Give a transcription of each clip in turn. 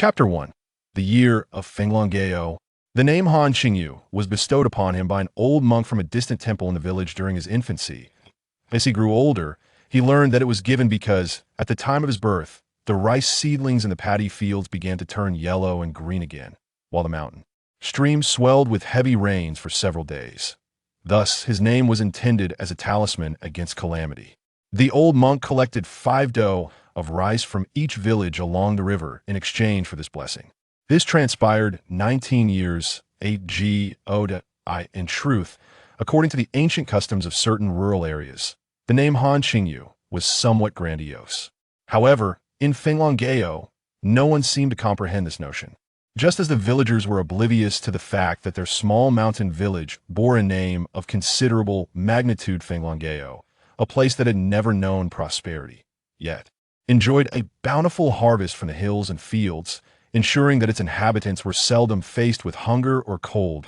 Chapter 1. The Year of Fenglongeo. The name Han Qingyu was bestowed upon him by an old monk from a distant temple in the village during his infancy. As he grew older, he learned that it was given because, at the time of his birth, the rice seedlings in the paddy fields began to turn yellow and green again, while the mountain streams swelled with heavy rains for several days. Thus, his name was intended as a talisman against calamity. The old monk collected 5 dough of rice from each village along the river in exchange for this blessing. This transpired 19 years ago. In truth, according to the ancient customs of certain rural areas, the name Han Qingyu was somewhat grandiose. However, in Fenglongeo, no one seemed to comprehend this notion. Just as the villagers were oblivious to the fact that their small mountain village bore a name of considerable magnitude, Fenglongeo, a place that had never known prosperity, yet enjoyed a bountiful harvest from the hills and fields, ensuring that its inhabitants were seldom faced with hunger or cold.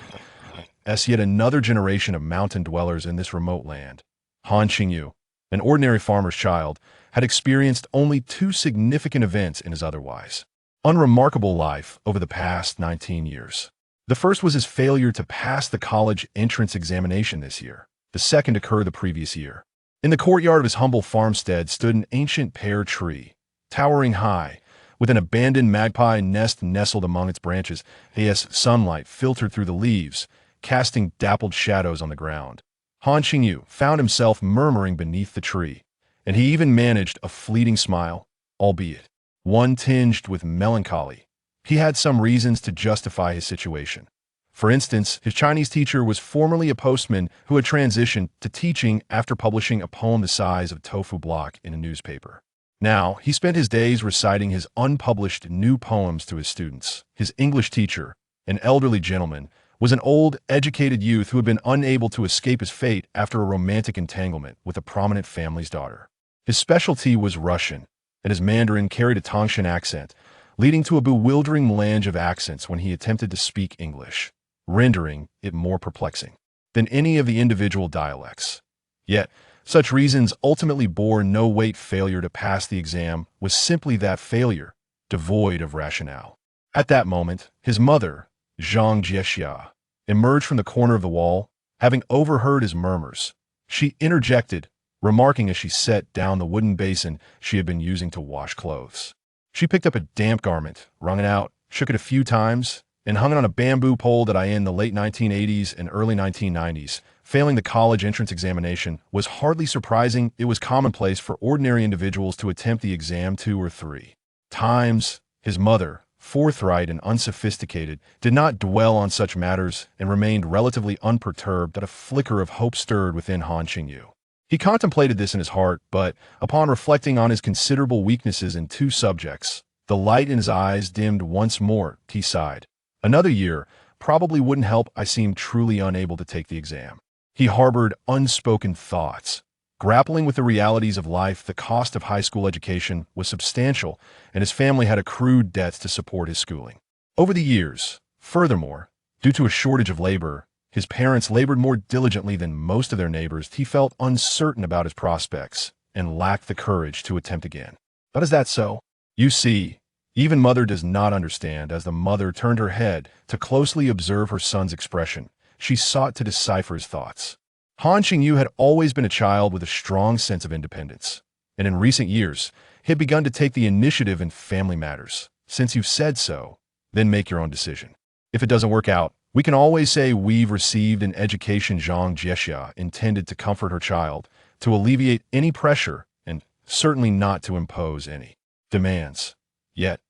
As yet another generation of mountain dwellers in this remote land, Han Qingyu, an ordinary farmer's child, had experienced only 2 significant events in his otherwise unremarkable life over the past 19 years. The first was his failure to pass the college entrance examination this year. The second occurred the previous year. In the courtyard of his humble farmstead stood an ancient pear tree, towering high, with an abandoned magpie nest nestled among its branches. As sunlight filtered through the leaves, casting dappled shadows on the ground. Han Qingyu found himself murmuring beneath the tree, and he even managed a fleeting smile, albeit one tinged with melancholy. He had some reasons to justify his situation. For instance, his Chinese teacher was formerly a postman who had transitioned to teaching after publishing a poem the size of a tofu block in a newspaper. Now, he spent his days reciting his unpublished new poems to his students. His English teacher, an elderly gentleman, was an old, educated youth who had been unable to escape his fate after a romantic entanglement with a prominent family's daughter. His specialty was Russian, and his Mandarin carried a Tangshan accent, leading to a bewildering melange of accents when he attempted to speak English, rendering it more perplexing than any of the individual dialects. Yet, such reasons ultimately bore no weight. Failure to pass the exam was simply that, failure, devoid of rationale. At that moment, his mother, Zhang Jiexia, emerged from the corner of the wall, having overheard his murmurs. She interjected, remarking as she set down the wooden basin she had been using to wash clothes. She picked up a damp garment, wrung it out, shook it a few times, and hung it on a bamboo pole that in the late 1980s and early 1990s, failing the college entrance examination was hardly surprising. It was commonplace for ordinary individuals to attempt the exam 2 or 3 times. His mother, forthright and unsophisticated, did not dwell on such matters and remained relatively unperturbed that a flicker of hope stirred within Han Qingyu. He contemplated this in his heart, but, upon reflecting on his considerable weaknesses in 2 subjects, the light in his eyes dimmed once more. He sighed. Another year probably wouldn't help. I seemed truly unable to take the exam. He harbored unspoken thoughts. Grappling with the realities of life, the cost of high school education was substantial, and his family had accrued debts to support his schooling. Over the years, furthermore, due to a shortage of labor, his parents labored more diligently than most of their neighbors. He felt uncertain about his prospects and lacked the courage to attempt again. But is that so? You see, even mother does not understand. As the mother turned her head to closely observe her son's expression, she sought to decipher his thoughts. Han Qingyu had always been a child with a strong sense of independence, and in recent years, he had begun to take the initiative in family matters. Since you've said so, then make your own decision. If it doesn't work out, we can always say we've received an education. Zhang Jiexia intended to comfort her child, to alleviate any pressure, and certainly not to impose any demands. Yet,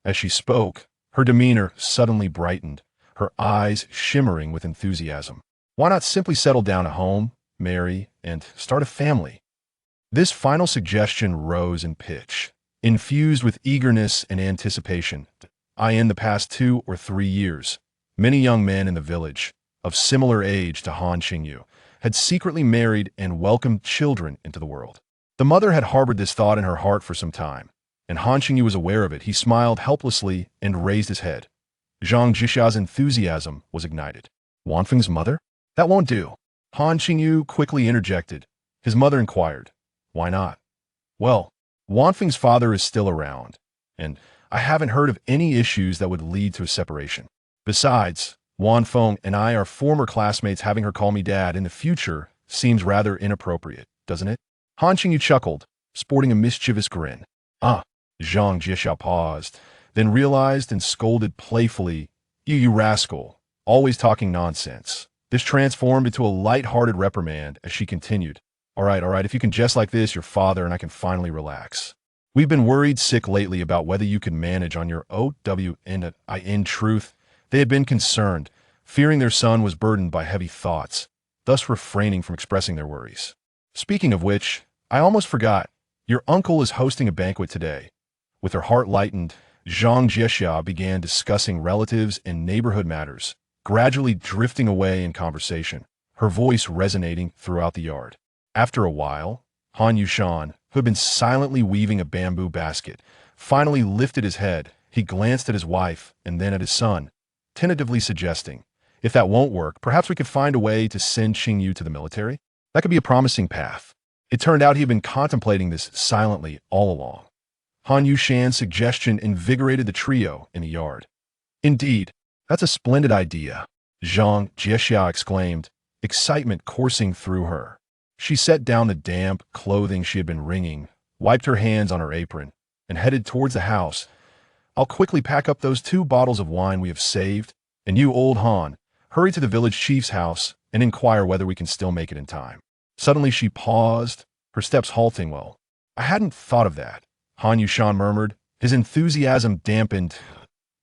as she spoke, her demeanor suddenly brightened, her eyes shimmering with enthusiasm. Why not simply settle down at home, marry, and start a family? This final suggestion rose in pitch, infused with eagerness and anticipation. In the past 2 or 3 years, many young men in the village, of similar age to Han Qingyu, had secretly married and welcomed children into the world. The mother had harbored this thought in her heart for some time, and Han Qingyu was aware of it. He smiled helplessly and raised his head. Zhang Jixia's enthusiasm was ignited. Wanfeng's mother? That won't do. Han Qingyu quickly interjected. His mother inquired, why not? Well, Wanfeng's father is still around, and I haven't heard of any issues that would lead to a separation. Besides, Wan Feng and I are former classmates. Having her call me dad in the future seems rather inappropriate, doesn't it? Han Qingyu chuckled, sporting a mischievous grin. Ah, Zhang Jiexiao paused, then realized and scolded playfully, You rascal, always talking nonsense. This transformed into a light-hearted reprimand as she continued. All right, if you can jest like this, your father and I can finally relax. We've been worried sick lately about whether you could manage on your OW. In truth, they had been concerned, fearing their son was burdened by heavy thoughts, thus refraining from expressing their worries. Speaking of which, I almost forgot, your uncle is hosting a banquet today. With her heart lightened, Zhang Jiexiao began discussing relatives and neighborhood matters, gradually drifting away in conversation, her voice resonating throughout the yard. After a while, Han Yushan, who had been silently weaving a bamboo basket, finally lifted his head. He glanced at his wife and then at his son, tentatively suggesting, if that won't work, perhaps we could find a way to send Qingyu to the military? That could be a promising path. It turned out he had been contemplating this silently all along. Han Yushan's suggestion invigorated the trio in the yard. Indeed, that's a splendid idea, Zhang Jiexiao exclaimed, excitement coursing through her. She set down the damp clothing she had been wringing, wiped her hands on her apron, and headed towards the house. I'll quickly pack up those 2 bottles of wine we have saved, and you, old Han, hurry to the village chief's house and inquire whether we can still make it in time. Suddenly she paused, her steps halting. Well, I hadn't thought of that, Han Yushan murmured, his enthusiasm dampened.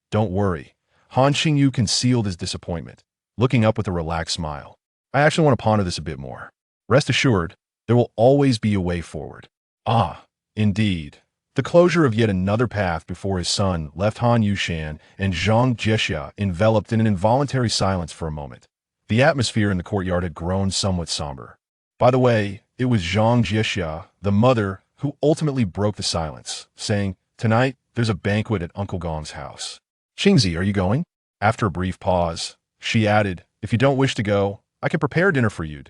Don't worry. Han Qingyu concealed his disappointment, looking up with a relaxed smile. I actually want to ponder this a bit more. Rest assured, there will always be a way forward. Ah, indeed. The closure of yet another path before his son left Han Yushan and Zhang Jiexiao enveloped in an involuntary silence for a moment. The atmosphere in the courtyard had grown somewhat somber. By the way, it was Zhang Jiexiao, the mother, who ultimately broke the silence, saying, Tonight, there's a banquet at Uncle Gong's house. Qingzi, are you going? After a brief pause, she added, If you don't wish to go, I can prepare dinner for you.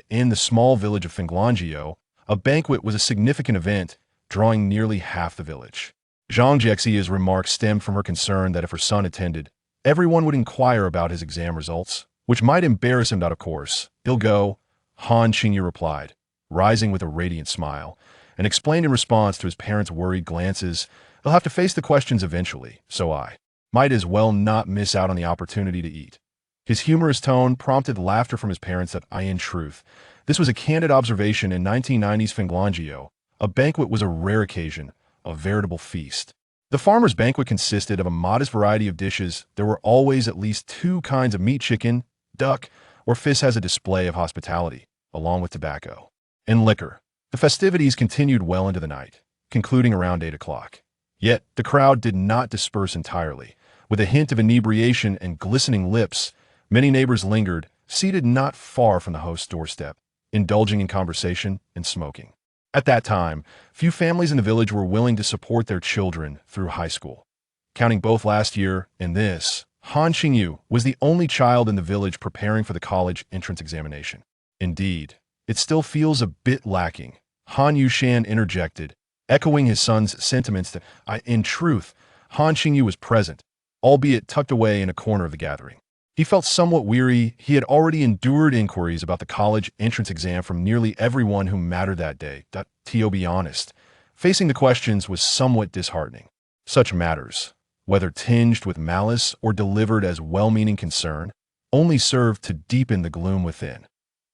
In the small village of Finglangio, a banquet was a significant event, drawing nearly half the village. Zhang Jiexia's remarks stemmed from her concern that if her son attended, everyone would inquire about his exam results, which might embarrass him. Of course, he'll go, Han Qingyu replied, rising with a radiant smile, and explained in response to his parents' worried glances, He'll have to face the questions eventually, so I might as well not miss out on the opportunity to eat. His humorous tone prompted laughter from his parents that in truth, this was a candid observation in 1990s Finglangio. A banquet was a rare occasion, a veritable feast. The farmer's banquet consisted of a modest variety of dishes. There were always at least 2 kinds of meat, chicken, duck, or fish as a display of hospitality, along with tobacco and liquor. The festivities continued well into the night, concluding around 8 o'clock. Yet, the crowd did not disperse entirely. With a hint of inebriation and glistening lips, many neighbors lingered, seated not far from the host's doorstep, indulging in conversation and smoking. At that time, few families in the village were willing to support their children through high school. Counting both last year and this, Han Qingyu was the only child in the village preparing for the college entrance examination. Indeed, it still feels a bit lacking, Han Yushan interjected, echoing his son's sentiments that, in truth, Han Qingyu was present, albeit tucked away in a corner of the gathering. He felt somewhat weary. He had already endured inquiries about the college entrance exam from nearly everyone who mattered that day. To be honest, facing the questions was somewhat disheartening. Such matters, whether tinged with malice or delivered as well-meaning concern, only served to deepen the gloom within.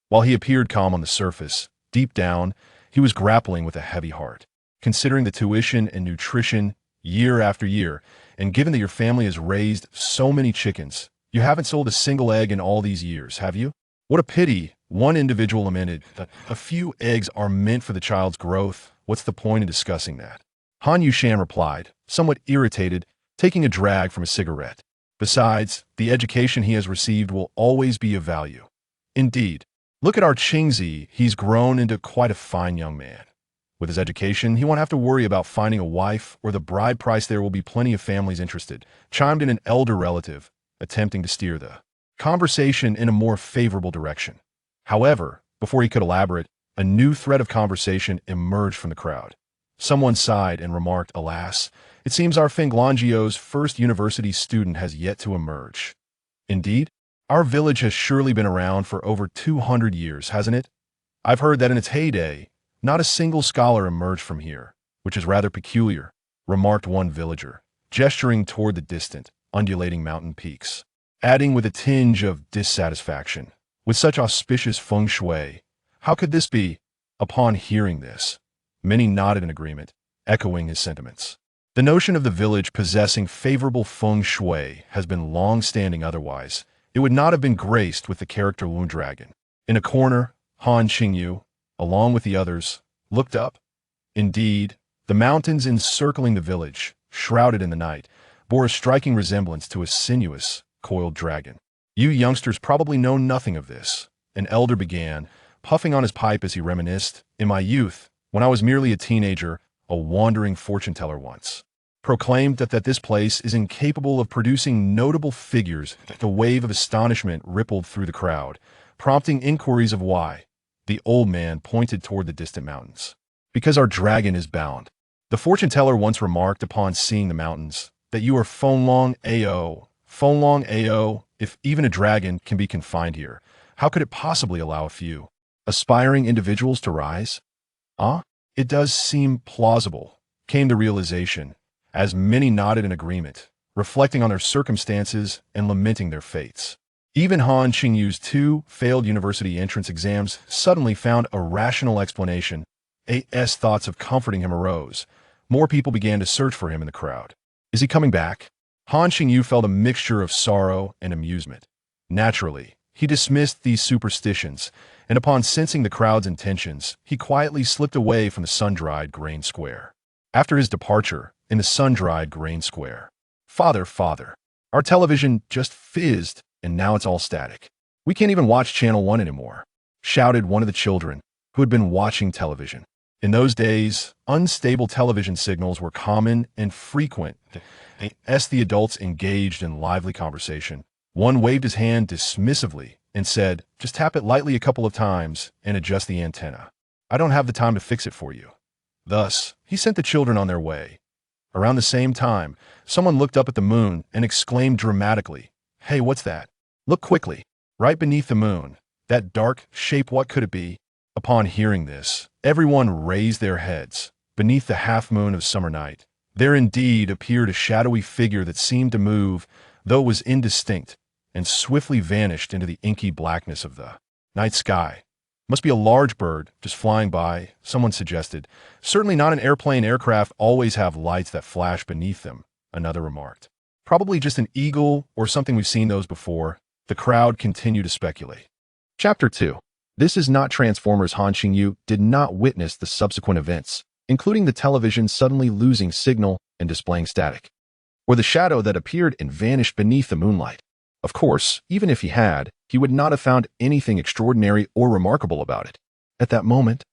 While he appeared calm on the surface, deep down, he was grappling with a heavy heart. Considering the tuition and nutrition year after year, and given that your family has raised so many chickens, you haven't sold a single egg in all these years, have you? What a pity, one individual lamented. A few eggs are meant for the child's growth. What's the point in discussing that? Han Yushan replied, somewhat irritated, taking a drag from a cigarette. Besides, the education he has received will always be of value. Indeed, look at our Qingzi, he's grown into quite a fine young man. With his education, he won't have to worry about finding a wife or the bride price. There will be plenty of families interested, chimed in an elder relative, attempting to steer the conversation in a more favorable direction. However, before he could elaborate, a new thread of conversation emerged from the crowd. Someone sighed and remarked, "Alas, it seems our Finglongio's first university student has yet to emerge." Indeed, our village has surely been around for over 200 years, hasn't it? I've heard that in its heyday, not a single scholar emerged from here, which is rather peculiar, remarked one villager, gesturing toward the distant, undulating mountain peaks, adding with a tinge of dissatisfaction, "With such auspicious feng shui, how could this be?" Upon hearing this, many nodded in agreement, echoing his sentiments. The notion of the village possessing favorable feng shui has been long-standing. Otherwise, it would not have been graced with the character Loon Dragon. In a corner, Han Qingyu, along with the others, looked up. Indeed, the mountains encircling the village, shrouded in the night, bore a striking resemblance to a sinuous, coiled dragon. "You youngsters probably know nothing of this," an elder began, puffing on his pipe as he reminisced. "In my youth, when I was merely a teenager, a wandering fortune-teller once proclaimed that this place is incapable of producing notable figures." The wave of astonishment rippled through the crowd, prompting inquiries of why. The old man pointed toward the distant mountains. "Because our dragon is bound. The fortune-teller once remarked upon seeing the mountains, that you are Fonlong Ao. Fonlong Ao, if even a dragon can be confined here, how could it possibly allow a few aspiring individuals to rise? Ah, it does seem plausible," came the realization, as many nodded in agreement, reflecting on their circumstances and lamenting their fates. Even Han Qingyu's 2 failed university entrance exams suddenly found a rational explanation. As thoughts of comforting him arose, more people began to search for him in the crowd. "Is he coming back?" Han Qingyu felt a mixture of sorrow and amusement. Naturally, he dismissed these superstitions, and upon sensing the crowd's intentions, he quietly slipped away from the sun-dried grain square. After his departure, in the sun-dried grain square, Father, our television just fizzed, and now it's all static. We can't even watch Channel 1 anymore," shouted one of the children who had been watching television. In those days, unstable television signals were common and frequent. As the adults engaged in lively conversation, one waved his hand dismissively and said, "Just tap it lightly a couple of times and adjust the antenna. I don't have the time to fix it for you." Thus, he sent the children on their way. Around the same time, someone looked up at the moon and exclaimed dramatically, "Hey, what's that? Look quickly. Right beneath the moon. That dark shape, what could it be?" Upon hearing this, everyone raised their heads. Beneath the half-moon of summer night, there indeed appeared a shadowy figure that seemed to move, though it was indistinct, and swiftly vanished into the inky blackness of the night sky. "Must be a large bird just flying by," someone suggested. "Certainly not an airplane. Aircraft always have lights that flash beneath them," another remarked. "Probably just an eagle or something. We've seen those before." The crowd continued to speculate. Chapter 2. This is not Transformers. Han Qingyu did not witness the subsequent events, including the television suddenly losing signal and displaying static, or the shadow that appeared and vanished beneath the moonlight. Of course, even if he had, he would not have found anything extraordinary or remarkable about it. At that moment,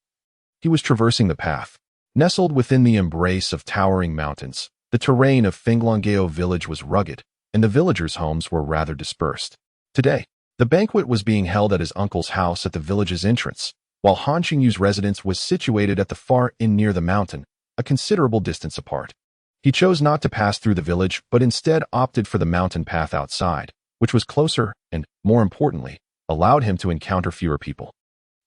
he was traversing the path. Nestled within the embrace of towering mountains, the terrain of Finglongeo village was rugged, and the villagers' homes were rather dispersed. Today, the banquet was being held at his uncle's house at the village's entrance, while Han Qingyu's residence was situated at the far end near the mountain, a considerable distance apart. He chose not to pass through the village, but instead opted for the mountain path outside, which was closer and, more importantly, allowed him to encounter fewer people.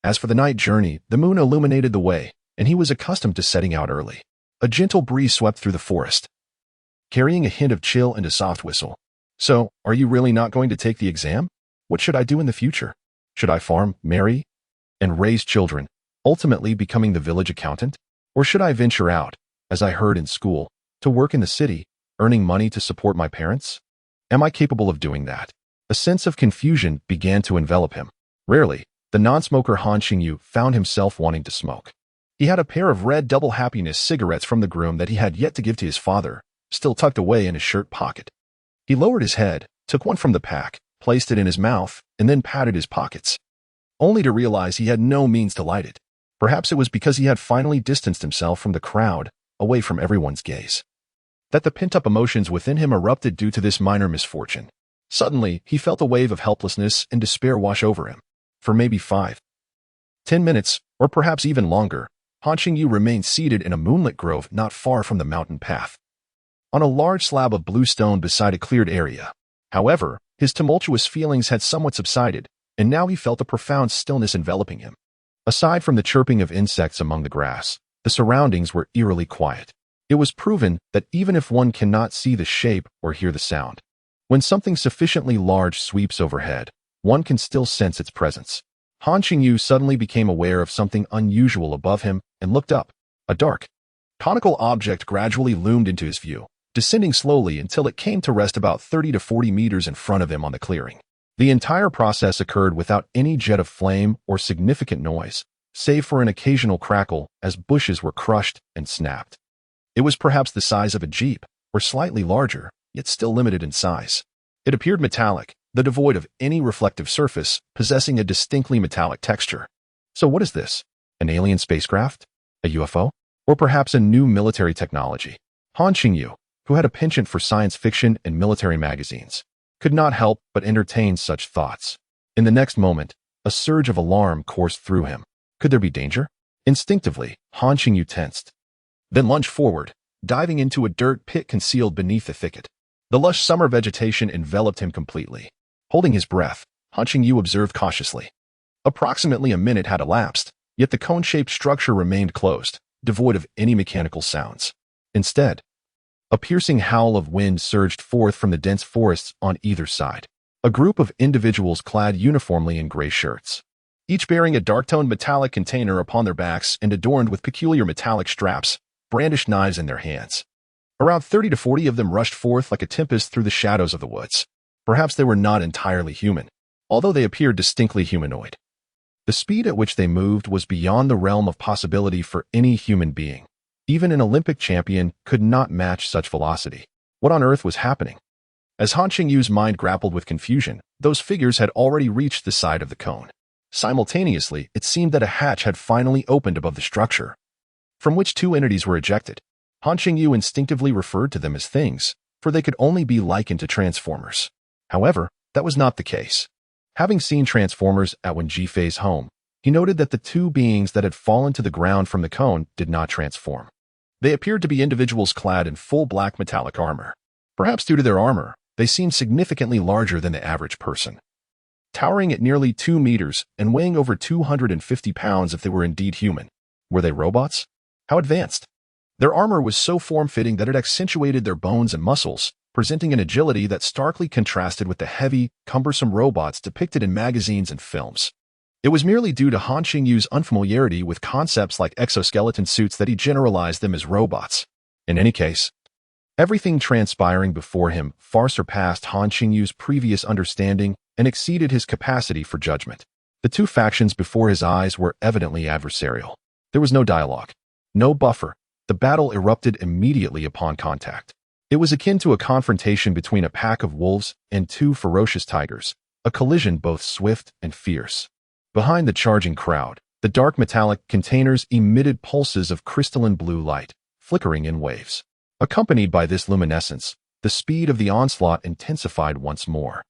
As for the night journey, the moon illuminated the way, and he was accustomed to setting out early. A gentle breeze swept through the forest, carrying a hint of chill and a soft whistle. "So, are you really not going to take the exam? What should I do in the future? Should I farm, marry, and raise children, ultimately becoming the village accountant? Or should I venture out, as I heard in school, to work in the city, earning money to support my parents? Am I capable of doing that?" A sense of confusion began to envelop him. Rarely, the non-smoker Han Qingyu found himself wanting to smoke. He had a pair of red Double Happiness cigarettes from the groom that he had yet to give to his father, still tucked away in his shirt pocket. He lowered his head, took one from the pack, placed it in his mouth, and then patted his pockets, only to realize he had no means to light it. Perhaps it was because he had finally distanced himself from the crowd, away from everyone's gaze, that the pent-up emotions within him erupted due to this minor misfortune. Suddenly, he felt a wave of helplessness and despair wash over him. For maybe 5, 10 minutes, or perhaps even longer, Han Qingyu remained seated in a moonlit grove not far from the mountain path, on a large slab of blue stone beside a cleared area. However, his tumultuous feelings had somewhat subsided, and now he felt a profound stillness enveloping him. Aside from the chirping of insects among the grass, the surroundings were eerily quiet. It was proven that even if one cannot see the shape or hear the sound, when something sufficiently large sweeps overhead, one can still sense its presence. Han Qingyu suddenly became aware of something unusual above him and looked up. A dark, conical object gradually loomed into his view, descending slowly until it came to rest about 30 to 40 meters in front of him on the clearing. The entire process occurred without any jet of flame or significant noise, save for an occasional crackle as bushes were crushed and snapped. It was perhaps the size of a jeep, or slightly larger, yet still limited in size. It appeared metallic, though devoid of any reflective surface, possessing a distinctly metallic texture. So what is this? An alien spacecraft? A UFO? Or perhaps a new military technology? Han Qingyu, who had a penchant for science fiction and military magazines, could not help but entertain such thoughts. In the next moment, a surge of alarm coursed through him. Could there be danger? Instinctively, Han Qingyu tensed, then lunged forward, diving into a dirt pit concealed beneath the thicket. The lush summer vegetation enveloped him completely. Holding his breath, Han Qingyu observed cautiously. Approximately a minute had elapsed, yet the cone-shaped structure remained closed, devoid of any mechanical sounds. Instead, a piercing howl of wind surged forth from the dense forests on either side. A group of individuals clad uniformly in gray shirts, each bearing a dark-toned metallic container upon their backs and adorned with peculiar metallic straps, brandished knives in their hands. Around 30 to 40 of them rushed forth like a tempest through the shadows of the woods. Perhaps they were not entirely human, although they appeared distinctly humanoid. The speed at which they moved was beyond the realm of possibility for any human being. Even an Olympic champion could not match such velocity. What on earth was happening? As Han Qingyu's mind grappled with confusion, those figures had already reached the side of the cone. Simultaneously, it seemed that a hatch had finally opened above the structure, from which two entities were ejected. Han Qingyu instinctively referred to them as things, for they could only be likened to Transformers. However, that was not the case. Having seen Transformers at Wen Jifei's home, he noted that the two beings that had fallen to the ground from the cone did not transform. They appeared to be individuals clad in full black metallic armor. Perhaps due to their armor, they seemed significantly larger than the average person. Towering at nearly 2 meters and weighing over 250 pounds if they were indeed human. Were they robots? How advanced? Their armor was so form-fitting that it accentuated their bones and muscles, presenting an agility that starkly contrasted with the heavy, cumbersome robots depicted in magazines and films. It was merely due to Han Qingyu's unfamiliarity with concepts like exoskeleton suits that he generalized them as robots. In any case, everything transpiring before him far surpassed Han Qingyu's previous understanding and exceeded his capacity for judgment. The two factions before his eyes were evidently adversarial. There was no dialogue, no buffer. The battle erupted immediately upon contact. It was akin to a confrontation between a pack of wolves and two ferocious tigers, a collision both swift and fierce. Behind the charging crowd, the dark metallic containers emitted pulses of crystalline blue light, flickering in waves. Accompanied by this luminescence, the speed of the onslaught intensified once more.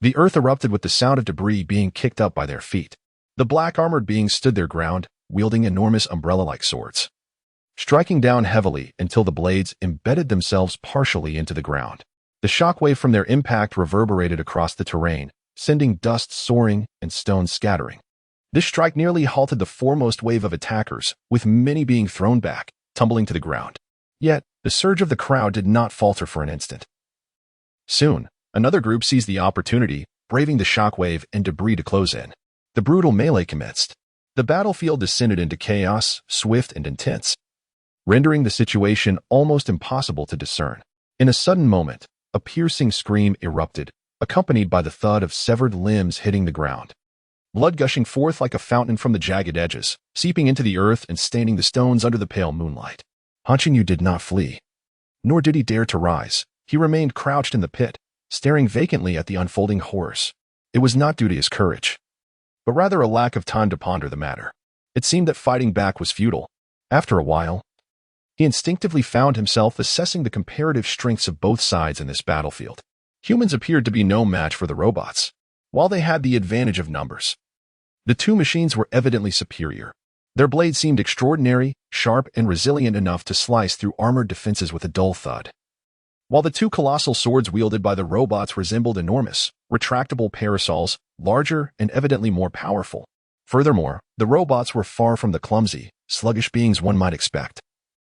The earth erupted with the sound of debris being kicked up by their feet. The black-armored beings stood their ground, wielding enormous umbrella-like swords, striking down heavily until the blades embedded themselves partially into the ground. The shockwave from their impact reverberated across the terrain, sending dust soaring and stones scattering. This strike nearly halted the foremost wave of attackers, with many being thrown back, tumbling to the ground. Yet, the surge of the crowd did not falter for an instant. Soon, another group seized the opportunity, braving the shockwave and debris to close in. The brutal melee commenced. The battlefield descended into chaos, swift and intense, rendering the situation almost impossible to discern. In a sudden moment, a piercing scream erupted, accompanied by the thud of severed limbs hitting the ground. Blood gushing forth like a fountain from the jagged edges, seeping into the earth and staining the stones under the pale moonlight. Han Qingyu did not flee, nor did he dare to rise. He remained crouched in the pit, staring vacantly at the unfolding horrors. It was not due to his courage, but rather a lack of time to ponder the matter. It seemed that fighting back was futile. After a while, he instinctively found himself assessing the comparative strengths of both sides in this battlefield. Humans appeared to be no match for the robots, while they had the advantage of numbers. The two machines were evidently superior. Their blades seemed extraordinary, sharp, and resilient enough to slice through armored defenses with a dull thud. While the two colossal swords wielded by the robots resembled enormous, retractable parasols, larger and evidently more powerful. Furthermore, the robots were far from the clumsy, sluggish beings one might expect.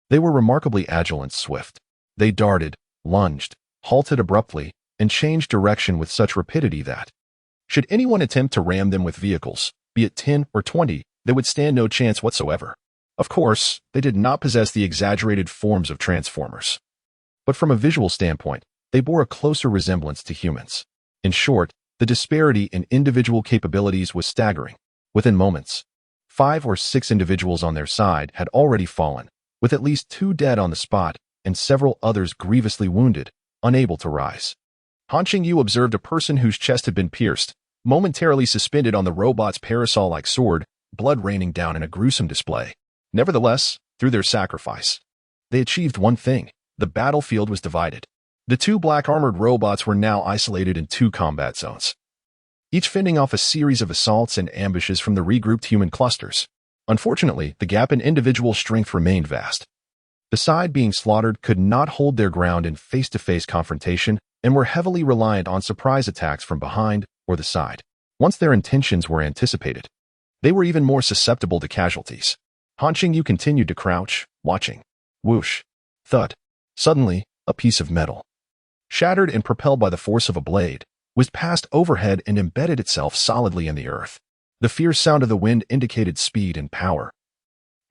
They were remarkably agile and swift. They darted, lunged, halted abruptly, and changed direction with such rapidity that, should anyone attempt to ram them with vehicles, be it 10 or 20, they would stand no chance whatsoever. Of course, they did not possess the exaggerated forms of transformers. But from a visual standpoint, they bore a closer resemblance to humans. In short, the disparity in individual capabilities was staggering. Within moments, 5 or 6 individuals on their side had already fallen, with at least 2 dead on the spot and several others grievously wounded, unable to rise. Han Qingyu observed a person whose chest had been pierced, momentarily suspended on the robot's parasol-like sword, blood raining down in a gruesome display. Nevertheless, through their sacrifice, they achieved one thing. The battlefield was divided. The 2 black armored robots were now isolated in 2 combat zones, each fending off a series of assaults and ambushes from the regrouped human clusters. Unfortunately, the gap in individual strength remained vast. The side being slaughtered could not hold their ground in face-to-face confrontation and were heavily reliant on surprise attacks from behind or the side. Once their intentions were anticipated, they were even more susceptible to casualties. Han Qingyu continued to crouch, watching. Whoosh. Thud. Suddenly, a piece of metal, shattered and propelled by the force of a blade, was passed overhead and embedded itself solidly in the earth. The fierce sound of the wind indicated speed and power.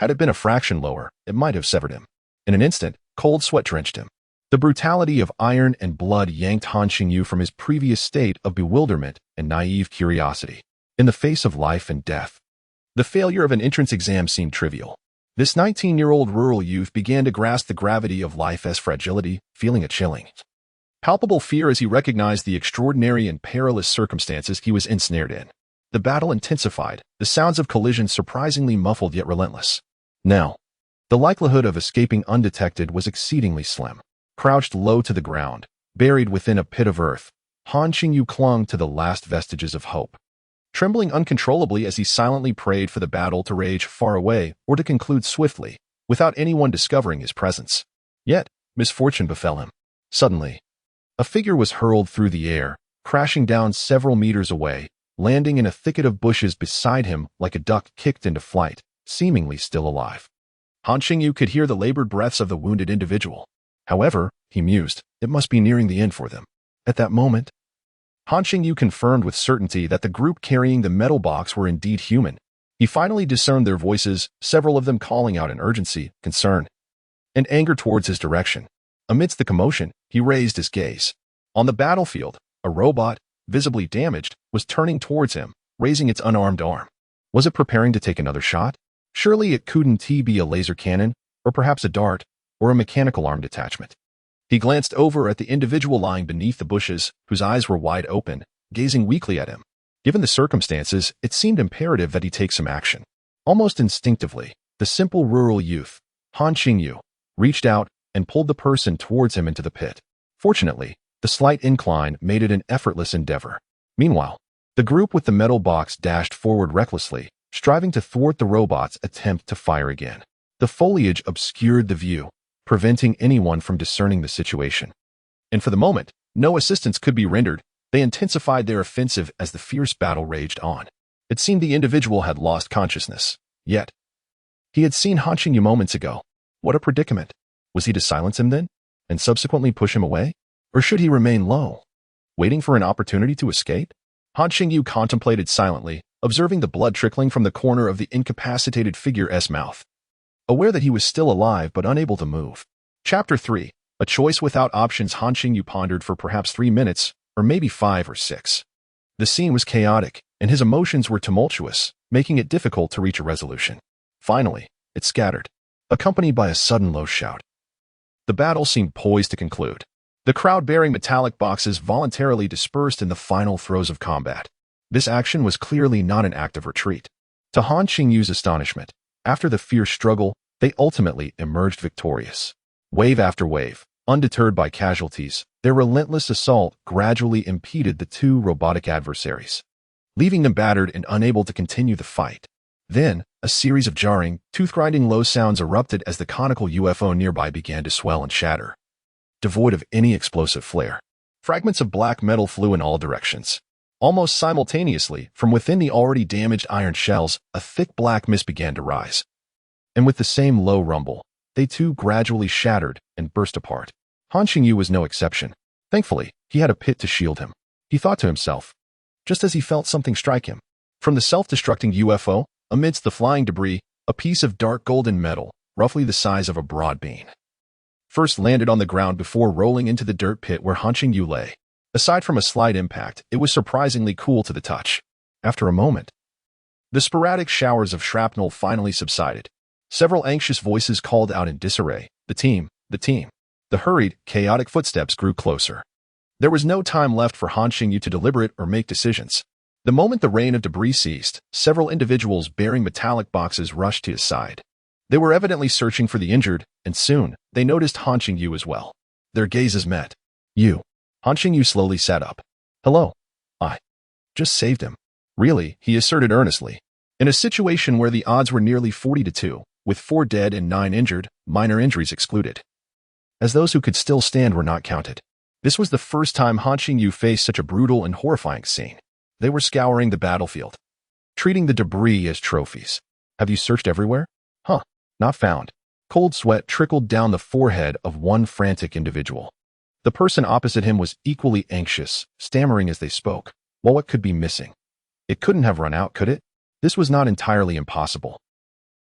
Had it been a fraction lower, it might have severed him. In an instant, cold sweat drenched him. The brutality of iron and blood yanked Han Qingyu from his previous state of bewilderment and naive curiosity. In the face of life and death, the failure of an entrance exam seemed trivial. This 19-year-old rural youth began to grasp the gravity of life as fragility, feeling a chilling, palpable fear as he recognized the extraordinary and perilous circumstances he was ensnared in. The battle intensified, the sounds of collision surprisingly muffled yet relentless. Now, the likelihood of escaping undetected was exceedingly slim. Crouched low to the ground, buried within a pit of earth, Han Qingyu clung to the last vestiges of hope, trembling uncontrollably as he silently prayed for the battle to rage far away or to conclude swiftly, without anyone discovering his presence. Yet, misfortune befell him. Suddenly, a figure was hurled through the air, crashing down several meters away, landing in a thicket of bushes beside him like a duck kicked into flight, seemingly still alive. Han Qingyu could hear the labored breaths of the wounded individual. However, he mused, it must be nearing the end for them. At that moment, Han Qingyu confirmed with certainty that the group carrying the metal box were indeed human. He finally discerned their voices, several of them calling out in urgency, concern, and anger towards his direction. Amidst the commotion, he raised his gaze. On the battlefield, a robot, visibly damaged, was turning towards him, raising its unarmed arm. Was it preparing to take another shot? Surely it couldn't be a laser cannon, or perhaps a dart, or a mechanical armed attachment. He glanced over at the individual lying beneath the bushes, whose eyes were wide open, gazing weakly at him. Given the circumstances, it seemed imperative that he take some action. Almost instinctively, the simple rural youth, Han Qingyu, reached out and pulled the person towards him into the pit. Fortunately, the slight incline made it an effortless endeavor. Meanwhile, the group with the metal box dashed forward recklessly, striving to thwart the robot's attempt to fire again. The foliage obscured the view, preventing anyone from discerning the situation. And for the moment, no assistance could be rendered. They intensified their offensive as the fierce battle raged on. It seemed the individual had lost consciousness. Yet, he had seen Han Qingyu moments ago. What a predicament. Was he to silence him then, and subsequently push him away? Or should he remain low, waiting for an opportunity to escape? Han Qingyu contemplated silently, observing the blood trickling from the corner of the incapacitated figure's mouth. Aware that he was still alive but unable to move. Chapter 3. A choice without options. Han Qingyu pondered for perhaps 3 minutes, or maybe 5 or 6. The scene was chaotic, and his emotions were tumultuous, making it difficult to reach a resolution. Finally, it scattered, accompanied by a sudden low shout. The battle seemed poised to conclude. The crowd bearing metallic boxes voluntarily dispersed in the final throes of combat. This action was clearly not an act of retreat. To Han Qingyu's astonishment, after the fierce struggle, they ultimately emerged victorious. Wave after wave, undeterred by casualties, their relentless assault gradually impeded the 2 robotic adversaries, leaving them battered and unable to continue the fight. Then, A series of jarring, tooth-grinding low sounds erupted as the conical UFO nearby began to swell and shatter. Devoid of any explosive flair, fragments of black metal flew in all directions. Almost simultaneously, from within the already damaged iron shells, a thick black mist began to rise. And with the same low rumble, they too gradually shattered and burst apart. Han Qingyu was no exception. Thankfully, he had a pit to shield him. He thought to himself, just as he felt something strike him. From the self-destructing UFO, amidst the flying debris, a piece of dark golden metal, roughly the size of a broad bean, first landed on the ground before rolling into the dirt pit where Han Qingyu lay. Aside from a slight impact, it was surprisingly cool to the touch. After a moment, the sporadic showers of shrapnel finally subsided. Several anxious voices called out in disarray, "The team, the team." The hurried, chaotic footsteps grew closer. There was no time left for Han Qingyu to deliberate or make decisions. The moment the rain of debris ceased, several individuals bearing metallic boxes rushed to his side. They were evidently searching for the injured, and soon, they noticed Han Qingyu as well. Their gazes met. "You." Han Qingyu slowly sat up. "Hello. I just saved him." "Really?" he asserted earnestly. In a situation where the odds were nearly 40-2, with 4 dead and 9 injured, minor injuries excluded, as those who could still stand were not counted. This was the first time Han Qingyu faced such a brutal and horrifying scene. They were scouring the battlefield, treating the debris as trophies. "Have you searched everywhere?" "Huh. Not found." Cold sweat trickled down the forehead of one frantic individual. The person opposite him was equally anxious, stammering as they spoke. Well, what could be missing? It couldn't have run out, could it? This was not entirely impossible.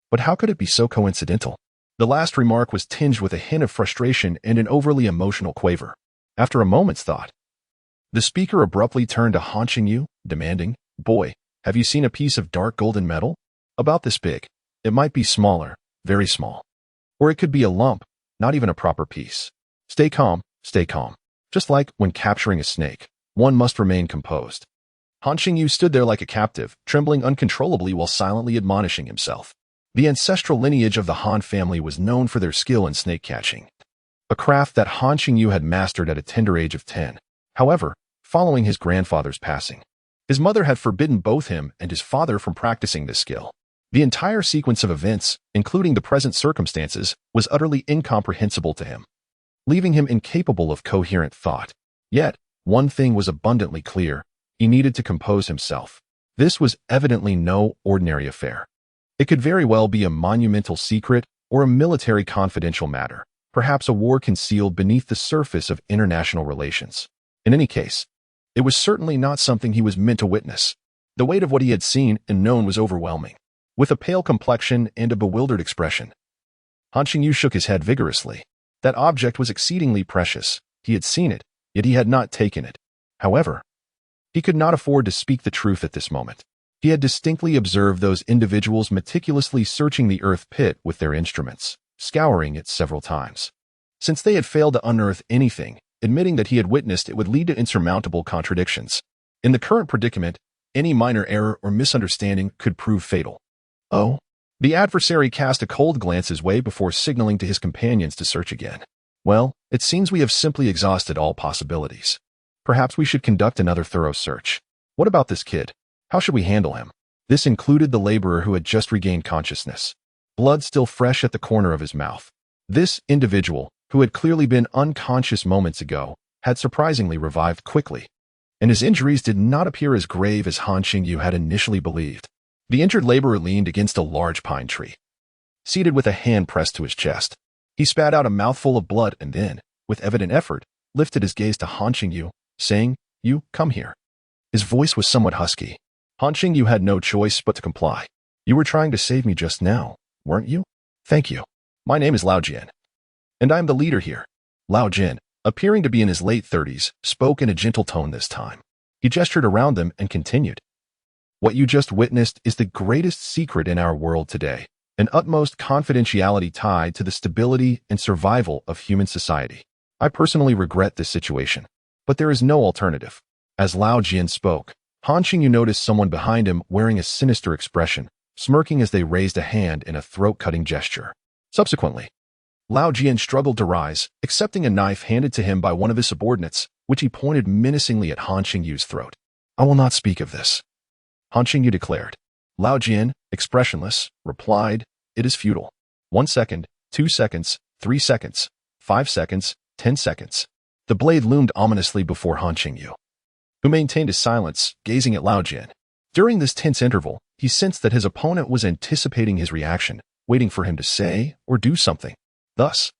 But how could it be so coincidental? The last remark was tinged with a hint of frustration and an overly emotional quaver. After a moment's thought, the speaker abruptly turned to Han Qingyu, demanding, "Boy, have you seen a piece of dark golden metal? About this big. It might be smaller, very small. Or it could be a lump, not even a proper piece. Stay calm, stay calm." Just like when capturing a snake, one must remain composed. Han Qingyu stood there like a captive, trembling uncontrollably while silently admonishing himself. The ancestral lineage of the Han family was known for their skill in snake catching, a craft that Han Qingyu had mastered at a tender age of 10. However, following his grandfather's passing, his mother had forbidden both him and his father from practicing this skill. The entire sequence of events, including the present circumstances, was utterly incomprehensible to him, leaving him incapable of coherent thought. Yet, one thing was abundantly clear: he needed to compose himself. This was evidently no ordinary affair. It could very well be a monumental secret or a military confidential matter, perhaps a war concealed beneath the surface of international relations. In any case, it was certainly not something he was meant to witness. The weight of what he had seen and known was overwhelming. With a pale complexion and a bewildered expression, Han Qingyu shook his head vigorously. That object was exceedingly precious. He had seen it, yet he had not taken it. However, he could not afford to speak the truth at this moment. He had distinctly observed those individuals meticulously searching the earth pit with their instruments, scouring it several times. Since they had failed to unearth anything, admitting that he had witnessed it would lead to insurmountable contradictions. In the current predicament, any minor error or misunderstanding could prove fatal. "Oh?" The adversary cast a cold glance his way before signaling to his companions to search again. "Well, it seems we have simply exhausted all possibilities. Perhaps we should conduct another thorough search. What about this kid? How should we handle him?" This included the laborer who had just regained consciousness, blood still fresh at the corner of his mouth. This individual, who had clearly been unconscious moments ago, had surprisingly revived quickly, and his injuries did not appear as grave as Han Qingyu had initially believed. The injured laborer leaned against a large pine tree, seated with a hand pressed to his chest. He spat out a mouthful of blood and then, with evident effort, lifted his gaze to Han Qingyu, saying, "You, come here." His voice was somewhat husky. Han Qingyu had no choice but to comply. "You were trying to save me just now, weren't you?" "Thank you. My name is Lao Jian, and I am the leader here." Lao Jian, appearing to be in his late 30s, spoke in a gentle tone this time. He gestured around them and continued. "What you just witnessed is the greatest secret in our world today, an utmost confidentiality tied to the stability and survival of human society. I personally regret this situation, but there is no alternative." As Lao Jian spoke, Han Qingyu noticed someone behind him wearing a sinister expression, smirking as they raised a hand in a throat-cutting gesture. Subsequently, Lao Jian struggled to rise, accepting a knife handed to him by one of his subordinates, which he pointed menacingly at Han Qingyu's throat. "I will not speak of this," Han Qingyu declared. Lao Jian, expressionless, replied, "It is futile." 1 second, 2 seconds, 3 seconds, 5 seconds, 10 seconds. The blade loomed ominously before Han Qingyu, who maintained his silence, gazing at Lao Jian. During this tense interval, he sensed that his opponent was anticipating his reaction, waiting for him to say or do something. Thus,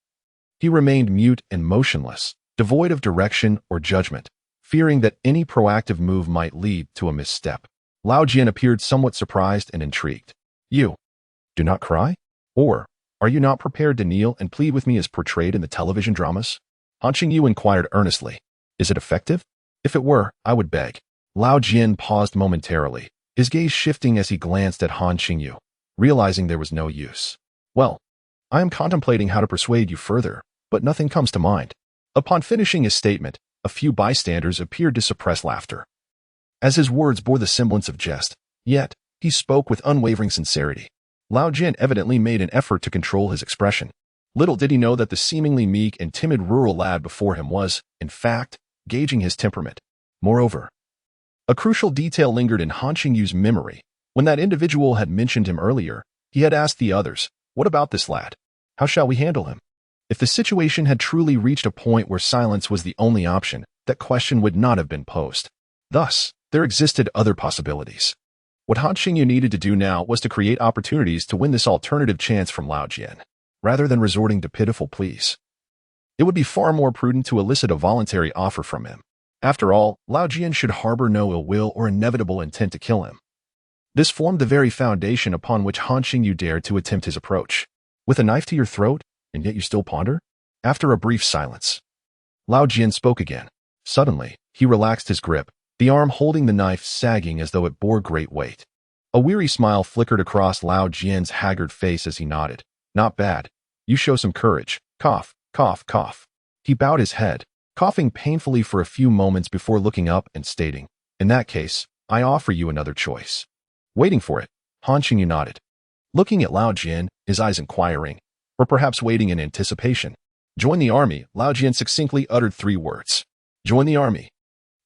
he remained mute and motionless, devoid of direction or judgment, fearing that any proactive move might lead to a misstep. Lao Jian appeared somewhat surprised and intrigued. "You do not cry? Or are you not prepared to kneel and plead with me as portrayed in the television dramas?" Han Qingyu inquired earnestly. "Is it effective? If it were, I would beg." Lao Jian paused momentarily, his gaze shifting as he glanced at Han Qingyu, realizing there was no use. "Well, I am contemplating how to persuade you further, but nothing comes to mind." Upon finishing his statement, a few bystanders appeared to suppress laughter, as his words bore the semblance of jest, yet he spoke with unwavering sincerity. Lao Jian evidently made an effort to control his expression. Little did he know that the seemingly meek and timid rural lad before him was, in fact, gauging his temperament. Moreover, a crucial detail lingered in Han Qingyu's memory. When that individual had mentioned him earlier, he had asked the others, "What about this lad? How shall we handle him?" If the situation had truly reached a point where silence was the only option, that question would not have been posed. Thus, there existed other possibilities. What Han Qingyu needed to do now was to create opportunities to win this alternative chance from Lao Jian, rather than resorting to pitiful pleas. It would be far more prudent to elicit a voluntary offer from him. After all, Lao Jian should harbor no ill will or inevitable intent to kill him. This formed the very foundation upon which Han Qingyu dared to attempt his approach. "With a knife to your throat, and yet you still ponder?" After a brief silence, Lao Jian spoke again. Suddenly, he relaxed his grip, the arm holding the knife sagging as though it bore great weight. A weary smile flickered across Lao Jian's haggard face as he nodded. "Not bad. You show some courage. Cough, cough, cough." He bowed his head, coughing painfully for a few moments before looking up and stating, "In that case, I offer you another choice." Waiting for it, Han Qingyu nodded, looking at Lao Jian, his eyes inquiring, or perhaps waiting in anticipation. "Join the army," Lao Jian succinctly uttered 3 words. "Join the army."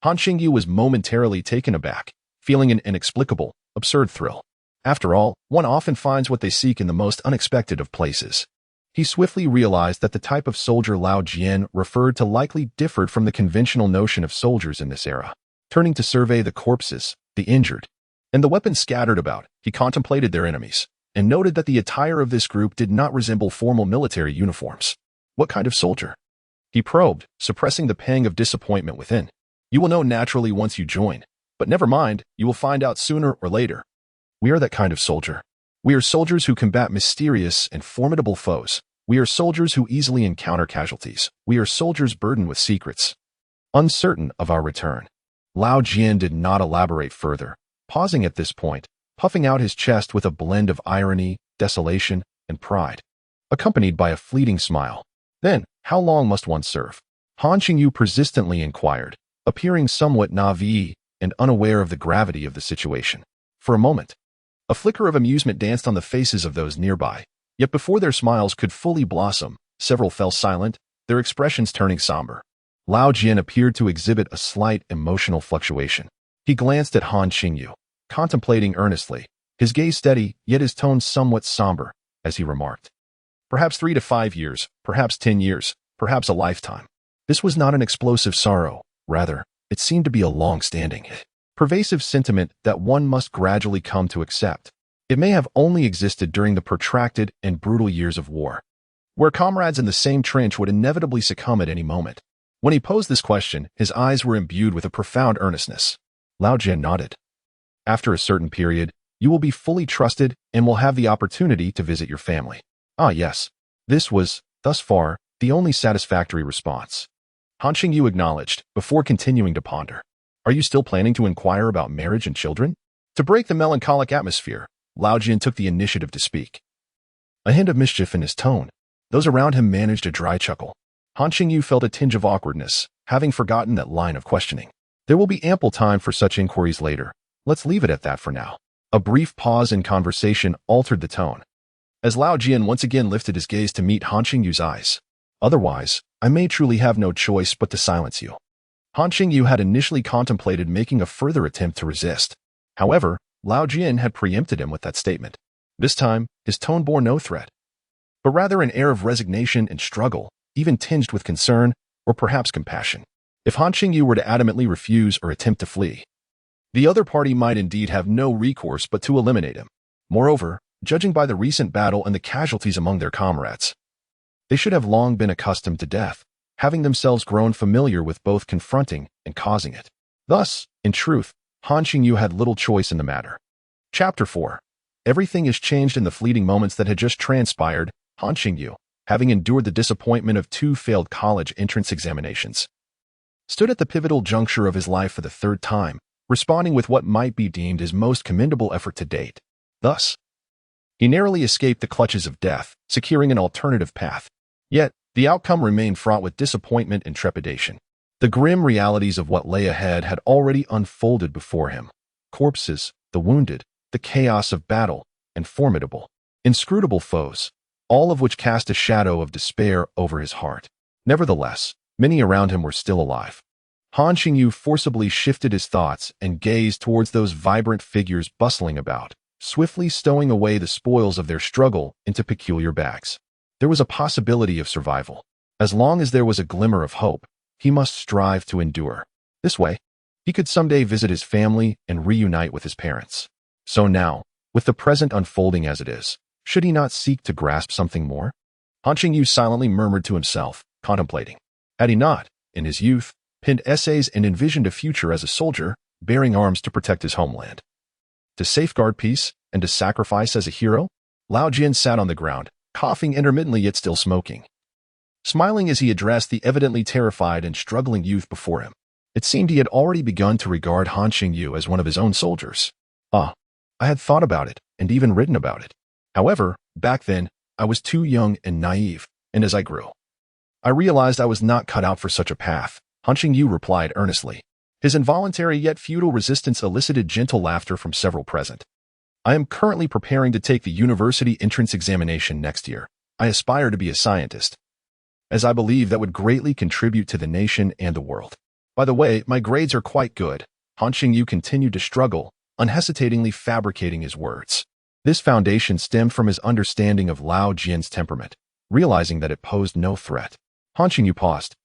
Han Qingyu was momentarily taken aback, feeling an inexplicable, absurd thrill. After all, one often finds what they seek in the most unexpected of places. He swiftly realized that the type of soldier Lao Jian referred to likely differed from the conventional notion of soldiers in this era. Turning to survey the corpses, the injured, and the weapons scattered about, he contemplated their enemies, and noted that the attire of this group did not resemble formal military uniforms. What kind of soldier? He probed, suppressing the pang of disappointment within. "You will know naturally once you join, but never mind, you will find out sooner or later. We are that kind of soldier. We are soldiers who combat mysterious and formidable foes. We are soldiers who easily encounter casualties. We are soldiers burdened with secrets, uncertain of our return." Lao Jian did not elaborate further, pausing at this point, puffing out his chest with a blend of irony, desolation, and pride, accompanied by a fleeting smile. "Then, how long must one serve?" Han Qingyu persistently inquired, appearing somewhat naive and unaware of the gravity of the situation. For a moment, a flicker of amusement danced on the faces of those nearby, yet before their smiles could fully blossom, several fell silent, their expressions turning somber. Lao Jian appeared to exhibit a slight emotional fluctuation. He glanced at Han Qingyu, contemplating earnestly, his gaze steady, yet his tone somewhat somber, as he remarked, "Perhaps 3 to 5 years, perhaps 10 years, perhaps a lifetime." This was not an explosive sorrow. Rather, it seemed to be a long-standing, pervasive sentiment that one must gradually come to accept. It may have only existed during the protracted and brutal years of war, where comrades in the same trench would inevitably succumb at any moment. When he posed this question, his eyes were imbued with a profound earnestness. Lao Jian nodded. "After a certain period, you will be fully trusted and will have the opportunity to visit your family." Ah, yes. This was, thus far, the only satisfactory response. Han Qingyu acknowledged, before continuing to ponder. "Are you still planning to inquire about marriage and children?" To break the melancholic atmosphere, Lao Jian took the initiative to speak, a hint of mischief in his tone. Those around him managed a dry chuckle. Han Qingyu felt a tinge of awkwardness, having forgotten that line of questioning. "There will be ample time for such inquiries later. Let's leave it at that for now." A brief pause in conversation altered the tone, as Lao Jian once again lifted his gaze to meet Han Qingyu's eyes. "Otherwise, I may truly have no choice but to silence you." Han Qingyu had initially contemplated making a further attempt to resist. However, Lao Jian had preempted him with that statement. This time, his tone bore no threat, but rather an air of resignation and struggle, even tinged with concern or perhaps compassion. If Han Qingyu were to adamantly refuse or attempt to flee, the other party might indeed have no recourse but to eliminate him. Moreover, judging by the recent battle and the casualties among their comrades, they should have long been accustomed to death, having themselves grown familiar with both confronting and causing it. Thus, in truth, Han Qingyu had little choice in the matter. Chapter 4. Everything is changed in the fleeting moments that had just transpired. Han Qingyu, having endured the disappointment of 2 failed college entrance examinations, stood at the pivotal juncture of his life for the 3rd time, responding with what might be deemed his most commendable effort to date. Thus, he narrowly escaped the clutches of death, securing an alternative path. Yet, the outcome remained fraught with disappointment and trepidation. The grim realities of what lay ahead had already unfolded before him. Corpses, the wounded, the chaos of battle, and formidable, inscrutable foes, all of which cast a shadow of despair over his heart. Nevertheless, many around him were still alive. Han Qingyu forcibly shifted his thoughts and gazed towards those vibrant figures bustling about, swiftly stowing away the spoils of their struggle into peculiar bags. There was a possibility of survival. As long as there was a glimmer of hope, he must strive to endure. This way, he could someday visit his family and reunite with his parents. So now, with the present unfolding as it is, should he not seek to grasp something more? Han Qingyu silently murmured to himself, contemplating. Had he not, in his youth, penned essays and envisioned a future as a soldier, bearing arms to protect his homeland, to safeguard peace, and to sacrifice as a hero? Lao Jian sat on the ground, coughing intermittently yet still smoking, smiling as he addressed the evidently terrified and struggling youth before him. It seemed he had already begun to regard Han Qingyu as one of his own soldiers. I had thought about it, and even written about it. However, back then, I was too young and naive, and as I grew, I realized I was not cut out for such a path, Han Qingyu replied earnestly. His involuntary yet futile resistance elicited gentle laughter from several present. I am currently preparing to take the university entrance examination next year. I aspire to be a scientist, as I believe that would greatly contribute to the nation and the world. By the way, my grades are quite good. Han Qingyu continued to struggle, unhesitatingly fabricating his words. This foundation stemmed from his understanding of Lao Jian's temperament, realizing that it posed no threat. Han Qingyu paused,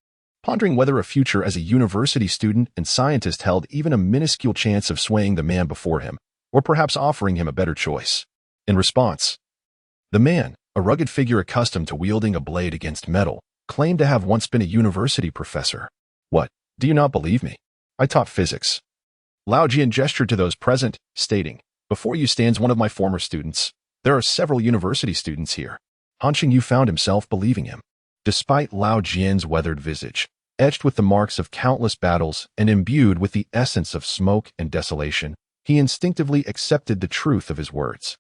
pondering whether a future as a university student and scientist held even a minuscule chance of swaying the man before him, or perhaps offering him a better choice. In response, the man, a rugged figure accustomed to wielding a blade against metal, claimed to have once been a university professor. What, do you not believe me? I taught physics. Lao Jian gestured to those present, stating, before you stands one of my former students. There are several university students here. Han Qingyu found himself believing him. Despite Lao Jian's weathered visage, etched with the marks of countless battles and imbued with the essence of smoke and desolation, he instinctively accepted the truth of his words.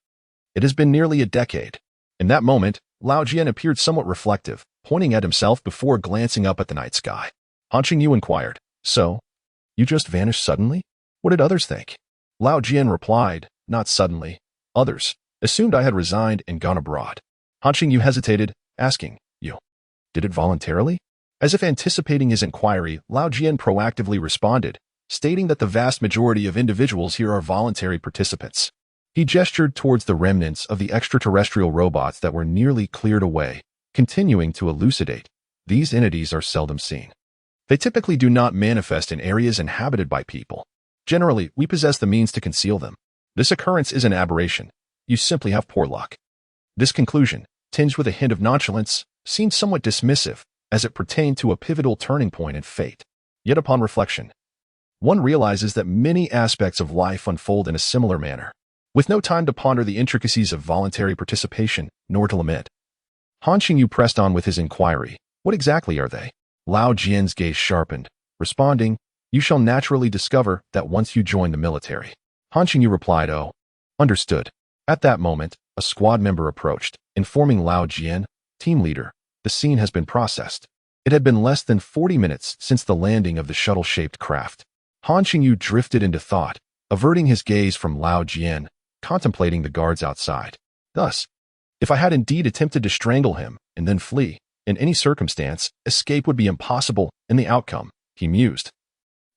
It has been nearly a decade. In that moment, Lao Jian appeared somewhat reflective, pointing at himself before glancing up at the night sky. Han Qingyu inquired, so, you just vanished suddenly? What did others think? Lao Jian replied, not suddenly. Others assumed I had resigned and gone abroad. Han Qingyu hesitated, asking, you did it voluntarily? As if anticipating his inquiry, Lao Jian proactively responded, stating that the vast majority of individuals here are voluntary participants. He gestured towards the remnants of the extraterrestrial robots that were nearly cleared away, continuing to elucidate. These entities are seldom seen. They typically do not manifest in areas inhabited by people. Generally, we possess the means to conceal them. This occurrence is an aberration. You simply have poor luck. This conclusion, tinged with a hint of nonchalance, seemed somewhat dismissive, as it pertained to a pivotal turning point in fate. Yet upon reflection, one realizes that many aspects of life unfold in a similar manner. With no time to ponder the intricacies of voluntary participation, nor to lament, Han Qingyu pressed on with his inquiry. What exactly are they? Lao Jian's gaze sharpened, responding, you shall naturally discover that once you join the military. Han Qingyu replied, oh, understood. At that moment, a squad member approached, informing Lao Jian, team leader, the scene has been processed. It had been less than 40 minutes since the landing of the shuttle-shaped craft. Han Qingyu drifted into thought, averting his gaze from Lao Jian, contemplating the guards outside. Thus, if I had indeed attempted to strangle him and then flee, in any circumstance, escape would be impossible, and the outcome, he mused.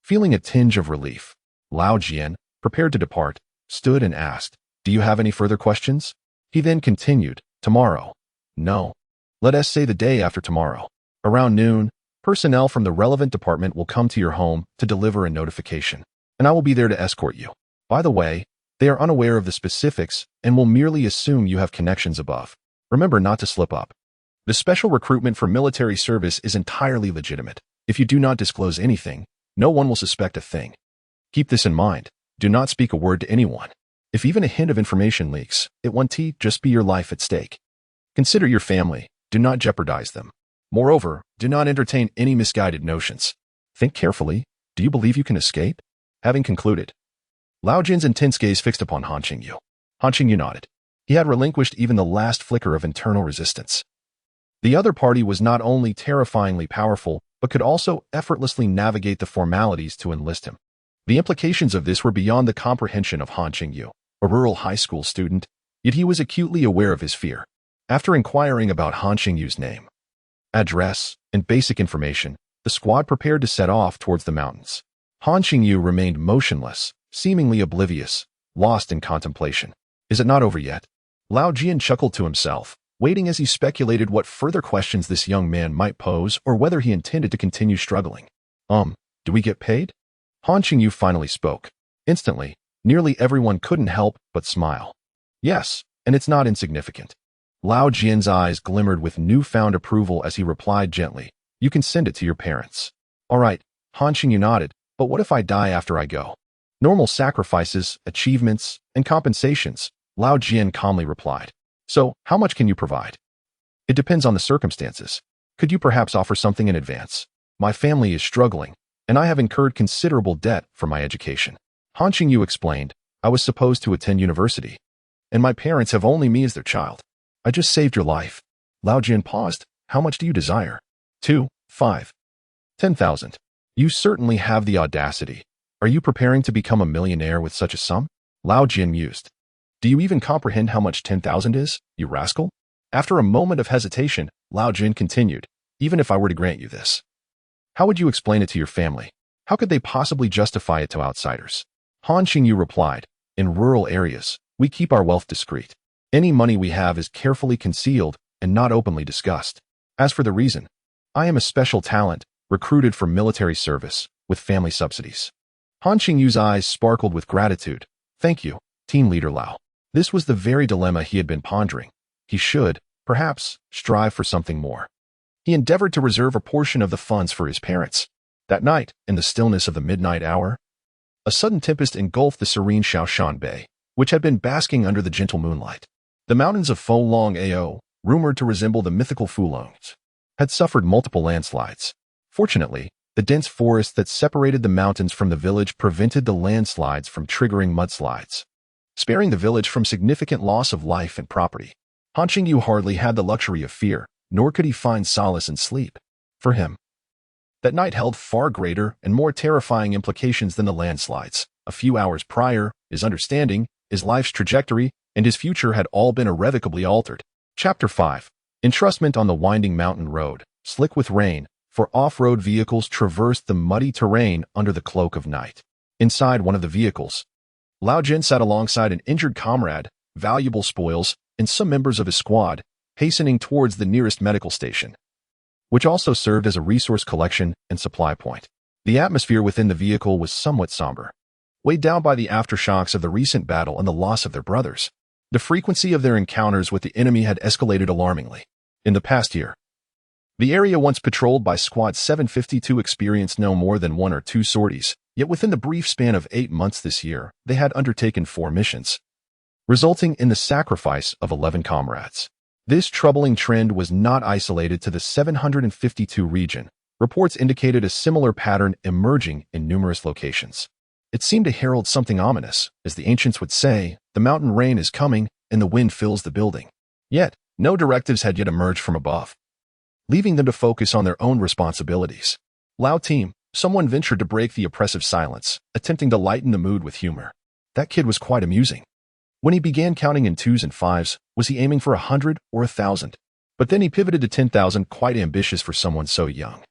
Feeling a tinge of relief, Lao Jian, prepared to depart, stood and asked, "Do you have any further questions?" He then continued, "Tomorrow." "No. Let us say the day after tomorrow. Around noon, personnel from the relevant department will come to your home to deliver a notification, and I will be there to escort you. By the way, they are unaware of the specifics and will merely assume you have connections above. Remember not to slip up. The special recruitment for military service is entirely legitimate. If you do not disclose anything, no one will suspect a thing. Keep this in mind. Do not speak a word to anyone. If even a hint of information leaks, it won't just be your life at stake. Consider your family. Do not jeopardize them. Moreover, do not entertain any misguided notions. Think carefully. Do you believe you can escape?" Having concluded, Lao Jian's intense gaze fixed upon Han Qingyu. Han Qingyu nodded. He had relinquished even the last flicker of internal resistance. The other party was not only terrifyingly powerful, but could also effortlessly navigate the formalities to enlist him. The implications of this were beyond the comprehension of Han Qingyu, a rural high school student, yet he was acutely aware of his fear. After inquiring about Han Qingyu's name, address, and basic information, the squad prepared to set off towards the mountains. Han Qingyu remained motionless, seemingly oblivious, lost in contemplation. "Is it not over yet?" Lao Jian chuckled to himself, waiting as he speculated what further questions this young man might pose or whether he intended to continue struggling. Do we get paid?" Han Qingyu finally spoke. Instantly, nearly everyone couldn't help but smile. "Yes, and it's not insignificant." Lao Jian's eyes glimmered with newfound approval as he replied gently, "You can send it to your parents." "All right," Han Qingyu nodded, "but what if I die after I go?" "Normal sacrifices, achievements, and compensations," Lao Jian calmly replied. "So, how much can you provide?" "It depends on the circumstances. Could you perhaps offer something in advance? My family is struggling, and I have incurred considerable debt for my education." Han Qingyu explained, "I was supposed to attend university, and my parents have only me as their child. I just saved your life." Lao Jian paused. "How much do you desire?" 2, 5, 10,000. "You certainly have the audacity. Are you preparing to become a millionaire with such a sum?" Lao Jian mused. "Do you even comprehend how much 10,000 is, you rascal?" After a moment of hesitation, Lao Jian continued, "Even if I were to grant you this, how would you explain it to your family? How could they possibly justify it to outsiders?" Han Qingyu replied, "In rural areas, we keep our wealth discreet. Any money we have is carefully concealed and not openly discussed. As for the reason, I am a special talent, recruited for military service, with family subsidies." Han Qingyu's eyes sparkled with gratitude. "Thank you, team leader Lao." This was the very dilemma he had been pondering. He should, perhaps, strive for something more. He endeavored to reserve a portion of the funds for his parents. That night, in the stillness of the midnight hour, a sudden tempest engulfed the serene Shaoshan Bay, which had been basking under the gentle moonlight. The mountains of Folong Ao, rumored to resemble the mythical Fulongs, had suffered multiple landslides. Fortunately, the dense forest that separated the mountains from the village prevented the landslides from triggering mudslides, sparing the village from significant loss of life and property. Han Qingyu hardly had the luxury of fear, nor could he find solace in sleep. For him, that night held far greater and more terrifying implications than the landslides. A few hours prior, his understanding, his life's trajectory, and his future had all been irrevocably altered. Chapter 5. Entrustment on the winding mountain road, slick with rain, for off-road vehicles traversed the muddy terrain under the cloak of night. Inside one of the vehicles, Lao Jian sat alongside an injured comrade, valuable spoils, and some members of his squad, hastening towards the nearest medical station, which also served as a resource collection and supply point. The atmosphere within the vehicle was somewhat somber, weighed down by the aftershocks of the recent battle and the loss of their brothers. The frequency of their encounters with the enemy had escalated alarmingly. In the past year, the area once patrolled by Squad 752 experienced no more than 1 or 2 sorties, yet within the brief span of 8 months this year, they had undertaken 4 missions, resulting in the sacrifice of 11 comrades. This troubling trend was not isolated to the 752 region. Reports indicated a similar pattern emerging in numerous locations. It seemed to herald something ominous. As the ancients would say, the mountain rain is coming and the wind fills the building. Yet, no directives had yet emerged from above, leaving them to focus on their own responsibilities. Lao team, someone ventured to break the oppressive silence, attempting to lighten the mood with humor. That kid was quite amusing. When he began counting in 2s and 5s, was he aiming for 100 or 1,000? But then he pivoted to 10,000, quite ambitious for someone so young.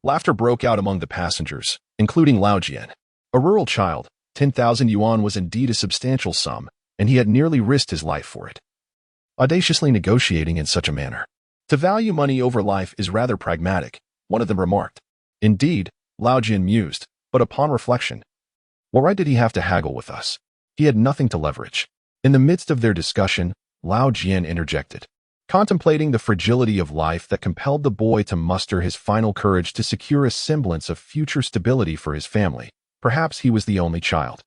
Laughter broke out among the passengers, including Lao Jian. A rural child, 10,000 yuan was indeed a substantial sum, and he had nearly risked his life for it. Audaciously negotiating in such a manner. To value money over life is rather pragmatic, one of them remarked. Indeed, Lao Jian mused, but upon reflection, what right did he have to haggle with us? He had nothing to leverage. In the midst of their discussion, Lao Jian interjected, contemplating the fragility of life that compelled the boy to muster his final courage to secure a semblance of future stability for his family. Perhaps he was the only child.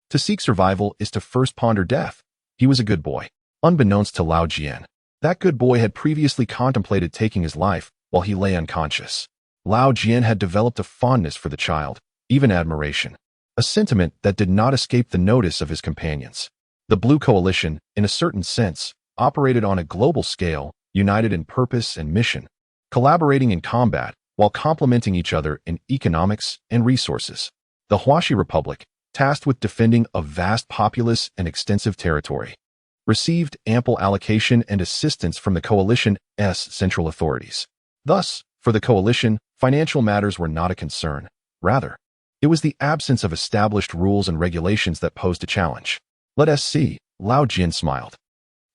To seek survival is to first ponder death. He was a good boy. Unbeknownst to Lao Jian, that good boy had previously contemplated taking his life while he lay unconscious. Lao Jian had developed a fondness for the child, even admiration, a sentiment that did not escape the notice of his companions. The Blue Coalition, in a certain sense, operated on a global scale, united in purpose and mission, collaborating in combat while complementing each other in economics and resources. The Huaxi Republic, tasked with defending a vast populace and extensive territory, received ample allocation and assistance from the coalition's central authorities. Thus, for the coalition, financial matters were not a concern. Rather, it was the absence of established rules and regulations that posed a challenge. Let us see, Lao Jian smiled,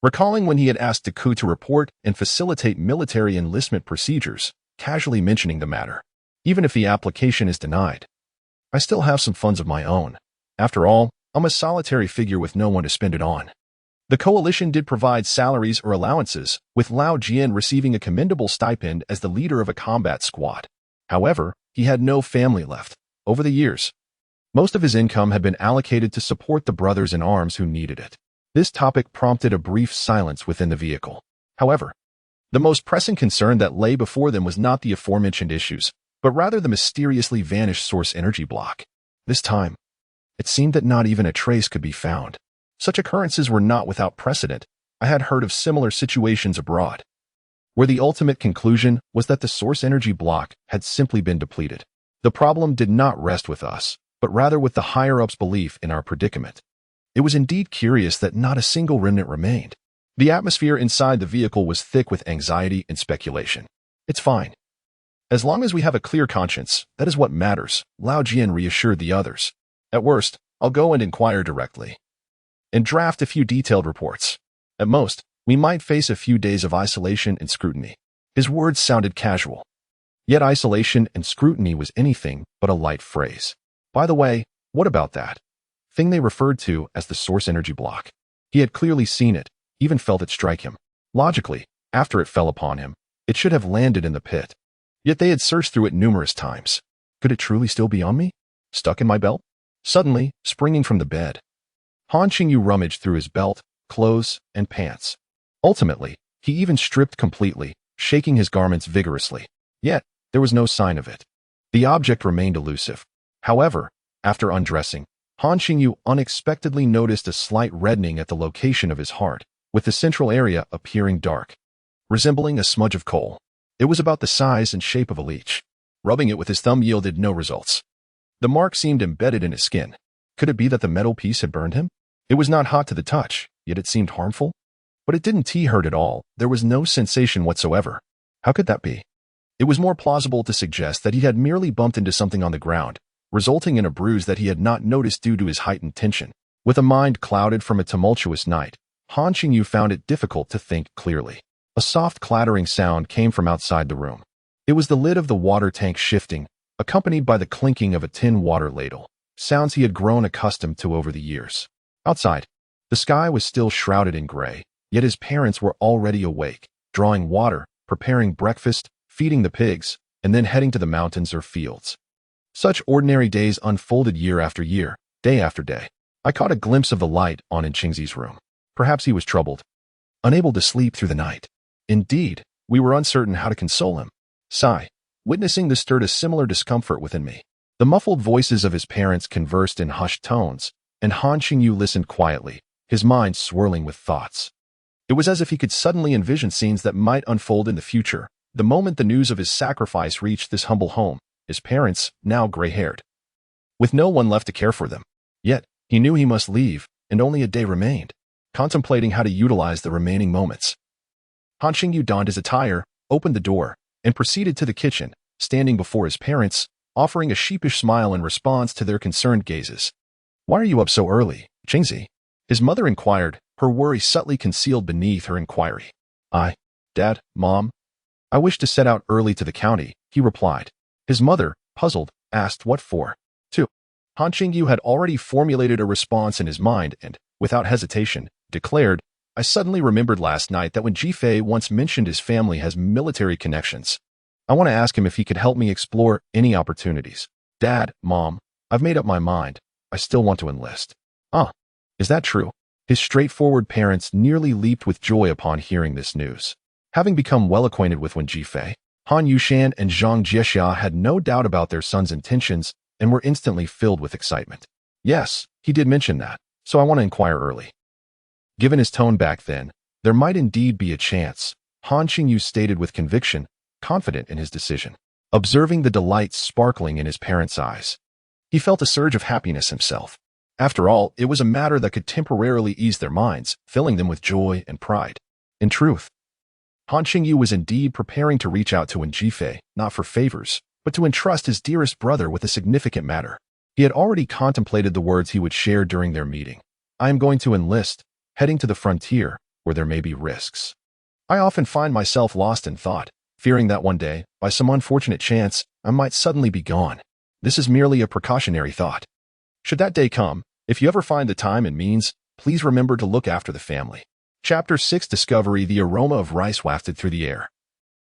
recalling when he had asked Deku to report and facilitate military enlistment procedures, casually mentioning the matter. Even if the application is denied, I still have some funds of my own. After all, I'm a solitary figure with no one to spend it on. The coalition did provide salaries or allowances, with Lao Jian receiving a commendable stipend as the leader of a combat squad. However, he had no family left. Over the years, most of his income had been allocated to support the brothers in arms who needed it. This topic prompted a brief silence within the vehicle. However, the most pressing concern that lay before them was not the aforementioned issues, but rather the mysteriously vanished source energy block. This time, it seemed that not even a trace could be found. Such occurrences were not without precedent. I had heard of similar situations abroad, where the ultimate conclusion was that the source energy block had simply been depleted. The problem did not rest with us, but rather with the higher-ups' belief in our predicament. It was indeed curious that not a single remnant remained. The atmosphere inside the vehicle was thick with anxiety and speculation. It's fine. As long as we have a clear conscience, that is what matters, Lao Jian reassured the others. At worst, I'll go and inquire directly and draft a few detailed reports. At most, we might face a few days of isolation and scrutiny. His words sounded casual. Yet isolation and scrutiny was anything but a light phrase. By the way, what about that thing they referred to as the source energy block? He had clearly seen it, even felt it strike him. Logically, after it fell upon him, it should have landed in the pit. Yet they had searched through it numerous times. Could it truly still be on me? Stuck in my belt? Suddenly, springing from the bed, Qingyu rummaged through his belt, clothes, and pants. Ultimately, he even stripped completely, shaking his garments vigorously. Yet, there was no sign of it. The object remained elusive. However, after undressing, Qingyu unexpectedly noticed a slight reddening at the location of his heart, with the central area appearing dark, resembling a smudge of coal. It was about the size and shape of a leech. Rubbing it with his thumb yielded no results. The mark seemed embedded in his skin. Could it be that the metal piece had burned him? It was not hot to the touch, yet it seemed harmful. But it didn't hurt at all. There was no sensation whatsoever. How could that be? It was more plausible to suggest that he had merely bumped into something on the ground, resulting in a bruise that he had not noticed due to his heightened tension. With a mind clouded from a tumultuous night, Qingyu found it difficult to think clearly. A soft clattering sound came from outside the room. It was the lid of the water tank shifting, accompanied by the clinking of a tin water ladle, sounds he had grown accustomed to over the years. Outside, the sky was still shrouded in gray, yet his parents were already awake, drawing water, preparing breakfast, feeding the pigs, and then heading to the mountains or fields. Such ordinary days unfolded year after year, day after day. I caught a glimpse of the light on in Qingzi's room. Perhaps he was troubled, unable to sleep through the night. Indeed, we were uncertain how to console him. Sigh. Witnessing this stirred a similar discomfort within me. The muffled voices of his parents conversed in hushed tones, and Qingyu listened quietly, his mind swirling with thoughts. It was as if he could suddenly envision scenes that might unfold in the future, the moment the news of his sacrifice reached this humble home, his parents, now gray-haired, with no one left to care for them. Yet, he knew he must leave, and only a day remained, contemplating how to utilize the remaining moments. Qingyu donned his attire, opened the door, and proceeded to the kitchen, standing before his parents, offering a sheepish smile in response to their concerned gazes. Why are you up so early, Qingzi? His mother inquired, her worry subtly concealed beneath her inquiry. Dad, Mom, I wish to set out early to the county, he replied. His mother, puzzled, asked what for. 2. Han Qingyu had already formulated a response in his mind and, without hesitation, declared, I suddenly remembered last night that when Jifei once mentioned his family has military connections. I want to ask him if he could help me explore any opportunities. Dad, Mom, I've made up my mind. I still want to enlist. Is that true? His straightforward parents nearly leaped with joy upon hearing this news. Having become well acquainted with Wen Jifei, Han Yushan and Zhang Jiexia had no doubt about their son's intentions and were instantly filled with excitement. Yes, he did mention that, so I want to inquire early. Given his tone back then, there might indeed be a chance, Han Qingyu stated with conviction, confident in his decision. Observing the delight sparkling in his parents' eyes, he felt a surge of happiness himself. After all, it was a matter that could temporarily ease their minds, filling them with joy and pride. In truth, Han Qingyu was indeed preparing to reach out to Wen Jifei, not for favors, but to entrust his dearest brother with a significant matter. He had already contemplated the words he would share during their meeting. I am going to enlist, heading to the frontier, where there may be risks. I often find myself lost in thought, fearing that one day, by some unfortunate chance, I might suddenly be gone. This is merely a precautionary thought. Should that day come, if you ever find the time and means, please remember to look after the family. Chapter 6 Discovery. The aroma of rice wafted through the air,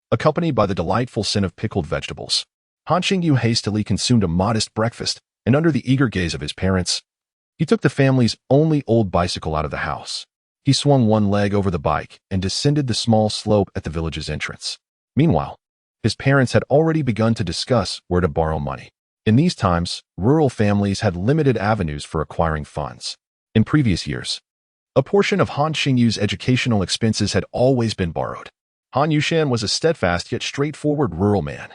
accompanied by the delightful scent of pickled vegetables. Han Qingyu hastily consumed a modest breakfast, and under the eager gaze of his parents, he took the family's only old bicycle out of the house. He swung one leg over the bike and descended the small slope at the village's entrance. Meanwhile, his parents had already begun to discuss where to borrow money. In these times, rural families had limited avenues for acquiring funds. In previous years, a portion of Han Qingyu's educational expenses had always been borrowed. Han Yushan was a steadfast yet straightforward rural man.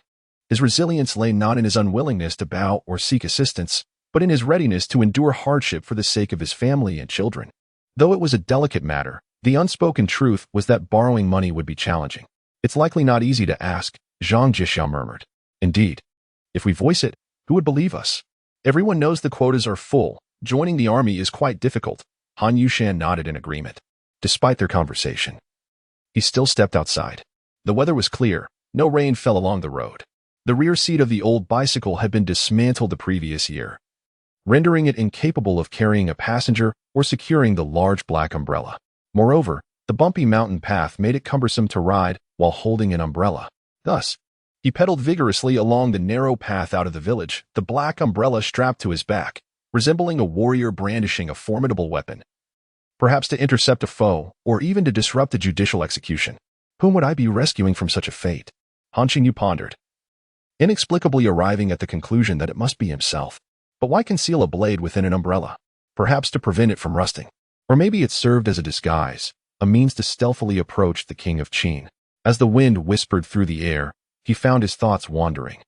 His resilience lay not in his unwillingness to bow or seek assistance, but in his readiness to endure hardship for the sake of his family and children. Though it was a delicate matter, the unspoken truth was that borrowing money would be challenging. It's likely not easy to ask, Zhang Jiexia murmured. Indeed, if we voice it, who would believe us? Everyone knows the quotas are full. Joining the army is quite difficult. Han Yushan nodded in agreement. Despite their conversation, he still stepped outside. The weather was clear. No rain fell along the road. The rear seat of the old bicycle had been dismantled the previous year, rendering it incapable of carrying a passenger or securing the large black umbrella. Moreover, the bumpy mountain path made it cumbersome to ride while holding an umbrella. Thus, he pedaled vigorously along the narrow path out of the village, the black umbrella strapped to his back, resembling a warrior brandishing a formidable weapon. Perhaps to intercept a foe, or even to disrupt a judicial execution. Whom would I be rescuing from such a fate? Han Qingyu pondered, inexplicably arriving at the conclusion that it must be himself. But why conceal a blade within an umbrella? Perhaps to prevent it from rusting. Or maybe it served as a disguise, a means to stealthily approach the king of Qin. As the wind whispered through the air, he found his thoughts wandering,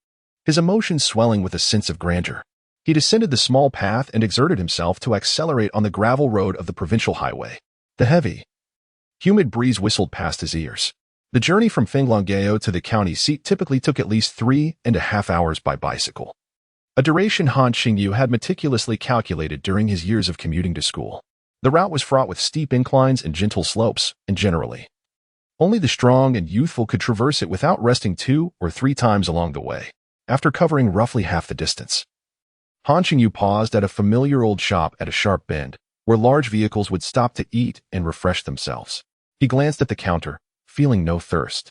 his emotions swelling with a sense of grandeur. He descended the small path and exerted himself to accelerate on the gravel road of the provincial highway. The heavy, humid breeze whistled past his ears. The journey from Fenglongao to the county seat typically took at least 3.5 hours by bicycle, a duration Han Qingyu had meticulously calculated during his years of commuting to school. The route was fraught with steep inclines and gentle slopes, and generally, only the strong and youthful could traverse it without resting 2 or 3 times along the way. After covering roughly half the distance, Han Qingyu paused at a familiar old shop at a sharp bend, where large vehicles would stop to eat and refresh themselves. He glanced at the counter, feeling no thirst,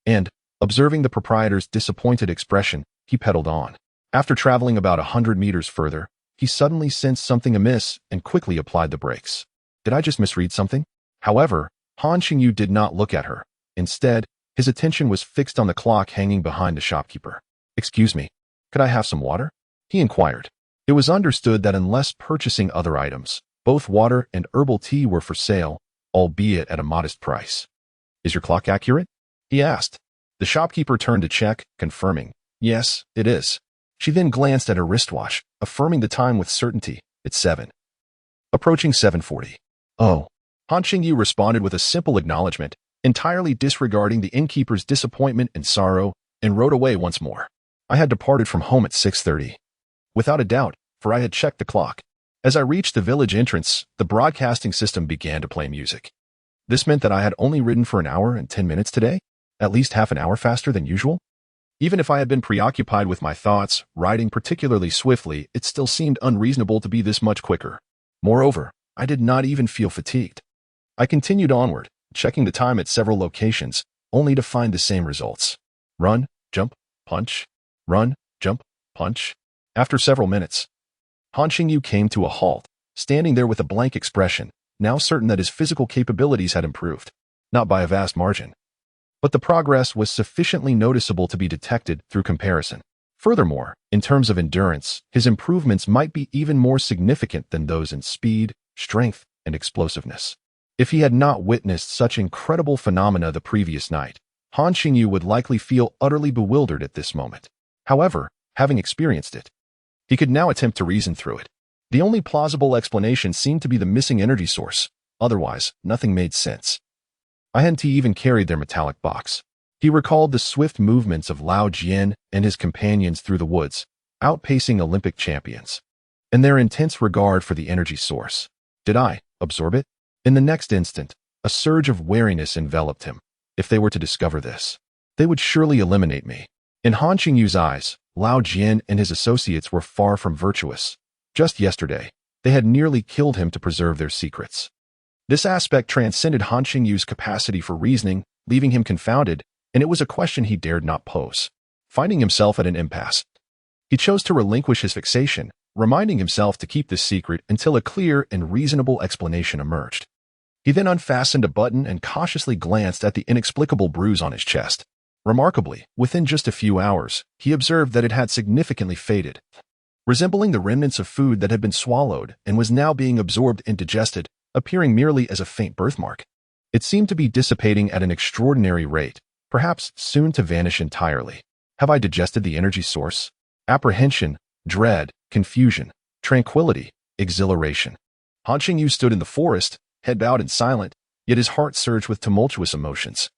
and, observing the proprietor's disappointed expression, he pedaled on. After traveling about 100 meters further, he suddenly sensed something amiss and quickly applied the brakes. Did I just misread something? However, Han Qingyu did not look at her. Instead, his attention was fixed on the clock hanging behind the shopkeeper. Excuse me, could I have some water? He inquired. It was understood that unless purchasing other items, both water and herbal tea were for sale, albeit at a modest price. Is your clock accurate? He asked. The shopkeeper turned to check, confirming, yes, it is. She then glanced at her wristwatch, affirming the time with certainty. It's 7. Approaching 7:40. Oh. Han Qingyu responded with a simple acknowledgement, entirely disregarding the innkeeper's disappointment and sorrow, and rode away once more. I had departed from home at 6:30. Without a doubt, for I had checked the clock. As I reached the village entrance, the broadcasting system began to play music. This meant that I had only ridden for an hour and 10 minutes today, at least half an hour faster than usual. Even if I had been preoccupied with my thoughts, riding particularly swiftly, it still seemed unreasonable to be this much quicker. Moreover, I did not even feel fatigued. I continued onward, checking the time at several locations, only to find the same results. Run, jump, punch. Run, jump, punch. After several minutes, Han Qingyu came to a halt, standing there with a blank expression, now certain that his physical capabilities had improved, not by a vast margin. But the progress was sufficiently noticeable to be detected through comparison. Furthermore, in terms of endurance, his improvements might be even more significant than those in speed, strength, and explosiveness. If he had not witnessed such incredible phenomena the previous night, Han Qingyu would likely feel utterly bewildered at this moment. However, having experienced it, he could now attempt to reason through it. The only plausible explanation seemed to be the missing energy source. Otherwise, nothing made sense. I hadn't even carried their metallic box. He recalled the swift movements of Lao Jian and his companions through the woods, outpacing Olympic champions, and their intense regard for the energy source. Did I absorb it? In the next instant, a surge of wariness enveloped him. If they were to discover this, they would surely eliminate me. In Han Qingyu's eyes, Lao Jian and his associates were far from virtuous. Just yesterday, they had nearly killed him to preserve their secrets. This aspect transcended Han Qingyu's capacity for reasoning, leaving him confounded, and it was a question he dared not pose. Finding himself at an impasse, he chose to relinquish his fixation, reminding himself to keep this secret until a clear and reasonable explanation emerged. He then unfastened a button and cautiously glanced at the inexplicable bruise on his chest. Remarkably, within just a few hours, he observed that it had significantly faded, resembling the remnants of food that had been swallowed and was now being absorbed and digested, appearing merely as a faint birthmark. It seemed to be dissipating at an extraordinary rate, perhaps soon to vanish entirely. Have I digested the energy source? Apprehension, dread, confusion, tranquility, exhilaration. Han Qingyu stood in the forest, head bowed and silent, yet his heart surged with tumultuous emotions.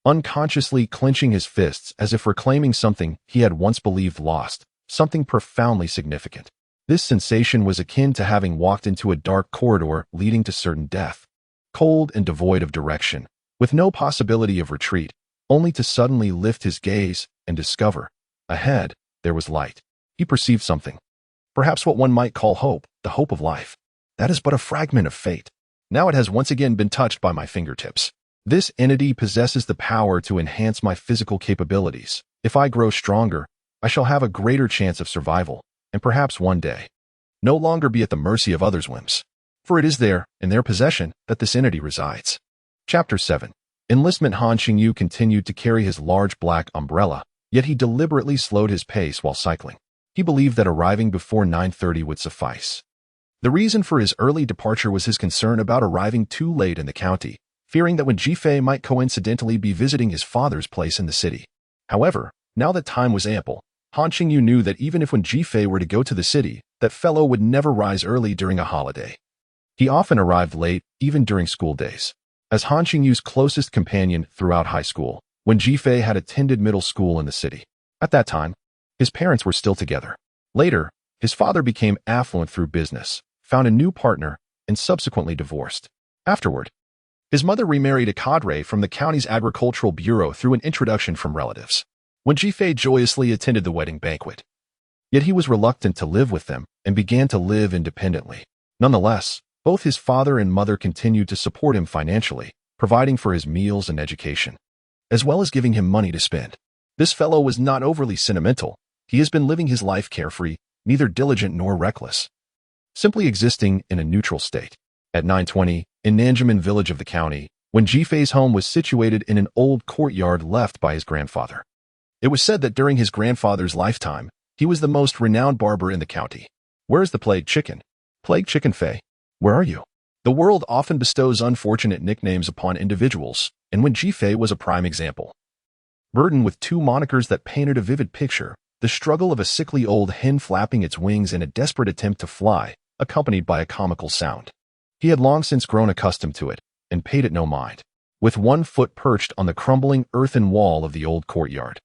Unconsciously clenching his fists as if reclaiming something he had once believed lost, something profoundly significant. This sensation was akin to having walked into a dark corridor leading to certain death, cold and devoid of direction, with no possibility of retreat, only to suddenly lift his gaze and discover, ahead, there was light. He perceived something. Perhaps what one might call hope, the hope of life. That is but a fragment of fate. Now it has once again been touched by my fingertips. This entity possesses the power to enhance my physical capabilities. If I grow stronger, I shall have a greater chance of survival, and perhaps one day, no longer be at the mercy of others' whims. For it is there, in their possession, that this entity resides. Chapter 7. Enlistment. Han Qingyu continued to carry his large black umbrella, yet he deliberately slowed his pace while cycling. He believed that arriving before 9:30 would suffice. The reason for his early departure was his concern about arriving too late in the county, fearing that when Jifei might coincidentally be visiting his father's place in the city. However, now that time was ample, Han Qingyu knew that even if when Jifei were to go to the city, that fellow would never rise early during a holiday. He often arrived late, even during school days. As Han Qingyu's closest companion throughout high school, when Jifei had attended middle school in the city. At that time, his parents were still together. Later, his father became affluent through business, found a new partner, and subsequently divorced. Afterward, his mother remarried a cadre from the county's agricultural bureau through an introduction from relatives. When Jifei joyously attended the wedding banquet, yet he was reluctant to live with them and began to live independently. Nonetheless, both his father and mother continued to support him financially, providing for his meals and education, as well as giving him money to spend. This fellow was not overly sentimental. He has been living his life carefree, neither diligent nor reckless, simply existing in a neutral state. At 9:20, in Nanjamin village of the county, when Jifei's home was situated in an old courtyard left by his grandfather. It was said that during his grandfather's lifetime, he was the most renowned barber in the county. Where is the plague chicken? Plague chicken Fei, where are you? The world often bestows unfortunate nicknames upon individuals, and when Jifei was a prime example. Burdened with two monikers that painted a vivid picture, the struggle of a sickly old hen flapping its wings in a desperate attempt to fly, accompanied by a comical sound. He had long since grown accustomed to it, and paid it no mind. With one foot perched on the crumbling earthen wall of the old courtyard,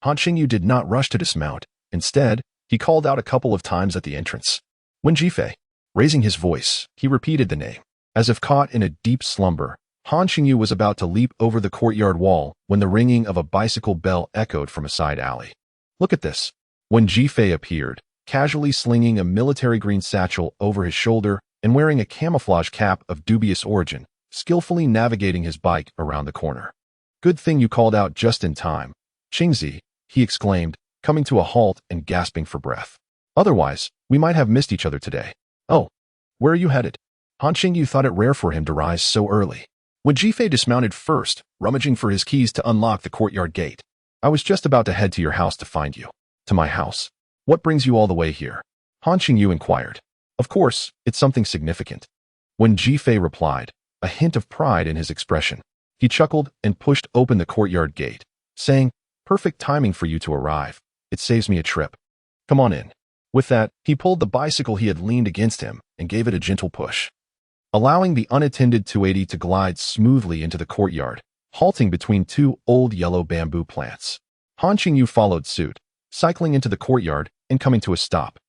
Han Qingyu did not rush to dismount. Instead, he called out a couple of times at the entrance. When Jifei, Raising his voice, he repeated the name. As if caught in a deep slumber, Han Qingyu was about to leap over the courtyard wall when the ringing of a bicycle bell echoed from a side alley. Look at this. When Jifei appeared, casually slinging a military green satchel over his shoulder and wearing a camouflage cap of dubious origin, skillfully navigating his bike around the corner. Good thing you called out just in time, Qingzi, he exclaimed, coming to a halt and gasping for breath. Otherwise, we might have missed each other today. Oh, where are you headed? Han Qingyu thought it rare for him to rise so early. When Jifei dismounted first, rummaging for his keys to unlock the courtyard gate. I was just about to head to your house to find you. To my house. What brings you all the way here? Han Qingyu inquired. Of course, it's something significant. When Jifei replied, a hint of pride in his expression, he chuckled and pushed open the courtyard gate, saying, perfect timing for you to arrive. It saves me a trip. Come on in. With that, he pulled the bicycle he had leaned against him and gave it a gentle push, allowing the unattended 280 to glide smoothly into the courtyard, halting between two old yellow bamboo plants. Han Qingyu followed suit, cycling into the courtyard and coming to a stop.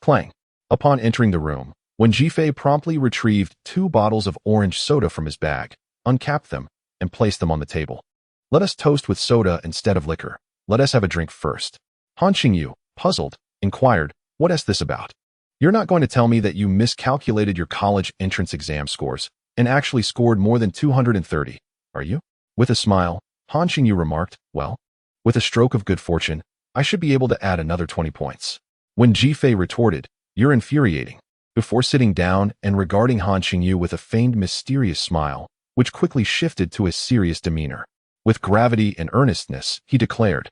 Clang. Upon entering the room, when Jifei promptly retrieved 2 bottles of orange soda from his bag, uncapped them, and placed them on the table. Let us toast with soda instead of liquor. Let us have a drink first. Han Qingyu, puzzled, inquired, what is this about? You're not going to tell me that you miscalculated your college entrance exam scores and actually scored more than 230, are you? With a smile, Han Qingyu remarked, well, with a stroke of good fortune, I should be able to add another 20 points. When Jifei retorted, you're infuriating, before sitting down and regarding Han Qingyu with a feigned mysterious smile, which quickly shifted to his serious demeanor. With gravity and earnestness, he declared,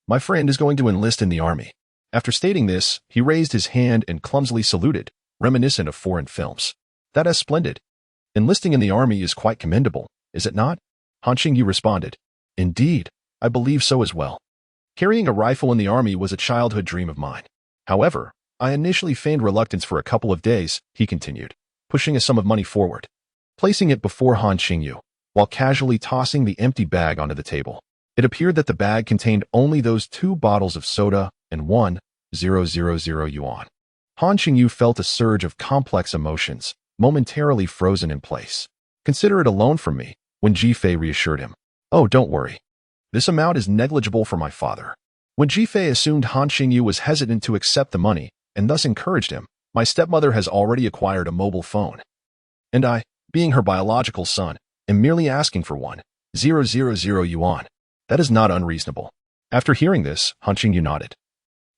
my friend is going to enlist in the army. After stating this, he raised his hand and clumsily saluted, reminiscent of foreign films. That is splendid. Enlisting in the army is quite commendable, is it not? Han Qingyu responded. Indeed, I believe so as well. Carrying a rifle in the army was a childhood dream of mine. However, I initially feigned reluctance for a couple of days, he continued, pushing a sum of money forward, placing it before Han Qingyu, while casually tossing the empty bag onto the table. It appeared that the bag contained only those 2 bottles of soda and 1,000 yuan. Han Qingyu felt a surge of complex emotions, momentarily frozen in place. Consider it a loan from me, when Jifei reassured him. Oh, don't worry. This amount is negligible for my father. When Jifei assumed Han Qingyu was hesitant to accept the money, and thus encouraged him, my stepmother has already acquired a mobile phone. And I, being her biological son, am merely asking for 1,000 yuan. That is not unreasonable. After hearing this, Han Qingyu nodded,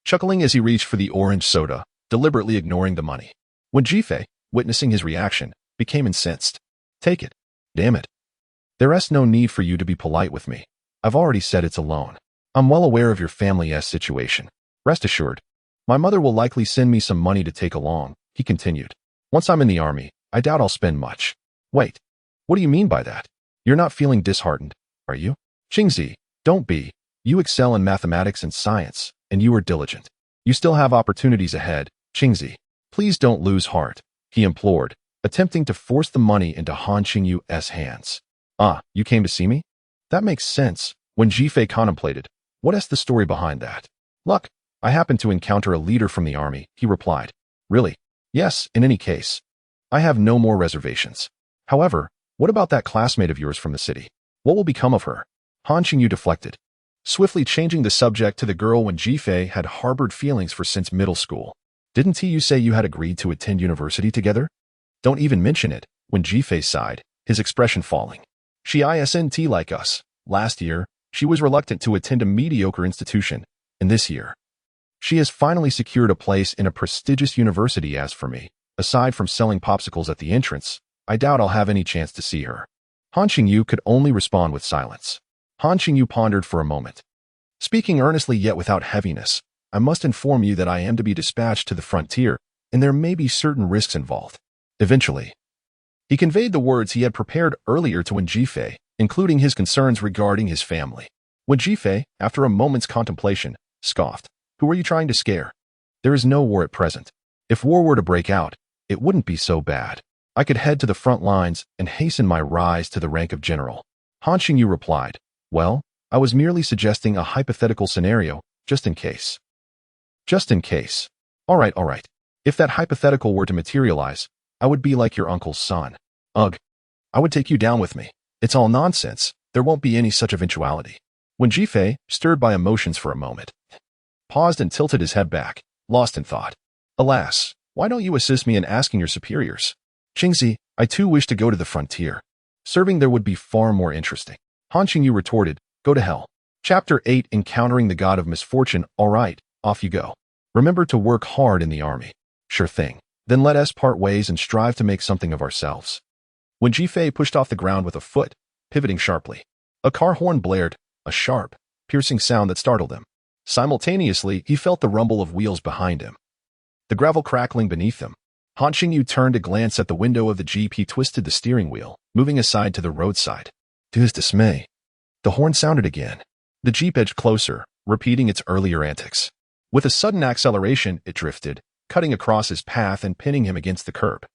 chuckling as he reached for the orange soda, deliberately ignoring the money. When Jifei, witnessing his reaction, became incensed. Take it. Damn it. There is no need for you to be polite with me. I've already said it's a loan. I'm well aware of your family's situation. Rest assured, my mother will likely send me some money to take along, he continued. Once I'm in the army, I doubt I'll spend much. Wait. What do you mean by that? You're not feeling disheartened, are you? Qingzi, don't be. You excel in mathematics and science, and you are diligent. You still have opportunities ahead, Qingzi. Please don't lose heart, he implored, attempting to force the money into Han Qingyu's hands. Ah, you came to see me? That makes sense. When Jifei contemplated, what is the story behind that? Luck, I happened to encounter a leader from the army, he replied. Really? Yes, in any case. I have no more reservations. However, what about that classmate of yours from the city? What will become of her? Han Qingyu deflected, swiftly changing the subject to the girl when Jifei had harbored feelings for since middle school. Didn't you say you had agreed to attend university together? Don't even mention it, when Jifei sighed, his expression falling. She isn't like us. Last year, she was reluctant to attend a mediocre institution, and this year, she has finally secured a place in a prestigious university. As for me, aside from selling popsicles at the entrance, I doubt I'll have any chance to see her. Han Qingyu could only respond with silence. Han Qingyu pondered for a moment. Speaking earnestly yet without heaviness, I must inform you that I am to be dispatched to the frontier, and there may be certain risks involved. Eventually, he conveyed the words he had prepared earlier to Wen Jifei, including his concerns regarding his family. Wen Jifei, after a moment's contemplation, scoffed. Who are you trying to scare? There is no war at present. If war were to break out, it wouldn't be so bad. I could head to the front lines and hasten my rise to the rank of general. Han Qingyu replied, well, I was merely suggesting a hypothetical scenario, just in case. Just in case. All right. If that hypothetical were to materialize, I would be like your uncle's son. Ugh. I would take you down with me. It's all nonsense. There won't be any such eventuality. When Jifei, stirred by emotions for a moment, paused and tilted his head back, lost in thought. Alas, why don't you assist me in asking your superiors? Qingzi, I too wish to go to the frontier. Serving there would be far more interesting. Han Qingyu retorted, go to hell. Chapter 8 Encountering the God of Misfortune. All right, off you go. Remember to work hard in the army. Sure thing. Then let us part ways and strive to make something of ourselves. When Jifei pushed off the ground with a foot, pivoting sharply, a car horn blared, a sharp, piercing sound that startled him. Simultaneously, he felt the rumble of wheels behind him, the gravel crackling beneath him. Han Qingyu turned to glance at the window of the Jeep. He twisted the steering wheel, moving aside to the roadside. To his dismay, the horn sounded again. The Jeep edged closer, repeating its earlier antics. With a sudden acceleration, it drifted, cutting across his path and pinning him against the curb.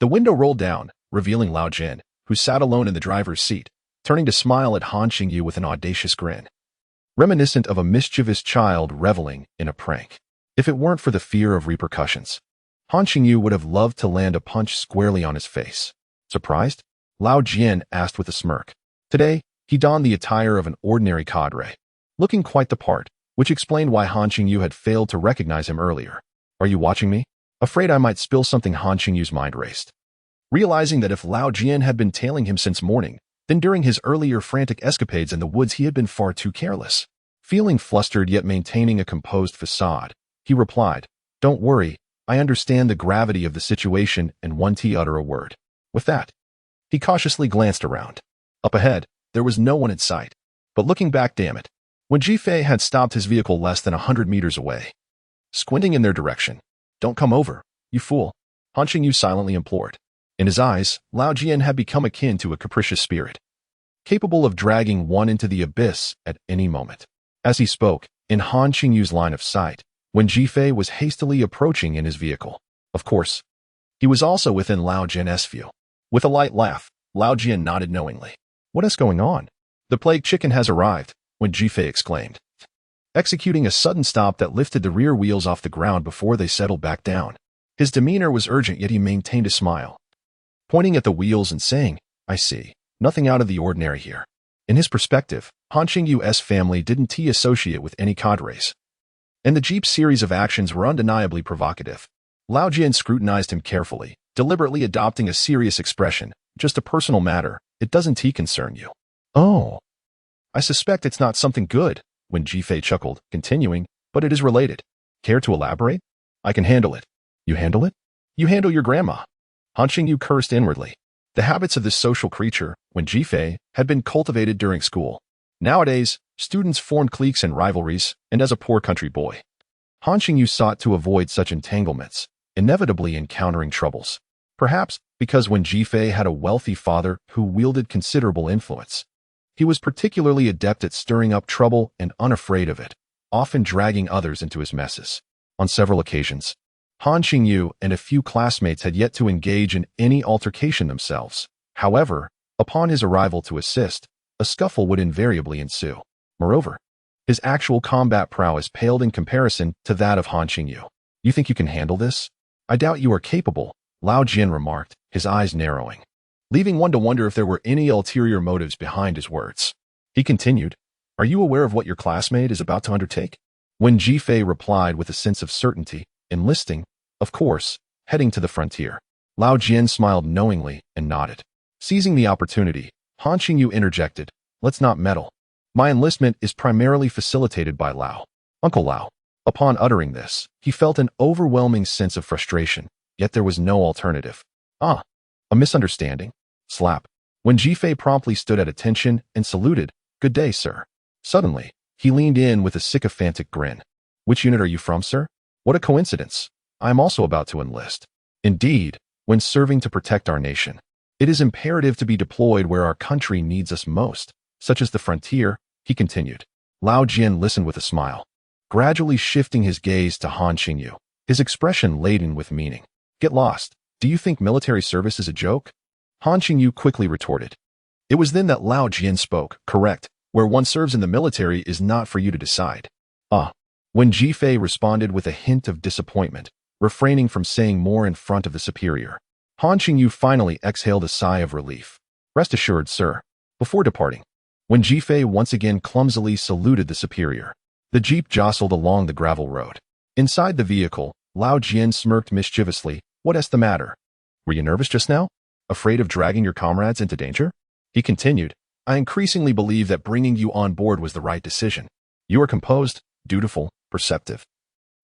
The window rolled down, revealing Lao Jian, who sat alone in the driver's seat, turning to smile at Han Qingyu with an audacious grin, reminiscent of a mischievous child reveling in a prank. If it weren't for the fear of repercussions, Han Qingyu would have loved to land a punch squarely on his face. Surprised? Lao Jian asked with a smirk. Today, he donned the attire of an ordinary cadre, looking quite the part, which explained why Han Qingyu had failed to recognize him earlier. Are you watching me? Afraid I might spill something. Han Qingyu's mind raced, realizing that if Lao Jian had been tailing him since morning, then during his earlier frantic escapades in the woods he had been far too careless. Feeling flustered yet maintaining a composed facade, he replied, Don't worry, I understand the gravity of the situation, and won't utter a word. With that, he cautiously glanced around. Up ahead, there was no one in sight. But looking back, damn it, when Jifei had stopped his vehicle less than 100 meters away, squinting in their direction. Don't come over, you fool, Han Qingyu silently implored. In his eyes, Lao Jian had become akin to a capricious spirit, capable of dragging one into the abyss at any moment. As he spoke, in Han Qingyu's line of sight, when Jifei was hastily approaching in his vehicle. Of course, he was also within Lao Jian's view. With a light laugh, Lao Jian nodded knowingly. What is going on? The plague chicken has arrived, when Jifei exclaimed, executing a sudden stop that lifted the rear wheels off the ground before they settled back down. His demeanor was urgent, yet he maintained a smile, pointing at the wheels and saying, I see, nothing out of the ordinary here. In his perspective, Han Qingyu's family didn't associate with any cadres, and the Jeep's series of actions were undeniably provocative. Lao Jian scrutinized him carefully, deliberately adopting a serious expression. Just a personal matter, it doesn't concern you. Oh, I suspect it's not something good, when Jifei chuckled, continuing, but it is related. Care to elaborate? I can handle it. You handle it? You handle your grandma. Han Qingyu cursed inwardly. The habits of this social creature, when Jifei, had been cultivated during school. Nowadays, students formed cliques and rivalries, and as a poor country boy, Han Qingyu sought to avoid such entanglements, inevitably encountering troubles. Perhaps because when Jifei had a wealthy father who wielded considerable influence, he was particularly adept at stirring up trouble and unafraid of it, often dragging others into his messes. On several occasions, Han Qingyu and a few classmates had yet to engage in any altercation themselves. However, upon his arrival to assist, a scuffle would invariably ensue. Moreover, his actual combat prowess paled in comparison to that of Han Qingyu. You think you can handle this? I doubt you are capable, Lao Jian remarked, his eyes narrowing, leaving one to wonder if there were any ulterior motives behind his words. He continued, Are you aware of what your classmate is about to undertake? When Jifei replied with a sense of certainty, enlisting, of course, heading to the frontier. Lao Jian smiled knowingly and nodded. Seizing the opportunity, Han Qingyu interjected, Let's not meddle. My enlistment is primarily facilitated by Lao. Uncle Lao. Upon uttering this, he felt an overwhelming sense of frustration, yet there was no alternative. Ah, a misunderstanding? Slap. When Jifei promptly stood at attention and saluted, Good day, sir. Suddenly, he leaned in with a sycophantic grin. Which unit are you from, sir? What a coincidence. I am also about to enlist. Indeed, when serving to protect our nation, it is imperative to be deployed where our country needs us most, such as the frontier, he continued. Lao Jian listened with a smile, gradually shifting his gaze to Han Qingyu, his expression laden with meaning. Get lost. Do you think military service is a joke? Han Qingyu quickly retorted. It was then that Lao Jian spoke. Correct. Where one serves in the military is not for you to decide. Ah. When Jifei responded with a hint of disappointment, refraining from saying more in front of the superior. Han Qingyu finally exhaled a sigh of relief. Rest assured, sir. Before departing, when Jifei once again clumsily saluted the superior, the jeep jostled along the gravel road. Inside the vehicle, Lao Jian smirked mischievously. What's the matter? Were you nervous just now? Afraid of dragging your comrades into danger? He continued, I increasingly believe that bringing you on board was the right decision. You are composed, dutiful, perceptive,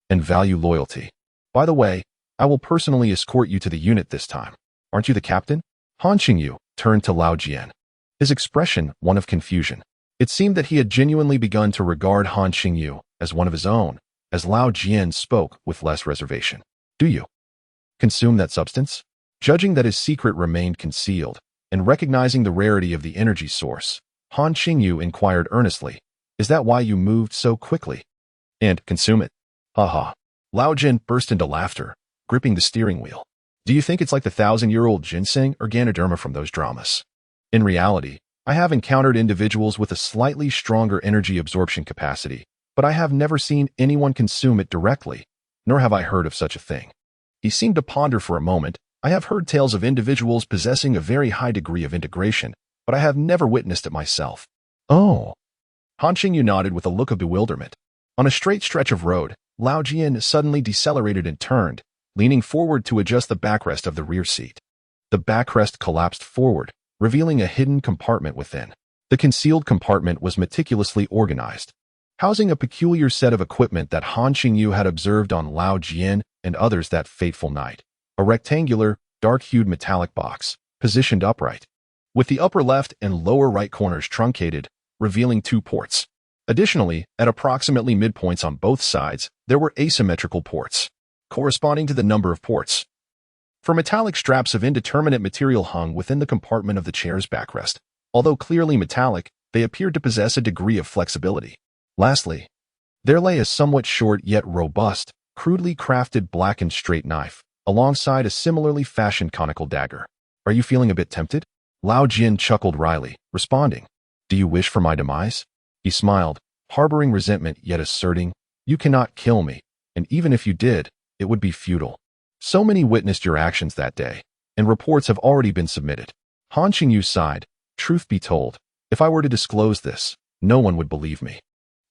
and value loyalty. By the way, I will personally escort you to the unit this time. Aren't you the captain? Han Qingyu turned to Lao Jian, his expression one of confusion. It seemed that he had genuinely begun to regard Han Qingyu as one of his own, as Lao Jian spoke with less reservation. Do you consume that substance? Judging that his secret remained concealed, and recognizing the rarity of the energy source, Han Qingyu inquired earnestly, Is that why you moved so quickly? And consume it? Ha. Lao Jian burst into laughter, gripping the steering wheel. Do you think it's like the 1,000-year-old ginseng or Ganoderma from those dramas? In reality, I have encountered individuals with a slightly stronger energy absorption capacity, but I have never seen anyone consume it directly, nor have I heard of such a thing. He seemed to ponder for a moment. I have heard tales of individuals possessing a very high degree of integration, but I have never witnessed it myself. Oh. Han Qingyu nodded with a look of bewilderment. On a straight stretch of road, Lao Jian suddenly decelerated and turned, leaning forward to adjust the backrest of the rear seat. The backrest collapsed forward, revealing a hidden compartment within. The concealed compartment was meticulously organized, housing a peculiar set of equipment that Han Qingyu had observed on Lao Jian and others that fateful night. A rectangular, dark-hued metallic box, positioned upright, with the upper left and lower right corners truncated, revealing 2 ports. Additionally, at approximately midpoints on both sides, there were asymmetrical ports, corresponding to the number of ports. For metallic straps of indeterminate material hung within the compartment of the chair's backrest. Although clearly metallic, they appeared to possess a degree of flexibility. Lastly, there lay a somewhat short yet robust, crudely crafted black and straight knife, alongside a similarly fashioned conical dagger. Are you feeling a bit tempted? Lao Jian chuckled wryly, responding, Do you wish for my demise? He smiled, harboring resentment yet asserting, You cannot kill me, and even if you did, it would be futile. So many witnessed your actions that day, and reports have already been submitted. Han Qingyu sighed. Truth be told, if I were to disclose this, no one would believe me.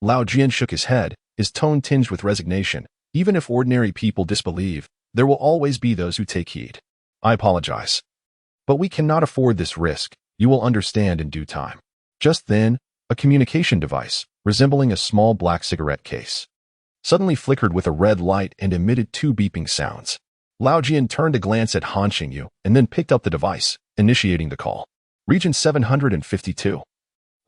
Lao Jian shook his head, his tone tinged with resignation. Even if ordinary people disbelieve, there will always be those who take heed. I apologize, but we cannot afford this risk. You will understand in due time. Just then, a communication device, resembling a small black cigarette case, suddenly flickered with a red light and emitted 2 beeping sounds. Lao Jian turned to glance at Han Qingyu and then picked up the device, initiating the call. Region 752.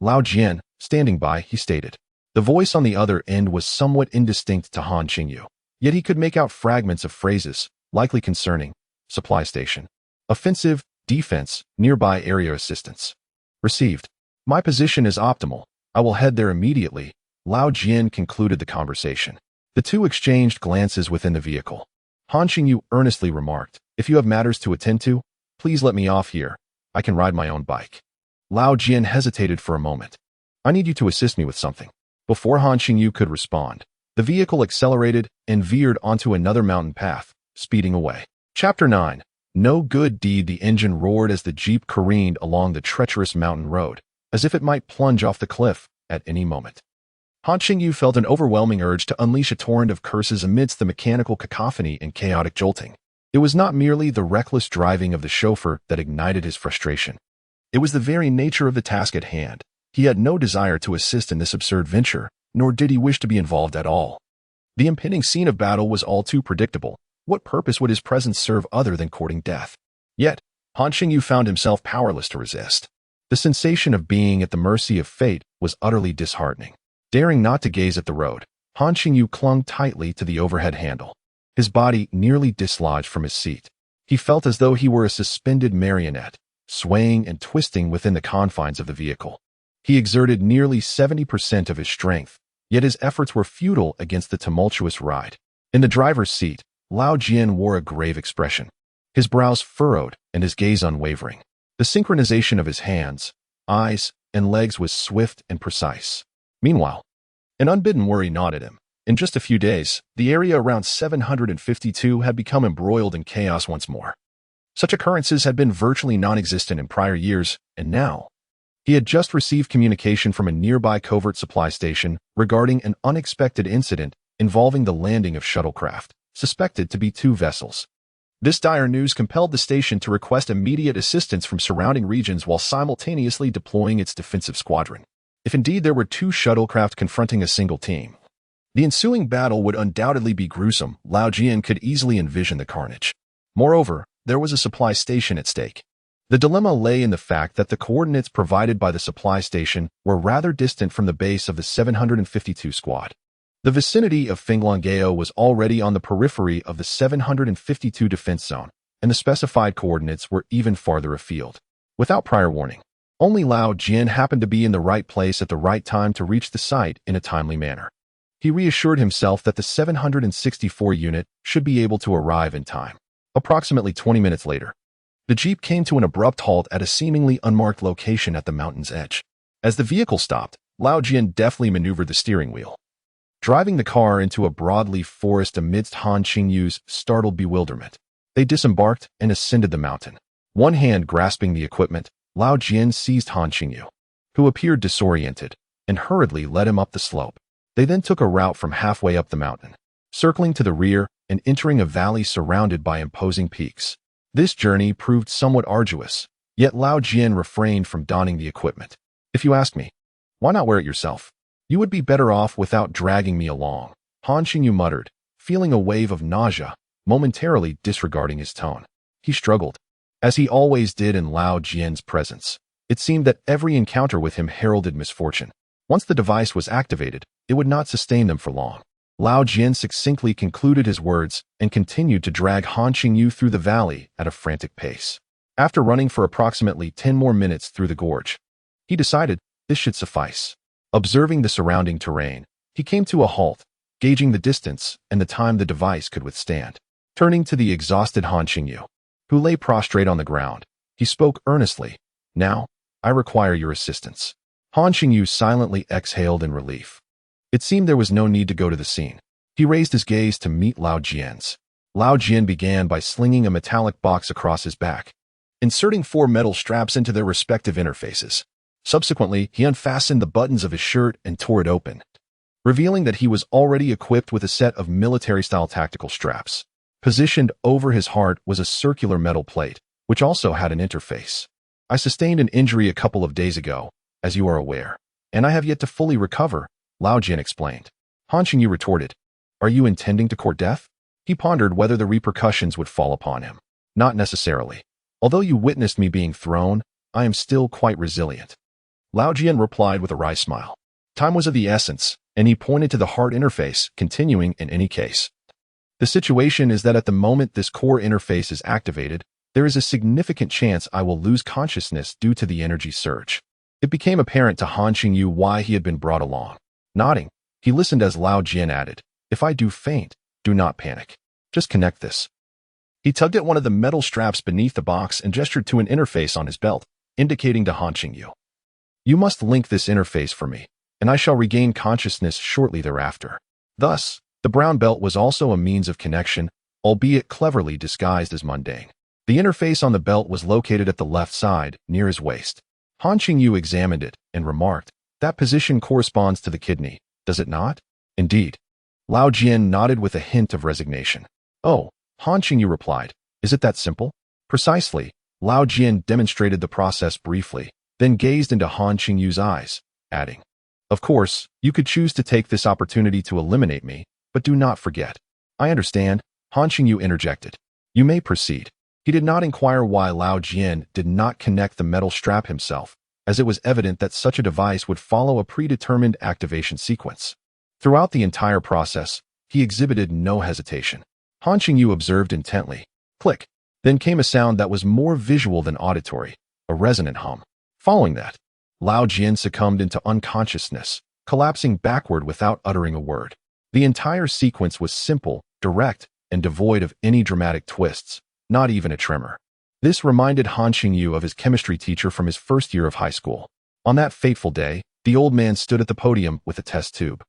Lao Jian, standing by, he stated. The voice on the other end was somewhat indistinct to Han Qingyu, yet he could make out fragments of phrases, likely concerning supply station, offensive, defense, nearby area assistance. Received. My position is optimal. I will head there immediately. Lao Jian concluded the conversation. The two exchanged glances within the vehicle. Han Qingyu earnestly remarked, If you have matters to attend to, please let me off here. I can ride my own bike. Lao Jian hesitated for a moment. I need you to assist me with something. Before Han Qingyu could respond, the vehicle accelerated and veered onto another mountain path, speeding away. Chapter 9. No good deed. The engine roared as the jeep careened along the treacherous mountain road, as if it might plunge off the cliff at any moment. Han Qingyu felt an overwhelming urge to unleash a torrent of curses amidst the mechanical cacophony and chaotic jolting. It was not merely the reckless driving of the chauffeur that ignited his frustration. It was the very nature of the task at hand. He had no desire to assist in this absurd venture, nor did he wish to be involved at all. The impending scene of battle was all too predictable. What purpose would his presence serve other than courting death? Yet, Han Qingyu found himself powerless to resist. The sensation of being at the mercy of fate was utterly disheartening. Daring not to gaze at the road, Han Qingyu clung tightly to the overhead handle. His body nearly dislodged from his seat. He felt as though he were a suspended marionette, swaying and twisting within the confines of the vehicle. He exerted nearly 70% of his strength, yet his efforts were futile against the tumultuous ride. In the driver's seat, Lao Jian wore a grave expression, his brows furrowed and his gaze unwavering. The synchronization of his hands, eyes, and legs was swift and precise. Meanwhile, an unbidden worry gnawed at him. In just a few days, the area around 752 had become embroiled in chaos once more. Such occurrences had been virtually non-existent in prior years, and now, he had just received communication from a nearby covert supply station regarding an unexpected incident involving the landing of shuttlecraft, suspected to be 2 vessels. This dire news compelled the station to request immediate assistance from surrounding regions while simultaneously deploying its defensive squadron. If indeed there were 2 shuttlecraft confronting a single team, the ensuing battle would undoubtedly be gruesome. Lao Jian could easily envision the carnage. Moreover, there was a supply station at stake. The dilemma lay in the fact that the coordinates provided by the supply station were rather distant from the base of the 752 squad. The vicinity of Finglongeo was already on the periphery of the 752 defense zone, and the specified coordinates were even farther afield. Without prior warning, only Lao Jian happened to be in the right place at the right time to reach the site in a timely manner. He reassured himself that the 764 unit should be able to arrive in time. Approximately 20 minutes later, the jeep came to an abrupt halt at a seemingly unmarked location at the mountain's edge. As the vehicle stopped, Lao Jian deftly maneuvered the steering wheel, driving the car into a broadleaf forest amidst Han Qingyu's startled bewilderment. They disembarked and ascended the mountain. One hand grasping the equipment, Lao Jian seized Han Qingyu, who appeared disoriented, and hurriedly led him up the slope. They then took a route from halfway up the mountain, circling to the rear and entering a valley surrounded by imposing peaks. This journey proved somewhat arduous, yet Lao Jian refrained from donning the equipment. If you ask me, why not wear it yourself? You would be better off without dragging me along, Han Qingyu muttered, feeling a wave of nausea, momentarily disregarding his tone. He struggled, as he always did in Lao Jian's presence. It seemed that every encounter with him heralded misfortune. Once the device was activated, it would not sustain them for long. Lao Jian succinctly concluded his words and continued to drag Han Qingyu through the valley at a frantic pace. After running for approximately 10 more minutes through the gorge, he decided this should suffice. Observing the surrounding terrain, he came to a halt, gauging the distance and the time the device could withstand. Turning to the exhausted Han Qingyu, who lay prostrate on the ground, he spoke earnestly. Now, I require your assistance. Han Qingyu silently exhaled in relief. It seemed there was no need to go to the scene. He raised his gaze to meet Lao Jian's. Lao Jian began by slinging a metallic box across his back, inserting 4 metal straps into their respective interfaces. Subsequently, he unfastened the buttons of his shirt and tore it open, revealing that he was already equipped with a set of military-style tactical straps. Positioned over his heart was a circular metal plate, which also had an interface. I sustained an injury a couple of days ago, as you are aware, and I have yet to fully recover, Lao Jian explained. Han Qingyu retorted, Are you intending to court death? He pondered whether the repercussions would fall upon him. Not necessarily. Although you witnessed me being thrown, I am still quite resilient. Lao Jian replied with a wry smile. Time was of the essence, and he pointed to the heart interface, continuing in any case. The situation is that at the moment this core interface is activated, there is a significant chance I will lose consciousness due to the energy surge. It became apparent to Han Qingyu why he had been brought along. Nodding, he listened as Lao Jian added, If I do faint, do not panic. Just connect this. He tugged at one of the metal straps beneath the box and gestured to an interface on his belt, indicating to Han Qingyu. You must link this interface for me, and I shall regain consciousness shortly thereafter. Thus, the brown belt was also a means of connection, albeit cleverly disguised as mundane. The interface on the belt was located at the left side, near his waist. Han Qingyu examined it and remarked, That position corresponds to the kidney, does it not? Indeed. Lao Jian nodded with a hint of resignation. Oh, Han Qingyu replied, Is it that simple? Precisely. Lao Jian demonstrated the process briefly, then gazed into Han Qingyu's eyes, adding, Of course, you could choose to take this opportunity to eliminate me, but do not forget. I understand, Han Qingyu interjected. You may proceed. He did not inquire why Lao Jian did not connect the metal strap himself, as it was evident that such a device would follow a predetermined activation sequence. Throughout the entire process, he exhibited no hesitation. Han Qingyu observed intently. Click. Then came a sound that was more visual than auditory, a resonant hum. Following that, Lao Jian succumbed into unconsciousness, collapsing backward without uttering a word. The entire sequence was simple, direct, and devoid of any dramatic twists, not even a tremor. This reminded Han Qingyu of his chemistry teacher from his first year of high school. On that fateful day, the old man stood at the podium with a test tube.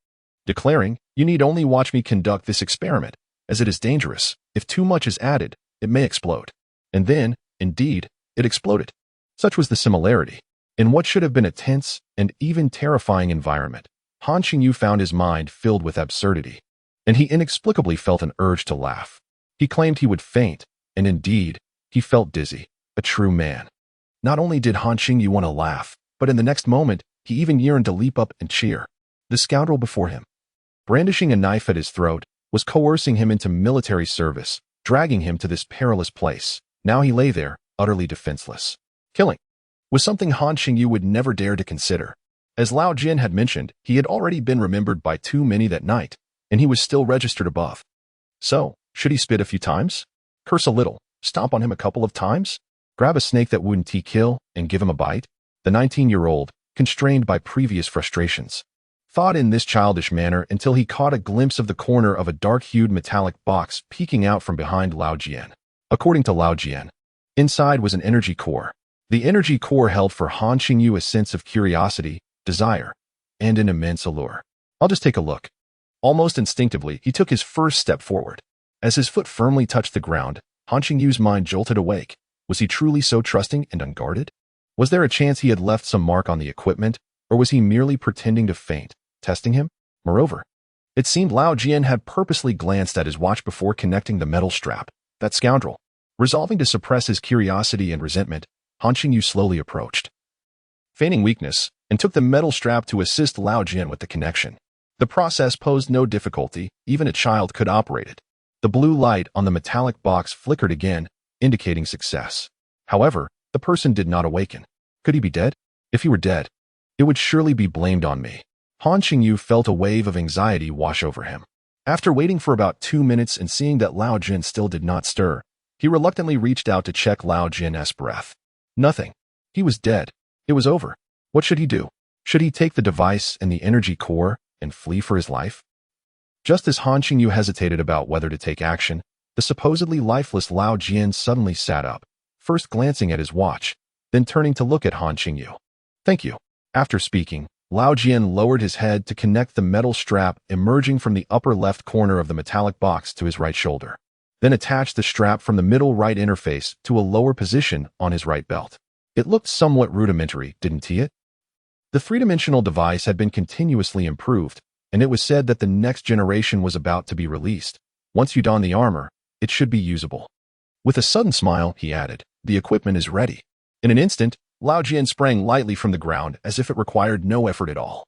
declaring, "You need only watch me conduct this experiment, as it is dangerous. If too much is added, it may explode." And then, indeed, it exploded. Such was the similarity. In what should have been a tense and even terrifying environment, Han Qingyu found his mind filled with absurdity, and he inexplicably felt an urge to laugh. He claimed he would faint, and indeed, he felt dizzy, a true man. Not only did Han Qingyu want to laugh, but in the next moment, he even yearned to leap up and cheer. The scoundrel before him, brandishing a knife at his throat, was coercing him into military service, dragging him to this perilous place. Now he lay there, utterly defenseless. Killing was something Han Qingyu would never dare to consider. As Lao Jian had mentioned, he had already been remembered by too many that night, and he was still registered above. So, should he spit a few times? Curse a little? Stomp on him a couple of times? Grab a snake that wouldn't kill and give him a bite? The 19-year-old, constrained by previous frustrations, thought in this childish manner until he caught a glimpse of the corner of a dark-hued metallic box peeking out from behind Lao Jian. According to Lao Jian, inside was an energy core. The energy core held for Han Qingyu a sense of curiosity, desire, and an immense allure. "I'll just take a look." Almost instinctively, he took his first step forward. As his foot firmly touched the ground, Han Qingyu's mind jolted awake. Was he truly so trusting and unguarded? Was there a chance he had left some mark on the equipment, or was he merely pretending to faint, testing him? Moreover, it seemed Lao Jian had purposely glanced at his watch before connecting the metal strap. That scoundrel. Resolving to suppress his curiosity and resentment, Han Qingyu slowly approached, feigning weakness, and took the metal strap to assist Lao Jian with the connection. The process posed no difficulty, even a child could operate it. The blue light on the metallic box flickered again, indicating success. However, the person did not awaken. Could he be dead? If he were dead, it would surely be blamed on me. Han Qingyu felt a wave of anxiety wash over him. After waiting for about 2 minutes and seeing that Lao Jian still did not stir, he reluctantly reached out to check Lao Jian's breath. Nothing. He was dead. It was over. What should he do? Should he take the device and the energy core and flee for his life? Just as Han Qingyu hesitated about whether to take action, the supposedly lifeless Lao Jian suddenly sat up, first glancing at his watch, then turning to look at Han Qingyu. "Thank you." After speaking, Lao Jian lowered his head to connect the metal strap emerging from the upper left corner of the metallic box to his right shoulder, then attached the strap from the middle right interface to a lower position on his right belt. It looked somewhat rudimentary, didn't it? The three-dimensional device had been continuously improved, and it was said that the next generation was about to be released. Once you don the armor, it should be usable. With a sudden smile, he added, "The equipment is ready." In an instant, Lao Jian sprang lightly from the ground as if it required no effort at all.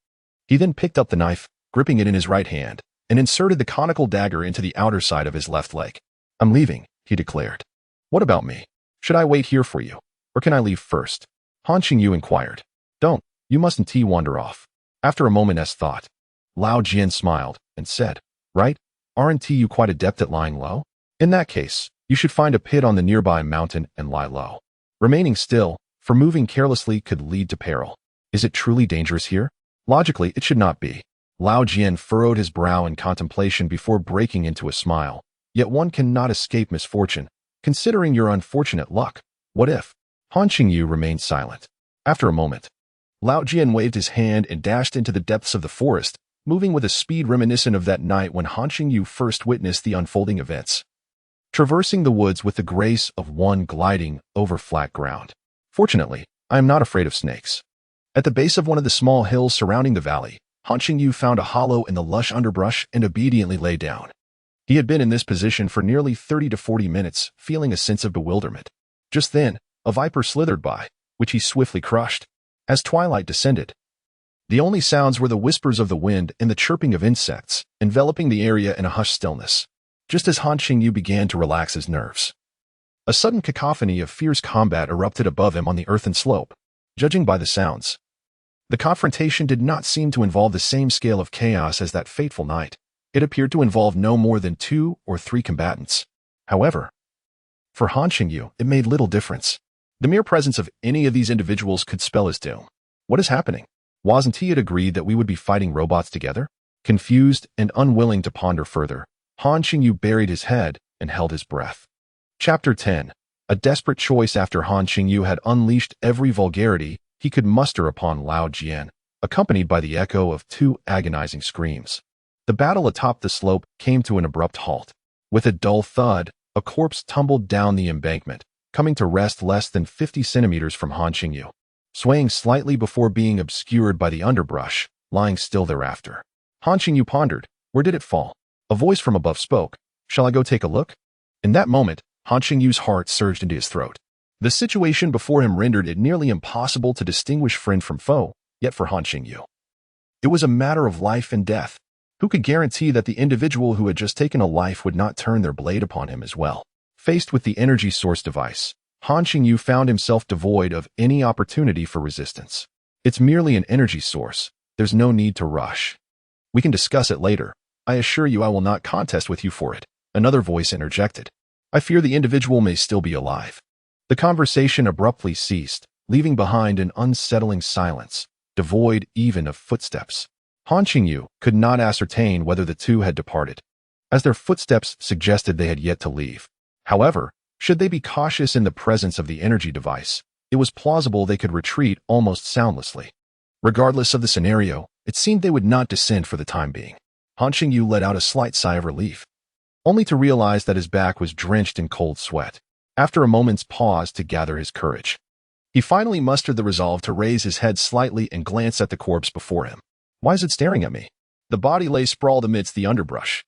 He then picked up the knife, gripping it in his right hand, and inserted the conical dagger into the outer side of his left leg. "I'm leaving," he declared. "What about me? Should I wait here for you, or can I leave first?" Han Qingyu inquired. "Don't. You mustn't wander off." After a moment's thought, Lao Jian smiled and said, "Right? Aren't you quite adept at lying low? In that case, you should find a pit on the nearby mountain and lie low. Remaining still, for moving carelessly could lead to peril. Is it truly dangerous here? Logically, it should not be." Lao Jian furrowed his brow in contemplation before breaking into a smile. "Yet one cannot escape misfortune, considering your unfortunate luck. What if?" Han Qingyu remained silent. After a moment, Lao Jian waved his hand and dashed into the depths of the forest, moving with a speed reminiscent of that night when Han Qingyu first witnessed the unfolding events, traversing the woods with the grace of one gliding over flat ground. "Fortunately, I am not afraid of snakes." At the base of one of the small hills surrounding the valley, Han Qingyu found a hollow in the lush underbrush and obediently lay down. He had been in this position for nearly 30 to 40 minutes, feeling a sense of bewilderment. Just then, a viper slithered by, which he swiftly crushed. As twilight descended, the only sounds were the whispers of the wind and the chirping of insects, enveloping the area in a hushed stillness. Just as Han Qingyu began to relax his nerves, a sudden cacophony of fierce combat erupted above him on the earthen slope. Judging by the sounds, the confrontation did not seem to involve the same scale of chaos as that fateful night. It appeared to involve no more than 2 or 3 combatants. However, for Han Qingyu, it made little difference. The mere presence of any of these individuals could spell his doom. What is happening? Wasn't he agreed that we would be fighting robots together? Confused and unwilling to ponder further, Han Qingyu buried his head and held his breath. Chapter 10. A desperate choice. After Han Qingyu had unleashed every vulgarity he could muster upon Lao Jian, accompanied by the echo of 2 agonizing screams, The battle atop the slope came to an abrupt halt. With a dull thud, a corpse tumbled down the embankment, coming to rest less than 50 centimeters from Han Qingyu, swaying slightly before being obscured by the underbrush, lying still thereafter. Han Qingyu pondered, where did it fall? A voice from above spoke, shall I go take a look? In that moment, Han Qingyu's heart surged into his throat. The situation before him rendered it nearly impossible to distinguish friend from foe, yet for Han Qingyu, it was a matter of life and death. Who could guarantee that the individual who had just taken a life would not turn their blade upon him as well? Faced with the energy source device, Han Qingyu found himself devoid of any opportunity for resistance. It's merely an energy source. There's no need to rush. We can discuss it later. I assure you I will not contest with you for it. Another voice interjected. I fear the individual may still be alive. The conversation abruptly ceased, leaving behind an unsettling silence, devoid even of footsteps. Han Qingyu could not ascertain whether the two had departed, as their footsteps suggested they had yet to leave. However, should they be cautious in the presence of the energy device, it was plausible they could retreat almost soundlessly. Regardless of the scenario, it seemed they would not descend for the time being. Han Qingyu let out a slight sigh of relief, only to realize that his back was drenched in cold sweat. After a moment's pause to gather his courage, he finally mustered the resolve to raise his head slightly and glance at the corpse before him. Why is it staring at me? The body lay sprawled amidst the underbrush,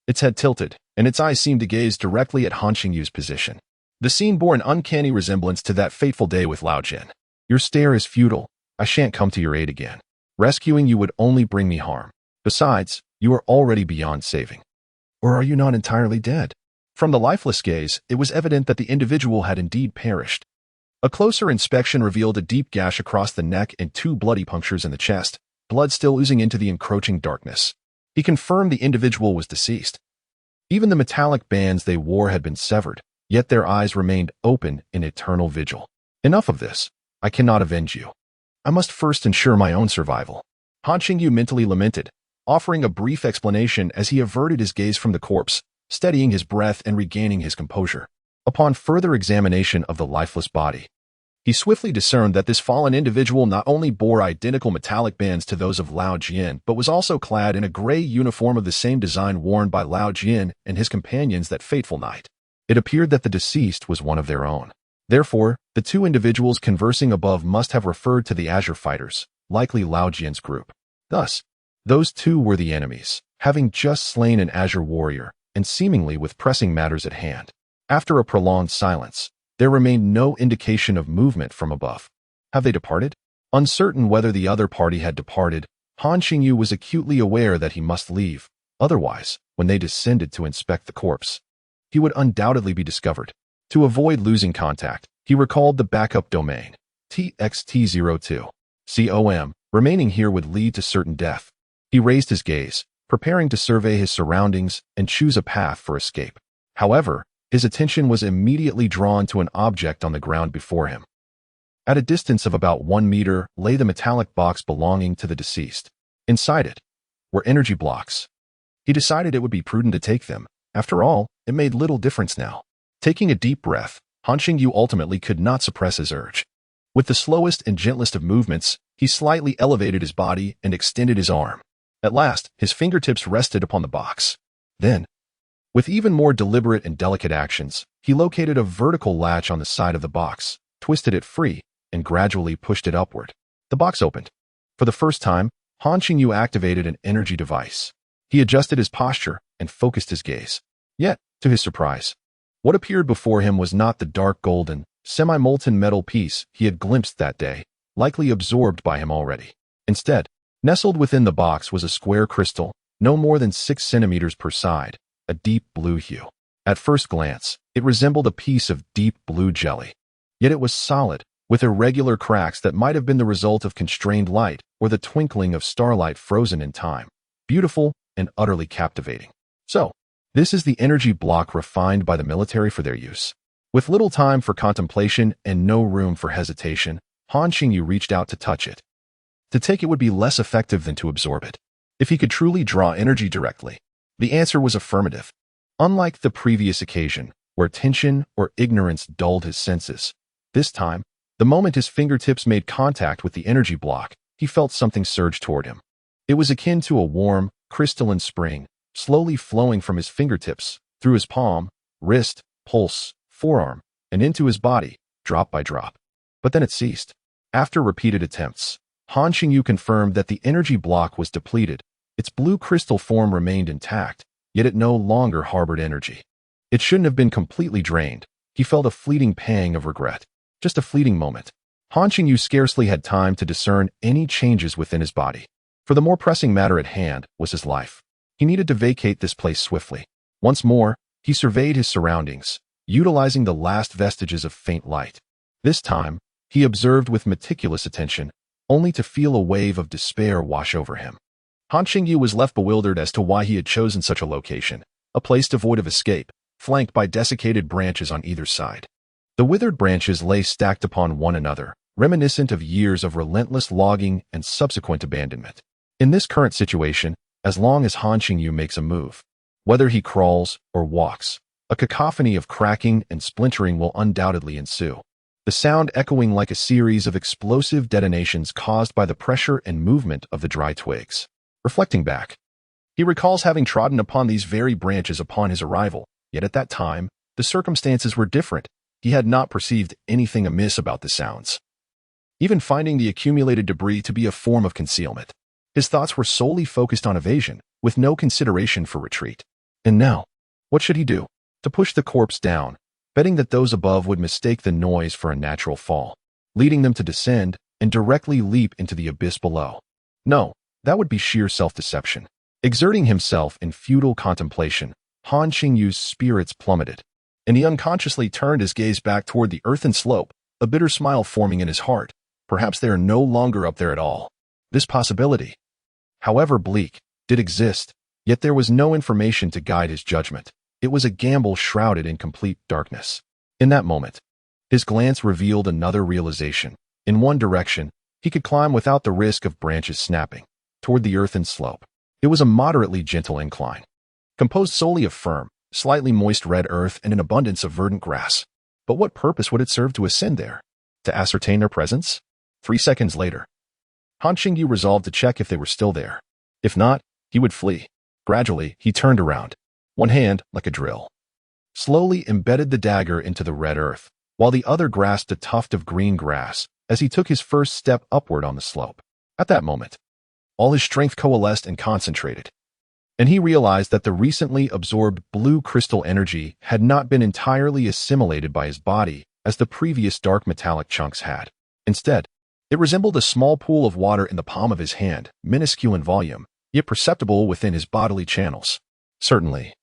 its head tilted, and its eyes seemed to gaze directly at Han Qingyu's position. The scene bore an uncanny resemblance to that fateful day with Lao Jian. Your stare is futile. I shan't come to your aid again. Rescuing you would only bring me harm. Besides, you are already beyond saving. Or are you not entirely dead? From the lifeless gaze, it was evident that the individual had indeed perished. A closer inspection revealed a deep gash across the neck and 2 bloody punctures in the chest, blood still oozing into the encroaching darkness. He confirmed the individual was deceased. Even the metallic bands they wore had been severed, yet their eyes remained open in eternal vigil. Enough of this. I cannot avenge you. I must first ensure my own survival. Han Qingyu mentally lamented, offering a brief explanation as he averted his gaze from the corpse, steadying his breath and regaining his composure. Upon further examination of the lifeless body, he swiftly discerned that this fallen individual not only bore identical metallic bands to those of Lao Jian, but was also clad in a gray uniform of the same design worn by Lao Jian and his companions that fateful night. It appeared that the deceased was one of their own. Therefore, the 2 individuals conversing above must have referred to the Azure fighters, likely Lao Jian's group. Thus, those 2 were the enemies, having just slain an Azure warrior, and seemingly with pressing matters at hand. After a prolonged silence, there remained no indication of movement from above. Have they departed? Uncertain whether the other party had departed, Han Qingyu was acutely aware that he must leave. Otherwise, when they descended to inspect the corpse, he would undoubtedly be discovered. To avoid losing contact, he recalled the backup domain, TXT02. COM, remaining here would lead to certain death. He raised his gaze, preparing to survey his surroundings and choose a path for escape. However, his attention was immediately drawn to an object on the ground before him. At a distance of about 1 meter lay the metallic box belonging to the deceased. Inside it were energy blocks. He decided it would be prudent to take them. After all, it made little difference now. Taking a deep breath, Han Qingyu ultimately could not suppress his urge. With the slowest and gentlest of movements, he slightly elevated his body and extended his arm. At last, his fingertips rested upon the box. Then, with even more deliberate and delicate actions, he located a vertical latch on the side of the box, twisted it free, and gradually pushed it upward. The box opened. For the first time, Han Qingyu activated an energy device. He adjusted his posture and focused his gaze. Yet, to his surprise, what appeared before him was not the dark golden, semi-molten metal piece he had glimpsed that day, likely absorbed by him already. Instead, nestled within the box was a square crystal, no more than 6 centimeters per side, a deep blue hue. At first glance, it resembled a piece of deep blue jelly. Yet it was solid, with irregular cracks that might have been the result of constrained light or the twinkling of starlight frozen in time. Beautiful and utterly captivating. So, this is the energy block refined by the military for their use. With little time for contemplation and no room for hesitation, Han Qingyu reached out to touch it. To take it would be less effective than to absorb it. If he could truly draw energy directly, the answer was affirmative. Unlike the previous occasion, where tension or ignorance dulled his senses, this time, the moment his fingertips made contact with the energy block, he felt something surge toward him. It was akin to a warm, crystalline spring, slowly flowing from his fingertips, through his palm, wrist, pulse, forearm, and into his body, drop by drop. But then it ceased. After repeated attempts, Han Qingyu confirmed that the energy block was depleted. Its blue crystal form remained intact, yet it no longer harbored energy. It shouldn't have been completely drained. He felt a fleeting pang of regret. Just a fleeting moment. Han Qingyu scarcely had time to discern any changes within his body. For the more pressing matter at hand was his life. He needed to vacate this place swiftly. Once more, he surveyed his surroundings, utilizing the last vestiges of faint light. This time, he observed with meticulous attention, only to feel a wave of despair wash over him. Han Qingyu was left bewildered as to why he had chosen such a location, a place devoid of escape, flanked by desiccated branches on either side. The withered branches lay stacked upon one another, reminiscent of years of relentless logging and subsequent abandonment. In this current situation, as long as Han Qingyu makes a move, whether he crawls or walks, a cacophony of cracking and splintering will undoubtedly ensue, the sound echoing like a series of explosive detonations caused by the pressure and movement of the dry twigs. Reflecting back, he recalls having trodden upon these very branches upon his arrival, yet at that time, the circumstances were different. He had not perceived anything amiss about the sounds, even finding the accumulated debris to be a form of concealment. His thoughts were solely focused on evasion, with no consideration for retreat. And now, what should he do? To push the corpse down, betting that those above would mistake the noise for a natural fall, leading them to descend and directly leap into the abyss below. No, that would be sheer self-deception. Exerting himself in futile contemplation, Han Qingyu's spirits plummeted, and he unconsciously turned his gaze back toward the earthen slope, a bitter smile forming in his heart. Perhaps they are no longer up there at all. This possibility, however bleak, did exist, yet there was no information to guide his judgment. It was a gamble shrouded in complete darkness. In that moment, his glance revealed another realization. In one direction, he could climb without the risk of branches snapping, toward the earthen slope. It was a moderately gentle incline, composed solely of firm, slightly moist red earth and an abundance of verdant grass. But what purpose would it serve to ascend there? To ascertain their presence? 3 seconds later, Han Qingyu resolved to check if they were still there. If not, he would flee. Gradually, he turned around. One hand, like a drill, slowly embedded the dagger into the red earth, while the other grasped a tuft of green grass as he took his first step upward on the slope. At that moment, all his strength coalesced and concentrated, and he realized that the recently absorbed blue crystal energy had not been entirely assimilated by his body as the previous dark metallic chunks had. Instead, it resembled a small pool of water in the palm of his hand, minuscule in volume, yet perceptible within his bodily channels. Certainly,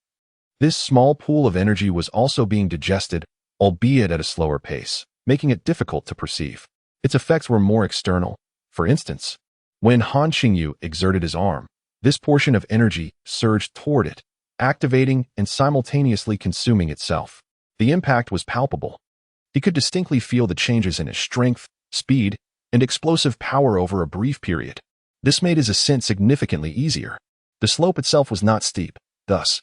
this small pool of energy was also being digested, albeit at a slower pace, making it difficult to perceive. Its effects were more external. For instance, when Han Qingyu exerted his arm, this portion of energy surged toward it, activating and simultaneously consuming itself. The impact was palpable. He could distinctly feel the changes in his strength, speed, and explosive power over a brief period. This made his ascent significantly easier. The slope itself was not steep, thus,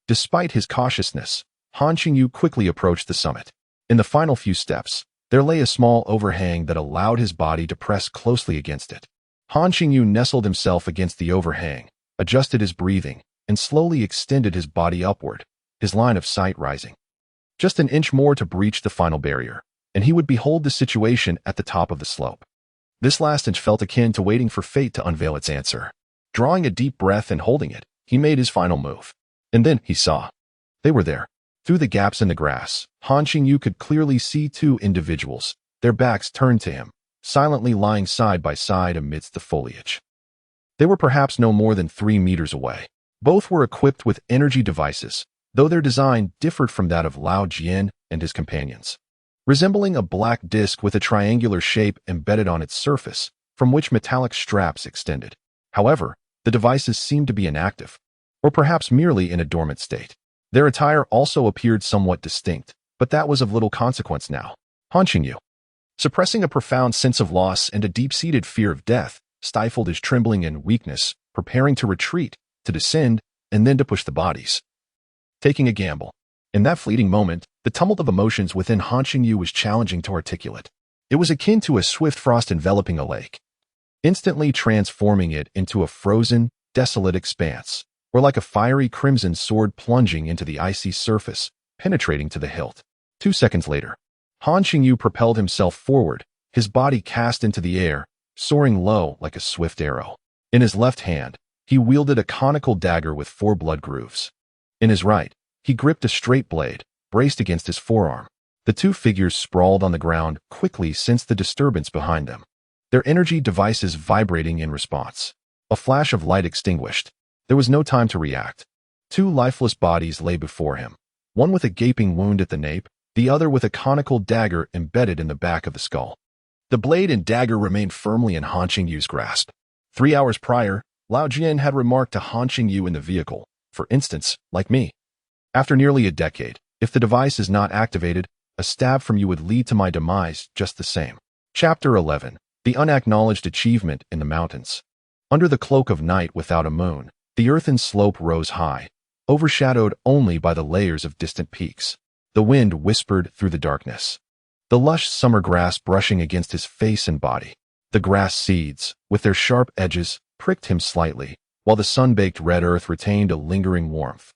despite his cautiousness, Han Qingyu quickly approached the summit. In the final few steps, there lay a small overhang that allowed his body to press closely against it. Han Qingyu nestled himself against the overhang, adjusted his breathing, and slowly extended his body upward, his line of sight rising. Just an inch more to breach the final barrier, and he would behold the situation at the top of the slope. This last inch felt akin to waiting for fate to unveil its answer. Drawing a deep breath and holding it, he made his final move. And then he saw. They were there. Through the gaps in the grass, Han Qingyu could clearly see 2 individuals, their backs turned to him, silently lying side by side amidst the foliage. They were perhaps no more than 3 meters away. Both were equipped with energy devices, though their design differed from that of Lao Jian and his companions. Resembling a black disc with a triangular shape embedded on its surface, from which metallic straps extended. However, the devices seemed to be inactive, or perhaps merely in a dormant state. Their attire also appeared somewhat distinct, but that was of little consequence now. Han Qingyu, suppressing a profound sense of loss and a deep-seated fear of death, stifled his trembling and weakness, preparing to retreat, to descend, and then to push the bodies. Taking a gamble. In that fleeting moment, the tumult of emotions within Han Qingyu was challenging to articulate. It was akin to a swift frost enveloping a lake, instantly transforming it into a frozen, desolate expanse, or like a fiery crimson sword plunging into the icy surface, penetrating to the hilt. 2 seconds later, Han Qingyu propelled himself forward, his body cast into the air, soaring low like a swift arrow. In his left hand, he wielded a conical dagger with 4 blood grooves. In his right, he gripped a straight blade, braced against his forearm. The 2 figures sprawled on the ground, quickly sensed the disturbance behind them, their energy devices vibrating in response. A flash of light extinguished. There was no time to react. 2 lifeless bodies lay before him, one with a gaping wound at the nape, the other with a conical dagger embedded in the back of the skull. The blade and dagger remained firmly in Han Qingyu's grasp. 3 hours prior, Lao Jian had remarked to Han Qingyu in the vehicle, "For instance, like me. After nearly a decade, if the device is not activated, a stab from you would lead to my demise just the same." Chapter 11. The Unacknowledged Achievement in the Mountains. Under the cloak of night without a moon, the earthen slope rose high, overshadowed only by the layers of distant peaks. The wind whispered through the darkness, the lush summer grass brushing against his face and body. The grass seeds, with their sharp edges, pricked him slightly, while the sun-baked red earth retained a lingering warmth,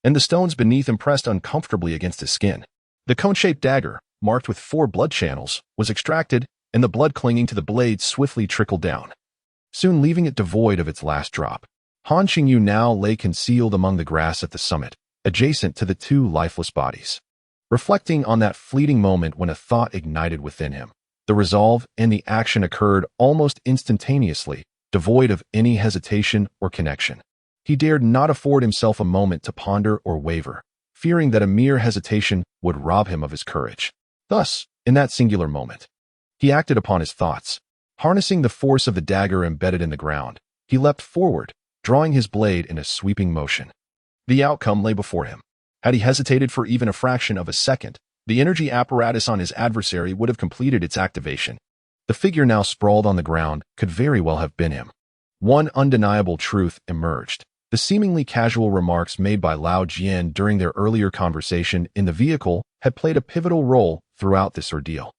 and the stones beneath impressed uncomfortably against his skin. The cone-shaped dagger, marked with 4 blood channels, was extracted, and the blood clinging to the blade swiftly trickled down, soon leaving it devoid of its last drop. Han Qingyu now lay concealed among the grass at the summit, adjacent to the 2 lifeless bodies, reflecting on that fleeting moment when a thought ignited within him. The resolve and the action occurred almost instantaneously, devoid of any hesitation or connection. He dared not afford himself a moment to ponder or waver, fearing that a mere hesitation would rob him of his courage. Thus, in that singular moment, he acted upon his thoughts. Harnessing the force of the dagger embedded in the ground, he leapt forward, drawing his blade in a sweeping motion. The outcome lay before him. Had he hesitated for even a fraction of a second, the energy apparatus on his adversary would have completed its activation. The figure now sprawled on the ground could very well have been him. One undeniable truth emerged. The seemingly casual remarks made by Lao Jian during their earlier conversation in the vehicle had played a pivotal role throughout this ordeal.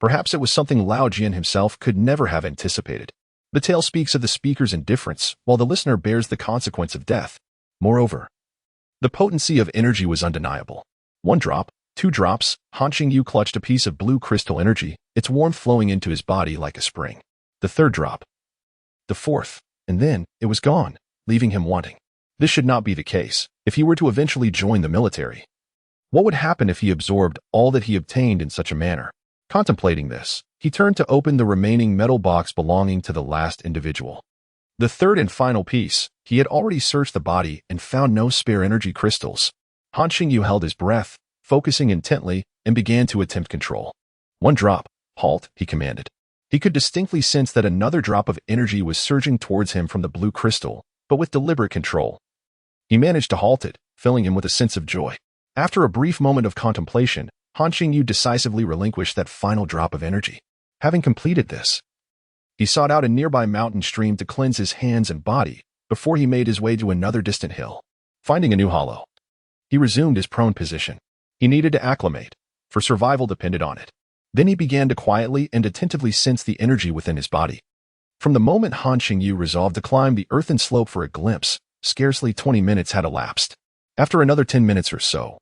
Perhaps it was something Lao Jian himself could never have anticipated. The tale speaks of the speaker's indifference, while the listener bears the consequence of death. Moreover, the potency of energy was undeniable. 1 drop, 2 drops, Han Qingyu clutched a piece of blue crystal energy, its warmth flowing into his body like a spring. The 3rd drop. The 4th, and then it was gone, leaving him wanting. This should not be the case if he were to eventually join the military. What would happen if he absorbed all that he obtained in such a manner? Contemplating this, he turned to open the remaining metal box belonging to the last individual. The 3rd and final piece. He had already searched the body and found no spare energy crystals. Han Qingyu held his breath, focusing intently, and began to attempt control. 1 drop. Halt, he commanded. He could distinctly sense that another drop of energy was surging towards him from the blue crystal, but with deliberate control. He managed to halt it, filling him with a sense of joy. After a brief moment of contemplation, Han Qingyu decisively relinquished that final drop of energy. Having completed this, he sought out a nearby mountain stream to cleanse his hands and body before he made his way to another distant hill. Finding a new hollow, he resumed his prone position. He needed to acclimate, for survival depended on it. Then he began to quietly and attentively sense the energy within his body. From the moment Han Qingyu resolved to climb the earthen slope for a glimpse, scarcely 20 minutes had elapsed. After another 10 minutes or so,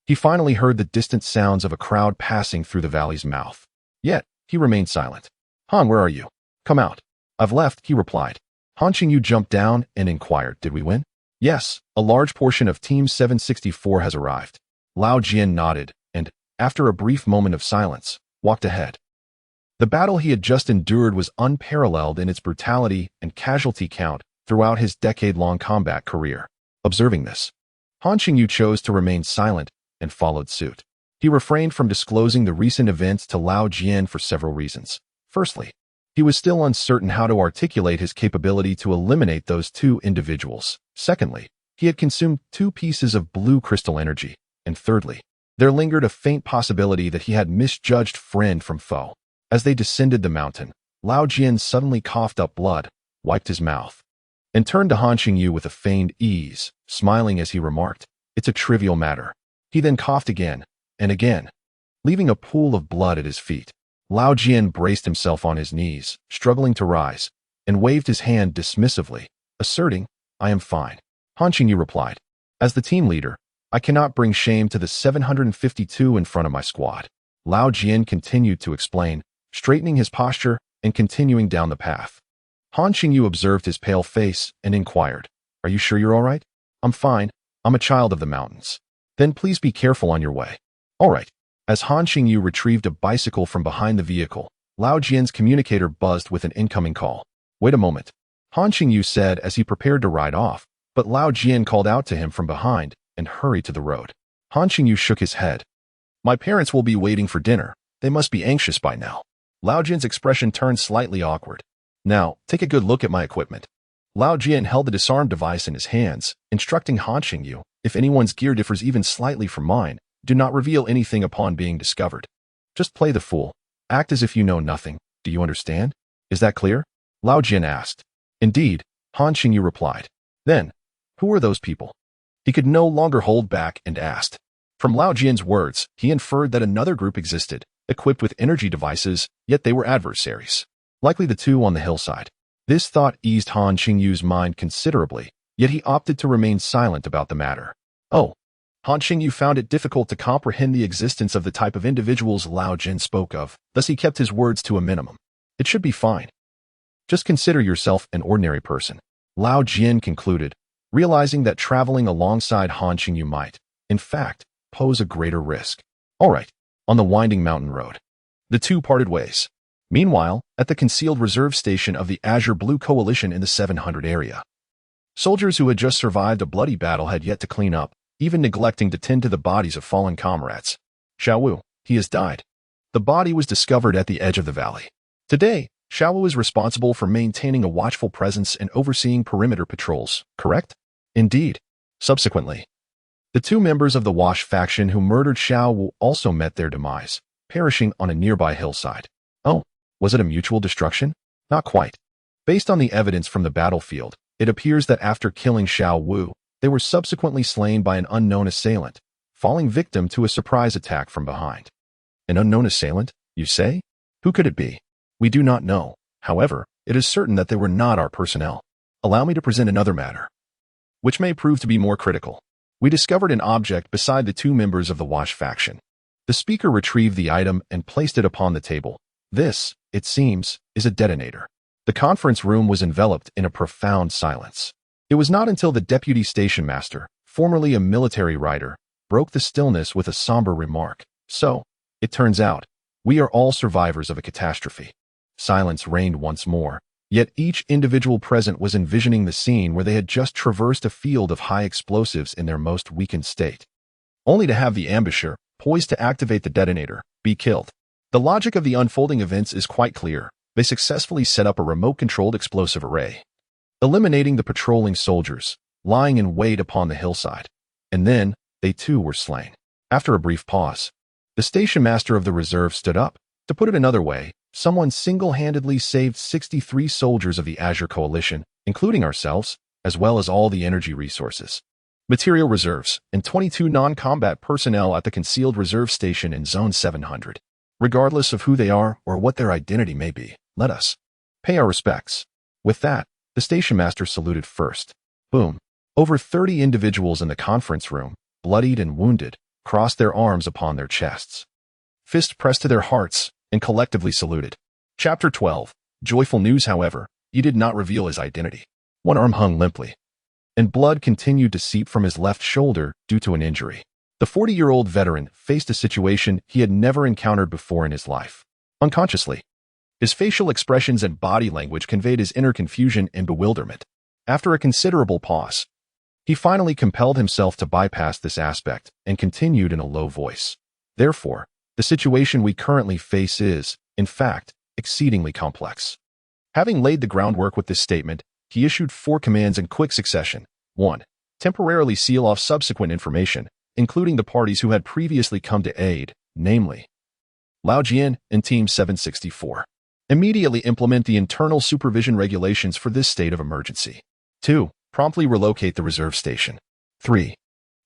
he finally heard the distant sounds of a crowd passing through the valley's mouth. Yet, he remained silent. "Han, where are you? Come out." "I've left," he replied. Han Qingyu jumped down and inquired, "Did we win?" "Yes, a large portion of Team 764 has arrived." Lao Jian nodded and, after a brief moment of silence, walked ahead. The battle he had just endured was unparalleled in its brutality and casualty count throughout his decade-long combat career. Observing this, Han Qingyu chose to remain silent and followed suit. He refrained from disclosing the recent events to Lao Jian for several reasons. Firstly, he was still uncertain how to articulate his capability to eliminate those 2 individuals. Secondly, he had consumed 2 pieces of blue crystal energy. And thirdly, there lingered a faint possibility that he had misjudged friend from foe. As they descended the mountain, Lao Jian suddenly coughed up blood, wiped his mouth, and turned to Han Qingyu with a feigned ease, smiling as he remarked, "It's a trivial matter." He then coughed again and again, leaving a pool of blood at his feet. Lao Jian braced himself on his knees, struggling to rise, and waved his hand dismissively, asserting, I am fine. Han Qingyu replied. As the team leader, I cannot bring shame to the 752 in front of my squad. Lao Jian continued to explain, straightening his posture and continuing down the path. Han Qingyu observed his pale face and inquired, Are you sure you're all right? I'm fine. I'm a child of the mountains. Then please be careful on your way. All right. As Han Qingyu retrieved a bicycle from behind the vehicle, Lao Jian's communicator buzzed with an incoming call. Wait a moment. Han Qingyu said as he prepared to ride off, but Lao Jian called out to him from behind and hurried to the road. Han Qingyu shook his head. My parents will be waiting for dinner. They must be anxious by now. Lao Jian's expression turned slightly awkward. Now, take a good look at my equipment. Lao Jian held the disarm device in his hands, instructing Han Qingyu, if anyone's gear differs even slightly from mine, do not reveal anything upon being discovered. Just play the fool. Act as if you know nothing. Do you understand? Is that clear? Lao Jian asked. Indeed, Han Qingyu replied. Then, who are those people? He could no longer hold back and asked. From Lao Jian's words, he inferred that another group existed, equipped with energy devices, yet they were adversaries. Likely the two on the hillside. This thought eased Han Qingyu's mind considerably, yet he opted to remain silent about the matter. Oh. Han Qingyu found it difficult to comprehend the existence of the type of individuals Lao Jian spoke of, thus he kept his words to a minimum. It should be fine. Just consider yourself an ordinary person. Lao Jian concluded, realizing that traveling alongside Han Qingyu might, in fact, pose a greater risk. All right, on the winding mountain road. The two parted ways. Meanwhile, at the concealed reserve station of the Azure Blue Coalition in the 700 area. Soldiers who had just survived a bloody battle had yet to clean up, even neglecting to tend to the bodies of fallen comrades. Xiao Wu, he has died. The body was discovered at the edge of the valley. Today, Xiao Wu is responsible for maintaining a watchful presence and overseeing perimeter patrols, correct? Indeed. Subsequently, the two members of the Wash faction who murdered Xiao Wu also met their demise, perishing on a nearby hillside. Oh, was it a mutual destruction? Not quite. Based on the evidence from the battlefield, it appears that after killing Xiao Wu, they were subsequently slain by an unknown assailant, falling victim to a surprise attack from behind. An unknown assailant, you say? Who could it be? We do not know. However, it is certain that they were not our personnel. Allow me to present another matter, which may prove to be more critical. We discovered an object beside the two members of the Wash faction. The speaker retrieved the item and placed it upon the table. This, it seems, is a detonator. The conference room was enveloped in a profound silence. It was not until the deputy station master, formerly a military writer, broke the stillness with a somber remark. So, it turns out, we are all survivors of a catastrophe. Silence reigned once more, yet each individual present was envisioning the scene where they had just traversed a field of high explosives in their most weakened state, only to have the ambusher, poised to activate the detonator, be killed. The logic of the unfolding events is quite clear. They successfully set up a remote-controlled explosive array, eliminating the patrolling soldiers, lying in wait upon the hillside. And then, they too were slain. After a brief pause, the station master of the reserve stood up. To put it another way, someone single-handedly saved 63 soldiers of the Azure Coalition, including ourselves, as well as all the energy resources, material reserves, and 22 non-combat personnel at the concealed reserve station in Zone 700. Regardless of who they are or what their identity may be, let us pay our respects. With that, the station master saluted first. Boom. Over 30 individuals in the conference room, bloodied and wounded, crossed their arms upon their chests. Fists pressed to their hearts, and collectively saluted. Chapter 12. Joyful news, however, he did not reveal his identity. One arm hung limply, and blood continued to seep from his left shoulder due to an injury. The 40-year-old veteran faced a situation he had never encountered before in his life. Unconsciously, his facial expressions and body language conveyed his inner confusion and bewilderment. After a considerable pause, he finally compelled himself to bypass this aspect and continued in a low voice. Therefore, the situation we currently face is, in fact, exceedingly complex. Having laid the groundwork with this statement, he issued 4 commands in quick succession. 1. Temporarily seal off subsequent information, including the parties who had previously come to aid, namely Lao Jian and Team 764. Immediately implement the internal supervision regulations for this state of emergency. 2. Promptly relocate the reserve station. 3.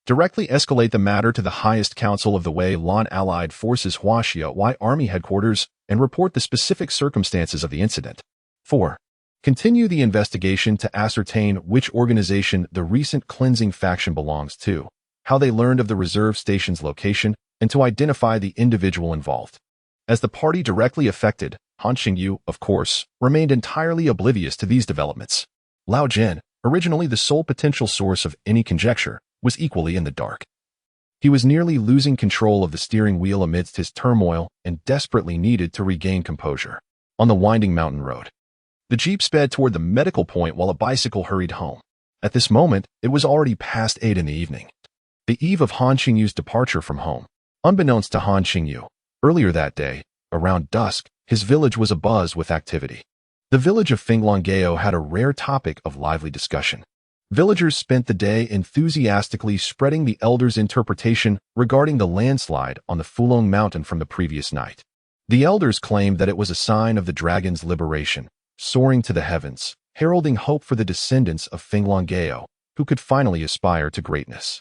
Directly escalate the matter to the highest council of the Wei Lan Allied Forces Huaxia Y Army Headquarters and report the specific circumstances of the incident. 4. Continue the investigation to ascertain which organization the recent cleansing faction belongs to, how they learned of the reserve station's location, and to identify the individual involved. As the party directly affected, Han Qingyu, of course, remained entirely oblivious to these developments. Lao Jian, originally the sole potential source of any conjecture, was equally in the dark. He was nearly losing control of the steering wheel amidst his turmoil and desperately needed to regain composure. On the winding mountain road, the jeep sped toward the medical point while a bicycle hurried home. At this moment, it was already past 8 in the evening, the eve of Han Qingyu's departure from home. Unbeknownst to Han Qingyu, earlier that day, around dusk, his village was abuzz with activity. The village of Finglongao had a rare topic of lively discussion. Villagers spent the day enthusiastically spreading the elders' interpretation regarding the landslide on the Fulong Mountain from the previous night. The elders claimed that it was a sign of the dragon's liberation, soaring to the heavens, heralding hope for the descendants of Finglongao, who could finally aspire to greatness.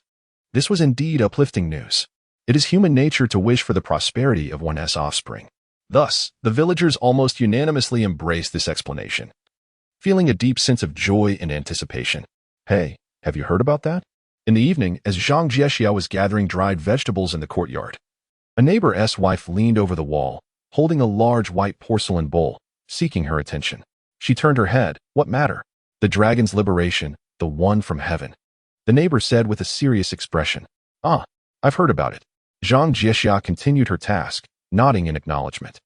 This was indeed uplifting news. It is human nature to wish for the prosperity of one's offspring. Thus, the villagers almost unanimously embraced this explanation, feeling a deep sense of joy and anticipation. Hey, have you heard about that? In the evening, as Zhang Jiexia was gathering dried vegetables in the courtyard, a neighbor's wife leaned over the wall, holding a large white porcelain bowl, seeking her attention. She turned her head. What matter? The dragon's liberation, the one from heaven. The neighbor said with a serious expression. Ah, I've heard about it. Zhang Jiexia continued her task, nodding in acknowledgement.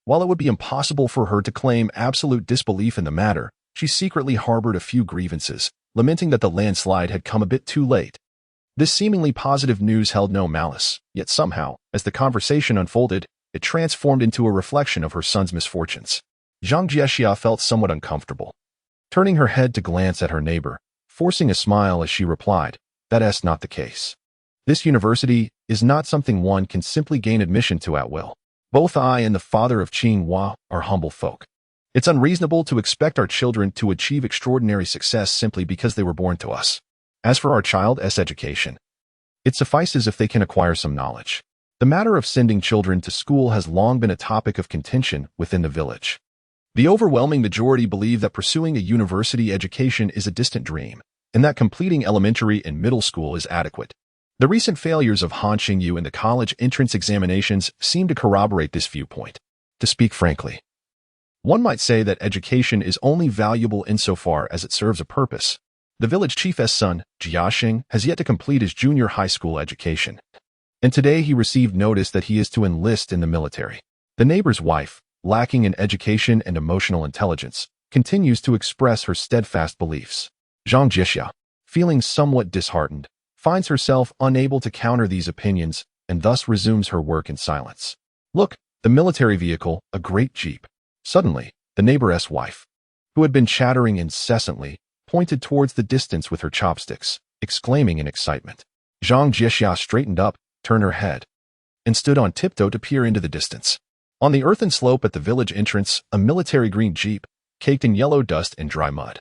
While it would be impossible for her to claim absolute disbelief in the matter, she secretly harbored a few grievances, lamenting that the landslide had come a bit too late. This seemingly positive news held no malice, yet somehow, as the conversation unfolded, it transformed into a reflection of her son's misfortunes. Zhang Jiexia felt somewhat uncomfortable, turning her head to glance at her neighbor, forcing a smile as she replied, "That's not the case. This university is not something one can simply gain admission to at will. Both I and the father of Qingyu are humble folk. It's unreasonable to expect our children to achieve extraordinary success simply because they were born to us. As for our child's education, it suffices if they can acquire some knowledge. The matter of sending children to school has long been a topic of contention within the village. The overwhelming majority believe that pursuing a university education is a distant dream, and that completing elementary and middle school is adequate. The recent failures of Han Qingyu in the college entrance examinations seem to corroborate this viewpoint. To speak frankly, one might say that education is only valuable insofar as it serves a purpose. The village chief's son, Jiaxing, has yet to complete his junior high school education, and today he received notice that he is to enlist in the military. The neighbor's wife, lacking in education and emotional intelligence, continues to express her steadfast beliefs. Zhang Jiexia, feeling somewhat disheartened, finds herself unable to counter these opinions and thus resumes her work in silence. Look, the military vehicle, a great jeep. Suddenly, the neighbor's wife, who had been chattering incessantly, pointed towards the distance with her chopsticks, exclaiming in excitement. Zhang Jiexia straightened up, turned her head, and stood on tiptoe to peer into the distance. On the earthen slope at the village entrance, a military green jeep, caked in yellow dust and dry mud,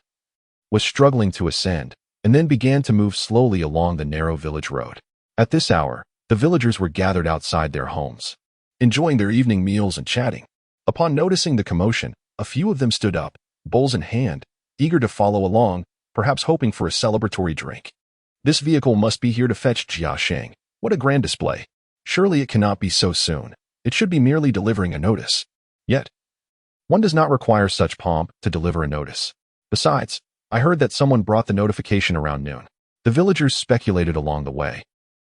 was struggling to ascend, and then began to move slowly along the narrow village road. At this hour, the villagers were gathered outside their homes, enjoying their evening meals and chatting. Upon noticing the commotion, a few of them stood up, bowls in hand, eager to follow along, perhaps hoping for a celebratory drink. This vehicle must be here to fetch Jiaxing. What a grand display. Surely it cannot be so soon. It should be merely delivering a notice. Yet, one does not require such pomp to deliver a notice. Besides, I heard that someone brought the notification around noon. The villagers speculated along the way,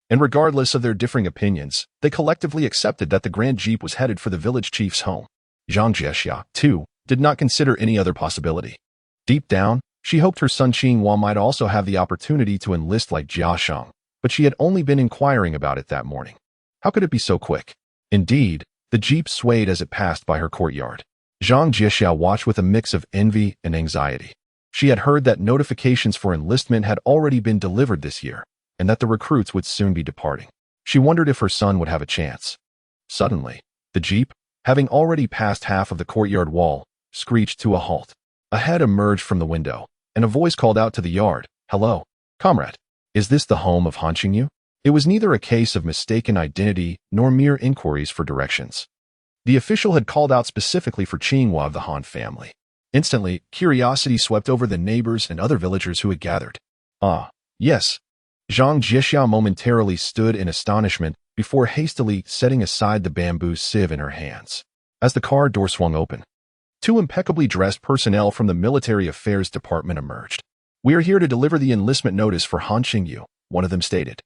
and regardless of their differing opinions, they collectively accepted that the grand jeep was headed for the village chief's home. Zhang Jiexia, too, did not consider any other possibility. Deep down, she hoped her son Qingyu might also have the opportunity to enlist like Jiaxing, but she had only been inquiring about it that morning. How could it be so quick? Indeed, the jeep swayed as it passed by her courtyard. Zhang Jiexia watched with a mix of envy and anxiety. She had heard that notifications for enlistment had already been delivered this year, and that the recruits would soon be departing. She wondered if her son would have a chance. Suddenly, the jeep, having already passed half of the courtyard wall, screeched to a halt. A head emerged from the window, and a voice called out to the yard, "Hello, comrade. Is this the home of Han Qingyu?" It was neither a case of mistaken identity nor mere inquiries for directions. The official had called out specifically for Qingyu of the Han family. Instantly, curiosity swept over the neighbors and other villagers who had gathered. Ah, yes. Zhang Jiexiao momentarily stood in astonishment before hastily setting aside the bamboo sieve in her hands. As the car door swung open, two impeccably dressed personnel from the Military Affairs Department emerged. "We are here to deliver the enlistment notice for Han Qingyu," one of them stated,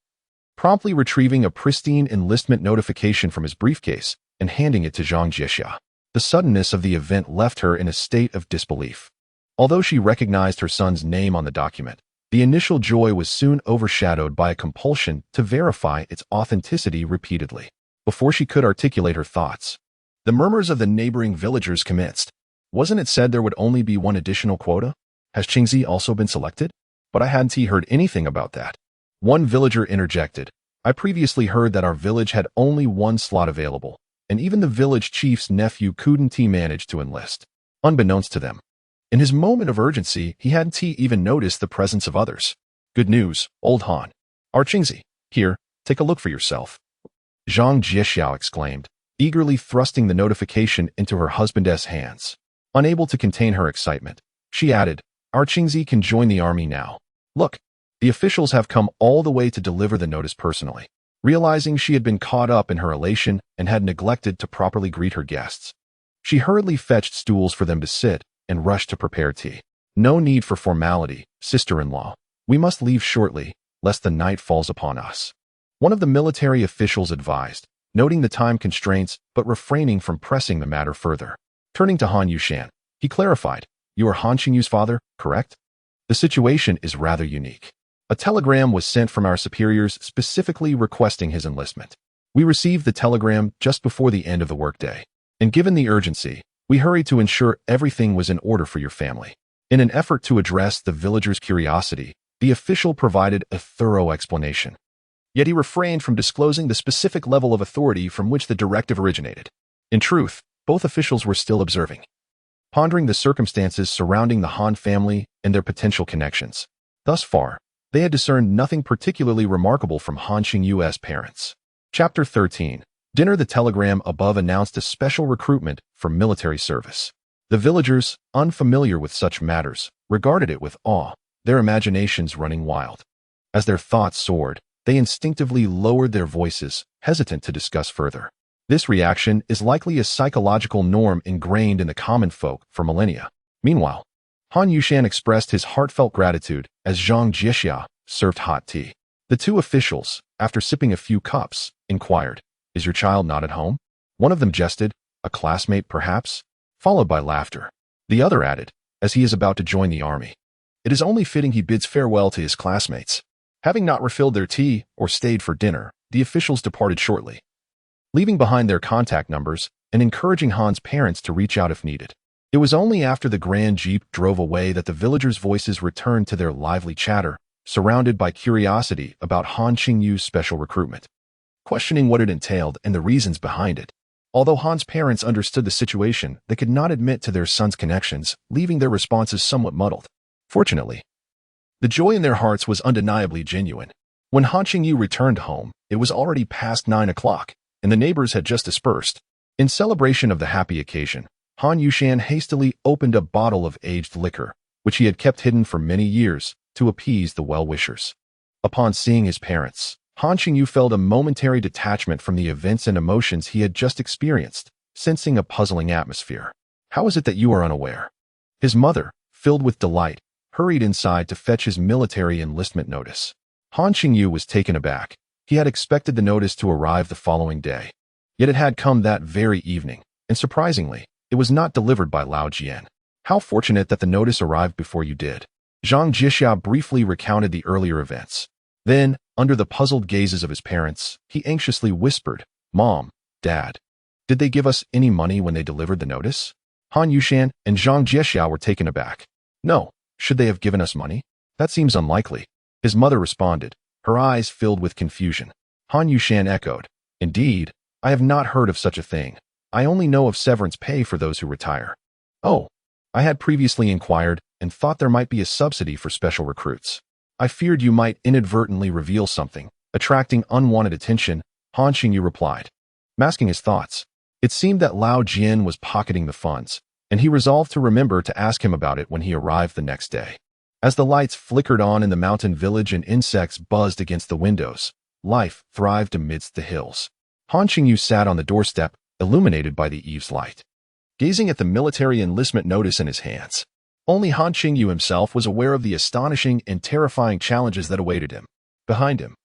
promptly retrieving a pristine enlistment notification from his briefcase and handing it to Zhang Jiexiao. The suddenness of the event left her in a state of disbelief. Although she recognized her son's name on the document, the initial joy was soon overshadowed by a compulsion to verify its authenticity repeatedly. Before she could articulate her thoughts, the murmurs of the neighboring villagers commenced. Wasn't it said there would only be one additional quota? Has Qingzi also been selected? But I hadn't heard anything about that. One villager interjected. I previously heard that our village had only one slot available, and even the village chief's nephew couldn't manage to enlist. Unbeknownst to them, in his moment of urgency, he hadn't even noticed the presence of others. Good news, old Han. Our Qingzi. Here, take a look for yourself. Zhang Jiexiao exclaimed, eagerly thrusting the notification into her husband's hands. Unable to contain her excitement, she added, Our Qingzi can join the army now. Look, the officials have come all the way to deliver the notice personally. Realizing she had been caught up in her elation and had neglected to properly greet her guests, she hurriedly fetched stools for them to sit and rushed to prepare tea. No need for formality, sister-in-law. We must leave shortly, lest the night falls upon us. One of the military officials advised, noting the time constraints but refraining from pressing the matter further. Turning to Han Yushan, he clarified, You are Han Qingyu's father, correct? The situation is rather unique. A telegram was sent from our superiors specifically requesting his enlistment. We received the telegram just before the end of the workday, and given the urgency, we hurried to ensure everything was in order for your family. In an effort to address the villagers' curiosity, the official provided a thorough explanation. Yet he refrained from disclosing the specific level of authority from which the directive originated. In truth, both officials were still observing, pondering the circumstances surrounding the Han family and their potential connections. Thus far, they had discerned nothing particularly remarkable from Han Qingyu's parents. Chapter 13. Dinner. The telegram above announced a special recruitment for military service. The villagers, unfamiliar with such matters, regarded it with awe, their imaginations running wild. As their thoughts soared, they instinctively lowered their voices, hesitant to discuss further. This reaction is likely a psychological norm ingrained in the common folk for millennia. Meanwhile, Han Yushan expressed his heartfelt gratitude as Zhang Jiexiao served hot tea. The two officials, after sipping a few cups, inquired, Is your child not at home? One of them jested, a classmate perhaps, followed by laughter. The other added, as he is about to join the army. It is only fitting he bids farewell to his classmates. Having not refilled their tea or stayed for dinner, the officials departed shortly, leaving behind their contact numbers and encouraging Han's parents to reach out if needed. It was only after the grand jeep drove away that the villagers' voices returned to their lively chatter, surrounded by curiosity about Han Qingyu's special recruitment, questioning what it entailed and the reasons behind it. Although Han's parents understood the situation, they could not admit to their son's connections, leaving their responses somewhat muddled. Fortunately, the joy in their hearts was undeniably genuine. When Han Qingyu returned home, it was already past 9 o'clock, and the neighbors had just dispersed. In celebration of the happy occasion, Han Yushan hastily opened a bottle of aged liquor, which he had kept hidden for many years, to appease the well-wishers. Upon seeing his parents, Han Qingyu felt a momentary detachment from the events and emotions he had just experienced, sensing a puzzling atmosphere. How is it that you are unaware? His mother, filled with delight, hurried inside to fetch his military enlistment notice. Han Qingyu was taken aback. He had expected the notice to arrive the following day. Yet it had come that very evening, and surprisingly, it was not delivered by Lao Jian. How fortunate that the notice arrived before you did. Zhang Jiexiao briefly recounted the earlier events. Then, under the puzzled gazes of his parents, he anxiously whispered, Mom, Dad, did they give us any money when they delivered the notice? Han Yushan and Zhang Jiexiao were taken aback. No, should they have given us money? That seems unlikely. His mother responded, her eyes filled with confusion. Han Yushan echoed, Indeed, I have not heard of such a thing. I only know of severance pay for those who retire. Oh, I had previously inquired and thought there might be a subsidy for special recruits. I feared you might inadvertently reveal something, attracting unwanted attention, Han Qingyu replied. Masking his thoughts, it seemed that Lao Jian was pocketing the funds, and he resolved to remember to ask him about it when he arrived the next day. As the lights flickered on in the mountain village and insects buzzed against the windows, life thrived amidst the hills. Han Qingyu sat on the doorstep, illuminated by the eve's light, gazing at the military enlistment notice in his hands. Only Han Qingyu himself was aware of the astonishing and terrifying challenges that awaited him. Behind him,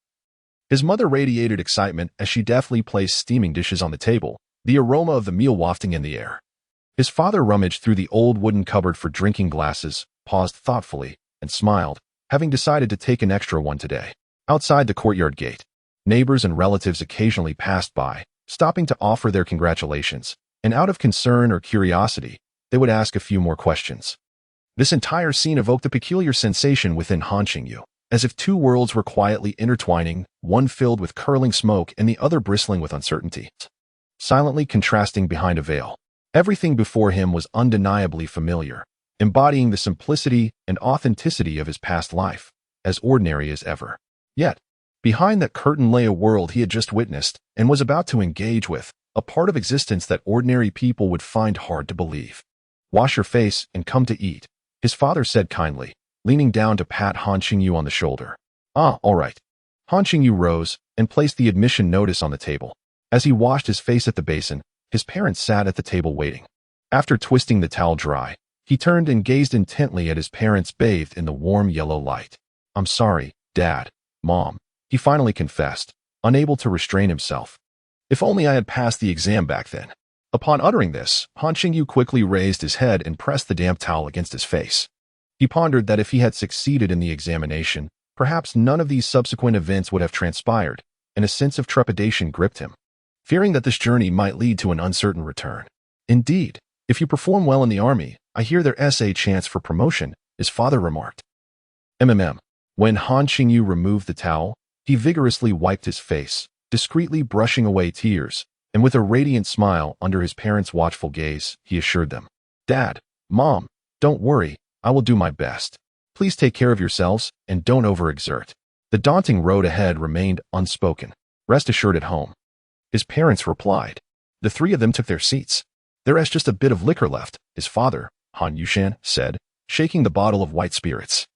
his mother radiated excitement as she deftly placed steaming dishes on the table, the aroma of the meal wafting in the air. His father rummaged through the old wooden cupboard for drinking glasses, paused thoughtfully, and smiled, having decided to take an extra one today. Outside the courtyard gate, neighbors and relatives occasionally passed by, stopping to offer their congratulations, and out of concern or curiosity, they would ask a few more questions. This entire scene evoked a peculiar sensation within Han Qingyu, as if two worlds were quietly intertwining, one filled with curling smoke and the other bristling with uncertainty. Silently contrasting behind a veil, everything before him was undeniably familiar, embodying the simplicity and authenticity of his past life, as ordinary as ever. Yet, behind that curtain lay a world he had just witnessed and was about to engage with, a part of existence that ordinary people would find hard to believe. "Wash your face and come to eat," his father said kindly, leaning down to pat Han Qingyu on the shoulder. "Ah, all right." Han Qingyu rose and placed the admission notice on the table. As he washed his face at the basin, his parents sat at the table waiting. After twisting the towel dry, he turned and gazed intently at his parents bathed in the warm yellow light. "I'm sorry, Dad, Mom," he finally confessed, unable to restrain himself. "If only I had passed the exam back then." Upon uttering this, Han Qingyu quickly raised his head and pressed the damp towel against his face. He pondered that if he had succeeded in the examination, perhaps none of these subsequent events would have transpired, and a sense of trepidation gripped him, fearing that this journey might lead to an uncertain return. "Indeed, if you perform well in the army, I hear there's a chance for promotion," his father remarked. When Han Qingyu removed the towel, he vigorously wiped his face, discreetly brushing away tears, and with a radiant smile under his parents' watchful gaze, he assured them, "Dad, Mom, don't worry, I will do my best. Please take care of yourselves and don't overexert." The daunting road ahead remained unspoken. "Rest assured at home," his parents replied. The three of them took their seats. "There's just a bit of liquor left," his father, Han Yushan, said, shaking the bottle of white spirits.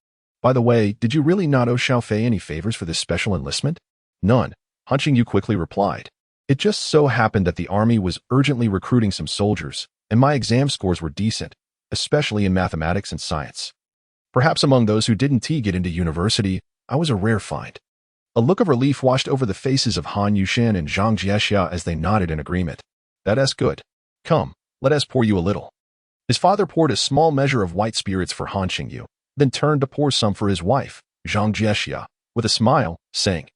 "By the way, did you really not owe Xiaofei any favors for this special enlistment?" "None," Han Qingyu quickly replied. "It just so happened that the army was urgently recruiting some soldiers, and my exam scores were decent, especially in mathematics and science. Perhaps among those who didn't get into university, I was a rare find." A look of relief washed over the faces of Han Yushan and Zhang Jiexia as they nodded in agreement. "That's good. Come, let us pour you a little." His father poured a small measure of white spirits for Han Qingyu, then turned to pour some for his wife, Zhang Jiexia, with a smile, saying,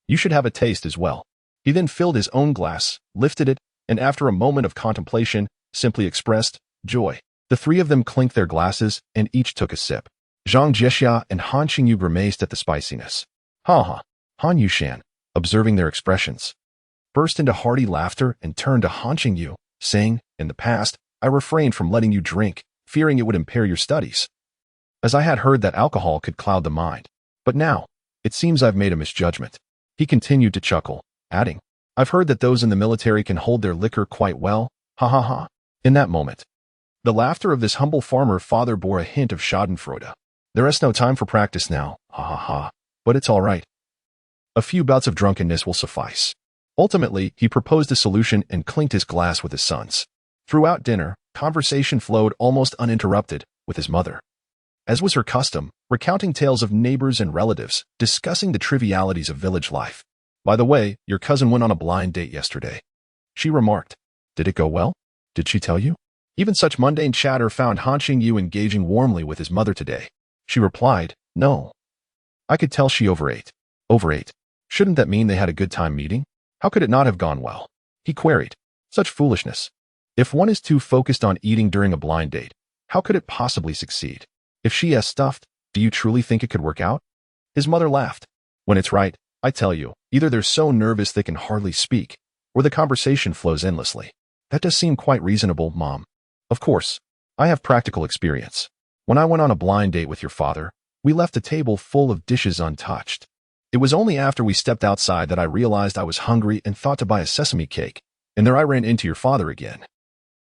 "You should have a taste as well." He then filled his own glass, lifted it, and after a moment of contemplation, simply expressed joy. The three of them clinked their glasses, and each took a sip. Zhang Jiexia and Han Qingyu grimaced at the spiciness. "Ha." Han Yushan, observing their expressions, burst into hearty laughter and turned to Han Qingyu, saying, "In the past, I refrained from letting you drink, fearing it would impair your studies, as I had heard that alcohol could cloud the mind. But now, it seems I've made a misjudgment." He continued to chuckle, adding, "I've heard that those in the military can hold their liquor quite well, ha ha ha." In that moment, the laughter of this humble farmer father bore a hint of schadenfreude. "There's no time for practice now, ha ha ha, but it's all right. A few bouts of drunkenness will suffice." Ultimately, he proposed a solution and clinked his glass with his sons. Throughout dinner, conversation flowed almost uninterrupted with his mother, as was her custom, recounting tales of neighbors and relatives, discussing the trivialities of village life. "By the way, your cousin went on a blind date yesterday," she remarked. "Did it go well? Did she tell you?" Even such mundane chatter found Han Qingyu engaging warmly with his mother today. She replied, "No. I could tell she overate." "Overate? Shouldn't that mean they had a good time meeting? How could it not have gone well?" he queried. "Such foolishness. If one is too focused on eating during a blind date, how could it possibly succeed? If she is stuffed, do you truly think it could work out?" His mother laughed. "When it's right, I tell you, either they're so nervous they can hardly speak, or the conversation flows endlessly." "That does seem quite reasonable, Mom. Of course, I have practical experience. When I went on a blind date with your father, we left a table full of dishes untouched. It was only after we stepped outside that I realized I was hungry and thought to buy a sesame cake, and there I ran into your father again.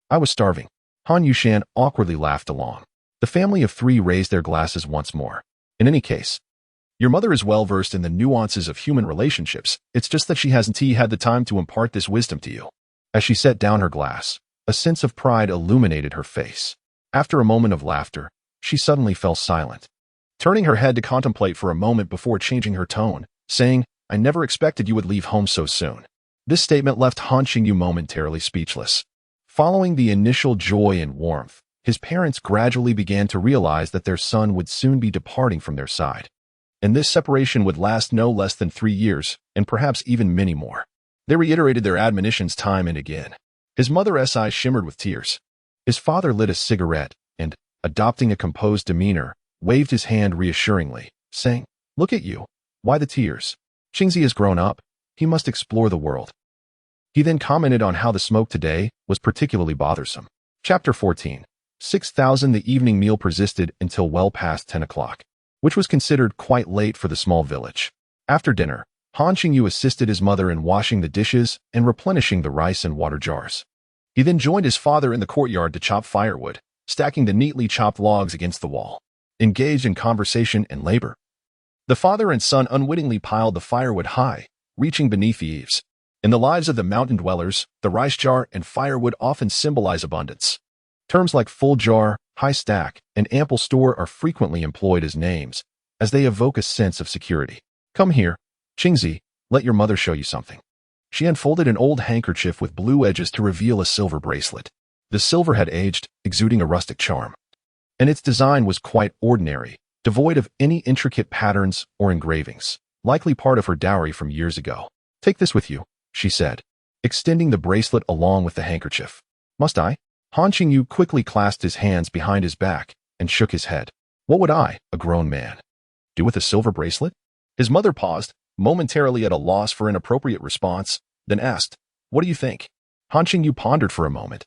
I was starving. Han Yushan awkwardly laughed along. The family of three raised their glasses once more. In any case, your mother is well versed in the nuances of human relationships. It's just that she hasn't had the time to impart this wisdom to you. As she set down her glass, a sense of pride illuminated her face. After a moment of laughter, she suddenly fell silent, turning her head to contemplate for a moment before changing her tone, saying, "I never expected you would leave home so soon." This statement left Han Qingyu momentarily speechless. Following the initial joy and warmth, his parents gradually began to realize that their son would soon be departing from their side. And this separation would last no less than 3 years, and perhaps even many more. They reiterated their admonitions time and again. His mother's eyes shimmered with tears. His father lit a cigarette and, adopting a composed demeanor, waved his hand reassuringly, saying, "Look at you. Why the tears? Qingzi has grown up. He must explore the world." He then commented on how the smoke today was particularly bothersome. Chapter 14. 6,000. The evening meal persisted until well past 10 o'clock, which was considered quite late for the small village. After dinner, Han Qingyu assisted his mother in washing the dishes and replenishing the rice and water jars. He then joined his father in the courtyard to chop firewood, stacking the neatly chopped logs against the wall. Engaged in conversation and labor, the father and son unwittingly piled the firewood high, reaching beneath the eaves. In the lives of the mountain dwellers, the rice jar and firewood often symbolize abundance. Terms like full jar, high stack, and ample store are frequently employed as names, as they evoke a sense of security. "Come here, Qingzi, let your mother show you something." She unfolded an old handkerchief with blue edges to reveal a silver bracelet. The silver had aged, exuding a rustic charm. And its design was quite ordinary, devoid of any intricate patterns or engravings, likely part of her dowry from years ago. "Take this with you," she said, extending the bracelet along with the handkerchief. "Must I?" Han Qingyu quickly clasped his hands behind his back and shook his head. "What would I, a grown man, do with a silver bracelet?" His mother paused, momentarily at a loss for an appropriate response, then asked, "What do you think?" Han Qingyu pondered for a moment.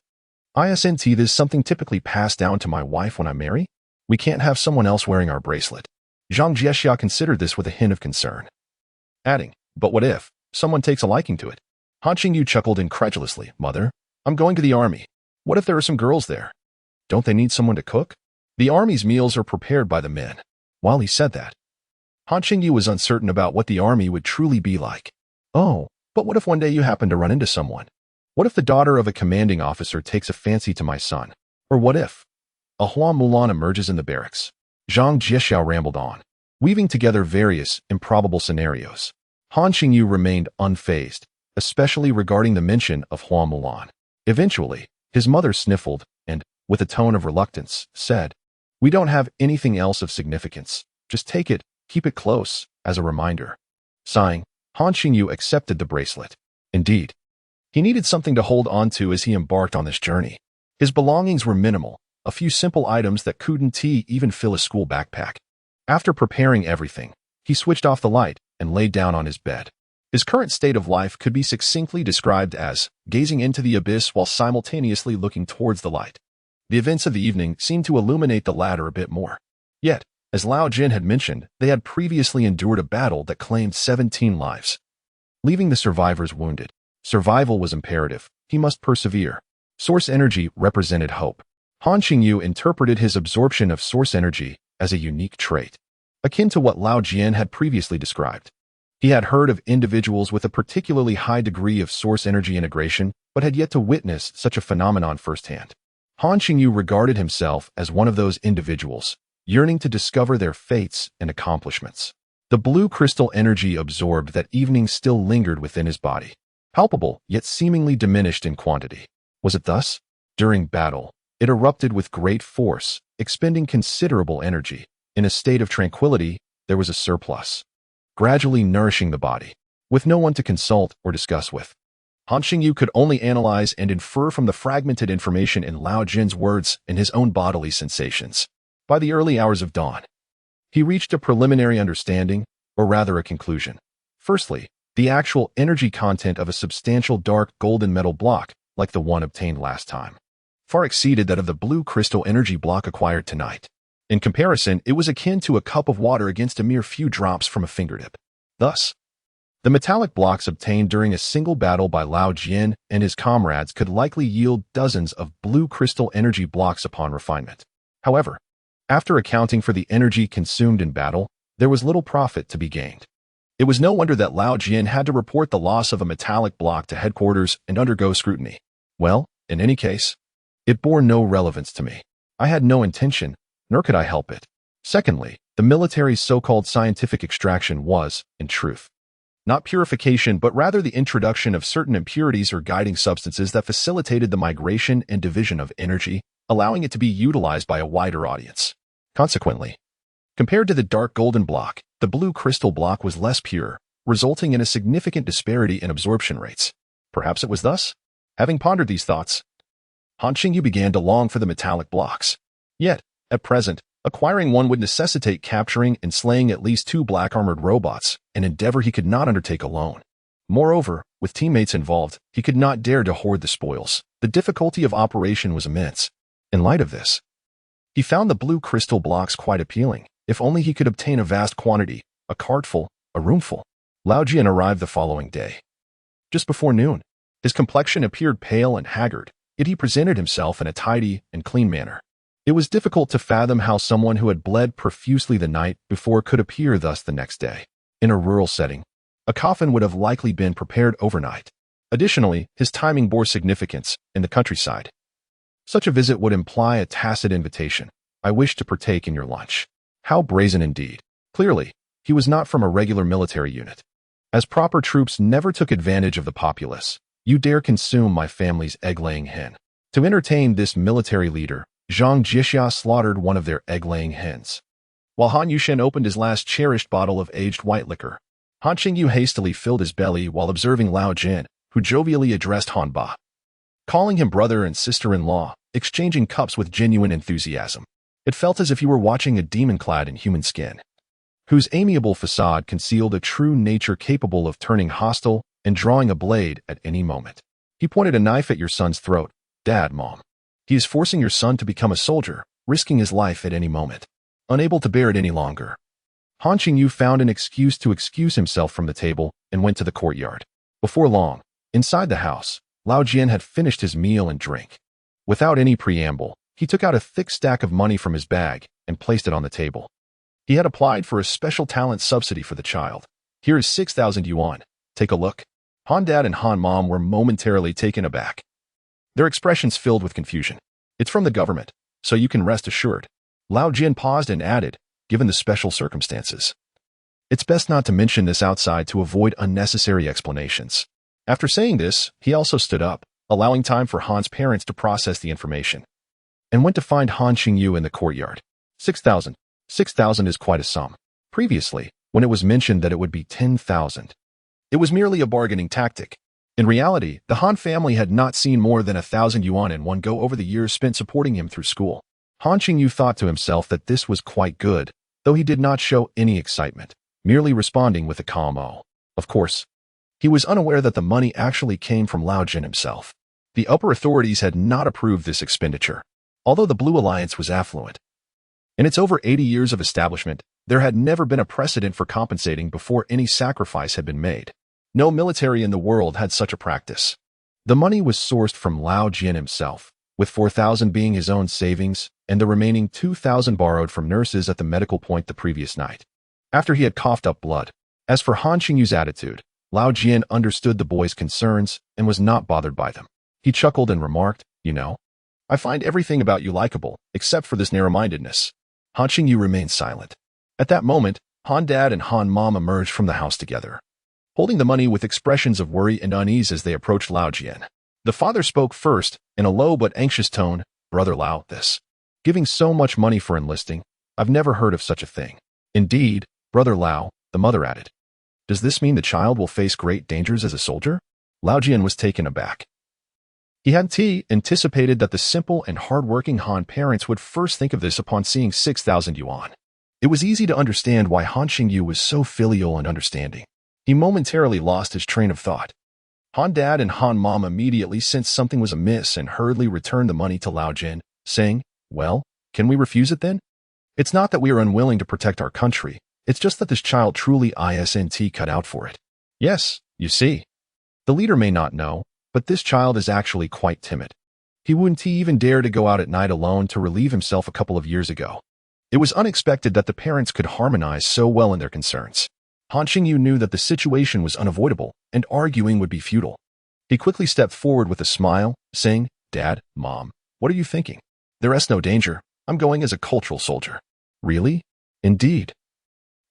"Isn't this something typically passed down to my wife when I marry? We can't have someone else wearing our bracelet." Zhang Jiexia considered this with a hint of concern, adding, "But what if someone takes a liking to it?" Han Qingyu chuckled incredulously. "Mother, I'm going to the army. What if there are some girls there? Don't they need someone to cook? The army's meals are prepared by the men." While he said that, Han Qingyu was uncertain about what the army would truly be like. "Oh, but what if one day you happen to run into someone? What if the daughter of a commanding officer takes a fancy to my son? Or what if a Hua Mulan emerges in the barracks?" Zhang Jiexia rambled on, weaving together various improbable scenarios. Han Qingyu remained unfazed, especially regarding the mention of Hua Mulan. Eventually, his mother sniffled and, with a tone of reluctance, said, "We don't have anything else of significance. Just take it, keep it close, as a reminder." Sighing, Han Qingyu accepted the bracelet. Indeed, he needed something to hold on to as he embarked on this journey. His belongings were minimal, a few simple items that couldn't even fill a school backpack. After preparing everything, he switched off the light and laid down on his bed. His current state of life could be succinctly described as gazing into the abyss while simultaneously looking towards the light. The events of the evening seemed to illuminate the latter a bit more. Yet, as Lao Jian had mentioned, they had previously endured a battle that claimed 17 lives, leaving the survivors wounded. Survival was imperative. He must persevere. Source energy represented hope. Han Qingyu interpreted his absorption of source energy as a unique trait, akin to what Lao Jian had previously described. He had heard of individuals with a particularly high degree of source energy integration, but had yet to witness such a phenomenon firsthand. Han Qingyu regarded himself as one of those individuals, yearning to discover their fates and accomplishments. The blue crystal energy absorbed that evening still lingered within his body, palpable yet seemingly diminished in quantity. Was it thus? During battle, it erupted with great force, expending considerable energy. In a state of tranquility, there was a surplus, gradually nourishing the body, with no one to consult or discuss with. Han Qingyu could only analyze and infer from the fragmented information in Lao Jian's words and his own bodily sensations. By the early hours of dawn, he reached a preliminary understanding, or rather a conclusion. Firstly, the actual energy content of a substantial dark golden metal block, like the one obtained last time, far exceeded that of the blue crystal energy block acquired tonight. In comparison, it was akin to a cup of water against a mere few drops from a fingertip. Thus, The metallic blocks obtained during a single battle by Lao Jian and his comrades could likely yield dozens of blue crystal energy blocks upon refinement. However, after accounting for the energy consumed in battle, there was little profit to be gained. It was no wonder that Lao Jian had to report the loss of a metallic block to headquarters and undergo scrutiny. Well, in any case, it bore no relevance to me. I had no intention, nor could I help it. Secondly, the military's so-called scientific extraction was, in truth, not purification, but rather the introduction of certain impurities or guiding substances that facilitated the migration and division of energy, allowing it to be utilized by a wider audience. Consequently, compared to the dark golden block, the blue crystal block was less pure, resulting in a significant disparity in absorption rates. Perhaps it was thus? Having pondered these thoughts, Han Qingyu began to long for the metallic blocks. Yet, at present, acquiring one would necessitate capturing and slaying at least 2 black-armored robots, an endeavor he could not undertake alone. Moreover, with teammates involved, he could not dare to hoard the spoils. The difficulty of operation was immense. In light of this, he found the blue crystal blocks quite appealing. If only he could obtain a vast quantity, a cartful, a roomful. Lao Jian arrived the following day. Just before noon, his complexion appeared pale and haggard, yet he presented himself in a tidy and clean manner. It was difficult to fathom how someone who had bled profusely the night before could appear thus the next day. In a rural setting, a coffin would have likely been prepared overnight. Additionally, his timing bore significance in the countryside. Such a visit would imply a tacit invitation. I wish to partake in your lunch. How brazen indeed. Clearly, he was not from a regular military unit. As proper troops never took advantage of the populace, you dare consume my family's egg-laying hen. To entertain this military leader, Zhang Jixia slaughtered one of their egg-laying hens. While Han Yushen opened his last cherished bottle of aged white liquor, Han Qingyu hastily filled his belly while observing Lao Jian, who jovially addressed Han Ba, calling him brother and sister-in-law, exchanging cups with genuine enthusiasm. It felt as if you were watching a demon clad in human skin, whose amiable facade concealed a true nature capable of turning hostile and drawing a blade at any moment. He pointed a knife at your son's throat. Dad, Mom. He is forcing your son to become a soldier, risking his life at any moment. Unable to bear it any longer, Han Qingyu found an excuse to excuse himself from the table and went to the courtyard. Before long, inside the house, Lao Jian had finished his meal and drink. Without any preamble, he took out a thick stack of money from his bag and placed it on the table. He had applied for a special talent subsidy for the child. Here is 6,000 yuan. Take a look. Han Dad and Han Mom were momentarily taken aback, their expressions filled with confusion. It's from the government, so you can rest assured. Lao Jian paused and added, given the special circumstances, it's best not to mention this outside to avoid unnecessary explanations. After saying this, he also stood up, allowing time for Han's parents to process the information, and went to find Han Qingyu in the courtyard. 6,000. 6,000 is quite a sum. Previously, when it was mentioned that it would be 10,000, it was merely a bargaining tactic. In reality, the Han family had not seen more than 1,000 yuan in one go over the years spent supporting him through school. Han Qingyu thought to himself that this was quite good, though he did not show any excitement, merely responding with a calm "oh." Of course, he was unaware that the money actually came from Lao Jian himself. The upper authorities had not approved this expenditure, although the Blue Alliance was affluent. In its over 80 years of establishment, there had never been a precedent for compensating before any sacrifice had been made. No military in the world had such a practice. The money was sourced from Lao Jian himself, with 4,000 being his own savings and the remaining 2,000 borrowed from nurses at the medical point the previous night, after he had coughed up blood. As for Han Qingyu's attitude, Lao Jian understood the boy's concerns and was not bothered by them. He chuckled and remarked, "You know, I find everything about you likable, except for this narrow-mindedness." Han Qingyu remained silent. At that moment, Han Dad and Han Mom emerged from the house together, holding the money with expressions of worry and unease as they approached Lao Jian. The father spoke first, in a low but anxious tone, "Brother Lao, this. Giving so much money for enlisting, I've never heard of such a thing." "Indeed, Brother Lao," the mother added. "Does this mean the child will face great dangers as a soldier?" Lao Jian was taken aback. He had anticipated that the simple and hard-working Han parents would first think of this upon seeing 6,000 yuan. It was easy to understand why Han Qingyu was so filial and understanding. He momentarily lost his train of thought. Han Dad and Han Mom immediately sensed something was amiss and hurriedly returned the money to Lao Jian, saying, "Well, can we refuse it then? It's not that we are unwilling to protect our country, it's just that this child truly isn't cut out for it." Yes, you see. The leader may not know, but this child is actually quite timid. He wouldn't even dare to go out at night alone to relieve himself a couple of years ago. It was unexpected that the parents could harmonize so well in their concerns. Han Qingyu knew that the situation was unavoidable, and arguing would be futile. He quickly stepped forward with a smile, saying, "Dad, Mom, what are you thinking? There is no danger. I'm going as a cultural soldier." "Really?" "Indeed.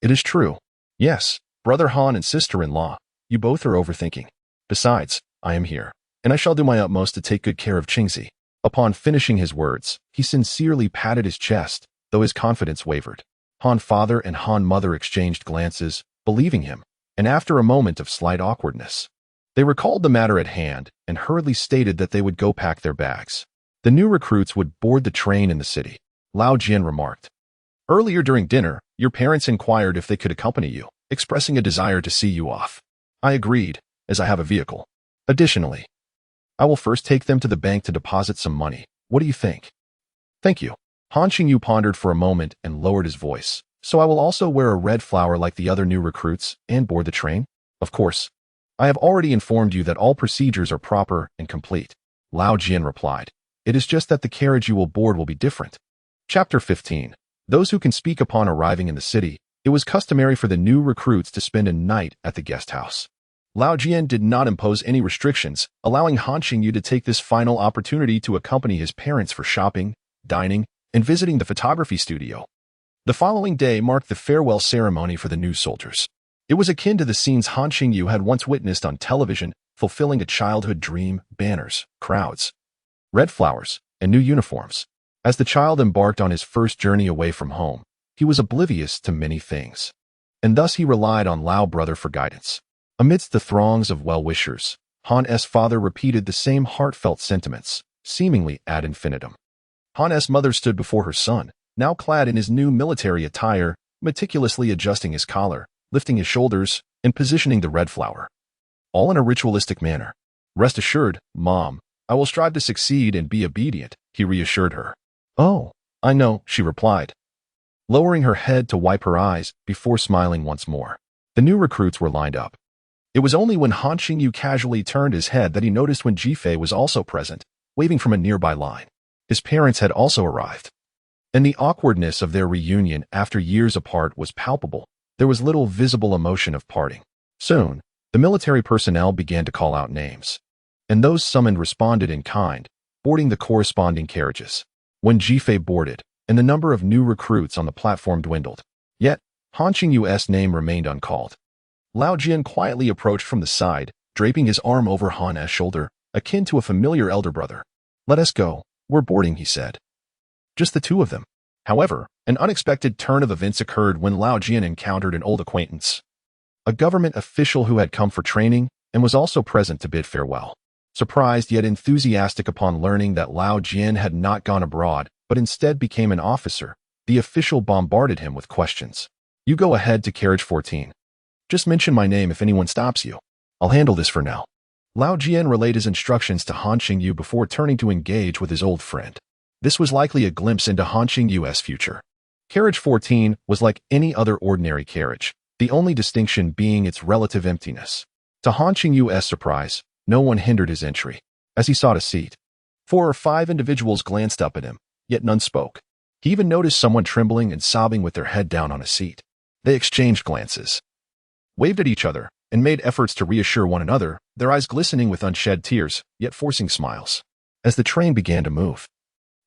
It is true. Yes, brother Han and sister-in-law, you both are overthinking. Besides, I am here, and I shall do my utmost to take good care of Qingzi." Upon finishing his words, he sincerely patted his chest, though his confidence wavered. Han father and Han mother exchanged glances, believing him, and after a moment of slight awkwardness, they recalled the matter at hand and hurriedly stated that they would go pack their bags. The new recruits would board the train in the city. Lao Jian remarked, "Earlier during dinner, your parents inquired if they could accompany you, expressing a desire to see you off. I agreed, as I have a vehicle. Additionally, I will first take them to the bank to deposit some money. What do you think?" "Thank you." Han Qingyu pondered for a moment and lowered his voice. "So I will also wear a red flower like the other new recruits and board the train?" "Of course. I have already informed you that all procedures are proper and complete." Lao Jian replied, "It is just that the carriage you will board will be different." Chapter 15. Those who can speak. Upon arriving in the city, it was customary for the new recruits to spend a night at the guest house. Lao Jian did not impose any restrictions, allowing Han Qingyu to take this final opportunity to accompany his parents for shopping, dining, and visiting the photography studio. The following day marked the farewell ceremony for the new soldiers. It was akin to the scenes Han Qingyu had once witnessed on television, fulfilling a childhood dream: banners, crowds, red flowers, and new uniforms. As the child embarked on his first journey away from home, he was oblivious to many things, and thus he relied on Lao brother for guidance. Amidst the throngs of well-wishers, Han's father repeated the same heartfelt sentiments, seemingly ad infinitum. Han's mother stood before her son, now clad in his new military attire, meticulously adjusting his collar, lifting his shoulders, and positioning the red flower, all in a ritualistic manner. "Rest assured, Mom, I will strive to succeed and be obedient," he reassured her. "Oh, I know," she replied, lowering her head to wipe her eyes before smiling once more. The new recruits were lined up. It was only when Han Qingyu casually turned his head that he noticed when Jifei was also present, waving from a nearby line. His parents had also arrived, and the awkwardness of their reunion after years apart was palpable. There was little visible emotion of parting. Soon, the military personnel began to call out names, and those summoned responded in kind, boarding the corresponding carriages. When Jifei boarded, and the number of new recruits on the platform dwindled, yet Han Qingyu's name remained uncalled. Lao Jian quietly approached from the side, draping his arm over Han's shoulder, akin to a familiar elder brother. "Let us go. We're boarding," he said. Just the two of them. However, an unexpected turn of events occurred when Lao Jian encountered an old acquaintance, a government official who had come for training and was also present to bid farewell. Surprised yet enthusiastic upon learning that Lao Jian had not gone abroad, but instead became an officer, the official bombarded him with questions. "You go ahead to carriage 14. Just mention my name if anyone stops you. I'll handle this for now." Lao Jian relayed his instructions to Han Qingyu before turning to engage with his old friend. This was likely a glimpse into Han Qingyu's future. Carriage 14 was like any other ordinary carriage, the only distinction being its relative emptiness. To Han Qingyu's surprise, no one hindered his entry. As he sought a seat, 4 or 5 individuals glanced up at him, yet none spoke. He even noticed someone trembling and sobbing with their head down on a seat. They exchanged glances, waved at each other, and made efforts to reassure one another, their eyes glistening with unshed tears, yet forcing smiles. As the train began to move,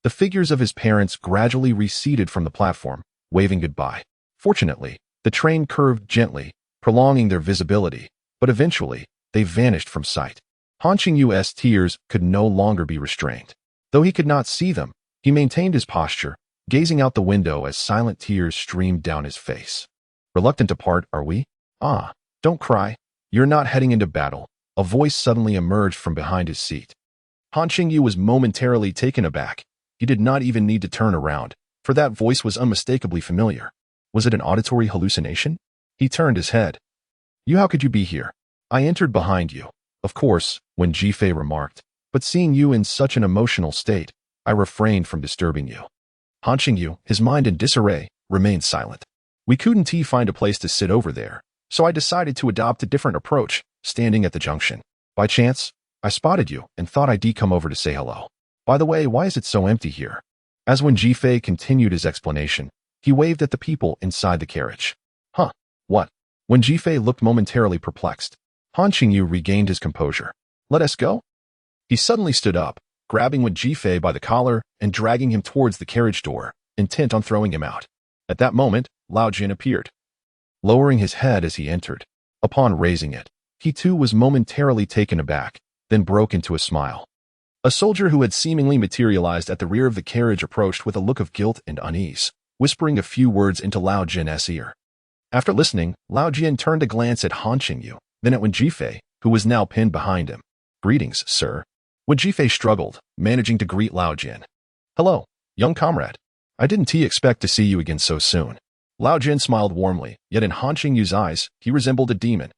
the figures of his parents gradually receded from the platform, waving goodbye. Fortunately, the train curved gently, prolonging their visibility, but eventually, they vanished from sight. Han Qingyu's tears could no longer be restrained. Though he could not see them, he maintained his posture, gazing out the window as silent tears streamed down his face. "Reluctant to part, are we? Ah, don't cry. You're not heading into battle." A voice suddenly emerged from behind his seat. Han Qingyu was momentarily taken aback. He did not even need to turn around, for that voice was unmistakably familiar. Was it an auditory hallucination? He turned his head. How could you be here? I entered behind you, of course," when Jifei remarked, "but seeing you in such an emotional state, I refrained from disturbing you." Han Qingyu, his mind in disarray, remained silent. "We couldn't find a place to sit over there. So I decided to adopt a different approach, standing at the junction. By chance, I spotted you and thought I'd come over to say hello. By the way, why is it so empty here? As when Jifei continued his explanation, he waved at the people inside the carriage. Huh, what? When Jifei looked momentarily perplexed, Han Qingyu regained his composure. Let us go? He suddenly stood up, grabbing Wen Jifei by the collar and dragging him towards the carriage door, intent on throwing him out. At that moment, Lao Jian appeared, lowering his head as he entered. Upon raising it, he too was momentarily taken aback, then broke into a smile. A soldier who had seemingly materialized at the rear of the carriage approached with a look of guilt and unease, whispering a few words into Lao Jian's ear. After listening, Lao Jian turned a glance at Han Qingyu, then at Wen Jifei, who was now pinned behind him. Greetings, sir. Wen Jifei struggled, managing to greet Lao Jian. Hello, young comrade. I didn't expect to see you again so soon. Lao Jian smiled warmly, yet in Han Qingyu's eyes, he resembled a demon.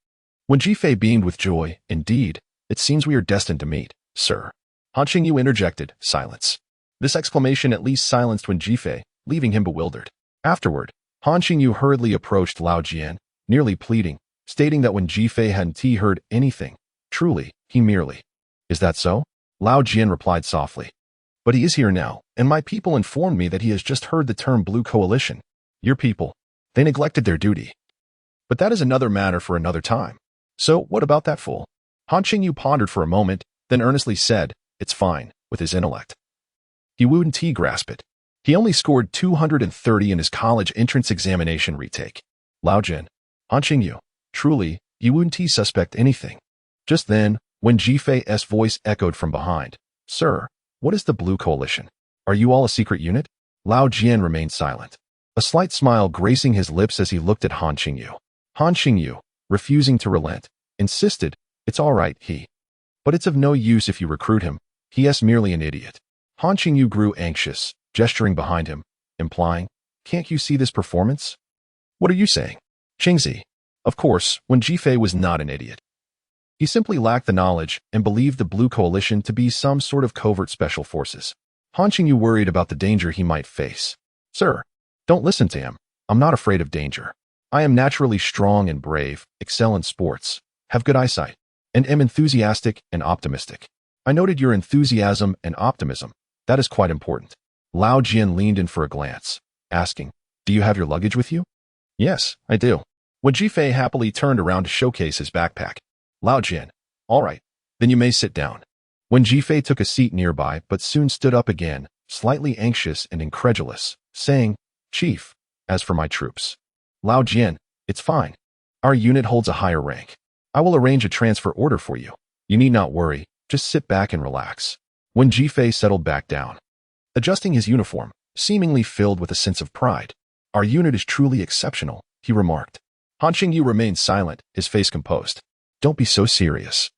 Wen Jifei beamed with joy. Indeed, it seems we are destined to meet, sir. Han Qingyu interjected, silence. This exclamation at least silenced Wen Jifei, leaving him bewildered. Afterward, Han Qingyu hurriedly approached Lao Jian, nearly pleading, stating that Wen Jifei hadn't heard anything. Truly, he merely. Is that so? Lao Jian replied softly. But he is here now, and my people informed me that he has just heard the term Blue Coalition. Your people. They neglected their duty. But that is another matter for another time. So, what about that fool? Han Qingyu pondered for a moment, then earnestly said, it's fine, with his intellect. He wouldn't grasp it. He only scored 230 in his college entrance examination retake. Lao Jian. Han Qingyu. Truly, you wouldn't suspect anything. Just then, Wen Jifei's voice echoed from behind. Sir, what is the Blue Coalition? Are you all a secret unit? Lao Jian remained silent, a slight smile gracing his lips as he looked at Han Qingyu. Han Qingyu, refusing to relent, insisted, it's all right, but it's of no use if you recruit him. He's merely an idiot. Han Qingyu grew anxious, gesturing behind him, implying, can't you see this performance? What are you saying? Qingzi. Of course, Wen Jifei was not an idiot. He simply lacked the knowledge and believed the Blue Coalition to be some sort of covert special forces. Han Qingyu worried about the danger he might face. Sir, don't listen to him. I'm not afraid of danger. I am naturally strong and brave, excel in sports, have good eyesight, and am enthusiastic and optimistic. I noted your enthusiasm and optimism. That is quite important. Lao Jian leaned in for a glance, asking, do you have your luggage with you? Yes, I do. Wen Jifei happily turned around to showcase his backpack. Lao Jian. All right, then you may sit down. Wen Jifei took a seat nearby but soon stood up again, slightly anxious and incredulous, saying, Chief, as for my troops. Lao Jian, it's fine. Our unit holds a higher rank. I will arrange a transfer order for you. You need not worry, just sit back and relax. Wen Jifei settled back down, adjusting his uniform, seemingly filled with a sense of pride. Our unit is truly exceptional, he remarked. Han Qingyu remained silent, his face composed. Don't be so serious.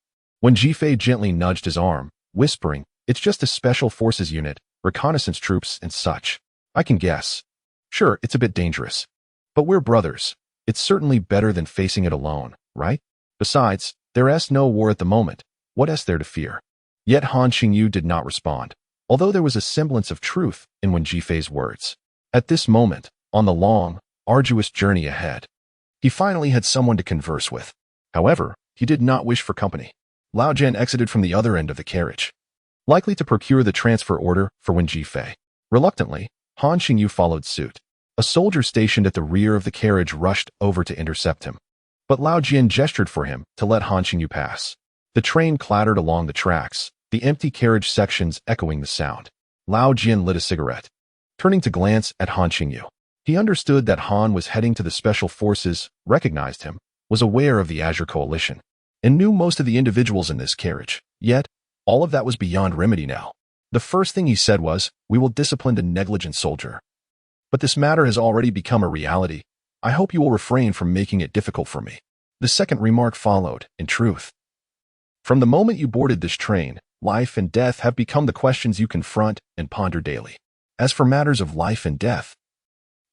Wen Jifei gently nudged his arm, whispering, it's just a special forces unit, reconnaissance troops and such. I can guess. Sure, it's a bit dangerous. But we're brothers. It's certainly better than facing it alone, right? Besides, there's no war at the moment. What is there to fear? Yet Han Qingyu did not respond, although there was a semblance of truth in Wen Jifei's words. At this moment, on the long, arduous journey ahead, he finally had someone to converse with. However, he did not wish for company. Lao Jian exited from the other end of the carriage, likely to procure the transfer order for Wen Jifei. Reluctantly, Han Qingyu followed suit. A soldier stationed at the rear of the carriage rushed over to intercept him, but Lao Jian gestured for him to let Han Qingyu pass. The train clattered along the tracks, the empty carriage sections echoing the sound. Lao Jian lit a cigarette, turning to glance at Han Qingyu. He understood that Han was heading to the special forces, recognized him, was aware of the Azure Coalition, and knew most of the individuals in this carriage. Yet, all of that was beyond remedy now. The first thing he said was, we will discipline the negligent soldier. But this matter has already become a reality. I hope you will refrain from making it difficult for me. The second remark followed, in truth. From the moment you boarded this train, life and death have become the questions you confront and ponder daily. As for matters of life and death,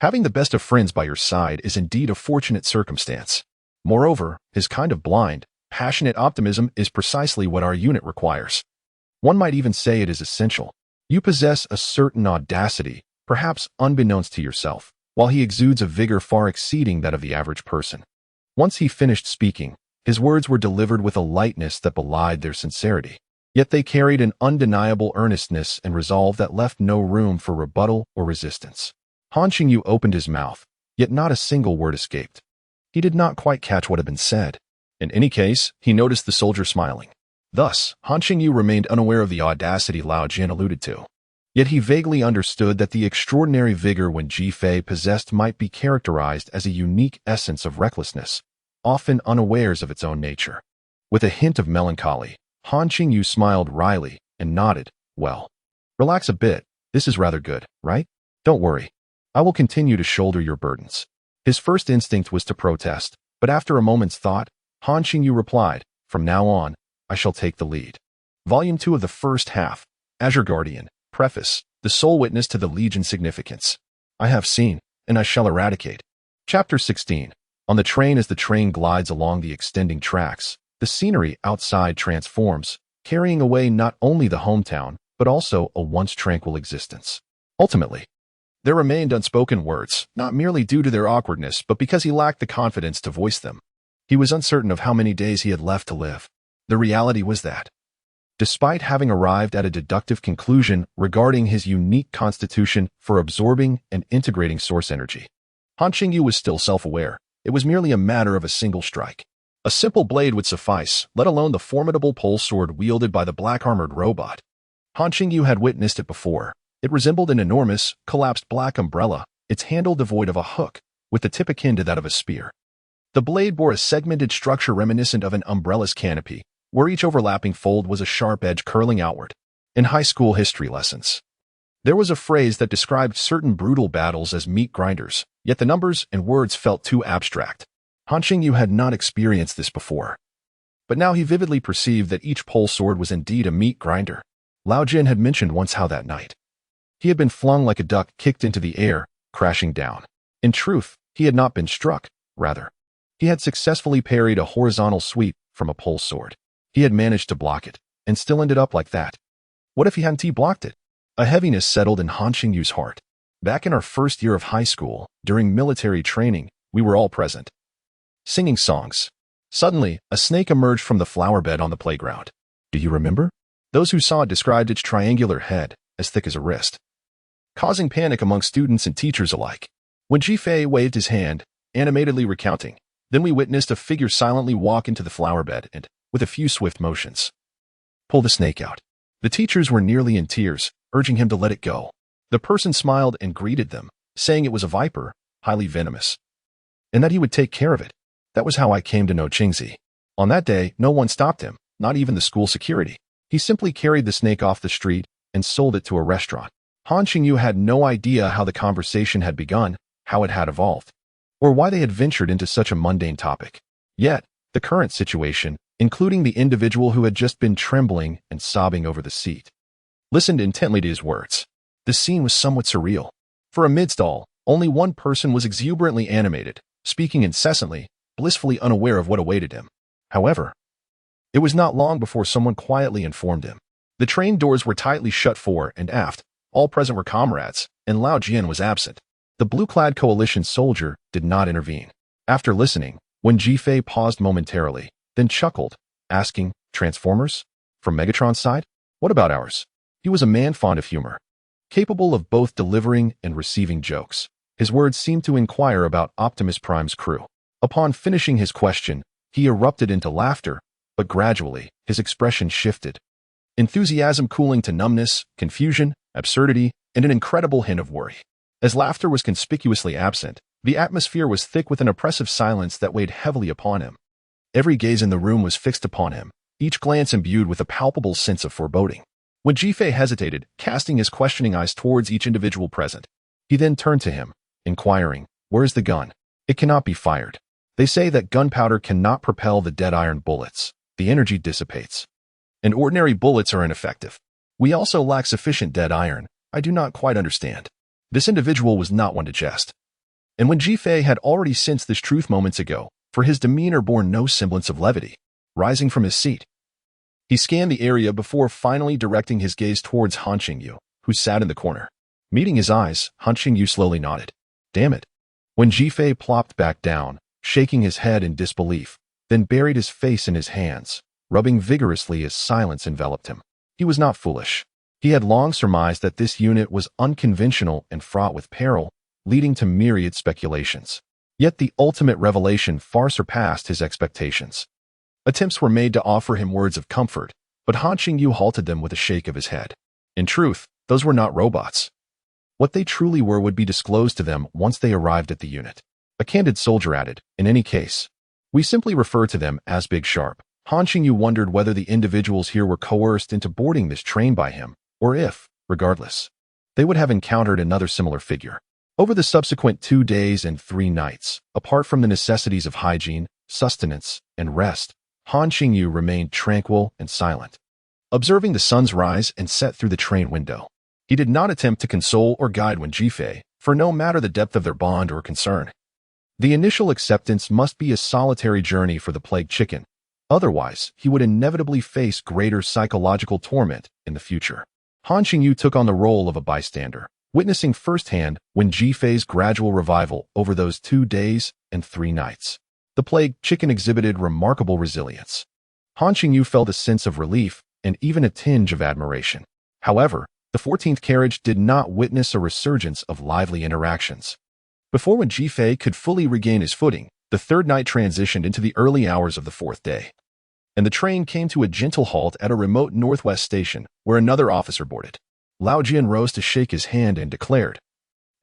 having the best of friends by your side is indeed a fortunate circumstance. Moreover, his kind of blind, passionate optimism is precisely what our unit requires. One might even say it is essential. You possess a certain audacity, perhaps unbeknownst to yourself, while he exudes a vigor far exceeding that of the average person. Once he finished speaking, his words were delivered with a lightness that belied their sincerity. Yet they carried an undeniable earnestness and resolve that left no room for rebuttal or resistance. Han Qingyu opened his mouth, yet not a single word escaped. He did not quite catch what had been said. In any case, he noticed the soldier smiling. Thus, Han Qingyu remained unaware of the audacity Lao Jian alluded to. Yet he vaguely understood that the extraordinary vigor when Ji Fei possessed might be characterized as a unique essence of recklessness, often unawares of its own nature. With a hint of melancholy, Han Qingyu smiled wryly and nodded. Well, relax a bit. This is rather good, right? Don't worry. I will continue to shoulder your burdens. His first instinct was to protest, but after a moment's thought, Han Qingyu replied, from now on, I shall take the lead. Volume 2 of the first half, Azure Guardian, Preface, the sole witness to the Legion's significance. I have seen, and I shall eradicate. Chapter 16. On the train. As the train glides along the extending tracks, the scenery outside transforms, carrying away not only the hometown, but also a once tranquil existence. Ultimately, there remained unspoken words, not merely due to their awkwardness, but because he lacked the confidence to voice them. He was uncertain of how many days he had left to live. The reality was that, despite having arrived at a deductive conclusion regarding his unique constitution for absorbing and integrating source energy, Han Qingyu was still self-aware. It was merely a matter of a single strike. A simple blade would suffice, let alone the formidable pole sword wielded by the black-armored robot. Han Qingyu had witnessed it before. It resembled an enormous, collapsed black umbrella, its handle devoid of a hook, with the tip akin to that of a spear. The blade bore a segmented structure reminiscent of an umbrella's canopy, where each overlapping fold was a sharp edge curling outward. In high school history lessons, there was a phrase that described certain brutal battles as meat grinders, yet the numbers and words felt too abstract. Han Qingyu had not experienced this before. But now he vividly perceived that each pole sword was indeed a meat grinder. Lao Jian had mentioned once how that night he had been flung like a duck kicked into the air, crashing down. In truth, he had not been struck, rather. He had successfully parried a horizontal sweep from a pole sword. He had managed to block it, and still ended up like that. What if he hadn't blocked it? A heaviness settled in Han Qingyu's heart. Back in our first year of high school, during military training, we were all present, singing songs. Suddenly, a snake emerged from the flower bed on the playground. Do you remember? Those who saw it described its triangular head, as thick as a wrist, causing panic among students and teachers alike. When Ji Fei waved his hand, animatedly recounting, then we witnessed a figure silently walk into the flower bed and, with a few swift motions, pull the snake out. The teachers were nearly in tears, urging him to let it go. The person smiled and greeted them, saying it was a viper, highly venomous, and that he would take care of it. That was how I came to know Qingzi. On that day, no one stopped him, not even the school security. He simply carried the snake off the street and sold it to a restaurant. Han Qingyu had no idea how the conversation had begun, how it had evolved, or why they had ventured into such a mundane topic. Yet, the current situation, including the individual who had just been trembling and sobbing over the seat, listened intently to his words. The scene was somewhat surreal. For amidst all, only one person was exuberantly animated, speaking incessantly, blissfully unaware of what awaited him. However, it was not long before someone quietly informed him. The train doors were tightly shut fore and aft. All present were comrades, and Lao Jian was absent. The blue-clad coalition soldier did not intervene. After listening, when Ji Fei paused momentarily, then chuckled, asking, Transformers? From Megatron's side? What about ours? He was a man fond of humor, capable of both delivering and receiving jokes. His words seemed to inquire about Optimus Prime's crew. Upon finishing his question, he erupted into laughter, but gradually, his expression shifted. Enthusiasm cooling to numbness, confusion, absurdity, and an incredible hint of worry. As laughter was conspicuously absent, the atmosphere was thick with an oppressive silence that weighed heavily upon him. Every gaze in the room was fixed upon him, each glance imbued with a palpable sense of foreboding. When Ji Fei hesitated, casting his questioning eyes towards each individual present, he then turned to him, inquiring, Where is the gun? It cannot be fired. They say that gunpowder cannot propel the dead iron bullets. The energy dissipates, and ordinary bullets are ineffective. We also lack sufficient dead iron. I do not quite understand. This individual was not one to jest. And when Ji Fei had already sensed this truth moments ago, for his demeanor bore no semblance of levity, rising from his seat, he scanned the area before finally directing his gaze towards Han Qingyu, who sat in the corner. Meeting his eyes, Han Qingyu slowly nodded. Damn it. When Ji Fei plopped back down, shaking his head in disbelief, then buried his face in his hands, rubbing vigorously as silence enveloped him. He was not foolish. He had long surmised that this unit was unconventional and fraught with peril, leading to myriad speculations. Yet the ultimate revelation far surpassed his expectations. Attempts were made to offer him words of comfort, but Han Qingyu halted them with a shake of his head. In truth, those were not robots. What they truly were would be disclosed to them once they arrived at the unit. A candid soldier added, in any case, we simply refer to them as Big Sharp. Han Qingyu wondered whether the individuals here were coerced into boarding this train by him, or if, regardless, they would have encountered another similar figure. Over the subsequent 2 days and 3 nights, apart from the necessities of hygiene, sustenance, and rest, Han Qingyu remained tranquil and silent, observing the sun's rise and set through the train window. He did not attempt to console or guide Wen Jifei, for no matter the depth of their bond or concern, the initial acceptance must be a solitary journey for the plague chicken. Otherwise, he would inevitably face greater psychological torment in the future. Han Qingyu took on the role of a bystander, witnessing firsthand Wen Jifei's gradual revival over those 2 days and 3 nights. The plague chicken exhibited remarkable resilience. Han Qingyu felt a sense of relief and even a tinge of admiration. However, the 14th carriage did not witness a resurgence of lively interactions. Before Wen Jifei could fully regain his footing, the 3rd night transitioned into the early hours of the 4th day, and the train came to a gentle halt at a remote northwest station where another officer boarded. Lao Jian rose to shake his hand and declared,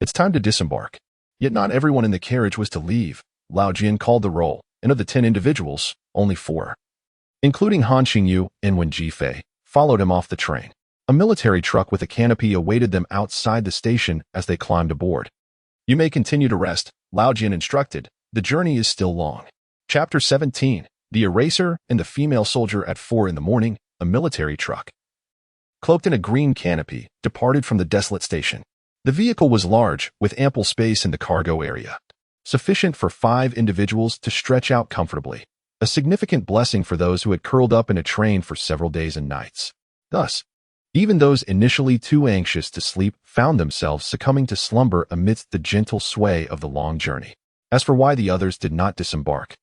"It's time to disembark." Yet not everyone in the carriage was to leave. Lao Jian called the roll, and of the 10 individuals, only 4, including Han Qingyu and Wen Jifei, followed him off the train. A military truck with a canopy awaited them outside the station as they climbed aboard. "You may continue to rest," Lao Jian instructed. "The journey is still long." Chapter 17, The Eraser and the Female Soldier at 4 in the morning, a military truck, cloaked in a green canopy, departed from the desolate station. The vehicle was large, with ample space in the cargo area, sufficient for 5 individuals to stretch out comfortably, a significant blessing for those who had curled up in a train for several days and nights. Thus, even those initially too anxious to sleep found themselves succumbing to slumber amidst the gentle sway of the long journey. As for why the others did not disembark,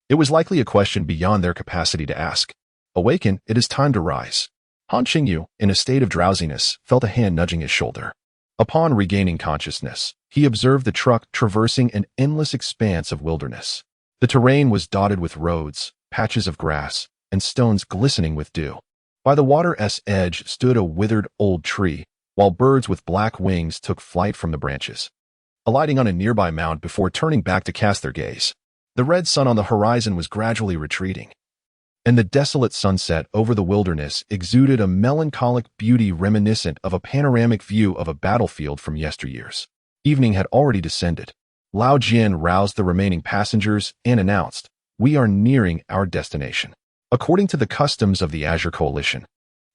it was likely a question beyond their capacity to ask. Awaken, it is time to rise. Han Qingyu, in a state of drowsiness, felt a hand nudging his shoulder. Upon regaining consciousness, he observed the truck traversing an endless expanse of wilderness. The terrain was dotted with roads, patches of grass, and stones glistening with dew. By the water's edge stood a withered old tree, while birds with black wings took flight from the branches, alighting on a nearby mound before turning back to cast their gaze. The red sun on the horizon was gradually retreating, and the desolate sunset over the wilderness exuded a melancholic beauty reminiscent of a panoramic view of a battlefield from yesteryears. Evening had already descended. Lao Jian roused the remaining passengers and announced, "We are nearing our destination. According to the customs of the Azure Coalition,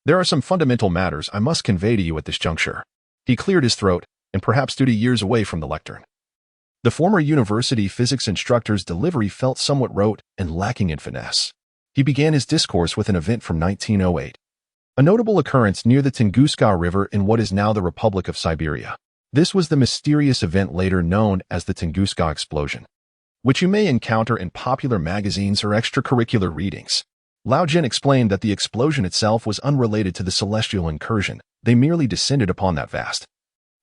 there are some fundamental matters I must convey to you at this juncture." He cleared his throat, and perhaps due to years away from the lectern, the former university physics instructor's delivery felt somewhat rote and lacking in finesse. He began his discourse with an event from 1908, a notable occurrence near the Tunguska River in what is now the Republic of Siberia. This was the mysterious event later known as the Tunguska explosion, which you may encounter in popular magazines or extracurricular readings. Lao Jian explained that the explosion itself was unrelated to the celestial incursion. They merely descended upon that vast,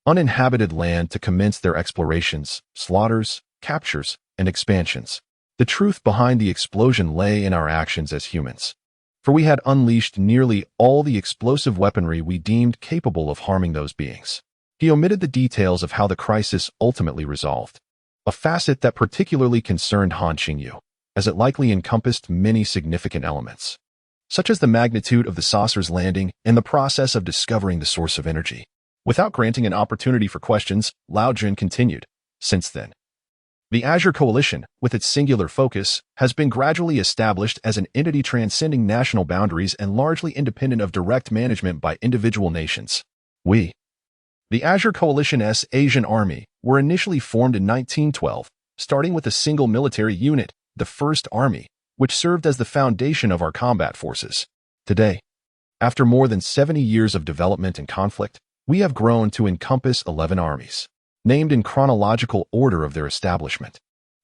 uninhabited land to commence their explorations, slaughters, captures, and expansions. The truth behind the explosion lay in our actions as humans, for we had unleashed nearly all the explosive weaponry we deemed capable of harming those beings. He omitted the details of how the crisis ultimately resolved, a facet that particularly concerned Han Qingyu, as it likely encompassed many significant elements, such as the magnitude of the saucer's landing and the process of discovering the source of energy. Without granting an opportunity for questions, Lao Jian continued, "Since then, the Azure Coalition, with its singular focus, has been gradually established as an entity transcending national boundaries and largely independent of direct management by individual nations. We, the Azure Coalition's Asian Army, were initially formed in 1912, starting with a single military unit, the First Army, which served as the foundation of our combat forces. Today, after more than 70 years of development and conflict, we have grown to encompass 11 armies, named in chronological order of their establishment.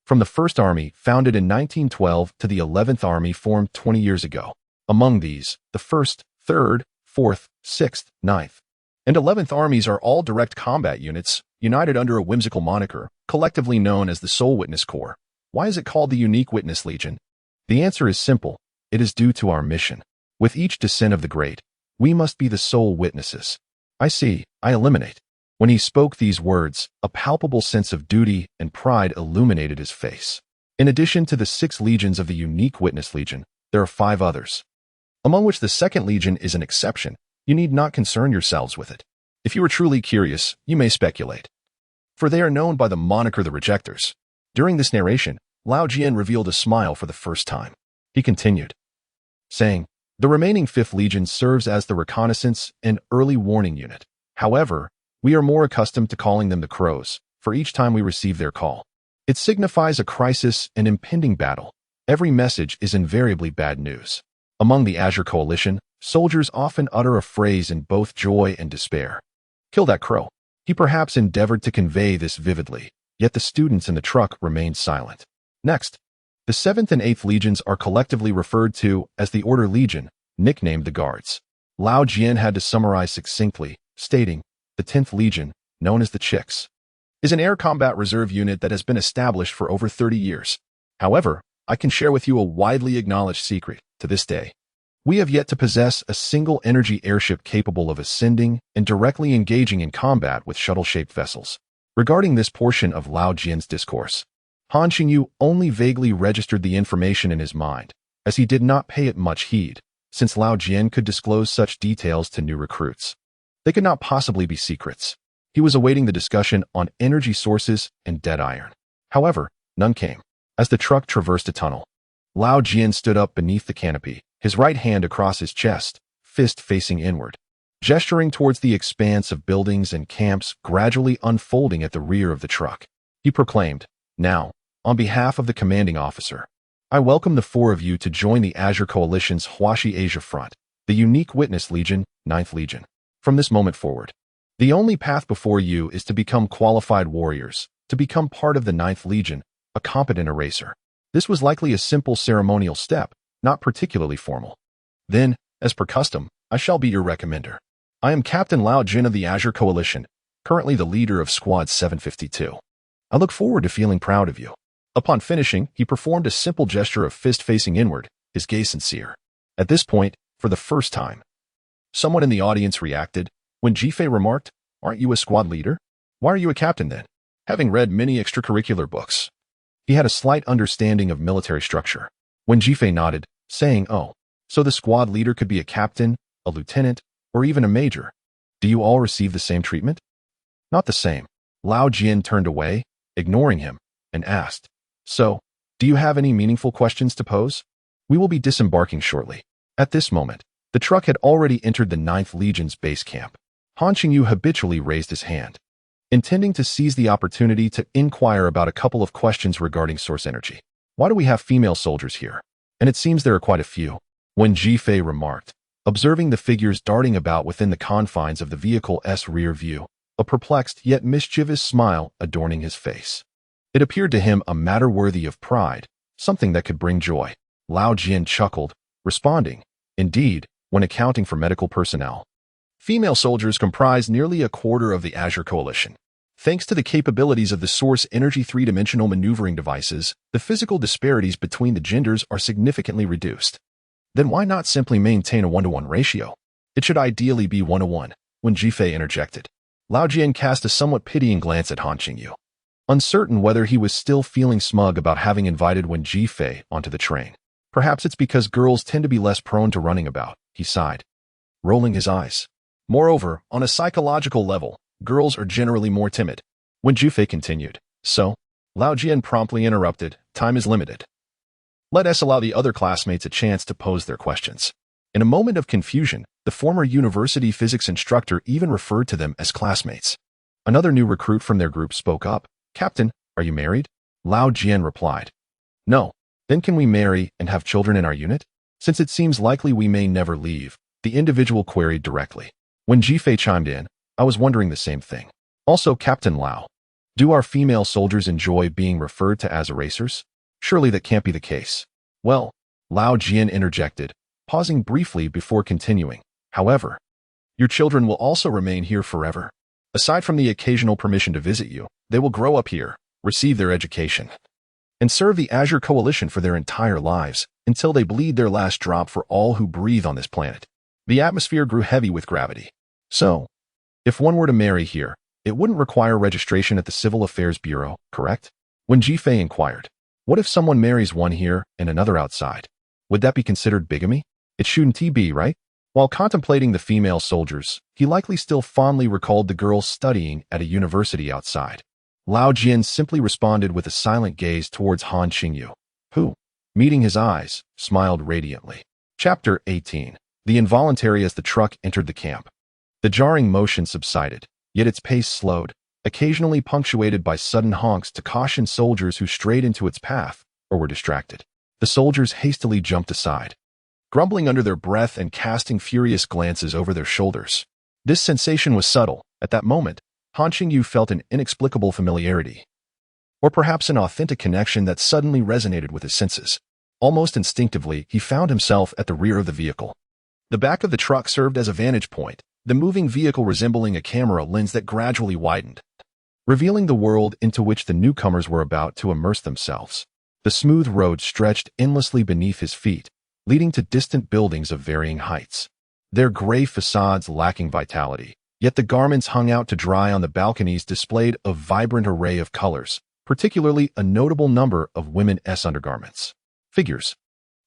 from the 1st Army, founded in 1912, to the 11th Army, formed 20 years ago. Among these, the 1st, 3rd, 4th, 6th, 9th, and 11th Armies are all direct combat units, united under a whimsical moniker, collectively known as the Sole Witness Corps. Why is it called the Unique Witness Legion? The answer is simple. It is due to our mission. With each descent of the great, we must be the sole witnesses. I see, I eliminate. When he spoke these words, a palpable sense of duty and pride illuminated his face. In addition to the 6 legions of the Unique Witness Legion, there are 5 others, among which the 2nd Legion is an exception. You need not concern yourselves with it. If you are truly curious, you may speculate, for they are known by the moniker the Rejectors. During this narration, Lao Jian revealed a smile for the first time. He continued, saying, the remaining 5th Legion serves as the reconnaissance and early warning unit. However, we are more accustomed to calling them the Crows, for each time we receive their call, it signifies a crisis and impending battle. Every message is invariably bad news. Among the Azure Coalition, soldiers often utter a phrase in both joy and despair. Kill that crow. He perhaps endeavored to convey this vividly, yet the students in the truck remained silent. Next, the 7th and 8th Legions are collectively referred to as the Order Legion, nicknamed the Guards. Lao Jian had to summarize succinctly, stating, the 10th Legion, known as the Chicks, is an air combat reserve unit that has been established for over 30 years. However, I can share with you a widely acknowledged secret. To this day, we have yet to possess a single energy airship capable of ascending and directly engaging in combat with shuttle-shaped vessels. Regarding this portion of Lao Jian's discourse, Han Qingyu only vaguely registered the information in his mind, as he did not pay it much heed, since Lao Jian could disclose such details to new recruits. They could not possibly be secrets. He was awaiting the discussion on energy sources and dead iron. However, none came. As the truck traversed a tunnel, Lao Jian stood up beneath the canopy, his right hand across his chest, fist facing inward, gesturing towards the expanse of buildings and camps gradually unfolding at the rear of the truck. He proclaimed, now, on behalf of the commanding officer, I welcome the 4 of you to join the Azure Coalition's Huashi Asia Front, the Unique Witness Legion, 9th Legion. From this moment forward, the only path before you is to become qualified warriors, to become part of the 9th Legion, a competent eraser. This was likely a simple ceremonial step, not particularly formal. Then, as per custom, I shall be your recommender. I am Captain Lao Jian of the Azure Coalition, currently the leader of Squad 752. I look forward to feeling proud of you. Upon finishing, he performed a simple gesture of fist facing inward, his gaze sincere. At this point, for the first time, someone in the audience reacted when Jifei remarked, aren't you a squad leader? Why are you a captain then? Having read many extracurricular books, he had a slight understanding of military structure. When Jifei nodded, saying, oh, so the squad leader could be a captain, a lieutenant, or even a major. Do you all receive the same treatment? Not the same. Lao Jian turned away, ignoring him, and asked, so, do you have any meaningful questions to pose? We will be disembarking shortly. At this moment, the truck had already entered the 9th Legion's base camp. Han Qingyu habitually raised his hand, intending to seize the opportunity to inquire about a couple of questions regarding source energy. Why do we have female soldiers here? And it seems there are quite a few. When Jifei remarked, observing the figures darting about within the confines of the vehicle's rear view, a perplexed yet mischievous smile adorning his face. It appeared to him a matter worthy of pride, something that could bring joy. Lao Jian chuckled, responding, indeed, when accounting for medical personnel, female soldiers comprise nearly a quarter of the Azure Coalition. Thanks to the capabilities of the source energy 3-dimensional maneuvering devices, the physical disparities between the genders are significantly reduced. Then why not simply maintain a 1-to-1 ratio? It should ideally be 1-to-1, when Jifei interjected. Lao Jian cast a somewhat pitying glance at Han Qingyu, uncertain whether he was still feeling smug about having invited Wen Jifei onto the train. Perhaps it's because girls tend to be less prone to running about, he sighed, rolling his eyes. Moreover, on a psychological level, girls are generally more timid. When Jifei continued, so, Lao Jian promptly interrupted, time is limited. Let us allow the other classmates a chance to pose their questions. In a moment of confusion, the former university physics instructor even referred to them as classmates. Another new recruit from their group spoke up. Captain, are you married? Lao Jian replied. No. Then can we marry and have children in our unit? Since it seems likely we may never leave, the individual queried directly. When Jifei chimed in, I was wondering the same thing. Also, Captain Lao, Do our female soldiers enjoy being referred to as erasers? Surely that can't be the case. Well, Lao Jian interjected, pausing briefly before continuing. However, your children will also remain here forever. Aside from the occasional permission to visit you, they will grow up here, receive their education, and serve the Azure Coalition for their entire lives, until they bleed their last drop for all who breathe on this planet. The atmosphere grew heavy with gravity. So, if one were to marry here, it wouldn't require registration at the Civil Affairs Bureau, correct? When Jifei inquired, what if someone marries one here and another outside? Would that be considered bigamy? It shouldn't be, right? While contemplating the female soldiers, he likely still fondly recalled the girls studying at a university outside. Lao Jian simply responded with a silent gaze towards Han Qingyu, who, meeting his eyes, smiled radiantly. Chapter 18. The involuntary. As the truck entered the camp, the jarring motion subsided, yet its pace slowed, occasionally punctuated by sudden honks to caution soldiers who strayed into its path or were distracted. The soldiers hastily jumped aside, grumbling under their breath and casting furious glances over their shoulders. This sensation was subtle. At that moment, Han Qingyu felt an inexplicable familiarity, or perhaps an authentic connection that suddenly resonated with his senses. Almost instinctively, he found himself at the rear of the vehicle. The back of the truck served as a vantage point, the moving vehicle resembling a camera lens that gradually widened, revealing the world into which the newcomers were about to immerse themselves. The smooth road stretched endlessly beneath his feet, leading to distant buildings of varying heights, their gray facades lacking vitality. Yet the garments hung out to dry on the balconies displayed a vibrant array of colors, particularly a notable number of women's undergarments. Figures,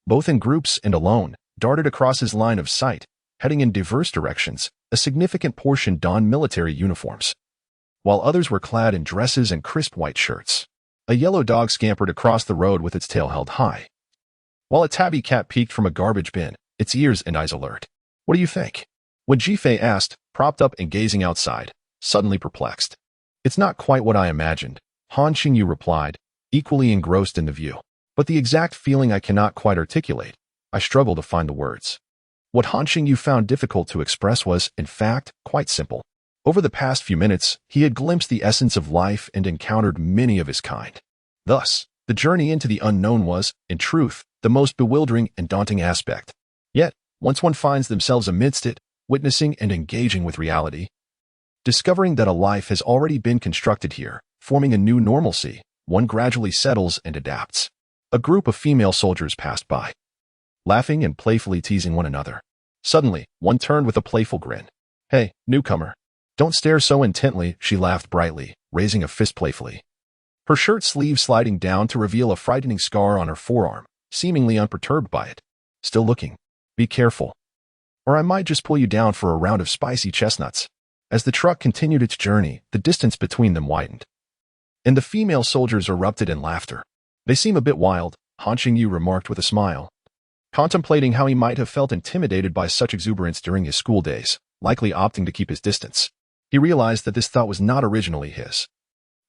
both in groups and alone, darted across his line of sight, heading in diverse directions. A significant portion donned military uniforms, while others were clad in dresses and crisp white shirts. A yellow dog scampered across the road with its tail held high, while a tabby cat peeked from a garbage bin, its ears and eyes alert. What do you think? When Jifei asked, propped up and gazing outside, suddenly perplexed. It's not quite what I imagined, Han Qingyu replied, equally engrossed in the view. But the exact feeling I cannot quite articulate. I struggle to find the words. What Han Qingyu found difficult to express was, in fact, quite simple. Over the past few minutes, he had glimpsed the essence of life and encountered many of his kind. Thus, the journey into the unknown was, in truth, the most bewildering and daunting aspect. Yet, once one finds themselves amidst it, witnessing and engaging with reality, discovering that a life has already been constructed here, forming a new normalcy, one gradually settles and adapts. A group of female soldiers passed by, laughing and playfully teasing one another. Suddenly, one turned with a playful grin. Hey, newcomer. Don't stare so intently, she laughed brightly, raising a fist playfully, her shirt sleeve sliding down to reveal a frightening scar on her forearm, seemingly unperturbed by it. Still looking? Be careful, or I might just pull you down for a round of spicy chestnuts. As the truck continued its journey, the distance between them widened, and the female soldiers erupted in laughter. They seem a bit wild, Han Qingyu remarked with a smile, contemplating how he might have felt intimidated by such exuberance during his school days, likely opting to keep his distance. He realized that this thought was not originally his.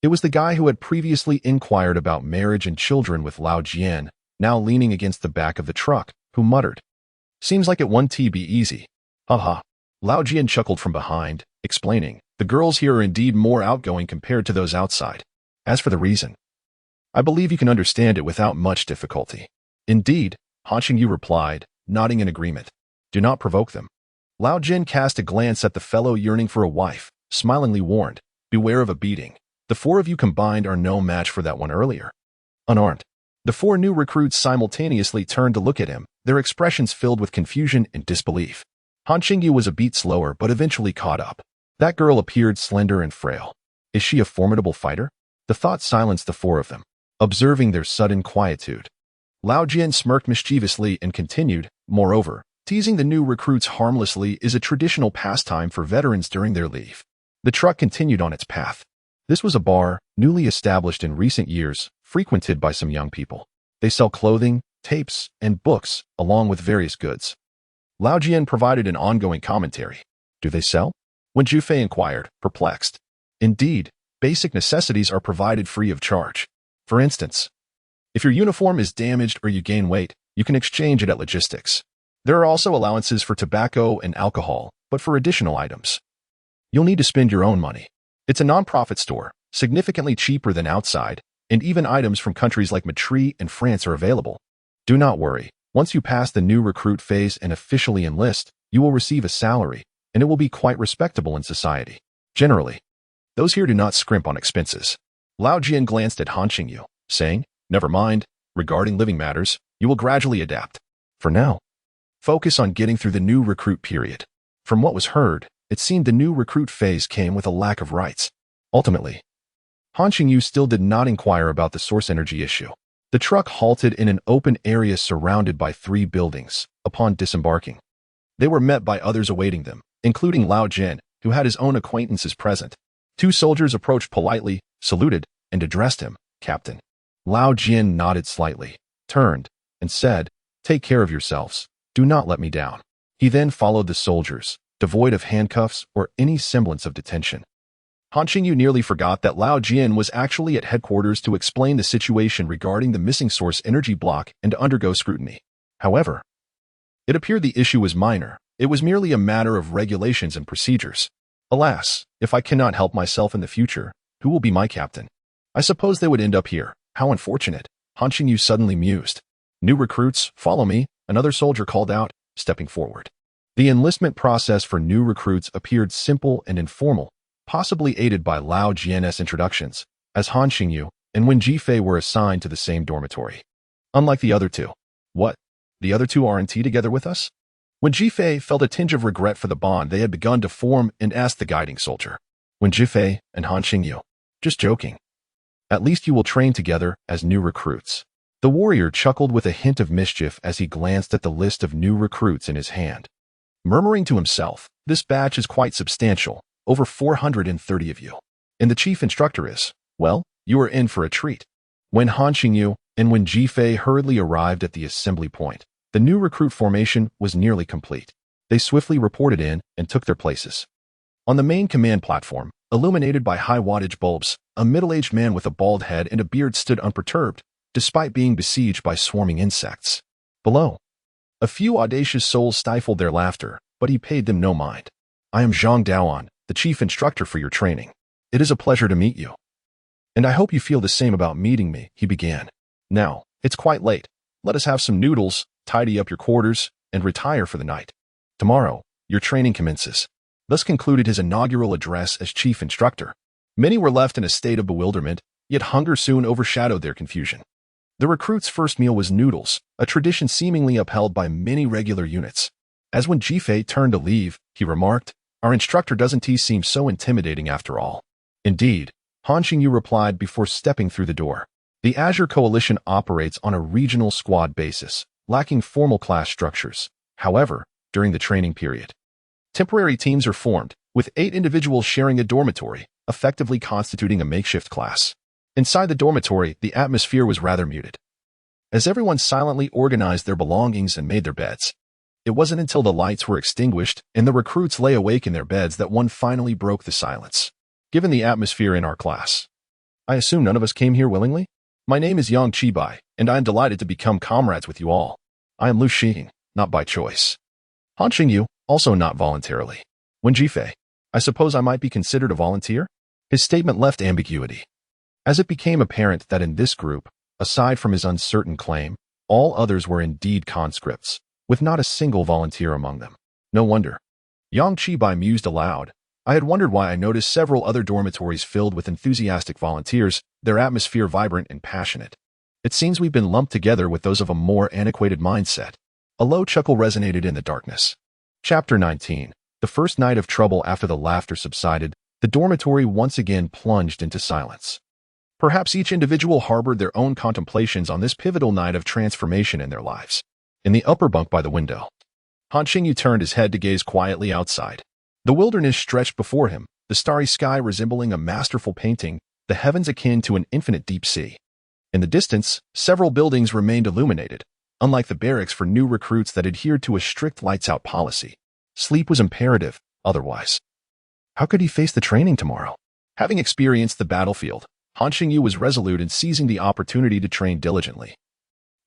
It was the guy who had previously inquired about marriage and children with Lao Jian, now leaning against the back of the truck, who muttered, Seems like it won't be easy. Haha. Lao Jian chuckled from behind, explaining, the girls here are indeed more outgoing compared to those outside. As for the reason, I believe you can understand it without much difficulty. Indeed, Han Qingyu replied, nodding in agreement. Do not provoke them. Lao Jian cast a glance at the fellow yearning for a wife, smilingly warned, beware of a beating. The four of you combined are no match for that one earlier. Unarmed, the four new recruits simultaneously turned to look at him, their expressions filled with confusion and disbelief. Han Qingyu was a beat slower but eventually caught up. That girl appeared slender and frail. Is she a formidable fighter? The thought silenced the four of them, observing their sudden quietude. Lao Jian smirked mischievously and continued, moreover, teasing the new recruits harmlessly is a traditional pastime for veterans during their leave. The truck continued on its path. This was a bar, newly established in recent years, frequented by some young people. They sell clothing, tapes, and books, along with various goods. Lao Jian provided an ongoing commentary. Do they sell? When Jufei inquired, perplexed. Indeed, basic necessities are provided free of charge. For instance, if your uniform is damaged or you gain weight, you can exchange it at logistics. There are also allowances for tobacco and alcohol, but for additional items, you'll need to spend your own money. It's a non-profit store, significantly cheaper than outside, and even items from countries like Madrid and France are available. Do not worry. Once you pass the new recruit phase and officially enlist, you will receive a salary, and it will be quite respectable in society. Generally, those here do not scrimp on expenses. Lao Jian glanced at Han Qingyu, saying, "Never mind, regarding living matters, you will gradually adapt. For now, focus on getting through the new recruit period." From what was heard, it seemed the new recruit phase came with a lack of rights. Ultimately, Han Qingyu still did not inquire about the source energy issue. The truck halted in an open area surrounded by 3 buildings. Upon disembarking, they were met by others awaiting them, including Lao Jian, who had his own acquaintances present. 2 soldiers approached politely, saluted, and addressed him, "Captain." Lao Jian nodded slightly, turned, and said, "Take care of yourselves. Do not let me down." He then followed the soldiers, devoid of handcuffs or any semblance of detention. Han Qingyu nearly forgot that Lao Jian was actually at headquarters to explain the situation regarding the missing source energy block and to undergo scrutiny. However, it appeared the issue was minor. It was merely a matter of regulations and procedures. Alas, if I cannot help myself in the future, who will be my captain? I suppose they would end up here. How unfortunate. Han Qingyu suddenly mused. "New recruits, follow me," another soldier called out, stepping forward. The enlistment process for new recruits appeared simple and informal, possibly aided by Lao Jian's introductions, as Han Qingyu and Wen Jifei were assigned to the same dormitory. Unlike the other 2. What? The other 2 aren't together with us? Wen Jifei felt a tinge of regret for the bond they had begun to form and asked the guiding soldier. Wen Jifei and Han Qingyu. Just joking. At least you will train together as new recruits. The warrior chuckled with a hint of mischief as he glanced at the list of new recruits in his hand. Murmuring to himself, "This batch is quite substantial. Over 430 of you. And the chief instructor is, well, you are in for a treat." When Han Qingyu and Wen Jifei hurriedly arrived at the assembly point, the new recruit formation was nearly complete. They swiftly reported in and took their places. On the main command platform, illuminated by high-wattage bulbs, a middle-aged man with a bald head and a beard stood unperturbed, despite being besieged by swarming insects. Below, a few audacious souls stifled their laughter, but he paid them no mind. "I am Zhang Daoan, the chief instructor for your training. It is a pleasure to meet you. And I hope you feel the same about meeting me," he began. "Now, it's quite late. Let us have some noodles, tidy up your quarters, and retire for the night. Tomorrow, your training commences." Thus concluded his inaugural address as chief instructor. Many were left in a state of bewilderment, yet hunger soon overshadowed their confusion. The recruits' first meal was noodles, a tradition seemingly upheld by many regular units. As when Jifei turned to leave, he remarked, "Our instructor doesn't seem so intimidating after all." "Indeed," Han Qingyu replied before stepping through the door. The Azure Coalition operates on a regional squad basis, lacking formal class structures. However, during the training period, temporary teams are formed, with 8 individuals sharing a dormitory, effectively constituting a makeshift class. Inside the dormitory, the atmosphere was rather muted, as everyone silently organized their belongings and made their beds. It wasn't until the lights were extinguished and the recruits lay awake in their beds that one finally broke the silence. "Given the atmosphere in our class, I assume none of us came here willingly? My name is Yang Qibai, and I am delighted to become comrades with you all. I am Lu Xing, not by choice." Han Qingyu, also not voluntarily. Wen Jifei, "I suppose I might be considered a volunteer?" His statement left ambiguity, as it became apparent that in this group, aside from his uncertain claim, all others were indeed conscripts, with not a single volunteer among them. No wonder. Yang Qibai mused aloud. I had wondered why I noticed several other dormitories filled with enthusiastic volunteers, their atmosphere vibrant and passionate. It seems we've been lumped together with those of a more antiquated mindset. A low chuckle resonated in the darkness. Chapter 19. The first night of trouble. After the laughter subsided, the dormitory once again plunged into silence. Perhaps each individual harbored their own contemplations on this pivotal night of transformation in their lives. In the upper bunk by the window, Han Qingyu turned his head to gaze quietly outside. The wilderness stretched before him, the starry sky resembling a masterful painting, the heavens akin to an infinite deep sea. In the distance, several buildings remained illuminated, unlike the barracks for new recruits that adhered to a strict lights-out policy. Sleep was imperative, otherwise. How could he face the training tomorrow? Having experienced the battlefield, Han Qingyu was resolute in seizing the opportunity to train diligently.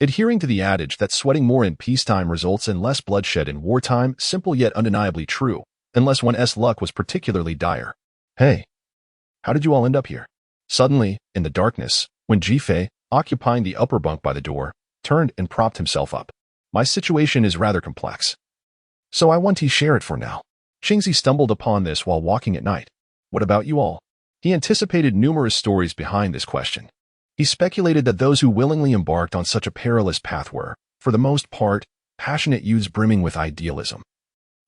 Adhering to the adage that sweating more in peacetime results in less bloodshed in wartime, simple yet undeniably true, unless one's luck was particularly dire. "Hey, how did you all end up here?" Suddenly, in the darkness, when Jifei, occupying the upper bunk by the door, turned and propped himself up. My situation is rather complex, so I want to share it for now. Qingzi stumbled upon this while walking at night. What about you all? He anticipated numerous stories behind this question. He speculated that those who willingly embarked on such a perilous path were, for the most part, passionate youths brimming with idealism,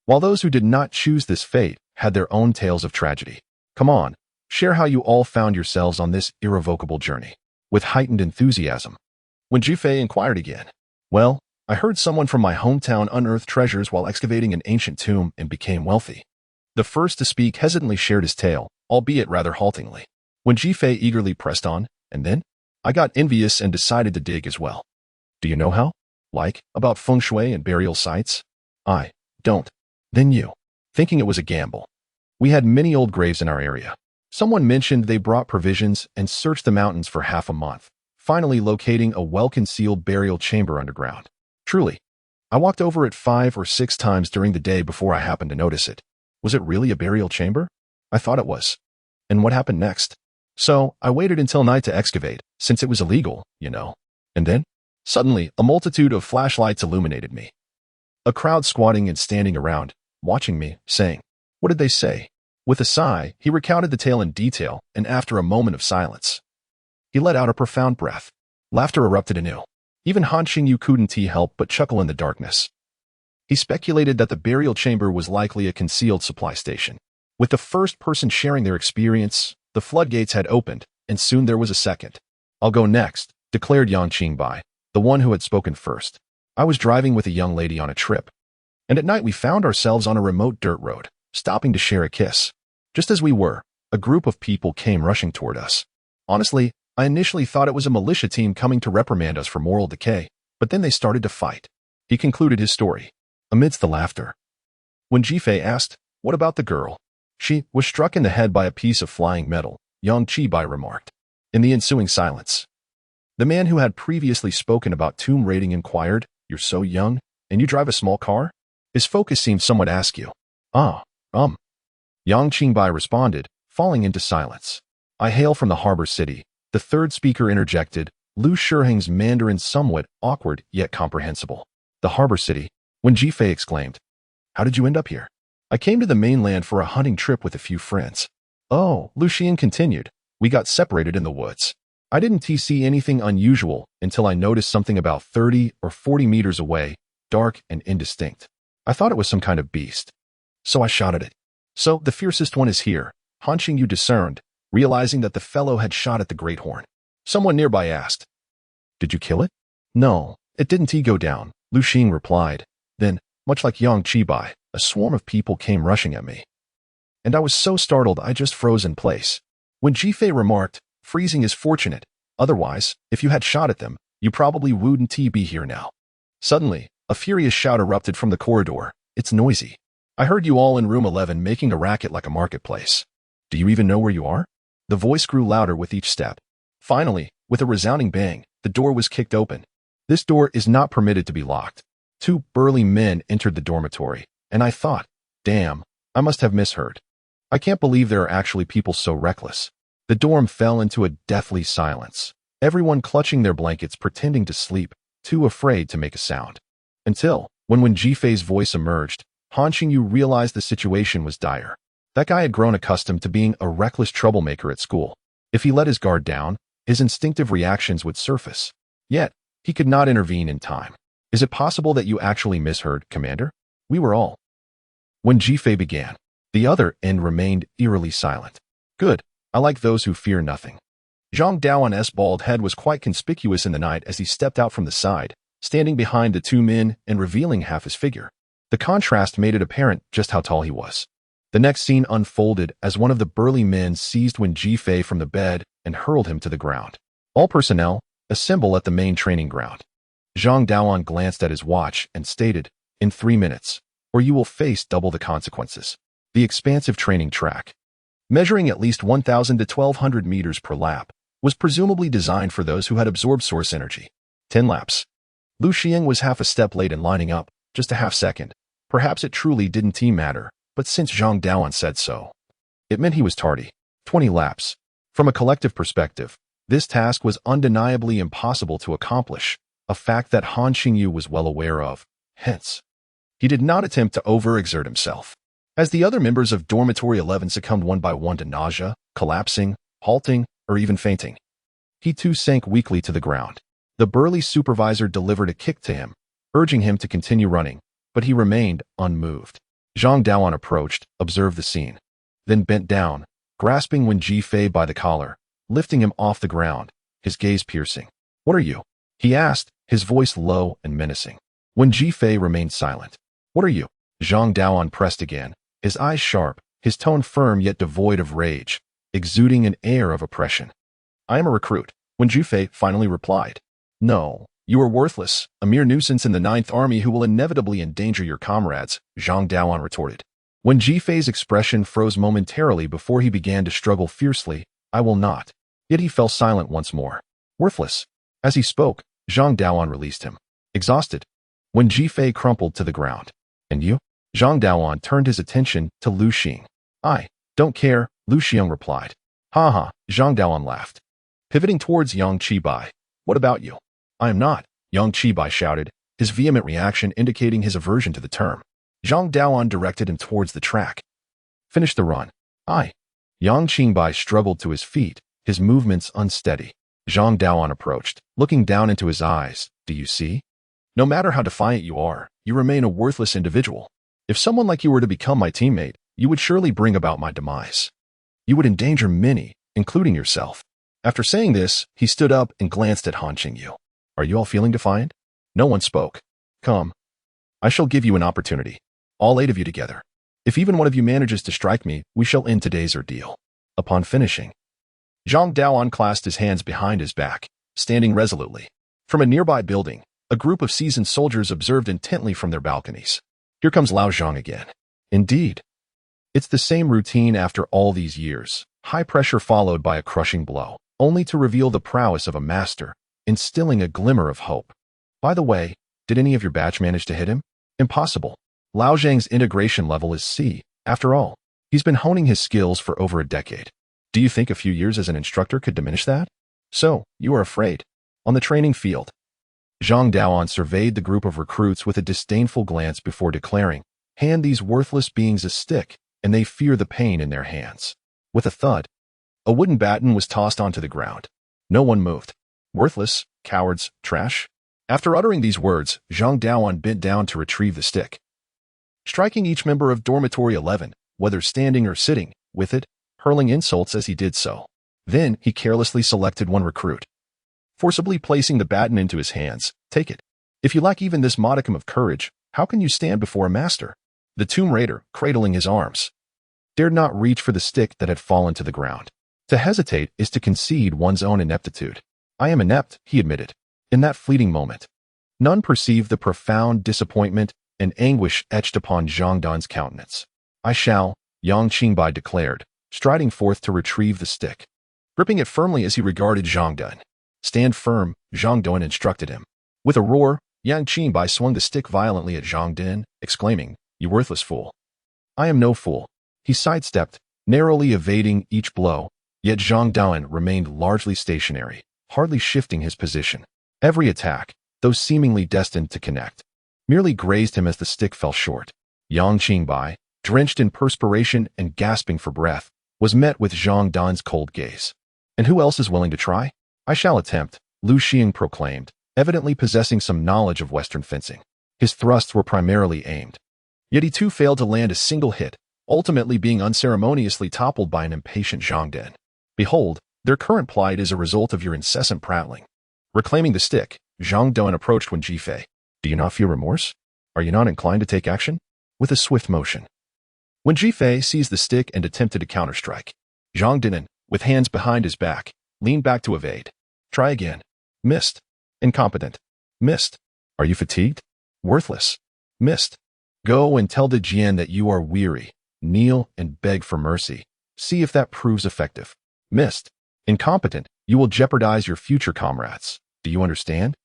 while those who did not choose this fate had their own tales of tragedy. Come on, share how you all found yourselves on this irrevocable journey. With heightened enthusiasm. When Jifei inquired again, well, I heard someone from my hometown unearthed treasures while excavating an ancient tomb and became wealthy. The first to speak hesitantly shared his tale, albeit rather haltingly. When Jifei eagerly pressed on, and then, I got envious and decided to dig as well. Do you know how? Like, about feng shui and burial sites? I don't. Then you. Thinking it was a gamble. We had many old graves in our area. Someone mentioned they brought provisions and searched the mountains for half a month, finally locating a well-concealed burial chamber underground. Truly. I walked over it 5 or 6 times during the day before I happened to notice it. Was it really a burial chamber? I thought it was. And what happened next? So, I waited until night to excavate, since it was illegal, you know. And then, suddenly, a multitude of flashlights illuminated me. A crowd squatting and standing around, watching me, saying, what did they say? With a sigh, he recounted the tale in detail, and after a moment of silence, he let out a profound breath. Laughter erupted anew. Even Han Qingyu couldn't help but chuckle in the darkness. He speculated that the burial chamber was likely a concealed supply station. With the first person sharing their experience, the floodgates had opened, and soon there was a second. I'll go next, declared Yang Qingbai, the one who had spoken first. I was driving with a young lady on a trip, and at night we found ourselves on a remote dirt road, stopping to share a kiss. Just as we were, a group of people came rushing toward us. Honestly, I initially thought it was a militia team coming to reprimand us for moral decay, but then they started to fight. He concluded his story, amidst the laughter. When Jifei asked, what about the girl? She was struck in the head by a piece of flying metal, Yang Qingbai remarked. In the ensuing silence, the man who had previously spoken about tomb raiding inquired, you're so young, and you drive a small car? His focus seemed somewhat askew. Yang Qingbai responded, falling into silence. I hail from the harbor city. The third speaker interjected, Lu Shiheng's Mandarin somewhat awkward yet comprehensible. The harbor city. When Jifei exclaimed, how did you end up here? I came to the mainland for a hunting trip with a few friends. Oh, Lu Xian continued, we got separated in the woods. I didn't see anything unusual until I noticed something about 30 or 40 meters away, dark and indistinct. I thought it was some kind of beast. So I shot at it. So, the fiercest one is here, Han Qingyu discerned, realizing that the fellow had shot at the great horn. Someone nearby asked, did you kill it? No, it didn't go down, Lu Xing replied. Then, much like Yang Qingbai, a swarm of people came rushing at me. And I was so startled I just froze in place. When Jifei remarked, freezing is fortunate, otherwise, if you had shot at them, you probably wouldn't be here now. Suddenly, a furious shout erupted from the corridor. It's noisy. I heard you all in room 11 making a racket like a marketplace. Do you even know where you are? The voice grew louder with each step. Finally, with a resounding bang, the door was kicked open. This door is not permitted to be locked. 2 burly men entered the dormitory, and I thought, damn, I must have misheard. I can't believe there are actually people so reckless. The dorm fell into a deathly silence, everyone clutching their blankets pretending to sleep, too afraid to make a sound. Until, when Jifei's voice emerged, Han Qingyu realized the situation was dire. That guy had grown accustomed to being a reckless troublemaker at school. If he let his guard down, his instinctive reactions would surface. Yet, he could not intervene in time. Is it possible that you actually misheard, Commander? We were all. When Jifei began, the other end remained eerily silent. Good, I like those who fear nothing. Zhang Daoan's bald head was quite conspicuous in the night as he stepped out from the side, standing behind the 2 men and revealing half his figure. The contrast made it apparent just how tall he was. The next scene unfolded as one of the burly men seized Wen Jifei from the bed and hurled him to the ground. All personnel, assemble at the main training ground. Zhang Daoan glanced at his watch and stated, in 3 minutes, or you will face double the consequences. The expansive training track, measuring at least 1,000 to 1,200 meters per lap, was presumably designed for those who had absorbed source energy. 10 laps. Lu Xiang was half a step late in lining up, just a half second. Perhaps it truly didn't matter, but since Zhang Daoan said so, it meant he was tardy. 20 laps. From a collective perspective, this task was undeniably impossible to accomplish, a fact that Han Qingyu was well aware of. Hence, he did not attempt to overexert himself. As the other members of Dormitory 11 succumbed one by one to nausea, collapsing, halting, or even fainting, he too sank weakly to the ground. The burly supervisor delivered a kick to him, urging him to continue running, but he remained unmoved. Zhang Daoan approached, observed the scene, then bent down, grasping Wen Jifei by the collar, lifting him off the ground, his gaze piercing. "What are you?" he asked, his voice low and menacing. Wen Jifei remained silent. "What are you?" Zhang Daoan pressed again, his eyes sharp, his tone firm yet devoid of rage, exuding an air of oppression. "I am a recruit," Wen Jifei finally replied. "No, you are worthless, a mere nuisance in the Ninth Army who will inevitably endanger your comrades," Zhang Daoan retorted. Wen Jifei's expression froze momentarily before he began to struggle fiercely. "I will not." Yet he fell silent once more. "Worthless." As he spoke, Zhang Daoan released him. Exhausted, Wen Jifei crumpled to the ground. "And you?" Zhang Daoan turned his attention to Lu Xing. "I don't care," Lu Xiang replied. "Ha ha," Zhang Daoan laughed. Pivoting towards Yang Qibai. "What about you?" "I am not," Yang Qibai shouted, his vehement reaction indicating his aversion to the term. Zhang Daoan directed him towards the track. "Finish the run." "I." Yang Qingbai struggled to his feet, his movements unsteady. Zhang Daoan approached, looking down into his eyes. "Do you see? No matter how defiant you are, you remain a worthless individual. If someone like you were to become my teammate, you would surely bring about my demise. You would endanger many, including yourself." After saying this, he stood up and glanced at Han Qingyu. "Are you all feeling defiant?" No one spoke. "Come. I shall give you an opportunity. All 8 of you together. If even one of you manages to strike me, we shall end today's ordeal." Upon finishing, Zhang Daoan clasped his hands behind his back, standing resolutely. From a nearby building, a group of seasoned soldiers observed intently from their balconies. "Here comes Lao Jian again." Indeed. It's the same routine after all these years. High pressure followed by a crushing blow, only to reveal the prowess of a master, instilling a glimmer of hope. "By the way, did any of your batch manage to hit him?" "Impossible. Lao Jian's integration level is C. After all, he's been honing his skills for over a decade. Do you think a few years as an instructor could diminish that? So, you are afraid." On the training field, Zhang Daoan surveyed the group of recruits with a disdainful glance before declaring, "Hand these worthless beings a stick, and they fear the pain in their hands." With a thud, a wooden baton was tossed onto the ground. No one moved. "Worthless, cowards, trash." After uttering these words, Zhang Daoan bent down to retrieve the stick, striking each member of Dormitory 11, whether standing or sitting, with it, hurling insults as he did so. Then he carelessly selected one recruit, forcibly placing the baton into his hands. "Take it. If you lack even this modicum of courage, how can you stand before a master?" The Tomb Raider, cradling his arms, dared not reach for the stick that had fallen to the ground. To hesitate is to concede one's own ineptitude. "I am inept," he admitted. In that fleeting moment, none perceived the profound disappointment and anguish etched upon Zhang Daoan's countenance. "I shall," Yang Qingbai declared, striding forth to retrieve the stick, gripping it firmly as he regarded Zhang Daoan. "Stand firm," Zhang Daoan instructed him. With a roar, Yang Qingbai swung the stick violently at Zhang Daoan, exclaiming, "You worthless fool." "I am no fool." He sidestepped, narrowly evading each blow, yet Zhang Daoan remained largely stationary, hardly shifting his position. Every attack, though seemingly destined to connect, merely grazed him as the stick fell short. Yang Qingbai, drenched in perspiration and gasping for breath, was met with Zhang Daoan's cold gaze. "And who else is willing to try?" "I shall attempt," Lu Xiang proclaimed, evidently possessing some knowledge of Western fencing. His thrusts were primarily aimed. Yet he too failed to land a single hit, ultimately being unceremoniously toppled by an impatient Zhang Daoan. "Behold, their current plight is a result of your incessant prattling." Reclaiming the stick, Zhang Daoan approached Wen Jifei. "Do you not feel remorse? Are you not inclined to take action?" With a swift motion, Wen Jifei seized the stick and attempted to counterstrike. Zhang Daoan, with hands behind his back, leaned back to evade. "Try again." "Missed." "Incompetent." "Missed." "Are you fatigued?" "Worthless." "Missed." "Go and tell the Jian that you are weary. Kneel and beg for mercy. See if that proves effective." "Missed." "Incompetent. You will jeopardize your future comrades. Do you understand?"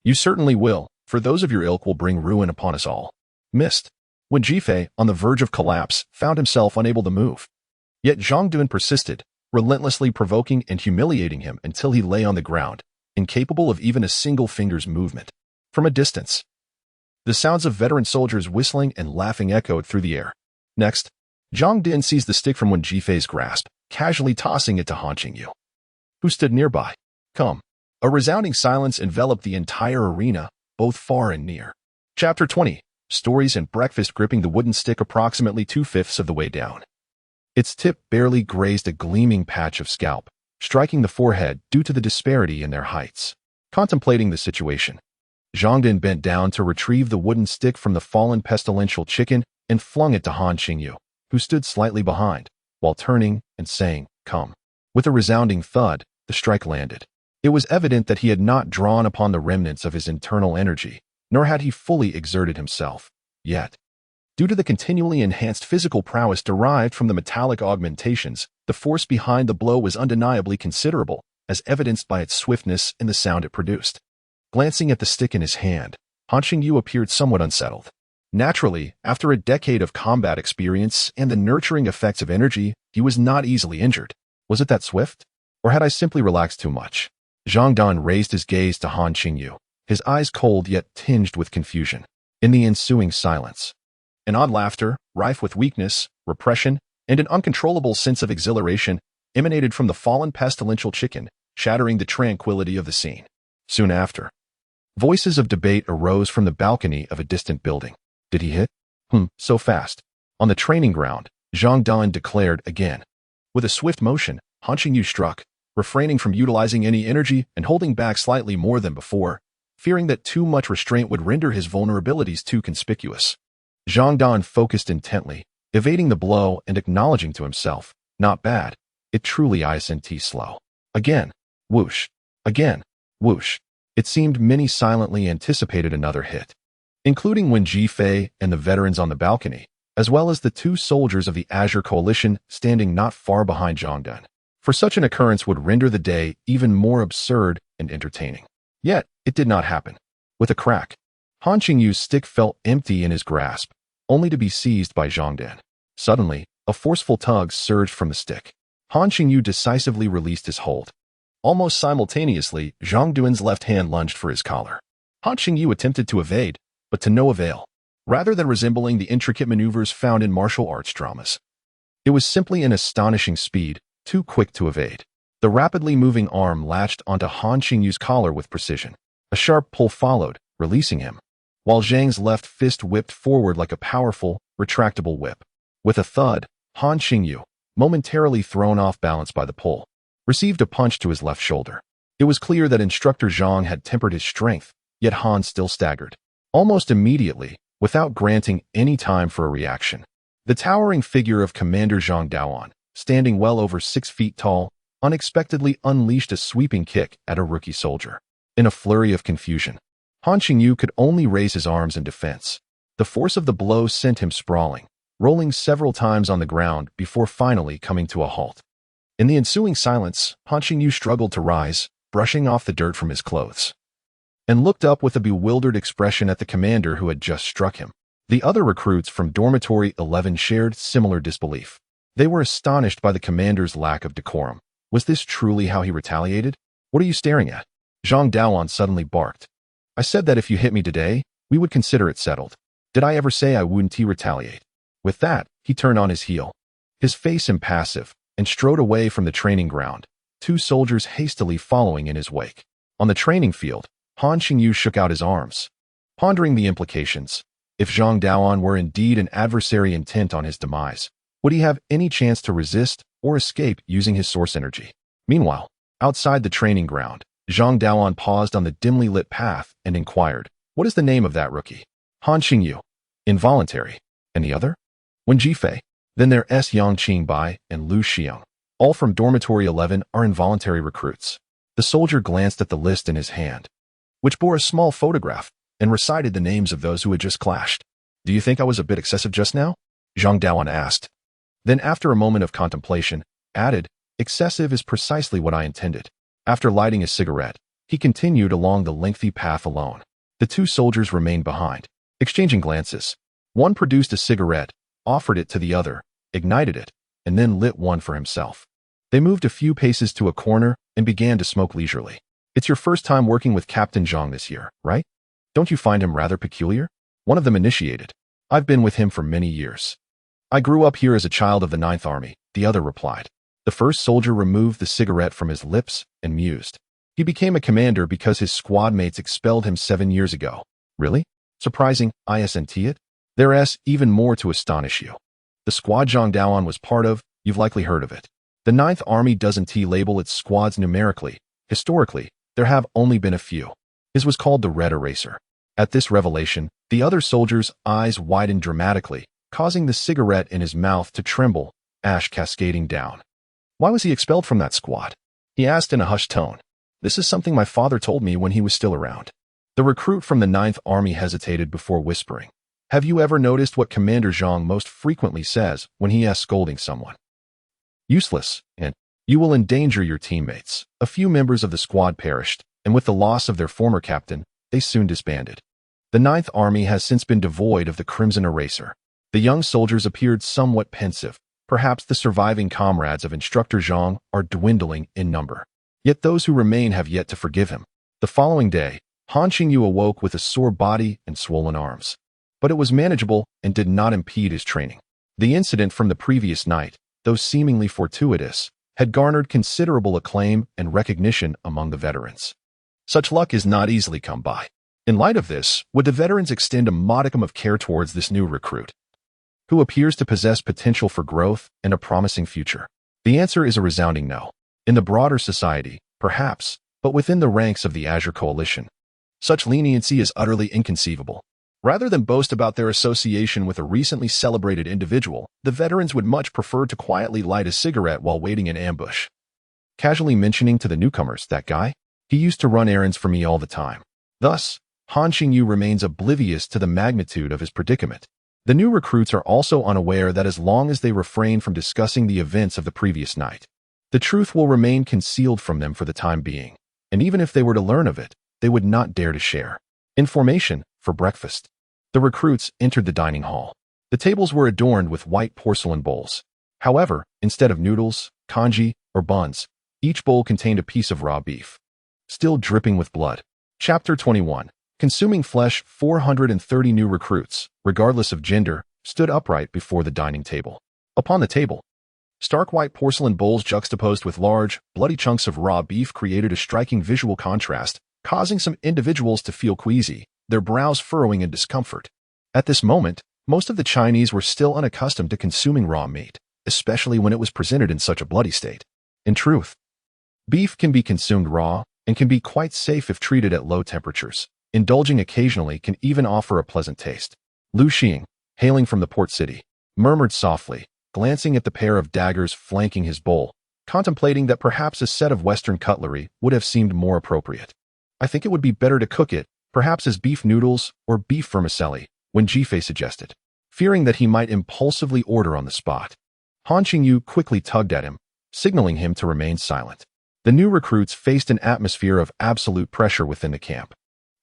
"You certainly will, for those of your ilk will bring ruin upon us all." "Missed." When Jifei, on the verge of collapse, found himself unable to move. Yet Zhang Daoan persisted, relentlessly provoking and humiliating him until he lay on the ground, incapable of even a single finger's movement. From a distance, the sounds of veteran soldiers whistling and laughing echoed through the air. Next, Zhang Din seized the stick from Wen Jifei's grasp, casually tossing it to Han Qingyu, who stood nearby. Come. A resounding silence enveloped the entire arena, both far and near. Chapter 20. Stories and breakfast. Gripping the wooden stick approximately 2/5 of the way down, its tip barely grazed a gleaming patch of scalp, striking the forehead due to the disparity in their heights. Contemplating the situation, Zhang Din bent down to retrieve the wooden stick from the fallen pestilential chicken and flung it to Han Qingyu, who stood slightly behind, while turning and saying, "Come." With a resounding thud, the strike landed. It was evident that he had not drawn upon the remnants of his internal energy, nor had he fully exerted himself, yet. Due to the continually enhanced physical prowess derived from the metallic augmentations, the force behind the blow was undeniably considerable, as evidenced by its swiftness and the sound it produced. Glancing at the stick in his hand, Han Qingyu appeared somewhat unsettled. Naturally, after a decade of combat experience and the nurturing effects of energy, he was not easily injured. Was it that swift? Or had I simply relaxed too much? Zhang Din raised his gaze to Han Qingyu, his eyes cold yet tinged with confusion. In the ensuing silence, an odd laughter, rife with weakness, repression, and an uncontrollable sense of exhilaration, emanated from the fallen pestilential chicken, shattering the tranquility of the scene. Soon after, voices of debate arose from the balcony of a distant building. Did he hit? So fast. On the training ground, Zhang Din declared again. With a swift motion, Han Qingyu struck, refraining from utilizing any energy and holding back slightly more than before, fearing that too much restraint would render his vulnerabilities too conspicuous. Zhang Din focused intently, evading the blow and acknowledging to himself, not bad. It truly isn't slow. Again, whoosh. Again, whoosh. It seemed many silently anticipated another hit, including Wen Jifei and the veterans on the balcony, as well as the 2 soldiers of the Azure Coalition standing not far behind Zhang Din. For such an occurrence would render the day even more absurd and entertaining. Yet, it did not happen. With a crack, Han Qingyu's stick felt empty in his grasp, only to be seized by Zhang Din. Suddenly, a forceful tug surged from the stick. Han Qingyu decisively released his hold. Almost simultaneously, Zhang Din's left hand lunged for his collar. Han Qingyu attempted to evade, but to no avail. Rather than resembling the intricate maneuvers found in martial arts dramas, it was simply an astonishing speed, too quick to evade. The rapidly moving arm latched onto Han Qingyu's collar with precision. A sharp pull followed, releasing him, while Zhang's left fist whipped forward like a powerful, retractable whip. With a thud, Han Qingyu, momentarily thrown off balance by the pull, received a punch to his left shoulder. It was clear that Instructor Zhang had tempered his strength, yet Han still staggered. Almost immediately, without granting any time for a reaction, the towering figure of Commander Zhang Daoan, standing well over 6 feet tall, unexpectedly unleashed a sweeping kick at a rookie soldier. In a flurry of confusion, Han Qingyu could only raise his arms in defense. The force of the blow sent him sprawling, rolling several times on the ground before finally coming to a halt. In the ensuing silence, Han Qingyu struggled to rise, brushing off the dirt from his clothes, and looked up with a bewildered expression at the commander who had just struck him. The other recruits from Dormitory 11 shared similar disbelief. They were astonished by the commander's lack of decorum. Was this truly how he retaliated? What are you staring at? Zhang Daoan suddenly barked. I said that if you hit me today, we would consider it settled. Did I ever say I wouldn't retaliate? With that, he turned on his heel, his face impassive, and strode away from the training ground, 2 soldiers hastily following in his wake. On the training field, Han Qingyu shook out his arms, pondering the implications. If Zhang Daoan were indeed an adversary intent on his demise, would he have any chance to resist or escape using his source energy? Meanwhile, outside the training ground, Zhang Daoan paused on the dimly lit path and inquired, "What is the name of that rookie?" Han Qingyu. Involuntary. And the other? Wen Jifei. Then there's Yang Qingbai and Lu Xiong. All from Dormitory 11 are involuntary recruits. The soldier glanced at the list in his hand, which bore a small photograph, and recited the names of those who had just clashed. Do you think I was a bit excessive just now? Zhang Daoan asked. Then after a moment of contemplation, added, excessive is precisely what I intended. After lighting a cigarette, he continued along the lengthy path alone. The 2 soldiers remained behind, exchanging glances. One produced a cigarette, offered it to the other, ignited it, and then lit one for himself. They moved a few paces to a corner and began to smoke leisurely. It's your first time working with Captain Zhang this year, right? Don't you find him rather peculiar? One of them initiated. I've been with him for many years. I grew up here as a child of the Ninth Army, the other replied. The first soldier removed the cigarette from his lips and mused. He became a commander because his squad mates expelled him 7 years ago. Really? Surprising, isn't it? There's even more to astonish you. The squad Zhang Daoan was part of, you've likely heard of it. The Ninth Army doesn't label its squads numerically. Historically, there have only been a few. His was called the Red Eraser. At this revelation, the other soldier's eyes widened dramatically, causing the cigarette in his mouth to tremble, ash cascading down. Why was he expelled from that squad? He asked in a hushed tone. This is something my father told me when he was still around. The recruit from the Ninth Army hesitated before whispering. Have you ever noticed what Commander Zhang most frequently says when he is scolding someone? Useless, and you will endanger your teammates. A few members of the squad perished, and with the loss of their former captain, they soon disbanded. The Ninth Army has since been devoid of the Crimson Eraser. The young soldiers appeared somewhat pensive. Perhaps the surviving comrades of Instructor Zhang are dwindling in number. Yet those who remain have yet to forgive him. The following day, Han Qingyu awoke with a sore body and swollen arms. But it was manageable and did not impede his training. The incident from the previous night, though seemingly fortuitous, had garnered considerable acclaim and recognition among the veterans. Such luck is not easily come by. In light of this, would the veterans extend a modicum of care towards this new recruit, who appears to possess potential for growth and a promising future? The answer is a resounding no. In the broader society, perhaps, but within the ranks of the Azure Coalition, such leniency is utterly inconceivable. Rather than boast about their association with a recently celebrated individual, the veterans would much prefer to quietly light a cigarette while waiting in ambush. Casually mentioning to the newcomers, that guy? He used to run errands for me all the time. Thus, Han Qingyu remains oblivious to the magnitude of his predicament. The new recruits are also unaware that as long as they refrain from discussing the events of the previous night, the truth will remain concealed from them for the time being, and even if they were to learn of it, they would not dare to share. In formation, for breakfast, the recruits entered the dining hall. The tables were adorned with white porcelain bowls. However, instead of noodles, congee, or buns, each bowl contained a piece of raw beef, still dripping with blood. Chapter 21. Consuming flesh. 430 new recruits, regardless of gender, stood upright before the dining table. Upon the table, stark white porcelain bowls juxtaposed with large, bloody chunks of raw beef created a striking visual contrast, causing some individuals to feel queasy, their brows furrowing in discomfort. At this moment, most of the Chinese were still unaccustomed to consuming raw meat, especially when it was presented in such a bloody state. In truth, beef can be consumed raw and can be quite safe if treated at low temperatures. Indulging occasionally can even offer a pleasant taste. Lu Xing, hailing from the port city, murmured softly, glancing at the pair of daggers flanking his bowl, contemplating that perhaps a set of Western cutlery would have seemed more appropriate. I think it would be better to cook it, perhaps as beef noodles or beef vermicelli, Wen Jifei suggested, fearing that he might impulsively order on the spot. Han Qingyu quickly tugged at him, signaling him to remain silent. The new recruits faced an atmosphere of absolute pressure within the camp.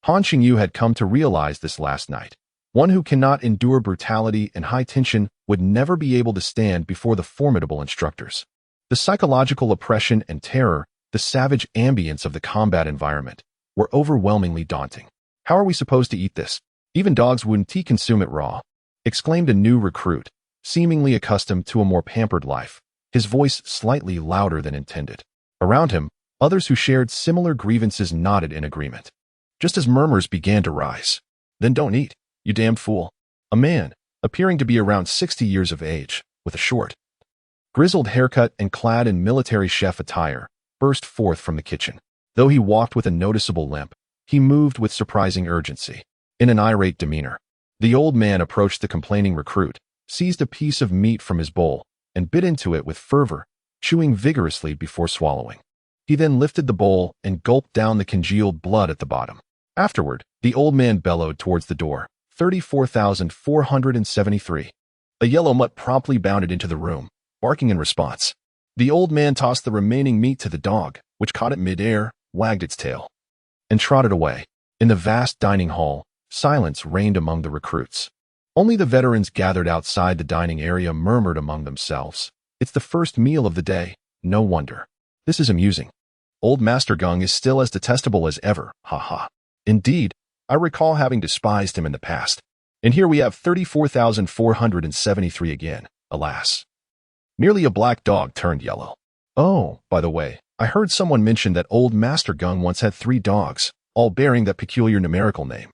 Han Qingyu had come to realize this last night. One who cannot endure brutality and high tension would never be able to stand before the formidable instructors. The psychological oppression and terror, the savage ambience of the combat environment, were overwhelmingly daunting. How are we supposed to eat this? Even dogs wouldn't consume it raw, exclaimed a new recruit, seemingly accustomed to a more pampered life, his voice slightly louder than intended. Around him, others who shared similar grievances nodded in agreement. Just as murmurs began to rise. Then don't eat, you damned fool. A man, appearing to be around 60 years of age, with a short, grizzled haircut and clad in military chef attire, burst forth from the kitchen. Though he walked with a noticeable limp, he moved with surprising urgency. In an irate demeanor, the old man approached the complaining recruit, seized a piece of meat from his bowl, and bit into it with fervor, chewing vigorously before swallowing. He then lifted the bowl and gulped down the congealed blood at the bottom. Afterward, the old man bellowed towards the door. 34,473. A yellow mutt promptly bounded into the room, barking in response. The old man tossed the remaining meat to the dog, which caught it mid-air, wagged its tail, and trotted away. In the vast dining hall, silence reigned among the recruits. Only the veterans gathered outside the dining area murmured among themselves. It's the first meal of the day. No wonder. This is amusing. Old Master Gung is still as detestable as ever, haha. Indeed, I recall having despised him in the past. And here we have 34,473 again, alas. Merely a black dog turned yellow. Oh, by the way, I heard someone mention that old Master Gung once had 3 dogs, all bearing that peculiar numerical name.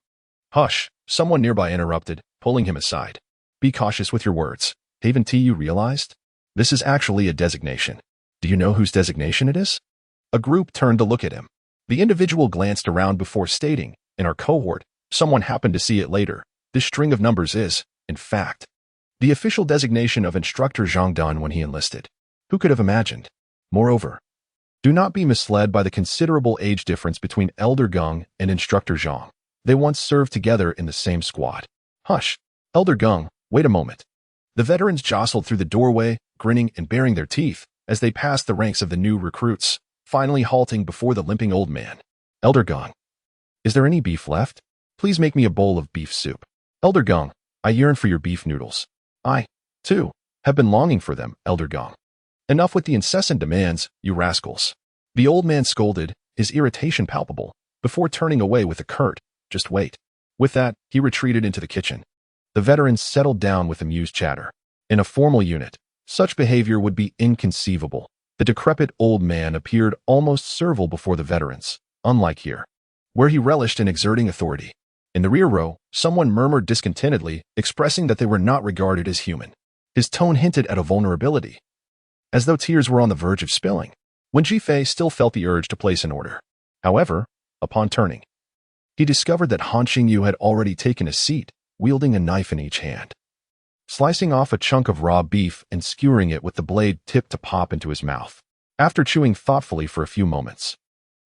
Hush, someone nearby interrupted, pulling him aside. Be cautious with your words. Haven't you realized? This is actually a designation. Do you know whose designation it is? A group turned to look at him. The individual glanced around before stating, in our cohort, someone happened to see it later. This string of numbers is, in fact, the official designation of Instructor Zhang Dan when he enlisted. Who could have imagined? Moreover, do not be misled by the considerable age difference between Elder Gung and Instructor Zhang. They once served together in the same squad. Hush, Elder Gung, wait a moment. The veterans jostled through the doorway, grinning and baring their teeth, as they passed the ranks of the new recruits, finally halting before the limping old man. Elder Gung, is there any beef left? Please make me a bowl of beef soup. Elder Gung, I yearn for your beef noodles. I, too, have been longing for them, Elder Gung. Enough with the incessant demands, you rascals. The old man scolded, his irritation palpable, before turning away with a curt, just wait. With that, he retreated into the kitchen. The veterans settled down with amused chatter. In a formal unit, such behavior would be inconceivable. The decrepit old man appeared almost servile before the veterans, unlike here, where he relished in exerting authority. In the rear row, someone murmured discontentedly, expressing that they were not regarded as human. His tone hinted at a vulnerability, as though tears were on the verge of spilling, when Jifei still felt the urge to place an order. However, upon turning, he discovered that Han Qingyu had already taken a seat, wielding a knife in each hand. Slicing off a chunk of raw beef and skewering it with the blade tipped to pop into his mouth. After chewing thoughtfully for a few moments,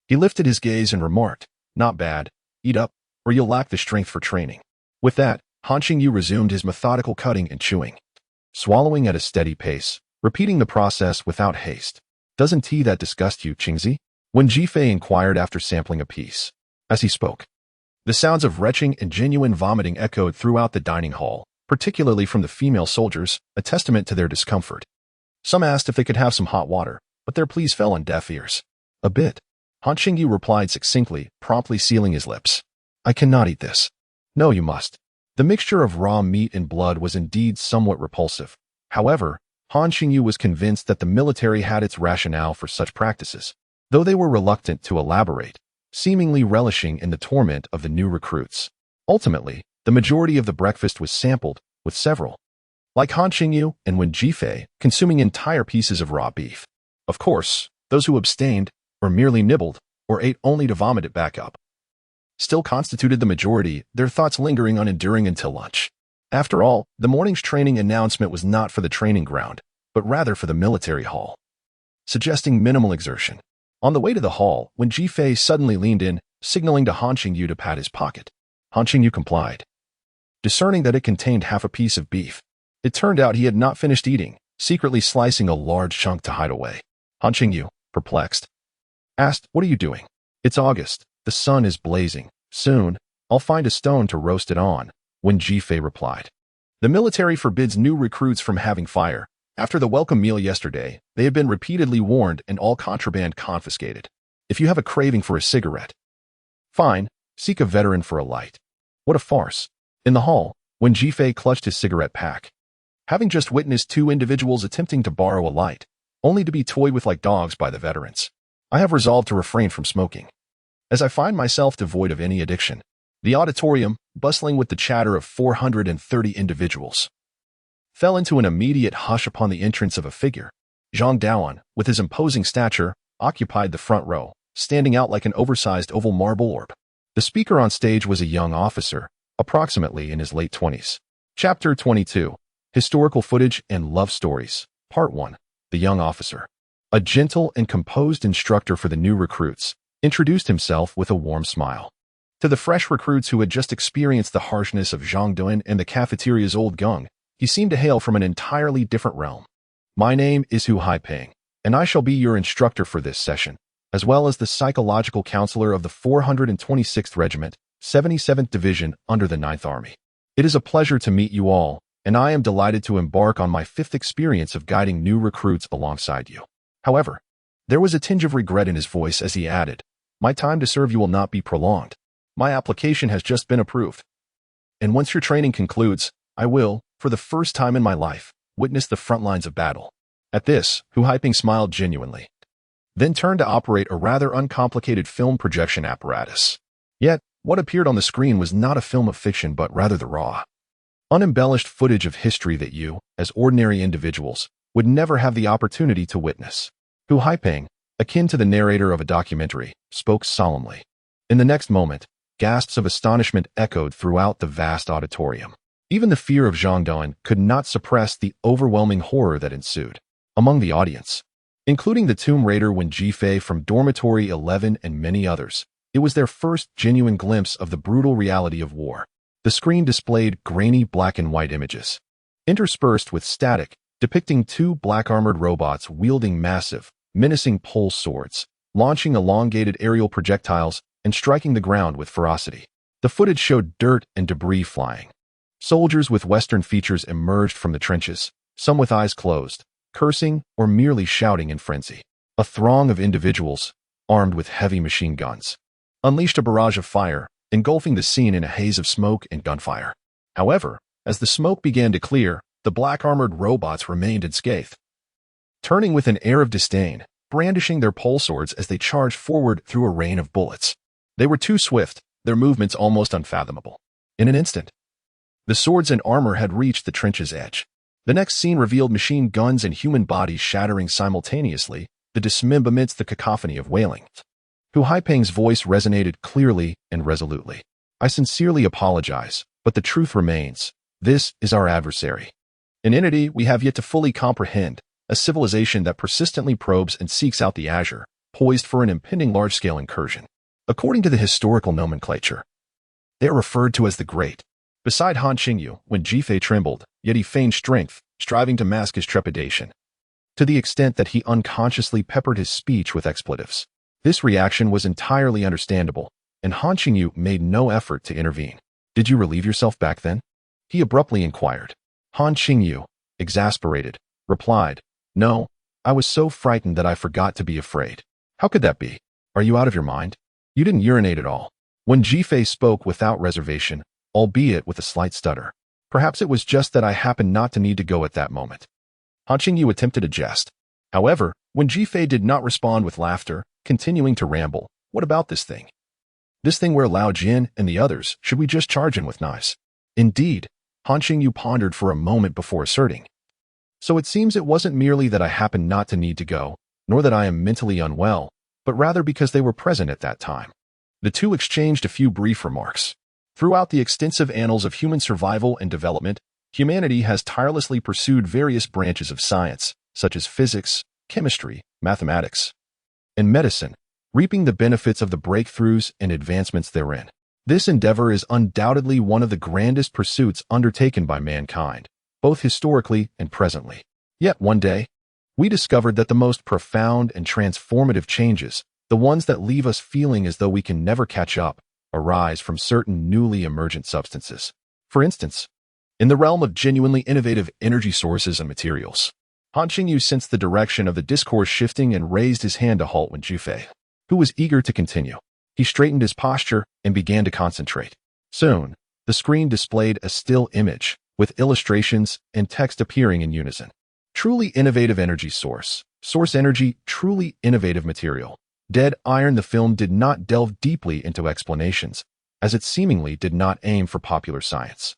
he lifted his gaze and remarked, "Not bad. Eat up, or you'll lack the strength for training." With that, Han Qingyu resumed his methodical cutting and chewing, swallowing at a steady pace, repeating the process without haste. Doesn't that disgust you, Qingzi? When Jifei inquired after sampling a piece. As he spoke, the sounds of retching and genuine vomiting echoed throughout the dining hall, particularly from the female soldiers, a testament to their discomfort. Some asked if they could have some hot water, but their pleas fell on deaf ears. A bit. Han Qingyu replied succinctly, promptly sealing his lips. I cannot eat this. No, you must. The mixture of raw meat and blood was indeed somewhat repulsive. However, Han Qingyu was convinced that the military had its rationale for such practices, though they were reluctant to elaborate, seemingly relishing in the torment of the new recruits. Ultimately, the majority of the breakfast was sampled, with several, like Han Qingyu and Wen Jifei, consuming entire pieces of raw beef. Of course, those who abstained, or merely nibbled, or ate only to vomit it back up, still constituted the majority, their thoughts lingering on enduring until lunch. After all, the morning's training announcement was not for the training ground, but rather for the military hall, suggesting minimal exertion. On the way to the hall, when Jifei suddenly leaned in, signaling to Han Qingyu to pat his pocket. Han Qingyu complied, discerning that it contained half a piece of beef. It turned out he had not finished eating, secretly slicing a large chunk to hide away. Han Qingyu, perplexed, asked, "What are you doing?" "It's August. The sun is blazing. Soon, I'll find a stone to roast it on," when Jifei replied. The military forbids new recruits from having fire. After the welcome meal yesterday, they had been repeatedly warned and all contraband confiscated. If you have a craving for a cigarette, fine, seek a veteran for a light. What a farce. In the hall, when Jifei clutched his cigarette pack, having just witnessed 2 individuals attempting to borrow a light, only to be toyed with like dogs by the veterans, I have resolved to refrain from smoking, as I find myself devoid of any addiction. The auditorium, bustling with the chatter of 430 individuals, fell into an immediate hush upon the entrance of a figure. Zhang Daoan, with his imposing stature, occupied the front row, standing out like an oversized oval marble orb. The speaker on stage was a young officer, approximately in his late 20s. Chapter 22. Historical Footage and Love Stories. Part 1. The Young Officer. A gentle and composed instructor for the new recruits, introduced himself with a warm smile. To the fresh recruits who had just experienced the harshness of Zhang Duan and the cafeteria's old Gung, he seemed to hail from an entirely different realm. My name is Hu Haipeng, and I shall be your instructor for this session, as well as the psychological counselor of the 426th Regiment, 77th Division under the 9th Army. It is a pleasure to meet you all, and I am delighted to embark on my 5th experience of guiding new recruits alongside you. However, there was a tinge of regret in his voice as he added, "My time to serve you will not be prolonged. My application has just been approved. And once your training concludes, I will, for the first time in my life, witness the front lines of battle." At this, Hu Haiping smiled genuinely, then turned to operate a rather uncomplicated film projection apparatus. Yet, what appeared on the screen was not a film of fiction but rather the raw, unembellished footage of history that you, as ordinary individuals, would never have the opportunity to witness. Hu Haiping, akin to the narrator of a documentary, spoke solemnly. In the next moment, gasps of astonishment echoed throughout the vast auditorium. Even the fear of Zhang Duan could not suppress the overwhelming horror that ensued. Among the audience, including the Tomb Raider Wen Jifei from Dormitory 11 and many others, it was their first genuine glimpse of the brutal reality of war. The screen displayed grainy black and white images, interspersed with static, depicting two black-armored robots wielding massive, menacing pole swords, launching elongated aerial projectiles and striking the ground with ferocity. The footage showed dirt and debris flying. Soldiers with Western features emerged from the trenches, some with eyes closed, cursing or merely shouting in frenzy. A throng of individuals, armed with heavy machine guns, unleashed a barrage of fire, engulfing the scene in a haze of smoke and gunfire. However, as the smoke began to clear, the black-armored robots remained unscathed, turning with an air of disdain, brandishing their pole swords as they charged forward through a rain of bullets. They were too swift, their movements almost unfathomable. In an instant, the swords and armor had reached the trench's edge. The next scene revealed machine guns and human bodies shattering simultaneously, the dismember amidst the cacophony of wailing. Hu Haiping's voice resonated clearly and resolutely. "I sincerely apologize, but the truth remains. This is our adversary. An entity we have yet to fully comprehend, a civilization that persistently probes and seeks out the Azure, poised for an impending large-scale incursion. According to the historical nomenclature, they are referred to as the Great." Beside Han Qingyu, when Jifei trembled, yet he feigned strength, striving to mask his trepidation, to the extent that he unconsciously peppered his speech with expletives. This reaction was entirely understandable, and Han Qingyu made no effort to intervene. "Did you relieve yourself back then?" he abruptly inquired. Han Qingyu, exasperated, replied, "No, I was so frightened that I forgot to be afraid." "How could that be? Are you out of your mind? You didn't urinate at all." When Jifei spoke without reservation, albeit with a slight stutter, "Perhaps it was just that I happened not to need to go at that moment." Han Qingyu attempted a jest. However, when Jifei did not respond with laughter, continuing to ramble, "What about this thing? This thing where Lao Jian and the others, should we just charge in with knives?" "Indeed," Han Qingyu pondered for a moment before asserting. "So it seems it wasn't merely that I happened not to need to go, nor that I am mentally unwell, but rather because they were present at that time." The two exchanged a few brief remarks. Throughout the extensive annals of human survival and development, humanity has tirelessly pursued various branches of science, such as physics, chemistry, mathematics, and medicine, reaping the benefits of the breakthroughs and advancements therein. This endeavor is undoubtedly one of the grandest pursuits undertaken by mankind, both historically and presently. Yet one day, we discovered that the most profound and transformative changes, the ones that leave us feeling as though we can never catch up, arise from certain newly emergent substances. For instance, in the realm of genuinely innovative energy sources and materials. Han Qingyu sensed the direction of the discourse shifting and raised his hand to halt Wen Jifei, who was eager to continue. He straightened his posture and began to concentrate. Soon, the screen displayed a still image, with illustrations and text appearing in unison. Truly innovative energy source. Source energy, truly innovative material. Deathiron. The film did not delve deeply into explanations, as it seemingly did not aim for popular science.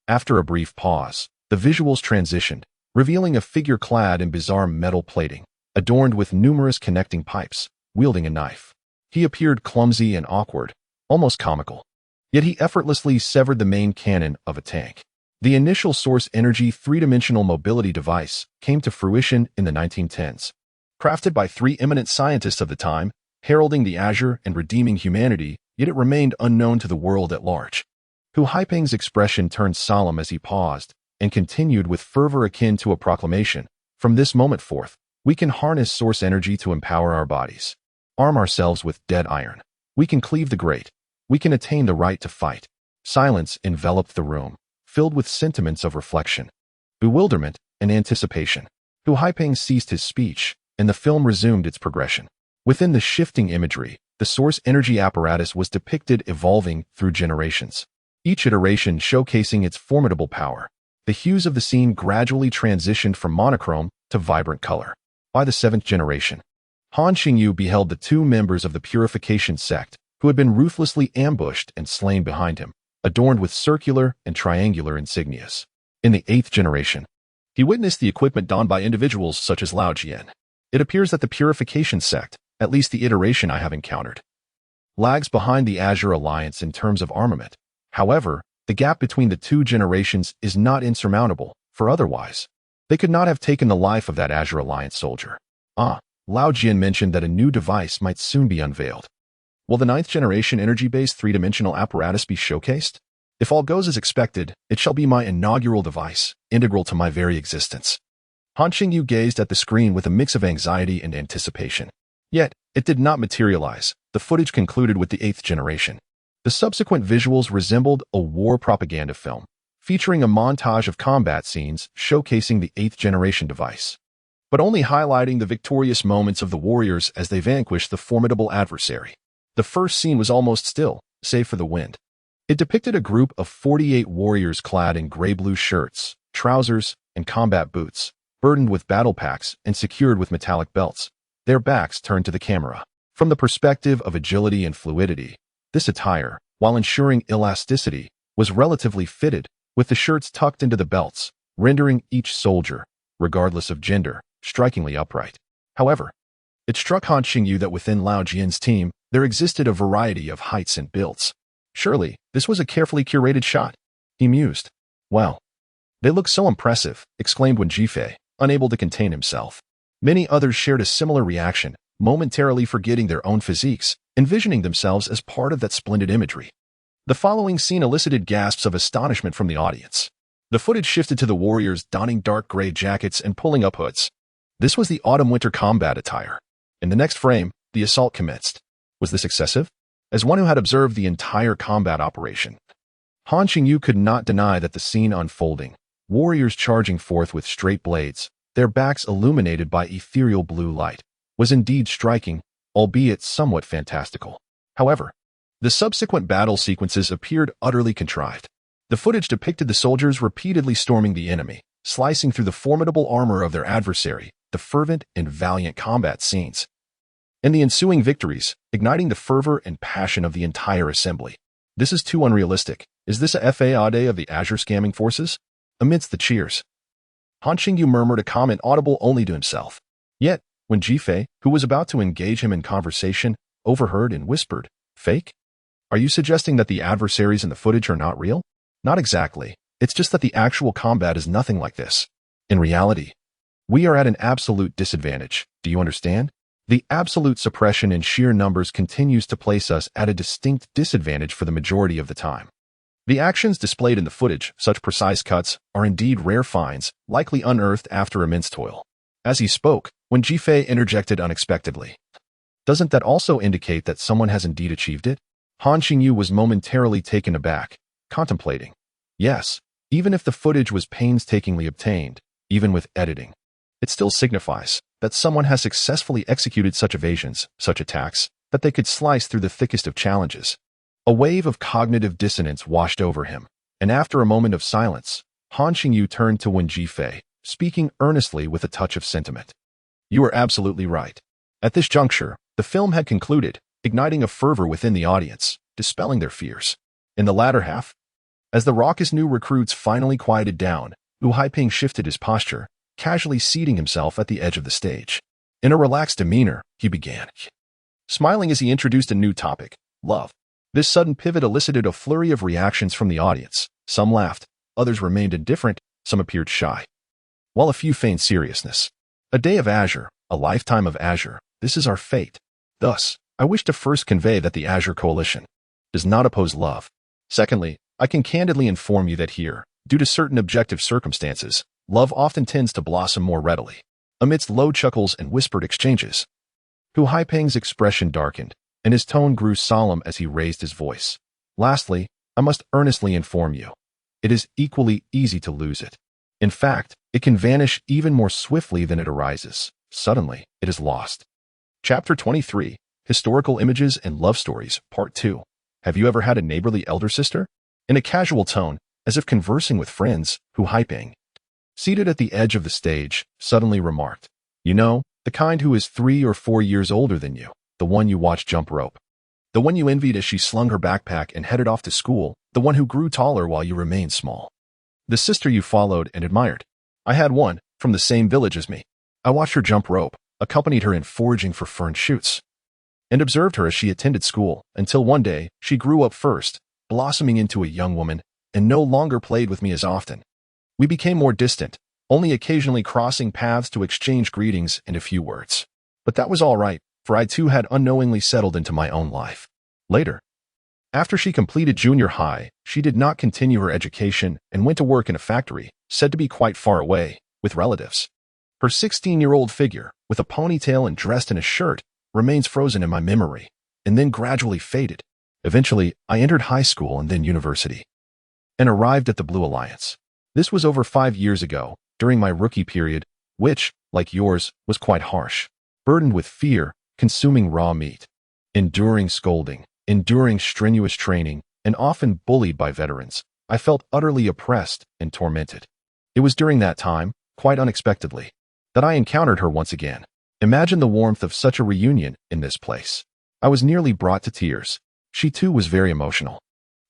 After a brief pause, the visuals transitioned, revealing a figure clad in bizarre metal plating, adorned with numerous connecting pipes, wielding a knife. He appeared clumsy and awkward, almost comical. Yet he effortlessly severed the main cannon of a tank. The initial source energy three-dimensional mobility device came to fruition in the 1910s. Crafted by three eminent scientists of the time, heralding the Azure and redeeming humanity, yet it remained unknown to the world at large. Hu Haiping's expression turned solemn as he paused, and continued with fervor akin to a proclamation. "From this moment forth, we can harness source energy to empower our bodies. Arm ourselves with Deathiron. We can cleave the great. We can attain the right to fight." Silence enveloped the room, filled with sentiments of reflection, bewilderment, and anticipation. Hu Haiping ceased his speech, and the film resumed its progression. Within the shifting imagery, the source energy apparatus was depicted evolving through generations, each iteration showcasing its formidable power. The hues of the scene gradually transitioned from monochrome to vibrant color. By the 7th generation, Han Qingyu beheld the 2 members of the Purification sect who had been ruthlessly ambushed and slain behind him, adorned with circular and triangular insignias. In the 8th generation, he witnessed the equipment donned by individuals such as Lao Jian. It appears that the Purification sect, at least the iteration I have encountered, lags behind the Azure Alliance in terms of armament. However, the gap between the 2 generations is not insurmountable, for otherwise, they could not have taken the life of that Azure Alliance soldier. Lao Jian mentioned that a new device might soon be unveiled. Will the 9th generation energy-based 3-dimensional apparatus be showcased? If all goes as expected, it shall be my inaugural device, integral to my very existence. Han Qingyu gazed at the screen with a mix of anxiety and anticipation. Yet, it did not materialize. The footage concluded with the 8th generation. The subsequent visuals resembled a war propaganda film, featuring a montage of combat scenes showcasing the 8th generation device, but only highlighting the victorious moments of the warriors as they vanquished the formidable adversary. The first scene was almost still, save for the wind. It depicted a group of 48 warriors clad in gray-blue shirts, trousers, and combat boots, burdened with battle packs and secured with metallic belts, their backs turned to the camera. From the perspective of agility and fluidity, this attire, while ensuring elasticity, was relatively fitted, with the shirts tucked into the belts, rendering each soldier, regardless of gender, strikingly upright. However, it struck Han Qingyu that within Lao Jian's team, there existed a variety of heights and builds. Surely, this was a carefully curated shot, he mused. Well, they look so impressive, exclaimed Wen Jifei, unable to contain himself. Many others shared a similar reaction, momentarily forgetting their own physiques, envisioning themselves as part of that splendid imagery. The following scene elicited gasps of astonishment from the audience. The footage shifted to the warriors donning dark gray jackets and pulling up hoods. This was the autumn-winter combat attire. In the next frame, the assault commenced. Was this excessive? As one who had observed the entire combat operation, Han Qingyu could not deny that the scene unfolding, warriors charging forth with straight blades, their backs illuminated by ethereal blue light, was indeed striking, albeit somewhat fantastical. However, the subsequent battle sequences appeared utterly contrived. The footage depicted the soldiers repeatedly storming the enemy, slicing through the formidable armor of their adversary, the fervent and valiant combat scenes, and the ensuing victories, igniting the fervor and passion of the entire assembly. This is too unrealistic. Is this a FAA of the Azure scamming forces? Amidst the cheers, Han Qingyu murmured a comment audible only to himself. Yet, when Jifei, who was about to engage him in conversation, overheard and whispered, "Fake? Are you suggesting that the adversaries in the footage are not real?" Not exactly. It's just that the actual combat is nothing like this. In reality, we are at an absolute disadvantage. Do you understand? The absolute suppression in sheer numbers continues to place us at a distinct disadvantage for the majority of the time. The actions displayed in the footage, such precise cuts, are indeed rare finds, likely unearthed after immense toil. As he spoke, Wen Jifei interjected unexpectedly. Doesn't that also indicate that someone has indeed achieved it? Han Qingyu was momentarily taken aback, contemplating. Yes, even if the footage was painstakingly obtained, even with editing, it still signifies that someone has successfully executed such evasions, such attacks, that they could slice through the thickest of challenges. A wave of cognitive dissonance washed over him, and after a moment of silence, Han Qingyu turned to Wen Jifei, speaking earnestly with a touch of sentiment. You are absolutely right. At this juncture, the film had concluded, igniting a fervor within the audience, dispelling their fears. In the latter half, as the raucous new recruits finally quieted down, Wu Haiping shifted his posture, casually seating himself at the edge of the stage. In a relaxed demeanor, he began, smiling as he introduced a new topic, love. This sudden pivot elicited a flurry of reactions from the audience. Some laughed, others remained indifferent, some appeared shy, while a few feigned seriousness. A day of Azure, a lifetime of Azure, this is our fate. Thus, I wish to first convey that the Azure Coalition does not oppose love. Secondly, I can candidly inform you that here, due to certain objective circumstances, love often tends to blossom more readily. Amidst low chuckles and whispered exchanges, Hu Haiping's expression darkened, and his tone grew solemn as he raised his voice. Lastly, I must earnestly inform you, it is equally easy to lose it. In fact, it can vanish even more swiftly than it arises. Suddenly, it is lost. Chapter 23, Historical Images and Love Stories, Part 2. Have you ever had a neighborly elder sister? In a casual tone, as if conversing with friends, Hu Haiping, seated at the edge of the stage, suddenly remarked, "You know, the kind who is 3 or 4 years older than you, the one you watch jump rope. The one you envied as she slung her backpack and headed off to school, the one who grew taller while you remained small. The sister you followed and admired. I had one, from the same village as me. I watched her jump rope, accompanied her in foraging for fern shoots, and observed her as she attended school, until one day, she grew up first, blossoming into a young woman, and no longer played with me as often. We became more distant, only occasionally crossing paths to exchange greetings and a few words. But that was all right, for I too had unknowingly settled into my own life. Later, after she completed junior high, she did not continue her education and went to work in a factory, said to be quite far away, with relatives. Her 16-year-old figure, with a ponytail and dressed in a shirt, remains frozen in my memory, and then gradually faded. Eventually, I entered high school and then university, and arrived at the Blue Alliance. This was over 5 years ago, during my rookie period, which, like yours, was quite harsh, burdened with fear, consuming raw meat, enduring scolding, enduring strenuous training, and often bullied by veterans. I felt utterly oppressed and tormented. It was during that time, quite unexpectedly, that I encountered her once again. Imagine the warmth of such a reunion in this place. I was nearly brought to tears. She too was very emotional.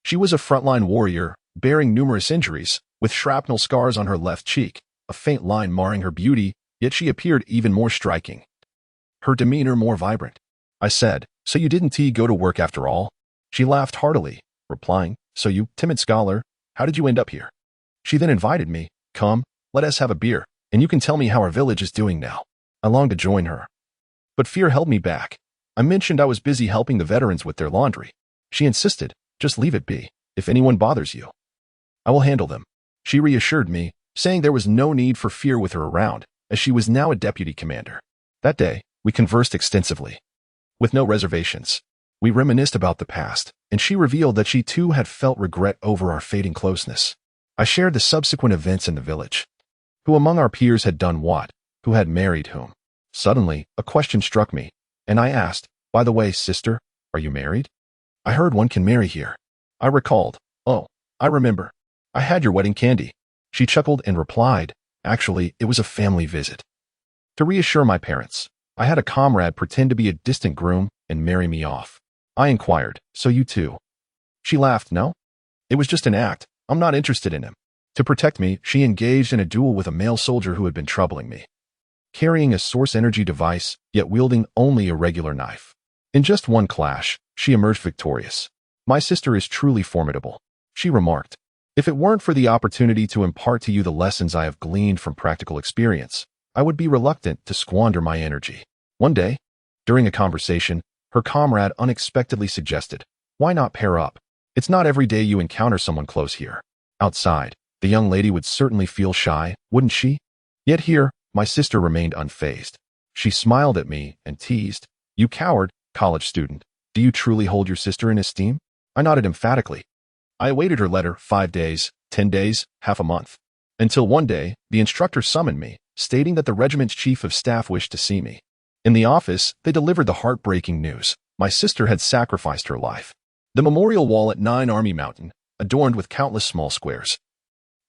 She was a frontline warrior, bearing numerous injuries, with shrapnel scars on her left cheek, a faint line marring her beauty, yet she appeared even more striking, her demeanor more vibrant. I said, "So you didn't go to work after all?" She laughed heartily, replying, "So you, timid scholar, how did you end up here?" She then invited me, "Come, let us have a beer, and you can tell me how our village is doing now." I longed to join her, but fear held me back. I mentioned I was busy helping the veterans with their laundry. She insisted, "Just leave it be. If anyone bothers you, I will handle them." She reassured me, saying there was no need for fear with her around, as she was now a deputy commander. That day, we conversed extensively, with no reservations. We reminisced about the past, and she revealed that she too had felt regret over our fading closeness. I shared the subsequent events in the village. Who among our peers had done what? Who had married whom? Suddenly, a question struck me, and I asked, "By the way, sister, are you married? I heard one can marry here." I recalled, "Oh, I remember. I had your wedding candy." She chuckled and replied, "Actually, it was a family visit. To reassure my parents, I had a comrade pretend to be a distant groom and marry me off." I inquired, "So you too?" She laughed, "No. It was just an act. I'm not interested in him." To protect me, she engaged in a duel with a male soldier who had been troubling me, carrying a source energy device, yet wielding only a regular knife. In just one clash, she emerged victorious. "My sister is truly formidable," she remarked. "If it weren't for the opportunity to impart to you the lessons I have gleaned from practical experience, I would be reluctant to squander my energy." One day, during a conversation, her comrade unexpectedly suggested, "Why not pair up? It's not every day you encounter someone close here." Outside, the young lady would certainly feel shy, wouldn't she? Yet here, my sister remained unfazed. She smiled at me and teased, "You coward, college student. Do you truly hold your sister in esteem?" I nodded emphatically. I awaited her letter 5 days, 10 days, half a month, until one day, the instructor summoned me, stating that the regiment's chief of staff wished to see me. In the office, they delivered the heartbreaking news. My sister had sacrificed her life. The memorial wall at 9 Army Mountain, adorned with countless small squares,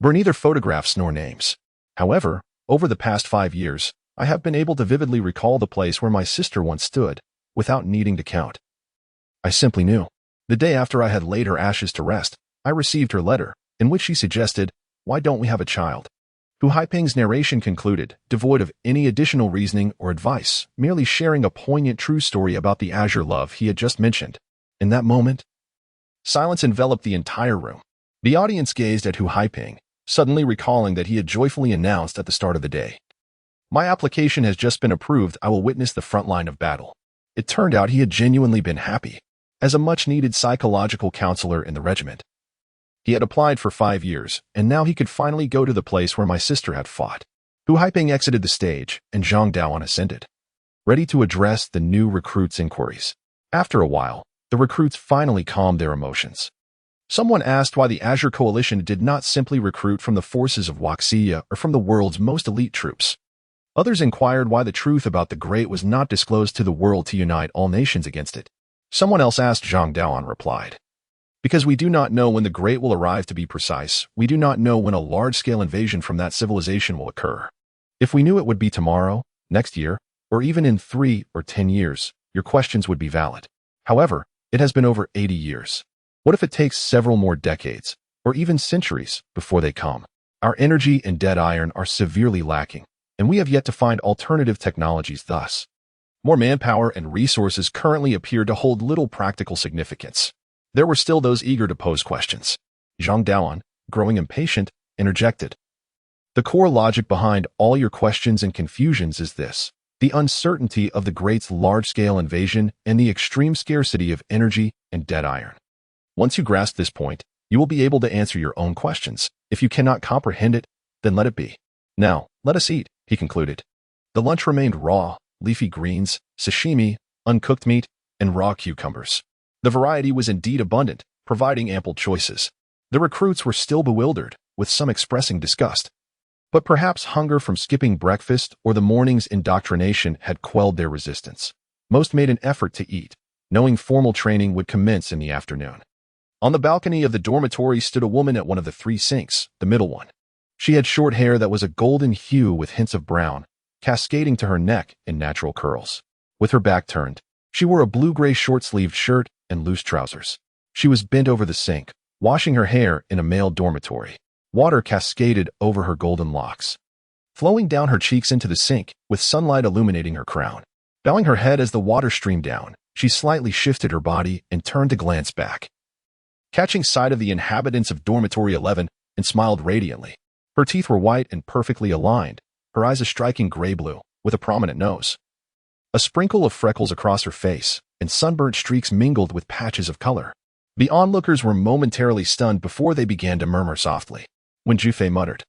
bore neither photographs nor names. However, over the past 5 years, I have been able to vividly recall the place where my sister once stood, without needing to count. I simply knew. The day after I had laid her ashes to rest, I received her letter, in which she suggested, "Why don't we have a child?" Hu Haiping's narration concluded, devoid of any additional reasoning or advice, merely sharing a poignant true story about the Azure love he had just mentioned. In that moment, silence enveloped the entire room. The audience gazed at Hu Haiping, suddenly recalling that he had joyfully announced at the start of the day, "My application has just been approved. I will witness the front line of battle." It turned out he had genuinely been happy. As a much-needed psychological counselor in the regiment, he had applied for 5 years, and now he could finally go to the place where my sister had fought. Hu Haiping exited the stage, and Zhang Daoan ascended, ready to address the new recruits' inquiries. After a while, the recruits finally calmed their emotions. Someone asked why the Azure Coalition did not simply recruit from the forces of Waxia or from the world's most elite troops. Others inquired why the truth about the Great was not disclosed to the world to unite all nations against it. Someone else asked. Zhang Daoan replied, "Because we do not know when the Great will arrive. To be precise, we do not know when a large-scale invasion from that civilization will occur. If we knew it would be tomorrow, next year, or even in 3 or 10 years, your questions would be valid. However, it has been over 80 years. What if it takes several more decades, or even centuries, before they come? Our energy and dead iron are severely lacking, and we have yet to find alternative technologies. Thus, more manpower and resources currently appear to hold little practical significance." There were still those eager to pose questions. Zhang Daoan, growing impatient, interjected, "The core logic behind all your questions and confusions is this: the uncertainty of the Great's large-scale invasion and the extreme scarcity of energy and dead iron. Once you grasp this point, you will be able to answer your own questions. If you cannot comprehend it, then let it be. Now, let us eat," he concluded. The lunch remained raw: leafy greens, sashimi, uncooked meat, and raw cucumbers. The variety was indeed abundant, providing ample choices. The recruits were still bewildered, with some expressing disgust. But perhaps hunger from skipping breakfast or the morning's indoctrination had quelled their resistance. Most made an effort to eat, knowing formal training would commence in the afternoon. On the balcony of the dormitory stood a woman at one of the 3 sinks, the middle one. She had short hair that was a golden hue with hints of brown, cascading to her neck in natural curls. With her back turned, she wore a blue-gray short-sleeved shirt and loose trousers. She was bent over the sink, washing her hair in a male dormitory. Water cascaded over her golden locks, flowing down her cheeks into the sink, with sunlight illuminating her crown. Bowing her head as the water streamed down, she slightly shifted her body and turned to glance back, catching sight of the inhabitants of Dormitory 11, and smiled radiantly. Her teeth were white and perfectly aligned, her eyes a striking gray-blue, with a prominent nose. A sprinkle of freckles across her face, and sunburnt streaks mingled with patches of color. The onlookers were momentarily stunned before they began to murmur softly. When Jifei muttered,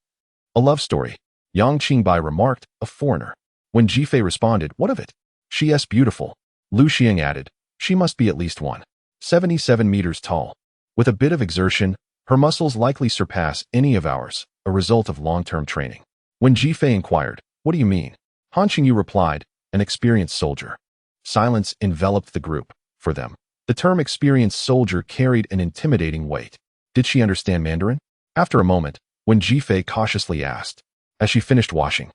"A love story," Yang Qingbai remarked, "A foreigner." When Jifei responded, "What of it?" "She is beautiful." Lu Xiang added, "She must be at least 1.77 meters tall. With a bit of exertion, her muscles likely surpass any of ours, a result of long-term training." When Jifei inquired, "What do you mean?" Han Qingyu replied, "An experienced soldier." Silence enveloped the group. For them, the term experienced soldier carried an intimidating weight. Did she understand Mandarin? After a moment, when Jifei cautiously asked, as she finished washing,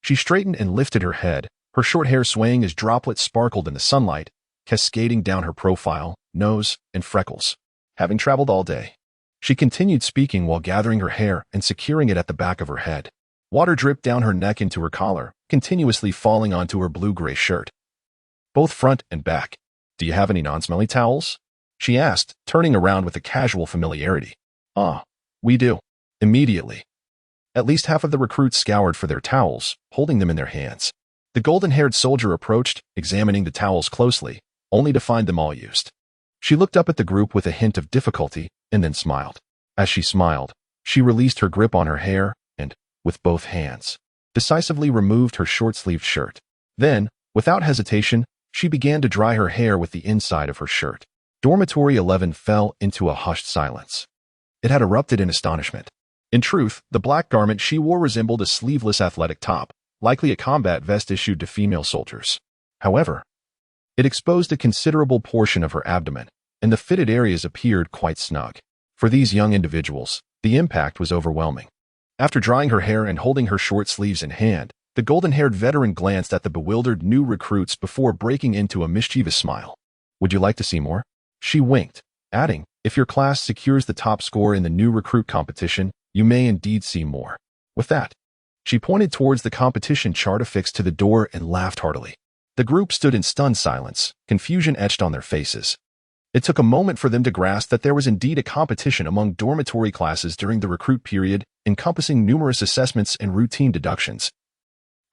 she straightened and lifted her head, her short hair swaying as droplets sparkled in the sunlight, cascading down her profile, nose, and freckles. Having traveled all day, she continued speaking while gathering her hair and securing it at the back of her head. Water dripped down her neck into her collar, continuously falling onto her blue-gray shirt, both front and back. "Do you have any non-smelly towels?" she asked, turning around with a casual familiarity. "Ah, we do." Immediately, at least half of the recruits scoured for their towels, holding them in their hands. The golden-haired soldier approached, examining the towels closely, only to find them all used. She looked up at the group with a hint of difficulty, and then smiled. As she smiled, she released her grip on her hair and, with both hands, decisively removed her short-sleeved shirt. Then, without hesitation, she began to dry her hair with the inside of her shirt. Dormitory 11 fell into a hushed silence. It had erupted in astonishment. In truth, the black garment she wore resembled a sleeveless athletic top, likely a combat vest issued to female soldiers. However, it exposed a considerable portion of her abdomen, and the fitted areas appeared quite snug. For these young individuals, the impact was overwhelming. After drying her hair and holding her short sleeves in hand, the golden-haired veteran glanced at the bewildered new recruits before breaking into a mischievous smile. "Would you like to see more?" She winked, adding, "If your class secures the top score in the new recruit competition, you may indeed see more." With that, she pointed towards the competition chart affixed to the door and laughed heartily. The group stood in stunned silence, confusion etched on their faces. It took a moment for them to grasp that there was indeed a competition among dormitory classes during the recruit period, encompassing numerous assessments and routine deductions,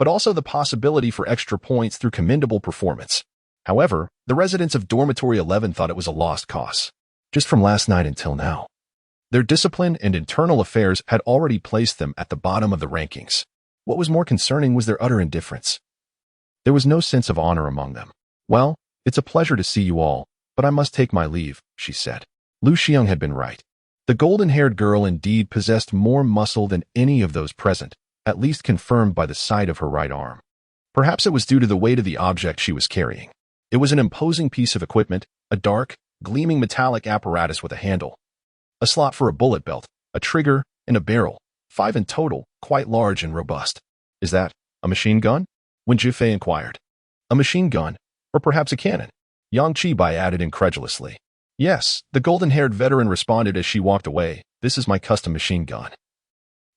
but also the possibility for extra points through commendable performance. However, the residents of Dormitory 11 thought it was a lost cause. Just from last night until now, their discipline and internal affairs had already placed them at the bottom of the rankings. What was more concerning was their utter indifference. There was no sense of honor among them. "Well, it's a pleasure to see you all, but I must take my leave," she said. Lu Xiang had been right. The golden-haired girl indeed possessed more muscle than any of those present, at least confirmed by the sight of her right arm. Perhaps it was due to the weight of the object she was carrying. It was an imposing piece of equipment, a dark, gleaming metallic apparatus with a handle, a slot for a bullet belt, a trigger, and a barrel, 5 in total, quite large and robust. Is that a machine gun? Wen Zhifei inquired. A machine gun, or perhaps a cannon? Yang Qibai added incredulously. Yes, the golden-haired veteran responded as she walked away. This is my custom machine gun.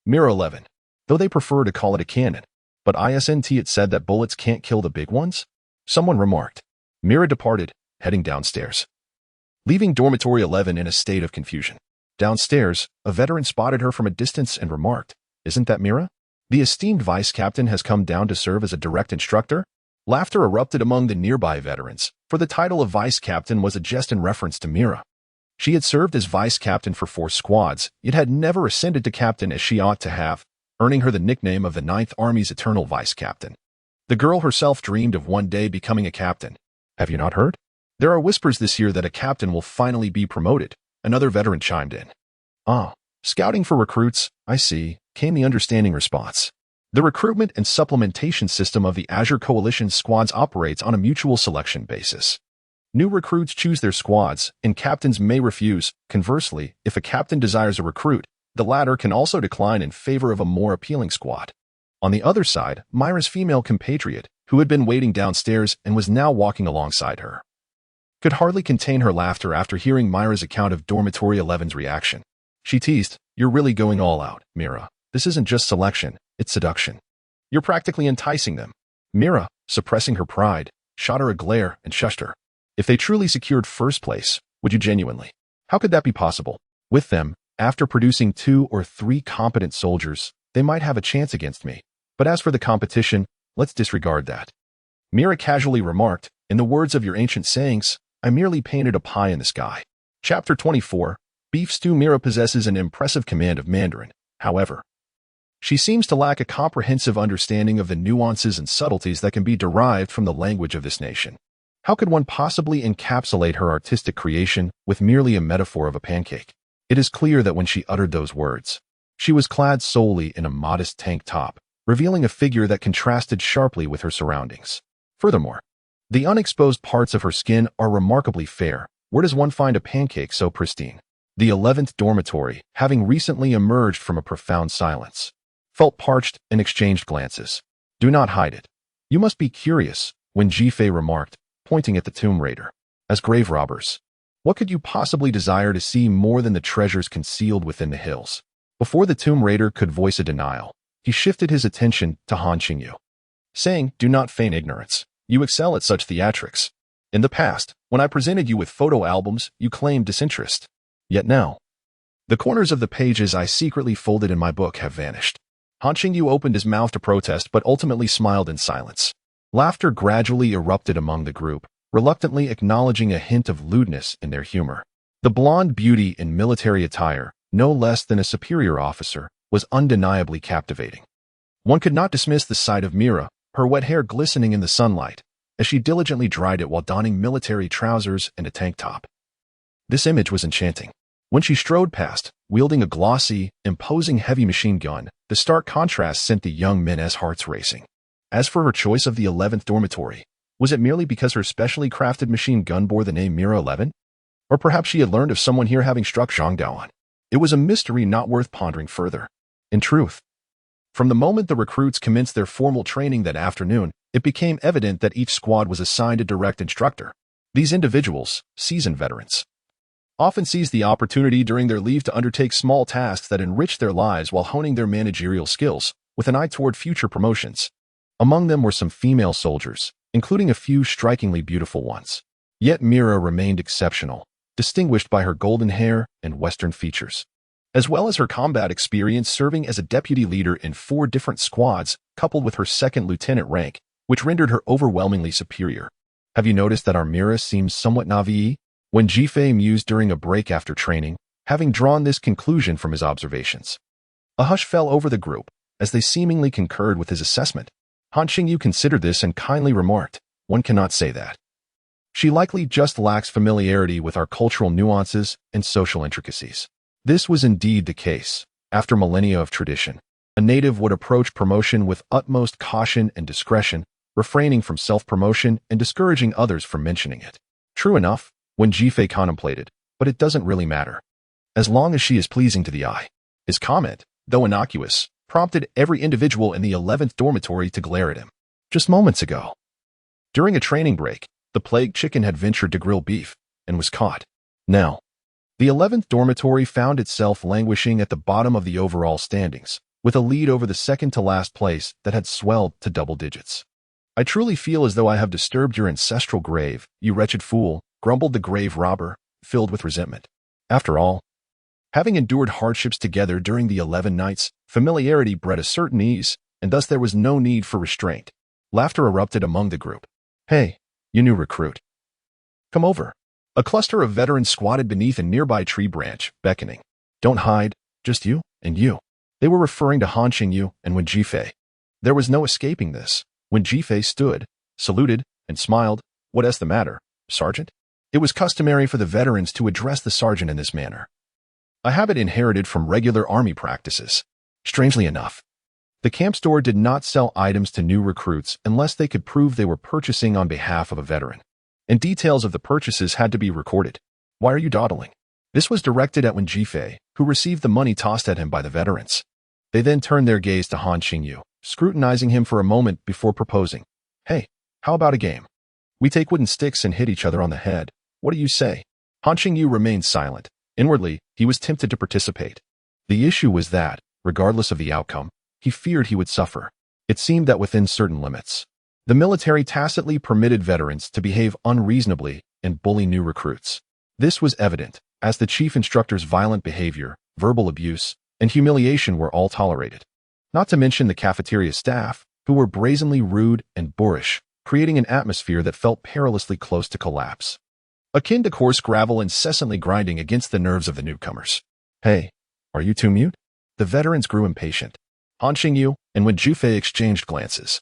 Mirror 11. Though they prefer to call it a cannon, but isn't it said that bullets can't kill the big ones? Someone remarked. Mira departed, heading downstairs, leaving Dormitory 11 in a state of confusion. Downstairs, a veteran spotted her from a distance and remarked, Isn't that Mira? The esteemed vice captain has come down to serve as a direct instructor? Laughter erupted among the nearby veterans, for the title of vice captain was a jest in reference to Mira. She had served as vice captain for 4 squads, yet had never ascended to captain as she ought to have, earning her the nickname of the 9th Army's eternal vice captain. The girl herself dreamed of one day becoming a captain. Have you not heard? There are whispers this year that a captain will finally be promoted, another veteran chimed in. Ah, scouting for recruits, I see, came the understanding response. The recruitment and supplementation system of the Azure Coalition squads operates on a mutual selection basis. New recruits choose their squads, and captains may refuse. Conversely, if a captain desires a recruit, the latter can also decline in favor of a more appealing squad. On the other side, Myra's female compatriot, who had been waiting downstairs and was now walking alongside her, could hardly contain her laughter after hearing Myra's account of Dormitory 11's reaction. She teased, You're really going all out, Mira. This isn't just selection, it's seduction. You're practically enticing them. Mira, suppressing her pride, shot her a glare and shushed her. If they truly secured first place, would you genuinely? How could that be possible? With them, after producing 2 or 3 competent soldiers, they might have a chance against me. But as for the competition, let's disregard that. Mira casually remarked, In the words of your ancient sayings, I merely painted a pie in the sky. Chapter 24. Beef Stew. Mira possesses an impressive command of Mandarin. However, she seems to lack a comprehensive understanding of the nuances and subtleties that can be derived from the language of this nation. How could one possibly encapsulate her artistic creation with merely a metaphor of a pancake? It is clear that when she uttered those words, she was clad solely in a modest tank top, revealing a figure that contrasted sharply with her surroundings. Furthermore, the unexposed parts of her skin are remarkably fair. Where does one find a pancake so pristine? The 11th dormitory, having recently emerged from a profound silence, felt parched and exchanged glances. Do not hide it. You must be curious, Wen Zhifei remarked, pointing at the tomb raider. As grave robbers, what could you possibly desire to see more than the treasures concealed within the hills? Before the tomb raider could voice a denial, he shifted his attention to Han Qingyu, saying, Do not feign ignorance. You excel at such theatrics. In the past, when I presented you with photo albums, you claimed disinterest. Yet now, the corners of the pages I secretly folded in my book have vanished. Han Qingyu opened his mouth to protest but ultimately smiled in silence. Laughter gradually erupted among the group, reluctantly acknowledging a hint of lewdness in their humor. The blonde beauty in military attire, no less than a superior officer, was undeniably captivating. One could not dismiss the sight of Mira, her wet hair glistening in the sunlight, as she diligently dried it while donning military trousers and a tank top. This image was enchanting. When she strode past, wielding a glossy, imposing heavy machine gun, the stark contrast sent the young men's hearts racing. As for her choice of the 11th dormitory, was it merely because her specially crafted machine gun bore the name Mira 11? Or perhaps she had learned of someone here having struck Zhangdaoan. It was a mystery not worth pondering further. In truth, from the moment the recruits commenced their formal training that afternoon, it became evident that each squad was assigned a direct instructor. These individuals, seasoned veterans, often seized the opportunity during their leave to undertake small tasks that enriched their lives while honing their managerial skills, with an eye toward future promotions. Among them were some female soldiers, including a few strikingly beautiful ones. Yet Mira remained exceptional, distinguished by her golden hair and Western features, as well as her combat experience serving as a deputy leader in 4 different squads, coupled with her second lieutenant rank, which rendered her overwhelmingly superior. Have you noticed that our Mira seems somewhat naive? Wen Zhifei mused during a break after training, having drawn this conclusion from his observations. A hush fell over the group, as they seemingly concurred with his assessment. Han Qingyu considered this and kindly remarked, One cannot say that. She likely just lacks familiarity with our cultural nuances and social intricacies. This was indeed the case. After millennia of tradition, A native would approach promotion with utmost caution and discretion, refraining from self-promotion and discouraging others from mentioning it. True enough, when Jifei contemplated, but it doesn't really matter, as long as she is pleasing to the eye. His comment, though innocuous, prompted every individual in the 11th dormitory to glare at him. Just moments ago, during a training break, the plague chicken had ventured to grill beef and was caught. Now, the 11th dormitory found itself languishing at the bottom of the overall standings, with a lead over the second-to-last place that had swelled to double digits. I truly feel as though I have disturbed your ancestral grave, you wretched fool, grumbled the grave robber, filled with resentment. After all, having endured hardships together during the 11 nights, familiarity bred a certain ease, and thus there was no need for restraint. Laughter erupted among the group. Hey, you new recruit. Come over. A cluster of veterans squatted beneath a nearby tree branch, beckoning. Don't hide, just you and you. They were referring to Han Qingyu and Wen Jifei. There was no escaping this. When Jifei stood, saluted, and smiled, "What's the matter, Sergeant?" It was customary for the veterans to address the sergeant in this manner, a habit inherited from regular army practices. Strangely enough, the camp store did not sell items to new recruits unless they could prove they were purchasing on behalf of a veteran, and details of the purchases had to be recorded. Why are you dawdling? This was directed at Wen Jifei, who received the money tossed at him by the veterans. They then turned their gaze to Han Qingyu, scrutinizing him for a moment before proposing. Hey, how about a game? We take wooden sticks and hit each other on the head. What do you say? Han Qingyu remained silent. Inwardly, he was tempted to participate. The issue was that, regardless of the outcome, he feared he would suffer. It seemed that within certain limits, the military tacitly permitted veterans to behave unreasonably and bully new recruits. This was evident, as the chief instructor's violent behavior, verbal abuse, and humiliation were all tolerated. Not to mention the cafeteria staff, who were brazenly rude and boorish, creating an atmosphere that felt perilously close to collapse, akin to coarse gravel incessantly grinding against the nerves of the newcomers. Hey, are you two mute? The veterans grew impatient. Han Qingyu and Wen Jifei exchanged glances,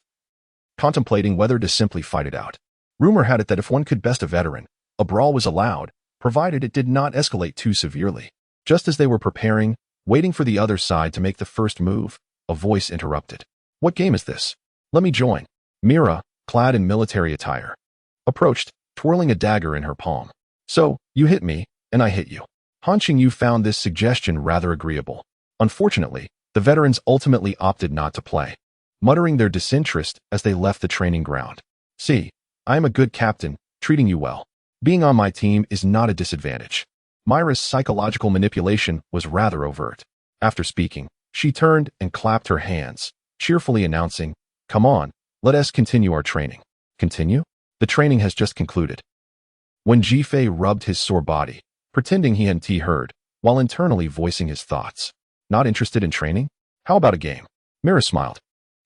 contemplating whether to simply fight it out. Rumor had it that if one could best a veteran, a brawl was allowed, provided it did not escalate too severely. Just as they were preparing, waiting for the other side to make the first move, a voice interrupted. What game is this? Let me join. Mira, clad in military attire, approached, twirling a dagger in her palm. So, you hit me, and I hit you. Han Qingyu found this suggestion rather agreeable. Unfortunately, the veterans ultimately opted not to play, muttering their disinterest as they left the training ground. See, I am a good captain, treating you well. Being on my team is not a disadvantage. Myra's psychological manipulation was rather overt. After speaking, she turned and clapped her hands, cheerfully announcing, "Come on, let us continue our training." Continue? The training has just concluded. When Jifei rubbed his sore body, pretending he hadn't heard, while internally voicing his thoughts. Not interested in training? How about a game? Mira smiled,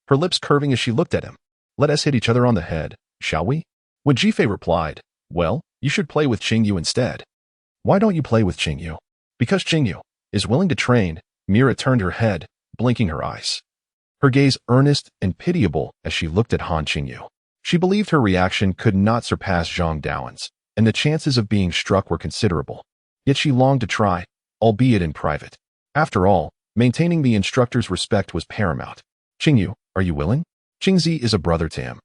her lips curving as she looked at him. Let us hit each other on the head, shall we? When Jifei replied, well, you should play with Qingyu instead. Why don't you play with Qingyu? Because Qingyu is willing to train. Mira turned her head, blinking her eyes, her gaze earnest and pitiable as she looked at Han Qingyu. She believed her reaction could not surpass Zhang Daoan's, and the chances of being struck were considerable. Yet she longed to try, albeit in private. After all, maintaining the instructor's respect was paramount. Qingyu, are you willing? Qingzi is a brother to him,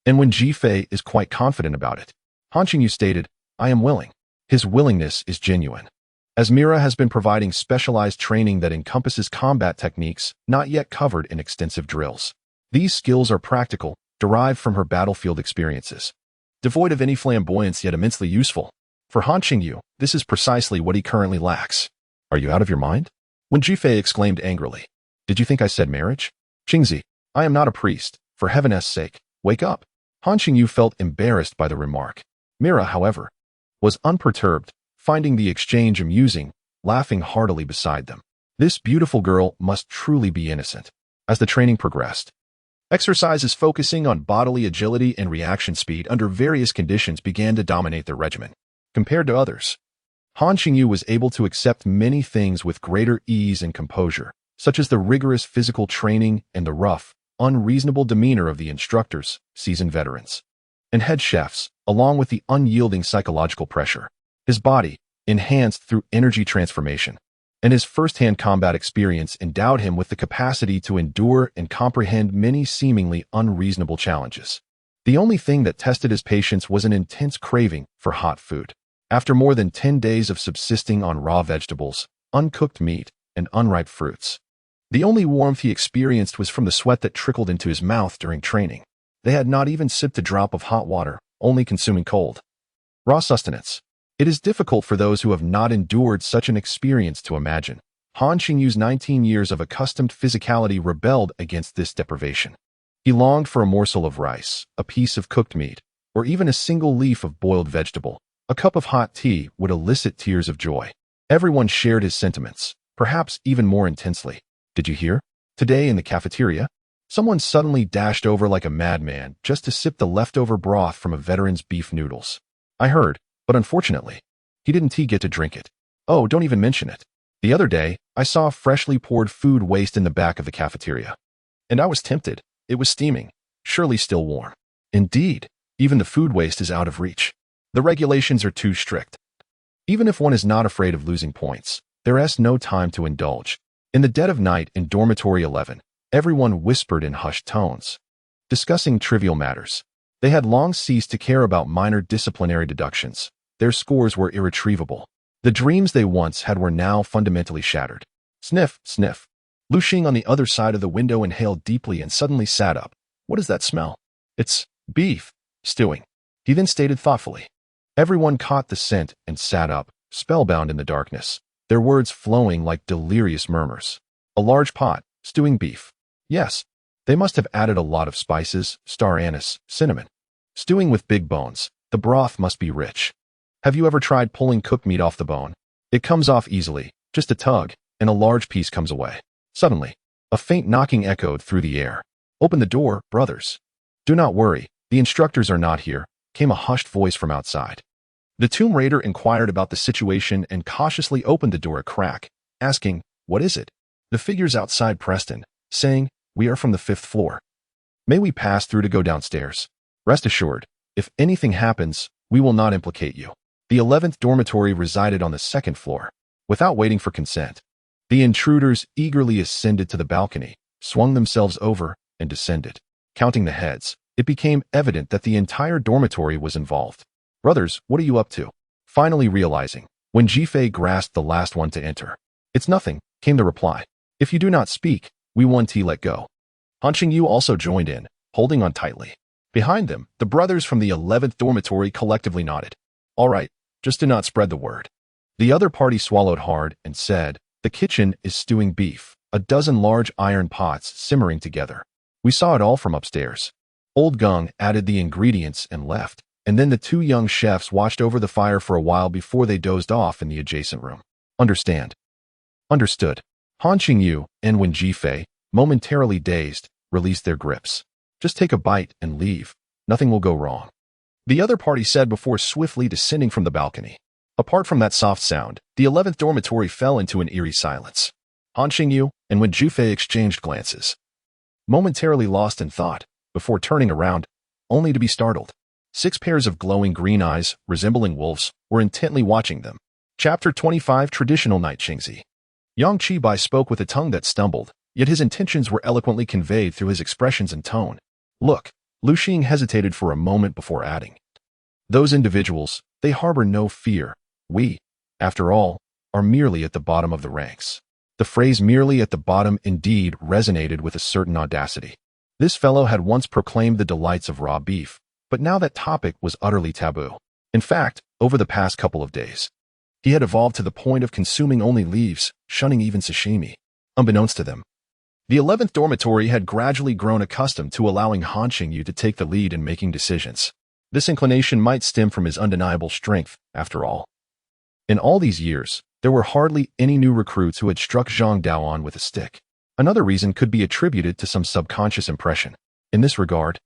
and when Jifei is quite confident about it. Han Qingyu stated, I am willing. His willingness is genuine, as Mira has been providing specialized training that encompasses combat techniques not yet covered in extensive drills. These skills are practical, derived from her battlefield experiences, devoid of any flamboyance yet immensely useful. For Han Qingyu, this is precisely what he currently lacks. Are you out of your mind? When Jifei exclaimed angrily, did you think I said marriage? Qingzi, I am not a priest. For heaven's sake, wake up. Han Qingyu felt embarrassed by the remark. Mira, however, was unperturbed, finding the exchange amusing, laughing heartily beside them. This beautiful girl must truly be innocent. As the training progressed, exercises focusing on bodily agility and reaction speed under various conditions began to dominate the regimen. Compared to others, Han Qingyu was able to accept many things with greater ease and composure, such as the rigorous physical training and the rough, unreasonable demeanor of the instructors, seasoned veterans, and head chefs, along with the unyielding psychological pressure. His body, enhanced through energy transformation, and his first-hand combat experience endowed him with the capacity to endure and comprehend many seemingly unreasonable challenges. The only thing that tested his patience was an intense craving for hot food. After more than 10 days of subsisting on raw vegetables, uncooked meat, and unripe fruits, the only warmth he experienced was from the sweat that trickled into his mouth during training. They had not even sipped a drop of hot water, only consuming cold, raw sustenance. It is difficult for those who have not endured such an experience to imagine. Han Qingyu's 19 years of accustomed physicality rebelled against this deprivation. He longed for a morsel of rice, a piece of cooked meat, or even a single leaf of boiled vegetable. A cup of hot tea would elicit tears of joy. Everyone shared his sentiments, perhaps even more intensely. Did you hear? Today in the cafeteria, someone suddenly dashed over like a madman just to sip the leftover broth from a veteran's beef noodles. I heard, but unfortunately, he didn't get to drink it. Oh, don't even mention it. The other day, I saw freshly poured food waste in the back of the cafeteria. And I was tempted. It was steaming, surely still warm. Indeed, even the food waste is out of reach. The regulations are too strict. Even if one is not afraid of losing points, there is no time to indulge. In the dead of night in Dormitory 11, everyone whispered in hushed tones, discussing trivial matters. They had long ceased to care about minor disciplinary deductions. Their scores were irretrievable. The dreams they once had were now fundamentally shattered. Sniff, sniff. Lu Xing on the other side of the window inhaled deeply and suddenly sat up. What is that smell? It's beef, stewing. He then stated thoughtfully. Everyone caught the scent and sat up, spellbound in the darkness, their words flowing like delirious murmurs. A large pot, stewing beef. Yes, they must have added a lot of spices, star anise, cinnamon. Stewing with big bones, the broth must be rich. Have you ever tried pulling cooked meat off the bone? It comes off easily, just a tug, and a large piece comes away. Suddenly, a faint knocking echoed through the air. Open the door, brothers. Do not worry, the instructors are not here, came a hushed voice from outside. The Tomb Raider inquired about the situation and cautiously opened the door a crack, asking, what is it? The figures outside pressed in, saying, we are from the 5th floor. May we pass through to go downstairs? Rest assured, if anything happens, we will not implicate you. The 11th dormitory resided on the 2nd floor. Without waiting for consent, the intruders eagerly ascended to the balcony, swung themselves over, and descended. Counting the heads, it became evident that the entire dormitory was involved. Brothers, what are you up to? Finally realizing, when Jifei grasped the last one to enter. It's nothing, came the reply. If you do not speak, we want let go. Han Qingyu also joined in, holding on tightly. Behind them, the brothers from the 11th dormitory collectively nodded. All right, just do not spread the word. The other party swallowed hard and said, the kitchen is stewing beef, a dozen large iron pots simmering together. We saw it all from upstairs. Old Gung added the ingredients and left, and then the two young chefs watched over the fire for a while before they dozed off in the adjacent room. Understand? Understood. Han Qingyu and Wen Jifei, momentarily dazed, released their grips. Just take a bite and leave. Nothing will go wrong. The other party said before swiftly descending from the balcony. Apart from that soft sound, the 11th dormitory fell into an eerie silence. Han Qingyu and Wen Jifei exchanged glances, momentarily lost in thought, before turning around, only to be startled. 6 pairs of glowing green eyes, resembling wolves, were intently watching them. Chapter 25 Traditional Night Qingzi. Yang Qibai spoke with a tongue that stumbled, yet his intentions were eloquently conveyed through his expressions and tone. Look, Lu Xing hesitated for a moment before adding. Those individuals, they harbor no fear. We, after all, are merely at the bottom of the ranks. The phrase merely at the bottom indeed resonated with a certain audacity. This fellow had once proclaimed the delights of raw beef, but now that topic was utterly taboo. In fact, over the past couple of days, he had evolved to the point of consuming only leaves, shunning even sashimi. Unbeknownst to them, the 11th dormitory had gradually grown accustomed to allowing Han Qingyu to take the lead in making decisions. This inclination might stem from his undeniable strength, after all. In all these years, there were hardly any new recruits who had struck Zhang Daoan with a stick. Another reason could be attributed to some subconscious impression. In this regard,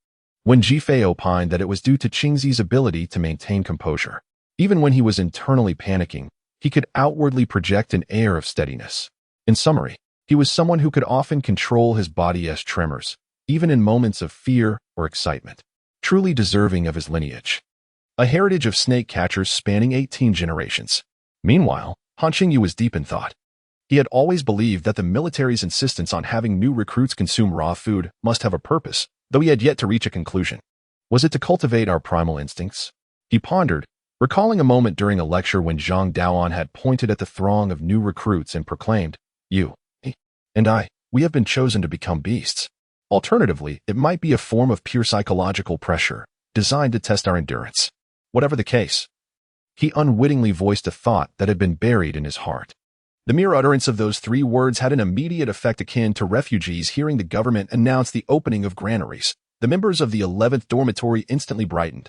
Wen Jifei opined that it was due to Qingzi's ability to maintain composure. Even when he was internally panicking, he could outwardly project an air of steadiness. In summary, he was someone who could often control his body's tremors, even in moments of fear or excitement, truly deserving of his lineage. A heritage of snake catchers spanning 18 generations. Meanwhile, Han Qingyu was deep in thought. He had always believed that the military's insistence on having new recruits consume raw food must have a purpose, though he had yet to reach a conclusion. Was it to cultivate our primal instincts? He pondered, recalling a moment during a lecture when Zhang Daoan had pointed at the throng of new recruits and proclaimed, "You, he, and I, we have been chosen to become beasts." Alternatively, it might be a form of pure psychological pressure, designed to test our endurance. Whatever the case, he unwittingly voiced a thought that had been buried in his heart. The mere utterance of those 3 words had an immediate effect akin to refugees hearing the government announce the opening of granaries. The members of the 11th dormitory instantly brightened,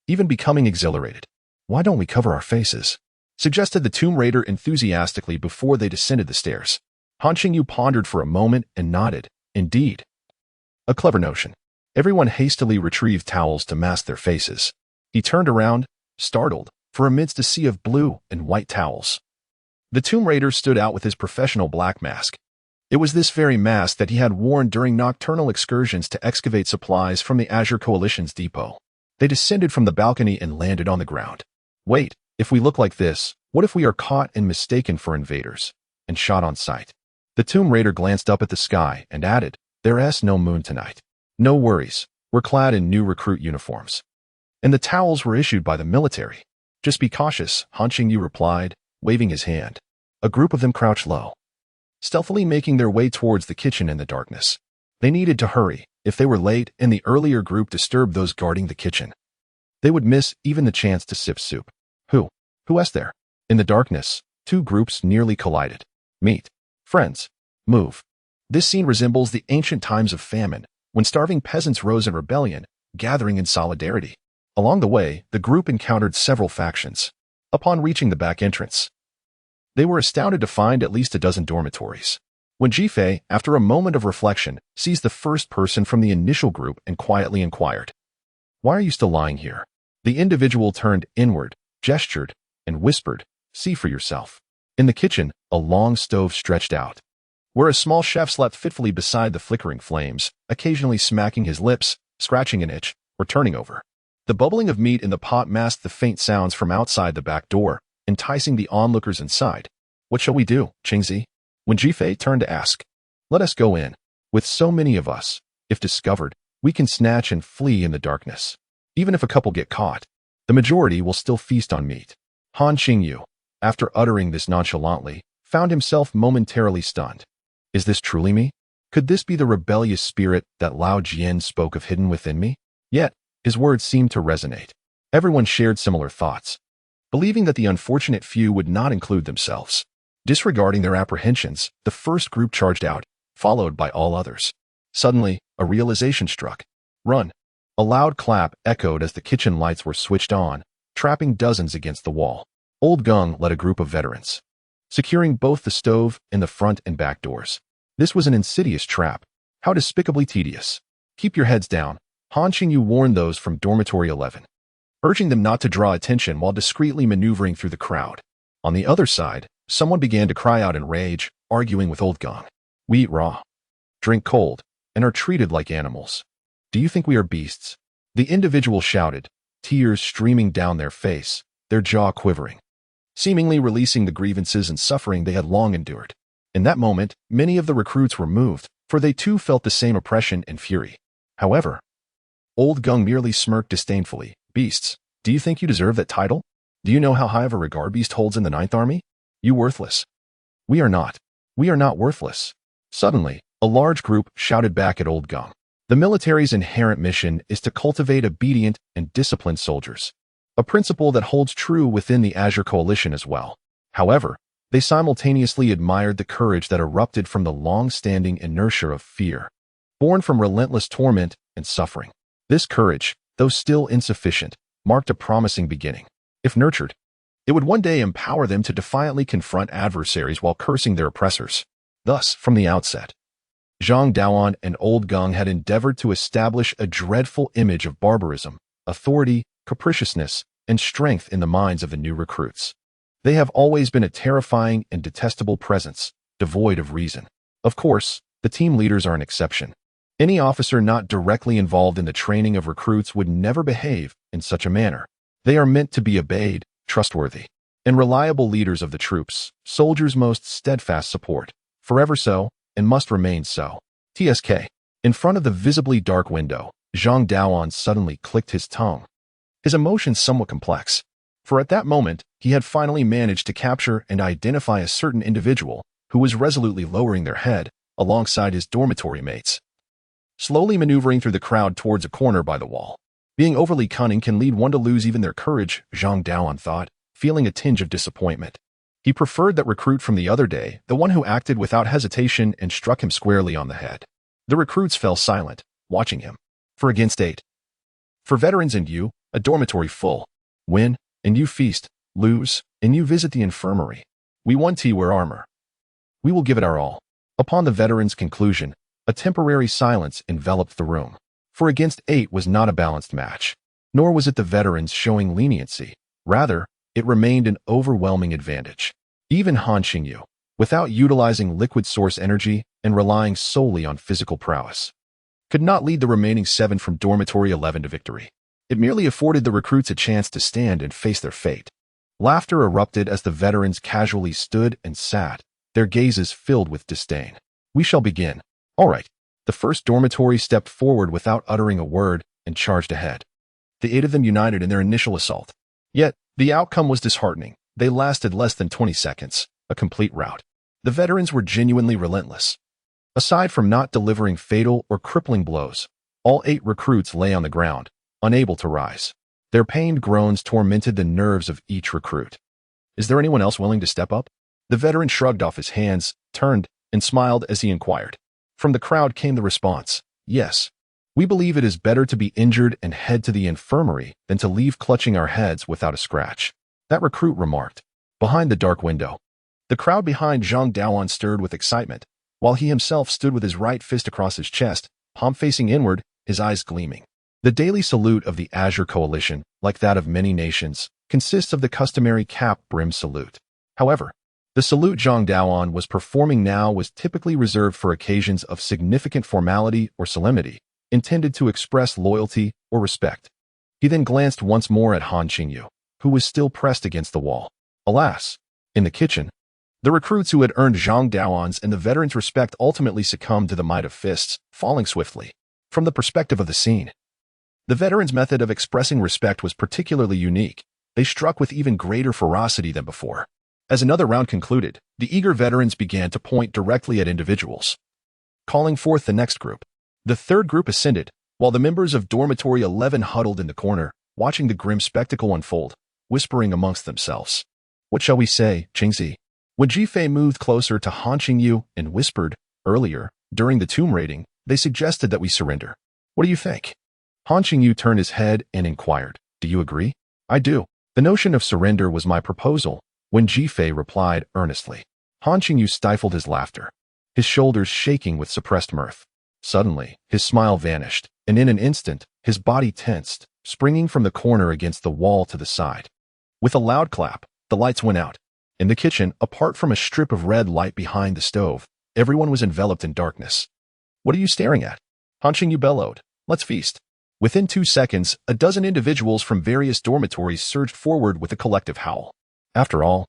even becoming exhilarated. "Why don't we cover our faces?" suggested the Tomb Raider enthusiastically before they descended the stairs. Han Qingyu pondered for a moment and nodded. Indeed. A clever notion. Everyone hastily retrieved towels to mask their faces. He turned around, startled, for amidst a sea of blue and white towels, the Tomb Raider stood out with his professional black mask. It was this very mask that he had worn during nocturnal excursions to excavate supplies from the Azure Coalition's depot. They descended from the balcony and landed on the ground. "Wait, if we look like this, what if we are caught and mistaken for invaders and shot on sight?" The Tomb Raider glanced up at the sky and added, "There's no moon tonight. No worries, we're clad in new recruit uniforms. And the towels were issued by the military. Just be cautious," Han Qingyu replied, waving his hand. A group of them crouched low, stealthily making their way towards the kitchen in the darkness. They needed to hurry. If they were late and the earlier group disturbed those guarding the kitchen, they would miss even the chance to sip soup. Who else there? In the darkness, 2 groups nearly collided. "Meet. Friends. Move." This scene resembles the ancient times of famine, when starving peasants rose in rebellion, gathering in solidarity. Along the way, the group encountered several factions. Upon reaching the back entrance, they were astounded to find at least a dozen dormitories. When Jifei, after a moment of reflection, seized the first person from the initial group and quietly inquired, "Why are you still lying here?" The individual turned inward, gestured, and whispered, "See for yourself." In the kitchen, a long stove stretched out, where a small chef slept fitfully beside the flickering flames, occasionally smacking his lips, scratching an itch, or turning over. The bubbling of meat in the pot masked the faint sounds from outside the back door, enticing the onlookers inside. "What shall we do, Qingzi?" When Jifei turned to ask. "Let us go in. With so many of us, if discovered, we can snatch and flee in the darkness. Even if a couple get caught, the majority will still feast on meat." Han Qingyu, after uttering this nonchalantly, found himself momentarily stunned. Is this truly me? Could this be the rebellious spirit that Lao Jian spoke of hidden within me? Yet, his words seemed to resonate. Everyone shared similar thoughts, believing that the unfortunate few would not include themselves. Disregarding their apprehensions, the first group charged out, followed by all others. Suddenly, a realization struck. "Run!" A loud clap echoed as the kitchen lights were switched on, trapping dozens against the wall. Old Gung led a group of veterans, securing both the stove and the front and back doors. This was an insidious trap. How despicably tedious. "Keep your heads down," Han Qingyu warned those from Dormitory 11, urging them not to draw attention while discreetly maneuvering through the crowd. On the other side, someone began to cry out in rage, arguing with Old Gung. "We eat raw, drink cold, and are treated like animals. Do you think we are beasts?" The individual shouted, tears streaming down their face, their jaw quivering, seemingly releasing the grievances and suffering they had long endured. In that moment, many of the recruits were moved, for they too felt the same oppression and fury. However, Old Gung merely smirked disdainfully. "Beasts, do you think you deserve that title? Do you know how high of a regard Beast holds in the Ninth Army? You worthless." We are not worthless." Suddenly, a large group shouted back at Old Gung. The military's inherent mission is to cultivate obedient and disciplined soldiers, a principle that holds true within the Azure Coalition as well. However, they simultaneously admired the courage that erupted from the long-standing inertia of fear, born from relentless torment and suffering. This courage, though still insufficient, marked a promising beginning. If nurtured, it would one day empower them to defiantly confront adversaries while cursing their oppressors. Thus, from the outset, Zhang Daoan and Old Gung had endeavored to establish a dreadful image of barbarism, authority, capriciousness, and strength in the minds of the new recruits. They have always been a terrifying and detestable presence, devoid of reason. Of course, the team leaders are an exception. Any officer not directly involved in the training of recruits would never behave in such a manner. They are meant to be obeyed, trustworthy, and reliable leaders of the troops, soldiers' most steadfast support, forever so, and must remain so. TSK. In front of the visibly dark window, Zhang Daoan suddenly clicked his tongue. His emotions somewhat complex, for at that moment, he had finally managed to capture and identify a certain individual who was resolutely lowering their head alongside his dormitory mates. Slowly maneuvering through the crowd towards a corner by the wall. Being overly cunning can lead one to lose even their courage, Zhang Daoan thought, feeling a tinge of disappointment. He preferred that recruit from the other day, the one who acted without hesitation and struck him squarely on the head. The recruits fell silent, watching him. For against 8. For veterans and you, a dormitory full. Win, and you feast. Lose, and you visit the infirmary. We want to wear armor. We will give it our all. Upon the veterans' conclusion, a temporary silence enveloped the room. For against 8 was not a balanced match, nor was it the veterans showing leniency. Rather, it remained an overwhelming advantage. Even Han Qingyu, without utilizing liquid source energy and relying solely on physical prowess, could not lead the remaining 7 from Dormitory 11 to victory. It merely afforded the recruits a chance to stand and face their fate. Laughter erupted as the veterans casually stood and sat, their gazes filled with disdain. We shall begin. All right. The first dormitory stepped forward without uttering a word and charged ahead. The 8 of them united in their initial assault. Yet, the outcome was disheartening. They lasted less than 20 seconds, a complete rout. The veterans were genuinely relentless. Aside from not delivering fatal or crippling blows, all 8 recruits lay on the ground, unable to rise. Their pained groans tormented the nerves of each recruit. Is there anyone else willing to step up? The veteran shrugged off his hands, turned, and smiled as he inquired. From the crowd came the response, yes. We believe it is better to be injured and head to the infirmary than to leave clutching our heads without a scratch. That recruit remarked. Behind the dark window. The crowd behind Zhang Daoan stirred with excitement, while he himself stood with his right fist across his chest, palm facing inward, his eyes gleaming. The daily salute of the Azure Coalition, like that of many nations, consists of the customary cap-brim salute. However, the salute Zhang Daoan was performing now was typically reserved for occasions of significant formality or solemnity, intended to express loyalty or respect. He then glanced once more at Han Qingyu, who was still pressed against the wall. Alas, in the kitchen, the recruits who had earned Zhang Daoan's and the veterans' respect ultimately succumbed to the might of fists, falling swiftly. From the perspective of the scene, the veterans' method of expressing respect was particularly unique. They struck with even greater ferocity than before. As another round concluded, the eager veterans began to point directly at individuals, calling forth the next group. The third group ascended, while the members of Dormitory 11 huddled in the corner, watching the grim spectacle unfold, whispering amongst themselves. What shall we say, Qingzi? When Jifei moved closer to Han Qingyu and whispered, earlier, during the tomb raiding, they suggested that we surrender. What do you think? Han Qingyu turned his head and inquired, do you agree? I do. The notion of surrender was my proposal, when Jifei replied earnestly. Han Qingyu stifled his laughter, his shoulders shaking with suppressed mirth. Suddenly, his smile vanished, and in an instant, his body tensed, springing from the corner against the wall to the side. With a loud clap, the lights went out. In the kitchen, apart from a strip of red light behind the stove, everyone was enveloped in darkness. What are you staring at? Han Qingyu bellowed. Let's feast. Within 2 seconds, a dozen individuals from various dormitories surged forward with a collective howl. After all,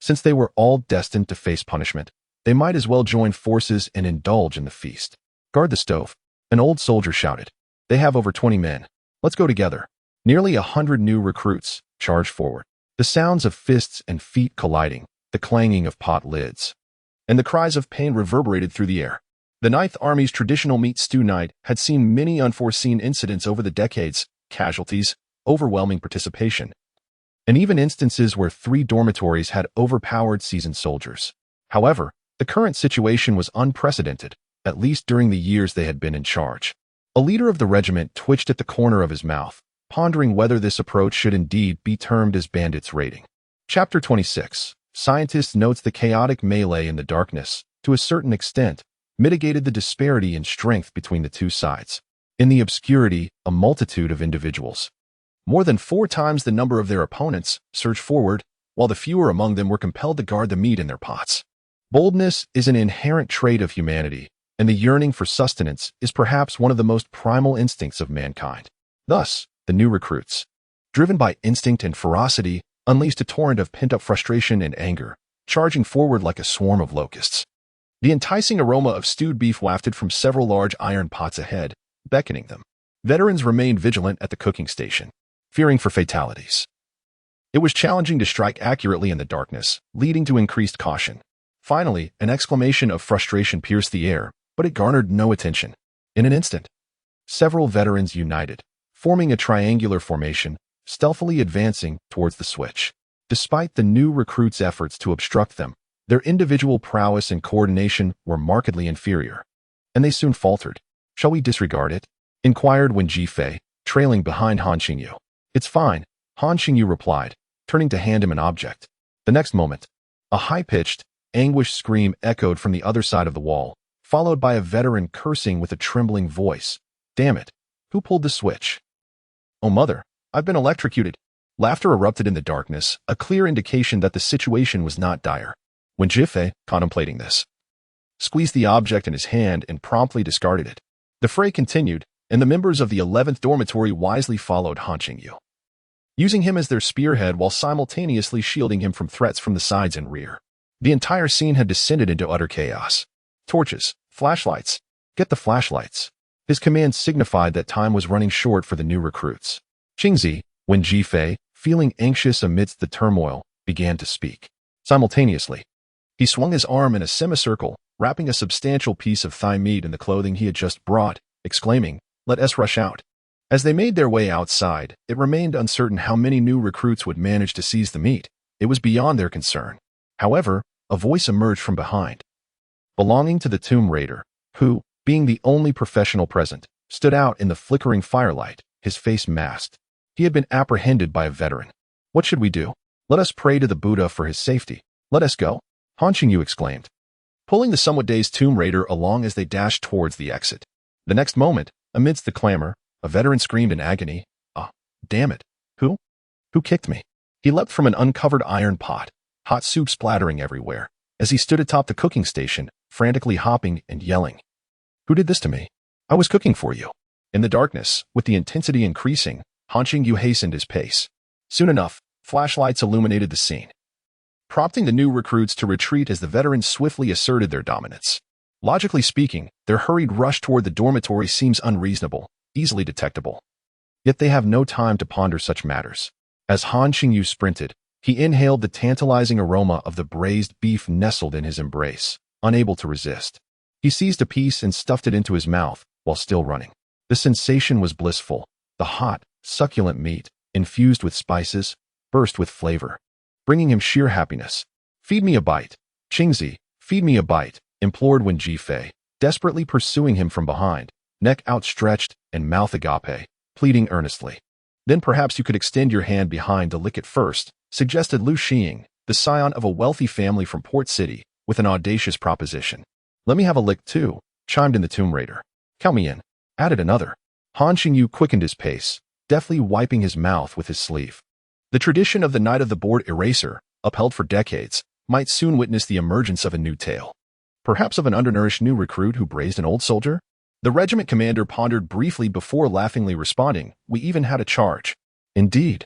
since they were all destined to face punishment, they might as well join forces and indulge in the feast. Guard the stove, an old soldier shouted. They have over 20 men. Let's go together. Nearly 100 new recruits charged forward. The sounds of fists and feet colliding, the clanging of pot lids, and the cries of pain reverberated through the air. The Ninth Army's traditional meat stew night had seen many unforeseen incidents over the decades, casualties, overwhelming participation, and even instances where 3 dormitories had overpowered seasoned soldiers. However, the current situation was unprecedented, at least during the years they had been in charge. A leader of the regiment twitched at the corner of his mouth, pondering whether this approach should indeed be termed as bandits raiding. Chapter 26. Scientist notes the chaotic melee in the darkness, to a certain extent, mitigated the disparity in strength between the two sides. In the obscurity, a multitude of individuals, more than 4 times the number of their opponents, surged forward, while the fewer among them were compelled to guard the meat in their pots. Boldness is an inherent trait of humanity, and the yearning for sustenance is perhaps one of the most primal instincts of mankind. Thus, the new recruits, driven by instinct and ferocity, unleashed a torrent of pent-up frustration and anger, charging forward like a swarm of locusts. The enticing aroma of stewed beef wafted from several large iron pots ahead, beckoning them. Veterans remained vigilant at the cooking station, fearing for fatalities. It was challenging to strike accurately in the darkness, leading to increased caution. Finally, an exclamation of frustration pierced the air, but it garnered no attention. In an instant, several veterans united, forming a triangular formation, stealthily advancing towards the switch. Despite the new recruits' efforts to obstruct them, their individual prowess and coordination were markedly inferior, and they soon faltered. "Shall we disregard it?" inquired Wen Jifei, trailing behind Han Qingyu. "It's fine," Han Qingyu replied, turning to hand him an object. The next moment, a high-pitched, anguished scream echoed from the other side of the wall, followed by a veteran cursing with a trembling voice. "Damn it! Who pulled the switch? Oh mother, I've been electrocuted." Laughter erupted in the darkness, a clear indication that the situation was not dire. Wen Jifei, contemplating this, squeezed the object in his hand and promptly discarded it. The fray continued, and the members of the 11th Dormitory wisely followed Han Qingyu, using him as their spearhead while simultaneously shielding him from threats from the sides and rear. The entire scene had descended into utter chaos. Torches, flashlights, get the flashlights. His command signified that time was running short for the new recruits. Qingzi, Wen Jifei, feeling anxious amidst the turmoil, began to speak. Simultaneously, he swung his arm in a semicircle, wrapping a substantial piece of thigh meat in the clothing he had just brought, exclaiming, "Let us rush out." As they made their way outside, it remained uncertain how many new recruits would manage to seize the meat. It was beyond their concern. However, a voice emerged from behind, belonging to the Tomb Raider, who, being the only professional present, stood out in the flickering firelight, his face masked. He had been apprehended by a veteran. "What should we do?" "Let us pray to the Buddha for his safety. Let us go," Han Qingyu exclaimed, pulling the somewhat dazed Tomb Raider along as they dashed towards the exit. The next moment, amidst the clamor, a veteran screamed in agony, "Ah, damn it. Who kicked me?" He leapt from an uncovered iron pot, hot soup splattering everywhere, as he stood atop the cooking station, frantically hopping and yelling. "Who did this to me? I was cooking for you." In the darkness, with the intensity increasing, Han Qingyu hastened his pace. Soon enough, flashlights illuminated the scene, prompting the new recruits to retreat as the veterans swiftly asserted their dominance. Logically speaking, their hurried rush toward the dormitory seems unreasonable, easily detectable. Yet they have no time to ponder such matters. As Han Qingyu sprinted, he inhaled the tantalizing aroma of the braised beef nestled in his embrace, unable to resist. He seized a piece and stuffed it into his mouth while still running. The sensation was blissful. The hot, succulent meat, infused with spices, burst with flavor, bringing him sheer happiness. "Feed me a bite, Qingzi, feed me a bite," implored Wen Jifei, desperately pursuing him from behind, neck outstretched and mouth agape, pleading earnestly. "Then perhaps you could extend your hand behind to lick it first," suggested Lu Xing, the scion of a wealthy family from Port City, with an audacious proposition. "Let me have a lick too," chimed in the Tomb Raider. "Count me in," added another. Han Qingyu quickened his pace, deftly wiping his mouth with his sleeve. The tradition of the Night of the Board Eraser, upheld for decades, might soon witness the emergence of a new tale. Perhaps of an undernourished new recruit who braised an old soldier? The regiment commander pondered briefly before laughingly responding, "We even had a charge." "Indeed,"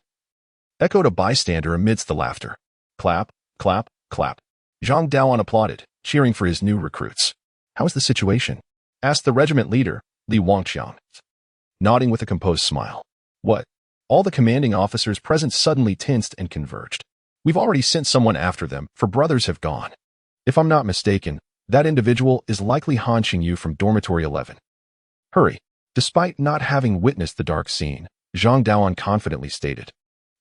echoed a bystander amidst the laughter. Clap, clap, clap. Zhang Daoan applauded, cheering for his new recruits. "How is the situation?" asked the regiment leader, Li Wangqiang, nodding with a composed smile. "What?" All the commanding officers present suddenly tensed and converged. "We've already sent someone after them, for brothers have gone. If I'm not mistaken, that individual is likely Han Qingyu from Dormitory 11. Hurry." Despite not having witnessed the dark scene, Zhang Daoan confidently stated.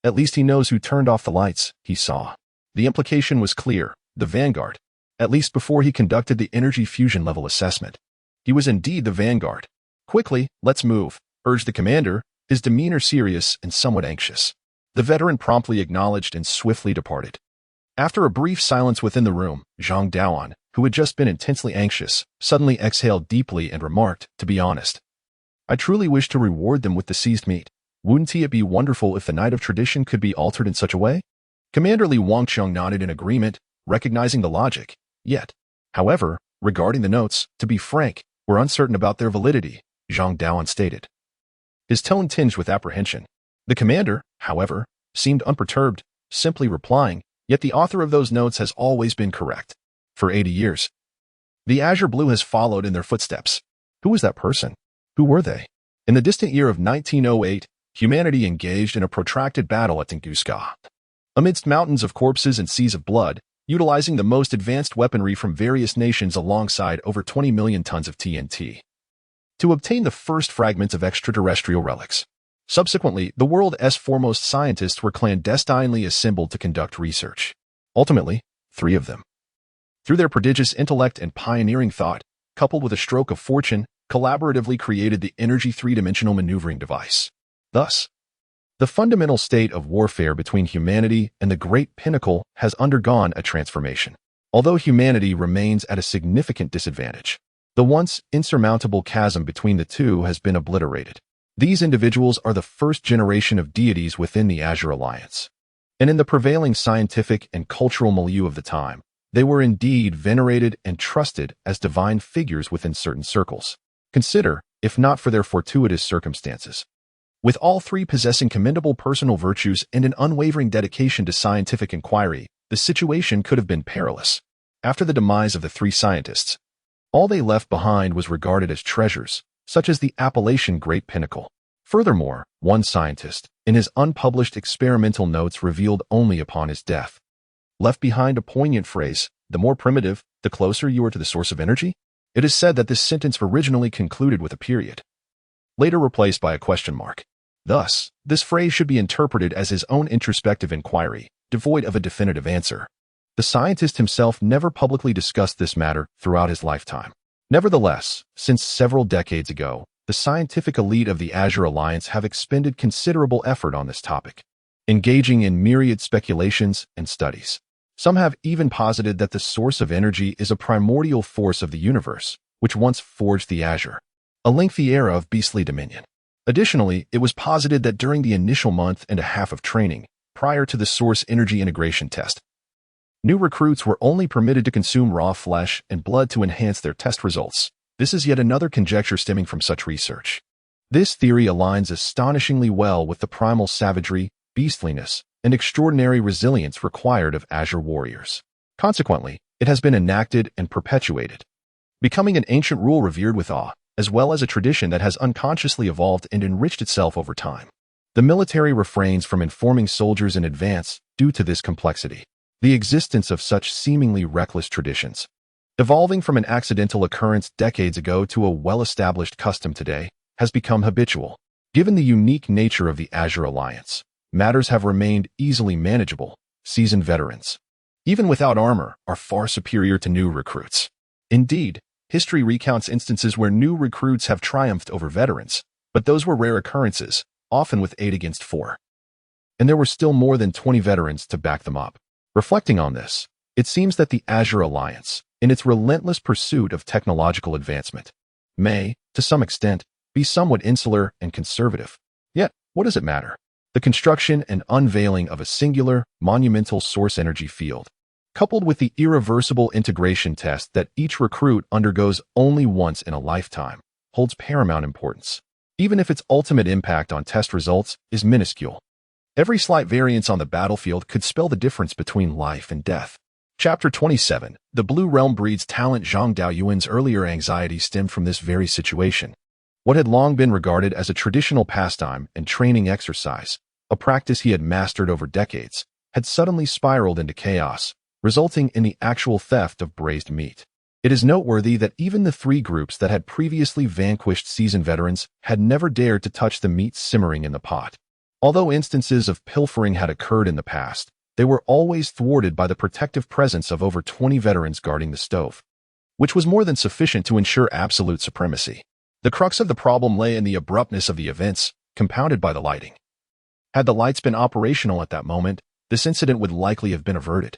"At least he knows who turned off the lights," he saw. The implication was clear, the vanguard, at least before he conducted the energy fusion level assessment. He was indeed the vanguard. "Quickly, let's move," urged the commander, his demeanor serious and somewhat anxious. The veteran promptly acknowledged and swiftly departed. After a brief silence within the room, Zhang Daoan, who had just been intensely anxious, suddenly exhaled deeply and remarked, "To be honest, I truly wish to reward them with the seized meat. Wouldn't it be wonderful if the night of tradition could be altered in such a way?" Commander Li Wangqiang nodded in agreement, recognizing the logic. Yet, however, regarding the notes, to be frank, we're uncertain about their validity, Zhang Daoan stated, his tone tinged with apprehension. The commander, however, seemed unperturbed, simply replying, yet the author of those notes has always been correct. For 80 years, the Azure Blue has followed in their footsteps. Who was that person? Who were they? In the distant year of 1908, humanity engaged in a protracted battle at Tunguska. Amidst mountains of corpses and seas of blood, utilizing the most advanced weaponry from various nations alongside over 20 million tons of TNT, to obtain the first fragments of extraterrestrial relics. Subsequently, the world's foremost scientists were clandestinely assembled to conduct research. Ultimately, 3 of them, through their prodigious intellect and pioneering thought, coupled with a stroke of fortune, collaboratively created the energy 3-dimensional maneuvering device. Thus, the fundamental state of warfare between humanity and the Great Pinnacle has undergone a transformation. Although humanity remains at a significant disadvantage, the once insurmountable chasm between the two has been obliterated. These individuals are the first generation of deities within the Azure Alliance. And in the prevailing scientific and cultural milieu of the time, they were indeed venerated and trusted as divine figures within certain circles. Consider, if not for their fortuitous circumstances, with all 3 possessing commendable personal virtues and an unwavering dedication to scientific inquiry, the situation could have been perilous. After the demise of the 3 scientists, all they left behind was regarded as treasures, such as the appellation Great Pinnacle. Furthermore, one scientist, in his unpublished experimental notes revealed only upon his death, left behind a poignant phrase, "The more primitive, the closer you are to the source of energy." It is said that this sentence originally concluded with a period, later replaced by a question mark. Thus, this phrase should be interpreted as his own introspective inquiry, devoid of a definitive answer. The scientist himself never publicly discussed this matter throughout his lifetime. Nevertheless, since several decades ago, the scientific elite of the Azure Alliance have expended considerable effort on this topic, engaging in myriad speculations and studies. Some have even posited that the source of energy is a primordial force of the universe, which once forged the Azure, a lengthy era of beastly dominion. Additionally, it was posited that during the initial month and a half of training, prior to the source energy integration test, new recruits were only permitted to consume raw flesh and blood to enhance their test results. This is yet another conjecture stemming from such research. This theory aligns astonishingly well with the primal savagery, beastliness, and extraordinary resilience required of Azure warriors. Consequently, it has been enacted and perpetuated, becoming an ancient rule revered with awe, as well as a tradition that has unconsciously evolved and enriched itself over time. The military refrains from informing soldiers in advance due to this complexity. The existence of such seemingly reckless traditions, evolving from an accidental occurrence decades ago to a well-established custom today, has become habitual. Given the unique nature of the Azure Alliance, matters have remained easily manageable. Seasoned veterans, even without armor, are far superior to new recruits. Indeed, history recounts instances where new recruits have triumphed over veterans, but those were rare occurrences, often with 8 against 4. And there were still more than 20 veterans to back them up. Reflecting on this, it seems that the Azure Alliance, in its relentless pursuit of technological advancement, may, to some extent, be somewhat insular and conservative. Yet, what does it matter? The construction and unveiling of a singular, monumental source energy field, coupled with the irreversible integration test that each recruit undergoes only once in a lifetime, holds paramount importance, even if its ultimate impact on test results is minuscule. Every slight variance on the battlefield could spell the difference between life and death. Chapter 27. The Blue Realm breeds talent. Zhang Daoyuan's earlier anxiety stemmed from this very situation. What had long been regarded as a traditional pastime and training exercise, a practice he had mastered over decades, had suddenly spiraled into chaos, resulting in the actual theft of braised meat. It is noteworthy that even the 3 groups that had previously vanquished seasoned veterans had never dared to touch the meat simmering in the pot. Although instances of pilfering had occurred in the past, they were always thwarted by the protective presence of over 20 veterans guarding the stove, which was more than sufficient to ensure absolute supremacy. The crux of the problem lay in the abruptness of the events, compounded by the lighting. Had the lights been operational at that moment, this incident would likely have been averted.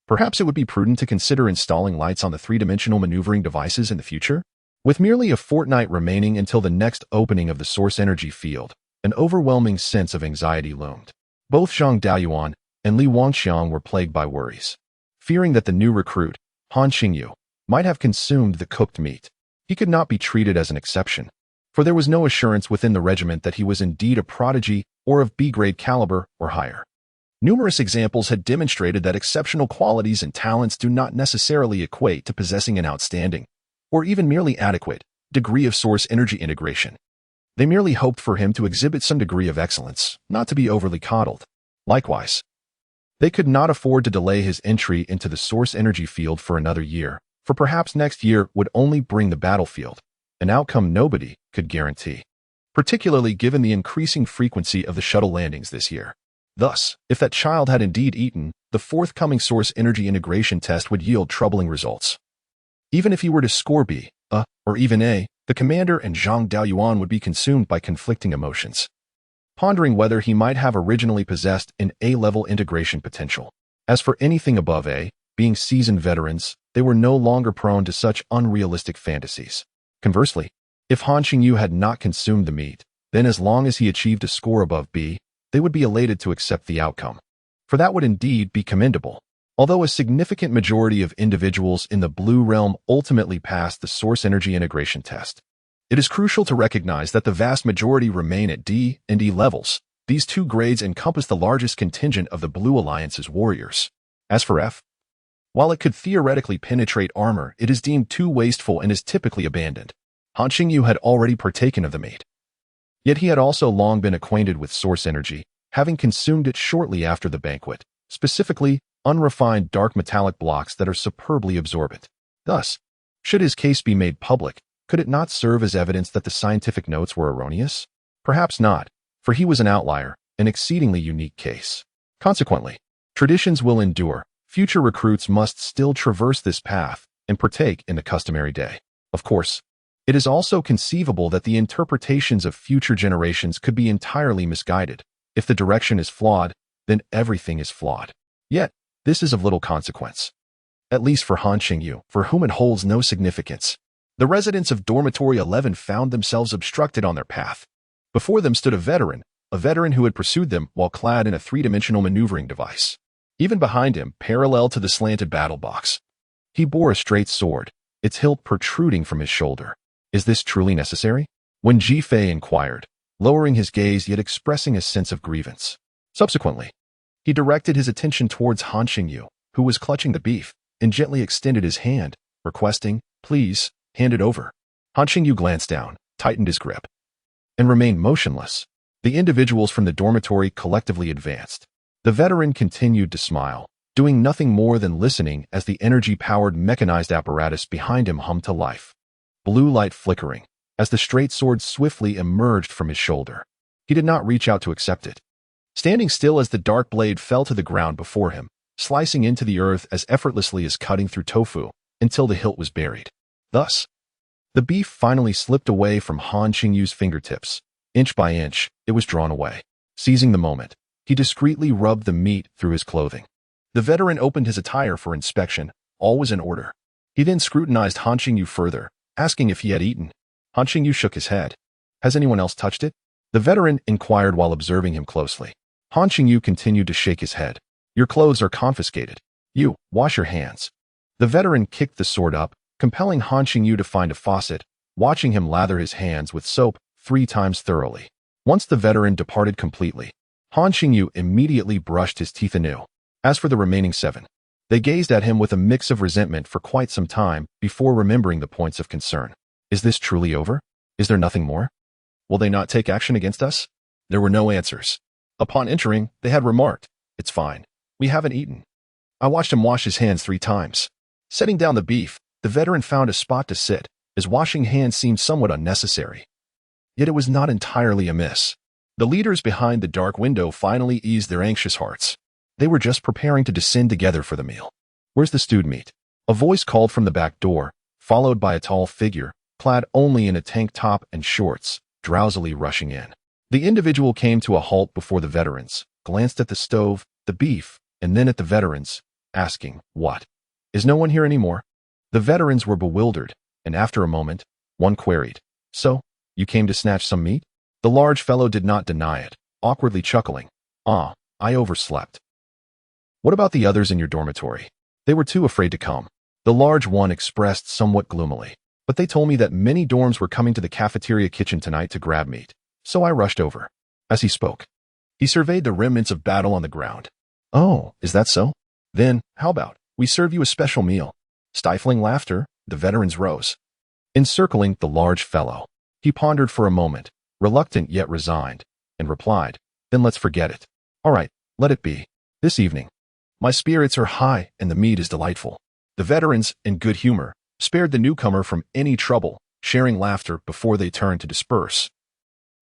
Perhaps it would be prudent to consider installing lights on the 3-dimensional maneuvering devices in the future. With merely a fortnight remaining until the next opening of the source energy field, an overwhelming sense of anxiety loomed. Both Zhang Daoyuan and Li Wangxiang were plagued by worries, fearing that the new recruit, Han Qingyu, might have consumed the cooked meat. He could not be treated as an exception, for there was no assurance within the regiment that he was indeed a prodigy or of B-grade caliber or higher. Numerous examples had demonstrated that exceptional qualities and talents do not necessarily equate to possessing an outstanding, or even merely adequate, degree of source energy integration. They merely hoped for him to exhibit some degree of excellence, not to be overly coddled. Likewise, they could not afford to delay his entry into the source energy field for another year, for perhaps next year would only bring the battlefield, an outcome nobody could guarantee, particularly given the increasing frequency of the shuttle landings this year. Thus, if that child had indeed eaten, the forthcoming source energy integration test would yield troubling results. Even if he were to score B, or even A, the commander and Zhang Daoyuan would be consumed by conflicting emotions, pondering whether he might have originally possessed an A-level integration potential. As for anything above A, being seasoned veterans, they were no longer prone to such unrealistic fantasies. Conversely, if Han Qingyu had not consumed the meat, then as long as he achieved a score above B, they would be elated to accept the outcome. For that would indeed be commendable. Although a significant majority of individuals in the Blue Realm ultimately passed the source energy integration test, it is crucial to recognize that the vast majority remain at D and E levels. These two grades encompass the largest contingent of the Blue Alliance's warriors. As for F, while it could theoretically penetrate armor, it is deemed too wasteful and is typically abandoned. Han Qingyu had already partaken of the meat. Yet he had also long been acquainted with source energy, having consumed it shortly after the banquet, specifically unrefined dark metallic blocks that are superbly absorbent. Thus, should his case be made public, could it not serve as evidence that the scientific notes were erroneous? Perhaps not, for he was an outlier, an exceedingly unique case. Consequently, traditions will endure. Future recruits must still traverse this path and partake in the customary day. Of course, it is also conceivable that the interpretations of future generations could be entirely misguided. If the direction is flawed, then everything is flawed. Yet, this is of little consequence. At least for Han Qingyu, for whom it holds no significance. The residents of Dormitory 11 found themselves obstructed on their path. Before them stood a veteran who had pursued them while clad in a three-dimensional maneuvering device. Even behind him, parallel to the slanted battle box, he bore a straight sword, its hilt protruding from his shoulder. Is this truly necessary? When Ji Fei inquired, lowering his gaze yet expressing a sense of grievance. Subsequently, he directed his attention towards Han Qingyu, who was clutching the beef, and gently extended his hand, requesting, "Please, hand it over." Han Qingyu glanced down, tightened his grip, and remained motionless. The individuals from the dormitory collectively advanced. The veteran continued to smile, doing nothing more than listening as the energy-powered mechanized apparatus behind him hummed to life. Blue light flickering, as the straight sword swiftly emerged from his shoulder. He did not reach out to accept it, standing still as the dark blade fell to the ground before him, slicing into the earth as effortlessly as cutting through tofu, until the hilt was buried. Thus, the beef finally slipped away from Han Qingyu's fingertips. Inch by inch, it was drawn away. Seizing the moment, he discreetly rubbed the meat through his clothing. The veteran opened his attire for inspection. All was in order. He then scrutinized Han Qingyu further, asking if he had eaten. Han Qingyu shook his head. "Has anyone else touched it?" The veteran inquired while observing him closely. Han Qingyu continued to shake his head. "Your clothes are confiscated. You, wash your hands." The veteran kicked the sword up, compelling Han Qingyu to find a faucet, watching him lather his hands with soap 3 times thoroughly. Once the veteran departed completely, Han Qingyu immediately brushed his teeth anew. As for the remaining 7, they gazed at him with a mix of resentment for quite some time before remembering the points of concern. Is this truly over? Is there nothing more? Will they not take action against us? There were no answers. Upon entering, they had remarked, "It's fine. We haven't eaten." I watched him wash his hands 3 times. Setting down the beef, the veteran found a spot to sit, as washing hands seemed somewhat unnecessary. Yet it was not entirely amiss. The leaders behind the dark window finally eased their anxious hearts. They were just preparing to descend together for the meal. "Where's the stewed meat?" A voice called from the back door, followed by a tall figure, clad only in a tank top and shorts, drowsily rushing in. The individual came to a halt before the veterans, glanced at the stove, the beef, and then at the veterans, asking, "What? Is no one here anymore?" The veterans were bewildered, and after a moment, one queried, "So, you came to snatch some meat?" The large fellow did not deny it, awkwardly chuckling, "Ah, I overslept." "What about the others in your dormitory?" "They were too afraid to come." The large one expressed somewhat gloomily, "But they told me that many dorms were coming to the cafeteria kitchen tonight to grab meat, so I rushed over." As he spoke, he surveyed the remnants of battle on the ground. Oh, is that so? Then, how about we serve you a special meal? Stifling laughter, the veterans rose. Encircling the large fellow, he pondered for a moment, reluctant yet resigned, and replied, then let's forget it. All right, let it be. This evening, my spirits are high and the meat is delightful. The veterans, in good humor, spared the newcomer from any trouble, sharing laughter before they turned to disperse.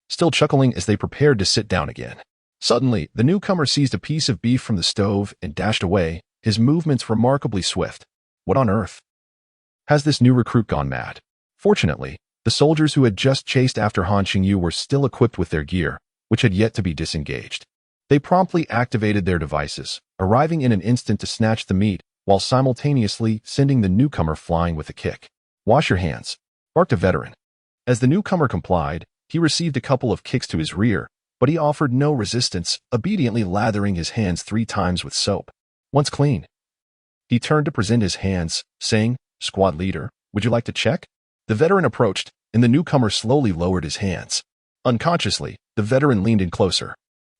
Still chuckling as they prepared to sit down again. Suddenly, the newcomer seized a piece of beef from the stove and dashed away, his movements remarkably swift. What on earth? Has this new recruit gone mad? Fortunately, the soldiers who had just chased after Han Qingyu were still equipped with their gear, which had yet to be disengaged. They promptly activated their devices, arriving in an instant to snatch the meat, while simultaneously sending the newcomer flying with a kick. Wash your hands, barked a veteran. As the newcomer complied, he received a couple of kicks to his rear, but he offered no resistance, obediently lathering his hands 3 times with soap. Once clean, he turned to present his hands, saying, "Squad leader, would you like to check?" The veteran approached, and the newcomer slowly lowered his hands. Unconsciously, the veteran leaned in closer.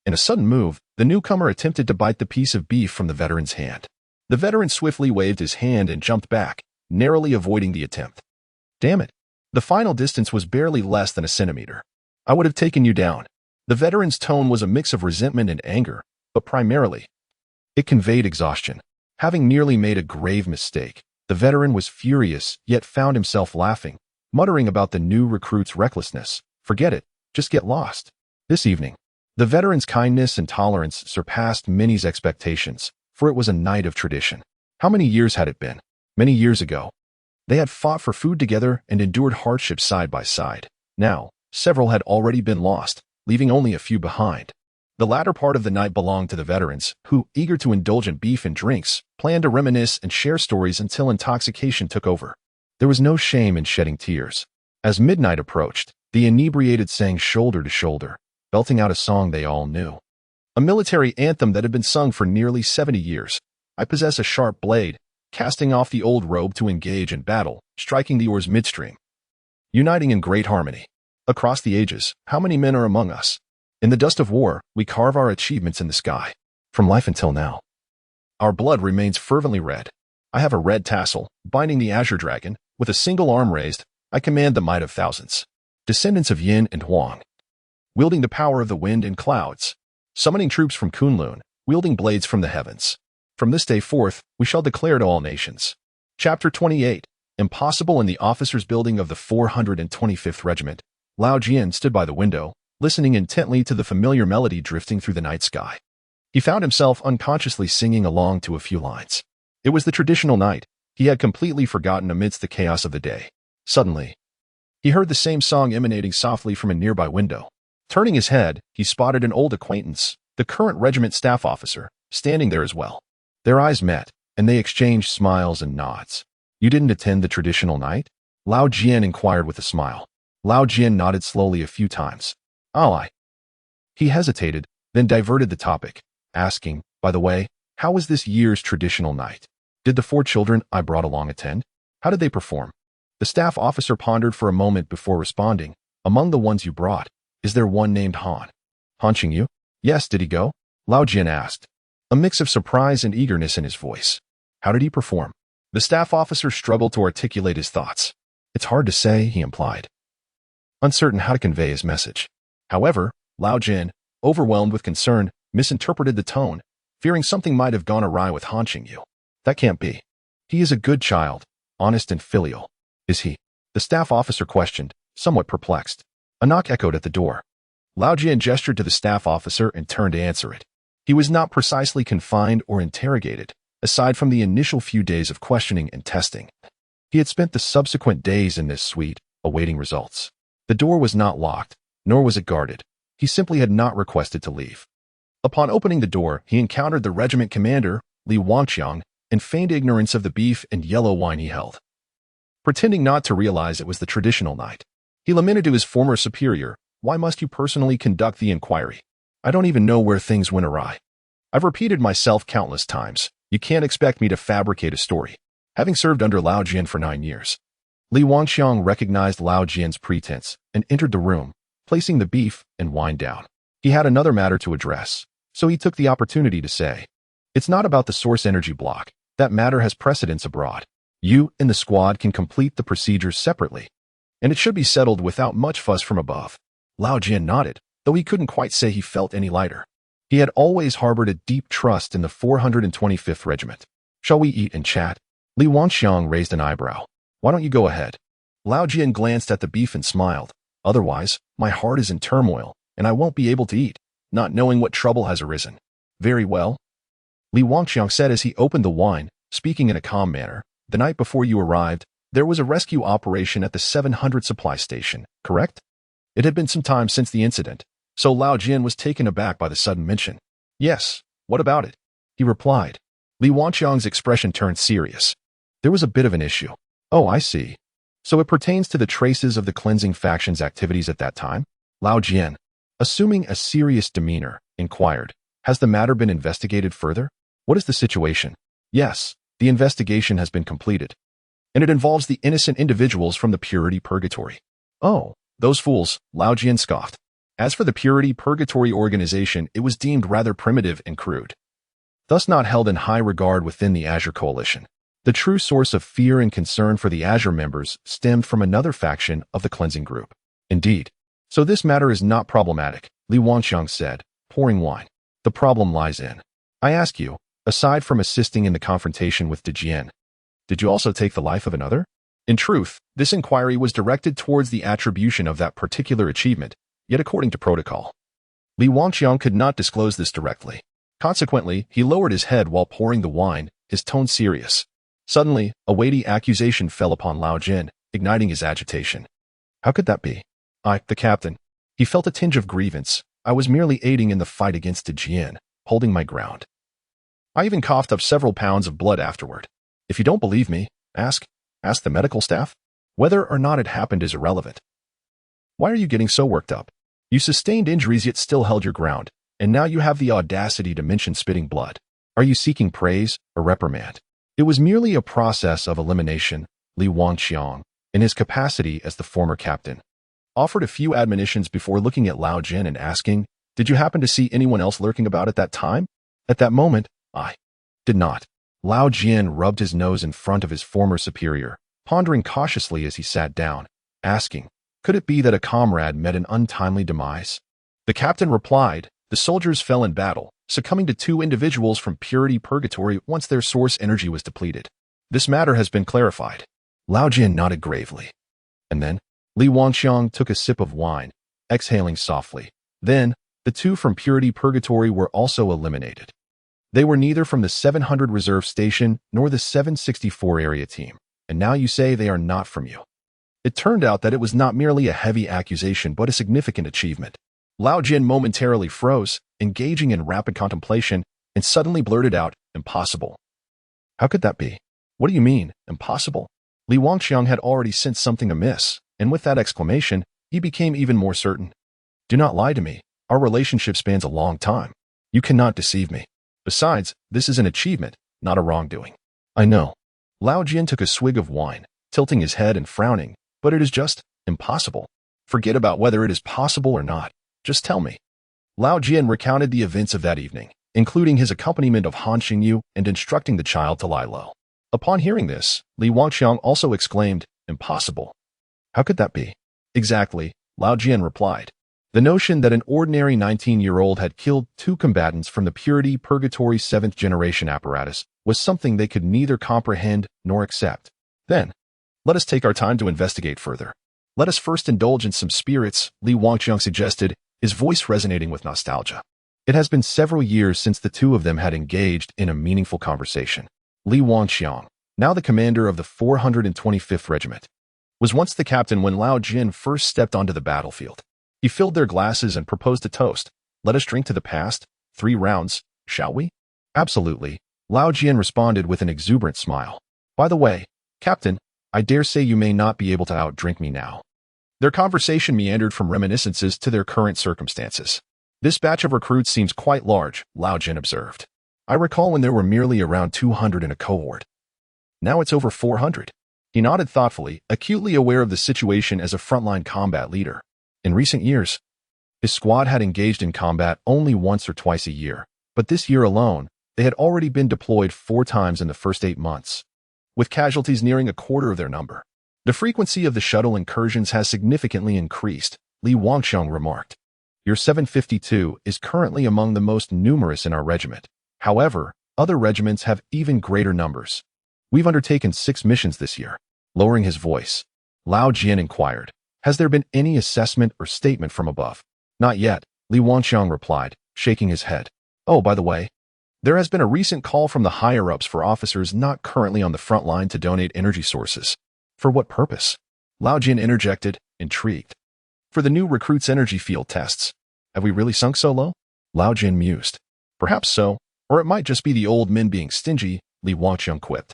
In a sudden move, the newcomer attempted to bite the piece of beef from the veteran's hand. The veteran swiftly waved his hand and jumped back, narrowly avoiding the attempt. Damn it. The final distance was barely less than a centimeter. I would have taken you down. The veteran's tone was a mix of resentment and anger, but primarily, it conveyed exhaustion. Having nearly made a grave mistake, the veteran was furious, yet found himself laughing, muttering about the new recruit's recklessness. Forget it, just get lost. This evening, the veteran's kindness and tolerance surpassed many's expectations, for it was a night of tradition. How many years had it been? Many years ago. They had fought for food together and endured hardships side by side. Now, several had already been lost, leaving only a few behind. The latter part of the night belonged to the veterans, who, eager to indulge in beef and drinks, planned to reminisce and share stories until intoxication took over. There was no shame in shedding tears. As midnight approached, the inebriated sang shoulder to shoulder, belting out a song they all knew. A military anthem that had been sung for nearly 70 years. I possess a sharp blade, casting off the old robe to engage in battle, striking the oars midstream. Uniting in great harmony. Across the ages, how many men are among us? In the dust of war, we carve our achievements in the sky. From life until now, our blood remains fervently red. I have a red tassel, binding the Azure Dragon. With a single arm raised, I command the might of thousands. Descendants of Yin and Huang. Wielding the power of the wind and clouds. Summoning troops from Kunlun, wielding blades from the heavens. From this day forth, we shall declare to all nations. Chapter 28. Impossible. In the officers' building of the 425th Regiment, Lao Jian stood by the window, listening intently to the familiar melody drifting through the night sky. He found himself unconsciously singing along to a few lines. It was the traditional night. He had completely forgotten amidst the chaos of the day. Suddenly, he heard the same song emanating softly from a nearby window. Turning his head, he spotted an old acquaintance, the current regiment staff officer, standing there as well. Their eyes met, and they exchanged smiles and nods. You didn't attend the traditional night? Lao Jian inquired with a smile. Lao Jian nodded slowly a few times. Oh, He hesitated, then diverted the topic, asking, by the way, how was this year's traditional night? Did the 4 children I brought along attend? How did they perform? The staff officer pondered for a moment before responding. Among the ones you brought, is there one named Han? Han Qingyu? Yes, did he go? Lao Jian asked, a mix of surprise and eagerness in his voice. How did he perform? The staff officer struggled to articulate his thoughts. It's hard to say, he implied, uncertain how to convey his message. However, Lao Jian, overwhelmed with concern, misinterpreted the tone, fearing something might have gone awry with Han Qingyu. That can't be. He is a good child, honest and filial. Is he? The staff officer questioned, somewhat perplexed. A knock echoed at the door. Lao Jian gestured to the staff officer and turned to answer it. He was not precisely confined or interrogated, aside from the initial few days of questioning and testing. He had spent the subsequent days in this suite, awaiting results. The door was not locked, nor was it guarded. He simply had not requested to leave. Upon opening the door, he encountered the regiment commander, Li Wangqiang, in feigned ignorance of the beef and yellow wine he held. Pretending not to realize it was the traditional night, he lamented to his former superior, why must you personally conduct the inquiry? I don't even know where things went awry. I've repeated myself countless times. You can't expect me to fabricate a story. Having served under Lao Jian for 9 years, Li Wangqiang recognized Lao Jian's pretense and entered the room, placing the beef and wine down. He had another matter to address, so he took the opportunity to say, It's not about the source energy block. That matter has precedence abroad. You and the squad can complete the procedures separately, and it should be settled without much fuss from above. Lao Jian nodded, though he couldn't quite say he felt any lighter. He had always harbored a deep trust in the 425th Regiment. Shall we eat and chat? Li Wangxiang raised an eyebrow. Why don't you go ahead? Lao Jian glanced at the beef and smiled. Otherwise, my heart is in turmoil, and I won't be able to eat, not knowing what trouble has arisen. Very well. Li Wangxiang said as he opened the wine, speaking in a calm manner. The night before you arrived, there was a rescue operation at the 700 supply station, correct? It had been some time since the incident, so Lao Jian was taken aback by the sudden mention. Yes, what about it? He replied. Li Wangxiang's expression turned serious. There was a bit of an issue. Oh, I see. So it pertains to the traces of the cleansing faction's activities at that time? Lao Jian, assuming a serious demeanor, inquired. Has the matter been investigated further? What is the situation? Yes, the investigation has been completed, and it involves the innocent individuals from the Purity Purgatory. Oh, those fools, Lao Jian scoffed. As for the Purity Purgatory organization, it was deemed rather primitive and crude, thus not held in high regard within the Azure Coalition. The true source of fear and concern for the Azure members stemmed from another faction of the cleansing group. Indeed. So this matter is not problematic, Li Wangxiang said, pouring wine. The problem lies in. I ask you, aside from assisting in the confrontation with Deathiron, did you also take the life of another? In truth, this inquiry was directed towards the attribution of that particular achievement, yet according to protocol. Li Wangxiang could not disclose this directly. Consequently, he lowered his head while pouring the wine, his tone serious. Suddenly, a weighty accusation fell upon Lao Jian, igniting his agitation. How could that be? I, the captain. He felt a tinge of grievance. I was merely aiding in the fight against Deathiron, holding my ground. I even coughed up several pounds of blood afterward. If you don't believe me, ask the medical staff. Whether or not it happened is irrelevant. Why are you getting so worked up? You sustained injuries yet still held your ground, and now you have the audacity to mention spitting blood. Are you seeking praise or reprimand? It was merely a process of elimination. Li Wangxiang, in his capacity as the former captain, offered a few admonitions before looking at Lao Jian and asking, did you happen to see anyone else lurking about at that time? At that moment, I did not. Lao Jian rubbed his nose in front of his former superior, pondering cautiously as he sat down, asking, could it be that a comrade met an untimely demise? The captain replied, the soldiers fell in battle, succumbing to two individuals from Purity Purgatory once their source energy was depleted. This matter has been clarified. Lao Jian nodded gravely. And then, Li Wangxiang took a sip of wine, exhaling softly. Then, the two from Purity Purgatory were also eliminated. They were neither from the 700 Reserve Station nor the 764 area team, and now you say they are not from you. It turned out that it was not merely a heavy accusation but a significant achievement. Lao Jian momentarily froze, engaging in rapid contemplation, and suddenly blurted out, impossible. How could that be? What do you mean, impossible? Li Wangxiang had already sensed something amiss, and with that exclamation, he became even more certain. Do not lie to me. Our relationship spans a long time. You cannot deceive me. Besides, this is an achievement, not a wrongdoing. I know. Lao Jian took a swig of wine, tilting his head and frowning, but it is just impossible. Forget about whether it is possible or not. Just tell me. Lao Jian recounted the events of that evening, including his accompaniment of Han Qingyu and instructing the child to lie low. Upon hearing this, Li Wangxiang also exclaimed, impossible. How could that be? Exactly, Lao Jian replied. The notion that an ordinary 19-year-old had killed two combatants from the Purity Purgatory 7th generation apparatus was something they could neither comprehend nor accept. Then, let us take our time to investigate further. Let us first indulge in some spirits, Li Wangxiang suggested, his voice resonating with nostalgia. It has been several years since the two of them had engaged in a meaningful conversation. Li Wangxiang, now the commander of the 425th Regiment, was once the captain when Lao Jian first stepped onto the battlefield. He filled their glasses and proposed a toast. Let us drink to the past. 3 rounds, shall we? Absolutely, Lao Jian responded with an exuberant smile. By the way, Captain, I dare say you may not be able to outdrink me now. Their conversation meandered from reminiscences to their current circumstances. This batch of recruits seems quite large, Lao Jian observed. I recall when there were merely around 200 in a cohort. Now it's over 400. He nodded thoughtfully, acutely aware of the situation as a frontline combat leader. In recent years, his squad had engaged in combat only once or twice a year, but this year alone, They had already been deployed 4 times in the first 8 months, with casualties nearing a quarter of their number. The frequency of the shuttle incursions has significantly increased, Li Wangxiang remarked. Your 752 is currently among the most numerous in our regiment. However, other regiments have even greater numbers. We've undertaken 6 missions this year. Lowering his voice, Lao Jian inquired, has there been any assessment or statement from above? Not yet, Li Wangxiang replied, shaking his head. Oh, by the way, there has been a recent call from the higher-ups for officers not currently on the front line to donate energy sources. For what purpose? Lao Jian interjected, intrigued. For the new recruits' energy field tests. Have we really sunk so low? Lao Jian mused. Perhaps so, or it might just be the old men being stingy, Li Wangxiang quipped.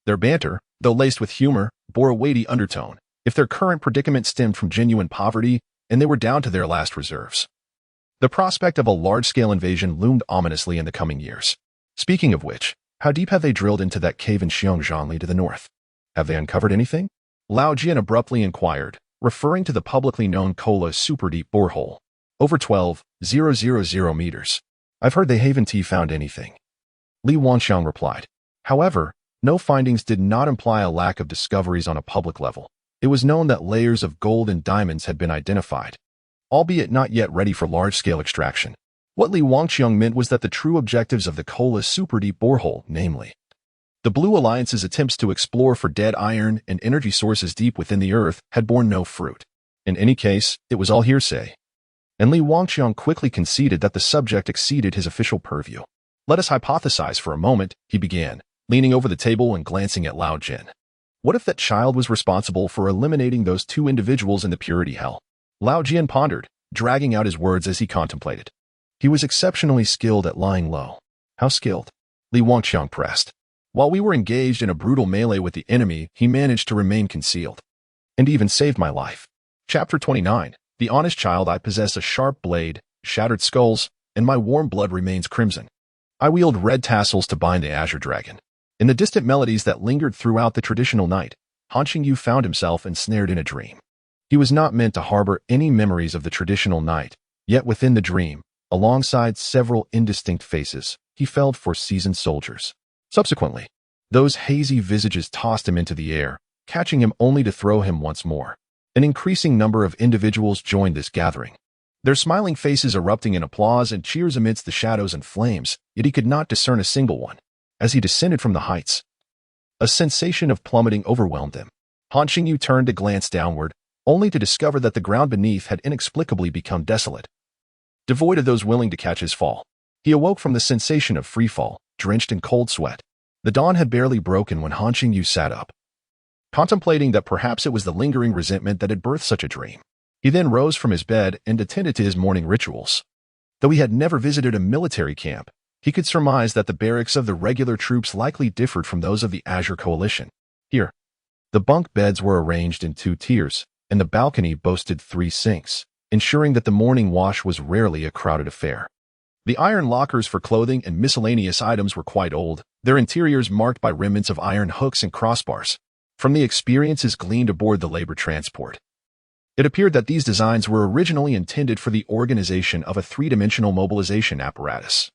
Their banter, though laced with humor, bore a weighty undertone. If their current predicament stemmed from genuine poverty, and they were down to their last reserves. The prospect of a large-scale invasion loomed ominously in the coming years. Speaking of which, how deep have they drilled into that cave in Xiongzhanli to the north? Have they uncovered anything? Lao Jian abruptly inquired, referring to the publicly known Kola super-deep borehole. Over 12,000 meters. I've heard they haven't found anything. Li Wangxiang replied. However, no findings did not imply a lack of discoveries on a public level. It was known that layers of gold and diamonds had been identified, albeit not yet ready for large-scale extraction. What Li Wangxiang meant was that the true objectives of the Kola super-deep borehole, namely, the Blue Alliance's attempts to explore for dead iron and energy sources deep within the earth, had borne no fruit. In any case, it was all hearsay. And Li Wangxiang quickly conceded that the subject exceeded his official purview. Let us hypothesize for a moment, he began, leaning over the table and glancing at Lao Jian. What if that child was responsible for eliminating those 2 individuals in the purity hell? Lao Jian pondered, dragging out his words as he contemplated. He was exceptionally skilled at lying low. How skilled? Li Wangxiang pressed. While we were engaged in a brutal melee with the enemy, he managed to remain concealed. And even saved my life. Chapter 29. The honest child. I possess a sharp blade, shattered skulls, and my warm blood remains crimson. I wield red tassels to bind the Azure Dragon. In the distant melodies that lingered throughout the traditional night, Han Qingyu found himself ensnared in a dream. He was not meant to harbor any memories of the traditional night, yet within the dream, alongside several indistinct faces, he felt for seasoned soldiers. Subsequently, those hazy visages tossed him into the air, catching him only to throw him once more. An increasing number of individuals joined this gathering, their smiling faces erupting in applause and cheers amidst the shadows and flames, yet he could not discern a single one. As he descended from the heights, a sensation of plummeting overwhelmed him. Han Qingyu turned to glance downward, only to discover that the ground beneath had inexplicably become desolate, devoid of those willing to catch his fall. He awoke from the sensation of freefall, drenched in cold sweat. The dawn had barely broken when Han Qingyu sat up, contemplating that perhaps it was the lingering resentment that had birthed such a dream. He then rose from his bed and attended to his morning rituals. Though he had never visited a military camp, he could surmise that the barracks of the regular troops likely differed from those of the Azure Coalition. Here, the bunk beds were arranged in 2 tiers, and the balcony boasted 3 sinks, ensuring that the morning wash was rarely a crowded affair. The iron lockers for clothing and miscellaneous items were quite old, their interiors marked by remnants of iron hooks and crossbars, from the experiences gleaned aboard the labor transport. It appeared that these designs were originally intended for the organization of a 3-dimensional mobilization apparatus.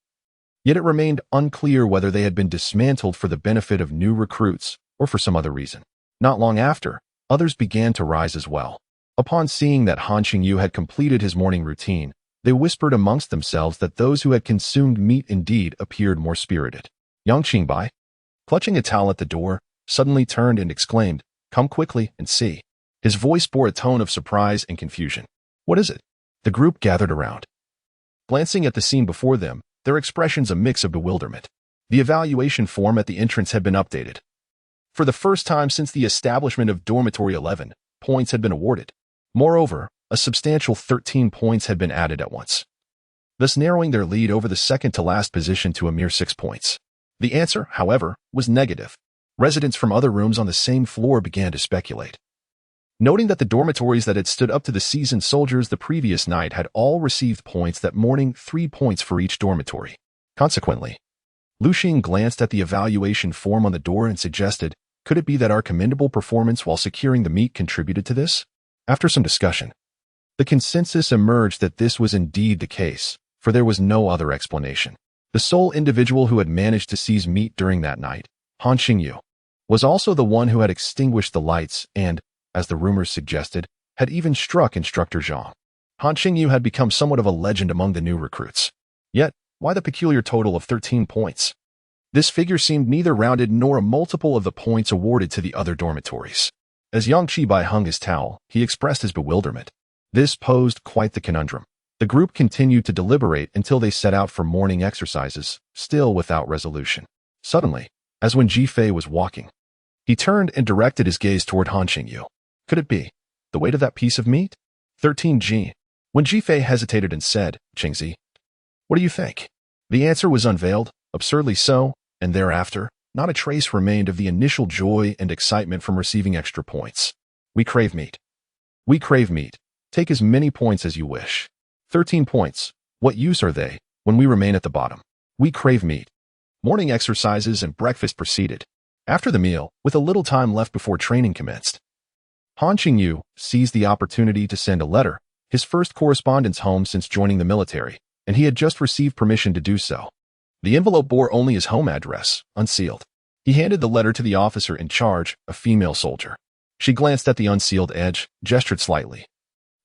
Yet it remained unclear whether they had been dismantled for the benefit of new recruits or for some other reason. Not long after, others began to rise as well. Upon seeing that Han Qingyu had completed his morning routine, they whispered amongst themselves that those who had consumed meat indeed appeared more spirited. Yang Qingbai, clutching a towel at the door, suddenly turned and exclaimed, "Come quickly and see." His voice bore a tone of surprise and confusion. "What is it?" The group gathered around, glancing at the scene before them, their expressions a mix of bewilderment. The evaluation form at the entrance had been updated. For the first time since the establishment of Dormitory 11, points had been awarded. Moreover, a substantial 13 points had been added at once, thus narrowing their lead over the second-to-last position to a mere 6 points. The answer, however, was negative. Residents from other rooms on the same floor began to speculate, noting that the dormitories that had stood up to the seasoned soldiers the previous night had all received points that morning, 3 points for each dormitory. Consequently, Lu Xing glanced at the evaluation form on the door and suggested, "Could it be that our commendable performance while securing the meat contributed to this?" After some discussion, the consensus emerged that this was indeed the case, for there was no other explanation. The sole individual who had managed to seize meat during that night, Han Qingyu, was also the one who had extinguished the lights and, as the rumors suggested, had even struck Instructor Zhang. Han Qingyu had become somewhat of a legend among the new recruits. Yet, why the peculiar total of 13 points? This figure seemed neither rounded nor a multiple of the points awarded to the other dormitories. As Yang Qibai hung his towel, he expressed his bewilderment. This posed quite the conundrum. The group continued to deliberate until they set out for morning exercises, still without resolution. Suddenly, as when Ji Fei was walking, he turned and directed his gaze toward Han Qingyu. Could it be the weight of that piece of meat? 13G. When Ji Fei hesitated and said, Qingzi, what do you think? The answer was unveiled, absurdly so, and thereafter, not a trace remained of the initial joy and excitement from receiving extra points. We crave meat. We crave meat. Take as many points as you wish. 13 points. What use are they when we remain at the bottom? We crave meat. Morning exercises and breakfast proceeded. After the meal, with a little time left before training commenced, Han Qingyu seized the opportunity to send a letter, his first correspondence home since joining the military, and he had just received permission to do so. The envelope bore only his home address, unsealed. He handed the letter to the officer in charge, a female soldier. She glanced at the unsealed edge, gestured slightly,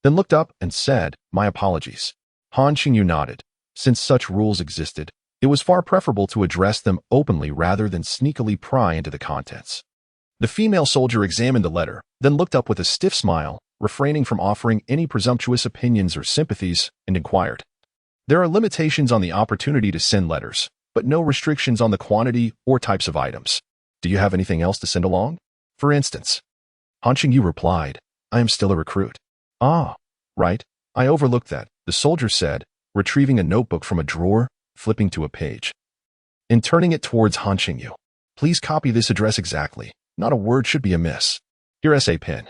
then looked up and said, My apologies. Han Qingyu nodded. Since such rules existed, it was far preferable to address them openly rather than sneakily pry into the contents. The female soldier examined the letter, then looked up with a stiff smile, refraining from offering any presumptuous opinions or sympathies, and inquired. There are limitations on the opportunity to send letters, but no restrictions on the quantity or types of items. Do you have anything else to send along? For instance, Han Qingyu replied, I am still a recruit. Ah, right, I overlooked that, the soldier said, retrieving a notebook from a drawer, flipping to a page, and turning it towards Han Qingyu. Please copy this address exactly. Not a word should be amiss. Here SA pin.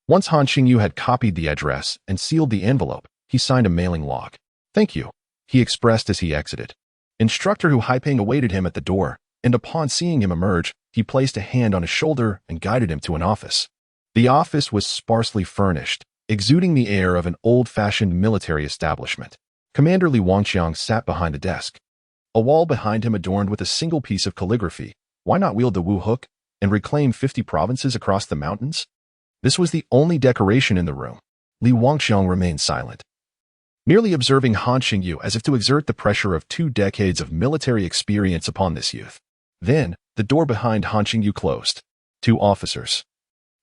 Once Han Qingyu had copied the address and sealed the envelope, he signed a mailing log. Thank you, he expressed as he exited. Instructor Hu Haiping awaited him at the door, and upon seeing him emerge, he placed a hand on his shoulder and guided him to an office. The office was sparsely furnished, exuding the air of an old-fashioned military establishment. Commander Li Wangqiang sat behind the desk. A wall behind him adorned with a single piece of calligraphy. Why not wield the Wu hook and reclaim 50 provinces across the mountains? This was the only decoration in the room. Li Wangqiang remained silent, merely observing Han Qingyu as if to exert the pressure of 2 decades of military experience upon this youth. Then, the door behind Han Qingyu closed. 2 officers,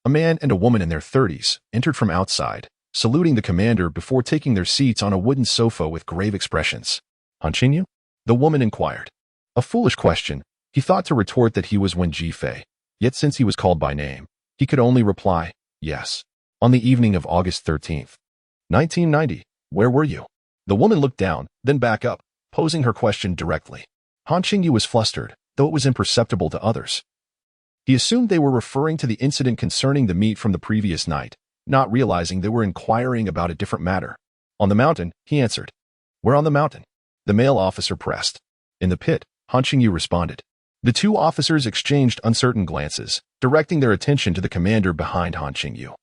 a man and a woman in their 30s, entered from outside, saluting the commander before taking their seats on a wooden sofa with grave expressions. Han Qingyu? The woman inquired. A foolish question. He thought to retort that he was Wen Jifei, yet since he was called by name, he could only reply, yes. On the evening of August 13th, 1990, where were you? The woman looked down, then back up, posing her question directly. Han Qingyu was flustered, though it was imperceptible to others. He assumed they were referring to the incident concerning the meat from the previous night, not realizing they were inquiring about a different matter. On the mountain, he answered. Where on the mountain? The male officer pressed. In the pit, Han Qingyu responded. The 2 officers exchanged uncertain glances, directing their attention to the commander behind Han Qingyu,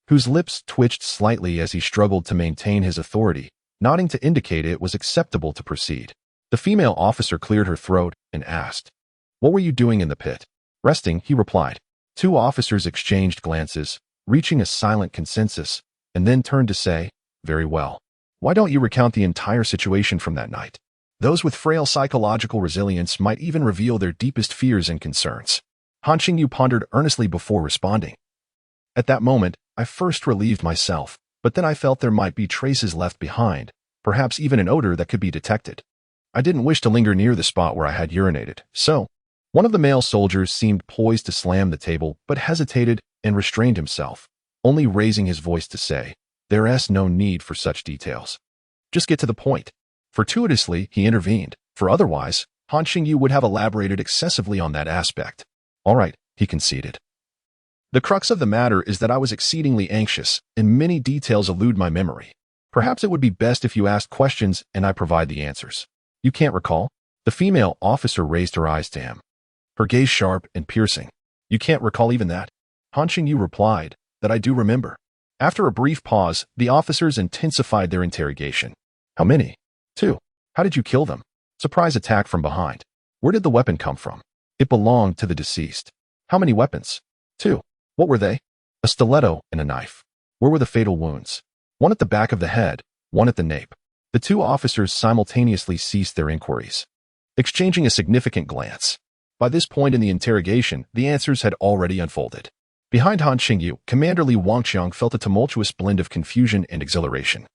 whose lips twitched slightly as he struggled to maintain his authority, nodding to indicate it was acceptable to proceed. The female officer cleared her throat and asked, What were you doing in the pit? Resting, he replied. 2 officers exchanged glances, reaching a silent consensus, and then turned to say, Very well. Why don't you recount the entire situation from that night? Those with frail psychological resilience might even reveal their deepest fears and concerns. Han Qingyu pondered earnestly before responding. At that moment, I first relieved myself, but then I felt there might be traces left behind, perhaps even an odor that could be detected. I didn't wish to linger near the spot where I had urinated, so one of the male soldiers seemed poised to slam the table, but hesitated and restrained himself, only raising his voice to say, There's no need for such details. Just get to the point. Fortuitously, he intervened, for otherwise, Han Qingyu would have elaborated excessively on that aspect. All right, he conceded. The crux of the matter is that I was exceedingly anxious, and many details elude my memory. Perhaps it would be best if you ask questions and I provide the answers. You can't recall? The female officer raised her eyes to him, her gaze sharp and piercing. You can't recall even that? Han Qingyu replied, That I do remember. After a brief pause, the officers intensified their interrogation. How many? 2. How did you kill them? Surprise attack from behind. Where did the weapon come from? It belonged to the deceased. How many weapons? 2. What were they? A stiletto and a knife. Where were the fatal wounds? One at the back of the head, one at the nape. The two officers simultaneously ceased their inquiries, exchanging a significant glance. By this point in the interrogation, the answers had already unfolded. Behind Han Qingyu, Commander Li Wangqiang felt a tumultuous blend of confusion and exhilaration.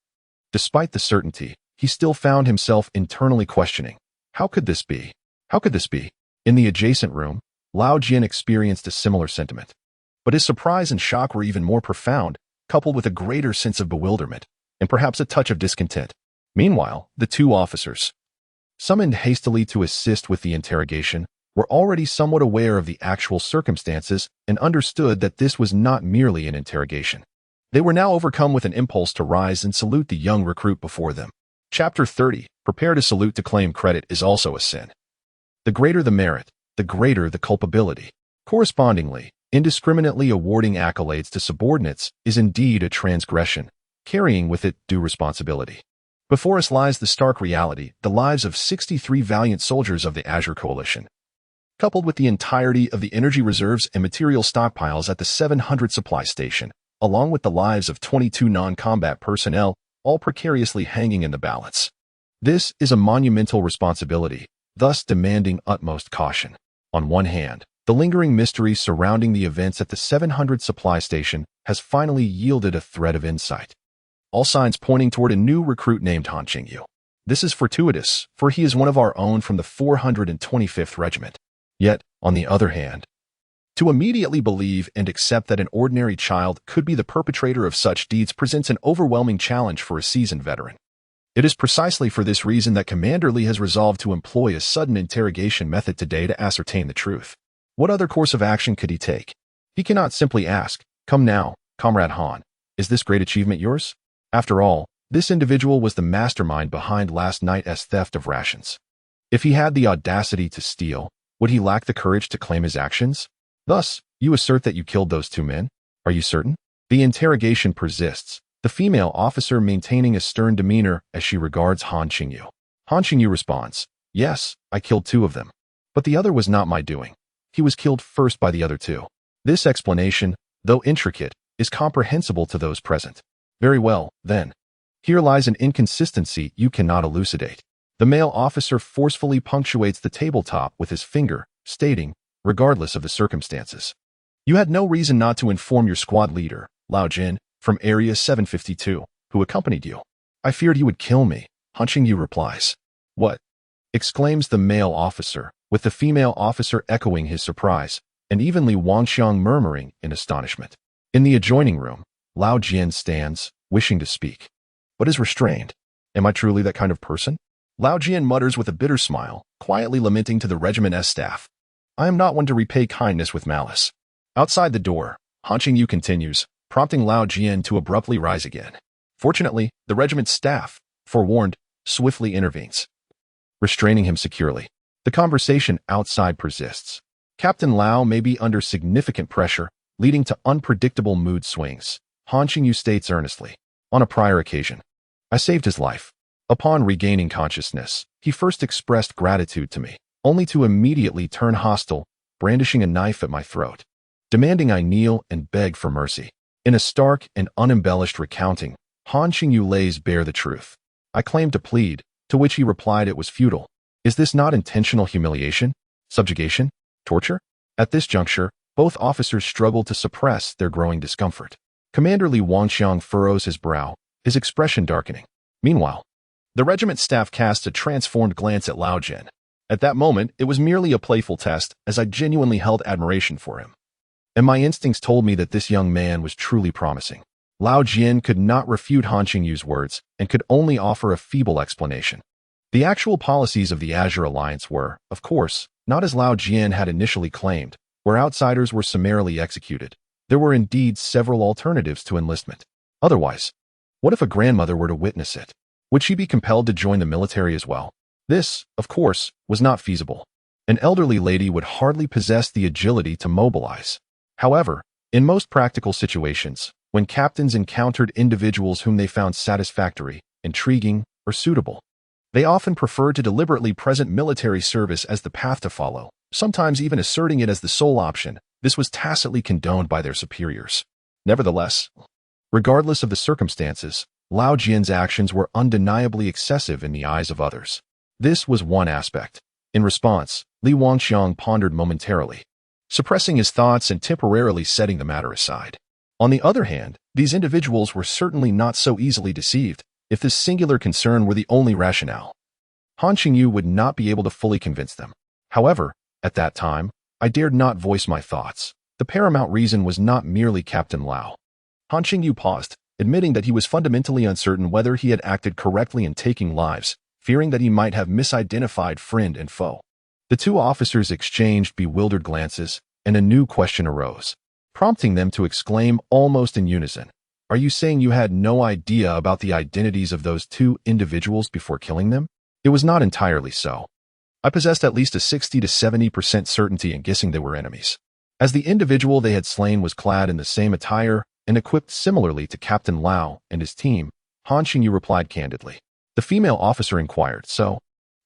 Despite the certainty, he still found himself internally questioning, how could this be? How could this be? In the adjacent room, Lao Jian experienced a similar sentiment. But his surprise and shock were even more profound, coupled with a greater sense of bewilderment, and perhaps a touch of discontent. Meanwhile, the two officers, summoned hastily to assist with the interrogation, were already somewhat aware of the actual circumstances and understood that this was not merely an interrogation. They were now overcome with an impulse to rise and salute the young recruit before them. Chapter 30. Prepare to salute to claim credit is also a sin. The greater the merit, the greater the culpability. Correspondingly, indiscriminately awarding accolades to subordinates is indeed a transgression, carrying with it due responsibility. Before us lies the stark reality, the lives of 63 valiant soldiers of the Azure Coalition, coupled with the entirety of the energy reserves and material stockpiles at the 700 supply station, along with the lives of 22 non-combat personnel, all precariously hanging in the balance. This is a monumental responsibility, thus demanding utmost caution. On one hand, the lingering mystery surrounding the events at the 700 supply station has finally yielded a thread of insight. All signs pointing toward a new recruit named Han Qingyu. This is fortuitous, for he is one of our own from the 425th Regiment. Yet, on the other hand, to immediately believe and accept that an ordinary child could be the perpetrator of such deeds presents an overwhelming challenge for a seasoned veteran. It is precisely for this reason that Commander Li has resolved to employ a sudden interrogation method today to ascertain the truth. What other course of action could he take? He cannot simply ask, "Come now, Comrade Han, is this great achievement yours?" After all, this individual was the mastermind behind last night's theft of rations. If he had the audacity to steal, would he lack the courage to claim his actions? Thus, you assert that you killed those two men? Are you certain? The interrogation persists, the female officer maintaining a stern demeanor as she regards Han Qingyu. Han Qingyu responds, "Yes, I killed two of them. But the other was not my doing. He was killed first by the other two." This explanation, though intricate, is comprehensible to those present. Very well, then. Here lies an inconsistency you cannot elucidate. The male officer forcefully punctuates the tabletop with his finger, stating, regardless of the circumstances, "You had no reason not to inform your squad leader, Lao Jian, from Area 752, who accompanied you. I feared you would kill me," Han Qingyu replies. "What?" exclaims the male officer, with the female officer echoing his surprise, and even Li Wangqiang murmuring in astonishment. In the adjoining room, Lao Jian stands, wishing to speak, but is restrained. "Am I truly that kind of person?" Lao Jian mutters with a bitter smile, quietly lamenting to the regiment's staff, "I am not one to repay kindness with malice." Outside the door, Han Qingyu continues, prompting Lao Jian to abruptly rise again. Fortunately, the regiment's staff, forewarned, swiftly intervenes, restraining him securely. The conversation outside persists. Captain Lao may be under significant pressure, leading to unpredictable mood swings. Han Qingyu states earnestly, "On a prior occasion, I saved his life. Upon regaining consciousness, he first expressed gratitude to me, only to immediately turn hostile, brandishing a knife at my throat, demanding I kneel and beg for mercy." In a stark and unembellished recounting, Han Qingyu lays bare the truth. "I claimed to plead," to which he replied it was futile. Is this not intentional humiliation, subjugation, torture? At this juncture, both officers struggle to suppress their growing discomfort. Commander Li Wangqiang furrows his brow, his expression darkening. Meanwhile, the regiment staff casts a transformed glance at Lao Jian. At that moment, it was merely a playful test, as I genuinely held admiration for him. And my instincts told me that this young man was truly promising. Lao Jian could not refute Han Qingyu's words and could only offer a feeble explanation. The actual policies of the Azure Alliance were, of course, not as Lao Jian had initially claimed, where outsiders were summarily executed. There were indeed several alternatives to enlistment. Otherwise, what if a grandmother were to witness it? Would she be compelled to join the military as well? This, of course, was not feasible. An elderly lady would hardly possess the agility to mobilize. However, in most practical situations, when captains encountered individuals whom they found satisfactory, intriguing, or suitable, They often prefer to deliberately present military service as the path to follow, sometimes even asserting it as the sole option. This was tacitly condoned by their superiors. Nevertheless, regardless of the circumstances, Lao Jian's actions were undeniably excessive in the eyes of others. This was one aspect. In response, Li Wangxiang pondered momentarily, suppressing his thoughts and temporarily setting the matter aside. On the other hand, these individuals were certainly not so easily deceived. If this singular concern were the only rationale, Han Qingyu would not be able to fully convince them. However, at that time, I dared not voice my thoughts. The paramount reason was not merely Captain Lao. Han Qingyu paused, admitting that he was fundamentally uncertain whether he had acted correctly in taking lives, fearing that he might have misidentified friend and foe. The two officers exchanged bewildered glances, and a new question arose, prompting them to exclaim almost in unison, "Are you saying you had no idea about the identities of those two individuals before killing them?" It was not entirely so. I possessed at least a 60 to 70% certainty in guessing they were enemies. As the individual they had slain was clad in the same attire and equipped similarly to Captain Lao and his team, Han Qingyu replied candidly. The female officer inquired, "So,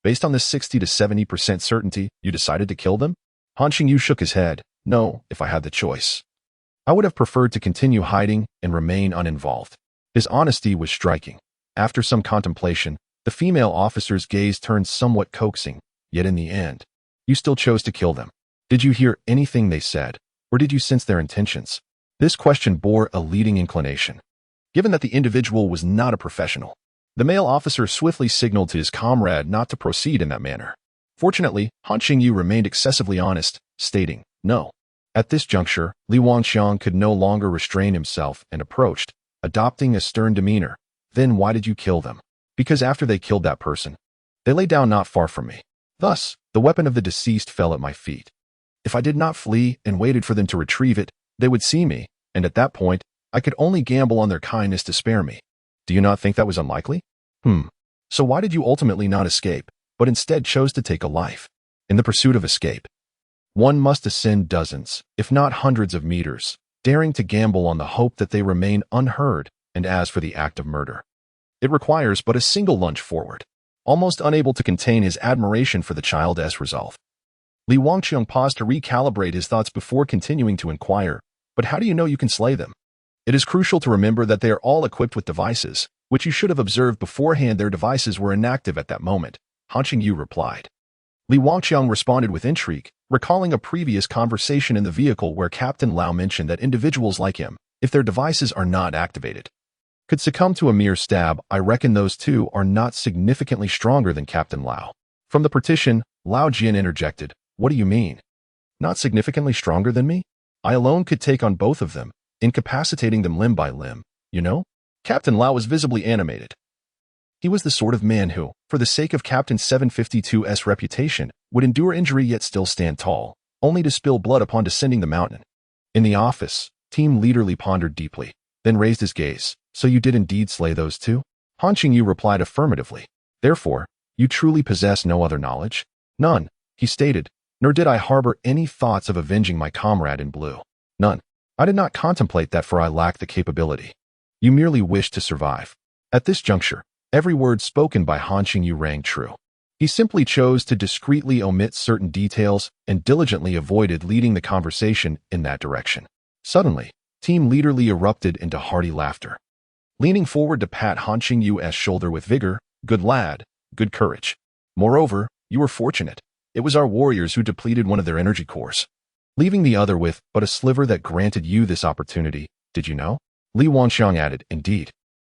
based on this 60 to 70% certainty, you decided to kill them?" Han Qingyu shook his head. "No, if I had the choice. I would have preferred to continue hiding and remain uninvolved." His honesty was striking. After some contemplation, the female officer's gaze turned somewhat coaxing, yet in the end, "You still chose to kill them. Did you hear anything they said, or did you sense their intentions?" This question bore a leading inclination. Given that the individual was not a professional, the male officer swiftly signaled to his comrade not to proceed in that manner. Fortunately, Han Qingyu remained excessively honest, stating, "No." At this juncture, Li Wangxiang could no longer restrain himself and approached, adopting a stern demeanor. "Then why did you kill them?" "Because after they killed that person, they lay down not far from me. Thus, the weapon of the deceased fell at my feet. If I did not flee and waited for them to retrieve it, they would see me, and at that point, I could only gamble on their kindness to spare me. Do you not think that was unlikely? So why did you ultimately not escape, but instead chose to take a life? In the pursuit of escape, one must ascend dozens, if not hundreds of meters, daring to gamble on the hope that they remain unheard, and as for the act of murder, it requires but a single lunge forward." Almost unable to contain his admiration for the child's resolve, Li Wangxiang paused to recalibrate his thoughts before continuing to inquire, "But how do you know you can slay them?" "It is crucial to remember that they are all equipped with devices, which you should have observed beforehand. Their devices were inactive at that moment," Han Qingyu replied. Li Wangxiang responded with intrigue, recalling a previous conversation in the vehicle where Captain Lao mentioned that individuals like him, if their devices are not activated, could succumb to a mere stab. "I reckon those two are not significantly stronger than Captain Lao." From the partition, Lao Jian interjected, "What do you mean? Not significantly stronger than me? I alone could take on both of them, incapacitating them limb by limb, you know?" Captain Lao was visibly animated. He was the sort of man who, for the sake of Captain 752's reputation, would endure injury yet still stand tall, only to spill blood upon descending the mountain. In the office, Team Leader Li pondered deeply, then raised his gaze. "So you did indeed slay those two?" Han Qingyu replied affirmatively. "Therefore, you truly possess no other knowledge?" "None," he stated, "nor did I harbor any thoughts of avenging my comrade in blue. None. I did not contemplate that, for I lack the capability. You merely wished to survive." At this juncture, every word spoken by Han Qingyu rang true. He simply chose to discreetly omit certain details and diligently avoided leading the conversation in that direction. Suddenly, Team Leader Li erupted into hearty laughter. Leaning forward to pat Han Qingyu's shoulder with vigor, "Good lad, good courage. Moreover, you were fortunate. It was our warriors who depleted one of their energy cores, leaving the other with but a sliver that granted you this opportunity. Did you know?" Li Wangxiang added, "Indeed.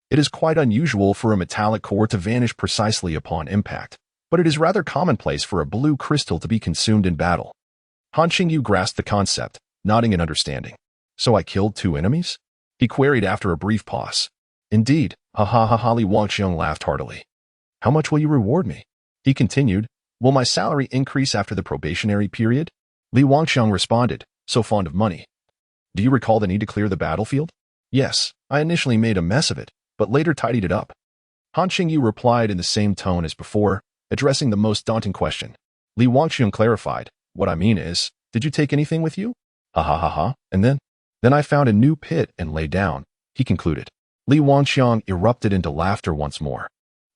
It is quite unusual for a metallic core to vanish precisely upon impact, but it is rather commonplace for a blue crystal to be consumed in battle." Han Qingyu grasped the concept, nodding in understanding. "So I killed two enemies?" he queried after a brief pause. "Indeed." Ha ha ha ha. Li Wangxiang laughed heartily. "How much will you reward me?" he continued. "Will my salary increase after the probationary period?" Li Wangxiang responded, "So fond of money. Do you recall the need to clear the battlefield?" "Yes, I initially made a mess of it, but later tidied it up." Han Qingyu replied in the same tone as before, addressing the most daunting question. Li Wangxiang clarified, "What I mean is, did you take anything with you?" "Ha ha ha ha, and then?" "Then I found a new pit and lay down," he concluded. Li Wangxiang erupted into laughter once more.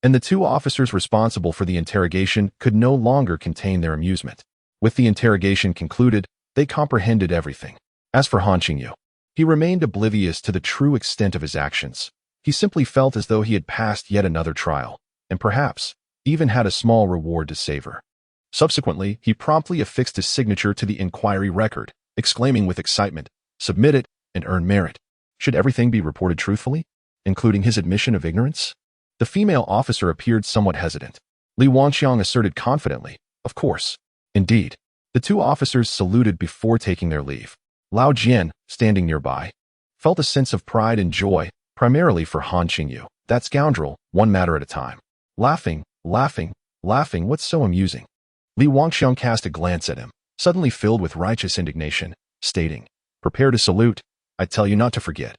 and the two officers responsible for the interrogation could no longer contain their amusement. With the interrogation concluded, they comprehended everything. As for Han Qingyu, he remained oblivious to the true extent of his actions. He simply felt as though he had passed yet another trial, and perhaps even had a small reward to savor. Subsequently, he promptly affixed his signature to the inquiry record, exclaiming with excitement, "Submit it and earn merit." Should everything be reported truthfully, including his admission of ignorance? The female officer appeared somewhat hesitant. Li Wangxiang asserted confidently, "Of course." Indeed, the two officers saluted before taking their leave. Lao Jian, standing nearby, felt a sense of pride and joy, primarily for Han Qingyu. That scoundrel, one matter at a time. Laughing, what's so amusing? Li Wangxiang cast a glance at him, suddenly filled with righteous indignation, stating, "Prepare to salute, I tell you not to forget."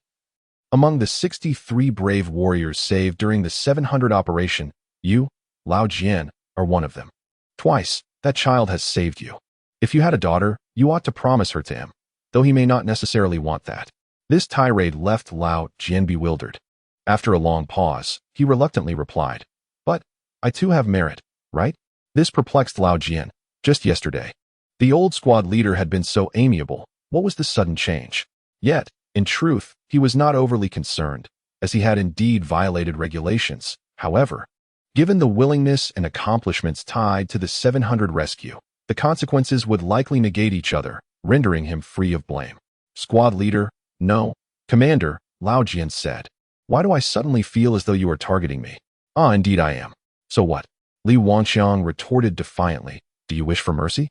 Among the 63 brave warriors saved during the 700 operation, you, Lao Jian, are one of them. Twice, that child has saved you. If you had a daughter, you ought to promise her to him, though he may not necessarily want that. This tirade left Lao Jian bewildered. After a long pause, he reluctantly replied, "But I too have merit, right?" This perplexed Lao Jian. Just yesterday, the old squad leader had been so amiable. What was the sudden change? Yet, in truth, he was not overly concerned, as he had indeed violated regulations. However, given the willingness and accomplishments tied to the 700 rescue, the consequences would likely negate each other, rendering him free of blame. Squad leader, no. Commander, Lao Jian said. Why do I suddenly feel as though you are targeting me? Ah, indeed I am. So what? Li Wangxiang retorted defiantly. Do you wish for mercy?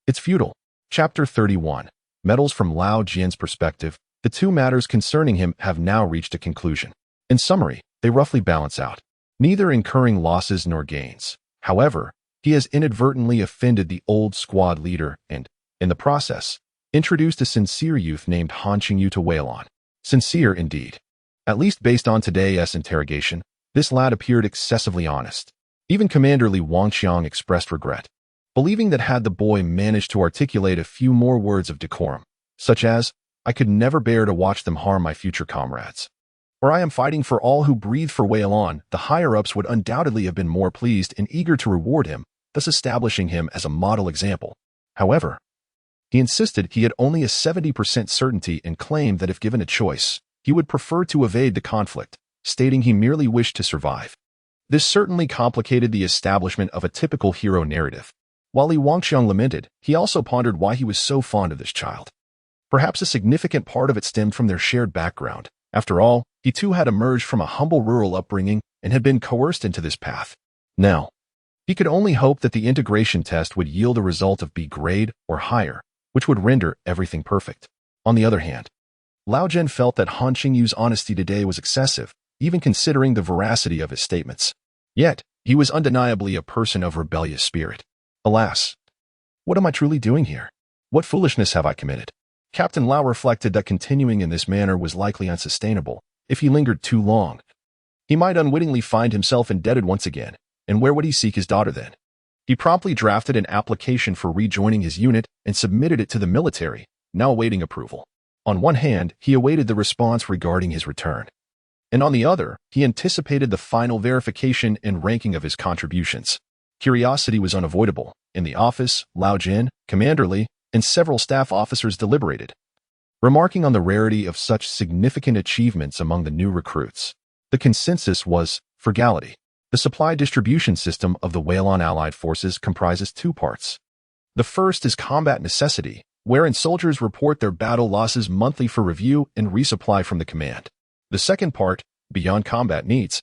It's futile. Chapter 31. Medals from Lao Jian's perspective. The two matters concerning him have now reached a conclusion. In summary, they roughly balance out, neither incurring losses nor gains. However, he has inadvertently offended the old squad leader and, in the process, introduced a sincere youth named Han Qingyu to wail on. Sincere indeed. At least based on today's interrogation, this lad appeared excessively honest. Even Commander Li Wangxiang expressed regret, believing that had the boy managed to articulate a few more words of decorum, such as, "I could never bear to watch them harm my future comrades," or "I am fighting for all who breathe for Wei Lan," the higher-ups would undoubtedly have been more pleased and eager to reward him, thus establishing him as a model example. However, he insisted he had only a 70% certainty and claimed that if given a choice, he would prefer to evade the conflict, stating he merely wished to survive. This certainly complicated the establishment of a typical hero narrative. While Li Wangxiang lamented, he also pondered why he was so fond of this child. Perhaps a significant part of it stemmed from their shared background. After all, he too had emerged from a humble rural upbringing and had been coerced into this path. Now, he could only hope that the integration test would yield a result of B grade or higher, which would render everything perfect. On the other hand, Lao Jian felt that Han Qingyu's honesty today was excessive, even considering the veracity of his statements. Yet, he was undeniably a person of rebellious spirit. Alas, what am I truly doing here? What foolishness have I committed? Captain Lao reflected that continuing in this manner was likely unsustainable. If he lingered too long, he might unwittingly find himself indebted once again, and where would he seek his daughter then? He promptly drafted an application for rejoining his unit and submitted it to the military, now awaiting approval. On one hand, he awaited the response regarding his return, and on the other, he anticipated the final verification and ranking of his contributions. Curiosity was unavoidable. In the office, Lao Jian, Commander Li, and several staff officers deliberated, remarking on the rarity of such significant achievements among the new recruits. The consensus was frugality. The supply distribution system of the Wei Lan Allied forces comprises two parts. The first is combat necessity, wherein soldiers report their battle losses monthly for review and resupply from the command. The second part, beyond combat needs,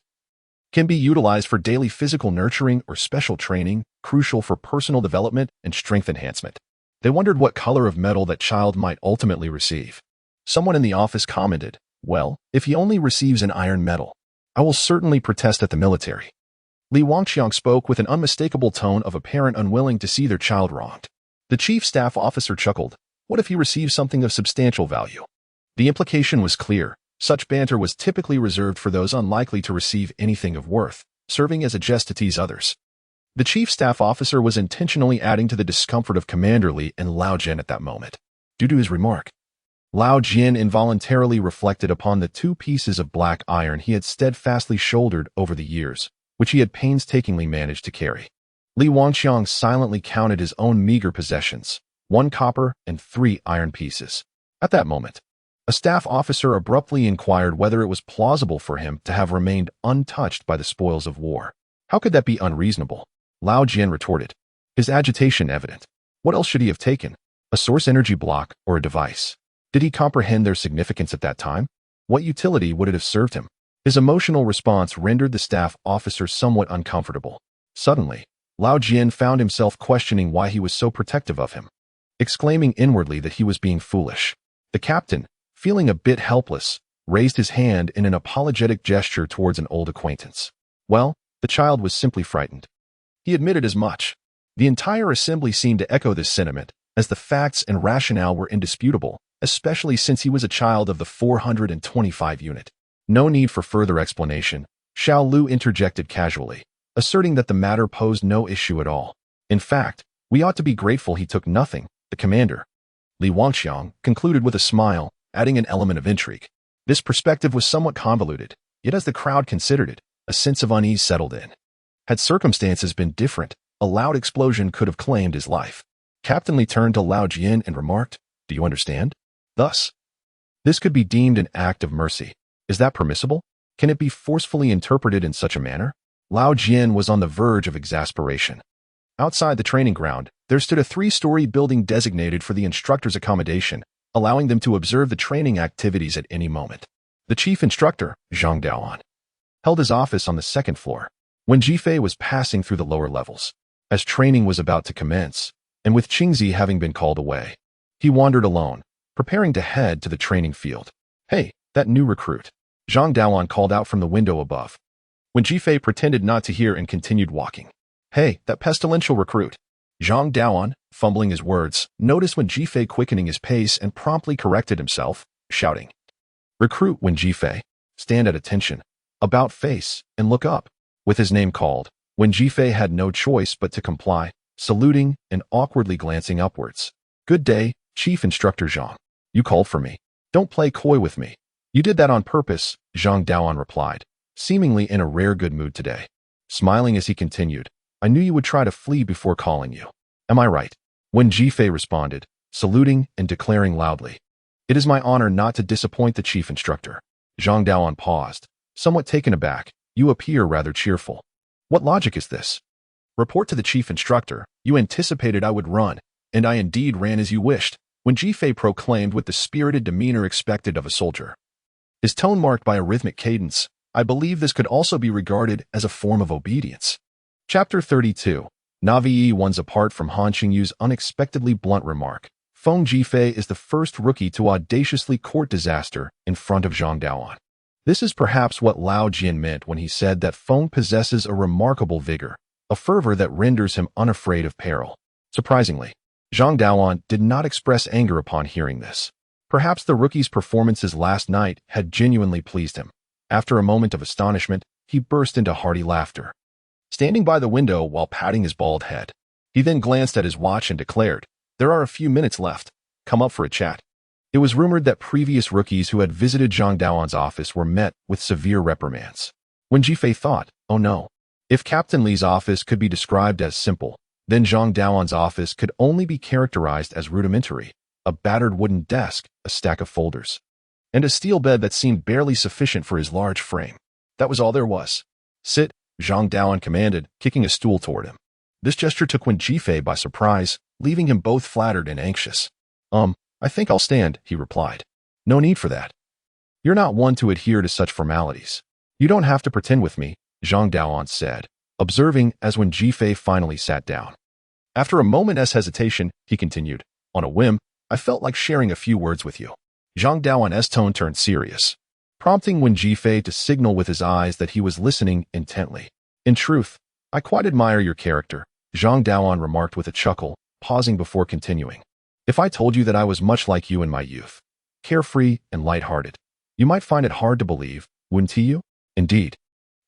can be utilized for daily physical nurturing or special training, crucial for personal development and strength enhancement. They wondered what color of medal that child might ultimately receive. Someone in the office commented, "Well, if he only receives an iron medal, I will certainly protest at the military." Li Wangxiang spoke with an unmistakable tone of a parent unwilling to see their child wronged. The chief staff officer chuckled. What if he received something of substantial value? The implication was clear. Such banter was typically reserved for those unlikely to receive anything of worth, serving as a jest to tease others. The chief staff officer was intentionally adding to the discomfort of Commander Li and Lao Jian at that moment. Due to his remark, Lao Jian involuntarily reflected upon the 2 pieces of black iron he had steadfastly shouldered over the years, which he had painstakingly managed to carry. Li Wangxiang silently counted his own meager possessions, 1 copper and 3 iron pieces. At that moment, a staff officer abruptly inquired whether it was plausible for him to have remained untouched by the spoils of war. How could that be unreasonable? Lao Jian retorted, his agitation evident. What else should he have taken? A source energy block or a device? Did he comprehend their significance at that time? What utility would it have served him? His emotional response rendered the staff officer somewhat uncomfortable. Suddenly, Lao Jian found himself questioning why he was so protective of him, exclaiming inwardly that he was being foolish. The captain, feeling a bit helpless, raised his hand in an apologetic gesture towards an old acquaintance. Well, the child was simply frightened. He admitted as much. The entire assembly seemed to echo this sentiment, as the facts and rationale were indisputable, especially since he was a child of the 425 unit. No need for further explanation, Xiao Lu interjected casually, asserting that the matter posed no issue at all. In fact, we ought to be grateful he took nothing, the commander. Li Wangxiang concluded with a smile, adding an element of intrigue. This perspective was somewhat convoluted, yet as the crowd considered it, a sense of unease settled in. Had circumstances been different, a loud explosion could have claimed his life. Captain Li turned to Lao Jian and remarked, "Do you understand? Thus, this could be deemed an act of mercy. Is that permissible? Can it be forcefully interpreted in such a manner?" Lao Jian was on the verge of exasperation. Outside the training ground, there stood a 3-story building designated for the instructor's accommodation, allowing them to observe the training activities at any moment. The chief instructor, Zhang Daoan, held his office on the 2nd floor. When Jifei was passing through the lower levels, as training was about to commence, and with Qingyu having been called away, he wandered alone, preparing to head to the training field. "Hey, that new recruit," Zhang Daoan called out from the window above. When Jifei pretended not to hear and continued walking. "Hey, that pestilential recruit." Zhang Daoan, fumbling his words, noticed when Jifei quickening his pace and promptly corrected himself, shouting, "Recruit when Jifei, stand at attention, about face, and look up." With his name called, when Jifei had no choice but to comply, saluting and awkwardly glancing upwards. "Good day, Chief Instructor Zhang. You called for me. Don't play coy with me." "You did that on purpose," Zhang Daoan replied, seemingly in a rare good mood today. Smiling as he continued, "I knew you would try to flee before calling you. Am I right?" When Jifei responded, saluting and declaring loudly, "It is my honor not to disappoint the Chief Instructor." Zhang Daoan paused, somewhat taken aback. "You appear rather cheerful. What logic is this?" "Report to the Chief Instructor. You anticipated I would run, and I indeed ran as you wished," when Jifei proclaimed with the spirited demeanor expected of a soldier. His tone marked by a rhythmic cadence. I believe this could also be regarded as a form of obedience. Chapter 32. Navi one's apart from Han Qingyu's unexpectedly blunt remark. Feng Jifei is the first rookie to audaciously court disaster in front of Zhang Daoan. This is perhaps what Lao Jian meant when he said that Feng possesses a remarkable vigor, a fervor that renders him unafraid of peril. Surprisingly, Zhang Daoan did not express anger upon hearing this. Perhaps the rookie's performances last night had genuinely pleased him. After a moment of astonishment, he burst into hearty laughter. Standing by the window while patting his bald head, he then glanced at his watch and declared, "There are a few minutes left. Come up for a chat." It was rumored that previous rookies who had visited Zhang Daoan's office were met with severe reprimands. When Jifei thought, "Oh no, if Captain Li's office could be described as simple, then Zhang Daoan's office could only be characterized as rudimentary: a battered wooden desk, a stack of folders, and a steel bed that seemed barely sufficient for his large frame. That was all there was. "Sit," Zhang Daoan commanded, kicking a stool toward him. This gesture took Wen Jifei by surprise, leaving him both flattered and anxious. I think I'll stand," he replied. "No need for that. You're not one to adhere to such formalities. You don't have to pretend with me," Zhang Daoan said, observing as Wen Jifei finally sat down. After a moment's hesitation, he continued, "On a whim, I felt like sharing a few words with you." Zhang Daoan's tone turned serious, prompting Wen Jifei to signal with his eyes that he was listening intently. "In truth, I quite admire your character," Zhang Daoan remarked with a chuckle, pausing before continuing. "If I told you that I was much like you in my youth, carefree and light-hearted, you might find it hard to believe, wouldn't you?" "Indeed,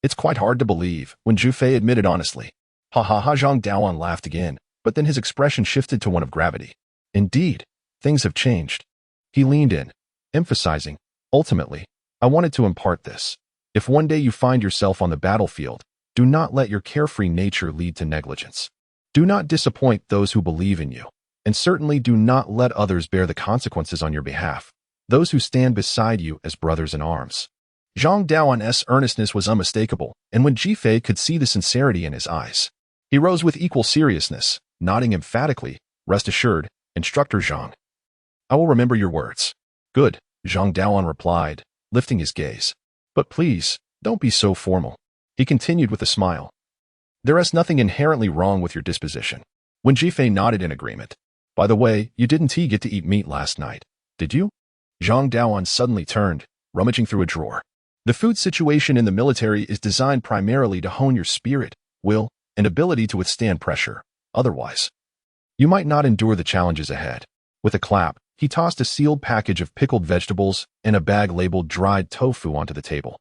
it's quite hard to believe," Wen Jifei admitted honestly. "Ha ha ha," Zhang Daoan laughed again, but then his expression shifted to one of gravity. "Indeed, things have changed." He leaned in, emphasizing, "Ultimately, I wanted to impart this. If one day you find yourself on the battlefield, Do not let your carefree nature lead to negligence. Do not disappoint those who believe in you, and certainly do not let others bear the consequences on your behalf, those who stand beside you as brothers in arms. Zhang Daoan's earnestness was unmistakable, and when Jifei could see the sincerity in his eyes, he rose with equal seriousness, nodding emphatically. Rest assured, Instructor Zhang. I will remember your words. Good, Zhang Daoan replied, lifting his gaze. But please, don't be so formal. He continued with a smile. There is nothing inherently wrong with your disposition. When Jifei nodded in agreement. By the way, you didn't get to eat meat last night, did you? Zhang Daoan suddenly turned, rummaging through a drawer. The food situation in the military is designed primarily to hone your spirit, will, and ability to withstand pressure. Otherwise, you might not endure the challenges ahead. With a clap, he tossed a sealed package of pickled vegetables and a bag labeled dried tofu onto the table.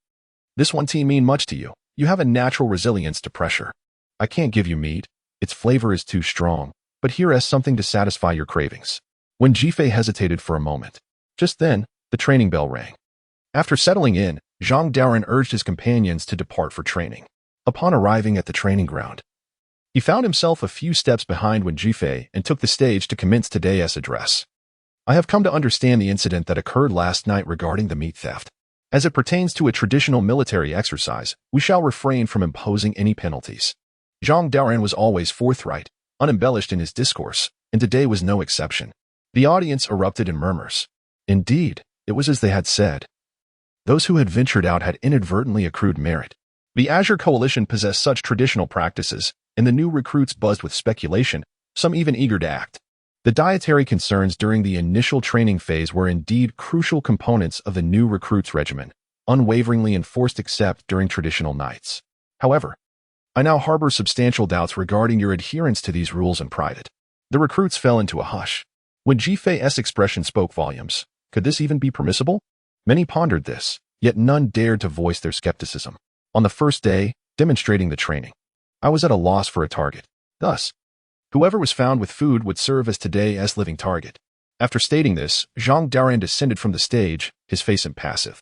This won't mean much to you. You have a natural resilience to pressure. I can't give you meat. Its flavor is too strong, but here is something to satisfy your cravings. When Jifei hesitated for a moment. Just then, the training bell rang. After settling in, Zhang Daoan urged his companions to depart for training. Upon arriving at the training ground, he found himself a few steps behind when Jifei and took the stage to commence today's address. I have come to understand the incident that occurred last night regarding the meat theft. As it pertains to a traditional military exercise, we shall refrain from imposing any penalties. Zhang Daoan was always forthright, unembellished in his discourse, and today was no exception. The audience erupted in murmurs. Indeed, it was as they had said. Those who had ventured out had inadvertently accrued merit. The Azure Coalition possessed such traditional practices, and the new recruits buzzed with speculation, some even eager to act. The dietary concerns during the initial training phase were indeed crucial components of the new recruits regimen, unwaveringly enforced except during traditional nights. However, I now harbor substantial doubts regarding your adherence to these rules and pride. The recruits fell into a hush. When Jifei's expression spoke volumes, could this even be permissible? Many pondered this, yet none dared to voice their skepticism. On the first day, demonstrating the training, I was at a loss for a target. Thus, whoever was found with food would serve as today's living target. After stating this, Zhang Daoan descended from the stage, his face impassive.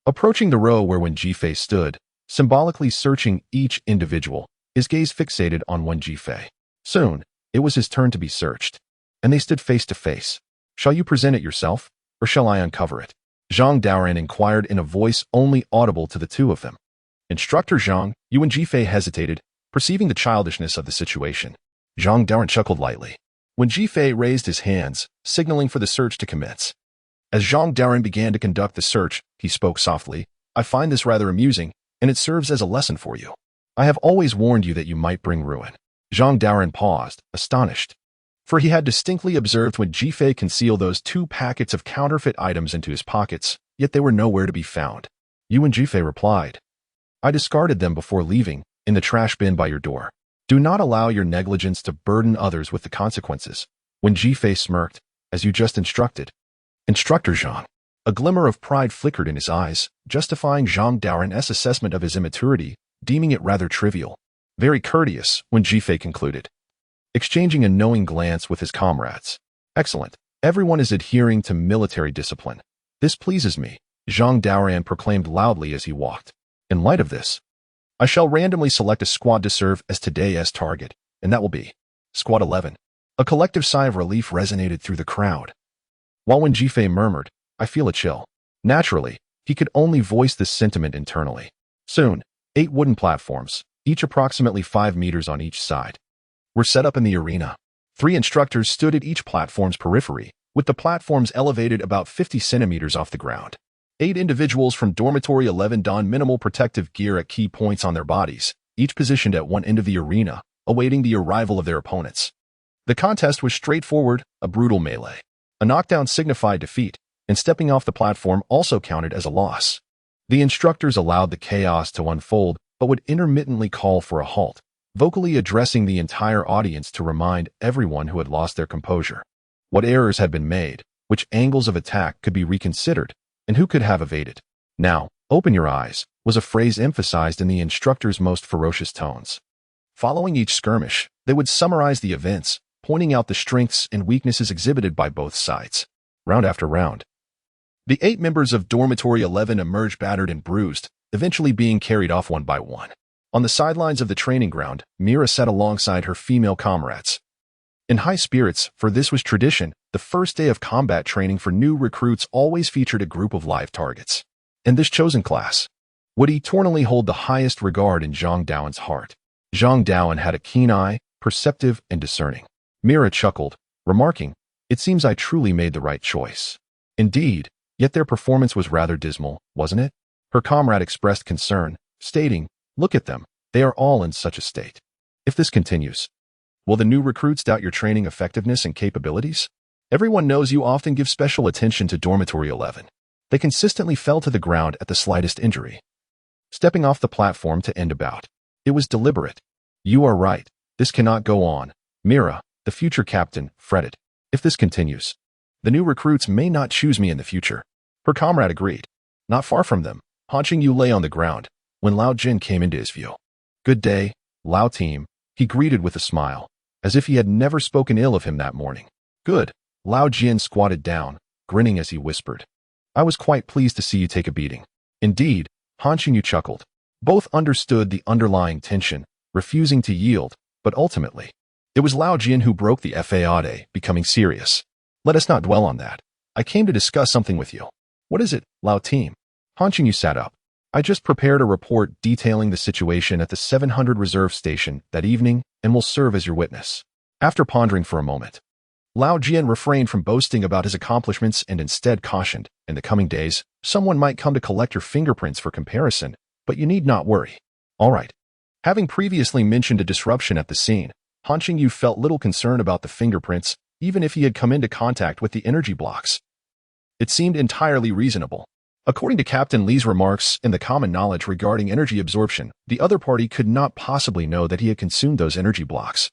Approaching the row where Wen Jifei stood, symbolically searching each individual, his gaze fixated on Wen Jifei. Soon, it was his turn to be searched, and they stood face to face. Shall you present it yourself, or shall I uncover it? Zhang Daoan inquired in a voice only audible to the two of them. Instructor Zhang, Wen Jifei hesitated, perceiving the childishness of the situation. Zhang Daoan chuckled lightly. Wen Jifei raised his hands, signaling for the search to commence. As Zhang Daoan began to conduct the search, he spoke softly. I find this rather amusing, and it serves as a lesson for you. I have always warned you that you might bring ruin. Zhang Daoan paused, astonished, for he had distinctly observed Wen Jifei conceal those 2 packets of counterfeit items into his pockets, yet they were nowhere to be found. Wen Jifei replied, I discarded them before leaving, in the trash bin by your door. Do not allow your negligence to burden others with the consequences. Wen Jifei smirked, as you just instructed. Instructor Zhang. A glimmer of pride flickered in his eyes, justifying Zhang Daoan's assessment of his immaturity, deeming it rather trivial. Very courteous, Wen Jifei concluded, exchanging a knowing glance with his comrades. Excellent. Everyone is adhering to military discipline. This pleases me, Zhang Daoan proclaimed loudly as he walked. In light of this, I shall randomly select a squad to serve as today's target, and that will be Squad 11. A collective sigh of relief resonated through the crowd. While Wen Jifei murmured, I feel a chill. Naturally, he could only voice this sentiment internally. Soon, 8 wooden platforms, each approximately 5 meters on each side, were set up in the arena. 3 instructors stood at each platform's periphery, with the platforms elevated about 50 centimeters off the ground. 8 individuals from Dormitory 11 donned minimal protective gear at key points on their bodies, each positioned at one end of the arena, awaiting the arrival of their opponents. The contest was straightforward, a brutal melee. A knockdown signified defeat, and stepping off the platform also counted as a loss. The instructors allowed the chaos to unfold, but would intermittently call for a halt, vocally addressing the entire audience to remind everyone who had lost their composure what errors had been made, which angles of attack could be reconsidered, and who could have evaded. Now, open your eyes, was a phrase emphasized in the instructor's most ferocious tones. Following each skirmish, they would summarize the events, pointing out the strengths and weaknesses exhibited by both sides. Round after round, the 8 members of Dormitory 11 emerged battered and bruised, eventually being carried off one by one. On the sidelines of the training ground, Mira sat alongside her female comrades. In high spirits, for this was tradition, the first day of combat training for new recruits always featured a group of live targets. And this chosen class would eternally hold the highest regard in Zhang Daoan's heart. Zhang Daoan had a keen eye, perceptive and discerning. Mira chuckled, remarking, "It seems I truly made the right choice." Indeed, yet their performance was rather dismal, wasn't it? Her comrade expressed concern, stating, "Look at them, they are all in such a state. If this continues, will the new recruits doubt your training effectiveness and capabilities? Everyone knows you often give special attention to Dormitory 11. They consistently fell to the ground at the slightest injury, stepping off the platform to end a bout. It was deliberate. You are right. This cannot go on." Mira, the future captain, fretted. "If this continues, the new recruits may not choose me in the future." Her comrade agreed. Not far from them, Han Qingyu lay on the ground when Lao Jian came into his view. "Good day, Lao team," he greeted with a smile, as if he had never spoken ill of him that morning. "Good." Lao Jian squatted down, grinning as he whispered, "I was quite pleased to see you take a beating." Indeed, Han Qingyu chuckled. Both understood the underlying tension, refusing to yield, but ultimately, it was Lao Jian who broke the faade, becoming serious. "Let us not dwell on that. I came to discuss something with you." "What is it, Lao team?" Han Qingyu sat up. "I just prepared a report detailing the situation at the 700 reserve station that evening and will serve as your witness." After pondering for a moment, Lao Jian refrained from boasting about his accomplishments and instead cautioned, "In the coming days, someone might come to collect your fingerprints for comparison, but you need not worry." "All right." Having previously mentioned a disruption at the scene, Han Qingyu felt little concern about the fingerprints, even if he had come into contact with the energy blocks. It seemed entirely reasonable. According to Captain Li's remarks and the common knowledge regarding energy absorption, the other party could not possibly know that he had consumed those energy blocks,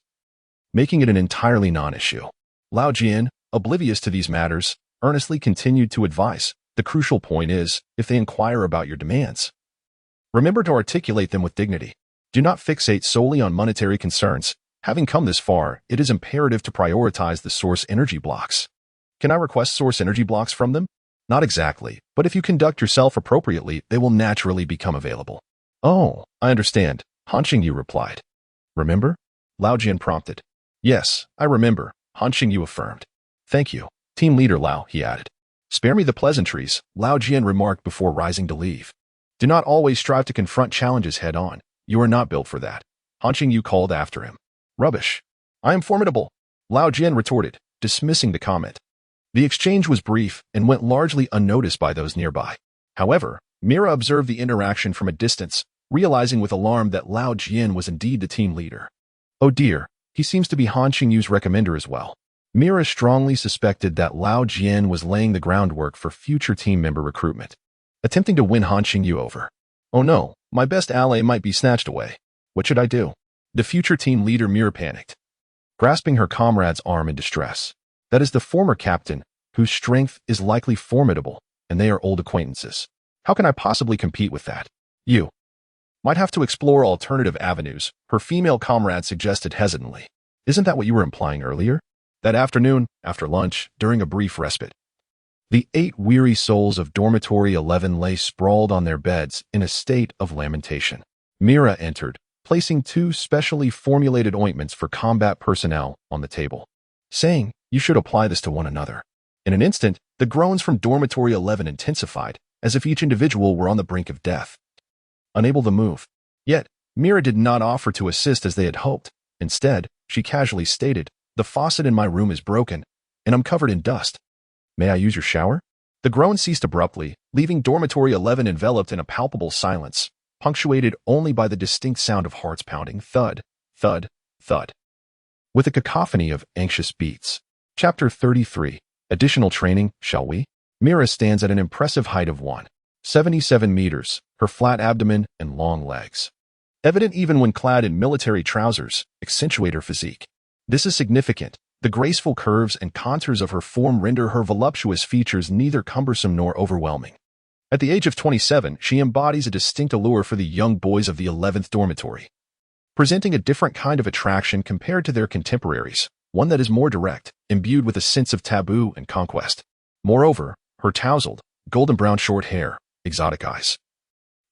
making it an entirely non-issue. Lao Jian, oblivious to these matters, earnestly continued to advise, "The crucial point is, if they inquire about your demands, remember to articulate them with dignity. Do not fixate solely on monetary concerns. Having come this far, it is imperative to prioritize the source energy blocks." "Can I request source energy blocks from them?" "Not exactly, but if you conduct yourself appropriately, they will naturally become available." "Oh, I understand," Han Qingyu replied. "Remember?" Lao Jian prompted. "Yes, I remember," Han Qingyu affirmed. "Thank you, Team Leader Lao," he added. "Spare me the pleasantries," Lao Jian remarked before rising to leave. "Do not always strive to confront challenges head-on. You are not built for that," Han Qingyu called after him. "Rubbish. I am formidable," Lao Jian retorted, dismissing the comment. The exchange was brief and went largely unnoticed by those nearby. However, Mira observed the interaction from a distance, realizing with alarm that Lao Jian was indeed the team leader. "Oh dear, he seems to be Han Qingyu's recommender as well." Mira strongly suspected that Lao Jian was laying the groundwork for future team member recruitment, attempting to win Han Qingyu over. "Oh no, my best ally might be snatched away. What should I do?" The future team leader Mira panicked, grasping her comrade's arm in distress. That is the former captain, whose strength is likely formidable, and they are old acquaintances. "How can I possibly compete with that?" "You might have to explore alternative avenues," her female comrade suggested hesitantly. "Isn't that what you were implying earlier?" That afternoon, after lunch, during a brief respite, the 8 weary souls of Dormitory 11 lay sprawled on their beds in a state of lamentation. Mira entered, placing 2 specially formulated ointments for combat personnel on the table, saying, "You should apply this to one another." In an instant, the groans from Dormitory 11 intensified, as if each individual were on the brink of death, unable to move. Yet, Mira did not offer to assist as they had hoped. Instead, she casually stated, "The faucet in my room is broken, and I'm covered in dust. May I use your shower?" The groan ceased abruptly, leaving Dormitory 11 enveloped in a palpable silence, punctuated only by the distinct sound of hearts pounding thud, thud, thud, with a cacophony of anxious beats. Chapter 33. Additional training, shall we? Mira stands at an impressive height of 177 meters, her flat abdomen and long legs, evident even when clad in military trousers, accentuate her physique. This is significant. The graceful curves and contours of her form render her voluptuous features neither cumbersome nor overwhelming. At the age of 27, she embodies a distinct allure for the young boys of the 11th dormitory, presenting a different kind of attraction compared to their contemporaries, one that is more direct, imbued with a sense of taboo and conquest. Moreover, her tousled, golden brown short hair, exotic eyes,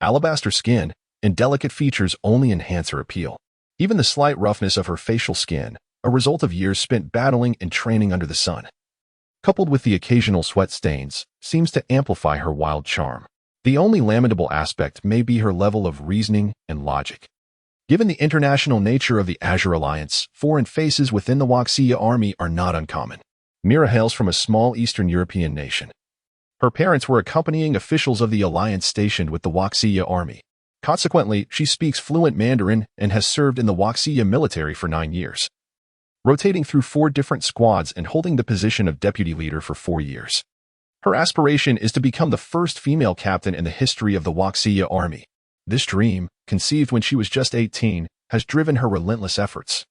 alabaster skin, and delicate features only enhance her appeal. Even the slight roughness of her facial skin, a result of years spent battling and training under the sun, coupled with the occasional sweat stains, seems to amplify her wild charm. The only lamentable aspect may be her level of reasoning and logic. Given the international nature of the Azure Alliance, foreign faces within the Wuxia army are not uncommon. Mira hails from a small Eastern European nation. Her parents were accompanying officials of the Alliance stationed with the Wuxia army. Consequently, she speaks fluent Mandarin and has served in the Wuxia military for 9 years, rotating through 4 different squads and holding the position of deputy leader for 4 years. Her aspiration is to become the first female captain in the history of the Wuxia army. This dream, conceived when she was just 18, has driven her relentless efforts.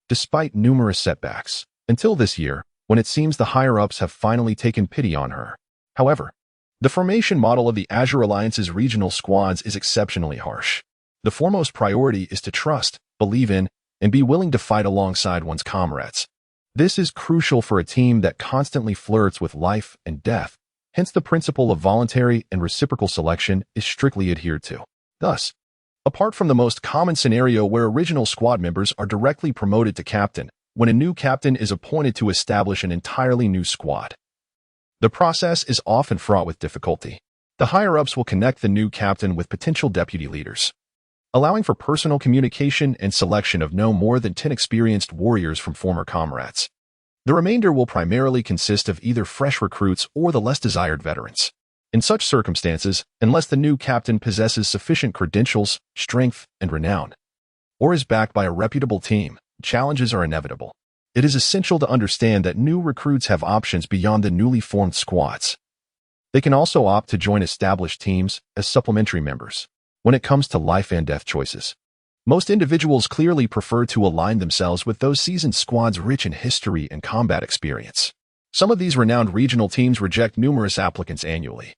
Despite numerous setbacks, until this year, when it seems the higher-ups have finally taken pity on her. However, the formation model of the Azure Alliance's regional squads is exceptionally harsh. The foremost priority is to trust, believe in, and be willing to fight alongside one's comrades. This is crucial for a team that constantly flirts with life and death, hence the principle of voluntary and reciprocal selection is strictly adhered to. Thus, apart from the most common scenario where original squad members are directly promoted to captain, when a new captain is appointed to establish an entirely new squad, the process is often fraught with difficulty. The higher-ups will connect the new captain with potential deputy leaders, allowing for personal communication and selection of no more than 10 experienced warriors from former comrades. The remainder will primarily consist of either fresh recruits or the less desired veterans. In such circumstances, unless the new captain possesses sufficient credentials, strength, and renown, or is backed by a reputable team, challenges are inevitable. It is essential to understand that new recruits have options beyond the newly formed squads. They can also opt to join established teams as supplementary members. When it comes to life and death choices, most individuals clearly prefer to align themselves with those seasoned squads rich in history and combat experience. Some of these renowned regional teams reject numerous applicants annually,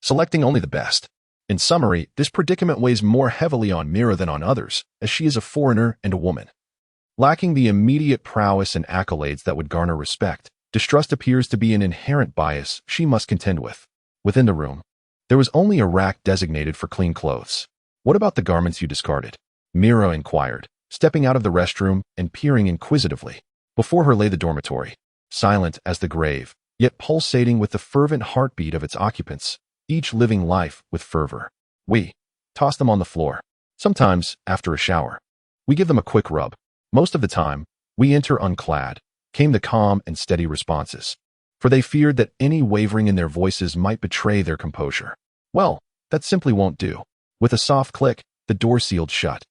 selecting only the best. In summary, this predicament weighs more heavily on Mira than on others, as she is a foreigner and a woman. Lacking the immediate prowess and accolades that would garner respect, distrust appears to be an inherent bias she must contend with. Within the room, there was only a rack designated for clean clothes. What about the garments you discarded? Mira inquired, stepping out of the restroom and peering inquisitively. Before her lay the dormitory, silent as the grave, yet pulsating with the fervent heartbeat of its occupants, each living life with fervor. We toss them on the floor. Sometimes, after a shower, we give them a quick rub. Most of the time, we enter unclad, came the calm and steady responses, for they feared that any wavering in their voices might betray their composure. Well, that simply won't do. With a soft click, the door sealed shut.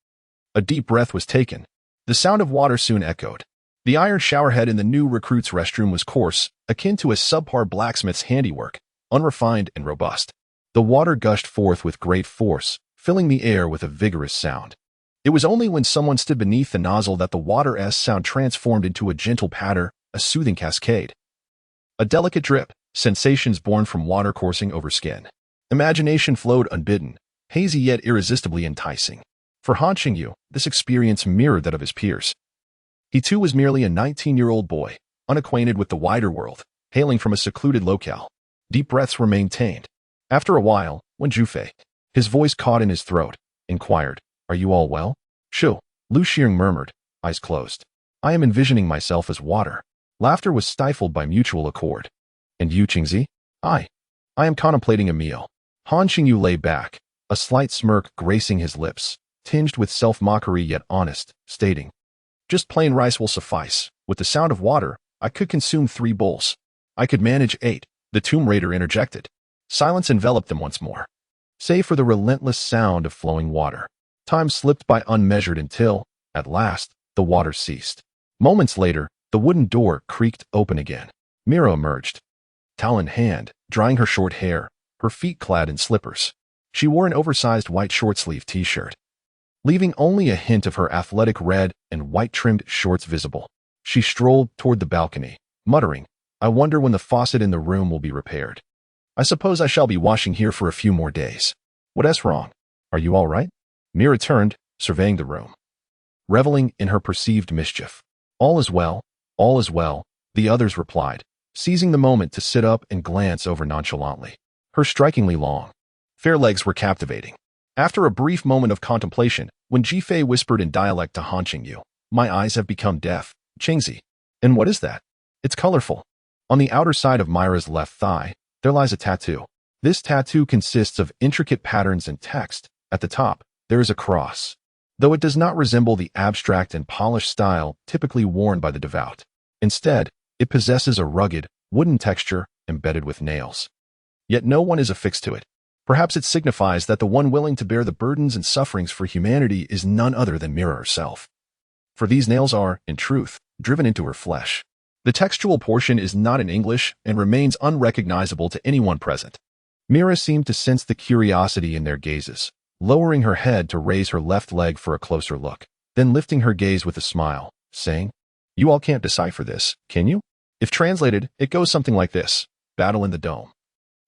A deep breath was taken. The sound of water soon echoed. The iron showerhead in the new recruit's restroom was coarse, akin to a subpar blacksmith's handiwork, unrefined and robust. The water gushed forth with great force, filling the air with a vigorous sound. It was only when someone stood beneath the nozzle that the water's sound transformed into a gentle patter, a soothing cascade. A delicate drip, sensations born from water coursing over skin. Imagination flowed unbidden, hazy yet irresistibly enticing. For Han Qingyu, this experience mirrored that of his peers. He too was merely a 19-year-old boy, unacquainted with the wider world, hailing from a secluded locale. Deep breaths were maintained. After a while, when Zhufei, his voice caught in his throat, inquired, "Are you all well?" "Shu," Lu Xiang murmured, eyes closed. "I am envisioning myself as water." Laughter was stifled by mutual accord. "And you, Qingzi?" I am contemplating a meal." Han Qingyu lay back, a slight smirk gracing his lips, tinged with self-mockery yet honest, stating, "Just plain rice will suffice. With the sound of water, I could consume 3 bowls. I could manage 8, the Tomb Raider interjected. Silence enveloped them once more, save for the relentless sound of flowing water. Time slipped by unmeasured until, at last, the water ceased. Moments later, the wooden door creaked open again. Mira emerged, towel in hand, drying her short hair, her feet clad in slippers. She wore an oversized white short-sleeved t-shirt, leaving only a hint of her athletic red and white-trimmed shorts visible. She strolled toward the balcony, muttering, "I wonder when the faucet in the room will be repaired. I suppose I shall be washing here for a few more days. What's wrong? Are you all right?" Mira turned, surveying the room, reveling in her perceived mischief. All is well, the others replied, seizing the moment to sit up and glance over nonchalantly. Her strikingly long, fair legs were captivating. After a brief moment of contemplation, when Jifei whispered in dialect to Han Qingyu, "My eyes have become deaf, Qingzi." "And what is that?" "It's colorful." On the outer side of Myra's left thigh, there lies a tattoo. This tattoo consists of intricate patterns and text. At the top, there is a cross, though it does not resemble the abstract and polished style typically worn by the devout. Instead, it possesses a rugged, wooden texture embedded with nails. Yet no one is affixed to it. Perhaps it signifies that the one willing to bear the burdens and sufferings for humanity is none other than Mira herself. For these nails are, in truth, driven into her flesh. The textual portion is not in English and remains unrecognizable to anyone present. Mira seemed to sense the curiosity in their gazes, lowering her head to raise her left leg for a closer look, then lifting her gaze with a smile, saying, "You all can't decipher this, can you?" If translated, it goes something like this: Battle in the Dome.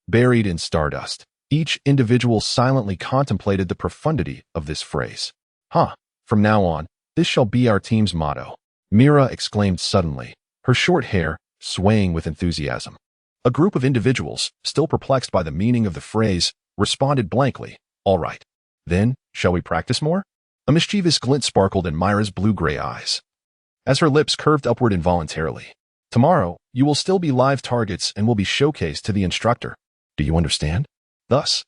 Buried in stardust, each individual silently contemplated the profundity of this phrase. From now on, this shall be our team's motto," Mira exclaimed suddenly, her short hair swaying with enthusiasm. A group of individuals, still perplexed by the meaning of the phrase, responded blankly, "All right. Then, shall we practice more?" A mischievous glint sparkled in Myra's blue-gray eyes, as her lips curved upward involuntarily. "Tomorrow, you will still be live targets and will be showcased to the instructor. Do you understand? Thus,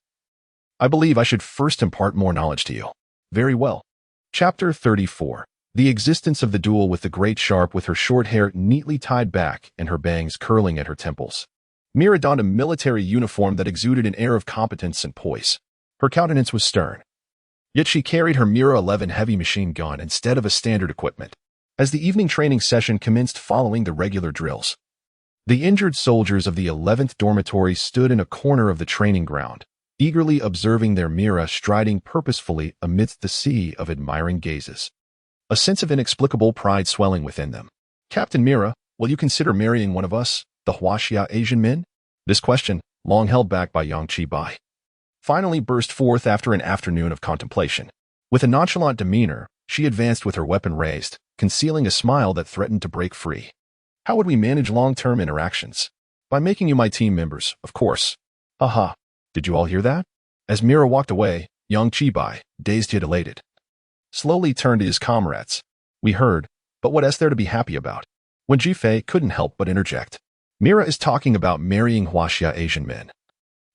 I believe I should first impart more knowledge to you." "Very well." Chapter 34. The existence of the duel with the great sharp with her short hair neatly tied back and her bangs curling at her temples. Mira donned a military uniform that exuded an air of competence and poise. Her countenance was stern. Yet she carried her Mira 11 heavy machine gun instead of a standard equipment. As the evening training session commenced following the regular drills, the injured soldiers of the 11th Dormitory stood in a corner of the training ground, eagerly observing their Mira striding purposefully amidst the sea of admiring gazes. A sense of inexplicable pride swelling within them. "Captain Mira, will you consider marrying one of us, the Huaxia Asian men?" This question, long held back by Yang Qibai, finally burst forth after an afternoon of contemplation. With a nonchalant demeanor, she advanced with her weapon raised, concealing a smile that threatened to break free. "How would we manage long-term interactions?" "By making you my team members, of course." "Aha. Did you all hear that?" As Mira walked away, Yang Qibai, dazed yet elated, slowly turned to his comrades. "We heard, but what is there to be happy about?" When Jifei couldn't help but interject. "Mira is talking about marrying Huaxia Asian men.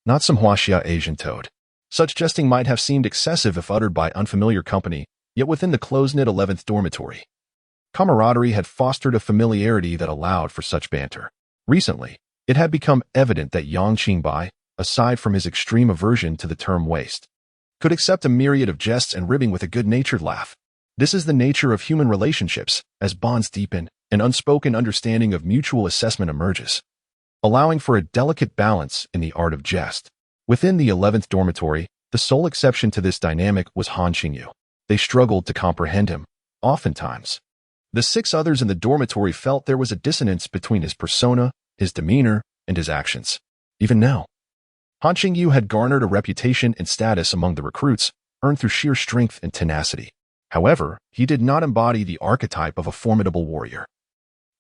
Not some Huaxia Asian toad." Such jesting might have seemed excessive if uttered by unfamiliar company, yet within the close-knit 11th Dormitory, camaraderie had fostered a familiarity that allowed for such banter. Recently, it had become evident that Yang Qingbai, aside from his extreme aversion to the term waste, could accept a myriad of jests and ribbing with a good-natured laugh. This is the nature of human relationships. As bonds deepen, an unspoken understanding of mutual assessment emerges, allowing for a delicate balance in the art of jest. Within the 11th Dormitory, the sole exception to this dynamic was Han Qingyu. They struggled to comprehend him, oftentimes. The 6 others in the dormitory felt there was a dissonance between his persona, his demeanor, and his actions. Even now, Han Qingyu had garnered a reputation and status among the recruits, earned through sheer strength and tenacity. However, he did not embody the archetype of a formidable warrior.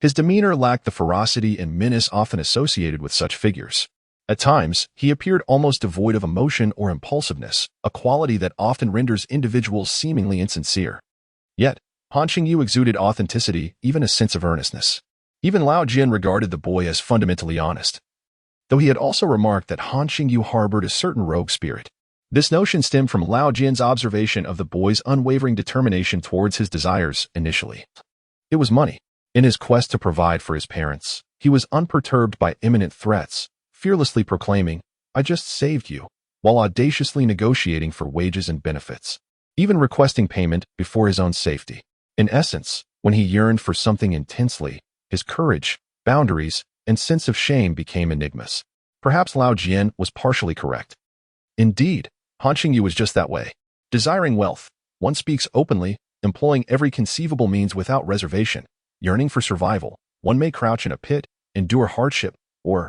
His demeanor lacked the ferocity and menace often associated with such figures. At times, he appeared almost devoid of emotion or impulsiveness, a quality that often renders individuals seemingly insincere. Yet, Han Qingyu exuded authenticity, even a sense of earnestness. Even Lao Jian regarded the boy as fundamentally honest, though he had also remarked that Han Qingyu harbored a certain rogue spirit. This notion stemmed from Lao Jian's observation of the boy's unwavering determination towards his desires initially. It was money. In his quest to provide for his parents, he was unperturbed by imminent threats, fearlessly proclaiming, "I just saved you," while audaciously negotiating for wages and benefits, even requesting payment before his own safety. In essence, when he yearned for something intensely, his courage, boundaries, and sense of shame became enigmas. Perhaps Lao Jian was partially correct. Indeed, Han Qingyu was just that way. Desiring wealth, one speaks openly, employing every conceivable means without reservation. Yearning for survival, one may crouch in a pit, endure hardship, or,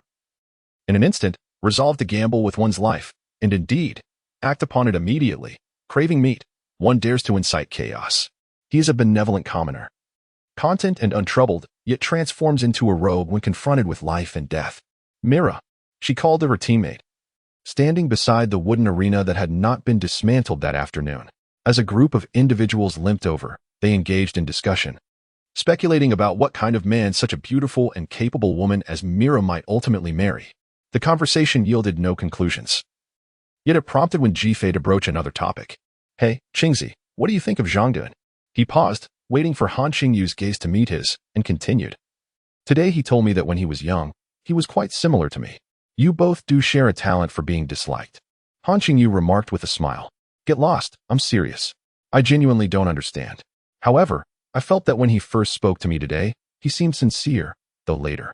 in an instant, resolve to gamble with one's life, and indeed, act upon it immediately. Craving meat, one dares to incite chaos. He is a benevolent commoner, content and untroubled, yet transforms into a rogue when confronted with life and death. "Mira," she called to her teammate. standing beside the wooden arena that had not been dismantled that afternoon. As a group of individuals limped over, they engaged in discussion, speculating about what kind of man such a beautiful and capable woman as Mira might ultimately marry. The conversation yielded no conclusions. Yet it prompted Wen Jifei to broach another topic. "Hey, Qingzi, what do you think of Zhang?" He paused, waiting for Han Qingyu's gaze to meet his, and continued. "Today he told me that when he was young, he was quite similar to me. You both do share a talent for being disliked." Han Qingyu remarked with a smile. "Get lost, I'm serious. I genuinely don't understand. However, I felt that when he first spoke to me today, he seemed sincere, though later."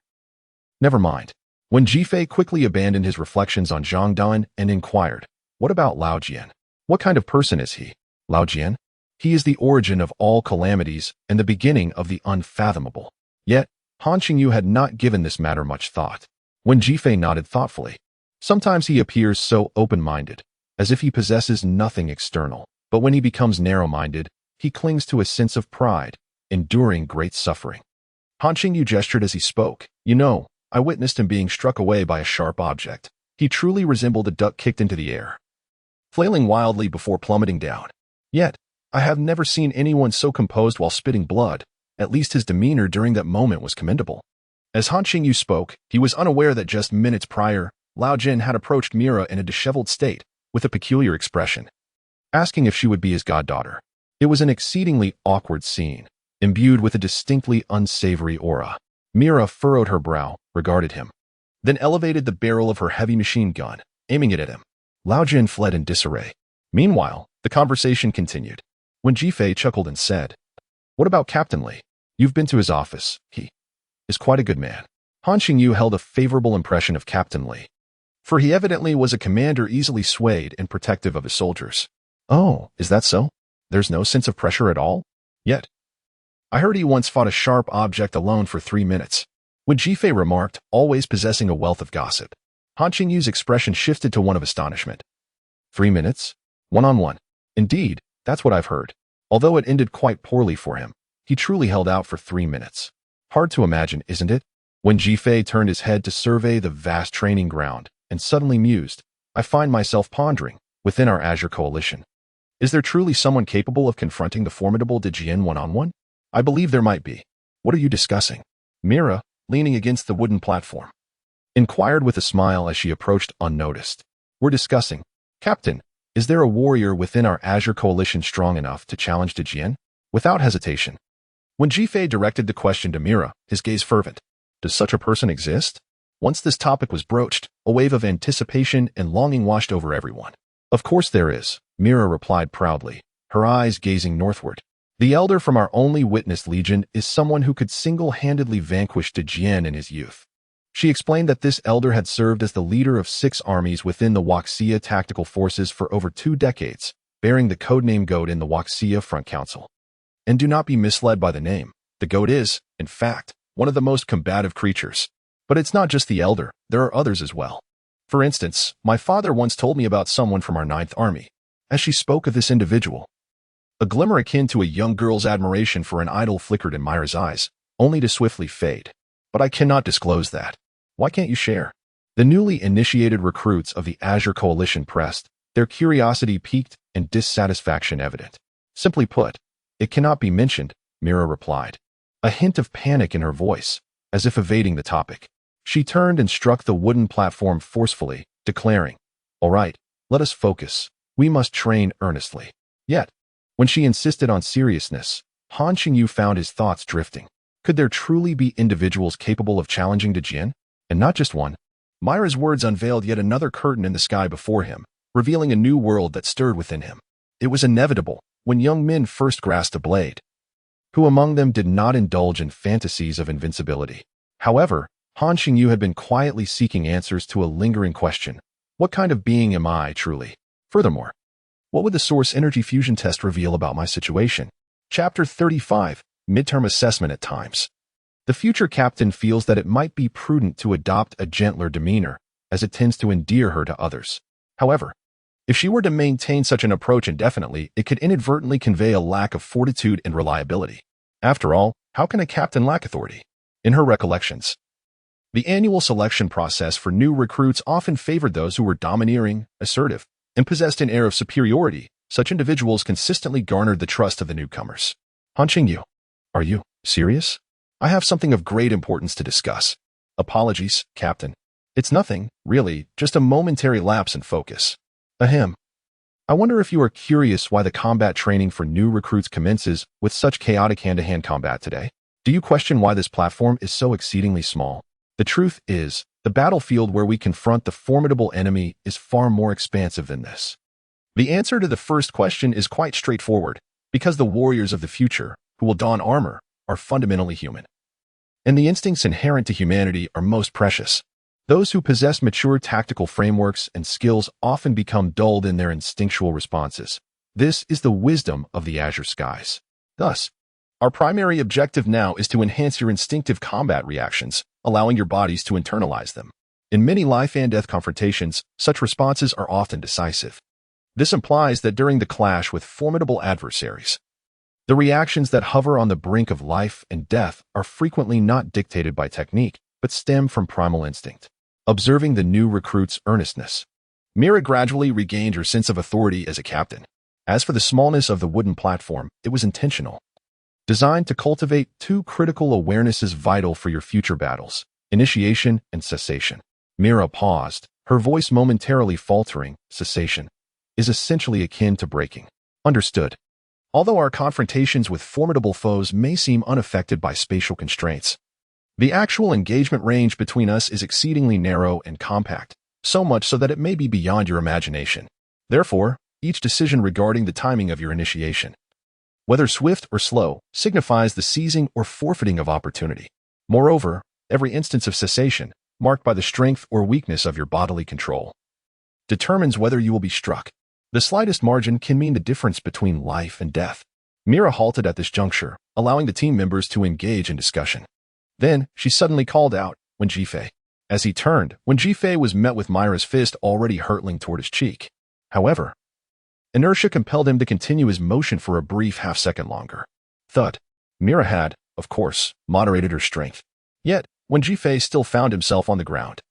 Never mind. Wen Jifei quickly abandoned his reflections on Zhang Dan and inquired, "What about Lao Jian? What kind of person is he?" "Lao Jian? He is the origin of all calamities and the beginning of the unfathomable." Yet, Han Qingyu had not given this matter much thought. Wen Jifei nodded thoughtfully. Sometimes he appears so open-minded, as if he possesses nothing external, but when he becomes narrow-minded, he clings to a sense of pride, enduring great suffering. Han Qingyu gestured as he spoke. "You know, I witnessed him being struck away by a sharp object. He truly resembled a duck kicked into the air, flailing wildly before plummeting down. Yet, I have never seen anyone so composed while spitting blood. At least his demeanor during that moment was commendable." As Han Qingyu spoke, he was unaware that just minutes prior, Lao Jian had approached Mira in a disheveled state, with a peculiar expression, asking if she would be his goddaughter. It was an exceedingly awkward scene, imbued with a distinctly unsavory aura. Mira furrowed her brow, regarded him, then elevated the barrel of her heavy machine gun, aiming it at him. Lao Jian fled in disarray. Meanwhile, the conversation continued. Wen Jifei chuckled and said, "What about Captain Li? You've been to his office. He is quite a good man." Han Qingyu held a favorable impression of Captain Li, for he evidently was a commander easily swayed and protective of his soldiers. "Oh, is that so? There's no sense of pressure at all?" "Yet. I heard he once fought a sharp object alone for 3 minutes. Wen Jifei remarked, always possessing a wealth of gossip. Han Qingyu's expression shifted to one of astonishment. 3 minutes? One-on-one. Indeed, that's what I've heard. Although it ended quite poorly for him, he truly held out for 3 minutes. Hard to imagine, isn't it? Wen Jifei turned his head to survey the vast training ground, and suddenly mused, "I find myself pondering, within our Azure Coalition, is there truly someone capable of confronting the formidable Deathiron one-on-one? I believe there might be." "What are you discussing?" Mira, leaning against the wooden platform, inquired with a smile as she approached unnoticed. "We're discussing, Captain, is there a warrior within our Azure Coalition strong enough to challenge Deathiron?" Without hesitation, Wen Jifei directed the question to Mira, his gaze fervent. "Does such a person exist?" Once this topic was broached, a wave of anticipation and longing washed over everyone. "Of course there is," Mira replied proudly, her eyes gazing northward. "The elder from our only witnessed legion is someone who could single-handedly vanquish Deathiron in his youth." She explained that this elder had served as the leader of 6 armies within the Wuxia tactical forces for over 2 decades, bearing the codename Goat in the Wuxia Front Council. And do not be misled by the name. The Goat is, in fact, one of the most combative creatures. But it's not just the elder, there are others as well. For instance, my father once told me about someone from our 9th Army. As she spoke of this individual, a glimmer akin to a young girl's admiration for an idol flickered in Myra's eyes, only to swiftly fade. "But I cannot disclose that. Why can't you share?" The newly initiated recruits of the Azure Coalition pressed, their curiosity piqued and dissatisfaction evident. "Simply put, it cannot be mentioned," Mira replied, a hint of panic in her voice, as if evading the topic. She turned and struck the wooden platform forcefully, declaring, "All right, let us focus. We must train earnestly." Yet, when she insisted on seriousness, Han Qingyu found his thoughts drifting. Could there truly be individuals capable of challenging Deathiron? And not just one? Myra's words unveiled yet another curtain in the sky before him, revealing a new world that stirred within him. It was inevitable, when young men first grasped a blade. Who among them did not indulge in fantasies of invincibility? However, Han Qingyu had been quietly seeking answers to a lingering question. What kind of being am I, truly? Furthermore, what would the source energy fusion test reveal about my situation? Chapter 35, Midterm Assessment at Times. The future captain feels that it might be prudent to adopt a gentler demeanor, as it tends to endear her to others. However, if she were to maintain such an approach indefinitely, it could inadvertently convey a lack of fortitude and reliability. After all, how can a captain lack authority? In her recollections, The annual selection process for new recruits often favored those who were domineering, assertive, and possessed an air of superiority. Such individuals consistently garnered the trust of the newcomers. Qingyu, are you serious? I have something of great importance to discuss. Apologies, Captain. It's nothing, really, just a momentary lapse in focus. Ahem. I wonder if you are curious why the combat training for new recruits commences with such chaotic hand-to-hand combat today. Do you question why this platform is so exceedingly small? The truth is, the battlefield where we confront the formidable enemy is far more expansive than this. The answer to the first question is quite straightforward, because the warriors of the future, who will don armor, are fundamentally human. And the instincts inherent to humanity are most precious. Those who possess mature tactical frameworks and skills often become dulled in their instinctual responses. This is the wisdom of the Azure skies. Thus, our primary objective now is to enhance your instinctive combat reactions, allowing your bodies to internalize them. In many life and death confrontations, such responses are often decisive. This implies that during the clash with formidable adversaries, the reactions that hover on the brink of life and death are frequently not dictated by technique, but stem from primal instinct. Observing the new recruit's earnestness, Mira gradually regained her sense of authority as a captain. As for the smallness of the wooden platform, it was intentional, designed to cultivate two critical awarenesses vital for your future battles: initiation and cessation. Mira paused, her voice momentarily faltering. Cessation is essentially akin to breaking. Understood. Although our confrontations with formidable foes may seem unaffected by spatial constraints, the actual engagement range between us is exceedingly narrow and compact, so much so that it may be beyond your imagination. Therefore, each decision regarding the timing of your initiation, whether swift or slow, signifies the seizing or forfeiting of opportunity. Moreover, every instance of cessation, marked by the strength or weakness of your bodily control, determines whether you will be struck. The slightest margin can mean the difference between life and death. Mira halted at this juncture, allowing the team members to engage in discussion. Then, she suddenly called out, "Wen Jifei." As he turned, Wen Jifei was met with Mira's fist already hurtling toward his cheek. However, inertia compelled him to continue his motion for a brief half-second longer. Thud. Mira had, of course, moderated her strength. Yet, Wen Jifei still found himself on the ground.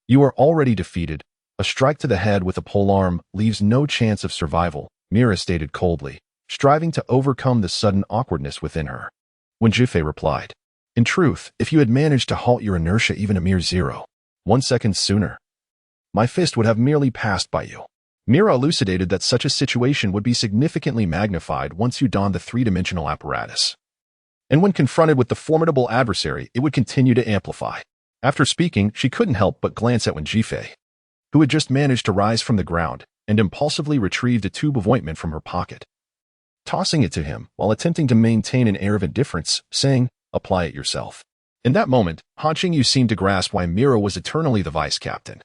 "You are already defeated. A strike to the head with a polearm leaves no chance of survival," Mira stated coldly, striving to overcome the sudden awkwardness within her. Wen Jifei replied, "In truth, if you had managed to halt your inertia even a mere 0.1 seconds sooner, my fist would have merely passed by you." Mira elucidated that such a situation would be significantly magnified once you donned the three-dimensional apparatus. And when confronted with the formidable adversary, it would continue to amplify. After speaking, she couldn't help but glance at Wen Jifei, who had just managed to rise from the ground and impulsively retrieved a tube of ointment from her pocket, tossing it to him while attempting to maintain an air of indifference, saying, "Apply it yourself." In that moment, Qingyu seemed to grasp why Mira was eternally the vice-captain.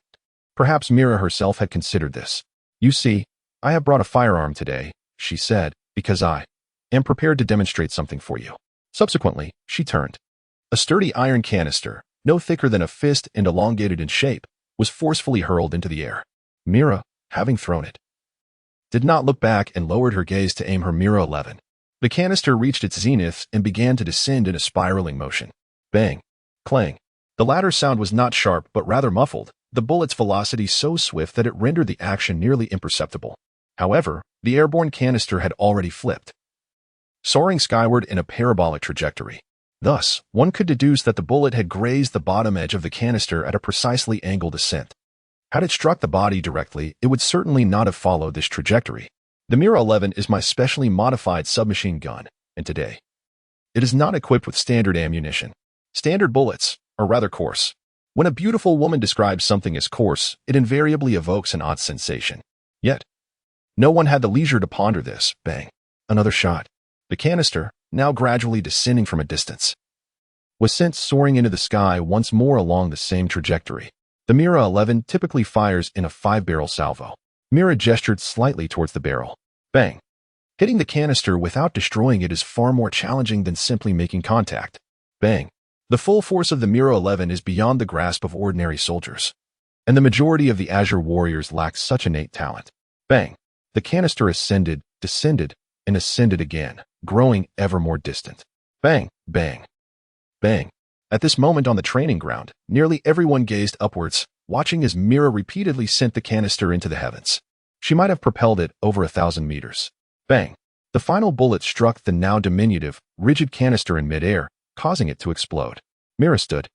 Perhaps Mira herself had considered this. "You see, I have brought a firearm today," she said, "because I am prepared to demonstrate something for you." Subsequently, she turned. A sturdy iron canister, no thicker than a fist and elongated in shape, was forcefully hurled into the air. Mira, having thrown it, did not look back and lowered her gaze to aim her Mira 11. The canister reached its zenith and began to descend in a spiraling motion. Bang! Clang! The latter sound was not sharp but rather muffled, the bullet's velocity so swift that it rendered the action nearly imperceptible. However, the airborne canister had already flipped, soaring skyward in a parabolic trajectory. Thus, one could deduce that the bullet had grazed the bottom edge of the canister at a precisely angled ascent. Had it struck the body directly, it would certainly not have followed this trajectory. The Mira 11 is my specially modified submachine gun, and today, it is not equipped with standard ammunition. Standard bullets are rather coarse. When a beautiful woman describes something as coarse, it invariably evokes an odd sensation. Yet, no one had the leisure to ponder this. Bang! Another shot. The canister, now gradually descending from a distance, was sent soaring into the sky once more along the same trajectory. The Mira 11 typically fires in a 5-barrel salvo. Mira gestured slightly towards the barrel. Bang! Hitting the canister without destroying it is far more challenging than simply making contact. Bang! The full force of the Mira 11 is beyond the grasp of ordinary soldiers, and the majority of the Azure warriors lack such innate talent. Bang! The canister ascended, descended, and ascended again, growing ever more distant. Bang! Bang! Bang! At this moment on the training ground, nearly everyone gazed upwards, watching as Mira repeatedly sent the canister into the heavens. She might have propelled it over 1,000 meters. Bang! The final bullet struck the now diminutive, rigid canister in midair, causing it to explode. Mira stood,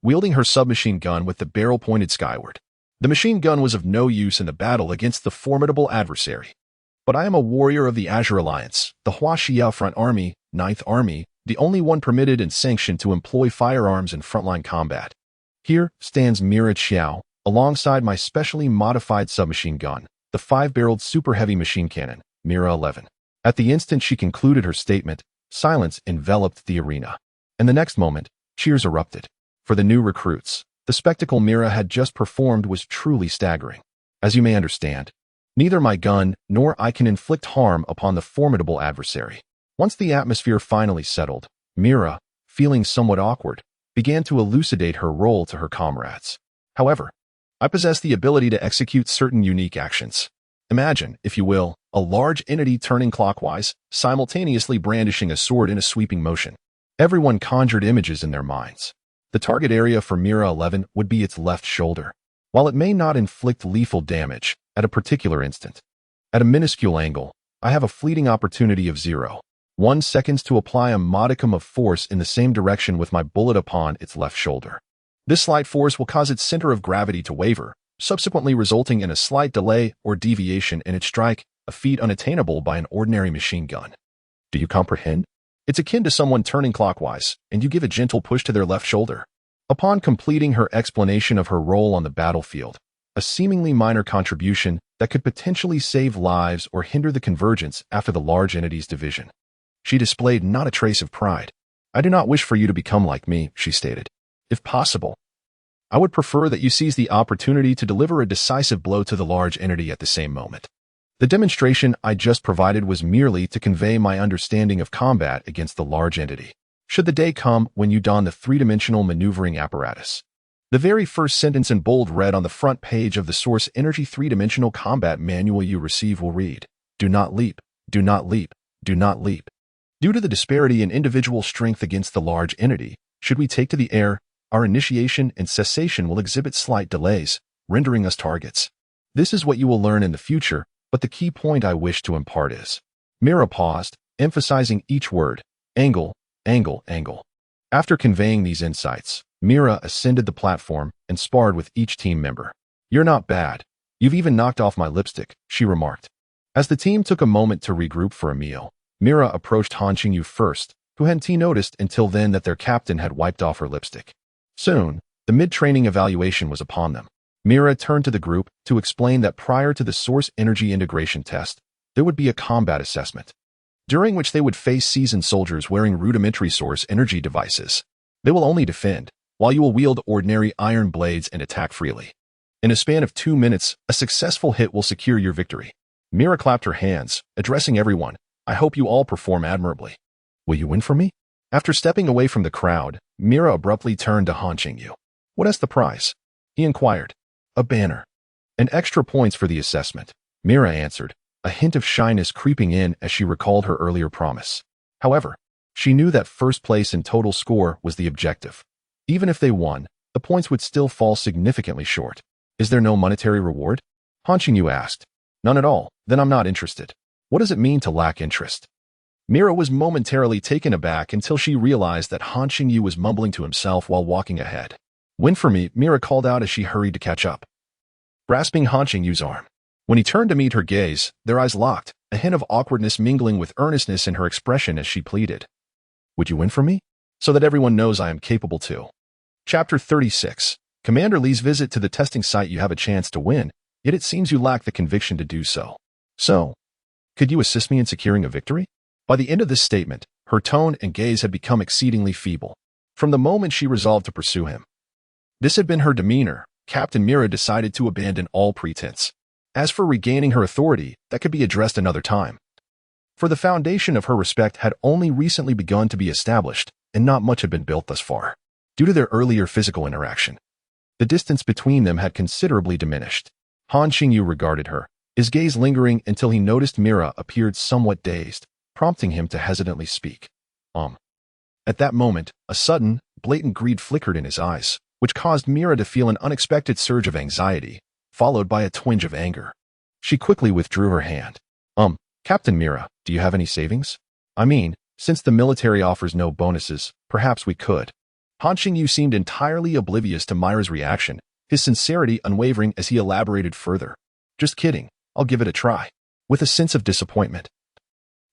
wielding her submachine gun with the barrel pointed skyward. The machine gun was of no use in the battle against the formidable adversary. But I am a warrior of the Azure Alliance, the Huaxia Front Army, 9th Army, the only one permitted and sanctioned to employ firearms in frontline combat. Here stands Mira Qiao, alongside my specially modified submachine gun, the 5-barreled super-heavy machine cannon, Mira 11. At the instant she concluded her statement, silence enveloped the arena. And the next moment, cheers erupted. For the new recruits, the spectacle Mira had just performed was truly staggering. As you may understand, neither my gun nor I can inflict harm upon the formidable adversary. Once the atmosphere finally settled, Mira, feeling somewhat awkward, began to elucidate her role to her comrades. However, I possess the ability to execute certain unique actions. Imagine, if you will, a large entity turning clockwise, simultaneously brandishing a sword in a sweeping motion. Everyone conjured images in their minds. The target area for Mira 11 would be its left shoulder. While it may not inflict lethal damage at a particular instant, at a minuscule angle, I have a fleeting opportunity of 0.1 seconds to apply a modicum of force in the same direction with my bullet upon its left shoulder. This slight force will cause its center of gravity to waver, subsequently resulting in a slight delay or deviation in its strike, a feat unattainable by an ordinary machine gun. Do you comprehend? It's akin to someone turning clockwise, and you give a gentle push to their left shoulder. Upon completing her explanation of her role on the battlefield, a seemingly minor contribution that could potentially save lives or hinder the convergence after the large entity's division, she displayed not a trace of pride. I do not wish for you to become like me, she stated. If possible, I would prefer that you seize the opportunity to deliver a decisive blow to the large entity at the same moment. The demonstration I just provided was merely to convey my understanding of combat against the large entity. Should the day come when you don the three-dimensional maneuvering apparatus, the very first sentence in bold red on the front page of the Source Energy three-dimensional combat manual you receive will read, "Do not leap, do not leap, do not leap." Due to the disparity in individual strength against the large entity, should we take to the air, our initiation and cessation will exhibit slight delays, rendering us targets. This is what you will learn in the future, but the key point I wish to impart is. Mira paused, emphasizing each word, angle, angle, angle. After conveying these insights, Mira ascended the platform and sparred with each team member. You're not bad. You've even knocked off my lipstick, she remarked. As the team took a moment to regroup for a meal, Mira approached Han Qingyu first, who hadn't noticed until then that their captain had wiped off her lipstick. Soon, the mid-training evaluation was upon them. Mira turned to the group to explain that prior to the Source Energy integration test, there would be a combat assessment, during which they would face seasoned soldiers wearing rudimentary Source Energy devices. They will only defend, while you will wield ordinary iron blades and attack freely. In a span of 2 minutes, a successful hit will secure your victory. Mira clapped her hands, addressing everyone. I hope you all perform admirably. Will you win for me? After stepping away from the crowd, Mira abruptly turned to Han Qingyu. What is the prize? He inquired. A banner. And extra points for the assessment, Mira answered, a hint of shyness creeping in as she recalled her earlier promise. However, she knew that first place in total score was the objective. Even if they won, the points would still fall significantly short. Is there no monetary reward? Han Qingyu asked. None at all, then I'm not interested. What does it mean to lack interest? Mira was momentarily taken aback until she realized that Han Qingyu was mumbling to himself while walking ahead. Win for me, Mira called out as she hurried to catch up, grasping Han Qingyu's arm. When he turned to meet her gaze, their eyes locked, a hint of awkwardness mingling with earnestness in her expression as she pleaded. Would you win for me? So that everyone knows I am capable too. Chapter 36. Commander Lee's visit to the testing site. You have a chance to win, yet it seems you lack the conviction to do so. So, could you assist me in securing a victory? By the end of this statement, her tone and gaze had become exceedingly feeble. From the moment she resolved to pursue him, this had been her demeanor. Captain Mira decided to abandon all pretense. As for regaining her authority, that could be addressed another time. For the foundation of her respect had only recently begun to be established, and not much had been built thus far. Due to their earlier physical interaction, the distance between them had considerably diminished. Han Qingyu regarded her, his gaze lingering until he noticed Mira appeared somewhat dazed, prompting him to hesitantly speak. At that moment, a sudden, blatant greed flickered in his eyes, which caused Mira to feel an unexpected surge of anxiety, followed by a twinge of anger. She quickly withdrew her hand. Captain Mira, do you have any savings? I mean, since the military offers no bonuses, perhaps we could. Han Qingyu seemed entirely oblivious to Mira's reaction, his sincerity unwavering as he elaborated further. Just kidding, I'll give it a try. With a sense of disappointment,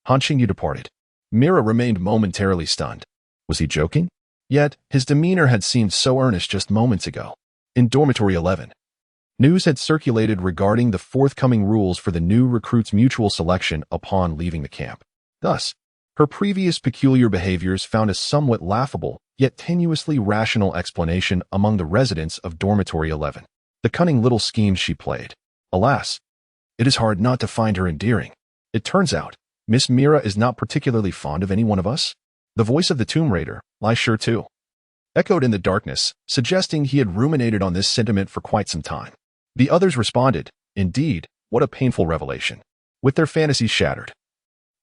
Han Qingyu departed. Mira remained momentarily stunned. Was he joking? Yet, his demeanor had seemed so earnest just moments ago. In Dormitory 11, news had circulated regarding the forthcoming rules for the new recruits' mutual selection upon leaving the camp. Thus, her previous peculiar behaviors found a somewhat laughable, yet tenuously rational explanation among the residents of Dormitory 11. The cunning little schemes she played. Alas, it is hard not to find her endearing. It turns out, Miss Mira is not particularly fond of any one of us. The voice of the Tomb Raider, Lai Sure too, echoed in the darkness, suggesting he had ruminated on this sentiment for quite some time. The others responded, indeed, what a painful revelation. With their fantasies shattered,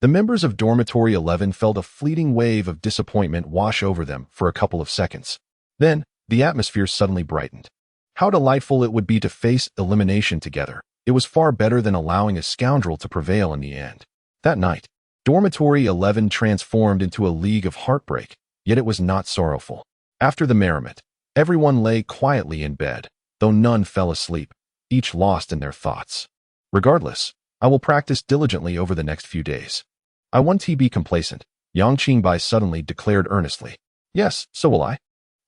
the members of Dormitory 11 felt a fleeting wave of disappointment wash over them for a couple of seconds. Then, the atmosphere suddenly brightened. How delightful it would be to face elimination together. It was far better than allowing a scoundrel to prevail in the end. That night, Dormitory 11 transformed into a league of heartbreak, yet it was not sorrowful. After the merriment, everyone lay quietly in bed, though none fell asleep, each lost in their thoughts. Regardless, I will practice diligently over the next few days. I won't be complacent, Yang Qingbai suddenly declared earnestly. Yes, so will I.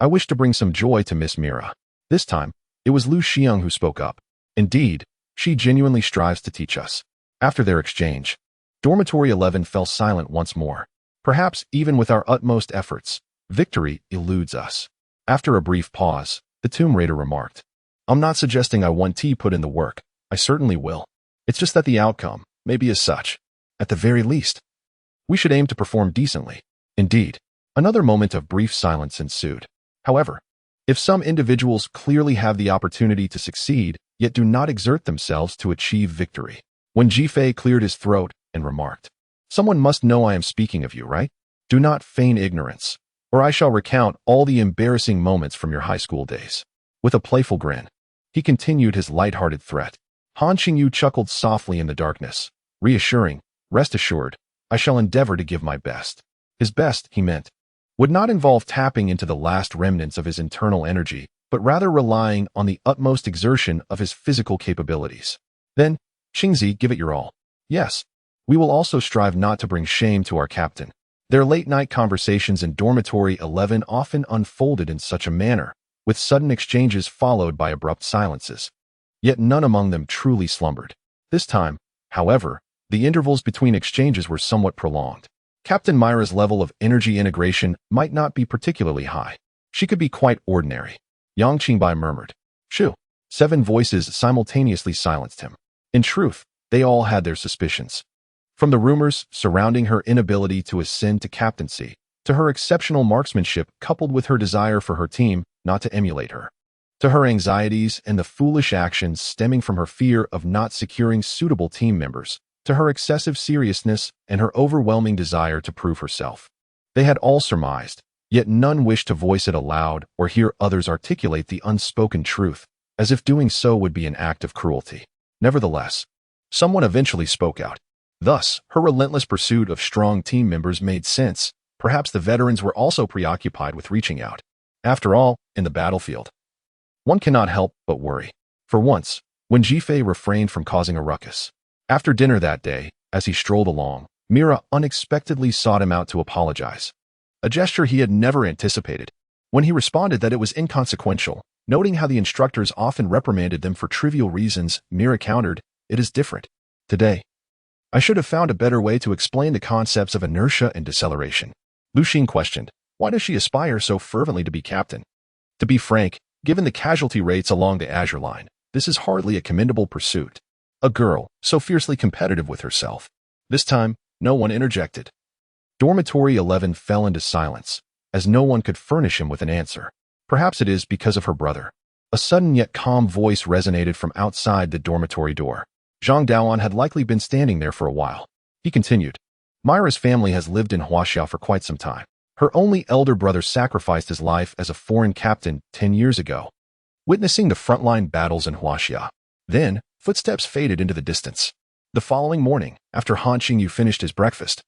I wish to bring some joy to Miss Mira. This time, it was Lu Xiang who spoke up. Indeed, she genuinely strives to teach us. After their exchange, Dormitory 11 fell silent once more. Perhaps even with our utmost efforts, victory eludes us. After a brief pause, the Tomb Raider remarked, I'm not suggesting I won't put in the work. I certainly will. It's just that the outcome may be as such. At the very least, we should aim to perform decently. Indeed, another moment of brief silence ensued. However, if some individuals clearly have the opportunity to succeed, yet do not exert themselves to achieve victory. When Jifei cleared his throat and remarked, someone must know I am speaking of you, right? Do not feign ignorance, or I shall recount all the embarrassing moments from your high school days. With a playful grin, he continued his light-hearted threat. Han Qingyu chuckled softly in the darkness, reassuring, rest assured, I shall endeavor to give my best. His best, he meant, would not involve tapping into the last remnants of his internal energy, but rather relying on the utmost exertion of his physical capabilities. Then, Qingzi, give it your all. Yes, we will also strive not to bring shame to our captain. Their late-night conversations in Dormitory 11 often unfolded in such a manner, with sudden exchanges followed by abrupt silences. Yet none among them truly slumbered. This time, however, the intervals between exchanges were somewhat prolonged. Captain Mira's level of energy integration might not be particularly high. She could be quite ordinary. Yang Qingbai murmured. Shoo. 7 voices simultaneously silenced him. In truth, they all had their suspicions. From the rumors surrounding her inability to ascend to captaincy, to her exceptional marksmanship coupled with her desire for her team not to emulate her, to her anxieties and the foolish actions stemming from her fear of not securing suitable team members, to her excessive seriousness and her overwhelming desire to prove herself. They had all surmised, yet none wished to voice it aloud or hear others articulate the unspoken truth, as if doing so would be an act of cruelty. Nevertheless, someone eventually spoke out. Thus, her relentless pursuit of strong team members made sense. Perhaps the veterans were also preoccupied with reaching out. After all, in the battlefield, one cannot help but worry. For once, when Jifei refrained from causing a ruckus. After dinner that day, as he strolled along, Mira unexpectedly sought him out to apologize. A gesture he had never anticipated. When he responded that it was inconsequential, noting how the instructors often reprimanded them for trivial reasons, Mira countered, it is different. Today, I should have found a better way to explain the concepts of inertia and deceleration. Lu Xing questioned, why does she aspire so fervently to be captain? To be frank, given the casualty rates along the Azure line, this is hardly a commendable pursuit. A girl, so fiercely competitive with herself. This time, no one interjected. Dormitory 11 fell into silence, as no one could furnish him with an answer. Perhaps it is because of her brother. A sudden yet calm voice resonated from outside the dormitory door. Zhang Daoan had likely been standing there for a while. He continued, Myra's family has lived in Huaxia for quite some time. Her only elder brother sacrificed his life as a foreign captain 10 years ago, witnessing the frontline battles in Huaxia. Then, footsteps faded into the distance. The following morning, after Han Qingyu finished his breakfast,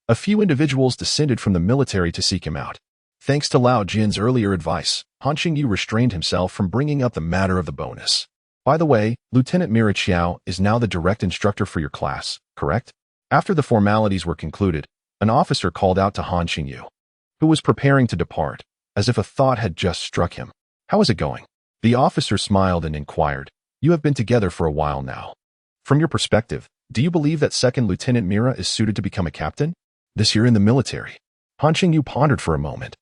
a few individuals descended from the military to seek him out. Thanks to Lao Jian's earlier advice, Han Qingyu restrained himself from bringing up the matter of the bonus. By the way, Lieutenant Mira Qiao is now the direct instructor for your class, correct? After the formalities were concluded, an officer called out to Han Qingyu, who was preparing to depart, as if a thought had just struck him. How is it going? The officer smiled and inquired, you have been together for a while now. From your perspective, do you believe that Second Lieutenant Mira is suited to become a captain? This year in the military. Han Qingyu pondered for a moment,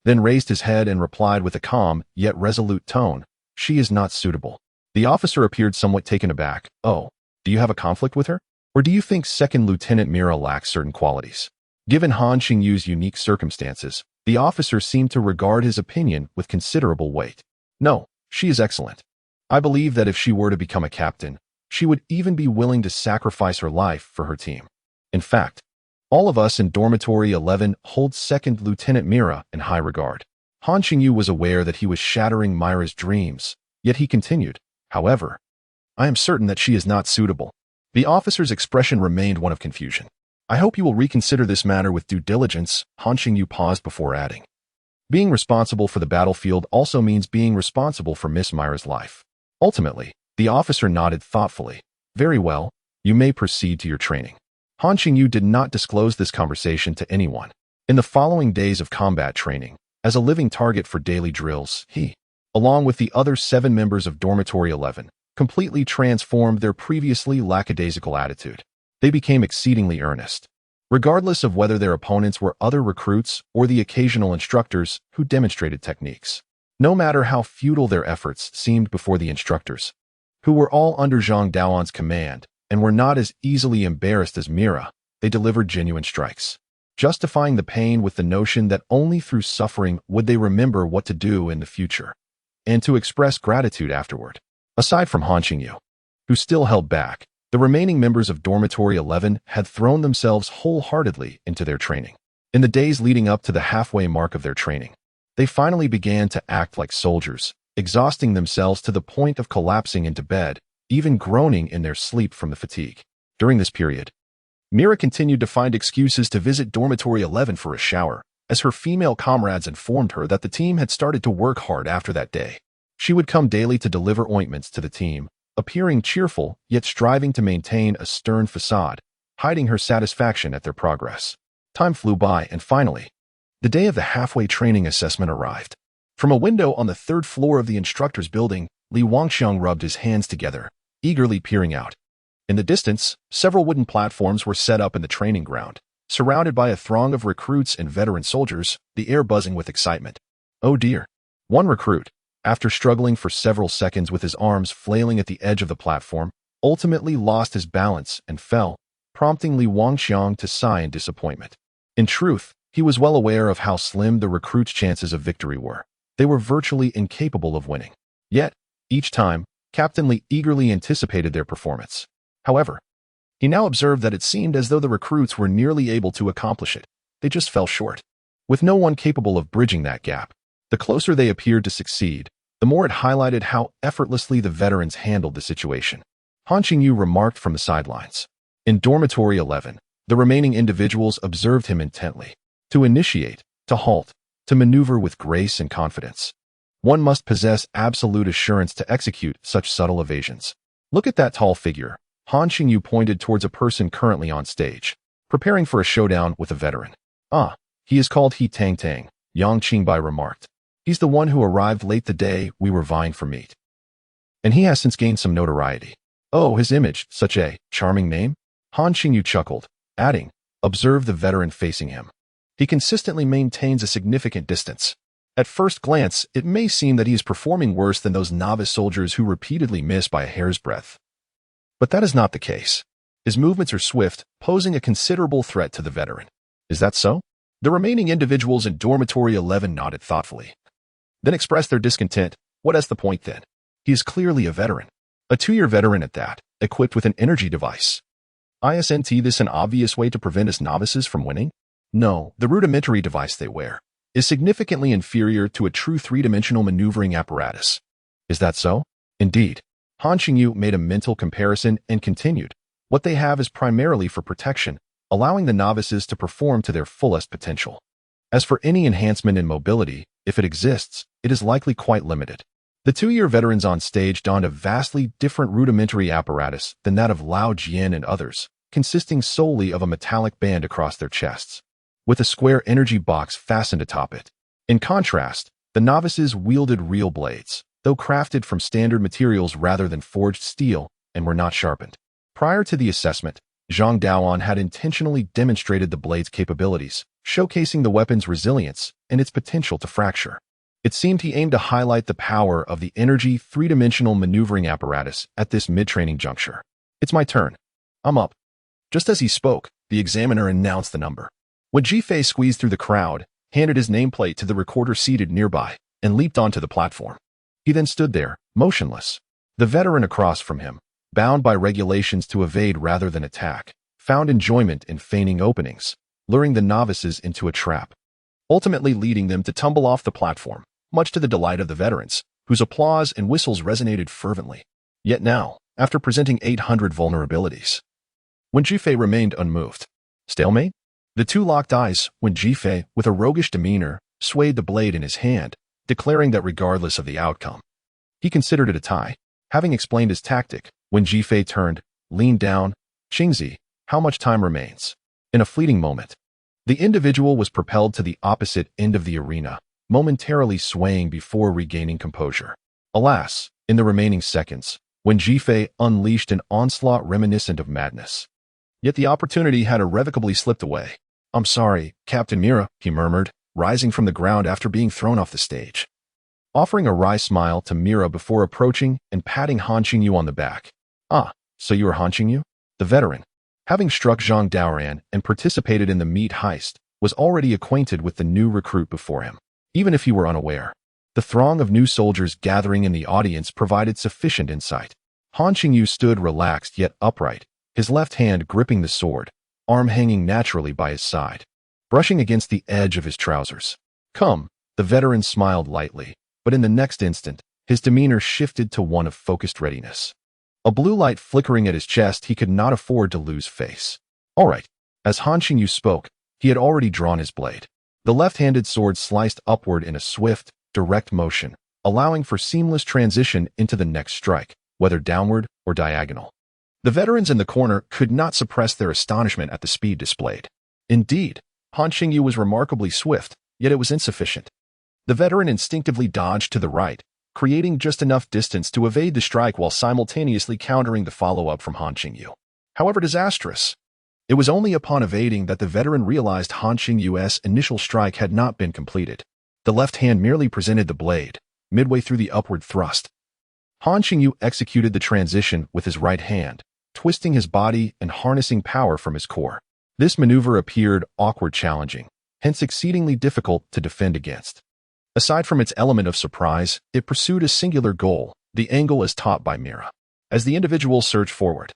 then raised his head and replied with a calm, yet resolute tone, she is not suitable. The officer appeared somewhat taken aback. Oh, do you have a conflict with her? Or do you think Second Lieutenant Mira lacks certain qualities? Given Han Qingyu's unique circumstances, the officer seemed to regard his opinion with considerable weight. No, she is excellent. I believe that if she were to become a captain, she would even be willing to sacrifice her life for her team. In fact, all of us in Dormitory 11 hold Second Lieutenant Mira in high regard. Han Qingyu was aware that he was shattering Mira's dreams, yet he continued, however, I am certain that she is not suitable. The officer's expression remained one of confusion. I hope you will reconsider this matter with due diligence. Han Qingyu paused before adding, being responsible for the battlefield also means being responsible for Miss Mira's life. Ultimately, the officer nodded thoughtfully. Very well, you may proceed to your training. Han Qingyu did not disclose this conversation to anyone. In the following days of combat training, as a living target for daily drills, he, along with the other 7 members of Dormitory 11, completely transformed their previously lackadaisical attitude. They became exceedingly earnest, regardless of whether their opponents were other recruits or the occasional instructors who demonstrated techniques. No matter how futile their efforts seemed before the instructors, who were all under Zhang Daoan's command and were not as easily embarrassed as Mira, they delivered genuine strikes, justifying the pain with the notion that only through suffering would they remember what to do in the future, and to express gratitude afterward. Aside from Han Qingyu, who still held back, the remaining members of Dormitory 11 had thrown themselves wholeheartedly into their training. In the days leading up to the halfway mark of their training, they finally began to act like soldiers, exhausting themselves to the point of collapsing into bed, even groaning in their sleep from the fatigue. During this period, Mira continued to find excuses to visit Dormitory 11 for a shower, as her female comrades informed her that the team had started to work hard after that day. She would come daily to deliver ointments to the team, appearing cheerful yet striving to maintain a stern facade, hiding her satisfaction at their progress. Time flew by and finally, the day of the halfway training assessment arrived. From a window on the 3rd floor of the instructor's building, Li Wangxiang rubbed his hands together, eagerly peering out. In the distance, several wooden platforms were set up in the training ground, surrounded by a throng of recruits and veteran soldiers, the air buzzing with excitement. Oh dear. One recruit, after struggling for several seconds with his arms flailing at the edge of the platform, ultimately lost his balance and fell, prompting Li Wangxiang to sigh in disappointment. In truth, he was well aware of how slim the recruits' chances of victory were. They were virtually incapable of winning. Yet, each time, Captain Li eagerly anticipated their performance. However, he now observed that it seemed as though the recruits were nearly able to accomplish it. They just fell short. With no one capable of bridging that gap, the closer they appeared to succeed, the more it highlighted how effortlessly the veterans handled the situation. Han Qingyu remarked from the sidelines. In Dormitory 11, the remaining individuals observed him intently. To initiate, to halt, to maneuver with grace and confidence, one must possess absolute assurance to execute such subtle evasions. Look at that tall figure. Han Qingyu pointed towards a person currently on stage, preparing for a showdown with a veteran. Ah, he is called He Tang Tang, Yang Qingbai remarked. He's the one who arrived late the day we were vying for meat. And he has since gained some notoriety. Oh, his image, such a charming name? Han Qingyu chuckled, adding, observe the veteran facing him. He consistently maintains a significant distance. At first glance, it may seem that he is performing worse than those novice soldiers who repeatedly miss by a hair's breadth. But that is not the case. His movements are swift, posing a considerable threat to the veteran. Is that so? The remaining individuals in Dormitory 11 nodded thoughtfully, then expressed their discontent. What is the point then? He is clearly a veteran. A 2-year veteran at that, equipped with an energy device. Isn't this an obvious way to prevent us novices from winning? No, the rudimentary device they wear is significantly inferior to a true three-dimensional maneuvering apparatus. Is that so? Indeed. Han Qingyu made a mental comparison and continued. What they have is primarily for protection, allowing the novices to perform to their fullest potential. As for any enhancement in mobility, if it exists, it is likely quite limited. The two-year veterans on stage donned a vastly different rudimentary apparatus than that of Lao Jian and others, consisting solely of a metallic band across their chests, with a square energy box fastened atop it. In contrast, the novices wielded real blades, though crafted from standard materials rather than forged steel, and were not sharpened. Prior to the assessment, Zhang Daoan had intentionally demonstrated the blade's capabilities, showcasing the weapon's resilience and its potential to fracture. It seemed he aimed to highlight the power of the energy three-dimensional maneuvering apparatus at this mid-training juncture. It's my turn. I'm up. Just as he spoke, the examiner announced the number. When Jifei squeezed through the crowd, handed his nameplate to the recorder seated nearby, and leaped onto the platform. He then stood there, motionless. The veteran across from him, bound by regulations to evade rather than attack, found enjoyment in feigning openings, luring the novices into a trap, ultimately leading them to tumble off the platform, much to the delight of the veterans, whose applause and whistles resonated fervently. Yet now, after presenting 800 vulnerabilities, when Jifei remained unmoved. Stalemate? The two locked eyes when Jifei, with a roguish demeanor, swayed the blade in his hand, declaring that regardless of the outcome, he considered it a tie. Having explained his tactic, when Jifei turned, leaned down, Qingzi, how much time remains? In a fleeting moment, the individual was propelled to the opposite end of the arena, momentarily swaying before regaining composure. Alas, in the remaining seconds, when Jifei unleashed an onslaught reminiscent of madness. Yet the opportunity had irrevocably slipped away. I'm sorry, Captain Mira, he murmured, rising from the ground after being thrown off the stage. Offering a wry smile to Mira before approaching and patting Han Qingyu on the back. Ah, so you are Han Qingyu? The veteran, having struck Zhang Daoran and participated in the meat heist, was already acquainted with the new recruit before him, even if he were unaware. The throng of new soldiers gathering in the audience provided sufficient insight. Han Qingyu stood relaxed yet upright, his left hand gripping the sword, arm hanging naturally by his side, brushing against the edge of his trousers. Come, the veteran smiled lightly, but in the next instant, his demeanor shifted to one of focused readiness. A blue light flickering at his chest, he could not afford to lose face. All right. As Han Qingyu spoke, he had already drawn his blade. The left-handed sword sliced upward in a swift, direct motion, allowing for seamless transition into the next strike, whether downward or diagonal. The veterans in the corner could not suppress their astonishment at the speed displayed. Indeed, Han Qingyu was remarkably swift, yet it was insufficient. The veteran instinctively dodged to the right, creating just enough distance to evade the strike while simultaneously countering the follow-up from Han Qingyu. However disastrous. It was only upon evading that the veteran realized Han Qingyu's initial strike had not been completed. The left hand merely presented the blade, midway through the upward thrust. Han Qingyu executed the transition with his right hand, twisting his body and harnessing power from his core. This maneuver appeared awkward challenging, hence exceedingly difficult to defend against. Aside from its element of surprise, it pursued a singular goal, the angle as taught by Mira. As the individual surged forward,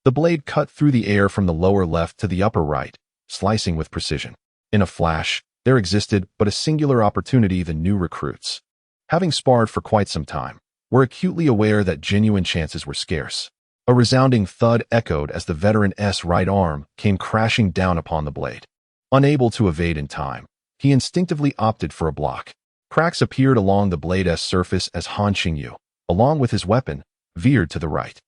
the blade cut through the air from the lower left to the upper right, slicing with precision. In a flash, there existed but a singular opportunity. The new recruits, having sparred for quite some time, were acutely aware that genuine chances were scarce. A resounding thud echoed as the veteran's right arm came crashing down upon the blade. Unable to evade in time, he instinctively opted for a block. Cracks appeared along the blade's surface as Han Qingyu, along with his weapon, veered to the right.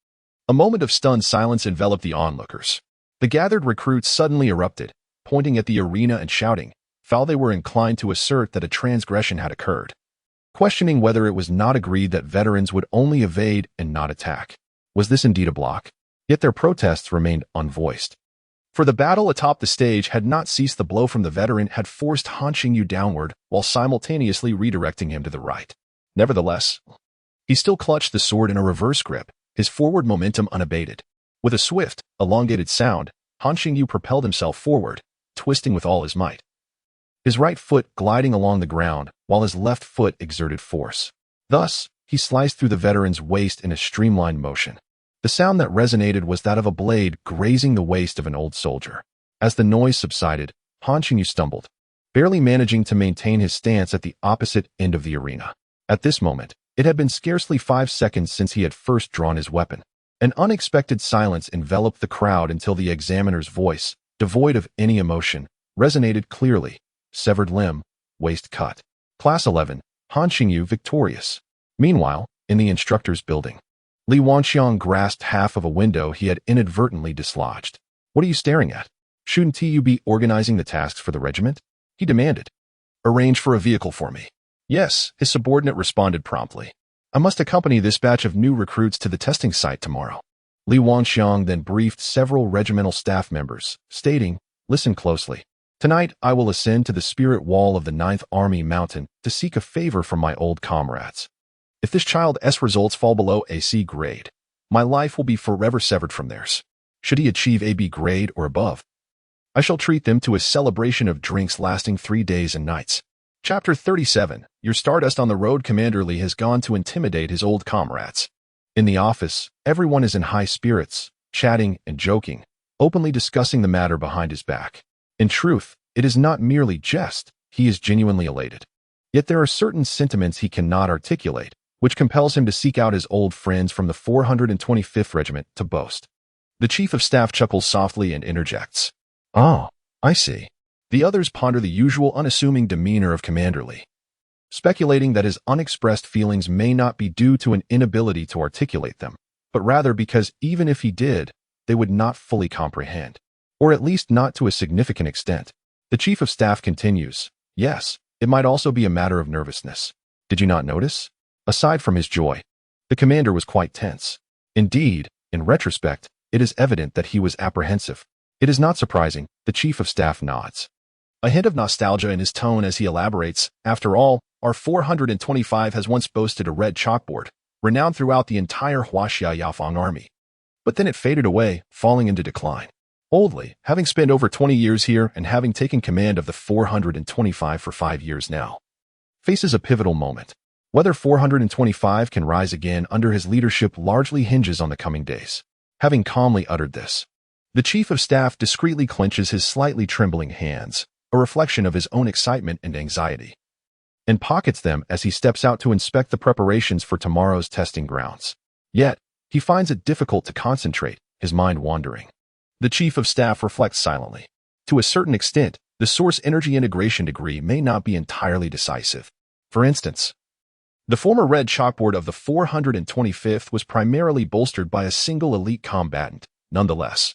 A moment of stunned silence enveloped the onlookers. The gathered recruits suddenly erupted, pointing at the arena and shouting, foul. They were inclined to assert that a transgression had occurred, questioning whether it was not agreed that veterans would only evade and not attack. Was this indeed a block? Yet their protests remained unvoiced. For the battle atop the stage had not ceased. The blow from the veteran had forced Han Qingyu downward while simultaneously redirecting him to the right. Nevertheless, he still clutched the sword in a reverse grip, his forward momentum unabated. With a swift, elongated sound, Han Qingyu propelled himself forward, twisting with all his might, his right foot gliding along the ground while his left foot exerted force. Thus, he sliced through the veteran's waist in a streamlined motion. The sound that resonated was that of a blade grazing the waist of an old soldier. As the noise subsided, Han Qingyu stumbled, barely managing to maintain his stance at the opposite end of the arena. At this moment, it had been scarcely 5 seconds since he had first drawn his weapon. An unexpected silence enveloped the crowd until the examiner's voice, devoid of any emotion, resonated clearly. Severed limb, waist cut. Class 11, Han Qingyu victorious. Meanwhile, in the instructor's building, Li Wanxiang grasped half of a window he had inadvertently dislodged. What are you staring at? Shouldn't you be organizing the tasks for the regiment? He demanded. Arrange for a vehicle for me. Yes, his subordinate responded promptly. I must accompany this batch of new recruits to the testing site tomorrow. Li Wanxiang then briefed several regimental staff members, stating, listen closely. Tonight, I will ascend to the spirit wall of the 9th Army Mountain to seek a favor from my old comrades. If this child's results fall below a C grade, my life will be forever severed from theirs. Should he achieve a B grade or above, I shall treat them to a celebration of drinks lasting 3 days and nights. Chapter 37. Your Stardust on the road. Commander Li has gone to intimidate his old comrades. In the office, everyone is in high spirits, chatting and joking, openly discussing the matter behind his back. In truth, it is not merely jest, he is genuinely elated. Yet there are certain sentiments he cannot articulate, which compels him to seek out his old friends from the 425th Regiment to boast. The Chief of Staff chuckles softly and interjects. Oh, I see. The others ponder the usual unassuming demeanor of Commander Li, speculating that his unexpressed feelings may not be due to an inability to articulate them, but rather because even if he did, they would not fully comprehend, or at least not to a significant extent. The Chief of Staff continues, yes, it might also be a matter of nervousness. Did you not notice? Aside from his joy, the commander was quite tense. Indeed, in retrospect, it is evident that he was apprehensive. It is not surprising, the Chief of Staff nods. A hint of nostalgia in his tone as he elaborates, after all, our 425 has once boasted a red chalkboard, renowned throughout the entire Huaxia Yafang army. But then it faded away, falling into decline. Oldly, having spent over 20 years here and having taken command of the 425 for 5 years now, faces a pivotal moment. Whether 425 can rise again under his leadership largely hinges on the coming days. Having calmly uttered this, the Chief of Staff discreetly clenches his slightly trembling hands, a reflection of his own excitement and anxiety, and pockets them as he steps out to inspect the preparations for tomorrow's testing grounds. Yet, he finds it difficult to concentrate, his mind wandering. The Chief of Staff reflects silently. To a certain extent, the source energy integration degree may not be entirely decisive. For instance, the former red chalkboard of the 425th was primarily bolstered by a single elite combatant. Nonetheless,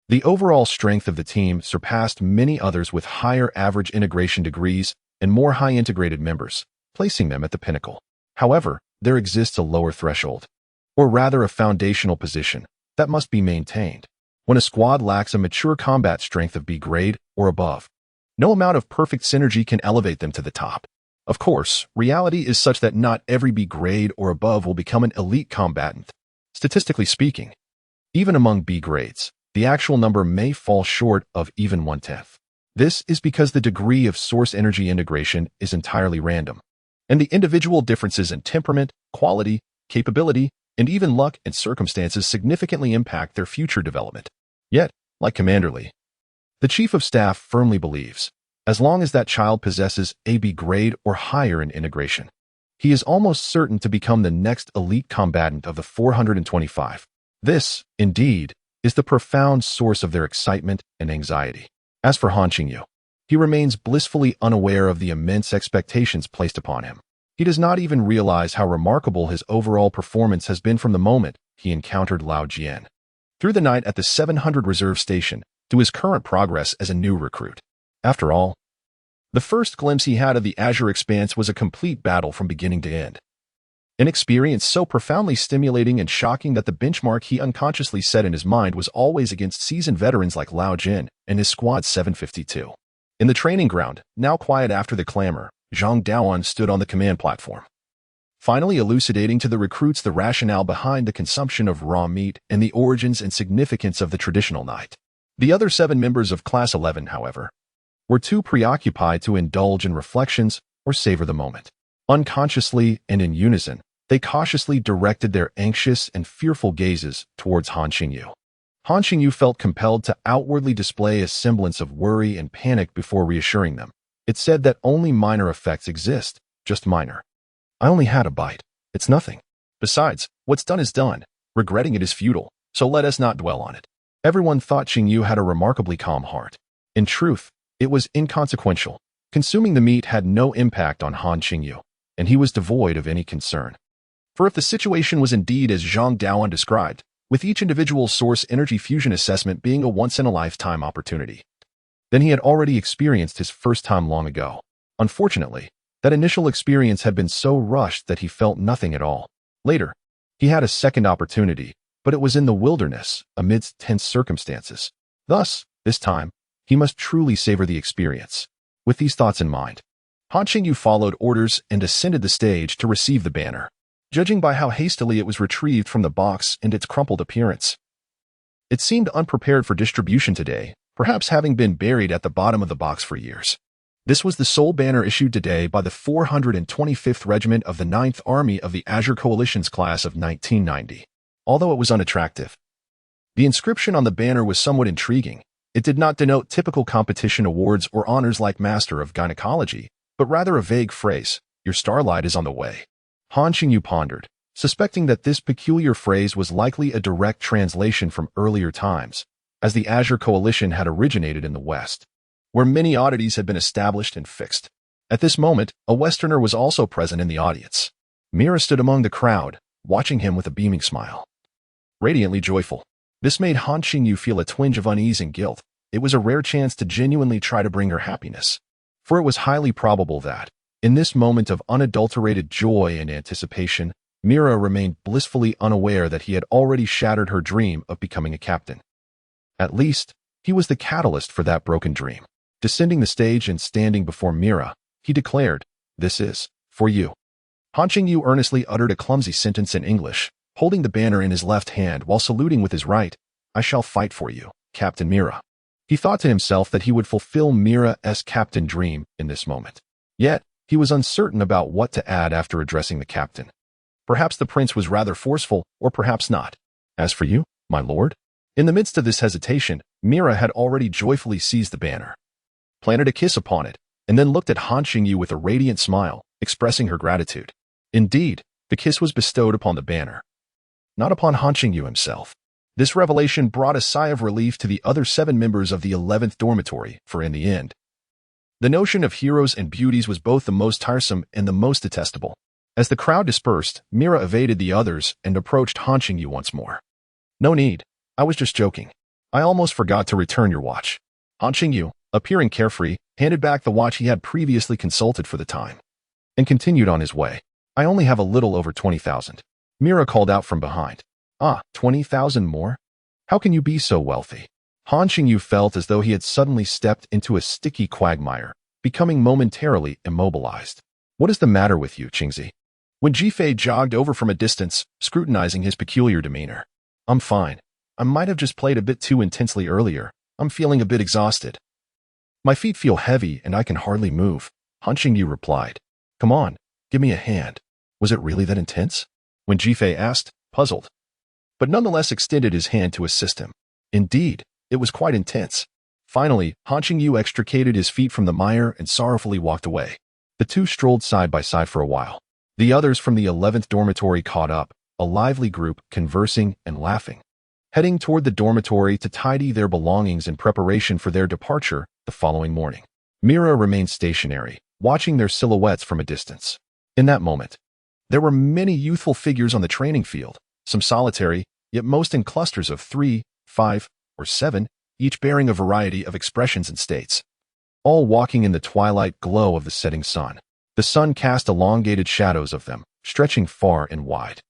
the overall strength of the team surpassed many others with higher average integration degrees and more high-integrated members, placing them at the pinnacle. However, there exists a lower threshold, or rather a foundational position, that must be maintained. When a squad lacks a mature combat strength of B grade or above, no amount of perfect synergy can elevate them to the top. Of course, reality is such that not every B grade or above will become an elite combatant. Statistically speaking, even among B grades, the actual number may fall short of even 1/10. This is because the degree of source energy integration is entirely random, and the individual differences in temperament, quality, capability, and even luck and circumstances significantly impact their future development. Yet, like Commander Li, the Chief of Staff firmly believes, as long as that child possesses a B grade or higher in integration, he is almost certain to become the next elite combatant of the 425. This, indeed, is the profound source of their excitement and anxiety. As for Han Qingyu, he remains blissfully unaware of the immense expectations placed upon him. He does not even realize how remarkable his overall performance has been from the moment he encountered Lao Jian, through the night at the 700 Reserve Station, to his current progress as a new recruit. After all, the first glimpse he had of the Azure Expanse was a complete battle from beginning to end. An experience so profoundly stimulating and shocking that the benchmark he unconsciously set in his mind was always against seasoned veterans like Lao Jian and his squad 752. In the training ground, now quiet after the clamor, Zhang Daoan stood on the command platform, finally elucidating to the recruits the rationale behind the consumption of raw meat and the origins and significance of the traditional night. The other 7 members of Class 11, however, were too preoccupied to indulge in reflections or savor the moment. Unconsciously and in unison, they cautiously directed their anxious and fearful gazes towards Han Qingyu. Han Qingyu felt compelled to outwardly display a semblance of worry and panic before reassuring them. It said that only minor effects exist, just minor. I only had a bite. It's nothing. Besides, what's done is done. Regretting it is futile, so let us not dwell on it. Everyone thought Qingyu had a remarkably calm heart. In truth, it was inconsequential. Consuming the meat had no impact on Han Qingyu, and he was devoid of any concern. For if the situation was indeed as Zhang Daoan described, with each individual source energy fusion assessment being a once-in-a-lifetime opportunity, then he had already experienced his first time long ago. Unfortunately, that initial experience had been so rushed that he felt nothing at all. Later, he had a second opportunity, but it was in the wilderness, amidst tense circumstances. Thus, this time, he must truly savor the experience. With these thoughts in mind, Han Qingyu followed orders and ascended the stage to receive the banner. Judging by how hastily it was retrieved from the box and its crumpled appearance, it seemed unprepared for distribution today, perhaps having been buried at the bottom of the box for years. This was the sole banner issued today by the 425th Regiment of the 9th Army of the Azure Coalition's class of 1990. Although it was unattractive, the inscription on the banner was somewhat intriguing. It did not denote typical competition awards or honors like Master of Gynecology, but rather a vague phrase, "Your starlight is on the way." Han Qingyu pondered, suspecting that this peculiar phrase was likely a direct translation from earlier times, as the Azure Coalition had originated in the West, where many oddities had been established and fixed. At this moment, a Westerner was also present in the audience. Mira stood among the crowd, watching him with a beaming smile. Radiantly joyful. This made Han Qingyu feel a twinge of unease and guilt. It was a rare chance to genuinely try to bring her happiness. For it was highly probable that, in this moment of unadulterated joy and anticipation, Mira remained blissfully unaware that he had already shattered her dream of becoming a captain. At least, he was the catalyst for that broken dream. Descending the stage and standing before Mira, he declared, "This is, for you." Han Qingyu earnestly uttered a clumsy sentence in English, holding the banner in his left hand while saluting with his right. "I shall fight for you, Captain Mira." He thought to himself that he would fulfill Mira's captain dream in this moment. Yet, he was uncertain about what to add after addressing the captain. Perhaps the prince was rather forceful, or perhaps not. "As for you, my lord?" In the midst of this hesitation, Mira had already joyfully seized the banner, planted a kiss upon it, and then looked at Han Qingyu with a radiant smile, expressing her gratitude. Indeed, the kiss was bestowed upon the banner, not upon Han Qingyu himself. This revelation brought a sigh of relief to the other 7 members of the 11th Dormitory, for in the end, the notion of heroes and beauties was both the most tiresome and the most detestable. As the crowd dispersed, Mira evaded the others and approached Han Qingyu once more. "No need. I was just joking. I almost forgot to return your watch." Han Qingyu, appearing carefree, handed back the watch he had previously consulted for the time, and continued on his way. "I only have a little over 20,000. Mira called out from behind. "Ah, 20,000 more? How can you be so wealthy?" Han Qingyu felt as though he had suddenly stepped into a sticky quagmire, becoming momentarily immobilized. "What is the matter with you, Qingzi?" When Jifei jogged over from a distance, scrutinizing his peculiar demeanor. "I'm fine. I might have just played a bit too intensely earlier. I'm feeling a bit exhausted. My feet feel heavy and I can hardly move," Han Qingyu replied. "Come on, give me a hand." "Was it really that intense?" When Jifei asked, puzzled, but nonetheless extended his hand to assist him. Indeed, it was quite intense. Finally, Han Qingyu extricated his feet from the mire and sorrowfully walked away. The two strolled side by side for a while. The others from the 11th Dormitory caught up, a lively group, conversing and laughing, heading toward the dormitory to tidy their belongings in preparation for their departure the following morning. Mira remained stationary, watching their silhouettes from a distance. In that moment, there were many youthful figures on the training field, some solitary, yet most in clusters of 3, 5, or 7, each bearing a variety of expressions and states, all walking in the twilight glow of the setting sun. The sun cast elongated shadows of them, stretching far and wide.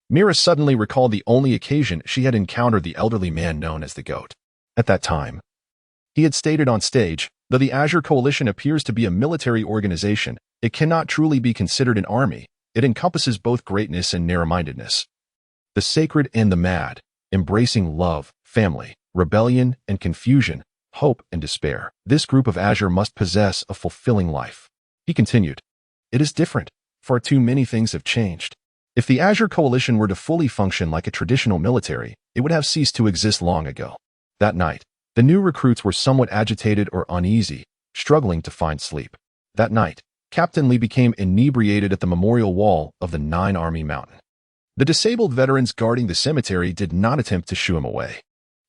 Mira suddenly recalled the only occasion she had encountered the elderly man known as the Goat. At that time, he had stated on stage, though the Azure Coalition appears to be a military organization, it cannot truly be considered an army. It encompasses both greatness and narrow-mindedness, the sacred and the mad, embracing love, family, rebellion and confusion, hope and despair. This group of Azure must possess a fulfilling life. He continued, "It is different. Far too many things have changed. If the Azure Coalition were to fully function like a traditional military, it would have ceased to exist long ago. That night, the new recruits were somewhat agitated or uneasy, struggling to find sleep. That night, Captain Li became inebriated at the memorial wall of the Nine Army Mountain. The disabled veterans guarding the cemetery did not attempt to shoo him away.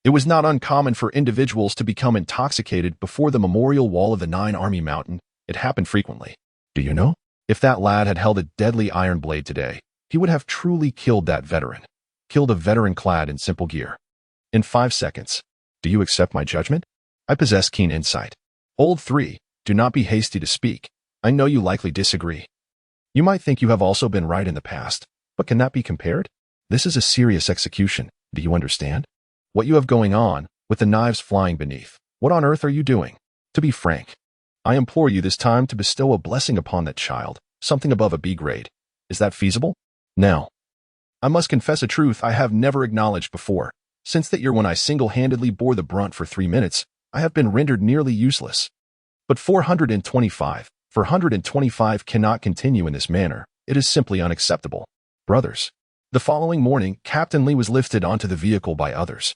It was not uncommon for individuals to become intoxicated before the memorial wall of the Nine Army Mountain. It happened frequently. Do you know? If that lad had held a deadly iron blade today, he would have truly killed that veteran. Killed a veteran clad in simple gear. In 5 seconds. Do you accept my judgment? I possess keen insight. Old 3, do not be hasty to speak. I know you likely disagree. You might think you have also been right in the past, but can that be compared? This is a serious execution, do you understand? What you have going on, with the knives flying beneath, what on earth are you doing? To be frank, I implore you this time to bestow a blessing upon that child, something above a B grade. Is that feasible? Now, I must confess a truth I have never acknowledged before. Since that year when I single-handedly bore the brunt for 3 minutes, I have been rendered nearly useless. But 425 cannot continue in this manner. It is simply unacceptable. Brothers. The following morning, Captain Li was lifted onto the vehicle by others.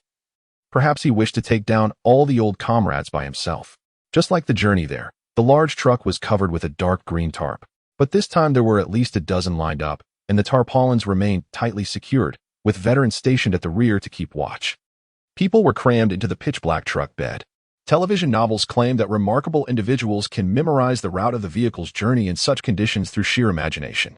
Perhaps he wished to take down all the old comrades by himself. Just like the journey there, the large truck was covered with a dark green tarp. But this time there were at least a dozen lined up, and the tarpaulins remained tightly secured, with veterans stationed at the rear to keep watch. People were crammed into the pitch-black truck bed. Television novels claim that remarkable individuals can memorize the route of the vehicle's journey in such conditions through sheer imagination.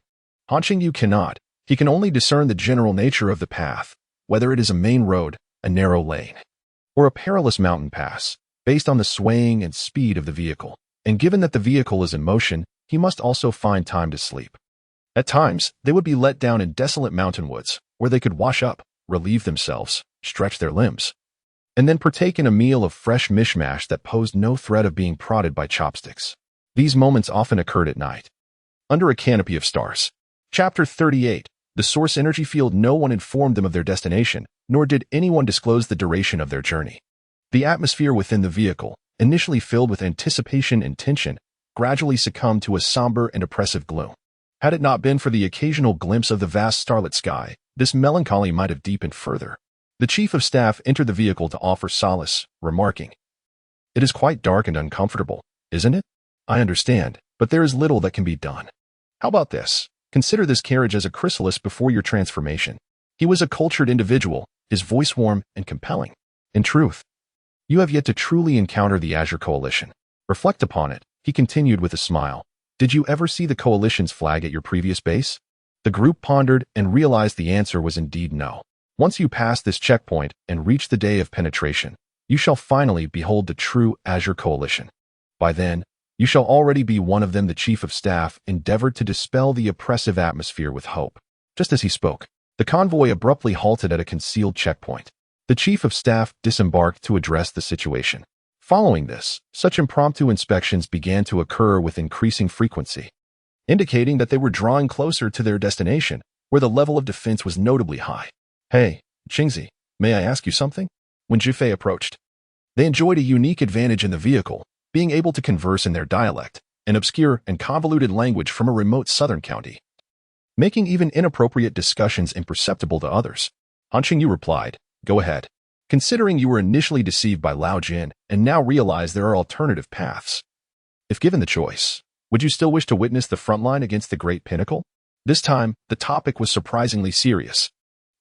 Qingyu cannot. He can only discern the general nature of the path, whether it is a main road, a narrow lane, or a perilous mountain pass, based on the swaying and speed of the vehicle. And given that the vehicle is in motion, he must also find time to sleep. At times, they would be let down in desolate mountain woods, where they could wash up, relieve themselves, stretch their limbs, and then partake in a meal of fresh mishmash that posed no threat of being prodded by chopsticks. These moments often occurred at night, under a canopy of stars. Chapter 38. The source energy field. No one informed them of their destination, nor did anyone disclose the duration of their journey. The atmosphere within the vehicle, initially filled with anticipation and tension, gradually succumbed to a somber and oppressive gloom. Had it not been for the occasional glimpse of the vast starlit sky, this melancholy might have deepened further. The chief of staff entered the vehicle to offer solace, remarking, "It is quite dark and uncomfortable, isn't it? I understand, but there is little that can be done. How about this? Consider this carriage as a chrysalis before your transformation." He was a cultured individual, his voice warm and compelling. In truth, you have yet to truly encounter the Azure Coalition. Reflect upon it, he continued with a smile. Did you ever see the Coalition's flag at your previous base? The group pondered and realized the answer was indeed no. Once you pass this checkpoint and reach the day of penetration, you shall finally behold the true Azure Coalition. By then, you shall already be one of them. The chief of staff endeavored to dispel the oppressive atmosphere with hope. Just as he spoke, the convoy abruptly halted at a concealed checkpoint. The chief of staff disembarked to address the situation. Following this, such impromptu inspections began to occur with increasing frequency, indicating that they were drawing closer to their destination, where the level of defense was notably high. "Hey, Qingzi, may I ask you something?" When Jufei approached. They enjoyed a unique advantage in the vehicle, being able to converse in their dialect, an obscure and convoluted language from a remote southern county, making even inappropriate discussions imperceptible to others. Qingyu replied, "Go ahead. Considering you were initially deceived by Lao Jian and now realize there are alternative paths. If given the choice, would you still wish to witness the front line against the Great Pinnacle?" This time, the topic was surprisingly serious.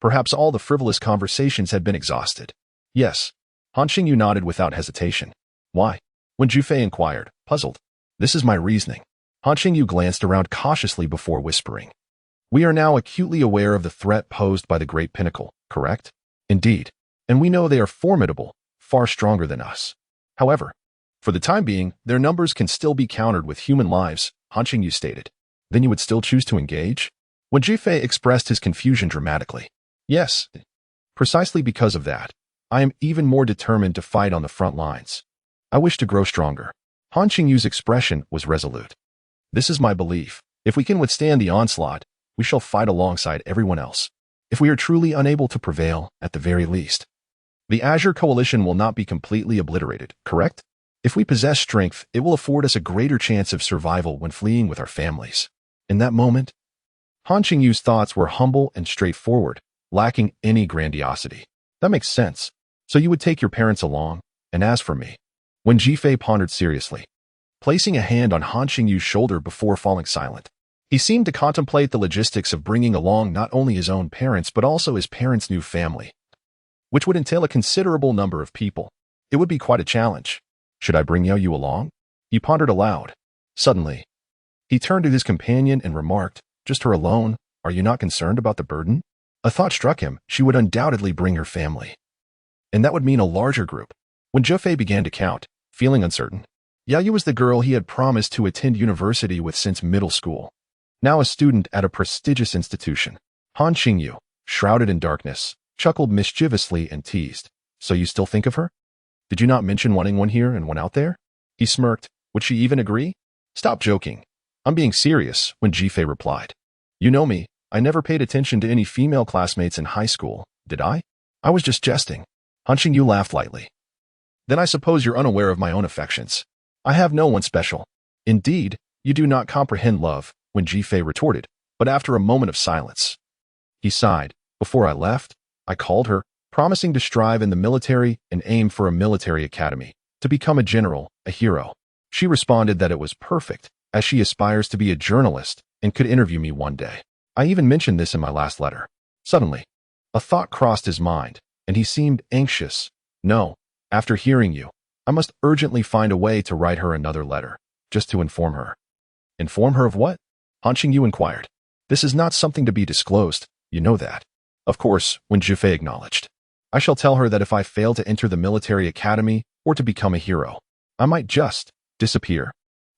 Perhaps all the frivolous conversations had been exhausted. Yes. Qingyu nodded without hesitation. "Why?" When Jufei inquired, puzzled. "This is my reasoning." Qingyu glanced around cautiously before whispering. "We are now acutely aware of the threat posed by the Great Pinnacle, correct?" "Indeed. And we know they are formidable, far stronger than us. However, for the time being, their numbers can still be countered with human lives," Qingyu stated. "Then you would still choose to engage?" When Jufei expressed his confusion dramatically. "Yes. Precisely because of that, I am even more determined to fight on the front lines. I wish to grow stronger." Qingyu's expression was resolute. "This is my belief. If we can withstand the onslaught, we shall fight alongside everyone else. If we are truly unable to prevail, at the very least, the Azure Coalition will not be completely obliterated, correct? If we possess strength, it will afford us a greater chance of survival when fleeing with our families." In that moment, Qingyu's thoughts were humble and straightforward, lacking any grandiosity. That makes sense. So you would take your parents along, and as for me. When Jifei pondered seriously, placing a hand on Han Qingyu's shoulder before falling silent. He seemed to contemplate the logistics of bringing along not only his own parents but also his parents' new family, which would entail a considerable number of people. It would be quite a challenge. Should I bring Yao Yu along? He pondered aloud. Suddenly, he turned to his companion and remarked, just her alone, are you not concerned about the burden? A thought struck him, she would undoubtedly bring her family. And that would mean a larger group. When Zhefei began to count, feeling uncertain, Yao Yu was the girl he had promised to attend university with since middle school. Now a student at a prestigious institution. Han Qingyu, shrouded in darkness, chuckled mischievously and teased. So you still think of her? Did you not mention wanting one here and one out there? He smirked. Would she even agree? Stop joking. I'm being serious, when Jifei replied. You know me, I never paid attention to any female classmates in high school, did I? I was just jesting. Han Qingyu laughed lightly. Then I suppose you're unaware of my own affections. I have no one special. Indeed, you do not comprehend love, when Jifei retorted, but after a moment of silence. He sighed. Before I left, I called her, promising to strive in the military and aim for a military academy, to become a general, a hero. She responded that it was perfect, as she aspires to be a journalist and could interview me one day. I even mentioned this in my last letter. Suddenly, a thought crossed his mind, and he seemed anxious. No, after hearing you, I must urgently find a way to write her another letter, just to inform her. Inform her of what? Han Qingyu inquired. This is not something to be disclosed, you know that. Of course, when Jifei acknowledged. I shall tell her that if I fail to enter the military academy or to become a hero, I might just disappear.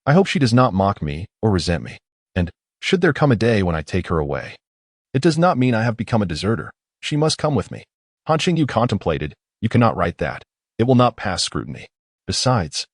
I hope she does not mock me or resent me. And should there come a day when I take her away, it does not mean I have become a deserter. She must come with me. Han Qingyu contemplated. You cannot write that. It will not pass scrutiny. Besides,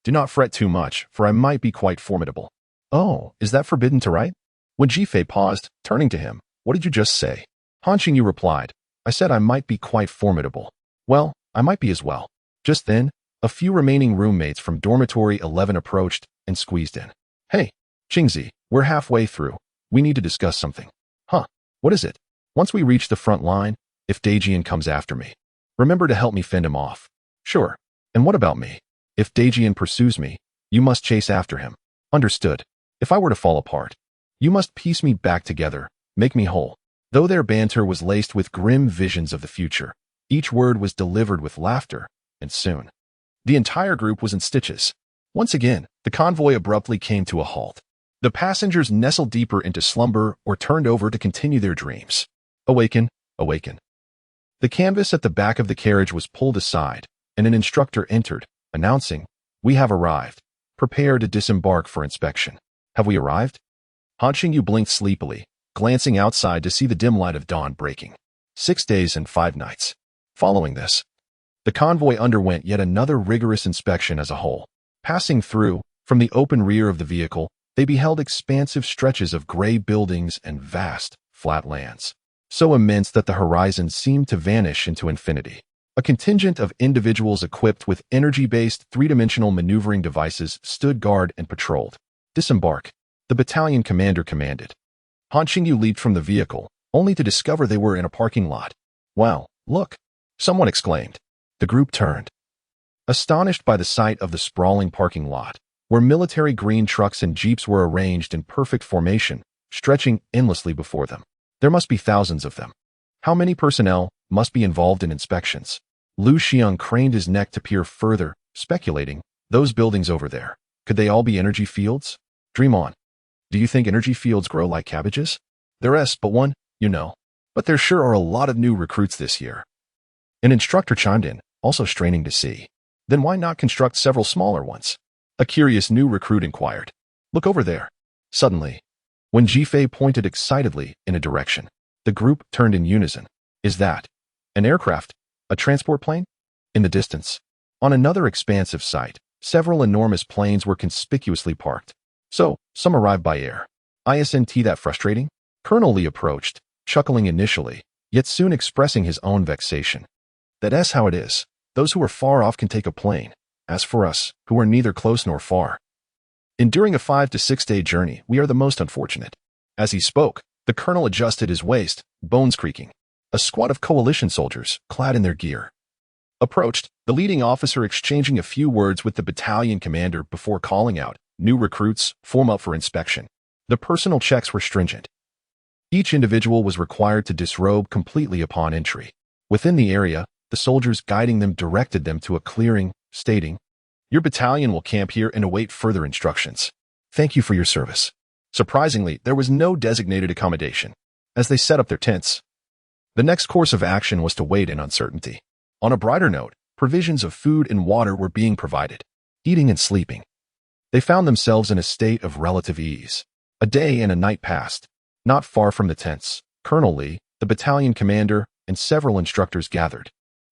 do not fret too much, for I might be quite formidable. Oh, is that forbidden to write? When Jifei paused, turning to him, what did you just say? Han Qingyu replied, I said I might be quite formidable. Well, I might be as well. Just then, a few remaining roommates from Dormitory 11 approached and squeezed in. Hey, Qingzi, we're halfway through. We need to discuss something. Huh, what is it? Once we reach the front line, if Deathiron comes after me, remember to help me fend him off. Sure. And what about me? If Deathiron pursues me, you must chase after him. Understood. If I were to fall apart, you must piece me back together, make me whole. Though their banter was laced with grim visions of the future, each word was delivered with laughter, and soon, the entire group was in stitches. Once again, the convoy abruptly came to a halt. The passengers nestled deeper into slumber or turned over to continue their dreams. Awaken, awaken. The canvas at the back of the carriage was pulled aside, and an instructor entered, announcing, We have arrived. Prepare to disembark for inspection. Have we arrived? Han Qingyu blinked sleepily, glancing outside to see the dim light of dawn breaking. 6 days and 5 nights. Following this, the convoy underwent yet another rigorous inspection as a whole. Passing through, from the open rear of the vehicle, they beheld expansive stretches of gray buildings and vast, flat lands, so immense that the horizon seemed to vanish into infinity. A contingent of individuals equipped with energy-based three-dimensional maneuvering devices stood guard and patrolled. Disembark, the battalion commander commanded. Han Qingyu leaped from the vehicle, only to discover they were in a parking lot. Wow, look! Someone exclaimed. The group turned, astonished by the sight of the sprawling parking lot, where military green trucks and jeeps were arranged in perfect formation, stretching endlessly before them. There must be thousands of them. How many personnel must be involved in inspections? Lu Xiang craned his neck to peer further, speculating, those buildings over there, could they all be energy fields? Dream on. Do you think energy fields grow like cabbages? There is but one, you know. But there sure are a lot of new recruits this year. An instructor chimed in, also straining to see. Then why not construct several smaller ones? A curious new recruit inquired. Look over there. Suddenly, when Jifei pointed excitedly in a direction, the group turned in unison. Is that an aircraft? A transport plane? In the distance, on another expansive site, several enormous planes were conspicuously parked. So, some arrived by air. Isn't that frustrating? Colonel Lee approached, chuckling initially, yet soon expressing his own vexation. That's how it is. Those who are far off can take a plane. As for us, who are neither close nor far, enduring a 5 to 6 day journey, we are the most unfortunate. As he spoke, the colonel adjusted his waist, bones creaking. A squad of coalition soldiers, clad in their gear, approached, the leading officer exchanging a few words with the battalion commander before calling out, "New recruits, form up for inspection." The personal checks were stringent. Each individual was required to disrobe completely upon entry. Within the area, the soldiers guiding them directed them to a clearing, stating, "Your battalion will camp here and await further instructions. Thank you for your service." Surprisingly, there was no designated accommodation. As they set up their tents, the next course of action was to wait in uncertainty. On a brighter note, provisions of food and water were being provided. Eating and sleeping, they found themselves in a state of relative ease. A day and a night passed. Not far from the tents, Colonel Lee, the battalion commander, and several instructors gathered,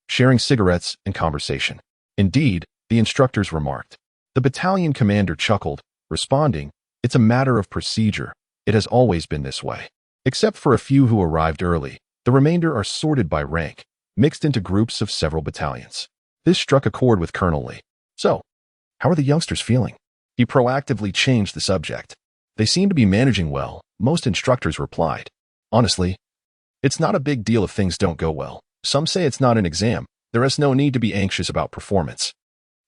sharing cigarettes and conversation. Indeed, the instructors remarked. The battalion commander chuckled, responding, "It's a matter of procedure. It has always been this way. Except for a few who arrived early, the remainder are sorted by rank, mixed into groups of several battalions." This struck a chord with Colonel Lee. "So, how are the youngsters feeling?" He proactively changed the subject. "They seem to be managing well," most instructors replied. "Honestly, it's not a big deal if things don't go well. Some say it's not an exam. There is no need to be anxious about performance.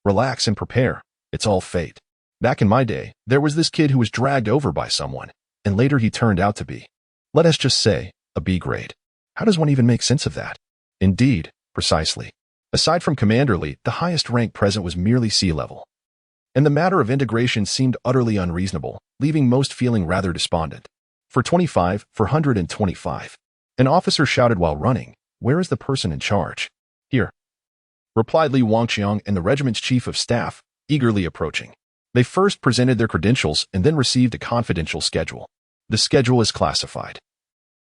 Relax and prepare. It's all fate. Back in my day, there was this kid who was dragged over by someone, and later he turned out to be, let us just say, a B grade. How does one even make sense of that?" Indeed, precisely. Aside from Commander Lee, the highest rank present was merely sea level. And the matter of integration seemed utterly unreasonable, leaving most feeling rather despondent. For 125. An officer shouted while running, "Where is the person in charge?" "Here," replied Li Wangqiang and the regiment's chief of staff, eagerly approaching. They first presented their credentials and then received a confidential schedule. "The schedule is classified.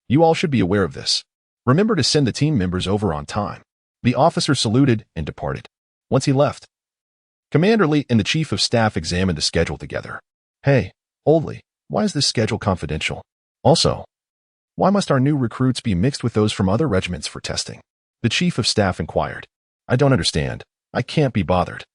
You all should be aware of this. Remember to send the team members over on time." The officer saluted and departed. Once he left, Commander Lee and the chief of staff examined the schedule together. "Hey, Old Lee, why is this schedule confidential? Also, why must our new recruits be mixed with those from other regiments for testing?" The chief of staff inquired. "I don't understand. I can't be bothered."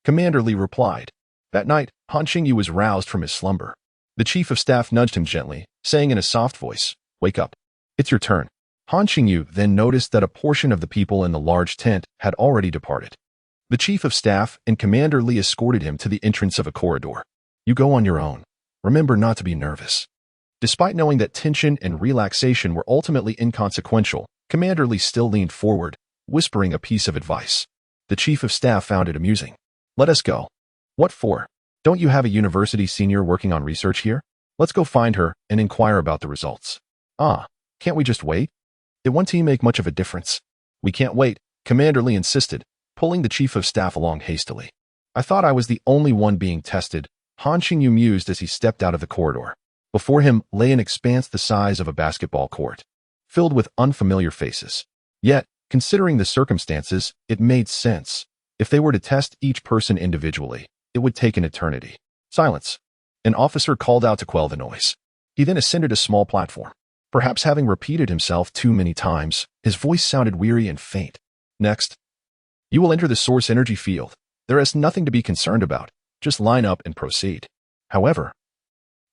Commander Lee replied. That night, Han Qingyu was roused from his slumber. The chief of staff nudged him gently, saying in a soft voice, "Wake up. It's your turn." Han Qingyu then noticed that a portion of the people in the large tent had already departed. The chief of staff and Commander Lee escorted him to the entrance of a corridor. "You go on your own. Remember not to be nervous." Despite knowing that tension and relaxation were ultimately inconsequential, Commander Lee still leaned forward, whispering a piece of advice. The chief of staff found it amusing. "Let us go." "What for? Don't you have a university senior working on research here? Let's go find her and inquire about the results." "Ah, can't we just wait? It won't make much of a difference." "We can't wait," Commander Lee insisted, pulling the chief of staff along hastily. "I thought I was the only one being tested," Han Qingyu mused as he stepped out of the corridor. Before him lay an expanse the size of a basketball court, filled with unfamiliar faces. Yet, considering the circumstances, it made sense. If they were to test each person individually, it would take an eternity. "Silence." An officer called out to quell the noise. He then ascended a small platform. Perhaps having repeated himself too many times, his voice sounded weary and faint. "Next, you will enter the source energy field. There is nothing to be concerned about. Just line up and proceed. However,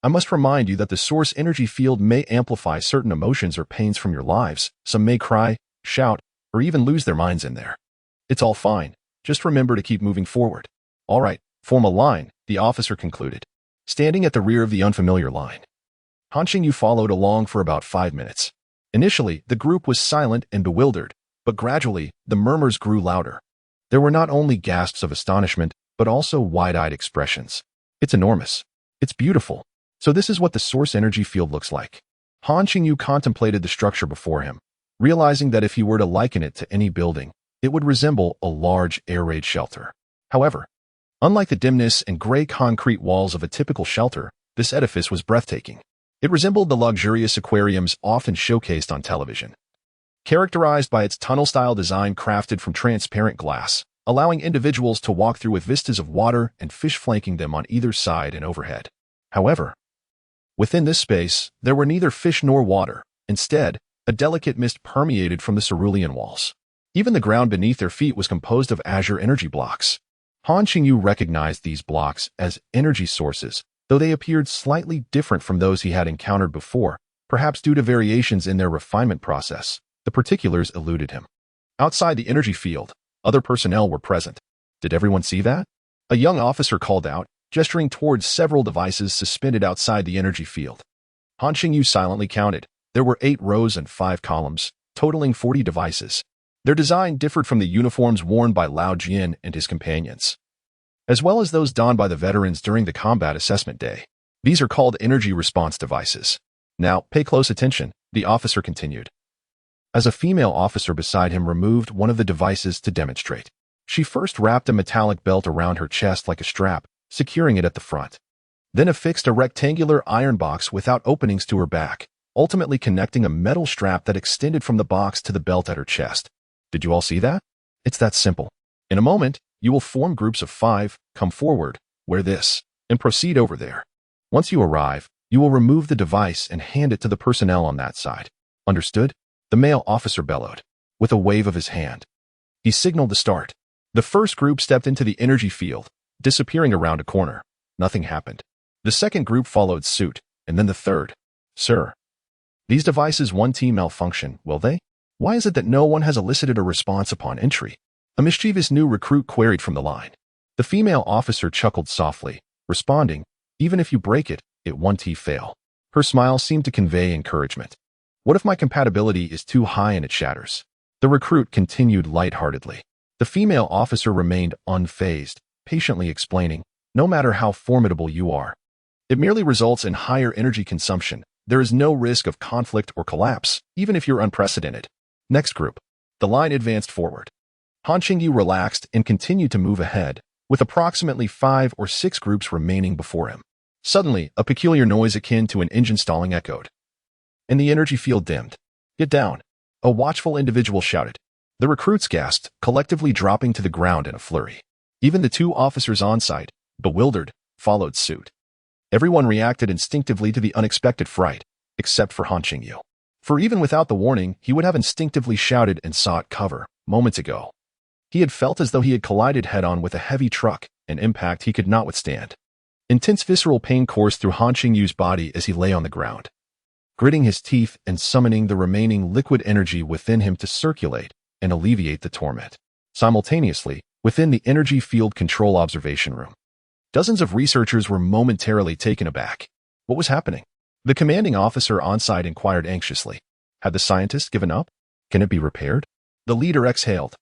I must remind you that the source energy field may amplify certain emotions or pains from your lives. Some may cry, shout, or even lose their minds in there. It's all fine. Just remember to keep moving forward." "All right, form a line," the officer concluded, standing at the rear of the unfamiliar line. Han Qingyu followed along for about 5 minutes. Initially, the group was silent and bewildered, but gradually, the murmurs grew louder. There were not only gasps of astonishment, but also wide-eyed expressions. "It's enormous. It's beautiful. So this is what the source energy field looks like." Han Qingyu contemplated the structure before him, realizing that if he were to liken it to any building, it would resemble a large air raid shelter. However, unlike the dimness and gray concrete walls of a typical shelter, this edifice was breathtaking. It resembled the luxurious aquariums often showcased on television, characterized by its tunnel-style design crafted from transparent glass, allowing individuals to walk through with vistas of water and fish flanking them on either side and overhead. However, within this space, there were neither fish nor water. Instead, a delicate mist permeated from the cerulean walls. Even the ground beneath their feet was composed of azure energy blocks. Han Qingyu recognized these blocks as energy sources, though they appeared slightly different from those he had encountered before, perhaps due to variations in their refinement process. The particulars eluded him. Outside the energy field, other personnel were present. Did everyone see that? A young officer called out, gesturing towards several devices suspended outside the energy field. Han Qingyu silently counted. There were 8 rows and 5 columns, totaling 40 devices. Their design differed from the uniforms worn by Lao Jian and his companions, as well as those donned by the veterans during the combat assessment day. These are called energy response devices. Now, pay close attention, the officer continued, as a female officer beside him removed one of the devices to demonstrate. She first wrapped a metallic belt around her chest like a strap, securing it at the front. Then affixed a rectangular iron box without openings to her back, ultimately connecting a metal strap that extended from the box to the belt at her chest. Did you all see that? It's that simple. In a moment, you will form groups of 5, come forward, wear this, and proceed over there. Once you arrive, you will remove the device and hand it to the personnel on that side. Understood? The male officer bellowed, with a wave of his hand. He signaled to start. The first group stepped into the energy field, disappearing around a corner. Nothing happened. The second group followed suit, and then the third. Sir, these devices won't malfunction, will they? Why is it that no one has elicited a response upon entry? A mischievous new recruit queried from the line. The female officer chuckled softly, responding, even if you break it, it won't fail. Her smile seemed to convey encouragement. What if my compatibility is too high and it shatters? The recruit continued lightheartedly. The female officer remained unfazed, patiently explaining, no matter how formidable you are, it merely results in higher energy consumption. There is no risk of conflict or collapse, even if you're unprecedented. Next group. The line advanced forward. Han Qingyu relaxed and continued to move ahead, with approximately 5 or 6 groups remaining before him. Suddenly, a peculiar noise akin to an engine stalling echoed, and the energy field dimmed. Get down, a watchful individual shouted. The recruits gasped, collectively dropping to the ground in a flurry. Even the 2 officers on site, bewildered, followed suit. Everyone reacted instinctively to the unexpected fright, except for Han Qingyu. For even without the warning, he would have instinctively shouted and sought cover, moments ago. He had felt as though he had collided head-on with a heavy truck, an impact he could not withstand. Intense visceral pain coursed through Han Qingyu's body as he lay on the ground, gritting his teeth and summoning the remaining liquid energy within him to circulate and alleviate the torment. Simultaneously, within the energy field control observation room, dozens of researchers were momentarily taken aback. What was happening? The commanding officer on site inquired anxiously. Had the scientist given up? Can it be repaired? The leader exhaled,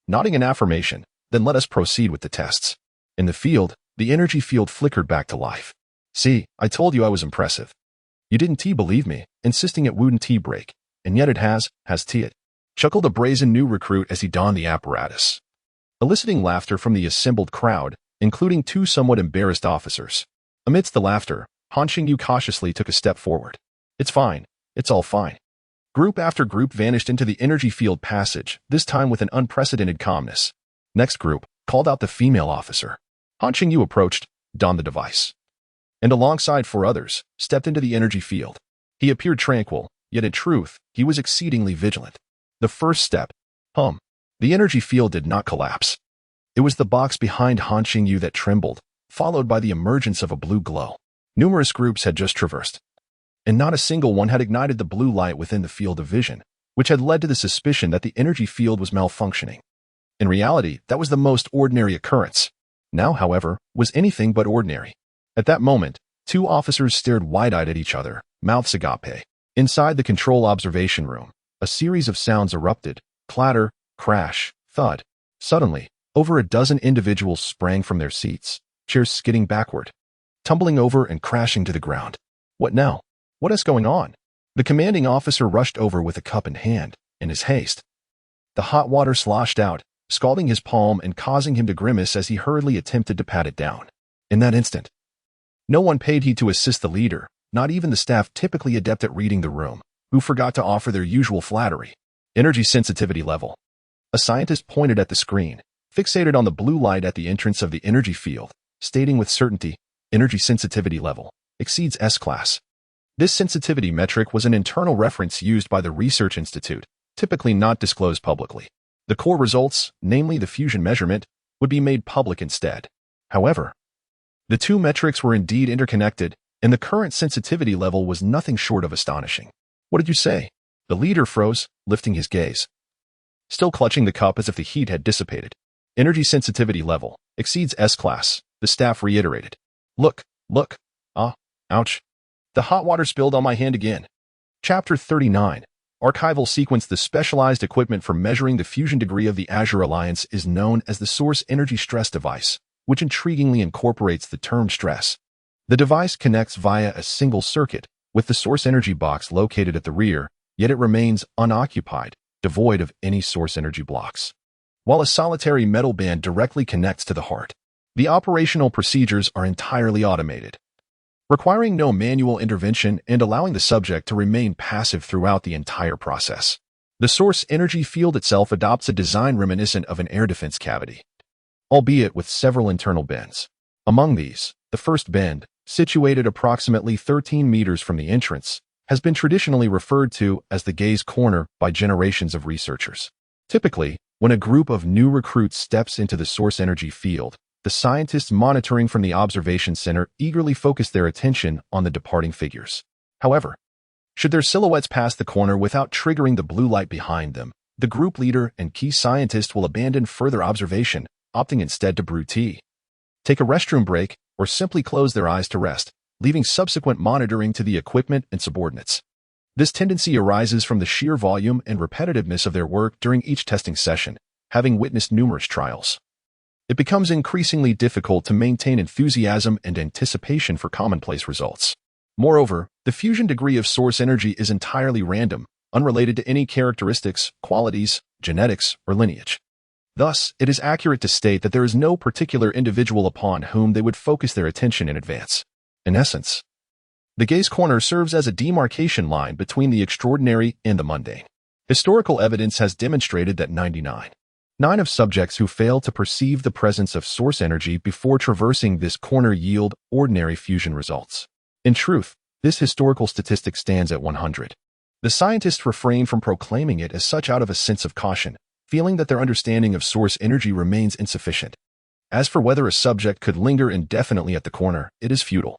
nodding in affirmation. Then let us proceed with the tests. In the field, the energy field flickered back to life. See, I told you I was impressive. You didn't believe me, insisting it wouldn't break, and yet it has it. Chuckled a brazen new recruit as he donned the apparatus, eliciting laughter from the assembled crowd, including 2 somewhat embarrassed officers. Amidst the laughter, Han Qingyu cautiously took a step forward. It's fine. It's all fine. Group after group vanished into the energy field passage, this time with an unprecedented calmness. Next group, called out the female officer. Han Qingyu approached, donned the device, and alongside 4 others, stepped into the energy field. He appeared tranquil, yet in truth, he was exceedingly vigilant. The first step. The energy field did not collapse. It was the box behind Han Qingyu that trembled, followed by the emergence of a blue glow. Numerous groups had just traversed, and not a single one had ignited the blue light within the field of vision, which had led to the suspicion that the energy field was malfunctioning. In reality, that was the most ordinary occurrence. Now, however, was anything but ordinary. At that moment, 2 officers stared wide-eyed at each other, mouths agape. Inside the control observation room, a series of sounds erupted: clatter, crash, thud. Suddenly, over a dozen individuals sprang from their seats, chairs skidding backward, tumbling over and crashing to the ground. What now? What is going on? The commanding officer rushed over with a cup in hand. In his haste, the hot water sloshed out, scalding his palm and causing him to grimace as he hurriedly attempted to pat it down. In that instant, no one paid heed to assist the leader, not even the staff typically adept at reading the room, who forgot to offer their usual flattery. Energy sensitivity level. A scientist pointed at the screen, fixated on the blue light at the entrance of the energy field, stating with certainty, energy sensitivity level exceeds S-class. This sensitivity metric was an internal reference used by the research institute, typically not disclosed publicly. The core results, namely the fusion measurement, would be made public instead. However, the 2 metrics were indeed interconnected, and the current sensitivity level was nothing short of astonishing. What did you say? The leader froze, lifting his gaze. Still clutching the cup as if the heat had dissipated. Energy sensitivity level exceeds S-class, the staff reiterated. Look, look. Ah, ouch. The hot water spilled on my hand again. Chapter 39. Archival sequence. The specialized equipment for measuring the fusion degree of the Azure Alliance is known as the Source Energy Stress Device, which intriguingly incorporates the term stress. The device connects via a single circuit, with the source energy box located at the rear, yet it remains unoccupied, devoid of any source energy blocks. While a solitary metal band directly connects to the heart, the operational procedures are entirely automated, requiring no manual intervention and allowing the subject to remain passive throughout the entire process. The source energy field itself adopts a design reminiscent of an air defense cavity, albeit with several internal bends. Among these, the first bend, situated approximately 13 meters from the entrance, has been traditionally referred to as the gaze corner by generations of researchers. Typically, when a group of new recruits steps into the source energy field, the scientists monitoring from the observation center eagerly focus their attention on the departing figures. However, should their silhouettes pass the corner without triggering the blue light behind them, the group leader and key scientist will abandon further observation, opting instead to brew tea, take a restroom break, or simply close their eyes to rest, leaving subsequent monitoring to the equipment and subordinates. This tendency arises from the sheer volume and repetitiveness of their work during each testing session, having witnessed numerous trials. It becomes increasingly difficult to maintain enthusiasm and anticipation for commonplace results. Moreover, the fusion degree of source energy is entirely random, unrelated to any characteristics, qualities, genetics, or lineage. Thus, it is accurate to state that there is no particular individual upon whom they would focus their attention in advance. In essence, the gaze corner serves as a demarcation line between the extraordinary and the mundane. Historical evidence has demonstrated that 99% of subjects who fail to perceive the presence of source energy before traversing this corner yield ordinary fusion results. In truth, this historical statistic stands at 100. The scientists refrain from proclaiming it as such out of a sense of caution, feeling that their understanding of source energy remains insufficient. As for whether a subject could linger indefinitely at the corner, it is futile.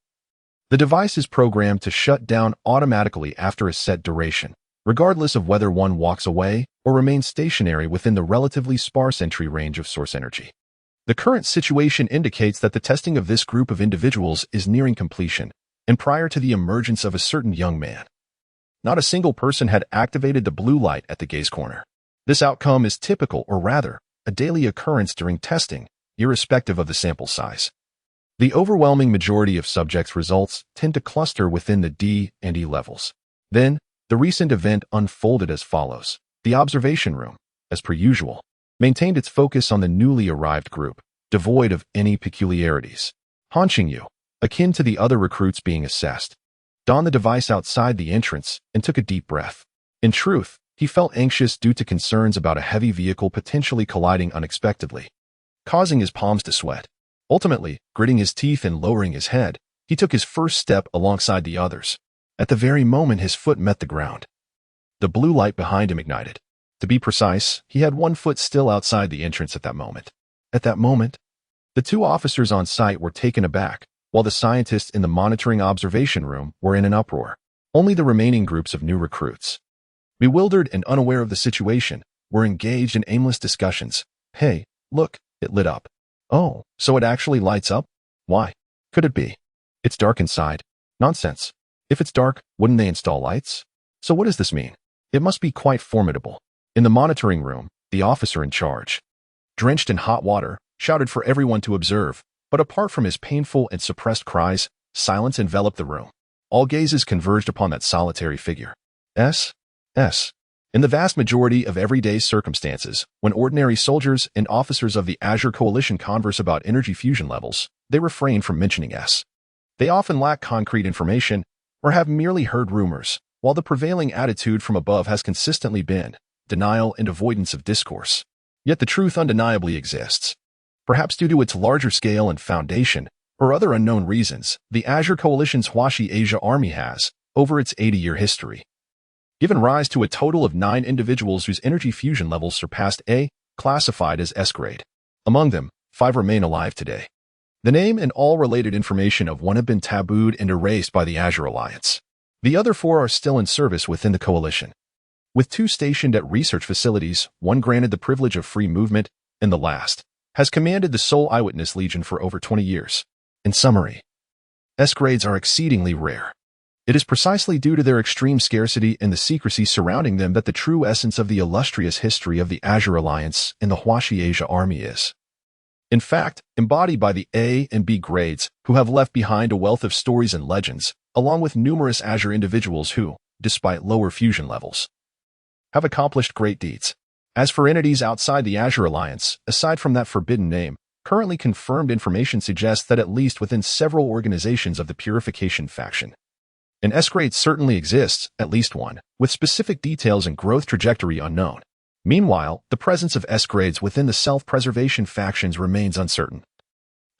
The device is programmed to shut down automatically after a set duration, regardless of whether one walks away or remains stationary within the relatively sparse entry range of source energy. The current situation indicates that the testing of this group of individuals is nearing completion, and prior to the emergence of a certain young man, not a single person had activated the blue light at the gaze corner. This outcome is typical, or rather, a daily occurrence during testing, irrespective of the sample size. The overwhelming majority of subjects' results tend to cluster within the D and E levels. Then, the recent event unfolded as follows. The observation room, as per usual, maintained its focus on the newly arrived group, devoid of any peculiarities. Qingyu, akin to the other recruits being assessed, donned the device outside the entrance and took a deep breath. In truth, he felt anxious due to concerns about a heavy vehicle potentially colliding unexpectedly, causing his palms to sweat. Ultimately, gritting his teeth and lowering his head, he took his first step alongside the others. At the very moment his foot met the ground, the blue light behind him ignited. To be precise, he had one foot still outside the entrance at that moment. At that moment, the two officers on site were taken aback, while the scientists in the monitoring observation room were in an uproar. Only the remaining groups of new recruits, bewildered and unaware of the situation, were engaged in aimless discussions. Hey, look, it lit up. Oh, so it actually lights up? Why? Could it be? It's dark inside. Nonsense. If it's dark, wouldn't they install lights? So what does this mean? It must be quite formidable. In the monitoring room, the officer in charge, drenched in hot water, shouted for everyone to observe, but apart from his painful and suppressed cries, silence enveloped the room. All gazes converged upon that solitary figure. In the vast majority of everyday circumstances, when ordinary soldiers and officers of the Azure Coalition converse about energy fusion levels, they refrain from mentioning S. They often lack concrete information or have merely heard rumors, while the prevailing attitude from above has consistently been denial and avoidance of discourse. Yet the truth undeniably exists. Perhaps due to its larger scale and foundation, or other unknown reasons, the Azure Coalition's Huaxi Asia Army has, over its 80-year history, given rise to a total of 9 individuals whose energy fusion levels surpassed A, classified as S-grade. Among them, 5 remain alive today. The name and all related information of one have been tabooed and erased by the Azure Alliance. The other 4 are still in service within the coalition. With 2 stationed at research facilities, one granted the privilege of free movement, and the last has commanded the sole Eyewitness Legion for over 20 years. In summary, S-grades are exceedingly rare. It is precisely due to their extreme scarcity and the secrecy surrounding them that the true essence of the illustrious history of the Azure Alliance and the Huaxi Asia Army is, in fact, embodied by the A and B grades, who have left behind a wealth of stories and legends, along with numerous Azure individuals who, despite lower fusion levels, have accomplished great deeds. As for entities outside the Azure Alliance, aside from that forbidden name, currently confirmed information suggests that at least within several organizations of the Purification faction, an S-grade certainly exists, at least one, with specific details and growth trajectory unknown. Meanwhile, the presence of S-grades within the self-preservation factions remains uncertain,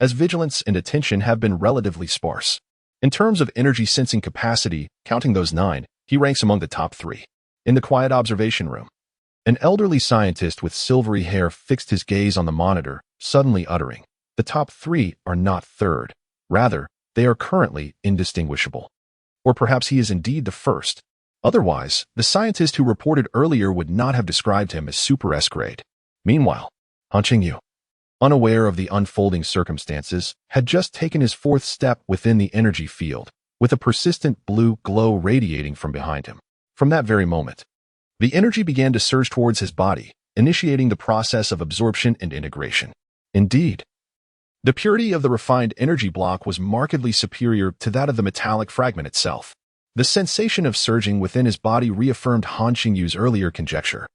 as vigilance and attention have been relatively sparse. In terms of energy sensing capacity, counting those 9, he ranks among the top 3. In the quiet observation room, an elderly scientist with silvery hair fixed his gaze on the monitor, suddenly uttering, "The top 3 are not third. Rather, they are currently indistinguishable." Or perhaps he is indeed the first. Otherwise, the scientist who reported earlier would not have described him as super S-grade. Meanwhile, Qingyu, unaware of the unfolding circumstances, had just taken his 4th step within the energy field, with a persistent blue glow radiating from behind him. From that very moment, the energy began to surge towards his body, initiating the process of absorption and integration. Indeed, the purity of the refined energy block was markedly superior to that of the metallic fragment itself. The sensation of surging within his body reaffirmed Qingyu's earlier conjecture.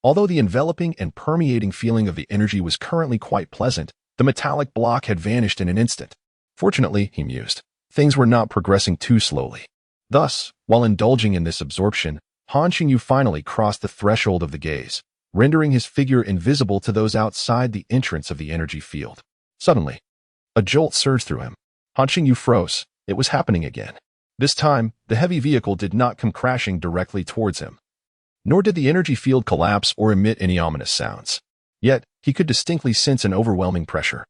Although the enveloping and permeating feeling of the energy was currently quite pleasant, the metallic block had vanished in an instant. Fortunately, he mused, things were not progressing too slowly. Thus, while indulging in this absorption, Qingyu finally crossed the threshold of the gaze, rendering his figure invisible to those outside the entrance of the energy field. Suddenly, a jolt surged through him. Qingyu froze. It was happening again. This time, the heavy vehicle did not come crashing directly towards him, nor did the energy field collapse or emit any ominous sounds. Yet, he could distinctly sense an overwhelming pressure,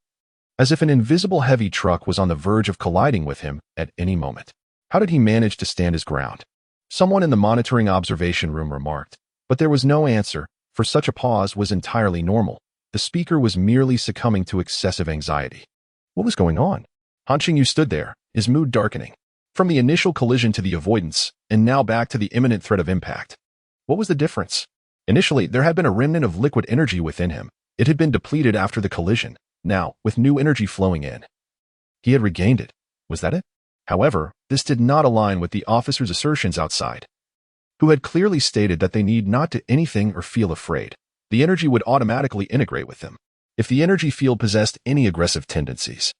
as if an invisible heavy truck was on the verge of colliding with him at any moment. How did he manage to stand his ground? Someone in the monitoring observation room remarked, but there was no answer, for such a pause was entirely normal. The speaker was merely succumbing to excessive anxiety. What was going on? Qingyu stood there, his mood darkening. From the initial collision to the avoidance, and now back to the imminent threat of impact. What was the difference? Initially, there had been a remnant of liquid energy within him. It had been depleted after the collision. Now, with new energy flowing in, he had regained it. Was that it? However, this did not align with the officer's assertions outside, who had clearly stated that they need not do anything or feel afraid. The energy would automatically integrate with them. If the energy field possessed any aggressive tendencies,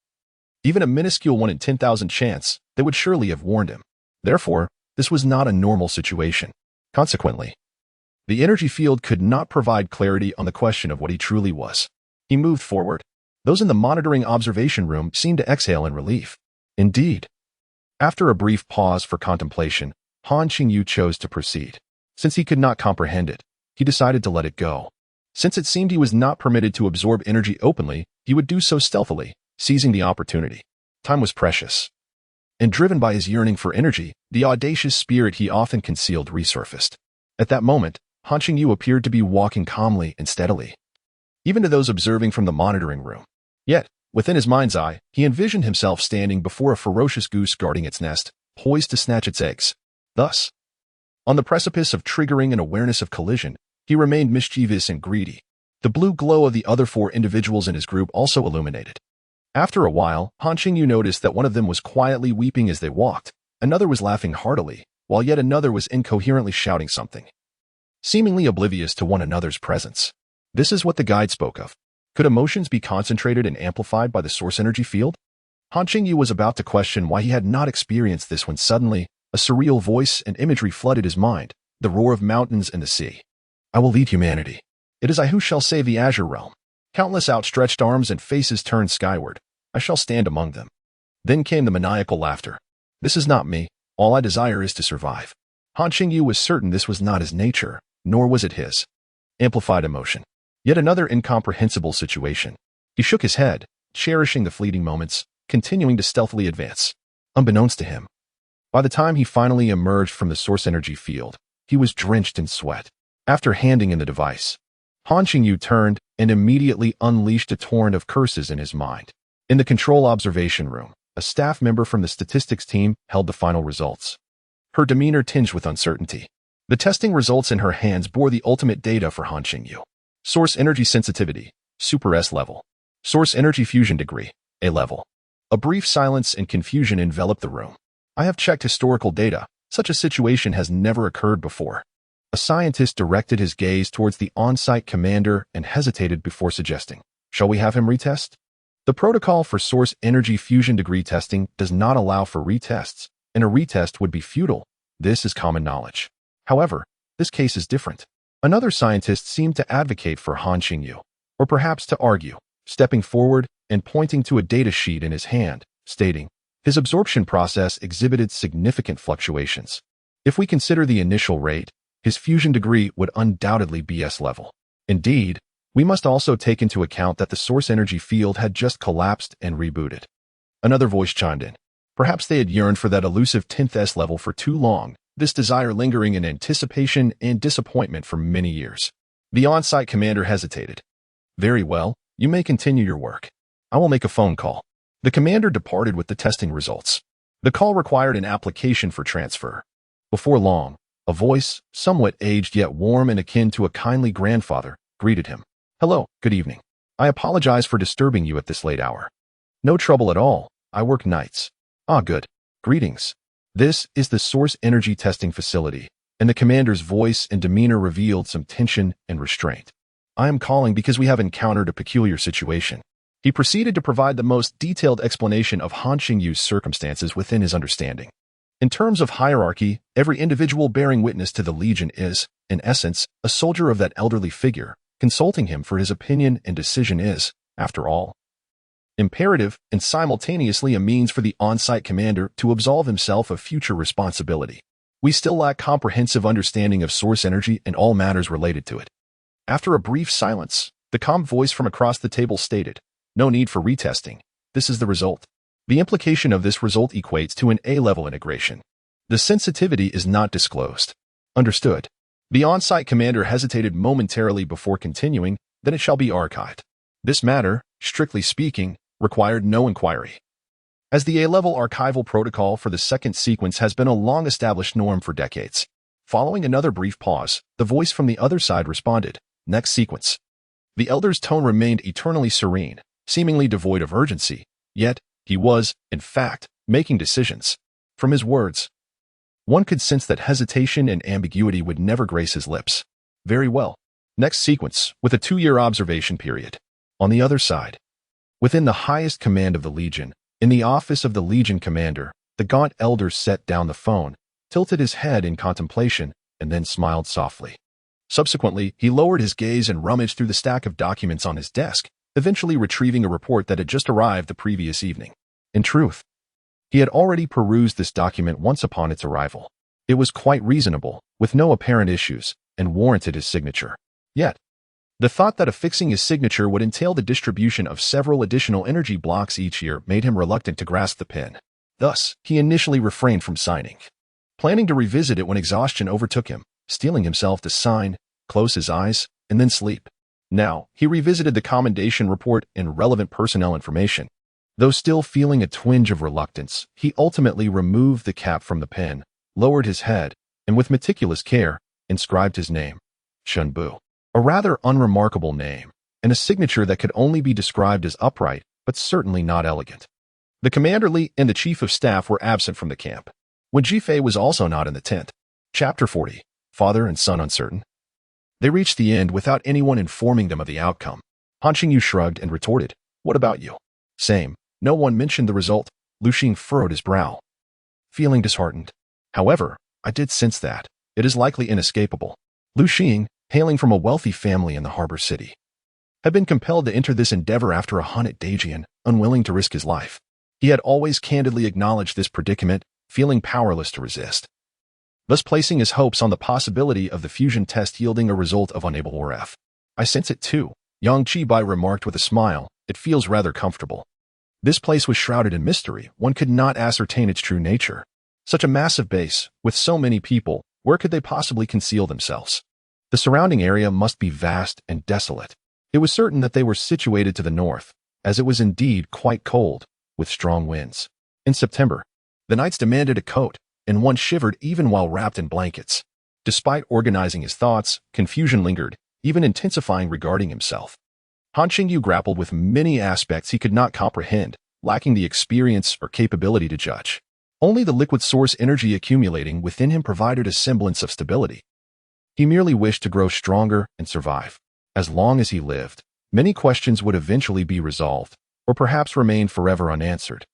even a minuscule 1 in 10,000 chance, they would surely have warned him. Therefore, this was not a normal situation. Consequently, the energy field could not provide clarity on the question of what he truly was. He moved forward. Those in the monitoring observation room seemed to exhale in relief. Indeed. After a brief pause for contemplation, Qingyu chose to proceed. Since he could not comprehend it, he decided to let it go. Since it seemed he was not permitted to absorb energy openly, he would do so stealthily, seizing the opportunity. Time was precious, and driven by his yearning for energy, the audacious spirit he often concealed resurfaced. At that moment, Qingyu appeared to be walking calmly and steadily, even to those observing from the monitoring room. Yet, within his mind's eye, he envisioned himself standing before a ferocious goose guarding its nest, poised to snatch its eggs. Thus, on the precipice of triggering an awareness of collision, he remained mischievous and greedy. The blue glow of the other 4 individuals in his group also illuminated. After a while, Qingyu noticed that one of them was quietly weeping as they walked, another was laughing heartily, while yet another was incoherently shouting something, seemingly oblivious to one another's presence. This is what the guide spoke of. Could emotions be concentrated and amplified by the source energy field? Qingyu was about to question why he had not experienced this when suddenly, a surreal voice and imagery flooded his mind, the roar of mountains and the sea. I will lead humanity. It is I who shall save the Azure realm. Countless outstretched arms and faces turned skyward. I shall stand among them. Then came the maniacal laughter. This is not me. All I desire is to survive. Qingyu was certain this was not his nature, nor was it his. Amplified emotion. Yet another incomprehensible situation. He shook his head, cherishing the fleeting moments, continuing to stealthily advance. Unbeknownst to him, by the time he finally emerged from the source energy field, he was drenched in sweat. After handing in the device, Han Qingyu turned and immediately unleashed a torrent of curses in his mind. In the control observation room, a staff member from the statistics team held the final results. Her demeanor tinged with uncertainty. The testing results in her hands bore the ultimate data for Han Qingyu. Source energy sensitivity, Super S level. Source energy fusion degree, A level. A brief silence and confusion enveloped the room. I have checked historical data. Such a situation has never occurred before. A scientist directed his gaze towards the on-site commander and hesitated before suggesting, "Shall we have him retest?" The protocol for source energy fusion degree testing does not allow for retests, and a retest would be futile. This is common knowledge. However, this case is different. Another scientist seemed to advocate for Han Qingyu, or perhaps to argue, stepping forward and pointing to a data sheet in his hand, stating, his absorption process exhibited significant fluctuations. If we consider the initial rate, his fusion degree would undoubtedly be S level. Indeed, we must also take into account that the source energy field had just collapsed and rebooted. Another voice chimed in. Perhaps they had yearned for that elusive 10th S level for too long, this desire lingering in anticipation and disappointment for many years. The on-site commander hesitated. Very well, you may continue your work. I will make a phone call. The commander departed with the testing results. The call required an application for transfer. Before long, a voice, somewhat aged yet warm and akin to a kindly grandfather, greeted him. Hello, good evening. I apologize for disturbing you at this late hour. No trouble at all, I work nights. Ah, good. Greetings. This is the source energy testing facility, and the commander's voice and demeanor revealed some tension and restraint. I am calling because we have encountered a peculiar situation. He proceeded to provide the most detailed explanation of Han Qingyu's circumstances within his understanding. In terms of hierarchy, every individual bearing witness to the Legion is, in essence, a soldier of that elderly figure. Consulting him for his opinion and decision is, after all, imperative and simultaneously a means for the on-site commander to absolve himself of future responsibility. We still lack comprehensive understanding of source energy and all matters related to it. After a brief silence, the calm voice from across the table stated, no need for retesting. This is the result. The implication of this result equates to an A-level integration. The sensitivity is not disclosed. Understood. The on-site commander hesitated momentarily before continuing, then it shall be archived. This matter, strictly speaking, required no inquiry. As the A-level archival protocol for the second sequence has been a long-established norm for decades. Following another brief pause, the voice from the other side responded, next sequence. The elder's tone remained eternally serene, seemingly devoid of urgency, yet he was, in fact, making decisions. From his words, one could sense that hesitation and ambiguity would never grace his lips. Very well. Next sequence, with a 2-year observation period. On the other side, within the highest command of the Legion, in the office of the Legion commander, the gaunt elder set down the phone, tilted his head in contemplation, and then smiled softly. Subsequently, he lowered his gaze and rummaged through the stack of documents on his desk, eventually retrieving a report that had just arrived the previous evening. In truth, he had already perused this document once upon its arrival. It was quite reasonable, with no apparent issues, and warranted his signature. Yet, the thought that affixing his signature would entail the distribution of several additional energy blocks each year made him reluctant to grasp the pen. Thus, he initially refrained from signing, planning to revisit it when exhaustion overtook him, steeling himself to sign, close his eyes, and then sleep. Now, he revisited the commendation report and relevant personnel information. Though still feeling a twinge of reluctance, he ultimately removed the cap from the pen, lowered his head, and with meticulous care, inscribed his name, Shunbu. A rather unremarkable name, and a signature that could only be described as upright, but certainly not elegant. The commander Li and the chief of staff were absent from the camp. When Jifei was also not in the tent. Chapter 40. Father and son uncertain. They reached the end without anyone informing them of the outcome. Han Qingyu shrugged and retorted, what about you? Same. No one mentioned the result. Lu Xing furrowed his brow, feeling disheartened. However, I did sense that. It is likely inescapable. Lu Xing, hailing from a wealthy family in the harbor city, had been compelled to enter this endeavor after a hunt at Dajian, unwilling to risk his life. He had always candidly acknowledged this predicament, feeling powerless to resist, thus placing his hopes on the possibility of the fusion test yielding a result of unable or F. I sense it too, Yang Qibai remarked with a smile. It feels rather comfortable. This place was shrouded in mystery. One could not ascertain its true nature. Such a massive base, with so many people, Where could they possibly conceal themselves? The surrounding area must be vast and desolate. It was certain that they were situated to the north, as it was indeed quite cold, with strong winds. In September, the knights demanded a coat, and one shivered even while wrapped in blankets. Despite organizing his thoughts, confusion lingered, even intensifying regarding himself. Han Qingyu grappled with many aspects he could not comprehend, lacking the experience or capability to judge. Only the liquid source energy accumulating within him provided a semblance of stability. He merely wished to grow stronger and survive. As long as he lived, many questions would eventually be resolved, or perhaps remain forever unanswered,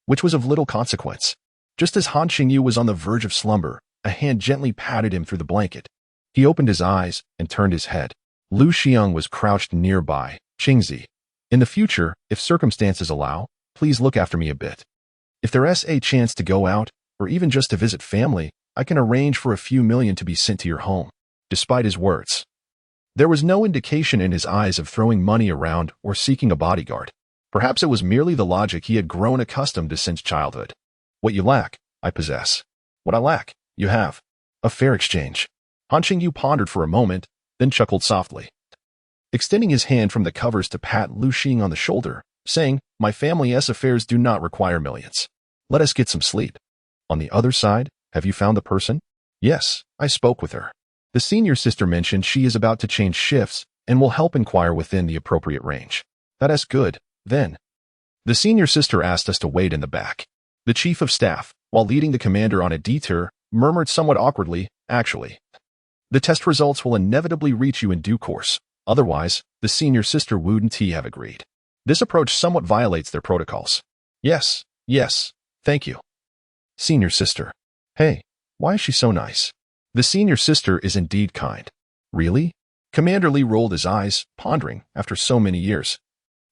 which was of little consequence. Just as Han Qingyu was on the verge of slumber, a hand gently patted him through the blanket. He opened his eyes and turned his head. Lu Xiang was crouched nearby. Qingzi, in the future, if circumstances allow, please look after me a bit. If there's a chance to go out, or even just to visit family, I can arrange for a few million to be sent to your home. Despite his words, there was no indication in his eyes of throwing money around or seeking a bodyguard. Perhaps it was merely the logic he had grown accustomed to since childhood. What you lack, I possess. What I lack, you have. A fair exchange. Han Qingyu pondered for a moment, then chuckled softly, extending his hand from the covers to pat Lu Xing on the shoulder, saying, my family's affairs do not require millions. Let us get some sleep. On the other side, have you found the person? Yes, I spoke with her. The senior sister mentioned she is about to change shifts and will help inquire within the appropriate range. That's good, then. The senior sister asked us to wait in the back. The chief of staff, while leading the commander on a detour, murmured somewhat awkwardly, actually. The test results will inevitably reach you in due course. Otherwise, the senior sister wouldn't have agreed. This approach somewhat violates their protocols. Yes, thank you. Senior sister. Hey, why is she so nice? The senior sister is indeed kind. Really? Commander Lee rolled his eyes, pondering, after so many years.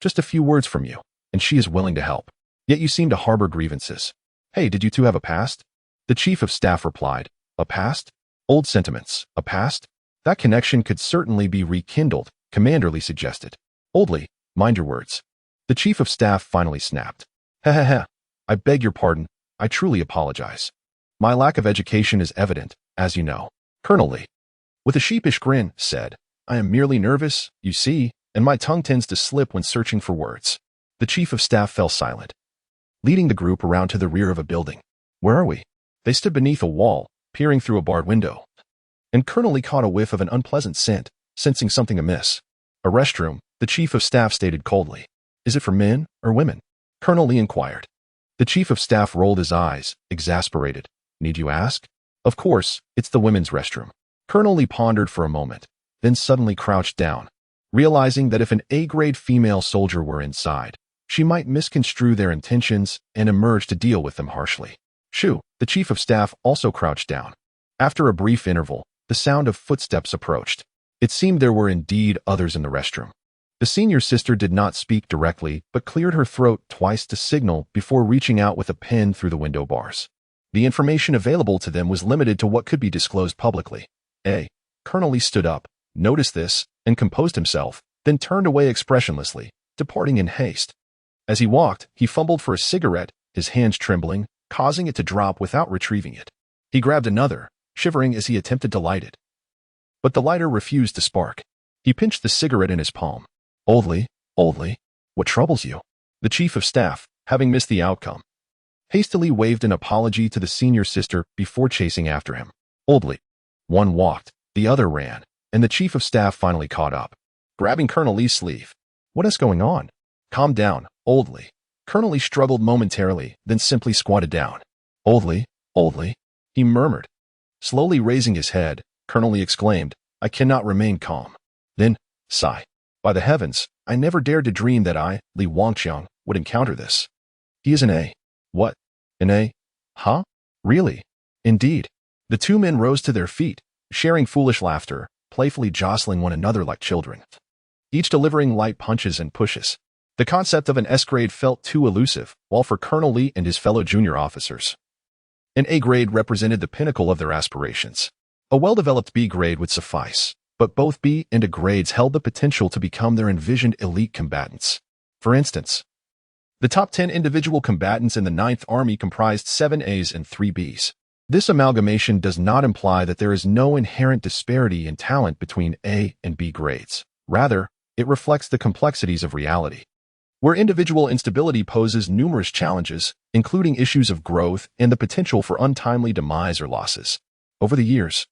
Just a few words from you, and she is willing to help. Yet you seem to harbor grievances. Hey, did you two have a past? The chief of staff replied, a past? Old sentiments, a past? That connection could certainly be rekindled, Commander Lee suggested. Oldly, mind your words. The chief of staff finally snapped. I beg your pardon, I truly apologize. My lack of education is evident, as you know. Colonel Lee, with a sheepish grin, said, I am merely nervous, you see, and my tongue tends to slip when searching for words. The chief of staff fell silent, leading the group around to the rear of a building. Where are we? They stood beneath a wall, peering through a barred window. And Colonel Lee caught a whiff of an unpleasant scent, sensing something amiss. A restroom, the chief of staff stated coldly. Is it for men or women? Colonel Lee inquired. The chief of staff rolled his eyes, exasperated. Need you ask? Of course, it's the women's restroom. Colonel Lee pondered for a moment, then suddenly crouched down, realizing that if an A-grade female soldier were inside, she might misconstrue their intentions and emerge to deal with them harshly. Shoo, the chief of staff also crouched down. After a brief interval, the sound of footsteps approached. It seemed there were indeed others in the restroom. The senior sister did not speak directly, but cleared her throat twice to signal before reaching out with a pen through the window bars. The information available to them was limited to what could be disclosed publicly. Colonel Lee stood up, noticed this, and composed himself, then turned away expressionlessly, departing in haste. As he walked, he fumbled for a cigarette, his hands trembling, causing it to drop without retrieving it. He grabbed another, shivering as he attempted to light it. But the lighter refused to spark. He pinched the cigarette in his palm. Oldly, what troubles you? The chief of staff, having missed the outcome, hastily waved an apology to the senior sister before chasing after him. Oldly. One walked, the other ran, and the chief of staff finally caught up, grabbing Colonel Lee's sleeve. What is going on? Calm down, Oldly. Colonel Lee struggled momentarily, then simply squatted down. Oldly, he murmured. Slowly raising his head, Colonel Lee exclaimed, I cannot remain calm. Then, sigh. By the heavens, I never dared to dream that I, Li Wangqiang, would encounter this. He is an A. What? An A? Huh? Really? Indeed. The two men rose to their feet, sharing foolish laughter, playfully jostling one another like children, each delivering light punches and pushes. The concept of an S-grade felt too elusive, while for Colonel Lee and his fellow junior officers, an A-grade represented the pinnacle of their aspirations. A well-developed B-grade would suffice, but both B and A grades held the potential to become their envisioned elite combatants. For instance, the top 10 individual combatants in the 9th Army comprised 7 A's and 3 B's. This amalgamation does not imply that there is no inherent disparity in talent between A and B grades. Rather, it reflects the complexities of reality, where individual instability poses numerous challenges, including issues of growth and the potential for untimely demise or losses. Over the years,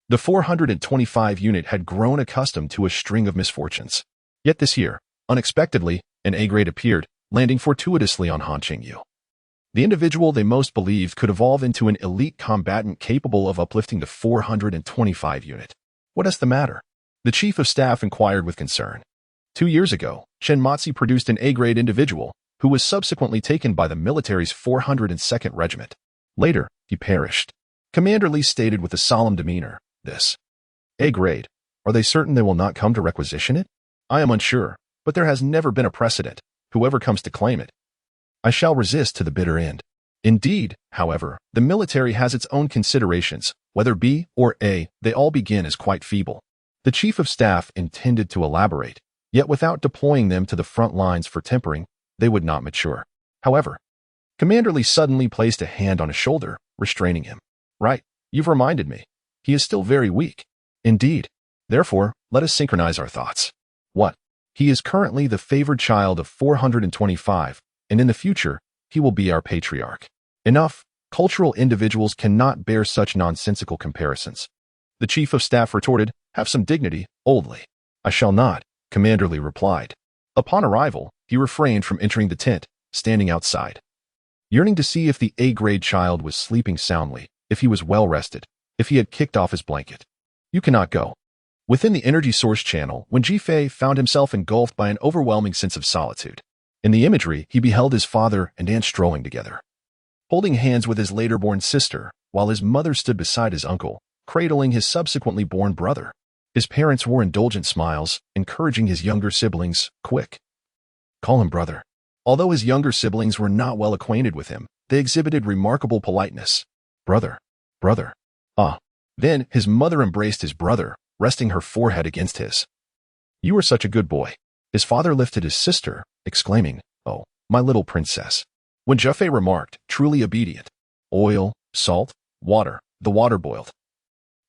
the 425 unit had grown accustomed to a string of misfortunes. Yet this year, unexpectedly, an A grade appeared, landing fortuitously on Han Qingyu. The individual they most believed could evolve into an elite combatant capable of uplifting the 425 unit. What is the matter? The chief of staff inquired with concern. 2 years ago, Chen Matzi produced an A-grade individual who was subsequently taken by the military's 402nd Regiment. Later, he perished. Commander Li stated with a solemn demeanor, "This A-grade, are they certain they will not come to requisition it? I am unsure, but there has never been a precedent. Whoever comes to claim it, I shall resist to the bitter end." Indeed, however, the military has its own considerations. Whether B or A, they all begin as quite feeble. The chief of staff intended to elaborate, yet without deploying them to the front lines for tempering, they would not mature. However, Commander Lee suddenly placed a hand on his shoulder, restraining him. "Right, you've reminded me. He is still very weak." "Indeed. Therefore, let us synchronize our thoughts." "What? He is currently the favored child of 425, and in the future, he will be our patriarch." Enough. Cultural individuals cannot bear such nonsensical comparisons. The chief of staff retorted, "Have some dignity, old Lee." "I shall not," Commander Lee replied. Upon arrival, he refrained from entering the tent, standing outside, yearning to see if the A-grade child was sleeping soundly, if he was well rested, if he had kicked off his blanket. "You cannot go." Within the energy source channel, when Jifei found himself engulfed by an overwhelming sense of solitude. In the imagery, he beheld his father and aunt strolling together, holding hands with his later-born sister, while his mother stood beside his uncle, cradling his subsequently born brother. His parents wore indulgent smiles, encouraging his younger siblings, "Quick, call him brother." Although his younger siblings were not well acquainted with him, they exhibited remarkable politeness. "Brother, brother." "Ah." Then his mother embraced his brother, resting her forehead against his. "You are such a good boy." His father lifted his sister, exclaiming, "Oh, my little princess." When Jeffei remarked, "Truly obedient." Oil, salt, water. The water boiled.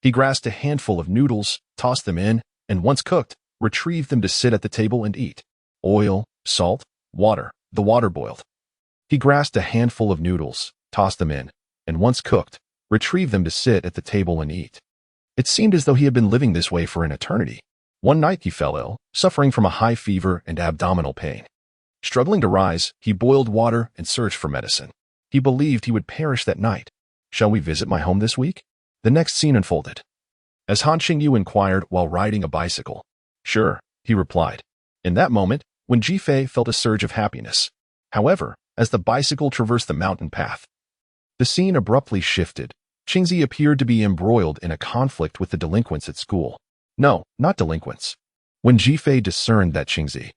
He grasped a handful of noodles, tossed them in, and once cooked, retrieved them to sit at the table and eat. Oil, salt, water. The water boiled. He grasped a handful of noodles, tossed them in, and once cooked, retrieved them to sit at the table and eat. It seemed as though he had been living this way for an eternity. One night he fell ill, suffering from a high fever and abdominal pain. Struggling to rise, he boiled water and searched for medicine. He believed he would perish that night. "Shall we visit my home this week?" The next scene unfolded, as Han Qingyu inquired while riding a bicycle. "Sure," he replied. In that moment, when Jifei felt a surge of happiness. However, as the bicycle traversed the mountain path, the scene abruptly shifted. Qingzi appeared to be embroiled in a conflict with the delinquents at school. No, not delinquents. When Jifei discerned that Qingzi,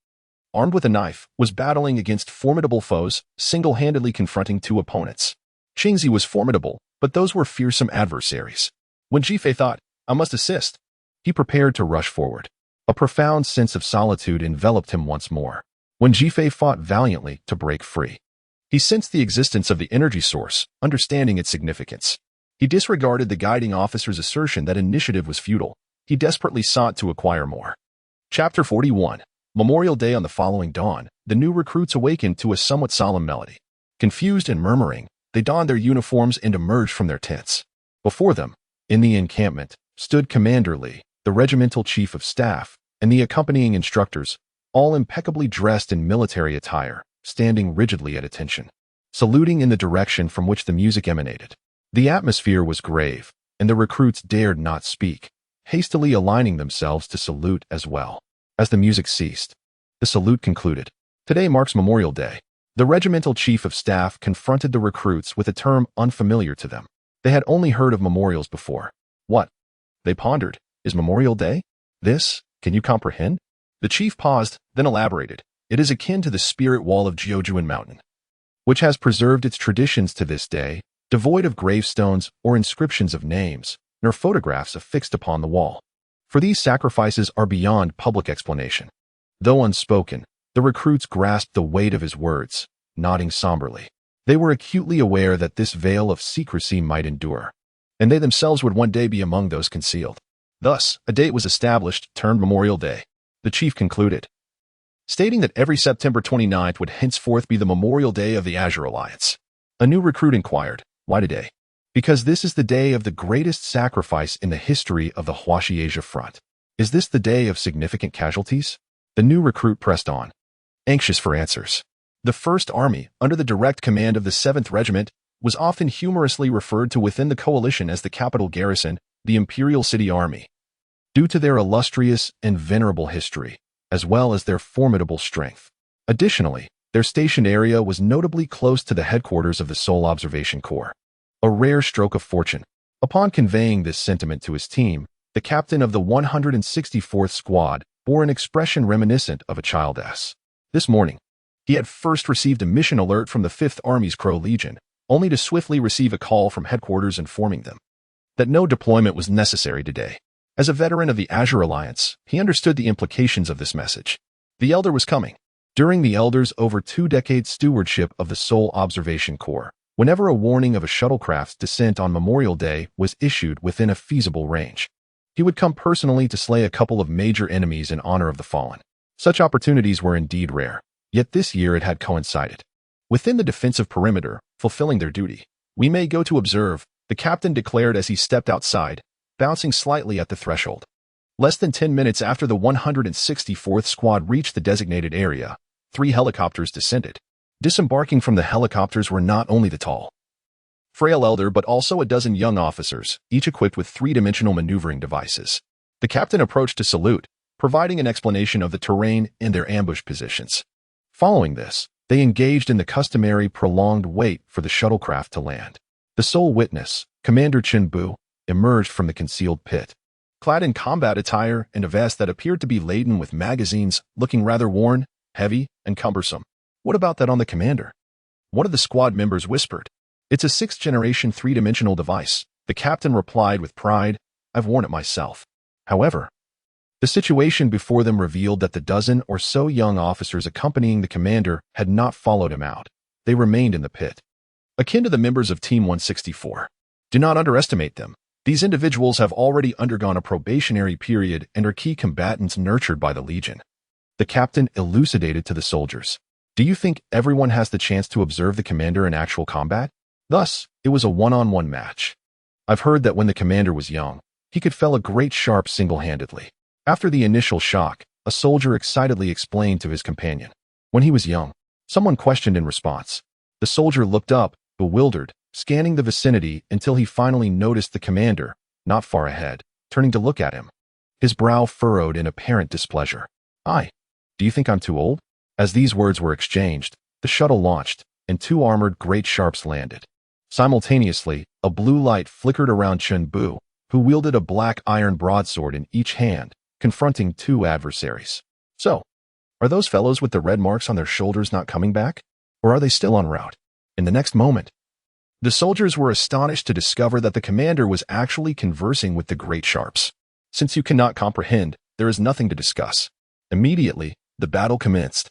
armed with a knife, was battling against formidable foes, single-handedly confronting 2 opponents. Qingzi was formidable, but those were fearsome adversaries. When Jifei thought, "I must assist," he prepared to rush forward. A profound sense of solitude enveloped him once more. When Jifei fought valiantly to break free, he sensed the existence of the energy source, understanding its significance. He disregarded the guiding officer's assertion that initiative was futile. He desperately sought to acquire more. Chapter 41. Memorial Day. On the following dawn, the new recruits awakened to a somewhat solemn melody. Confused and murmuring, they donned their uniforms and emerged from their tents. Before them, in the encampment, stood Commander Lee, the regimental chief of staff, and the accompanying instructors, all impeccably dressed in military attire, standing rigidly at attention, saluting in the direction from which the music emanated. The atmosphere was grave, and the recruits dared not speak, hastily aligning themselves to salute as well. As the music ceased, the salute concluded. Today marks Memorial Day. The regimental chief of staff confronted the recruits with a term unfamiliar to them. They had only heard of memorials before. What? They pondered. Is Memorial Day? This? Can you comprehend? The chief paused, then elaborated. It is akin to the spirit wall of Jiujuan Mountain, which has preserved its traditions to this day, devoid of gravestones or inscriptions of names, nor photographs affixed upon the wall. For these sacrifices are beyond public explanation. Though unspoken, the recruits grasped the weight of his words, nodding somberly. They were acutely aware that this veil of secrecy might endure, and they themselves would one day be among those concealed. Thus, a date was established, termed Memorial Day. The chief concluded, stating that every September 29th would henceforth be the Memorial Day of the Azure Alliance. A new recruit inquired, why today? Because this is the day of the greatest sacrifice in the history of the Huaxi-Asia front. Is this the day of significant casualties? The new recruit pressed on, anxious for answers. The 1st Army, under the direct command of the 7th Regiment, was often humorously referred to within the coalition as the capital garrison, the Imperial City Army, due to their illustrious and venerable history, as well as their formidable strength. Additionally, their stationed area was notably close to the headquarters of the Seoul Observation Corps. A rare stroke of fortune. Upon conveying this sentiment to his team, the captain of the 164th Squad bore an expression reminiscent of a child's. This morning, he had first received a mission alert from the 5th Army's Crow Legion, only to swiftly receive a call from headquarters informing them that no deployment was necessary today. As a veteran of the Azure Alliance, he understood the implications of this message. The Elder was coming. During the Elder's over 2 decades stewardship of the Seoul Observation Corps, whenever a warning of a shuttlecraft's descent on Memorial Day was issued within a feasible range, he would come personally to slay a couple of major enemies in honor of the fallen. Such opportunities were indeed rare, yet this year it had coincided. Within the defensive perimeter, fulfilling their duty, we may go to observe, the captain declared as he stepped outside, bouncing slightly at the threshold. Less than 10 minutes after the 164th Squad reached the designated area, 3 helicopters descended. Disembarking from the helicopters were not only the tall, frail Elder but also a dozen young officers, each equipped with 3-dimensional maneuvering devices. The captain approached to salute, providing an explanation of the terrain and their ambush positions. Following this, they engaged in the customary prolonged wait for the shuttlecraft to land. The sole witness, Commander Qingyu, emerged from the concealed pit, clad in combat attire and a vest that appeared to be laden with magazines, looking rather worn, heavy, and cumbersome. What about that on the commander? One of the squad members whispered. It's a 6th-generation 3-dimensional device, the captain replied with pride. I've worn it myself. However, the situation before them revealed that the dozen or so young officers accompanying the commander had not followed him out. They remained in the pit, akin to the members of Team 164. Do not underestimate them. These individuals have already undergone a probationary period and are key combatants nurtured by the Legion. The captain elucidated to the soldiers. Do you think everyone has the chance to observe the commander in actual combat? Thus, it was a one-on-one match. I've heard that when the commander was young, he could fell a great sharp single-handedly. After the initial shock, a soldier excitedly explained to his companion. When he was young, someone questioned in response. The soldier looked up, bewildered, scanning the vicinity until he finally noticed the commander, not far ahead, turning to look at him. His brow furrowed in apparent displeasure. Do you think I'm too old? As these words were exchanged, the shuttle launched, and 2 armored great sharps landed. Simultaneously, a blue light flickered around Qingyu, who wielded a black iron broadsword in each hand, confronting 2 adversaries. So, are those fellows with the red marks on their shoulders not coming back? Or are they still en route? In the next moment, the soldiers were astonished to discover that the commander was actually conversing with the great sharps. Since you cannot comprehend, there is nothing to discuss. Immediately, the battle commenced.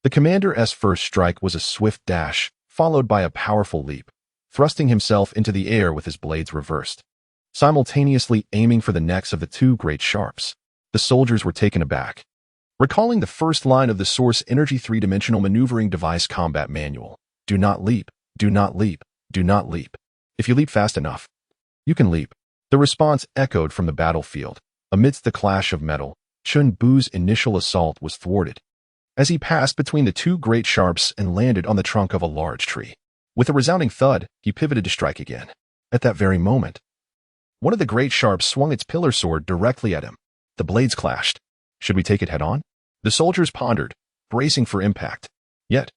The commander's first strike was a swift dash, followed by a powerful leap, thrusting himself into the air with his blades reversed, simultaneously aiming for the necks of the 2 great sharps. The soldiers were taken aback. Recalling the first line of the Source Energy 3-dimensional maneuvering device combat manual, do not leap, do not leap, do not leap. If you leap fast enough, you can leap. The response echoed from the battlefield. Amidst the clash of metal, Qingyu's initial assault was thwarted, as he passed between the 2 great sharps and landed on the trunk of a large tree. With a resounding thud, he pivoted to strike again. At that very moment, one of the great sharps swung its pillar sword directly at him. The blades clashed. Should we take it head-on? The soldiers pondered, bracing for impact. Yet,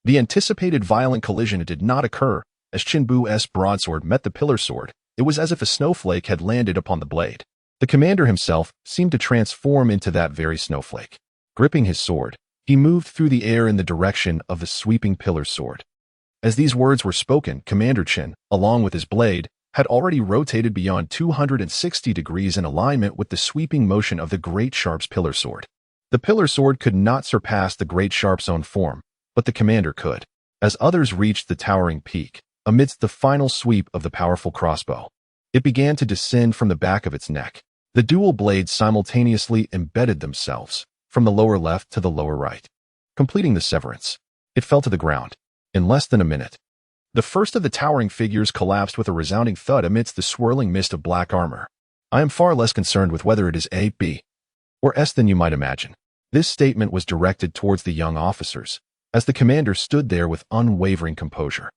the anticipated violent collision did not occur. As Qingyu's broadsword met the pillar sword, it was as if a snowflake had landed upon the blade. The commander himself seemed to transform into that very snowflake. Gripping his sword, he moved through the air in the direction of the sweeping pillar sword. As these words were spoken, Commander Qin, along with his blade, had already rotated beyond 260 degrees in alignment with the sweeping motion of the great sharp's pillar sword. The pillar sword could not surpass the great sharp's own form, but the commander could. As others reached the towering peak, amidst the final sweep of the powerful crossbow, it began to descend from the back of its neck. The dual blades simultaneously embedded themselves from the lower left to the lower right, completing the severance. It fell to the ground in less than a minute. The first of the towering figures collapsed with a resounding thud amidst the swirling mist of black armor. I am far less concerned with whether it is A, B, or S than you might imagine. This statement was directed towards the young officers, as the commander stood there with unwavering composure.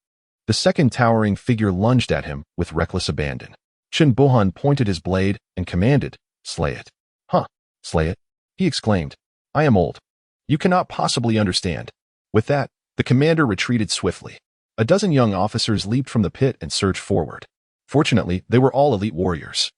The second towering figure lunged at him with reckless abandon. Shin Bohan pointed his blade and commanded, "Slay it." "Huh, slay it?" he exclaimed. "I am old. You cannot possibly understand." With that, the commander retreated swiftly. A dozen young officers leaped from the pit and surged forward. Fortunately, they were all elite warriors,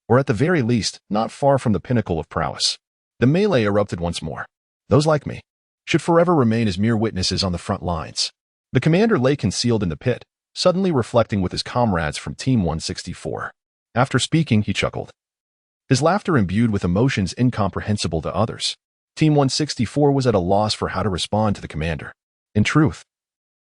or at the very least, not far from the pinnacle of prowess. The melee erupted once more. Those like me should forever remain as mere witnesses on the front lines. The commander lay concealed in the pit, suddenly reflecting with his comrades from Team 164. After speaking, he chuckled, his laughter imbued with emotions incomprehensible to others. Team 164 was at a loss for how to respond to the commander. In truth,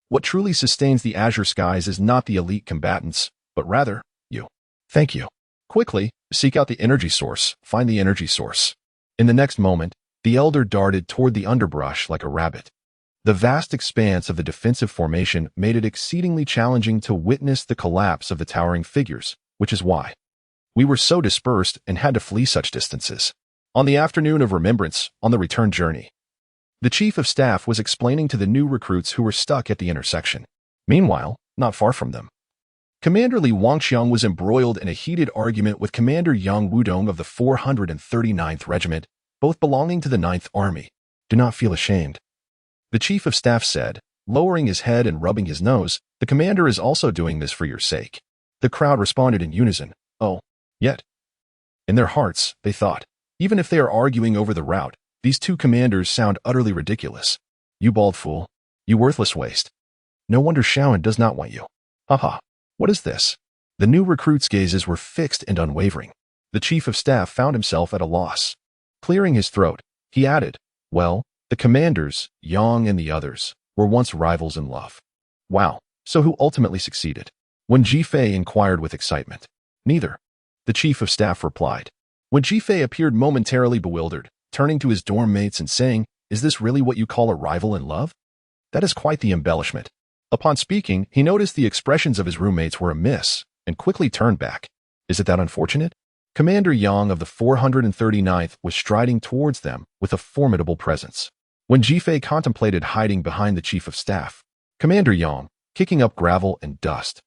what truly sustains the azure skies is not the elite combatants, but rather, you. Thank you. Quickly, seek out the energy source, find the energy source. In the next moment, the elder darted toward the underbrush like a rabbit. The vast expanse of the defensive formation made it exceedingly challenging to witness the collapse of the towering figures, which is why we were so dispersed and had to flee such distances. On the afternoon of remembrance, on the return journey, the chief of staff was explaining to the new recruits who were stuck at the intersection. Meanwhile, not far from them, Commander Li Wangxiang was embroiled in a heated argument with Commander Yang Wudong of the 439th Regiment, both belonging to the 9th Army. "Do not feel ashamed," the chief of staff said, lowering his head and rubbing his nose. "The commander is also doing this for your sake." The crowd responded in unison. "Oh, yet." In their hearts, they thought, even if they are arguing over the route, these two commanders sound utterly ridiculous. "You bald fool. You worthless waste. No wonder Shaoan does not want you. Haha. What is this?" The new recruits' gazes were fixed and unwavering. The chief of staff found himself at a loss. Clearing his throat, he added, "Well, the commanders, Yang and the others, were once rivals in love." "Wow, so who ultimately succeeded?" When Jifei inquired with excitement. "Neither," the chief of staff replied. When Jifei appeared momentarily bewildered, turning to his dorm mates and saying, "Is this really what you call a rival in love? That is quite the embellishment." Upon speaking, he noticed the expressions of his roommates were amiss and quickly turned back. "Is it that unfortunate?" Commander Yang of the 439th was striding towards them with a formidable presence. When Jifei contemplated hiding behind the chief of staff, Commander Yang, kicking up gravel and dust,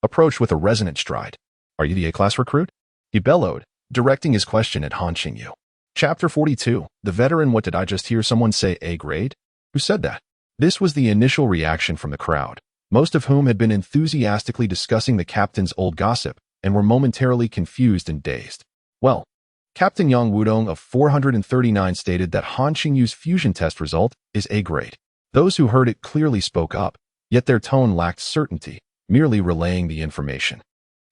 approached with a resonant stride. "Are you the A-class recruit?" he bellowed, directing his question at Han Qingyu. Chapter 42, The Veteran. What did I just hear someone say, A grade? Who said that? This was the initial reaction from the crowd, most of whom had been enthusiastically discussing the captain's old gossip and were momentarily confused and dazed. Well, Captain Yang Wudong of 439 stated that Han Qingyu's fusion test result is A grade. Those who heard it clearly spoke up, yet their tone lacked certainty, merely relaying the information.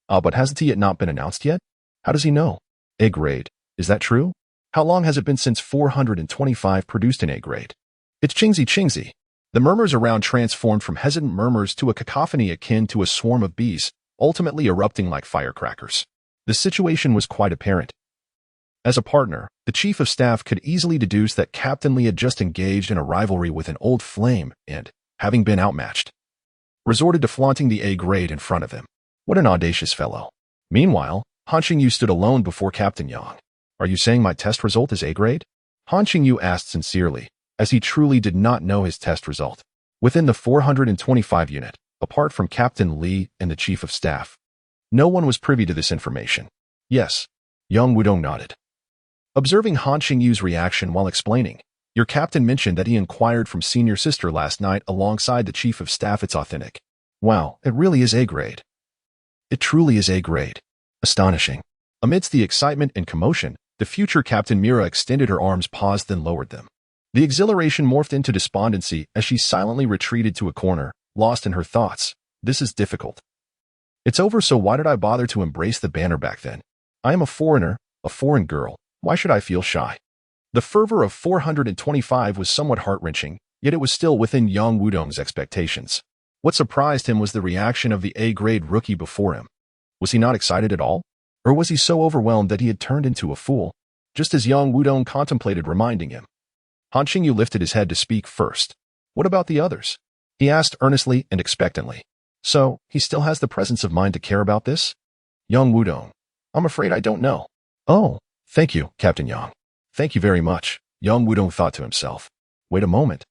But hasn't it not been announced yet? How does he know? A grade. Is that true? How long has it been since 425 produced an A grade? It's Qingzi. The murmurs around transformed from hesitant murmurs to a cacophony akin to a swarm of bees, ultimately erupting like firecrackers. The situation was quite apparent. As a partner, the chief of staff could easily deduce that Captain Li had just engaged in a rivalry with an old flame and, having been outmatched, resorted to flaunting the A grade in front of him. What an audacious fellow. Meanwhile, Han Qingyu stood alone before Captain Yang. "Are you saying my test result is A grade?" Han Qingyu asked sincerely, as he truly did not know his test result. Within the 425 unit, apart from Captain Li and the chief of staff, no one was privy to this information. "Yes," Yang Wudong nodded. Observing Han Qingyu's reaction while explaining, "Your captain mentioned that he inquired from senior sister last night alongside the chief of staff. It's authentic." "Wow, it really is A grade." "It truly is A grade. Astonishing." Amidst the excitement and commotion, the future Captain Mira extended her arms, paused, then lowered them. The exhilaration morphed into despondency as she silently retreated to a corner, lost in her thoughts. "This is difficult. It's over, so why did I bother to embrace the banner back then? I am a foreigner, a foreign girl. Why should I feel shy?" The fervor of 425 was somewhat heart-wrenching, yet it was still within Yang Wudong's expectations. What surprised him was the reaction of the A-grade rookie before him. Was he not excited at all? Or was he so overwhelmed that he had turned into a fool? Just as Yang Wudong contemplated reminding him. Han Qingyu lifted his head to speak first. What about the others? He asked earnestly and expectantly. So, he still has the presence of mind to care about this? Yang Wudong. I'm afraid I don't know. Oh, thank you, Captain Yang. Thank you very much, Yang Wudong thought to himself. Wait a moment.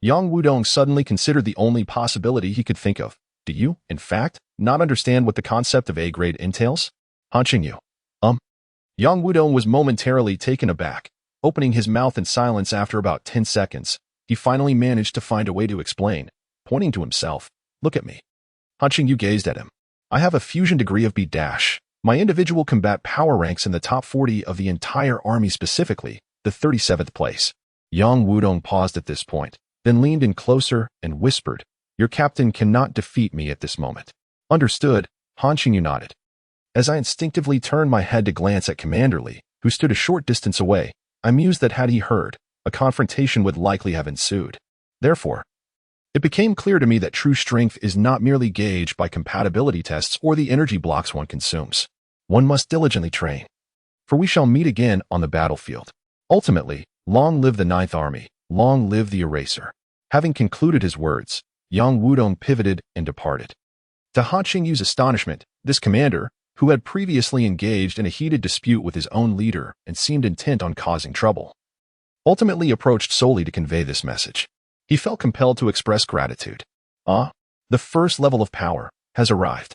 Yang Wudong suddenly considered the only possibility he could think of. Do you, in fact, not understand what the concept of A-grade entails? Han Qingyu. Yang Wudong was momentarily taken aback. Opening his mouth in silence after about 10 seconds, he finally managed to find a way to explain, pointing to himself. Look at me. Han Qingyu gazed at him. I have a fusion degree of B-. My individual combat power ranks in the top 40 of the entire army, specifically the 37th place. Yang Wudong paused at this point, then leaned in closer and whispered, Your captain cannot defeat me at this moment. Understood, Han Qingyu nodded. As I instinctively turned my head to glance at Commander Li, who stood a short distance away, I mused that had he heard, a confrontation would likely have ensued. Therefore, it became clear to me that true strength is not merely gauged by compatibility tests or the energy blocks one consumes. One must diligently train. For we shall meet again on the battlefield. Ultimately, long live the Ninth Army, long live the Eraser. Having concluded his words, Yang Wudong pivoted and departed. To Han Qingyu's astonishment, this commander, who had previously engaged in a heated dispute with his own leader and seemed intent on causing trouble, ultimately approached solely to convey this message. He felt compelled to express gratitude. The first level of power has arrived.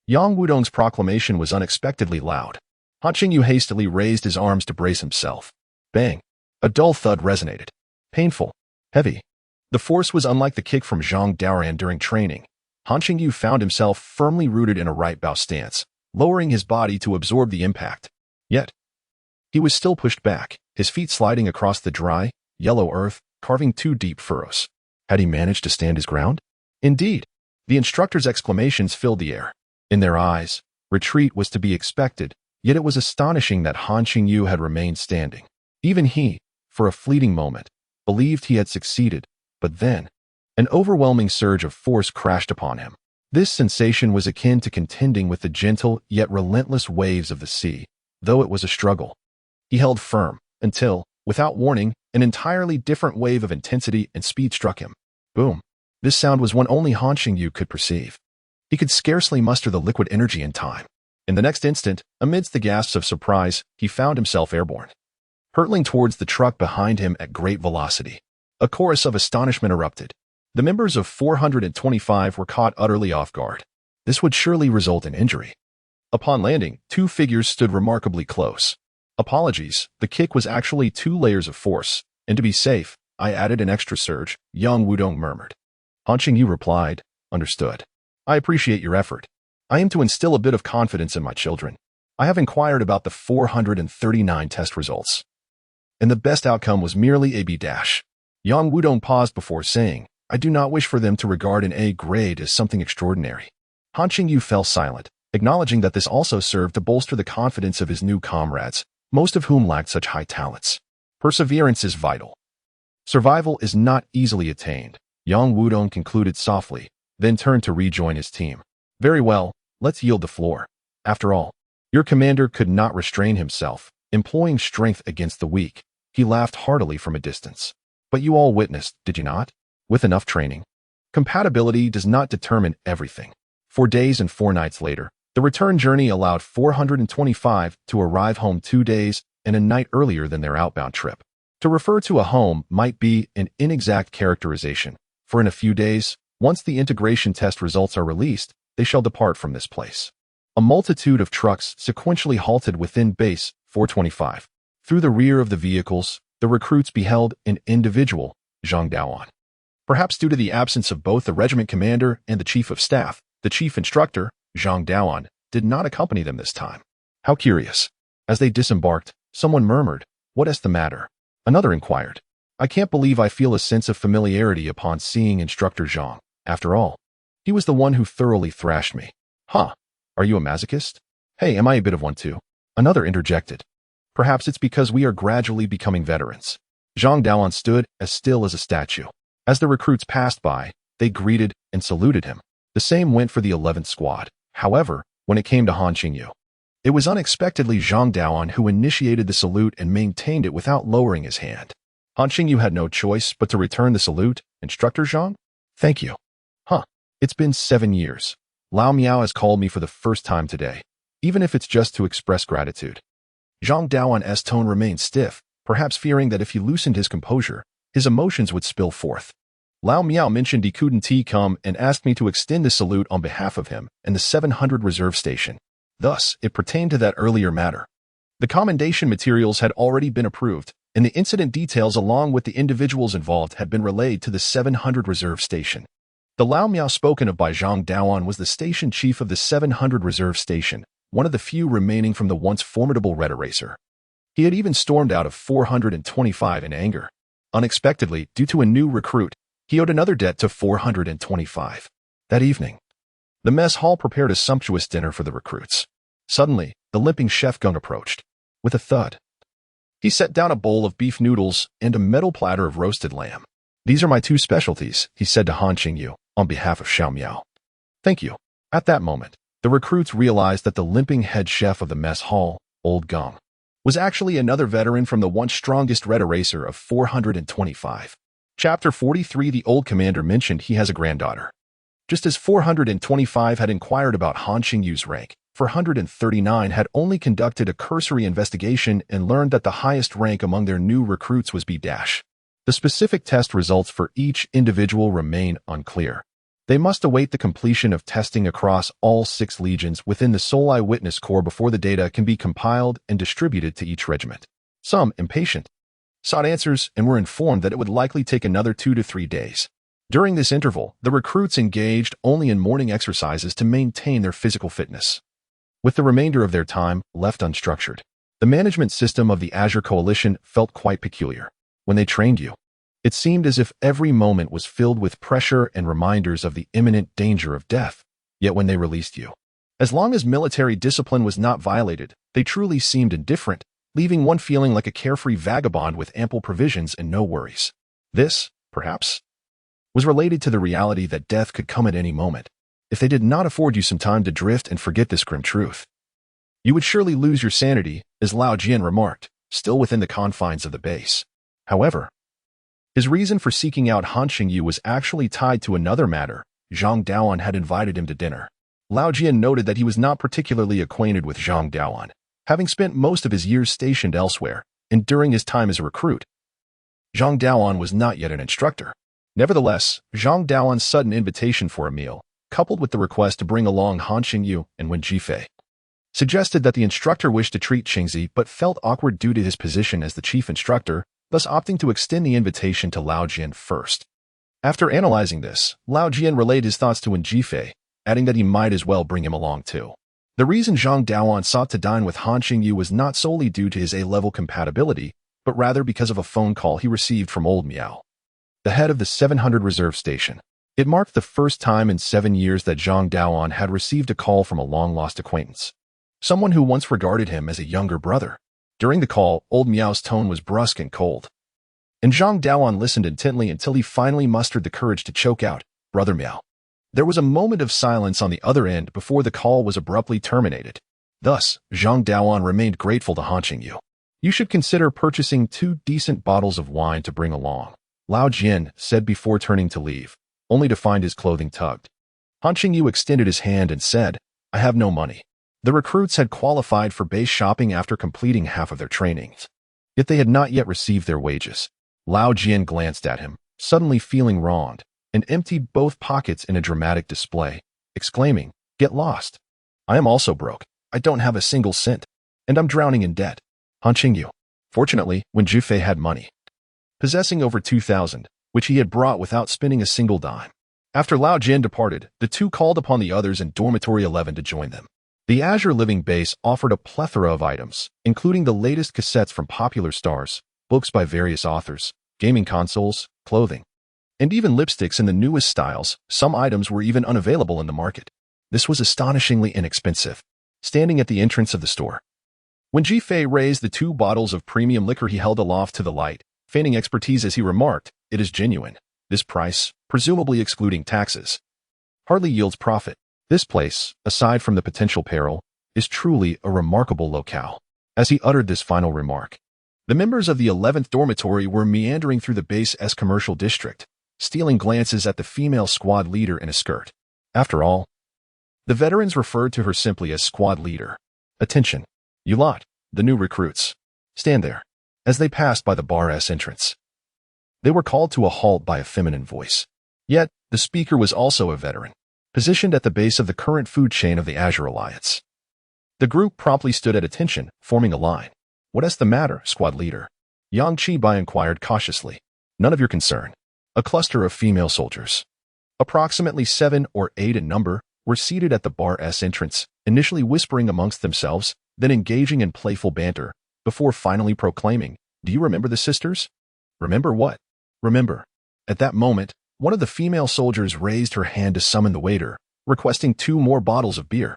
Yang Wudong's proclamation was unexpectedly loud. Han Qingyu hastily raised his arms to brace himself. Bang! A dull thud resonated. Painful. Heavy. The force was unlike the kick from Zhang Daoran during training. Han Qingyu found himself firmly rooted in a right bow stance, lowering his body to absorb the impact. Yet, he was still pushed back, his feet sliding across the dry, yellow earth, carving two deep furrows. Had he managed to stand his ground? Indeed. The instructor's exclamations filled the air. In their eyes, retreat was to be expected, yet it was astonishing that Han Qingyu had remained standing. Even he, for a fleeting moment, believed he had succeeded, but then, an overwhelming surge of force crashed upon him. This sensation was akin to contending with the gentle yet relentless waves of the sea, though it was a struggle. He held firm, until, without warning, an entirely different wave of intensity and speed struck him. Boom. This sound was one only Han Qingyu could perceive. He could scarcely muster the liquid energy in time. In the next instant, amidst the gasps of surprise, he found himself airborne, hurtling towards the truck behind him at great velocity. A chorus of astonishment erupted. The members of 425 were caught utterly off guard. This would surely result in injury. Upon landing, two figures stood remarkably close. Apologies, the kick was actually 2 layers of force, and to be safe, I added an extra surge, Yang Wudong murmured. Han Qingyu replied, Understood. I appreciate your effort. I aim to instill a bit of confidence in my children. I have inquired about the 439 test results, and the best outcome was merely a B-. Yang Wudong paused before saying, I do not wish for them to regard an A grade as something extraordinary. Han Qingyu fell silent, acknowledging that this also served to bolster the confidence of his new comrades, most of whom lacked such high talents. Perseverance is vital. Survival is not easily attained, Yang Wudong concluded softly, then turned to rejoin his team. Very well, let's yield the floor. After all, your commander could not restrain himself, employing strength against the weak. He laughed heartily from a distance. But you all witnessed, did you not? With enough training, compatibility does not determine everything. 4 days and 4 nights later, the return journey allowed 425 to arrive home 2 days and a night earlier than their outbound trip. To refer to a home might be an inexact characterization, for in a few days, once the integration test results are released, they shall depart from this place. A multitude of trucks sequentially halted within base 425. Through the rear of the vehicles, the recruits beheld an individual, Zhang Daoan. Perhaps due to the absence of both the regiment commander and the chief of staff, the chief instructor, Zhang Daoan, did not accompany them this time. How curious. As they disembarked, someone murmured, What is the matter? Another inquired. I can't believe I feel a sense of familiarity upon seeing Instructor Zhang. After all, he was the one who thoroughly thrashed me. Huh? Are you a masochist? Hey, am I a bit of one too? Another interjected. Perhaps it's because we are gradually becoming veterans. Zhang Daoan stood as still as a statue. As the recruits passed by, they greeted and saluted him. The same went for the 11th squad. However, when it came to Han Qingyu, it was unexpectedly Zhang Daoan who initiated the salute and maintained it without lowering his hand. Han Qingyu had no choice but to return the salute. Instructor Zhang? Thank you. Huh. It's been 7 years. Lao Miao has called me for the first time today, even if it's just to express gratitude. Zhang Daoan's tone remained stiff, perhaps fearing that if he loosened his composure, his emotions would spill forth. Lao Miao mentioned he couldn't come and asked me to extend the salute on behalf of him and the 700 reserve station. Thus, it pertained to that earlier matter. The commendation materials had already been approved, and the incident details along with the individuals involved had been relayed to the 700 reserve station. The Lao Miao spoken of by Zhang Daoan was the station chief of the 700 reserve station, one of the few remaining from the once formidable Red Eraser. He had even stormed out of 425 in anger. Unexpectedly, due to a new recruit, he owed another debt to 425. That evening, the mess hall prepared a sumptuous dinner for the recruits. Suddenly, the limping chef Gung approached. With a thud, he set down a bowl of beef noodles and a metal platter of roasted lamb. These are my two specialties, he said to Han Qingyu, on behalf of Xiao Miao. Thank you. At that moment, the recruits realized that the limping head chef of the mess hall, Old Gung, was actually another veteran from the once strongest Red Eraser of 425. Chapter 43. The old commander mentioned he has a granddaughter. Just as 425 had inquired about Han Qingyu's rank, 439 had only conducted a cursory investigation and learned that the highest rank among their new recruits was B-. The specific test results for each individual remain unclear. They must await the completion of testing across all 6 legions within the Sole Eyewitness Corps before the data can be compiled and distributed to each regiment. Some, impatient, sought answers and were informed that it would likely take another 2 to 3 days. During this interval, the recruits engaged only in morning exercises to maintain their physical fitness, with the remainder of their time left unstructured. The management system of the Azure Coalition felt quite peculiar. When they trained you, it seemed as if every moment was filled with pressure and reminders of the imminent danger of death. Yet when they released you, as long as military discipline was not violated, they truly seemed indifferent, leaving one feeling like a carefree vagabond with ample provisions and no worries. This, perhaps, was related to the reality that death could come at any moment. If they did not afford you some time to drift and forget this grim truth, you would surely lose your sanity, as Lao Jian remarked, still within the confines of the base. However, his reason for seeking out Han Qingyu was actually tied to another matter. Zhang Daoan had invited him to dinner. Lao Jian noted that he was not particularly acquainted with Zhang Daoan, having spent most of his years stationed elsewhere, and during his time as a recruit, Zhang Daoan was not yet an instructor. Nevertheless, Zhang Daoan's sudden invitation for a meal, coupled with the request to bring along Han Qingyu and Wen Jifei, suggested that the instructor wished to treat Qingzi but felt awkward due to his position as the chief instructor, thus opting to extend the invitation to Lao Jian first. After analyzing this, Lao Jian relayed his thoughts to Wen Jifei, adding that he might as well bring him along too. The reason Zhang Daoan sought to dine with Han Qingyu was not solely due to his A-level compatibility, but rather because of a phone call he received from Old Miao, the head of the 700 reserve station. It marked the first time in 7 years that Zhang Daoan had received a call from a long-lost acquaintance, someone who once regarded him as a younger brother. During the call, Old Miao's tone was brusque and cold, and Zhang Daoan listened intently until he finally mustered the courage to choke out, "Brother Miao." There was a moment of silence on the other end before the call was abruptly terminated. Thus, Zhang Daoan remained grateful to Han Qingyu. "You should consider purchasing 2 decent bottles of wine to bring along," Lao Jian said before turning to leave, only to find his clothing tugged. Han Qingyu extended his hand and said, "I have no money." The recruits had qualified for base shopping after completing half of their trainings, yet they had not yet received their wages. Lao Jian glanced at him, suddenly feeling wronged, and emptied both pockets in a dramatic display, exclaiming, "Get lost. I am also broke. I don't have a single cent, and I'm drowning in debt." Han Qingyu. Fortunately, Wen Jifei had money, possessing over 2,000, which he had brought without spending a single dime. After Lao Jian departed, the two called upon the others in Dormitory 11 to join them. The Azure Living Base offered a plethora of items, including the latest cassettes from popular stars, books by various authors, gaming consoles, clothing, and even lipsticks in the newest styles. Some items were even unavailable in the market. This was astonishingly inexpensive. Standing at the entrance of the store, when Jifei raised the 2 bottles of premium liquor he held aloft to the light, feigning expertise as he remarked, "It is genuine." This price, presumably excluding taxes, hardly yields profit. This place, aside from the potential peril, is truly a remarkable locale. As he uttered this final remark, the members of the 11th Dormitory were meandering through the base's commercial district, stealing glances at the female squad leader in a skirt. After all, the veterans referred to her simply as squad leader. Attention, you lot, the new recruits. Stand there. As they passed by the bar's entrance, they were called to a halt by a feminine voice. Yet, the speaker was also a veteran, positioned at the base of the current food chain of the Azure Alliance. The group promptly stood at attention, forming a line. What's the matter, squad leader? Yang Qibai inquired cautiously. None of your concern. A cluster of female soldiers, approximately 7 or 8 in number, were seated at the bar's entrance, initially whispering amongst themselves, then engaging in playful banter, before finally proclaiming, "Do you remember the sisters?" Remember what? Remember. At that moment, one of the female soldiers raised her hand to summon the waiter, requesting 2 more bottles of beer.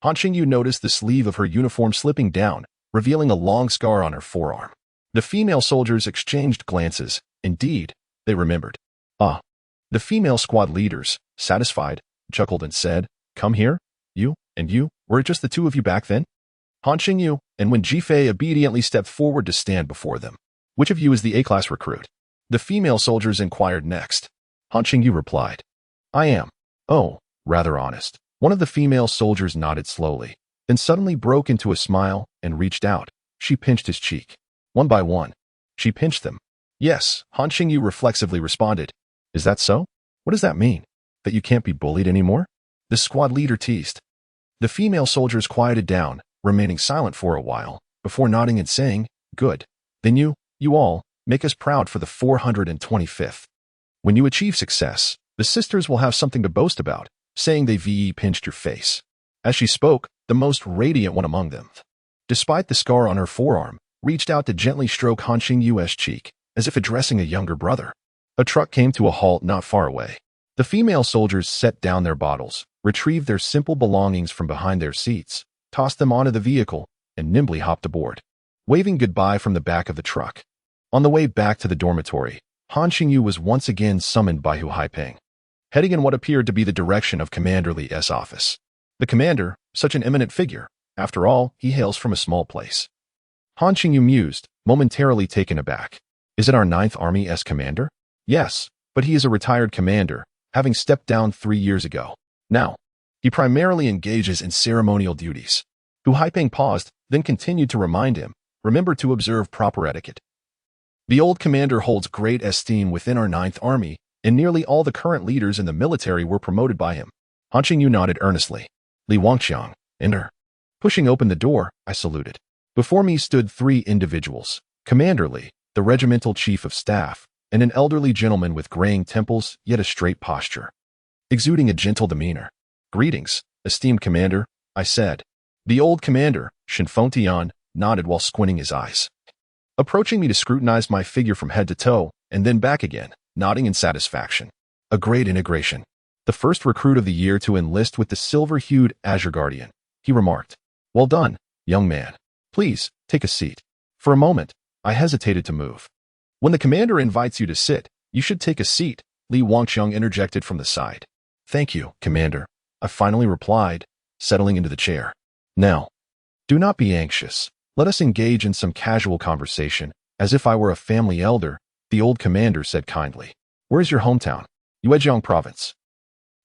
Qingyu noticed the sleeve of her uniform slipping down, revealing a long scar on her forearm. The female soldiers exchanged glances. Indeed, they remembered. Ah. The female squad leaders, satisfied, chuckled and said, "Come here, you and you, were it just the 2 of you back then?" Qingyu, and when Jifei obediently stepped forward to stand before them. Which of you is the A-class recruit? The female soldiers inquired next. Qingyu replied, I am. Oh, rather honest. One of the female soldiers nodded slowly, then suddenly broke into a smile and reached out. She pinched his cheek. One by one, she pinched them. Yes, Qingyu reflexively responded. Is that so? What does that mean? That you can't be bullied anymore? The squad leader teased. The female soldiers quieted down, remaining silent for a while, before nodding and saying, Good. Then you all, make us proud for the 425th. When you achieve success, the sisters will have something to boast about, saying they pinched your face. As she spoke, the most radiant one among them, despite the scar on her forearm, reached out to gently stroke Qingyu's cheek, as if addressing a younger brother. A truck came to a halt not far away. The female soldiers set down their bottles, retrieved their simple belongings from behind their seats, tossed them onto the vehicle, and nimbly hopped aboard, waving goodbye from the back of the truck. On the way back to the dormitory, Qingyu was once again summoned by Hu Haiping, heading in what appeared to be the direction of Commander Li's office. The commander, such an eminent figure, after all, he hails from a small place. Qingyu mused, momentarily taken aback. Is it our 9th Army's commander? Yes, but he is a retired commander, having stepped down 3 years ago. Now, he primarily engages in ceremonial duties. Hu Haiping paused, then continued to remind him, remember to observe proper etiquette. The old commander holds great esteem within our 9th Army, and nearly all the current leaders in the military were promoted by him. Qingyu nodded earnestly. Li Wangqiang, enter. Pushing open the door, I saluted. Before me stood 3 individuals, Commander Li, the regimental chief of staff, and an elderly gentleman with graying temples, yet a straight posture, exuding a gentle demeanor. Greetings, esteemed commander, I said. The old commander, Confronting, nodded while squinting his eyes, approaching me to scrutinize my figure from head to toe, and then back again, nodding in satisfaction. A great integration. The first recruit of the year to enlist with the silver-hued Azure Guardian, he remarked. Well done, young man. Please, take a seat. For a moment, I hesitated to move. When the commander invites you to sit, you should take a seat, Li Wangqiang interjected from the side. Thank you, commander, I finally replied, settling into the chair. Now, do not be anxious. Let us engage in some casual conversation, as if I were a family elder, the old commander said kindly. Where is your hometown? Zhejiang province.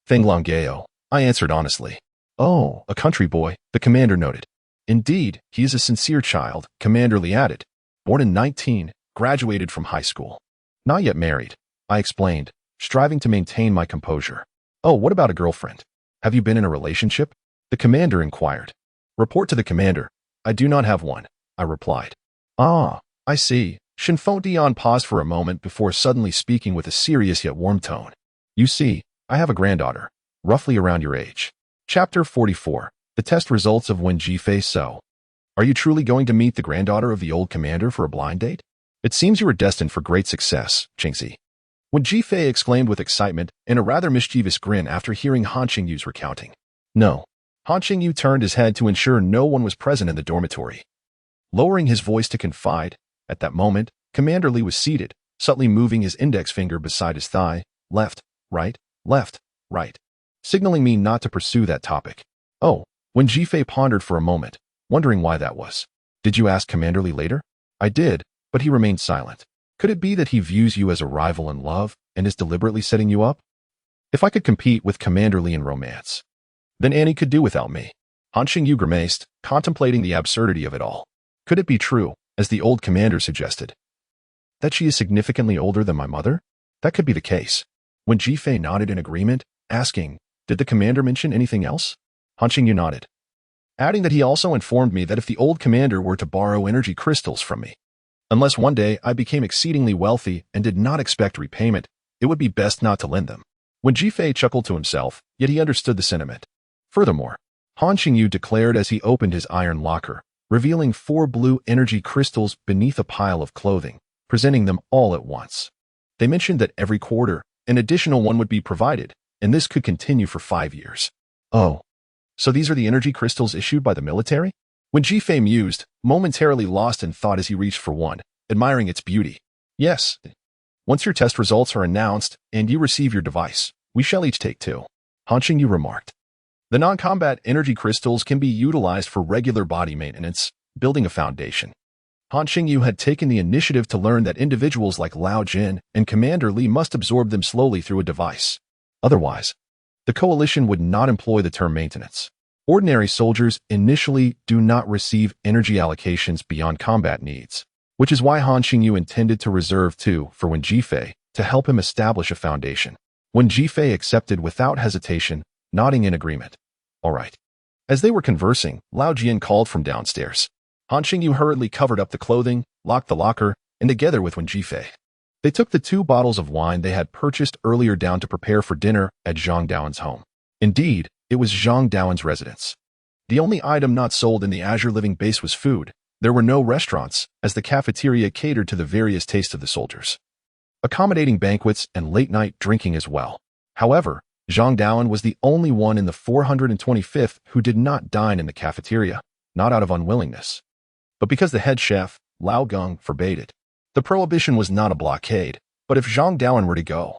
Fenglongao, I answered honestly. Oh, a country boy, the commander noted. Indeed, he is a sincere child, Commander Li added. Born in 19, graduated from high school. Not yet married, I explained, striving to maintain my composure. Oh, what about a girlfriend? Have you been in a relationship? The commander inquired. Report to the commander. I do not have one, I replied. Ah, I see. Confronting paused for a moment before suddenly speaking with a serious yet warm tone. You see, I have a granddaughter, roughly around your age. Chapter 44. The test results of when Jifei so. Are you truly going to meet the granddaughter of the old commander for a blind date? It seems you are destined for great success, Qingzi. When Jifei exclaimed with excitement and a rather mischievous grin after hearing Qingyu's recounting. No. Qingyu turned his head to ensure no one was present in the dormitory. Lowering his voice to confide, at that moment, Commander Li was seated, subtly moving his index finger beside his thigh, left, right, signaling me not to pursue that topic. Oh, when Jifei pondered for a moment, wondering why that was. Did you ask Commander Li later? I did, but he remained silent. Could it be that he views you as a rival in love and is deliberately setting you up? If I could compete with Commander Li in romance, then Annie could do without me. Han Qingyu grimaced, contemplating the absurdity of it all. Could it be true, as the old commander suggested, that she is significantly older than my mother? That could be the case. When Jifei nodded in agreement, asking, did the commander mention anything else? Han Qingyu nodded, adding that he also informed me that if the old commander were to borrow energy crystals from me, unless one day I became exceedingly wealthy and did not expect repayment, it would be best not to lend them. When Jifei chuckled to himself, yet he understood the sentiment. Furthermore, Han Qingyu declared as he opened his iron locker, revealing 4 blue energy crystals beneath a pile of clothing, presenting them all at once. They mentioned that every quarter, an additional one would be provided, and this could continue for 5 years. Oh, so these are the energy crystals issued by the military? When Jifei mused, momentarily lost in thought as he reached for one, admiring its beauty. Yes. Once your test results are announced and you receive your device, we shall each take 2. Han Qingyu remarked. The non-combat energy crystals can be utilized for regular body maintenance, building a foundation. Han Qingyu had taken the initiative to learn that individuals like Lao Jian and Commander Li must absorb them slowly through a device. Otherwise, the coalition would not employ the term maintenance. Ordinary soldiers initially do not receive energy allocations beyond combat needs, which is why Han Qingyu intended to reserve 2 for when Jifei, to help him establish a foundation. When Jifei accepted without hesitation, nodding in agreement. All right. As they were conversing, Lao Jian called from downstairs. Han Qingyu hurriedly covered up the clothing, locked the locker, and together with Wen Jifei, they took the 2 bottles of wine they had purchased earlier down to prepare for dinner at Zhang Daoan's home. Indeed, it was Zhang Daoan's residence. The only item not sold in the Azure Living base was food. There were no restaurants, as the cafeteria catered to the various tastes of the soldiers, accommodating banquets and late-night drinking as well. However, Zhang Daoan was the only one in the 425th who did not dine in the cafeteria, not out of unwillingness, but because the head chef, Lao Gung, forbade it. The prohibition was not a blockade, but if Zhang Daoan were to go,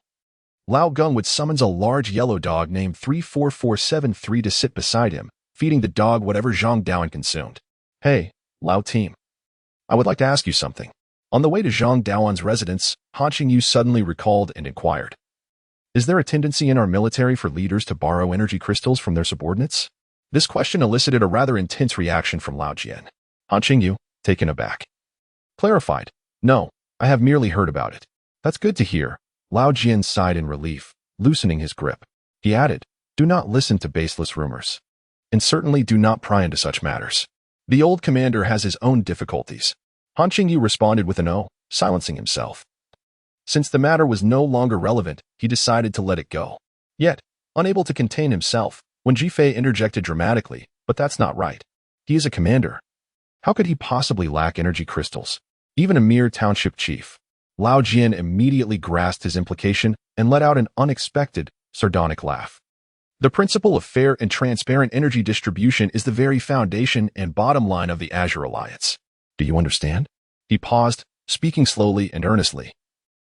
Lao Gung would summons a large yellow dog named 34473 to sit beside him, feeding the dog whatever Zhang Daoan consumed. Hey, Lao team. I would like to ask you something. On the way to Zhang Daoan's residence, Han Qingyu suddenly recalled and inquired. Is there a tendency in our military for leaders to borrow energy crystals from their subordinates? This question elicited a rather intense reaction from Lao Jian. Han Qingyu, taken aback, clarified, no, I have merely heard about it. That's good to hear. Lao Jian sighed in relief, loosening his grip. He added, do not listen to baseless rumors. And certainly do not pry into such matters. The old commander has his own difficulties. Han Qingyu responded with an "oh," silencing himself. Since the matter was no longer relevant, he decided to let it go. Yet, unable to contain himself, when Jifei interjected dramatically, but that's not right. He is a commander. How could he possibly lack energy crystals? Even a mere township chief. Lao Jian immediately grasped his implication and let out an unexpected, sardonic laugh. The principle of fair and transparent energy distribution is the very foundation and bottom line of the Azure Alliance. Do you understand? He paused, speaking slowly and earnestly.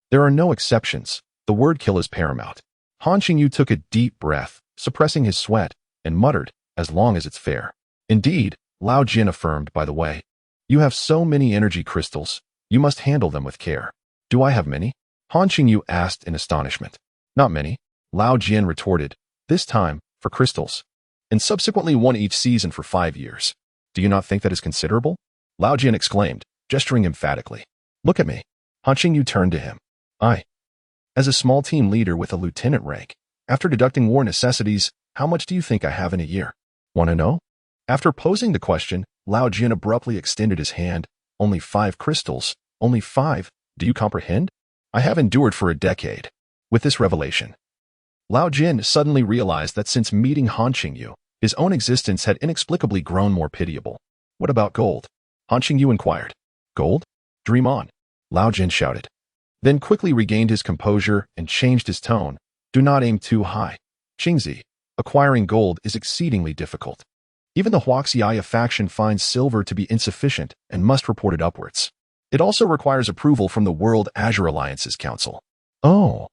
There are no exceptions. The word kill is paramount. Han Qingyu took a deep breath, suppressing his sweat, and muttered, as long as it's fair. Indeed, Lao Jian affirmed, by the way. You have so many energy crystals, you must handle them with care. Do I have many? Han Qingyu asked in astonishment. Not many, Lao Jian retorted, this time, for crystals, and subsequently one each season for 5 years. Do you not think that is considerable? Lao Jian exclaimed, gesturing emphatically. Look at me. Han Qingyu turned to him. As a small team leader with a lieutenant rank, after deducting war necessities, how much do you think I have in a year? Want to know? After posing the question, Lao Jian abruptly extended his hand. Only 5 crystals. Only 5. Do you comprehend? I have endured for a decade. With this revelation, Lao Jian suddenly realized that since meeting Han Qingyu, his own existence had inexplicably grown more pitiable. What about gold? Han Qingyu inquired. Gold? Dream on. Lao Jian shouted. Then quickly regained his composure and changed his tone. Do not aim too high. Qingzi, acquiring gold is exceedingly difficult. Even the Huaxiaya faction finds silver to be insufficient and must report it upwards. It also requires approval from the World Azure Alliance's council. Oh.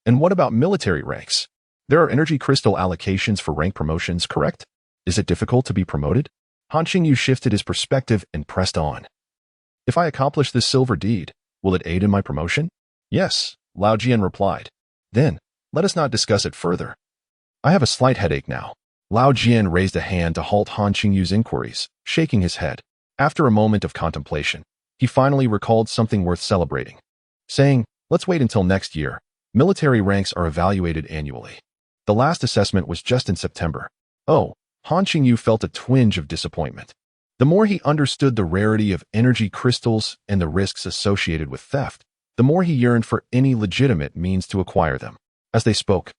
And what about military ranks? There are energy crystal allocations for rank promotions, correct? Is it difficult to be promoted? Han Qingyu shifted his perspective and pressed on. If I accomplish this silver deed, will it aid in my promotion? Yes, Lao Jian replied. Then, let us not discuss it further. I have a slight headache now. Lao Jian raised a hand to halt Han Qingyu's inquiries, shaking his head. After a moment of contemplation, he finally recalled something worth celebrating, saying, let's wait until next year. Military ranks are evaluated annually. The last assessment was just in September. Oh, Han Qingyu felt a twinge of disappointment. The more he understood the rarity of energy crystals and the risks associated with theft, the more he yearned for any legitimate means to acquire them. As they spoke,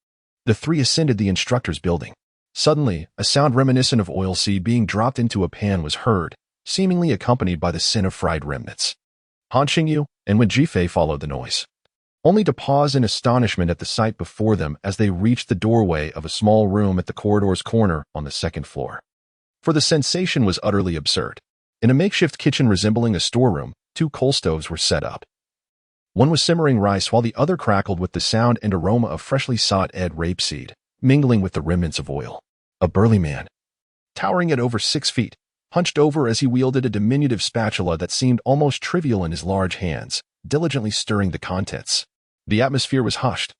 the three ascended the instructor's building. Suddenly, a sound reminiscent of oilseed being dropped into a pan was heard, seemingly accompanied by the scent of fried remnants. Han Qingyu and Wen Jifei followed the noise, only to pause in astonishment at the sight before them as they reached the doorway of a small room at the corridor's corner on the second floor. For the sensation was utterly absurd. In a makeshift kitchen resembling a storeroom, 2 coal stoves were set up. One was simmering rice while the other crackled with the sound and aroma of freshly sautéed rapeseed, mingling with the remnants of oil. A burly man, towering at over 6 feet, hunched over as he wielded a diminutive spatula that seemed almost trivial in his large hands, diligently stirring the contents. The atmosphere was hushed,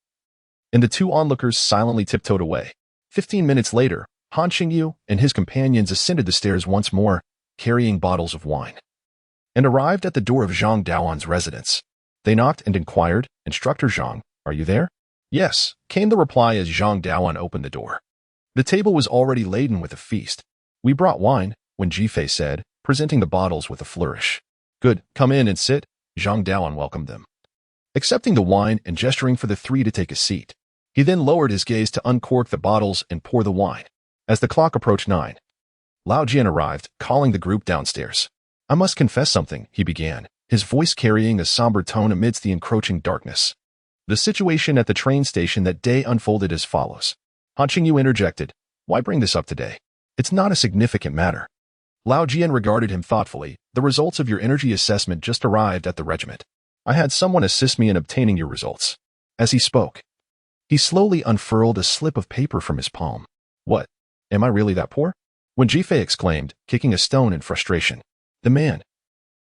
and the 2 onlookers silently tiptoed away. 15 minutes later, Han Qingyu and his companions ascended the stairs once more, carrying bottles of wine, and arrived at the door of Zhang Daoan's residence. They knocked and inquired, Instructor Zhang, are you there? Yes, came the reply as Zhang Daoan opened the door. The table was already laden with a feast. We brought wine, Wen Jifei said, presenting the bottles with a flourish. Good, come in and sit, Zhang Daoan welcomed them, accepting the wine and gesturing for the 3 to take a seat. He then lowered his gaze to uncork the bottles and pour the wine. As the clock approached 9, Lao Jian arrived, calling the group downstairs. I must confess something, he began, his voice carrying a somber tone amidst the encroaching darkness. The situation at the train station that day unfolded as follows. Han Qingyu interjected, why bring this up today? It's not a significant matter. Lao Jian regarded him thoughtfully. The results of your energy assessment just arrived at the regiment. I had someone assist me in obtaining your results. As he spoke, he slowly unfurled a slip of paper from his palm. What? Am I really that poor? Wen Jifei exclaimed, kicking a stone in frustration. The man,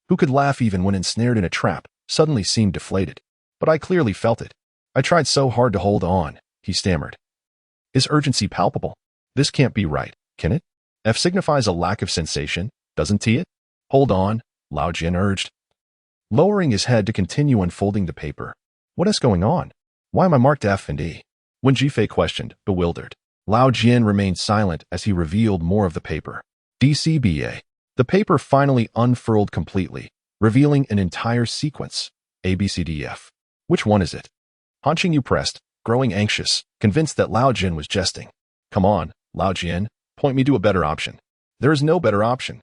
who could laugh even when ensnared in a trap, suddenly seemed deflated. But I clearly felt it. I tried so hard to hold on, he stammered. Is urgency palpable? This can't be right, can it? F signifies a lack of sensation, doesn't it? Hold on, Lao Jian urged, lowering his head to continue unfolding the paper. What is going on? Why am I marked F and E? Wen Jifei questioned, bewildered. Lao Jian remained silent as he revealed more of the paper. DCBA. The paper finally unfurled completely, revealing an entire sequence. ABCDF. Which one is it? Han Qingyu pressed, growing anxious, convinced that Lao Jian was jesting. Come on, Lao Jian, point me to a better option. There is no better option.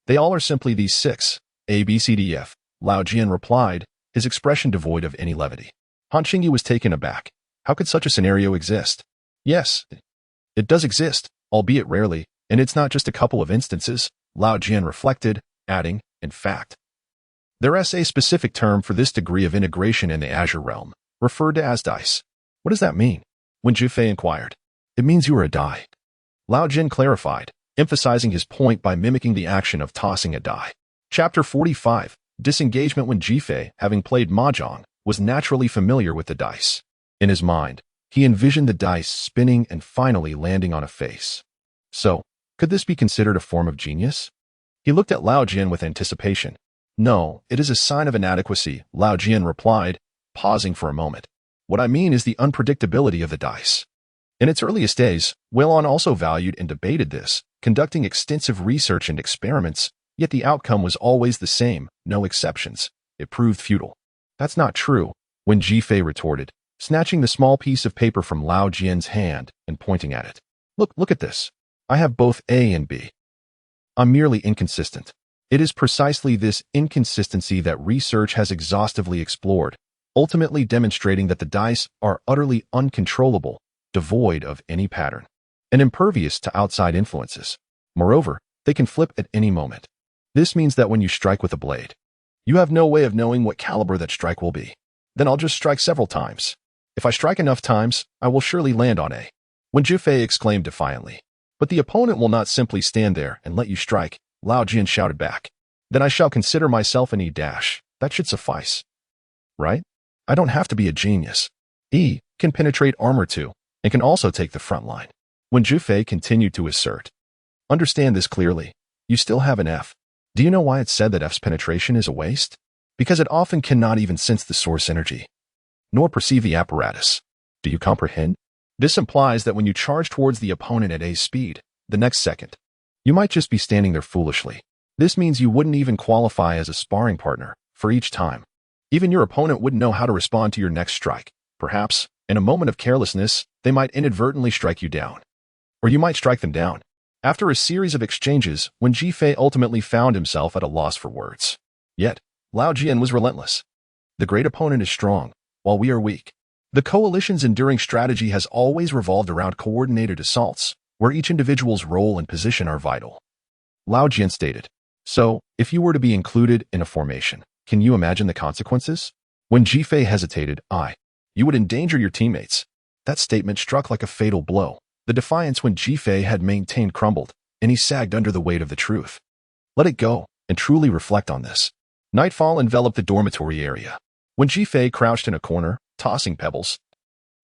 They all are simply these 6. ABCDF. Lao Jian replied, his expression devoid of any levity. Han Qingyu was taken aback. How could such a scenario exist? Yes, it does exist, albeit rarely, and it's not just a couple of instances, Lao Jian reflected, adding, in fact, there is a specific term for this degree of integration in the Azure realm, referred to as dice. What does that mean? Wen Jifei inquired. It means you are a die. Lao Jian clarified, emphasizing his point by mimicking the action of tossing a die. Chapter 45, Disengagement. Wen Jifei, having played mahjong, was naturally familiar with the dice. In his mind, he envisioned the dice spinning and finally landing on a face. So, could this be considered a form of genius? He looked at Lao Jian with anticipation. No, it is a sign of inadequacy, Lao Jian replied, pausing for a moment. What I mean is the unpredictability of the dice. In its earliest days, Weilon also valued and debated this, conducting extensive research and experiments, yet the outcome was always the same, no exceptions. It proved futile. That's not true, Wen Jifei retorted, snatching the small piece of paper from Lao Jian's hand and pointing at it. Look at this. I have both A and B. I'm merely inconsistent. It is precisely this inconsistency that research has exhaustively explored, ultimately demonstrating that the dice are utterly uncontrollable, devoid of any pattern, and impervious to outside influences. Moreover, they can flip at any moment. This means that when you strike with a blade, You have no way of knowing what caliber that strike will be. Then I'll just strike several times. If I strike enough times, I will surely land on A. When Jufei exclaimed defiantly. But the opponent will not simply stand there and let you strike, Lao Jian shouted back. Then I shall consider myself an E-. That should suffice. Right? I don't have to be a genius. E can penetrate armor too, and can also take the front line. When Jufei continued to assert. Understand this clearly. You still have an F. Do you know why it's said that F's penetration is a waste? Because it often cannot even sense the source energy, nor perceive the apparatus. Do you comprehend? This implies that when you charge towards the opponent at A's speed, the next second, you might just be standing there foolishly. This means you wouldn't even qualify as a sparring partner for each time. Even your opponent wouldn't know how to respond to your next strike. Perhaps, in a moment of carelessness, they might inadvertently strike you down. Or you might strike them down. After a series of exchanges, when Jifei ultimately found himself at a loss for words. Yet, Lao Jian was relentless. The great opponent is strong, while we are weak. The coalition's enduring strategy has always revolved around coordinated assaults, where each individual's role and position are vital. Lao Jian stated. So, if you were to be included in a formation, can you imagine the consequences? When Jifei hesitated, you would endanger your teammates. That statement struck like a fatal blow. The defiance when Jifei had maintained crumbled, and he sagged under the weight of the truth. Let it go, and truly reflect on this. Nightfall enveloped the dormitory area. When Jifei crouched in a corner, tossing pebbles,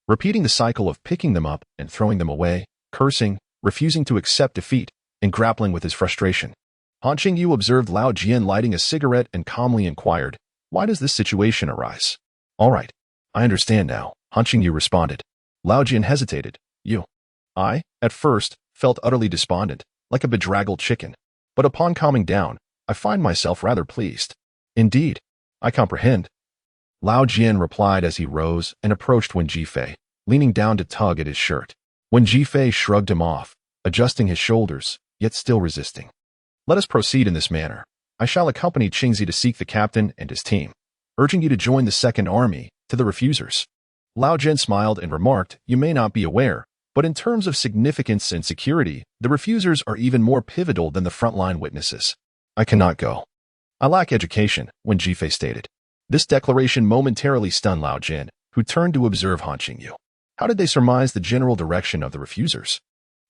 repeating the cycle of picking them up and throwing them away, cursing, refusing to accept defeat, and grappling with his frustration. Han Qingyu observed Lao Jian lighting a cigarette and calmly inquired, "Why does this situation arise?" "All right, I understand now," Han Qingyu responded. Lao Jian hesitated. I, at first, felt utterly despondent, like a bedraggled chicken. But upon calming down, I find myself rather pleased. Indeed, I comprehend. Lao Jian replied as he rose and approached Wen Jifei, leaning down to tug at his shirt. Wen Jifei shrugged him off, adjusting his shoulders, yet still resisting. Let us proceed in this manner. I shall accompany Qingzi to seek the captain and his team, urging you to join the Second Army to the refusers. Lao Jian smiled and remarked, you may not be aware, but in terms of significance and security, the refusers are even more pivotal than the frontline witnesses. I cannot go. I lack education, Wen Jifei stated. This declaration momentarily stunned Lao Jian, who turned to observe Han Qingyu. How did they surmise the general direction of the refusers?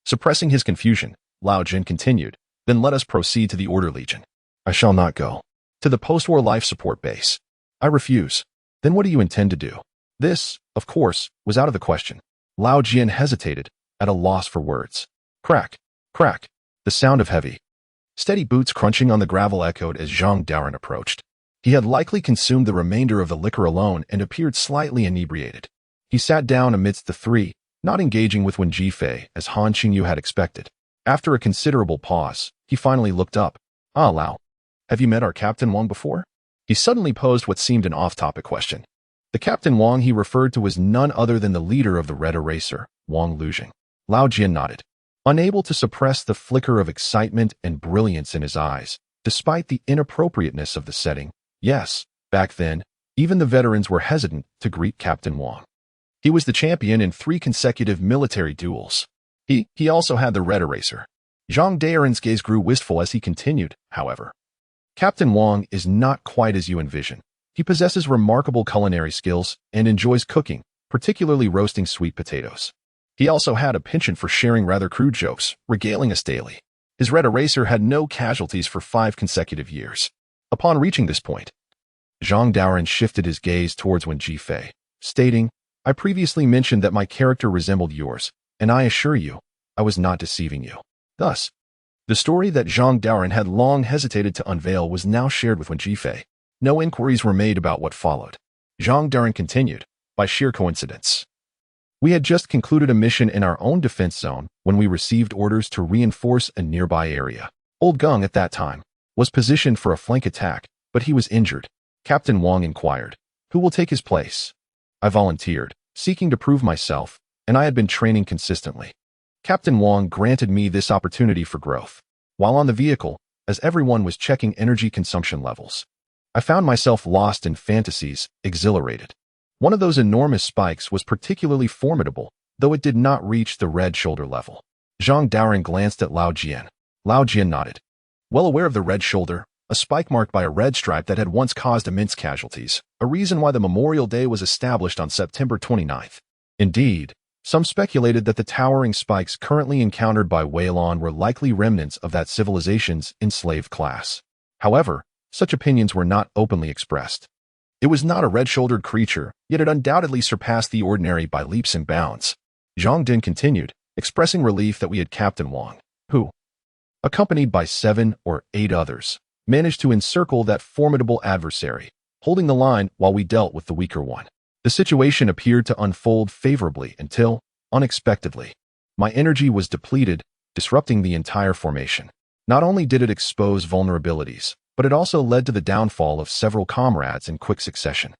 Suppressing his confusion, Lao Jian continued, then let us proceed to the Order Legion. I shall not go. To the post-war life support base. I refuse. Then what do you intend to do? This, of course, was out of the question. Lao Jian hesitated, at a loss for words. Crack, crack, the sound of heavy, steady boots crunching on the gravel echoed as Zhang Daoren approached. He had likely consumed the remainder of the liquor alone and appeared slightly inebriated. He sat down amidst the three, not engaging with Wen Jifei as Han Qingyu had expected. After a considerable pause, he finally looked up. Lao, have you met our Captain Wang before? He suddenly posed what seemed an off-topic question. The Captain Wang he referred to was none other than the leader of the Red Eraser, Wang Lujing. Lao Jian nodded, unable to suppress the flicker of excitement and brilliance in his eyes, despite the inappropriateness of the setting. Yes, back then, even the veterans were hesitant to greet Captain Wang. He was the champion in 3 consecutive military duels. He also had the Red Eraser. Zhang Daoren's gaze grew wistful as he continued, however. Captain Wang is not quite as you envision. He possesses remarkable culinary skills and enjoys cooking, particularly roasting sweet potatoes. He also had a penchant for sharing rather crude jokes, regaling us daily. His Red Eraser had no casualties for 5 consecutive years. Upon reaching this point, Zhang Daoren shifted his gaze towards Wen Jifei, stating, I previously mentioned that my character resembled yours, and I assure you, I was not deceiving you. Thus, the story that Zhang Daoren had long hesitated to unveil was now shared with Wen Jifei. No inquiries were made about what followed. Zhang Daoren continued, by sheer coincidence. We had just concluded a mission in our own defense zone when we received orders to reinforce a nearby area. Old Gung at that time was positioned for a flank attack, but he was injured. Captain Wang inquired, who will take his place? I volunteered, seeking to prove myself, and I had been training consistently. Captain Wang granted me this opportunity for growth. While on the vehicle, as everyone was checking energy consumption levels, I found myself lost in fantasies, exhilarated. One of those enormous spikes was particularly formidable, though it did not reach the red shoulder level. Zhang Daoren glanced at Lao Jian. Lao Jian nodded. Well aware of the red shoulder, a spike marked by a red stripe that had once caused immense casualties, a reason why the Memorial Day was established on September 29th. Indeed, some speculated that the towering spikes currently encountered by Weilon were likely remnants of that civilization's enslaved class. However, such opinions were not openly expressed. It was not a red-shouldered creature, yet it undoubtedly surpassed the ordinary by leaps and bounds. Zhang Din continued, expressing relief that we had Captain Wang, who, accompanied by 7 or 8 others, managed to encircle that formidable adversary, holding the line while we dealt with the weaker one. The situation appeared to unfold favorably until, unexpectedly, my energy was depleted, disrupting the entire formation. Not only did it expose vulnerabilities, but it also led to the downfall of several comrades in quick succession.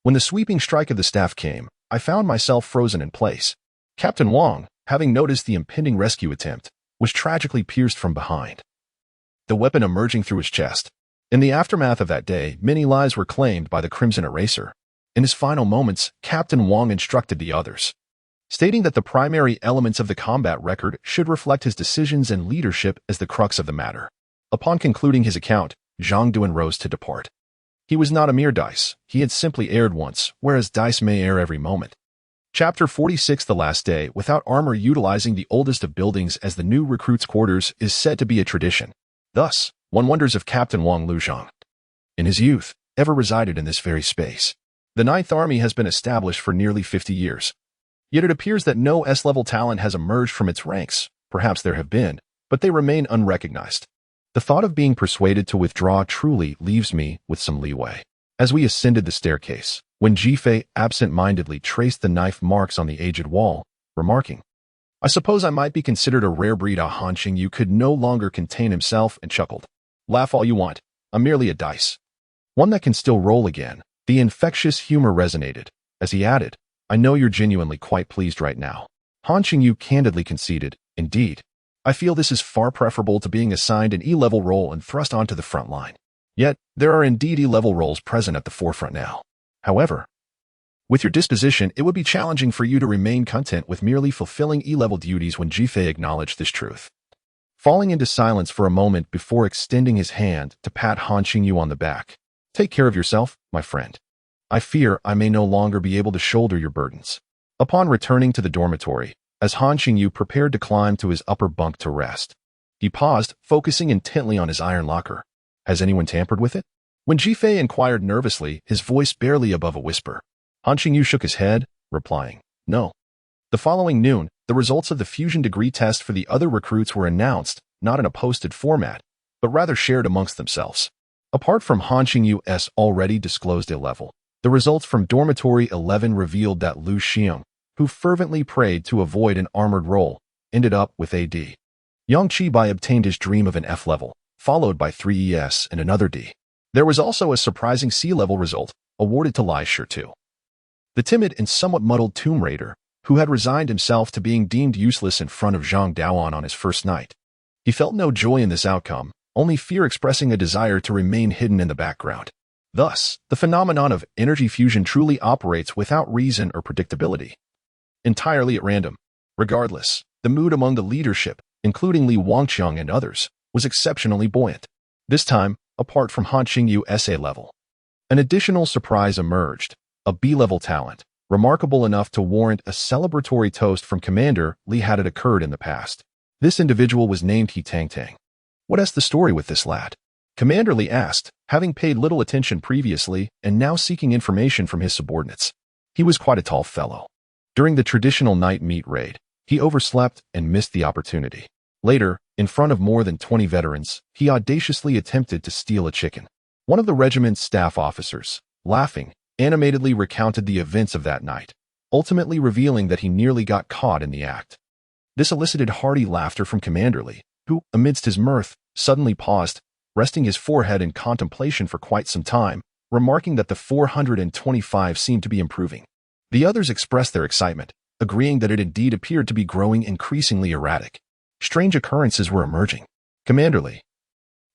When the sweeping strike of the staff came, I found myself frozen in place. Captain Wang, having noticed the impending rescue attempt, was tragically pierced from behind, the weapon emerging through his chest. In the aftermath of that day, many lives were claimed by the Crimson Eraser. In his final moments, Captain Wang instructed the others, stating that the primary elements of the combat record should reflect his decisions and leadership as the crux of the matter. Upon concluding his account, Zhang Duan rose to depart. He was not a mere dice. He had simply erred once, whereas dice may err every moment. Chapter 46, The Last Day, without armor, utilizing the oldest of buildings as the new recruits' quarters, is said to be a tradition. Thus, one wonders if Captain Wang Luzhang, in his youth, ever resided in this very space. The Ninth Army has been established for nearly 50 years. Yet it appears that no S-level talent has emerged from its ranks. Perhaps there have been, but they remain unrecognized. The thought of being persuaded to withdraw truly leaves me with some leeway. As we ascended the staircase, when Jifei absent-mindedly traced the knife marks on the aged wall, remarking, "I suppose I might be considered a rare breed." Han Qingyu could no longer contain himself and chuckled. "Laugh all you want. I'm merely a dice. One that can still roll again." The infectious humor resonated, as he added, "I know you're genuinely quite pleased right now." Han Qingyu candidly conceded, "Indeed. I feel this is far preferable to being assigned an E-level role and thrust onto the front line. Yet, there are indeed E-level roles present at the forefront now. However, with your disposition, it would be challenging for you to remain content with merely fulfilling E-level duties." When Jifei acknowledged this truth, falling into silence for a moment before extending his hand to pat Han Qingyu on the back. "Take care of yourself, my friend. I fear I may no longer be able to shoulder your burdens." Upon returning to the dormitory, as Han Qingyu prepared to climb to his upper bunk to rest, he paused, focusing intently on his iron locker. "Has anyone tampered with it?" When Jifei inquired nervously, his voice barely above a whisper. Han Qingyu shook his head, replying, "No." The following noon, the results of the fusion degree test for the other recruits were announced, not in a posted format, but rather shared amongst themselves. Apart from Han Qingyu's already disclosed A-level, the results from Dormitory 11 revealed that Lao Jian, who fervently prayed to avoid an armored role, ended up with AD. Yang Qibai obtained his dream of an F-level, followed by 3 ES and another D. There was also a surprising C-level result, awarded to Lai Shirtu, the timid and somewhat muddled Tomb Raider, who had resigned himself to being deemed useless in front of Zhang Daoan on his first night. He felt no joy in this outcome, only fear expressing a desire to remain hidden in the background. Thus, the phenomenon of energy fusion truly operates without reason or predictability, entirely at random. Regardless, the mood among the leadership, including Li Wangqiang and others, was exceptionally buoyant. This time, apart from Han Qingyu's A-level, an additional surprise emerged, a B-level talent, remarkable enough to warrant a celebratory toast from Commander Li had it occurred in the past. This individual was named He Tang Tang. "What is the story with this lad?" Commander Li asked, having paid little attention previously and now seeking information from his subordinates. He was quite a tall fellow. During the traditional night meat raid, he overslept and missed the opportunity. Later, in front of more than 20 veterans, he audaciously attempted to steal a chicken. One of the regiment's staff officers, laughing, animatedly recounted the events of that night, ultimately revealing that he nearly got caught in the act. This elicited hearty laughter from Commander Li, who, amidst his mirth, suddenly paused, resting his forehead in contemplation for quite some time, remarking that the 425 seemed to be improving. The others expressed their excitement, agreeing that it indeed appeared to be growing increasingly erratic. Strange occurrences were emerging. Commander Li,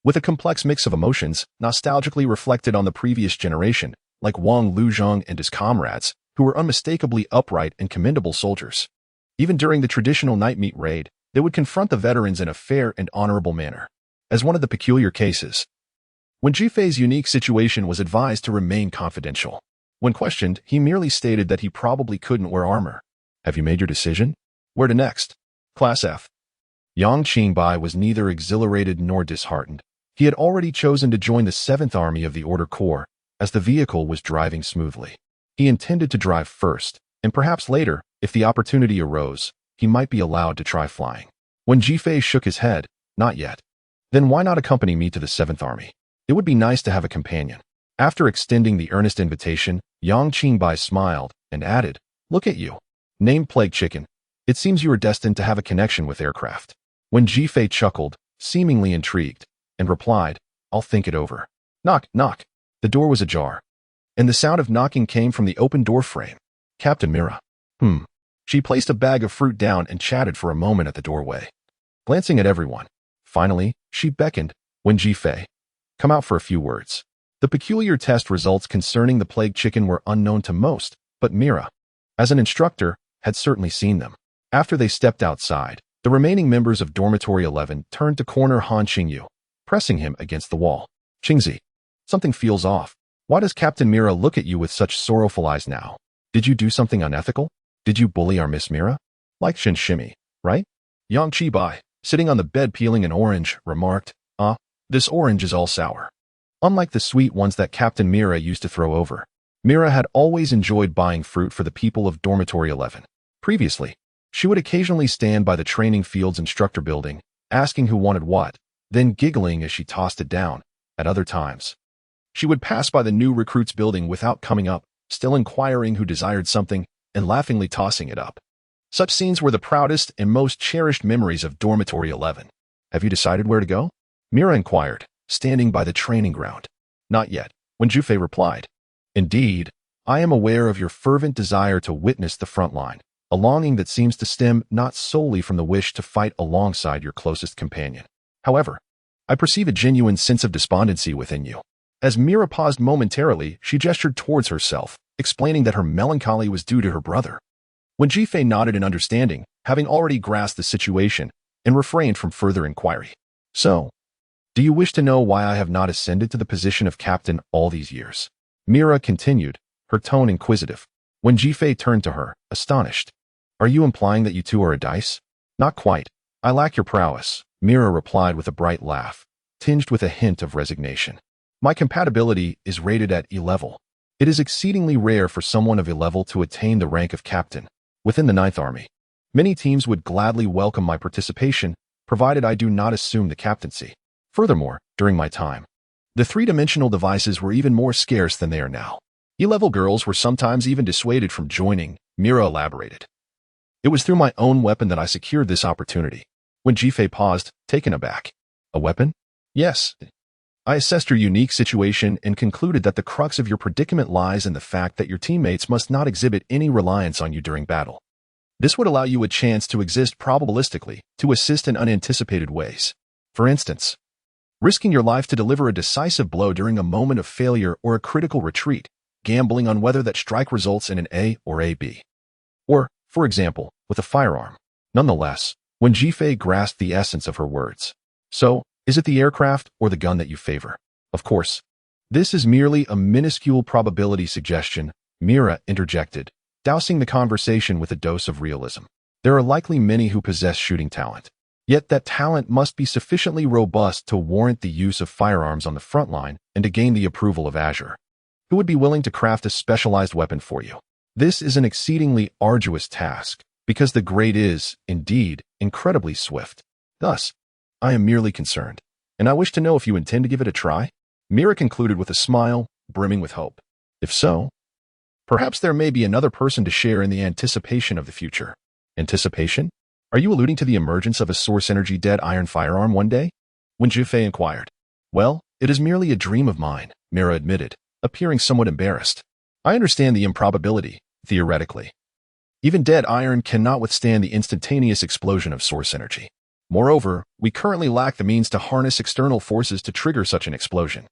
with a complex mix of emotions, nostalgically reflected on the previous generation, like Wang Luzhang and his comrades, who were unmistakably upright and commendable soldiers. Even during the traditional night meat raid, they would confront the veterans in a fair and honorable manner. As one of the peculiar cases, When Jifei's unique situation was advised to remain confidential. When questioned, he merely stated that he probably couldn't wear armor. Have you made your decision? Where to next? Class F. Yang Qingbai was neither exhilarated nor disheartened. He had already chosen to join the 7th Army of the Order Corps, as the vehicle was driving smoothly. He intended to drive first, and perhaps later, if the opportunity arose, he might be allowed to try flying. When Jifei shook his head, not yet. Then why not accompany me to the 7th Army? It would be nice to have a companion. After extending the earnest invitation, Yang Qingbai smiled and added, Look at you. Named Plague Chicken. It seems you are destined to have a connection with aircraft. When Jifei chuckled, seemingly intrigued, and replied, I'll think it over. Knock, knock. The door was ajar, and the sound of knocking came from the open door frame. Captain Mira. She placed a bag of fruit down and chatted for a moment at the doorway, glancing at everyone. Finally, she beckoned, when Jifei, come out for a few words. The peculiar test results concerning the plague chicken were unknown to most, but Mira, as an instructor, had certainly seen them. After they stepped outside, the remaining members of Dormitory 11 turned to corner Han Qingyu, pressing him against the wall. Qingzi, something feels off. Why does Captain Mira look at you with such sorrowful eyes now? Did you do something unethical? Did you bully our Miss Mira? Like Shin Shimmy, right? Yang Qingbai, sitting on the bed peeling an orange, remarked, this orange is all sour. Unlike the sweet ones that Captain Mira used to throw over, Mira had always enjoyed buying fruit for the people of Dormitory 11. Previously, she would occasionally stand by the training field's instructor building, asking who wanted what, then giggling as she tossed it down. At other times, she would pass by the new recruits building without coming up, still inquiring who desired something, and laughingly tossing it up. Such scenes were the proudest and most cherished memories of Dormitory 11. Have you decided where to go? Mira inquired, standing by the training ground. Not yet, when Jifei replied. Indeed, I am aware of your fervent desire to witness the front line, a longing that seems to stem not solely from the wish to fight alongside your closest companion. However, I perceive a genuine sense of despondency within you. As Mira paused momentarily, she gestured towards herself, explaining that her melancholy was due to her brother. When Jifei nodded in understanding, having already grasped the situation, and refrained from further inquiry. So, do you wish to know why I have not ascended to the position of captain all these years? Mira continued, her tone inquisitive. When Jifei turned to her, astonished. Are you implying that you two are a dice? Not quite. I lack your prowess, Mira replied with a bright laugh, tinged with a hint of resignation. My compatibility is rated at E level. It is exceedingly rare for someone of E level to attain the rank of captain. Within the 9th Army, many teams would gladly welcome my participation, provided I do not assume the captaincy. Furthermore, during my time, the three-dimensional devices were even more scarce than they are now. E-level girls were sometimes even dissuaded from joining, Mira elaborated. It was through my own weapon that I secured this opportunity. When Jifei paused, taken aback. A weapon? Yes. I assessed your unique situation and concluded that the crux of your predicament lies in the fact that your teammates must not exhibit any reliance on you during battle. This would allow you a chance to exist probabilistically, to assist in unanticipated ways. For instance, risking your life to deliver a decisive blow during a moment of failure or a critical retreat, gambling on whether that strike results in an A or a B. Or, for example, with a firearm. Nonetheless, when Jifei grasped the essence of her words. So, is it the aircraft or the gun that you favor? Of course. This is merely a minuscule probability suggestion, Mira interjected, dousing the conversation with a dose of realism. There are likely many who possess shooting talent. Yet that talent must be sufficiently robust to warrant the use of firearms on the front line and to gain the approval of Azure, who would be willing to craft a specialized weapon for you. This is an exceedingly arduous task, because the grade is, indeed, incredibly swift. Thus, I am merely concerned, and I wish to know if you intend to give it a try. Mira concluded with a smile, brimming with hope. If so, perhaps there may be another person to share in the anticipation of the future. Anticipation? Are you alluding to the emergence of a source energy dead iron firearm one day? When Jifei inquired. Well, it is merely a dream of mine, Mira admitted, appearing somewhat embarrassed. I understand the improbability, theoretically. Even dead iron cannot withstand the instantaneous explosion of source energy. Moreover, we currently lack the means to harness external forces to trigger such an explosion.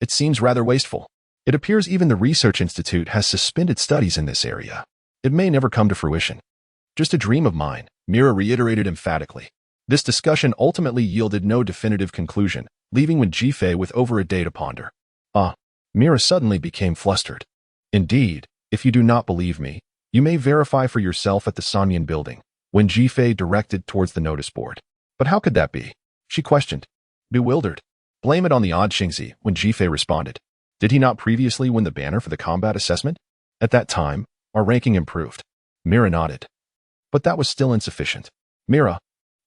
It seems rather wasteful. It appears even the Research Institute has suspended studies in this area. It may never come to fruition. Just a dream of mine, Mira reiterated emphatically. This discussion ultimately yielded no definitive conclusion, leaving Wen Jifei with over a day to ponder. Mira suddenly became flustered. Indeed, if you do not believe me, you may verify for yourself at the Sanyan building, Wen Jifei directed towards the notice board. But how could that be? She questioned. Bewildered. Blame it on the odd Xingzi, Wen Jifei responded. Did he not previously win the banner for the combat assessment? At that time, our ranking improved. Mira nodded. But that was still insufficient. Mira.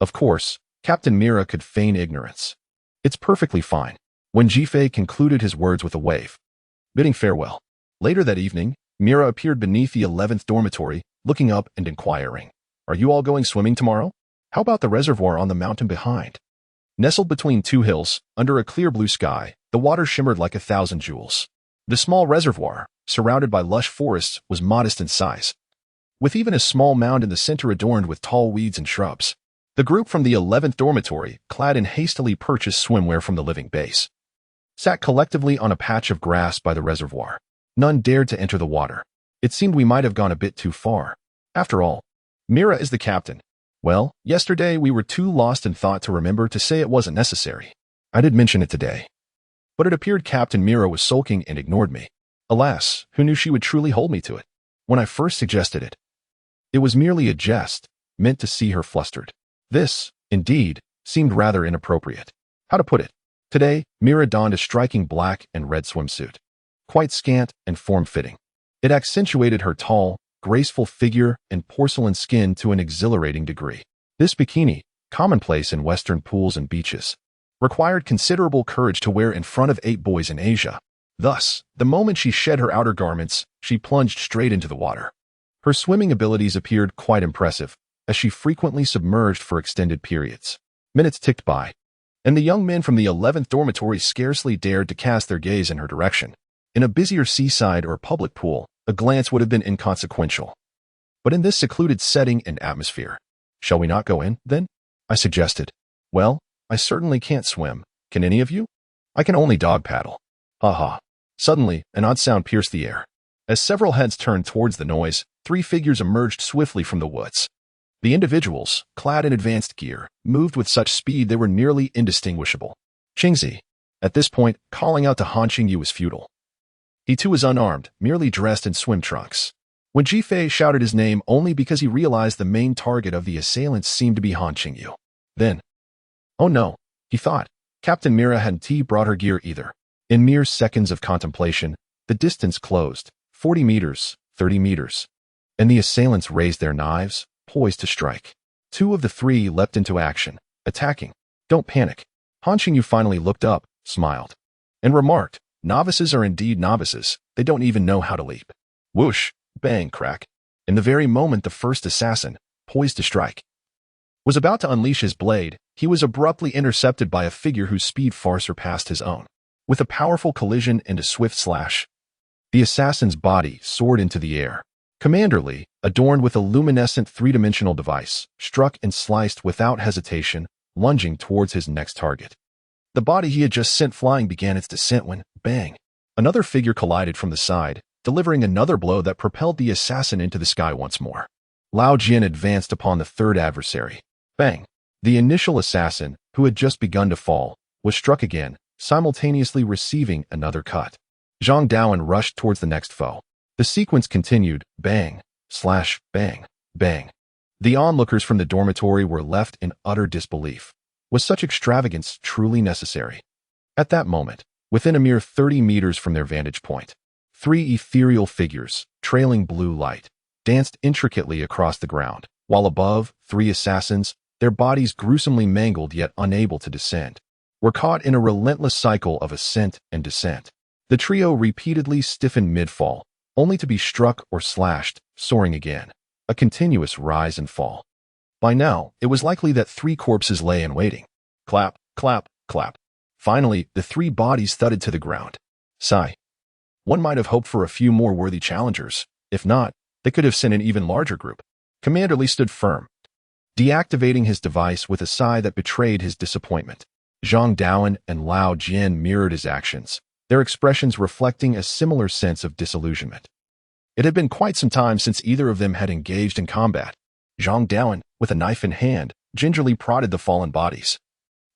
Of course, Captain Mira could feign ignorance. It's perfectly fine. Wen Jifei concluded his words with a wave, bidding farewell. Later that evening, Mira appeared beneath the 11th dormitory, looking up and inquiring. Are you all going swimming tomorrow? How about the reservoir on the mountain behind? Nestled between two hills, under a clear blue sky, the water shimmered like 1,000 jewels. The small reservoir, surrounded by lush forests, was modest in size, with even a small mound in the center adorned with tall weeds and shrubs. The group from the 11th dormitory, clad in hastily purchased swimwear from the living base, sat collectively on a patch of grass by the reservoir. None dared to enter the water. It seemed we might have gone a bit too far. After all, Mira is the captain. Well, yesterday we were too lost in thought to remember to say it wasn't necessary. I did mention it today. But it appeared Captain Mira was sulking and ignored me. Alas, who knew she would truly hold me to it? When I first suggested it, it was merely a jest, meant to see her flustered. This, indeed, seemed rather inappropriate. How to put it? Today, Mira donned a striking black and red swimsuit, quite scant and form-fitting. It accentuated her tall, graceful figure and porcelain skin to an exhilarating degree. This bikini, commonplace in Western pools and beaches, required considerable courage to wear in front of 8 boys in Asia. Thus, the moment she shed her outer garments, she plunged straight into the water. Her swimming abilities appeared quite impressive, as she frequently submerged for extended periods. Minutes ticked by, and the young men from the 11th dormitory scarcely dared to cast their gaze in her direction. In a busier seaside or public pool, a glance would have been inconsequential. But in this secluded setting and atmosphere, shall we not go in, then? I suggested. Well, I certainly can't swim. Can any of you? I can only dog paddle. Ha ha. Suddenly, an odd sound pierced the air. As several heads turned towards the noise, 3 figures emerged swiftly from the woods. The individuals, clad in advanced gear, moved with such speed they were nearly indistinguishable. Qingzi. At this point, calling out to Han Qingyu was futile. He too was unarmed, merely dressed in swim trunks. When Jifei shouted his name only because he realized the main target of the assailants seemed to be Han Qingyu. Then, oh no, he thought, Captain Mira hadn't brought her gear either. In mere seconds of contemplation, the distance closed, 40 meters, 30 meters, and the assailants raised their knives, poised to strike. 2 of the 3 leapt into action, attacking. Don't panic. Han Qingyu finally looked up, smiled, and remarked, novices are indeed novices, they don't even know how to leap. Whoosh, bang, crack. In the very moment the first assassin, poised to strike, was about to unleash his blade, he was abruptly intercepted by a figure whose speed far surpassed his own. With a powerful collision and a swift slash, the assassin's body soared into the air. Commanderly, adorned with a luminescent 3-dimensional device, struck and sliced without hesitation, lunging towards his next target. The body he had just sent flying began its descent when, bang, another figure collided from the side, delivering another blow that propelled the assassin into the sky once more. Lao Jian advanced upon the third adversary. Bang! The initial assassin, who had just begun to fall, was struck again, simultaneously receiving another cut. Zhang Daoan rushed towards the next foe. The sequence continued, bang, slash, bang, bang. The onlookers from the dormitory were left in utter disbelief. Was such extravagance truly necessary? At that moment, within a mere 30 meters from their vantage point, 3 ethereal figures, trailing blue light, danced intricately across the ground, while above, 3 assassins, their bodies gruesomely mangled yet unable to descend, were caught in a relentless cycle of ascent and descent. The trio repeatedly stiffened mid-fall, only to be struck or slashed, soaring again, a continuous rise and fall. By now, it was likely that 3 corpses lay in waiting. Clap, clap, clap. Finally, the 3 bodies thudded to the ground. Sigh. One might have hoped for a few more worthy challengers. If not, they could have sent an even larger group. Commander Li stood firm, deactivating his device with a sigh that betrayed his disappointment. Zhang Daoan and Lao Jian mirrored his actions, their expressions reflecting a similar sense of disillusionment. It had been quite some time since either of them had engaged in combat. Zhang Daoan, with a knife in hand, gingerly prodded the fallen bodies,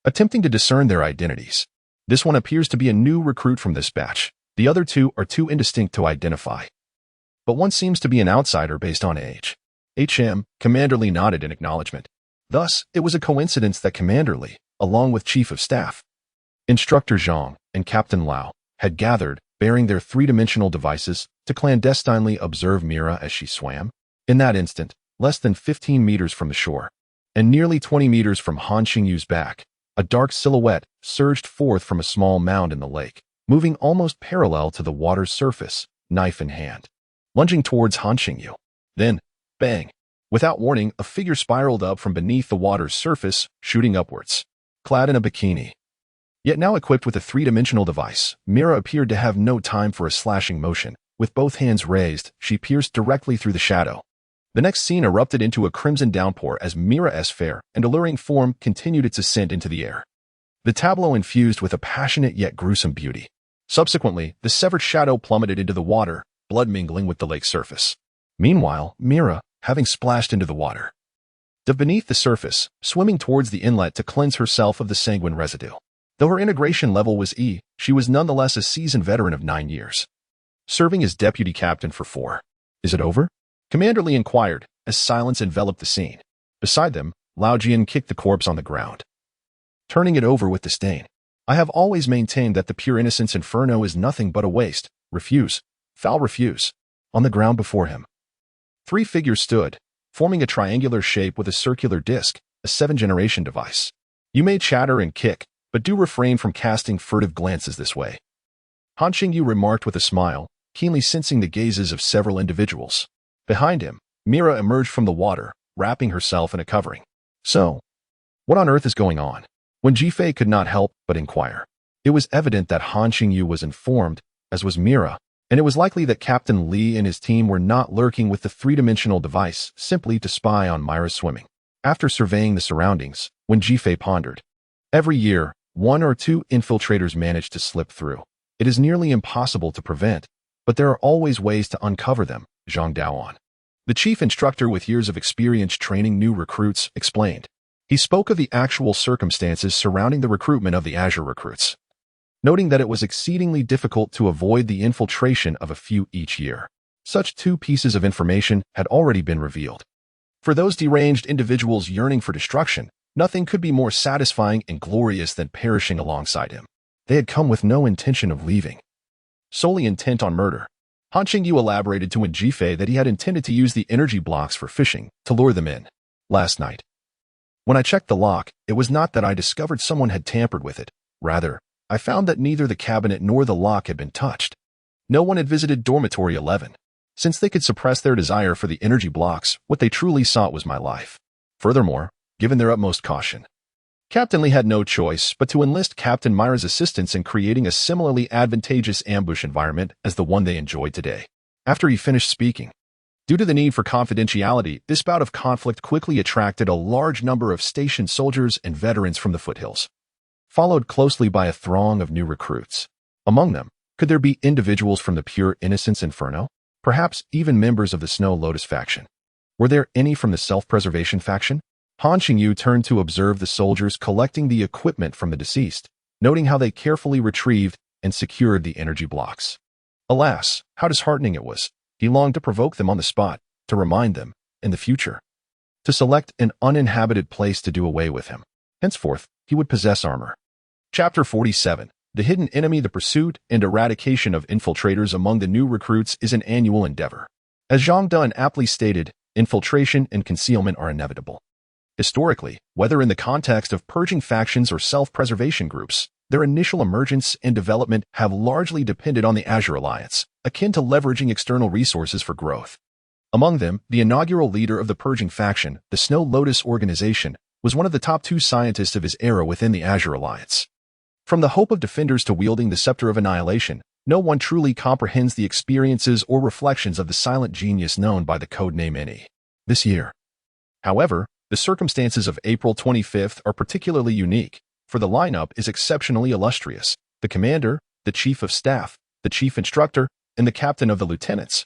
attempting to discern their identities. This one appears to be a new recruit from this batch. The other two are too indistinct to identify. But one seems to be an outsider based on age. Commander Lee nodded in acknowledgement. Thus, it was a coincidence that Commander Lee, along with Chief of Staff, Instructor Zhang, and Captain Lao, had gathered, bearing their three-dimensional devices, to clandestinely observe Mira as she swam. In that instant, less than 15 meters from the shore, and nearly 20 meters from Han Qingyu's back, a dark silhouette surged forth from a small mound in the lake, moving almost parallel to the water's surface, knife in hand, lunging towards Han Qingyu. Then, bang! Without warning, a figure spiraled up from beneath the water's surface, shooting upwards. Clad in a bikini, yet now equipped with a three-dimensional device, Mira appeared to have no time for a slashing motion. With both hands raised, she pierced directly through the shadow. The next scene erupted into a crimson downpour as Mira's fair and alluring form continued its ascent into the air. The tableau infused with a passionate yet gruesome beauty. Subsequently, the severed shadow plummeted into the water, blood mingling with the lake's surface. Meanwhile, Mira, having splashed into the water, dove beneath the surface, swimming towards the inlet to cleanse herself of the sanguine residue. Though her integration level was E, she was nonetheless a seasoned veteran of 9 years, serving as deputy captain for 4. Is it over? Commander Lee inquired, as silence enveloped the scene. Beside them, Lao Jian kicked the corpse on the ground, turning it over with disdain. I have always maintained that the pure innocence inferno is nothing but a waste. Refuse. Foul refuse. On the ground before him, 3 figures stood, forming a triangular shape with a circular disc, a 7th-generation device. You may chatter and kick, but do refrain from casting furtive glances this way, Han Qingyu remarked with a smile, keenly sensing the gazes of several individuals. Behind him, Mira emerged from the water, wrapping herself in a covering. So, what on earth is going on? When Jifei could not help but inquire. It was evident that Han Qingyu was informed, as was Mira, and it was likely that Captain Lee and his team were not lurking with the three-dimensional device simply to spy on Mira's swimming. After surveying the surroundings, when Jifei pondered, every year, 1 or 2 infiltrators manage to slip through. It is nearly impossible to prevent, but there are always ways to uncover them, Zhang Daoan, the chief instructor with years of experience training new recruits, explained. He spoke of the actual circumstances surrounding the recruitment of the Azure recruits, noting that it was exceedingly difficult to avoid the infiltration of a few each year. Such 2 pieces of information had already been revealed. For those deranged individuals yearning for destruction, nothing could be more satisfying and glorious than perishing alongside him. They had come with no intention of leaving, solely intent on murder. Han Qingyu elaborated to Jifei that he had intended to use the energy blocks for fishing to lure them in. Last night, when I checked the lock, it was not that I discovered someone had tampered with it. Rather, I found that neither the cabinet nor the lock had been touched. No one had visited Dormitory 11. Since they could suppress their desire for the energy blocks, what they truly sought was my life. Furthermore, given their utmost caution, Captain Lee had no choice but to enlist Captain Mira's assistance in creating a similarly advantageous ambush environment as the one they enjoyed today. After he finished speaking, due to the need for confidentiality, this bout of conflict quickly attracted a large number of stationed soldiers and veterans from the foothills, followed closely by a throng of new recruits. Among them, could there be individuals from the pure innocence inferno? Perhaps even members of the Snow Lotus faction. Were there any from the self-preservation faction? Han Qingyu turned to observe the soldiers collecting the equipment from the deceased, noting how they carefully retrieved and secured the energy blocks. Alas, how disheartening it was. He longed to provoke them on the spot, to remind them, in the future, to select an uninhabited place to do away with him. Henceforth, he would possess armor. Chapter 47. The Hidden Enemy. The pursuit and eradication of infiltrators among the new recruits is an annual endeavor. As Zhang Dun aptly stated, infiltration and concealment are inevitable. Historically, whether in the context of purging factions or self-preservation groups, their initial emergence and development have largely depended on the Azure Alliance, akin to leveraging external resources for growth. Among them, the inaugural leader of the purging faction, the Snow Lotus organization, was one of the top 2 scientists of his era within the Azure Alliance. From the hope of defenders to wielding the scepter of annihilation, no one truly comprehends the experiences or reflections of the silent genius known by the codename NE. This year, however, the circumstances of April 25th are particularly unique, for the lineup is exceptionally illustrious. The commander, the chief of staff, the chief instructor, and the captain of the lieutenants.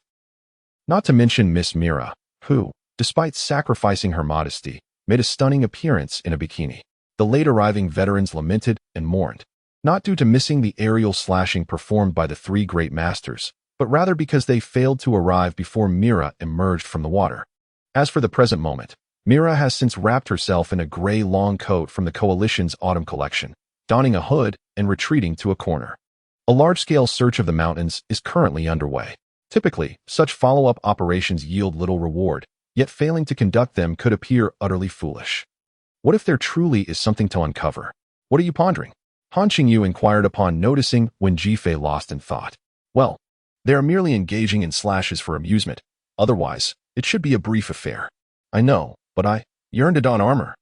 Not to mention Miss Mira, who, despite sacrificing her modesty, made a stunning appearance in a bikini. The late arriving veterans lamented and mourned. not due to missing the aerial slashing performed by the three great masters, but rather because they failed to arrive before Mira emerged from the water. As for the present moment, Mira has since wrapped herself in a gray long coat from the Coalition's autumn collection, donning a hood and retreating to a corner. A large-scale search of the mountains is currently underway. Typically, such follow-up operations yield little reward, yet failing to conduct them could appear utterly foolish. What if there truly is something to uncover? What are you pondering? Han Qingyu inquired upon noticing when Jifei lost in thought. Well, they are merely engaging in slashes for amusement. Otherwise, it should be a brief affair. I know, but I yearn to don armor.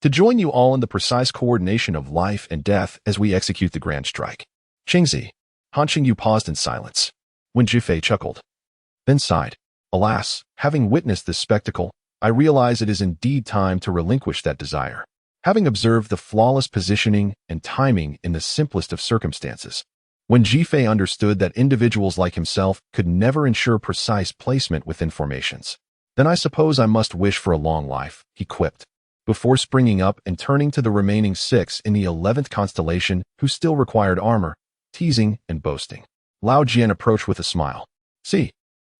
To join you all in the precise coordination of life and death as we execute the grand strike. Qingzi. Han Qingyu paused in silence. When Jifei chuckled, then sighed. Alas, having witnessed this spectacle, I realize it is indeed time to relinquish that desire. Having observed the flawless positioning and timing in the simplest of circumstances, when Jifei understood that individuals like himself could never ensure precise placement within formations, then I suppose I must wish for a long life, he quipped, before springing up and turning to the remaining 6 in the 11th constellation who still required armor, teasing and boasting. Lao Jian approached with a smile. See,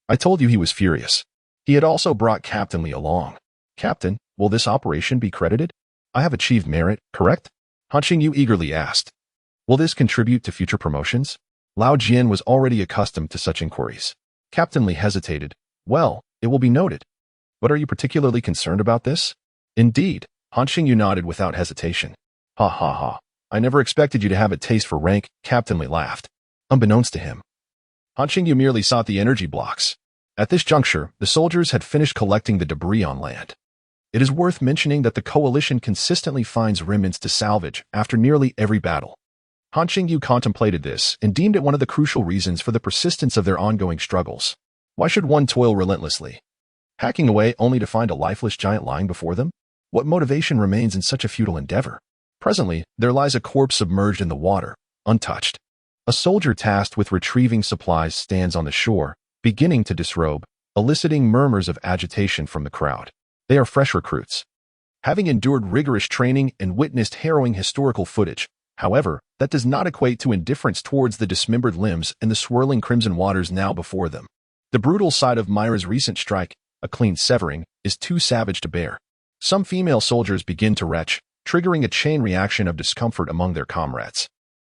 I told you he was furious. He had also brought Captain Li along. Captain, will this operation be credited? I have achieved merit, correct? Han Qingyu eagerly asked. Will this contribute to future promotions? Lao Jian was already accustomed to such inquiries. Captain Li hesitated. Well, it will be noted. But are you particularly concerned about this? Indeed, Han Qingyu nodded without hesitation. Ha ha ha. I never expected you to have a taste for rank, Captain Li laughed. Unbeknownst to him, Han Qingyu merely sought the energy blocks. At this juncture, the soldiers had finished collecting the debris on land. It is worth mentioning that the Coalition consistently finds remnants to salvage after nearly every battle. Han Qingyu contemplated this and deemed it one of the crucial reasons for the persistence of their ongoing struggles. Why should one toil relentlessly, hacking away only to find a lifeless giant lying before them? What motivation remains in such a futile endeavor? Presently, there lies a corpse submerged in the water, untouched. A soldier tasked with retrieving supplies stands on the shore, beginning to disrobe, eliciting murmurs of agitation from the crowd. They are fresh recruits, having endured rigorous training and witnessed harrowing historical footage. However, that does not equate to indifference towards the dismembered limbs and the swirling crimson waters now before them. The brutal side of Myra's recent strike, a clean severing, is too savage to bear. Some female soldiers begin to retch, triggering a chain reaction of discomfort among their comrades.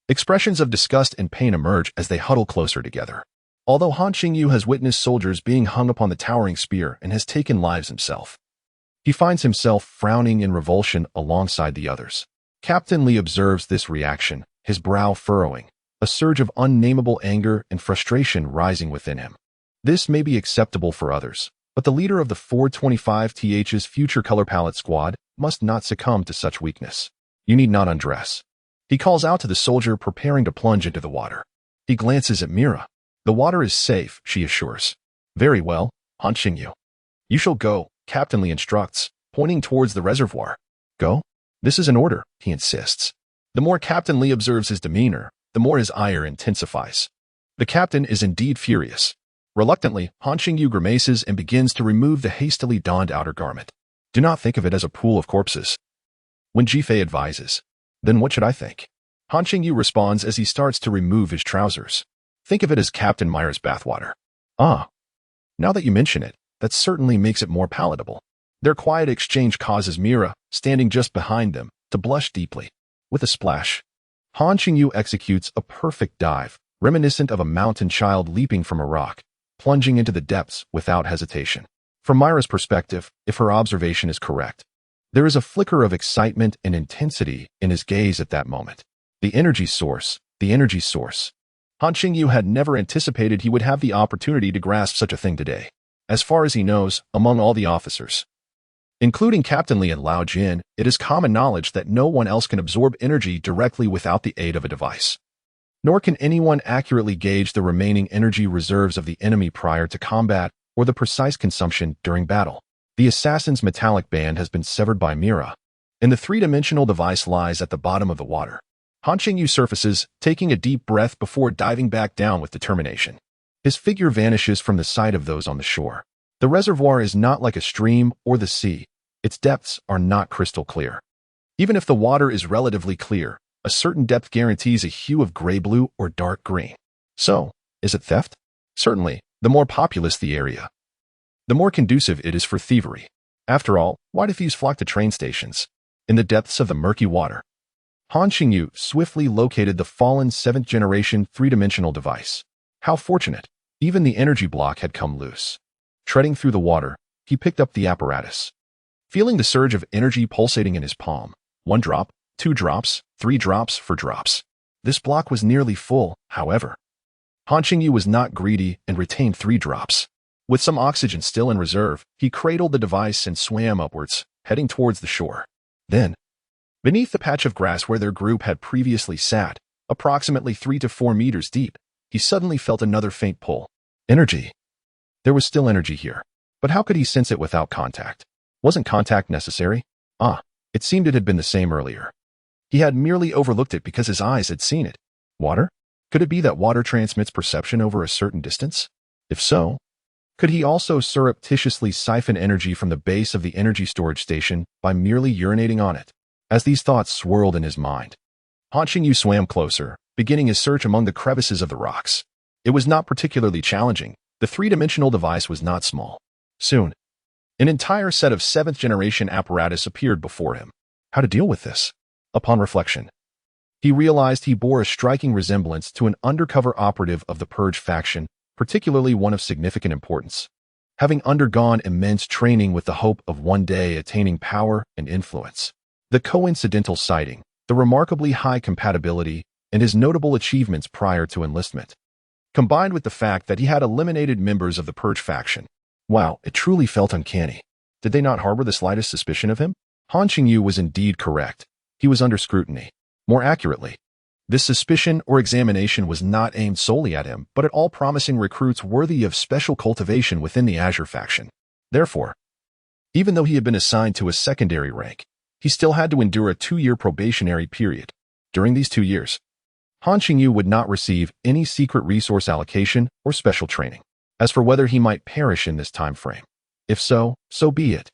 Expressions of disgust and pain emerge as they huddle closer together. Although Han Qingyu has witnessed soldiers being hung upon the towering spear and has taken lives himself, he finds himself frowning in revulsion alongside the others. Captain Li observes this reaction, his brow furrowing, a surge of unnameable anger and frustration rising within him. This may be acceptable for others, but the leader of the 425th's future color palette squad must not succumb to such weakness. You need not undress. He calls out to the soldier preparing to plunge into the water. He glances at Mira. The water is safe, she assures. Very well, Han Qingyu. You shall go, Captain Li instructs, pointing towards the reservoir. Go? This is an order, he insists. The more Captain Li observes his demeanor, the more his ire intensifies. The captain is indeed furious. Reluctantly, Han Qingyu grimaces and begins to remove the hastily donned outer garment. Do not think of it as a pool of corpses. When Jifei advises, then what should I think? Han Qingyu responds as he starts to remove his trousers. Think of it as Captain Myra's bathwater. Ah, now that you mention it, that certainly makes it more palatable. Their quiet exchange causes Mira, standing just behind them, to blush deeply. With a splash, Han Qingyu executes a perfect dive, reminiscent of a mountain child leaping from a rock, plunging into the depths without hesitation. From Myra's perspective, if her observation is correct, there is a flicker of excitement and intensity in his gaze at that moment. The energy source, the energy source. Han Qingyu had never anticipated he would have the opportunity to grasp such a thing today. As far as he knows, among all the officers, including Captain Li and Lao Jian, it is common knowledge that no one else can absorb energy directly without the aid of a device. Nor can anyone accurately gauge the remaining energy reserves of the enemy prior to combat or the precise consumption during battle. The assassin's metallic band has been severed by Mira, and the three-dimensional device lies at the bottom of the water. Han Qingyu surfaces, taking a deep breath before diving back down with determination. His figure vanishes from the sight of those on the shore. The reservoir is not like a stream or the sea. Its depths are not crystal clear. Even if the water is relatively clear, A certain depth guarantees a hue of gray-blue or dark green. So, is it theft? Certainly, the more populous the area, the more conducive it is for thievery. After all, why do thieves flock to train stations? In the depths of the murky water, Han Qingyu swiftly located the fallen 7th-generation three-dimensional device. How fortunate! Even the energy block had come loose. Treading through the water, he picked up the apparatus. Feeling the surge of energy pulsating in his palm, 1 drop, 2 drops, 3 drops for drops. This block was nearly full, however. Han Qingyu was not greedy and retained 3 drops. With some oxygen still in reserve, he cradled the device and swam upwards, heading towards the shore. Then, beneath the patch of grass where their group had previously sat, approximately 3 to 4 meters deep, he suddenly felt another faint pull. Energy. There was still energy here. But how could he sense it without contact? Wasn't contact necessary? It seemed it had been the same earlier. He had merely overlooked it because his eyes had seen it. Water? Could it be that water transmits perception over a certain distance? If so, could he also surreptitiously siphon energy from the base of the energy storage station by merely urinating on it? As these thoughts swirled in his mind, Han Qingyu swam closer, beginning his search among the crevices of the rocks. It was not particularly challenging. The three-dimensional device was not small. Soon, an entire set of 7th-generation apparatus appeared before him. How to deal with this? Upon reflection, he realized he bore a striking resemblance to an undercover operative of the Purge faction, particularly one of significant importance, having undergone immense training with the hope of one day attaining power and influence. The coincidental sighting, the remarkably high compatibility, and his notable achievements prior to enlistment, combined with the fact that he had eliminated members of the Purge faction. Wow, it truly felt uncanny. Did they not harbor the slightest suspicion of him? Han Qingyu was indeed correct. He was under scrutiny. More accurately, this suspicion or examination was not aimed solely at him, but at all promising recruits worthy of special cultivation within the Azure faction. Therefore, even though he had been assigned to a secondary rank, he still had to endure a 2-year probationary period. During these 2 years, Han Qingyu would not receive any secret resource allocation or special training. As for whether he might perish in this time frame, if so, so be it.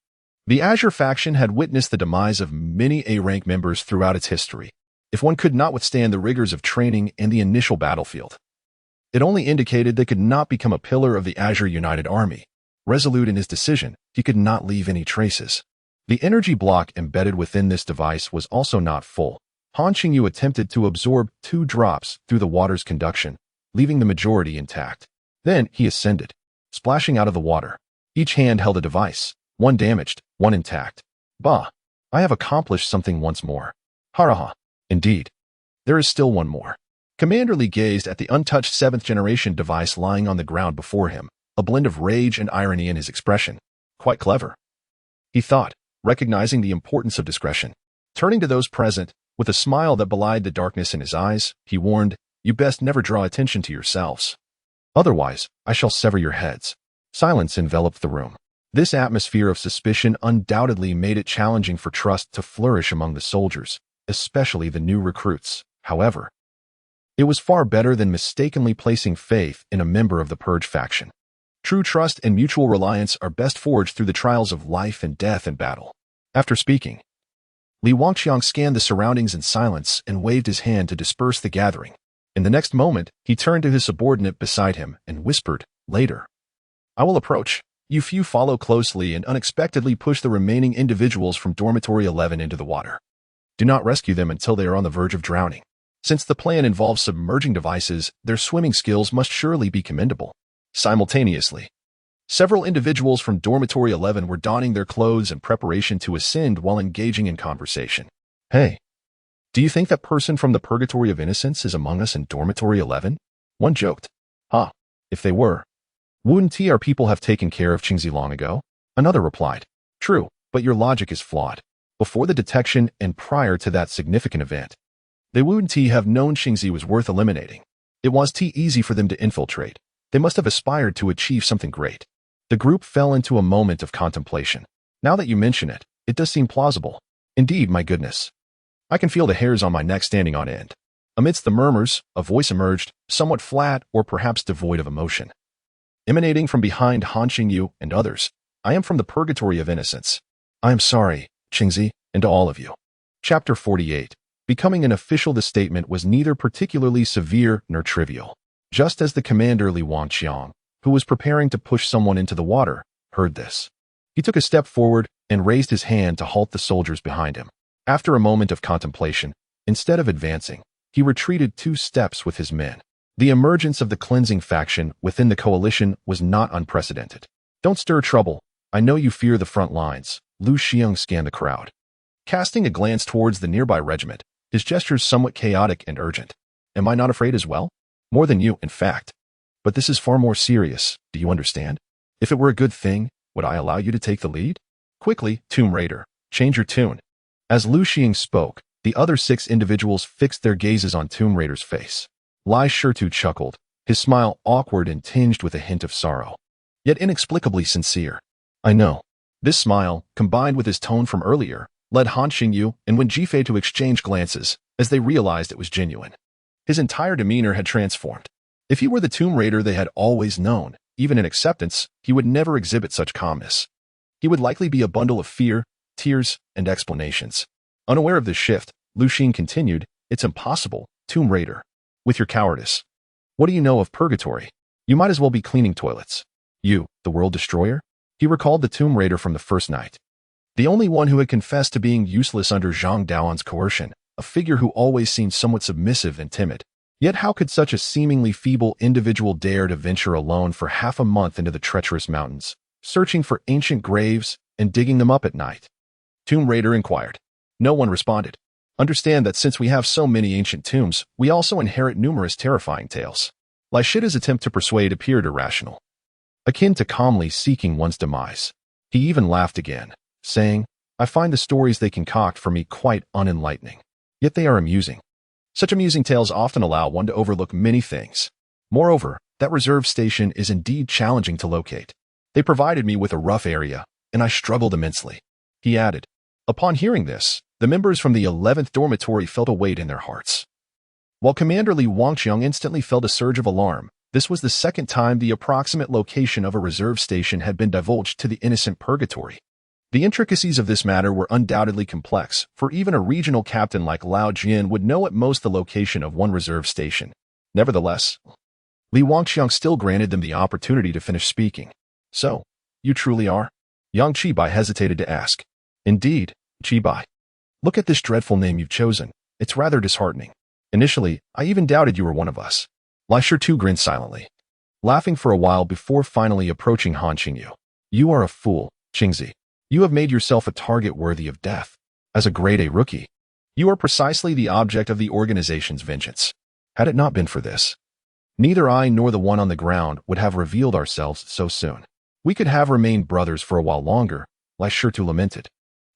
The Azure faction had witnessed the demise of many A-rank members throughout its history. If one could not withstand the rigors of training and the initial battlefield, it only indicated they could not become a pillar of the Azure United Army. Resolute in his decision, he could not leave any traces. The energy block embedded within this device was also not full. Han Qingyu attempted to absorb 2 drops through the water's conduction, leaving the majority intact. Then he ascended, splashing out of the water. Each hand held a device, one damaged, one intact. Bah! I have accomplished something once more. Haraha! Indeed. There is still one more. Commander Li gazed at the untouched 7th-generation device lying on the ground before him, a blend of rage and irony in his expression. Quite clever, he thought, recognizing the importance of discretion. Turning to those present, with a smile that belied the darkness in his eyes, he warned, "You best never draw attention to yourselves. Otherwise, I shall sever your heads." Silence enveloped the room. This atmosphere of suspicion undoubtedly made it challenging for trust to flourish among the soldiers, especially the new recruits. However, it was far better than mistakenly placing faith in a member of the Purge faction. True trust and mutual reliance are best forged through the trials of life and death in battle. After speaking, Li Wangqiang scanned the surroundings in silence and waved his hand to disperse the gathering. In the next moment, he turned to his subordinate beside him and whispered, "Later. I will approach. You few follow closely and unexpectedly push the remaining individuals from Dormitory 11 into the water. Do not rescue them until they are on the verge of drowning. Since the plan involves submerging devices, their swimming skills must surely be commendable." Simultaneously, several individuals from Dormitory 11 were donning their clothes in preparation to ascend while engaging in conversation. "Hey, do you think that person from the Purgatory of Innocence is among us in Dormitory 11? One joked. If they were, wouldn't our people have taken care of Qingzi long ago? Another replied. True, but your logic is flawed. Before the detection and prior to that significant event, they wouldn't have known Qingzi was worth eliminating. It was too easy for them to infiltrate. They must have aspired to achieve something great. The group fell into a moment of contemplation. Now that you mention it, it does seem plausible. Indeed, my goodness. I can feel the hairs on my neck standing on end. Amidst the murmurs, a voice emerged, somewhat flat or perhaps devoid of emotion. Emanating from behind Han Qingyu and others, "I am from the Purgatory of Innocence. I am sorry, Qingzi, and to all of you." Chapter 48. Becoming an official, the statement was neither particularly severe nor trivial. Just as the commander Li Wangqiang, who was preparing to push someone into the water, heard this, he took a step forward and raised his hand to halt the soldiers behind him. After a moment of contemplation, instead of advancing, he retreated 2 steps with his men. The emergence of the cleansing faction within the coalition was not unprecedented. Don't stir trouble. I know you fear the front lines. Lu Xiang scanned the crowd. Casting a glance towards the nearby regiment, his gestures somewhat chaotic and urgent. Am I not afraid as well? More than you, in fact. But this is far more serious, do you understand? If it were a good thing, would I allow you to take the lead? Quickly, Tomb Raider, change your tune. As Lu Xiang spoke, the other 6 individuals fixed their gazes on Tomb Raider's face. Lai Shitu chuckled, his smile awkward and tinged with a hint of sorrow, yet inexplicably sincere. I know. This smile, combined with his tone from earlier, led Han Qingyu and Wen Jifei to exchange glances as they realized it was genuine. His entire demeanor had transformed. If he were the Tomb Raider they had always known, even in acceptance, he would never exhibit such calmness. He would likely be a bundle of fear, tears, and explanations. Unaware of this shift, Lu Xiang continued, It's impossible, Tomb Raider. With your cowardice. What do you know of purgatory? You might as well be cleaning toilets. You, the world destroyer? He recalled the Tomb Raider from the first night. The only one who had confessed to being useless under Zhang Daoan's coercion, a figure who always seemed somewhat submissive and timid. Yet how could such a seemingly feeble individual dare to venture alone for half a month into the treacherous mountains, searching for ancient graves and digging them up at night? Tomb Raider inquired. No one responded. Understand that since we have so many ancient tombs, we also inherit numerous terrifying tales. Lai Shida's attempt to persuade appeared irrational, akin to calmly seeking one's demise. He even laughed again, saying, I find the stories they concoct for me quite unenlightening. Yet they are amusing. Such amusing tales often allow one to overlook many things. Moreover, that reserve station is indeed challenging to locate. They provided me with a rough area, and I struggled immensely. He added. Upon hearing this, the members from the 11th Dormitory felt a weight in their hearts. While Commander Li Wangqiang instantly felt a surge of alarm, this was the second time the approximate location of a reserve station had been divulged to the innocent purgatory. The intricacies of this matter were undoubtedly complex, for even a regional captain like Lao Jian would know at most the location of one reserve station. Nevertheless, Li Wangqiang still granted them the opportunity to finish speaking. So, you truly are? Yang Qibai hesitated to ask. Indeed, Qibai. Look at this dreadful name you've chosen. It's rather disheartening. Initially, I even doubted you were one of us. Lai Shitu grinned silently, laughing for a while before finally approaching Han Qingyu. You are a fool, Qingzi. You have made yourself a target worthy of death. As a grade A rookie, you are precisely the object of the organization's vengeance. Had it not been for this, neither I nor the one on the ground would have revealed ourselves so soon. We could have remained brothers for a while longer, Lai Shitu lamented,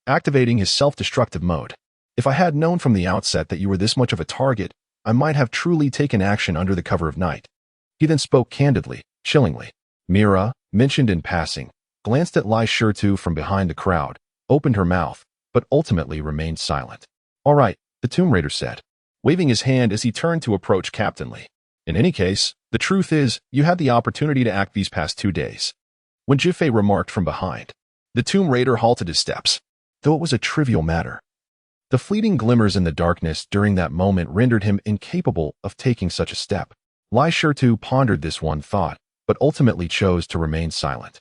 activating his self-destructive mode. If I had known from the outset that you were this much of a target, I might have truly taken action under the cover of night. He then spoke candidly, chillingly. Mira, mentioned in passing, glanced at Lai Shitu from behind the crowd, opened her mouth, but ultimately remained silent. All right, the Tomb Raider said, waving his hand as he turned to approach Captain Li. In any case, the truth is, you had the opportunity to act these past 2 days. When Jifei remarked from behind, the Tomb Raider halted his steps, though it was a trivial matter. The fleeting glimmers in the darkness during that moment rendered him incapable of taking such a step. Lai Shitu pondered this one thought, but ultimately chose to remain silent.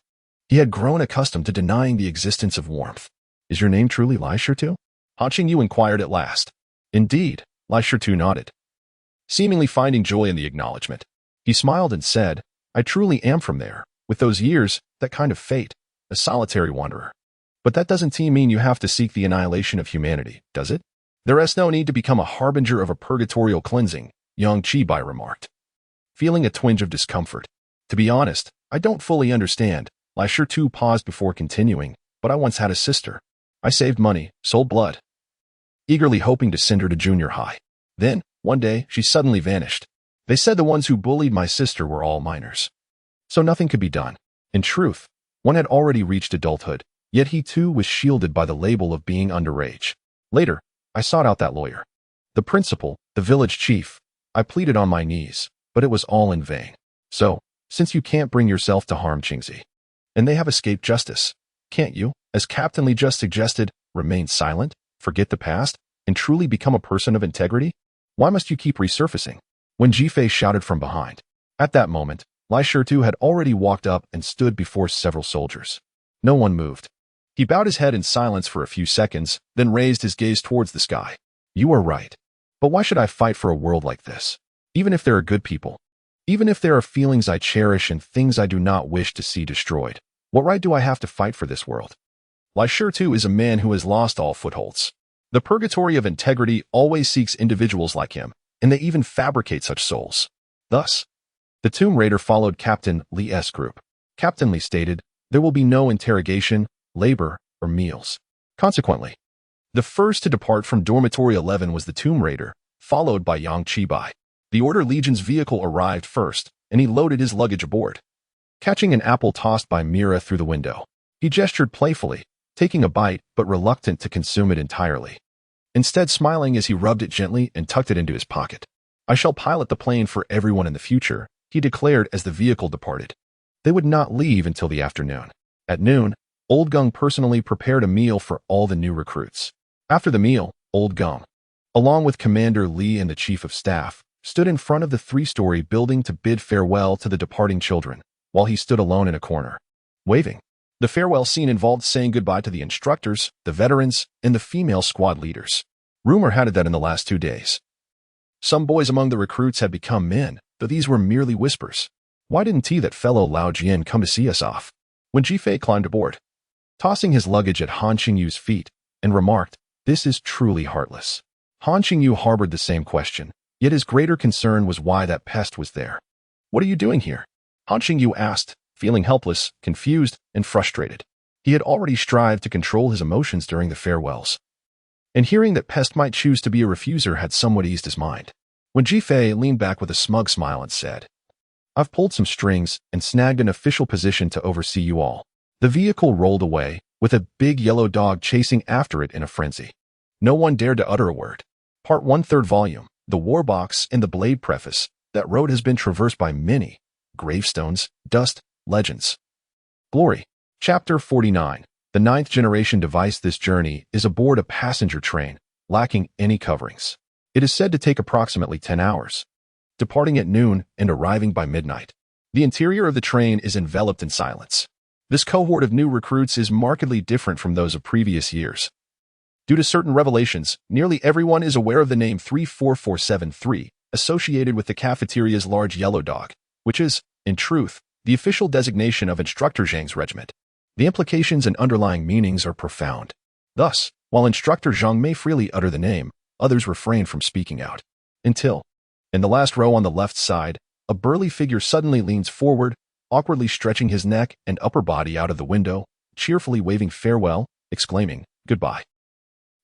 He had grown accustomed to denying the existence of warmth. Is your name truly Lai Shitu? Han Qingyu inquired at last. Indeed, Lai Shitu nodded, seemingly finding joy in the acknowledgement. He smiled and said, I truly am from there, with those years, that kind of fate, a solitary wanderer. But that doesn't mean you have to seek the annihilation of humanity, does it? There is no need to become a harbinger of a purgatorial cleansing, Yang Qibai remarked, feeling a twinge of discomfort. To be honest, I don't fully understand. Lai Shitu paused before continuing, but I once had a sister. I saved money, sold blood, eagerly hoping to send her to junior high. Then, one day, she suddenly vanished. They said the ones who bullied my sister were all minors. So nothing could be done. In truth, one had already reached adulthood, yet he too was shielded by the label of being underage. Later, I sought out that lawyer, the principal, the village chief. I pleaded on my knees, but it was all in vain. So, since you can't bring yourself to harm Qingzi, and they have escaped justice, can't you, as Captain Li just suggested, remain silent, forget the past? and truly become a person of integrity? Why must you keep resurfacing? When Jifei shouted from behind. At that moment, Lai Shitu had already walked up and stood before several soldiers. No one moved. He bowed his head in silence for a few seconds, then raised his gaze towards the sky. You are right. But why should I fight for a world like this? Even if there are good people. Even if there are feelings I cherish and things I do not wish to see destroyed. What right do I have to fight for this world? Lai Shitu is a man who has lost all footholds. The purgatory of integrity always seeks individuals like him, and they even fabricate such souls. Thus, the Tomb Raider followed Captain Li's group. Captain Li stated, there will be no interrogation, labor, or meals. Consequently, the first to depart from Dormitory 11 was the Tomb Raider, followed by Yang Qibai. The Order Legion's vehicle arrived first, and he loaded his luggage aboard. Catching an apple tossed by Mira through the window, he gestured playfully, taking a bite but reluctant to consume it entirely. Instead smiling as he rubbed it gently and tucked it into his pocket. I shall pilot the plane for everyone in the future, he declared as the vehicle departed. They would not leave until the afternoon. At noon, Old Gung personally prepared a meal for all the new recruits. After the meal, Old Gung, along with Commander Li and the Chief of Staff, stood in front of the 3-story building to bid farewell to the departing children, while he stood alone in a corner, waving. The farewell scene involved saying goodbye to the instructors, the veterans, and the female squad leaders. Rumor had it that in the last 2 days, some boys among the recruits had become men, though these were merely whispers. Why didn't that fellow Lao Jian come to see us off? When Jifei climbed aboard, tossing his luggage at Han Qingyu's feet, and remarked, this is truly heartless. Han Qingyu harbored the same question, yet his greater concern was why that pest was there. What are you doing here? Han Qingyu asked, feeling helpless, confused, and frustrated. He had already strived to control his emotions during the farewells, and hearing that Pest might choose to be a refuser had somewhat eased his mind. When Jifei leaned back with a smug smile and said, I've pulled some strings and snagged an official position to oversee you all. The vehicle rolled away, with a big yellow dog chasing after it in a frenzy. No one dared to utter a word. Part 1/3 volume, The War Box and the Blade Preface. That road has been traversed by many gravestones, dust, legends. Glory. Chapter 49. The 9th generation device. This journey is aboard a passenger train, lacking any coverings. It is said to take approximately 10 hours. Departing at noon and arriving by midnight. The interior of the train is enveloped in silence. This cohort of new recruits is markedly different from those of previous years. Due to certain revelations, nearly everyone is aware of the name 34473, associated with the cafeteria's large yellow dog, which is, in truth, the official designation of Instructor Zhang's regiment. The implications and underlying meanings are profound. Thus, while Instructor Zhang may freely utter the name, others refrain from speaking out. Until, in the last row on the left side, a burly figure suddenly leans forward, awkwardly stretching his neck and upper body out of the window, cheerfully waving farewell, exclaiming, goodbye.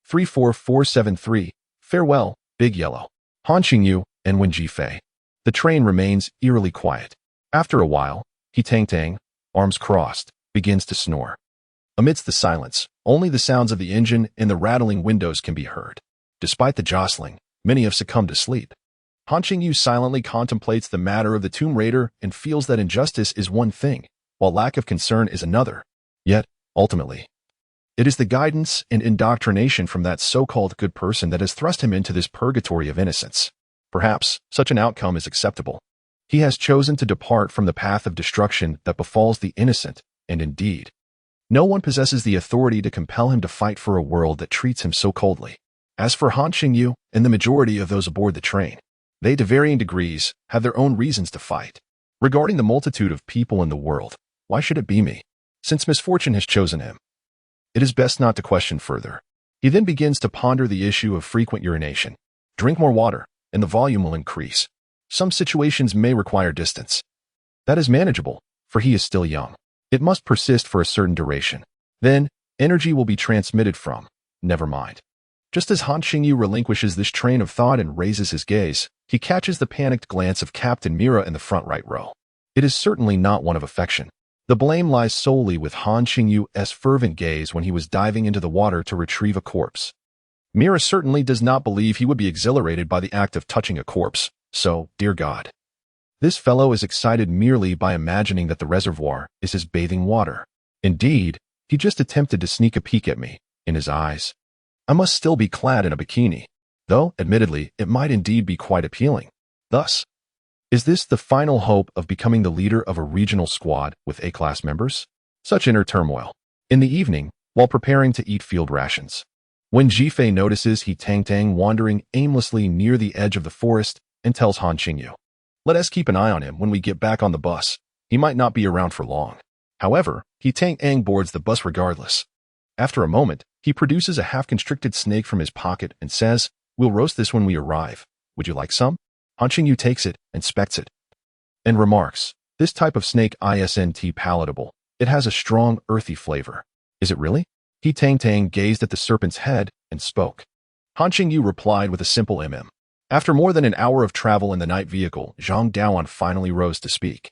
34473, farewell, Big Yellow. Han Qingyu and Wen Jifei. The train remains eerily quiet. After a while, he Tang, arms crossed, begins to snore. Amidst the silence, only the sounds of the engine and the rattling windows can be heard. Despite the jostling, many have succumbed to sleep. Han Qingyu silently contemplates the matter of the Tomb Raider and feels that injustice is one thing, while lack of concern is another. Yet, ultimately, it is the guidance and indoctrination from that so-called good person that has thrust him into this purgatory of innocence. Perhaps, such an outcome is acceptable. He has chosen to depart from the path of destruction that befalls the innocent, and indeed, no one possesses the authority to compel him to fight for a world that treats him so coldly. As for Han Qingyu and the majority of those aboard the train, they, to varying degrees, have their own reasons to fight. Regarding the multitude of people in the world, why should it be me? Since misfortune has chosen him, it is best not to question further. He then begins to ponder the issue of frequent urination. Drink more water, and the volume will increase. Some situations may require distance. That is manageable, for he is still young. It must persist for a certain duration. Then, energy will be transmitted from, never mind. Just as Han Qingyu relinquishes this train of thought and raises his gaze, he catches the panicked glance of Captain Mira in the front right row. It is certainly not one of affection. The blame lies solely with Han Qingyu's fervent gaze when he was diving into the water to retrieve a corpse. Mira certainly does not believe he would be exhilarated by the act of touching a corpse, so, dear God. This fellow is excited merely by imagining that the reservoir is his bathing water. Indeed, he just attempted to sneak a peek at me, in his eyes. I must still be clad in a bikini, though, admittedly, it might indeed be quite appealing. Thus, is this the final hope of becoming the leader of a regional squad with A-class members? Such inner turmoil. In the evening, while preparing to eat field rations, when Jifei notices he Tang wandering aimlessly near the edge of the forest and tells Han Qingyu, "Let us keep an eye on him when we get back on the bus. He might not be around for long." However, he Tang boards the bus regardless. After a moment, he produces a half-constricted snake from his pocket and says, "We'll roast this when we arrive. Would you like some?" Han Qingyu takes it, inspects it, and remarks, "This type of snake isn't palatable. It has a strong, earthy flavor." "Is it really?" He Tang gazed at the serpent's head and spoke. Han Qingyu replied with a simple mm. After more than an hour of travel in the night vehicle, Zhang Daoan finally rose to speak.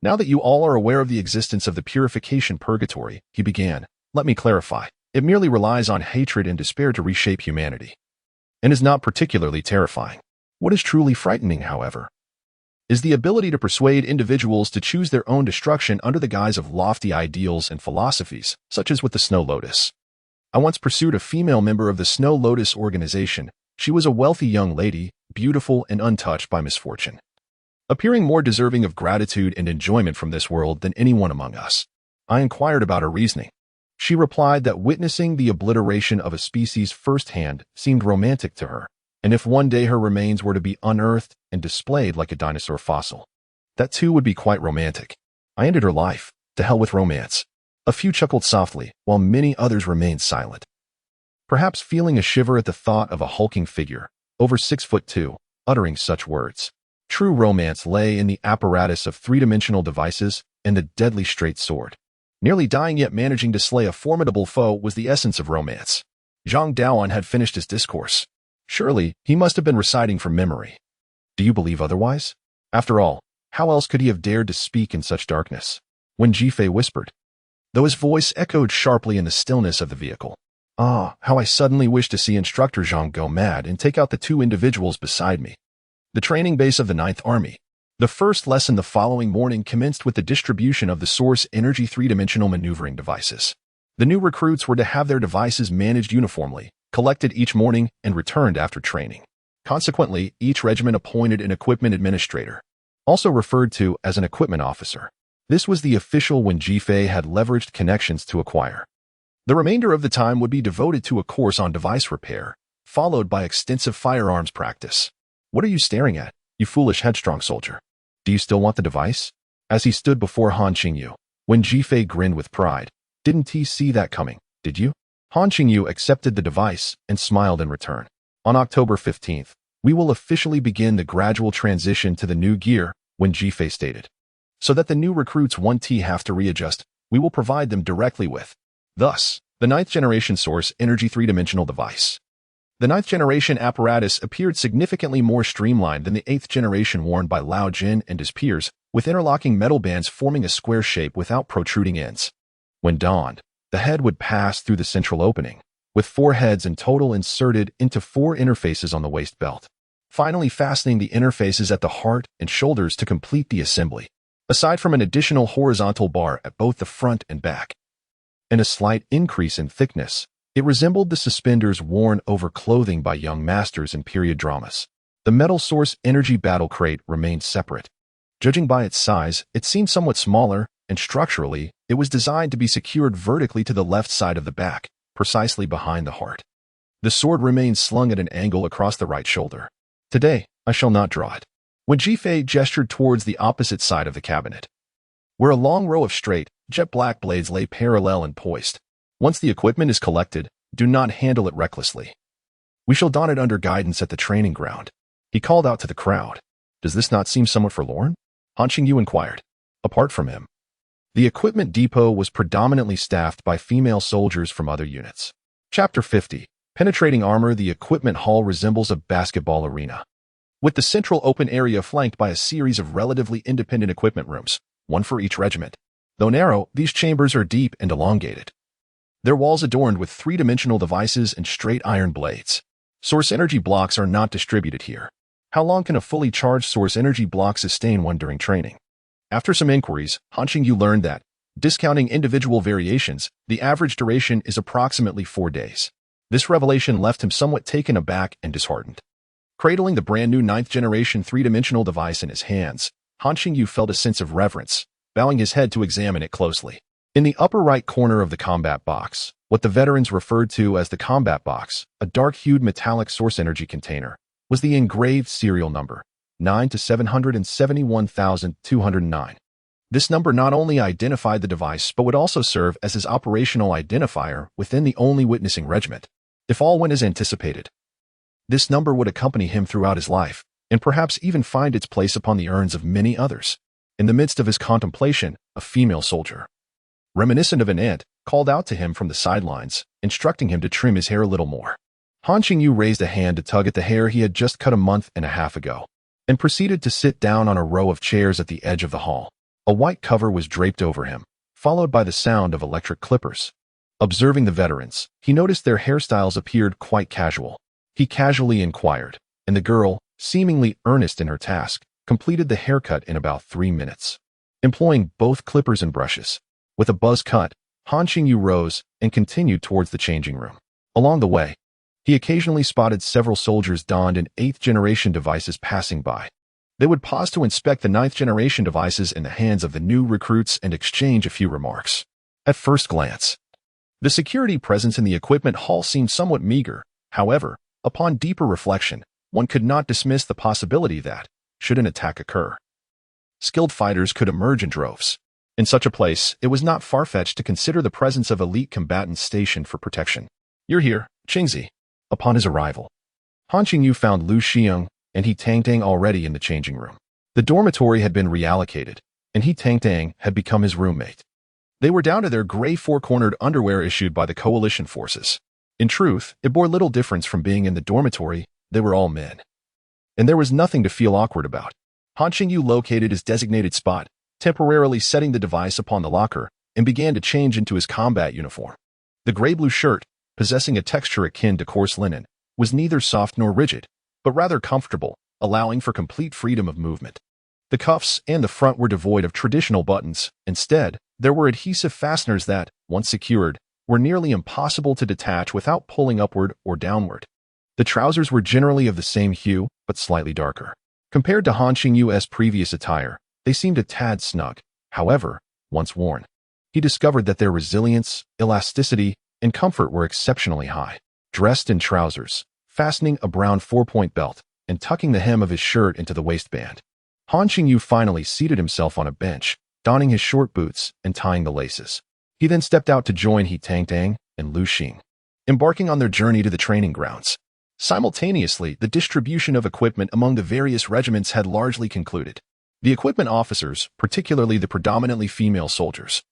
"Now that you all are aware of the existence of the purification purgatory," he began, "let me clarify. It merely relies on hatred and despair to reshape humanity, and is not particularly terrifying. What is truly frightening, however, is the ability to persuade individuals to choose their own destruction under the guise of lofty ideals and philosophies, such as with the Snow Lotus. I once pursued a female member of the Snow Lotus organization. She was a wealthy young lady, beautiful and untouched by misfortune, appearing more deserving of gratitude and enjoyment from this world than anyone among us. I inquired about her reasoning. She replied that witnessing the obliteration of a species firsthand seemed romantic to her, and if one day her remains were to be unearthed and displayed like a dinosaur fossil, that too would be quite romantic. I ended her life. To hell with romance." A few chuckled softly, while many others remained silent, perhaps feeling a shiver at the thought of a hulking figure, over 6'2", uttering such words. True romance lay in the apparatus of three-dimensional devices and the deadly straight sword. Nearly dying yet managing to slay a formidable foe was the essence of romance. Zhang Daoan had finished his discourse. Surely, he must have been reciting from memory. "Do you believe otherwise?" After all, how else could he have dared to speak in such darkness? When Jifei whispered, though his voice echoed sharply in the stillness of the vehicle. "Ah, how I suddenly wish to see Instructor Zhang go mad and take out the two individuals beside me." The training base of the 9th Army. The first lesson the following morning commenced with the distribution of the source energy three-dimensional maneuvering devices. The new recruits were to have their devices managed uniformly, collected each morning, and returned after training. Consequently, each regiment appointed an equipment administrator, also referred to as an equipment officer. This was the official when Jifei had leveraged connections to acquire. The remainder of the time would be devoted to a course on device repair, followed by extensive firearms practice. "What are you staring at, you foolish headstrong soldier? Do you still want the device?" As he stood before Han Qingyu, when Jifei grinned with pride, "Didn't he see that coming, did you?" Han Qingyu accepted the device and smiled in return. On October 15th, we will officially begin the gradual transition to the new gear, when Jifei stated. So that the new recruits won't have to readjust, we will provide them directly with. Thus, the 9th generation source energy three-dimensional device. The 9th generation apparatus appeared significantly more streamlined than the 8th generation worn by Lao Jian and his peers, with interlocking metal bands forming a square shape without protruding ends. When donned, the head would pass through the central opening, with 4 heads in total inserted into 4 interfaces on the waist belt, finally fastening the interfaces at the heart and shoulders to complete the assembly, aside from an additional horizontal bar at both the front and back, and a slight increase in thickness. It resembled the suspenders worn over clothing by young masters in period dramas. The metal source energy battle crate remained separate. Judging by its size, it seemed somewhat smaller, and structurally, it was designed to be secured vertically to the left side of the back, precisely behind the heart. The sword remained slung at an angle across the right shoulder. "Today, I shall not draw it." When Jifei gestured towards the opposite side of the cabinet, where a long row of straight, jet-black blades lay parallel and poised. "Once the equipment is collected, do not handle it recklessly. We shall don it under guidance at the training ground." He called out to the crowd. "Does this not seem somewhat forlorn?" Han Qingyu inquired. Apart from him, the equipment depot was predominantly staffed by female soldiers from other units. Chapter 50. Penetrating armor. The equipment hall resembles a basketball arena, with the central open area flanked by a series of relatively independent equipment rooms, one for each regiment. Though narrow, these chambers are deep and elongated, their walls adorned with three-dimensional devices and straight iron blades. Source energy blocks are not distributed here. How long can a fully charged source energy block sustain one during training? After some inquiries, Han Qingyu learned that, discounting individual variations, the average duration is approximately 4 days. This revelation left him somewhat taken aback and disheartened. Cradling the brand-new 9th-generation three-dimensional device in his hands, Han Qingyu felt a sense of reverence, bowing his head to examine it closely. In the upper right corner of the combat box, what the veterans referred to as the combat box, a dark-hued metallic source energy container, was the engraved serial number, 9 to 771,209. This number not only identified the device but would also serve as his operational identifier within the only witnessing regiment. If all went as anticipated, this number would accompany him throughout his life, and perhaps even find its place upon the urns of many others. In the midst of his contemplation, a female soldier, reminiscent of an ant, called out to him from the sidelines, instructing him to trim his hair a little more. Han Qingyu raised a hand to tug at the hair he had just cut a month and a half ago, and proceeded to sit down on a row of chairs at the edge of the hall. A white cover was draped over him, followed by the sound of electric clippers. Observing the veterans, he noticed their hairstyles appeared quite casual. He casually inquired, and the girl, seemingly earnest in her task, completed the haircut in about 3 minutes, employing both clippers and brushes. With a buzz cut, Han Qingyu rose and continued towards the changing room. Along the way, he occasionally spotted several soldiers donned in 8th-generation devices passing by. They would pause to inspect the 9th-generation devices in the hands of the new recruits and exchange a few remarks. At first glance, the security presence in the equipment hall seemed somewhat meager. However, upon deeper reflection, one could not dismiss the possibility that, should an attack occur, skilled fighters could emerge in droves. In such a place, it was not far-fetched to consider the presence of elite combatants stationed for protection. "You're here, Qingzi." Upon his arrival, Han Qingyu found Lu Xiang and He Tangtang already in the changing room. The dormitory had been reallocated, and He Tangtang had become his roommate. They were down to their gray four-cornered underwear issued by the coalition forces. In truth, it bore little difference from being in the dormitory. They were all men, and there was nothing to feel awkward about. Han Qingyu located his designated spot, temporarily setting the device upon the locker, and began to change into his combat uniform. The gray-blue shirt, possessing a texture akin to coarse linen, was neither soft nor rigid, but rather comfortable, allowing for complete freedom of movement. The cuffs and the front were devoid of traditional buttons. Instead, there were adhesive fasteners that, once secured, were nearly impossible to detach without pulling upward or downward. The trousers were generally of the same hue, but slightly darker. Compared to Han Qingyu's previous attire, they seemed a tad snug. However, once worn, he discovered that their resilience, elasticity, and comfort were exceptionally high. Dressed in trousers, fastening a brown 4-point belt, and tucking the hem of his shirt into the waistband, Han Qingyu finally seated himself on a bench, donning his short boots and tying the laces. He then stepped out to join He Tangtang and Lu Xing, embarking on their journey to the training grounds. Simultaneously, the distribution of equipment among the various regiments had largely concluded. The equipment officers, particularly the predominantly female soldiers,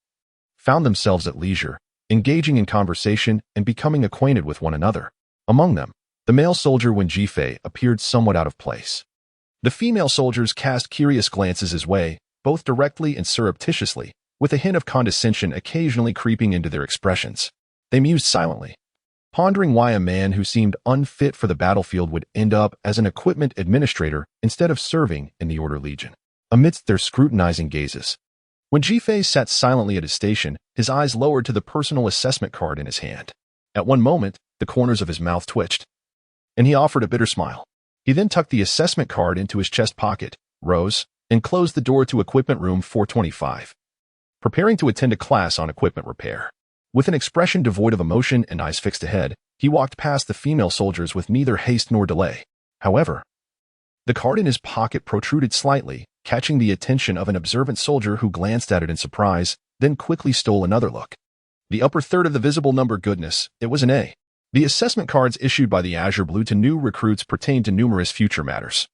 found themselves at leisure, engaging in conversation and becoming acquainted with one another. Among them, the male soldier Wen Jifei appeared somewhat out of place. The female soldiers cast curious glances his way, both directly and surreptitiously, with a hint of condescension occasionally creeping into their expressions. They mused silently, pondering why a man who seemed unfit for the battlefield would end up as an equipment administrator instead of serving in the Order Legion. Amidst their scrutinizing gazes, when Jifei sat silently at his station, his eyes lowered to the personal assessment card in his hand. At one moment, the corners of his mouth twitched, and he offered a bitter smile. He then tucked the assessment card into his chest pocket, rose, and closed the door to equipment room 425, preparing to attend a class on equipment repair. With an expression devoid of emotion and eyes fixed ahead, he walked past the female soldiers with neither haste nor delay. However, the card in his pocket protruded slightly, catching the attention of an observant soldier who glanced at it in surprise, then quickly stole another look. The upper third of the visible number, goodness, it was an A. The assessment cards issued by the Azure Blue to new recruits pertained to numerous future matters,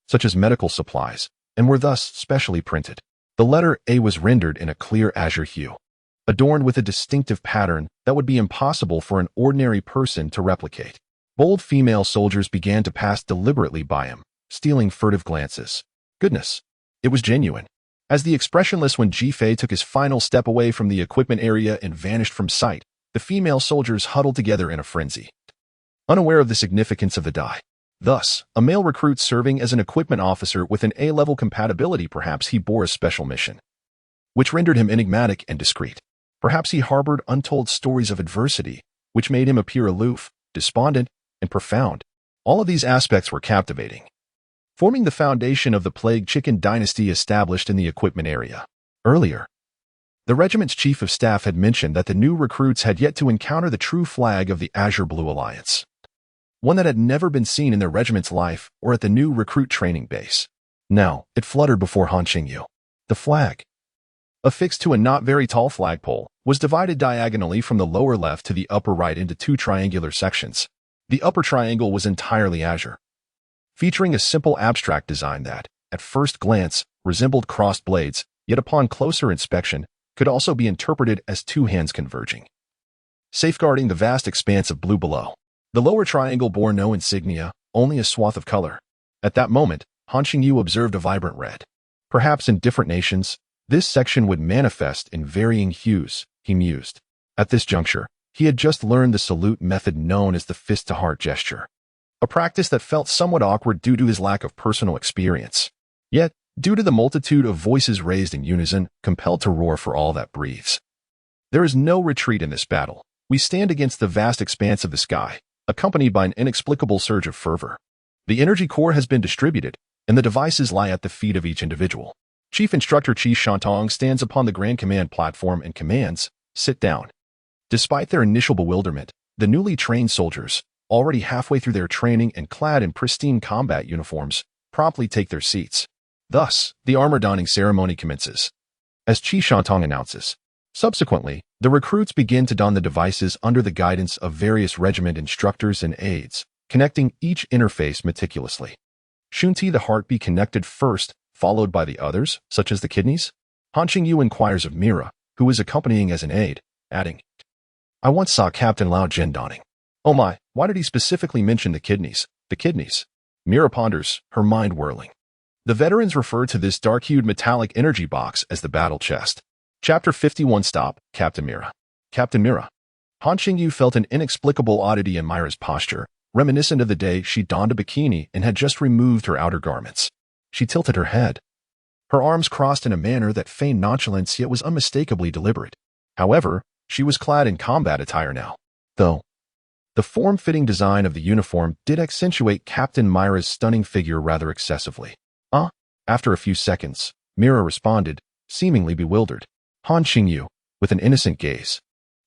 such as medical supplies, and were thus specially printed. The letter A was rendered in a clear azure hue, adorned with a distinctive pattern that would be impossible for an ordinary person to replicate. Bold female soldiers began to pass deliberately by him, stealing furtive glances. Goodness, it was genuine. As the expressionless Wen Jifei took his final step away from the equipment area and vanished from sight, the female soldiers huddled together in a frenzy, unaware of the significance of the die. Thus, a male recruit serving as an equipment officer with an A-level compatibility, perhaps he bore a special mission, which rendered him enigmatic and discreet. Perhaps he harbored untold stories of adversity, which made him appear aloof, despondent, and profound. All of these aspects were captivating, forming the foundation of the Plague Chicken dynasty established in the equipment area. Earlier, the regiment's chief of staff had mentioned that the new recruits had yet to encounter the true flag of the Azure Alliance, one that had never been seen in their regiment's life or at the new recruit training base. Now, it fluttered before Han Qingyu. The flag, affixed to a not very tall flagpole, was divided diagonally from the lower left to the upper right into two triangular sections. The upper triangle was entirely azure, featuring a simple abstract design that, at first glance, resembled crossed blades, yet upon closer inspection, could also be interpreted as two hands converging, safeguarding the vast expanse of blue below. The lower triangle bore no insignia, only a swath of color. At that moment, Han Qingyu observed a vibrant red. Perhaps in different nations, this section would manifest in varying hues, he mused. At this juncture, he had just learned the salute method known as the fist-to-heart gesture, a practice that felt somewhat awkward due to his lack of personal experience. Yet, due to the multitude of voices raised in unison, compelled to roar for all that breathes. There is no retreat in this battle. We stand against the vast expanse of the sky, accompanied by an inexplicable surge of fervor. The energy core has been distributed, and the devices lie at the feet of each individual. Chief Instructor Qi Shantong stands upon the Grand Command platform and commands, "Sit down." Despite their initial bewilderment, the newly trained soldiers, already halfway through their training and clad in pristine combat uniforms, promptly take their seats. Thus, the armor-donning ceremony commences, as Qi Shantong announces. Subsequently, the recruits begin to don the devices under the guidance of various regiment instructors and aides, connecting each interface meticulously. Shouldn't the heart be connected first, followed by the others, such as the kidneys? Han Qingyu inquires of Mira, who is accompanying as an aide, adding, "I once saw Captain Lao Jian donning." "Oh my, why did he specifically mention the kidneys? The kidneys?" Mira ponders, her mind whirling. The veterans refer to this dark-hued metallic energy box as the battle chest. Chapter 51. Stop, Captain Mira. Captain Mira. Han Qingyu felt an inexplicable oddity in Mira's posture, reminiscent of the day she donned a bikini and had just removed her outer garments. She tilted her head. Her arms crossed in a manner that feigned nonchalance yet was unmistakably deliberate. However, she was clad in combat attire now, though the form-fitting design of the uniform did accentuate Captain Mira's stunning figure rather excessively. After a few seconds, Mira responded, seemingly bewildered. Han Qingyu, with an innocent gaze,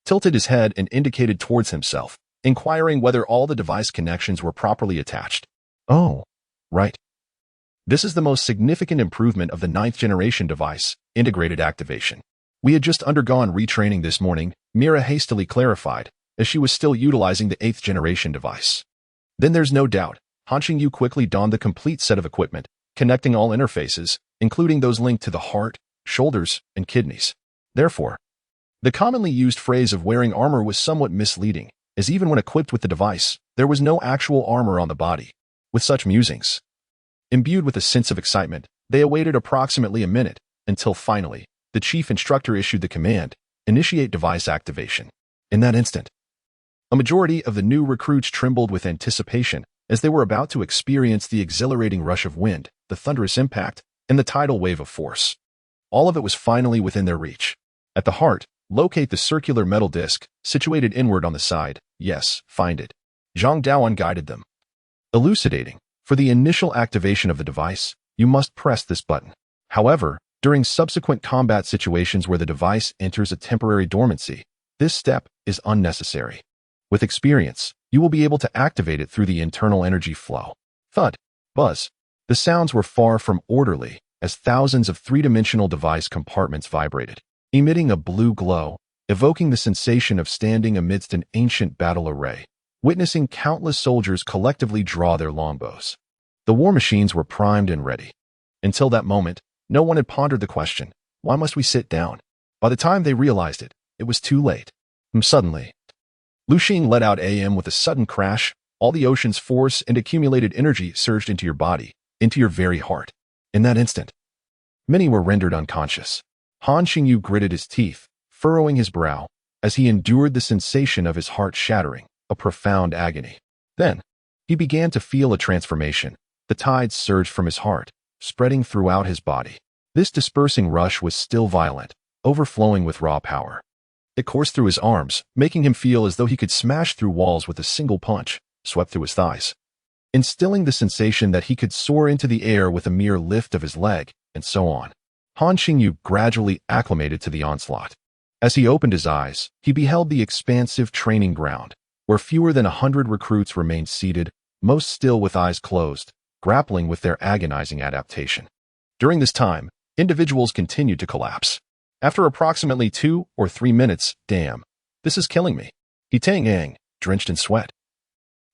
tilted his head and indicated towards himself, inquiring whether all the device connections were properly attached. "Oh, right. This is the most significant improvement of the 9th generation device, integrated activation. We had just undergone retraining this morning," Mira hastily clarified, as she was still utilizing the 8th generation device. Then there's no doubt, Han Qingyu quickly donned the complete set of equipment, connecting all interfaces, including those linked to the heart, shoulders, and kidneys. Therefore, the commonly used phrase of wearing armor was somewhat misleading, as even when equipped with the device, there was no actual armor on the body. With such musings, imbued with a sense of excitement, they awaited approximately a minute, until finally, the chief instructor issued the command, "Initiate device activation." In that instant, a majority of the new recruits trembled with anticipation as they were about to experience the exhilarating rush of wind, the thunderous impact, and the tidal wave of force. All of it was finally within their reach. At the heart, locate the circular metal disc, situated inward on the side. Yes, find it. Zhang Daoan guided them, elucidating. For the initial activation of the device, you must press this button. However, during subsequent combat situations where the device enters a temporary dormancy, this step is unnecessary. With experience, you will be able to activate it through the internal energy flow. Thud, buzz. The sounds were far from orderly, as thousands of three-dimensional device compartments vibrated, emitting a blue glow, evoking the sensation of standing amidst an ancient battle array, witnessing countless soldiers collectively draw their longbows. The war machines were primed and ready. Until that moment, no one had pondered the question, why must we sit down? By the time they realized it, it was too late. Suddenly, Lu Xing let out AM with a sudden crash. All the ocean's force and accumulated energy surged into your body, into your very heart. In that instant, many were rendered unconscious. Han Qingyu gritted his teeth, furrowing his brow, as he endured the sensation of his heart shattering, a profound agony. Then, he began to feel a transformation. The tides surged from his heart, spreading throughout his body. This dispersing rush was still violent, overflowing with raw power. It coursed through his arms, making him feel as though he could smash through walls with a single punch, swept through his thighs, instilling the sensation that he could soar into the air with a mere lift of his leg, and so on. Han Qingyu gradually acclimated to the onslaught. As he opened his eyes, he beheld the expansive training ground, where fewer than 100 recruits remained seated, most still with eyes closed, grappling with their agonizing adaptation. During this time, individuals continued to collapse. After approximately 2 or 3 minutes, damn, this is killing me. He Tang, drenched in sweat,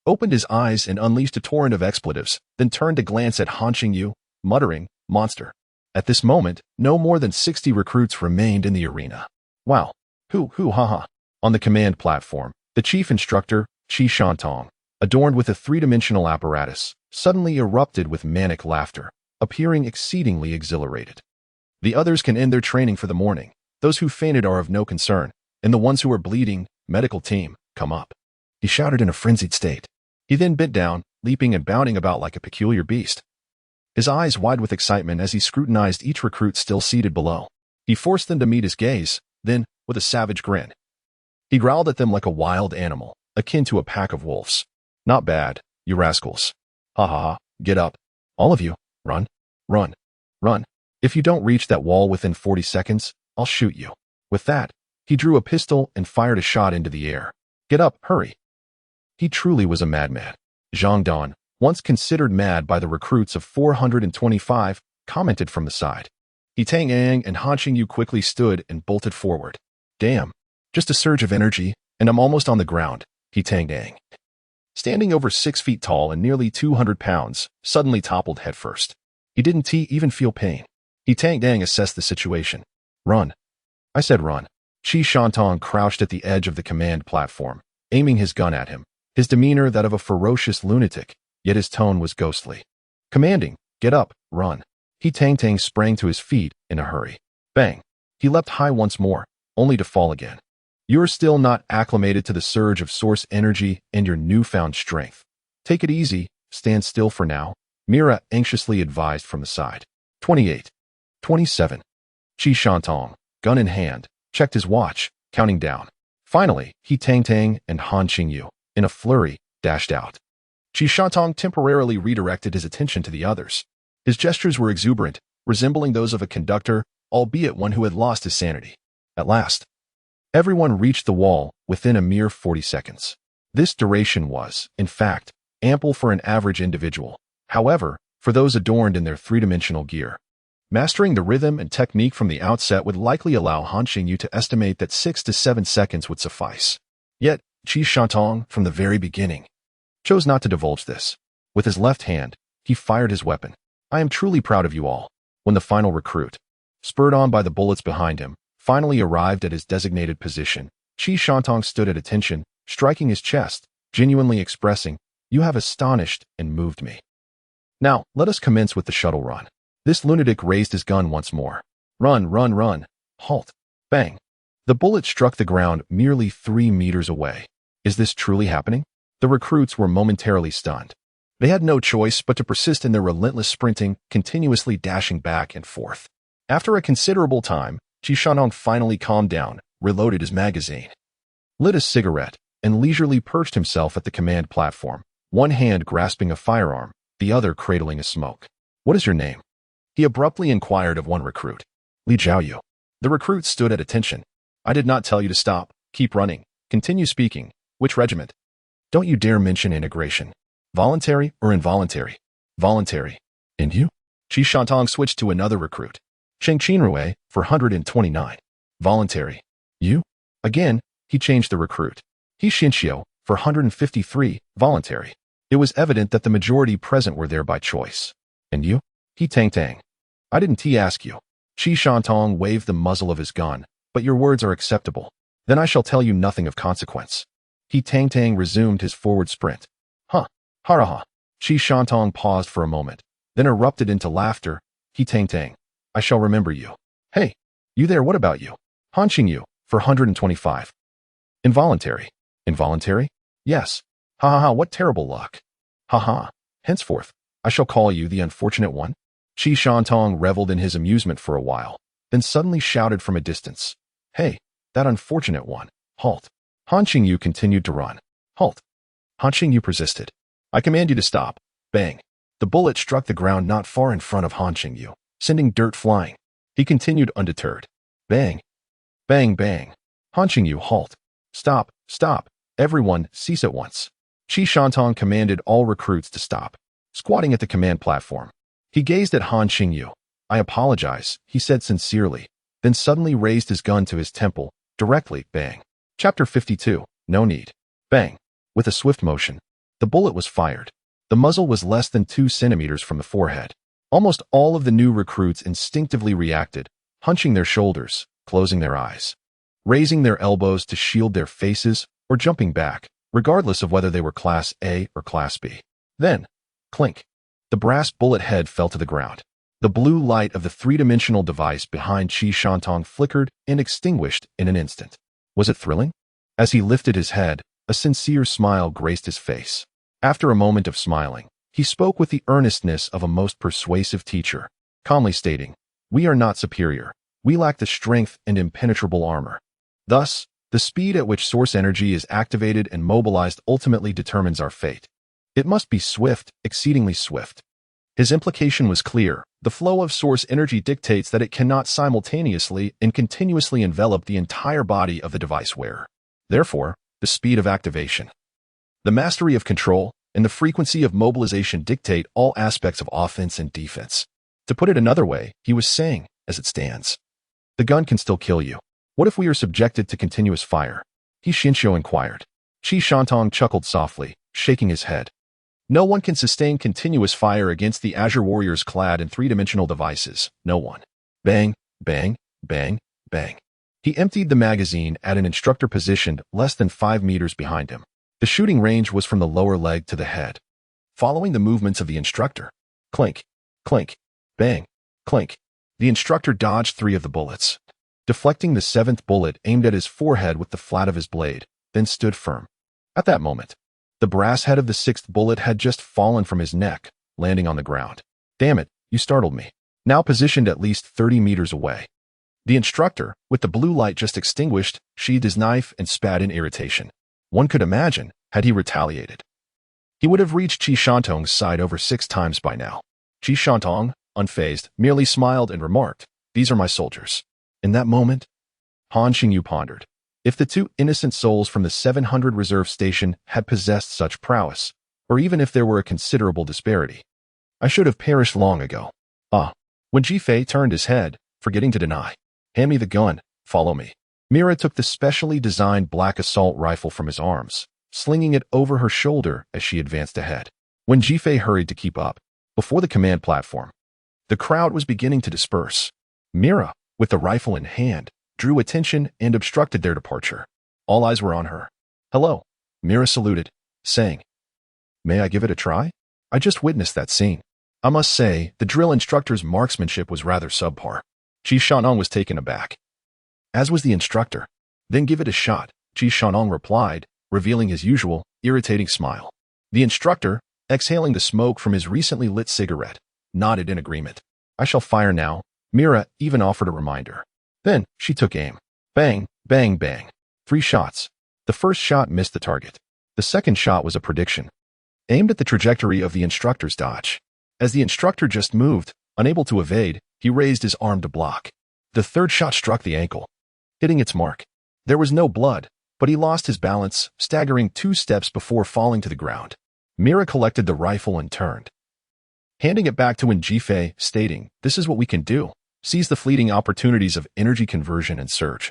opened his eyes and unleashed a torrent of expletives, then turned to glance at Han Qingyu, muttering, monster. At this moment, no more than 60 recruits remained in the arena. Wow. Haha. On the command platform, the chief instructor, Qi Shantong, adorned with a three-dimensional apparatus, suddenly erupted with manic laughter, appearing exceedingly exhilarated. The others can end their training for the morning. Those who fainted are of no concern, and the ones who are bleeding, medical team, come up. He shouted in a frenzied state. He then bent down, leaping and bounding about like a peculiar beast, his eyes wide with excitement as he scrutinized each recruit still seated below. He forced them to meet his gaze, then, with a savage grin, he growled at them like a wild animal, akin to a pack of wolves. Not bad, you rascals. Ha ha ha, get up. All of you, run, run, run. If you don't reach that wall within 40 seconds, I'll shoot you. With that, he drew a pistol and fired a shot into the air. Get up, hurry. He truly was a madman. Zhang Dan, once considered mad by the recruits of 425, commented from the side. He Tang and Han Qingyu quickly stood and bolted forward. Damn, just a surge of energy, and I'm almost on the ground, he Tang. Standing over 6 feet tall and nearly 200 pounds, suddenly toppled headfirst. He didn't even feel pain. He Tang assessed the situation. Run. I said run. Qi Shantong crouched at the edge of the command platform, aiming his gun at him, his demeanor that of a ferocious lunatic, yet his tone was ghostly. Commanding, get up, run. He Tang sprang to his feet in a hurry. Bang. He leapt high once more, only to fall again. You're still not acclimated to the surge of source energy and your newfound strength. Take it easy, stand still for now, Mira anxiously advised from the side. 28. 27. Qi Shantong, gun in hand, checked his watch, counting down. Finally, he Tang and Han Qingyu, in a flurry, dashed out. Qi Shantong temporarily redirected his attention to the others. His gestures were exuberant, resembling those of a conductor, albeit one who had lost his sanity. At last, everyone reached the wall within a mere 40 seconds. This duration was, in fact, ample for an average individual. However, for those adorned in their three-dimensional gear, mastering the rhythm and technique from the outset would likely allow Han Qingyu to estimate that 6 to 7 seconds would suffice. Yet, Qi Shantong, from the very beginning, chose not to divulge this. With his left hand, he fired his weapon. I am truly proud of you all. When the final recruit, spurred on by the bullets behind him, finally arrived at his designated position, Qi Shantong stood at attention, striking his chest, genuinely expressing, you have astonished and moved me. Now, let us commence with the shuttle run. This lunatic raised his gun once more. Run, run, run. Halt. Bang. The bullet struck the ground merely 3 meters away. Is this truly happening? The recruits were momentarily stunned. They had no choice but to persist in their relentless sprinting, continuously dashing back and forth. After a considerable time, Qi Shantong finally calmed down, reloaded his magazine, lit a cigarette, and leisurely perched himself at the command platform, one hand grasping a firearm, the other cradling a smoke. What is your name? He abruptly inquired of one recruit. Li Jiaoyu. The recruit stood at attention. I did not tell you to stop. Keep running. Continue speaking. Which regiment? Don't you dare mention integration. Voluntary or involuntary? Voluntary. And you? Qi Shantong switched to another recruit. Cheng Qinrui, for 129. Voluntary. You? Again, he changed the recruit. He Xinxiu, for 153, voluntary. It was evident that the majority present were there by choice. And you? He Tang. I didn't ask you. Qi Shantong waved the muzzle of his gun, but your words are acceptable. Then I shall tell you nothing of consequence. He Tang resumed his forward sprint. Huh. Haraha. Qi Shantong paused for a moment, then erupted into laughter. He Tang. I shall remember you. Hey, you there, what about you? Han Qingyu, for 125. Involuntary. Involuntary? Yes. Ha ha ha, what terrible luck. Ha ha. Henceforth, I shall call you the unfortunate one. Qi Shantong reveled in his amusement for a while, then suddenly shouted from a distance. Hey, That unfortunate one. Halt. Han Qingyu continued to run. Halt. Han Qingyu persisted. I command you to stop. Bang. The bullet struck the ground not far in front of Han Qingyu, sending dirt flying. He continued undeterred. Bang. Bang, bang. Han Qingyu, halt. Stop, stop. Everyone, cease at once. Qi Shantong commanded all recruits to stop. Squatting at the command platform, he gazed at Han Qingyu. I apologize, he said sincerely, then suddenly raised his gun to his temple, directly, bang. Chapter 52, No Need. Bang. With a swift motion, the bullet was fired. The muzzle was less than 2 centimeters from the forehead. Almost all of the new recruits instinctively reacted, hunching their shoulders, closing their eyes, raising their elbows to shield their faces, or jumping back, regardless of whether they were Class A or Class B. Then, clink. The brass bullet head fell to the ground. The blue light of the three-dimensional device behind Qi Shantong flickered and extinguished in an instant. Was it thrilling? As he lifted his head, a sincere smile graced his face. After a moment of smiling, he spoke with the earnestness of a most persuasive teacher, calmly stating, "We are not superior. We lack the strength and impenetrable armor. Thus, the speed at which source energy is activated and mobilized ultimately determines our fate. It must be swift, exceedingly swift." His implication was clear. The flow of source energy dictates that it cannot simultaneously and continuously envelop the entire body of the device wearer. Therefore, the speed of activation, the mastery of control, and the frequency of mobilization dictate all aspects of offense and defense. To put it another way, he was saying, as it stands, the gun can still kill you. What if we are subjected to continuous fire? He Xinqiu inquired. Qi Shantong chuckled softly, shaking his head. No one can sustain continuous fire against the Azure warriors clad in three-dimensional devices. No one. Bang, bang, bang, bang. He emptied the magazine at an instructor positioned less than 5 meters behind him. The shooting range was from the lower leg to the head. Following the movements of the instructor, clink, clink, bang, clink, the instructor dodged 3 of the bullets, deflecting the 7th bullet aimed at his forehead with the flat of his blade, then stood firm. At that moment, the brass head of the 6th bullet had just fallen from his neck, landing on the ground. Damn it, you startled me. Now positioned at least 30 meters away. The instructor, with the blue light just extinguished, sheathed his knife and spat in irritation. One could imagine, had he retaliated, he would have reached Qi Shantong's side over 6 times by now. Qi Shantong, unfazed, merely smiled and remarked, "These are my soldiers." In that moment, Han Qingyu pondered. If the 2 innocent souls from the 700 reserve station had possessed such prowess, or even if there were a considerable disparity, I should have perished long ago. When Jifei turned his head, forgetting to deny, "Hand me the gun, follow me." Mira took the specially designed black assault rifle from his arms, slinging it over her shoulder as she advanced ahead. When Jifei hurried to keep up, before the command platform, the crowd was beginning to disperse. Mira, with the rifle in hand, drew attention and obstructed their departure. All eyes were on her. "Hello," Mira saluted, saying, "May I give it a try? I just witnessed that scene. I must say, the drill instructor's marksmanship was rather subpar." Qi Shantong was taken aback, as was the instructor. "Then give it a shot," Qi Shantong replied, revealing his usual, irritating smile. The instructor, exhaling the smoke from his recently lit cigarette, nodded in agreement. "I shall fire now." Mira even offered a reminder. Then, she took aim. Bang, bang, bang. 3 shots. The first shot missed the target. The second shot was a prediction, aimed at the trajectory of the instructor's dodge. As the instructor just moved, unable to evade, he raised his arm to block. The third shot struck the ankle, hitting its mark. There was no blood, but he lost his balance, staggering 2 steps before falling to the ground. Mira collected the rifle and turned, handing it back to Jifei, stating, "This is what we can do. Seize the fleeting opportunities of energy conversion and surge,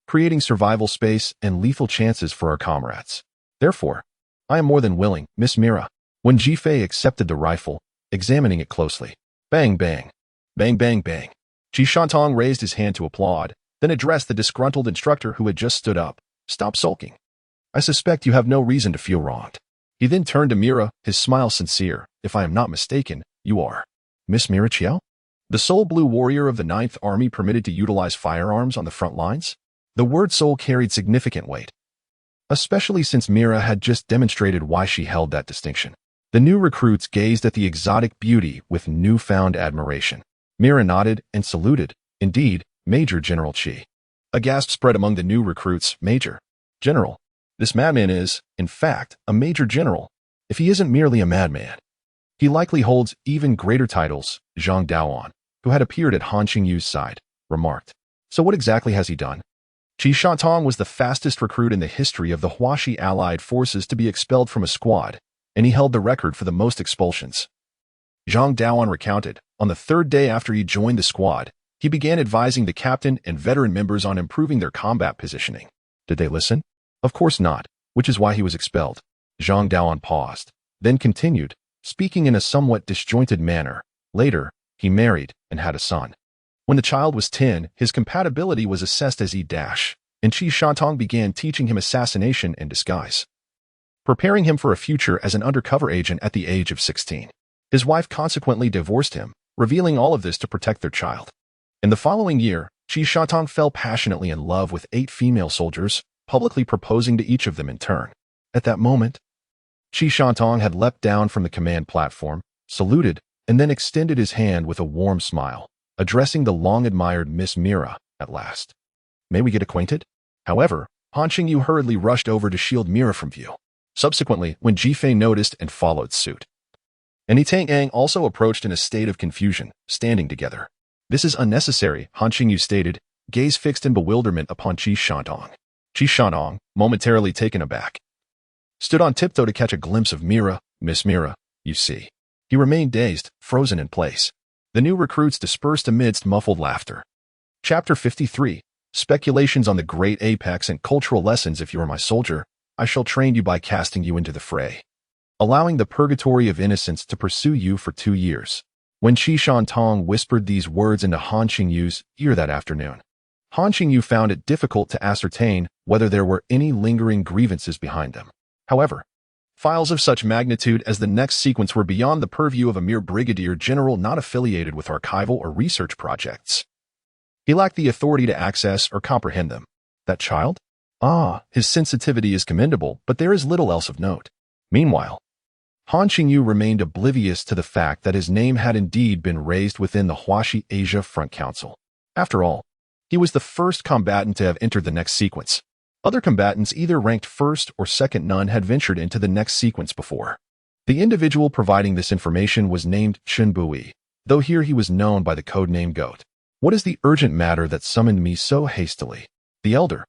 creating survival space and lethal chances for our comrades. Therefore, I am more than willing, Miss Mira." When Jifei accepted the rifle, examining it closely, bang, bang, bang, bang, bang. Qi Shantong raised his hand to applaud, then addressed the disgruntled instructor who had just stood up. "Stop sulking. I suspect you have no reason to feel wronged." He then turned to Mira, his smile sincere. "If I am not mistaken, you are Miss Mira Chiao, the sole blue warrior of the 9th Army permitted to utilize firearms on the front lines?" The word "sole" carried significant weight, especially since Mira had just demonstrated why she held that distinction. The new recruits gazed at the exotic beauty with newfound admiration. Mira nodded and saluted. "Indeed, Major General Qi." A gasp spread among the new recruits. Major. General. This madman is, in fact, a major general. If he isn't merely a madman, he likely holds even greater titles, Zhang Daoan, who had appeared at Han Qingyu's side, remarked. So what exactly has he done? Qi Shatong was the fastest recruit in the history of the Huaxi allied forces to be expelled from a squad, and he held the record for the most expulsions. Zhang Daoan recounted, on the third day after he joined the squad, he began advising the captain and veteran members on improving their combat positioning. Did they listen? Of course not, which is why he was expelled. Zhang Daoan paused, then continued, speaking in a somewhat disjointed manner. Later, he married and had a son. When the child was 10, his compatibility was assessed as E-, and Qi Shatong began teaching him assassination and disguise, preparing him for a future as an undercover agent at the age of 16. His wife consequently divorced him, revealing all of this to protect their child. In the following year, Qi Shatong fell passionately in love with 8 female soldiers, publicly proposing to each of them in turn. At that moment, Qi Shatong had leapt down from the command platform, saluted, and then extended his hand with a warm smile, addressing the long-admired Miss Mira, at last. May we get acquainted? However, Han Qingyu hurriedly rushed over to shield Mira from view. Subsequently, when Ji Fei noticed and followed suit, and Yi Tang Yang also approached in a state of confusion, standing together. This is unnecessary, Han Qingyu stated, gaze fixed in bewilderment upon Qi Shatong. Qi Shatong, momentarily taken aback, stood on tiptoe to catch a glimpse of Mira. Miss Mira, you see. He remained dazed, frozen in place. The new recruits dispersed amidst muffled laughter. Chapter 53. Speculations on the Great Apex and Cultural Lessons. If you are my soldier, I shall train you by casting you into the fray, allowing the purgatory of innocence to pursue you for 2 years. When Qi Shatong whispered these words into Han Qingyu's ear that afternoon, Han Qingyu found it difficult to ascertain whether there were any lingering grievances behind them. However, files of such magnitude as the next sequence were beyond the purview of a mere brigadier general not affiliated with archival or research projects. He lacked the authority to access or comprehend them. That child? His sensitivity is commendable, but there is little else of note. Meanwhile, Han Qingyu remained oblivious to the fact that his name had indeed been raised within the Huaxi Asia Front Council. After all, he was the first combatant to have entered the next sequence. Other combatants either ranked first or second. None had ventured into the next sequence before. The individual providing this information was named Chen Bui, though here he was known by the codename Goat. What is the urgent matter that summoned me so hastily? The elder,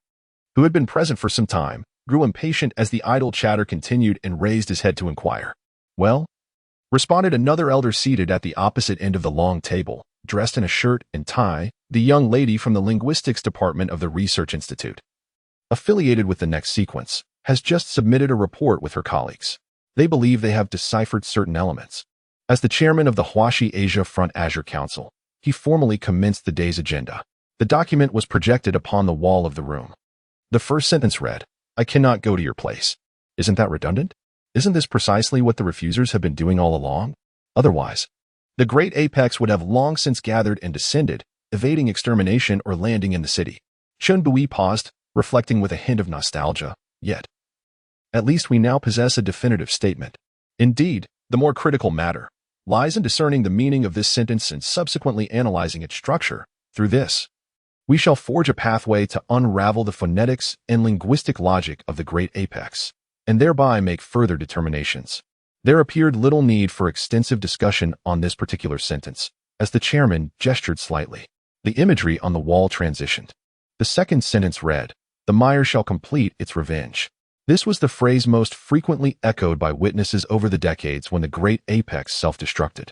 who had been present for some time, grew impatient as the idle chatter continued and raised his head to inquire. Well? Responded another elder seated at the opposite end of the long table, dressed in a shirt and tie, the young lady from the linguistics department of the Research Institute, affiliated with the next sequence, has just submitted a report with her colleagues. They believe they have deciphered certain elements. As the chairman of the Huaxi Asia Front Azure Council, he formally commenced the day's agenda. The document was projected upon the wall of the room. The first sentence read, I cannot go to your place. Isn't that redundant? Isn't this precisely what the refusers have been doing all along? Otherwise, the Great Apex would have long since gathered and descended, evading extermination or landing in the city. Chen Bui paused, reflecting with a hint of nostalgia. Yet, at least we now possess a definitive statement. Indeed, the more critical matter lies in discerning the meaning of this sentence and subsequently analyzing its structure. Through this, we shall forge a pathway to unravel the phonetics and linguistic logic of the Great Apex, and thereby make further determinations. There appeared little need for extensive discussion on this particular sentence, as the chairman gestured slightly. The imagery on the wall transitioned. The second sentence read, the mire shall complete its revenge. This was the phrase most frequently echoed by witnesses over the decades when the Great Apex self-destructed.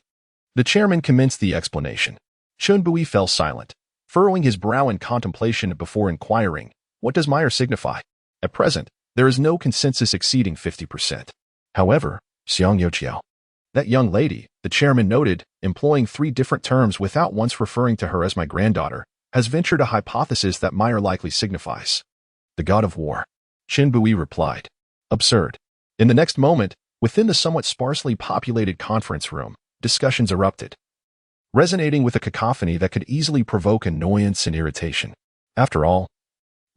The chairman commenced the explanation. Chen Bui fell silent, furrowing his brow in contemplation before inquiring, what does mire signify? At present, there is no consensus exceeding 50%. However, Xiang Youqiao, that young lady, the chairman noted, employing 3 different terms without once referring to her as my granddaughter, has ventured a hypothesis that mire likely signifies the god of war. Chen Bui replied. Absurd. In the next moment, within the somewhat sparsely populated conference room, discussions erupted, resonating with a cacophony that could easily provoke annoyance and irritation. After all,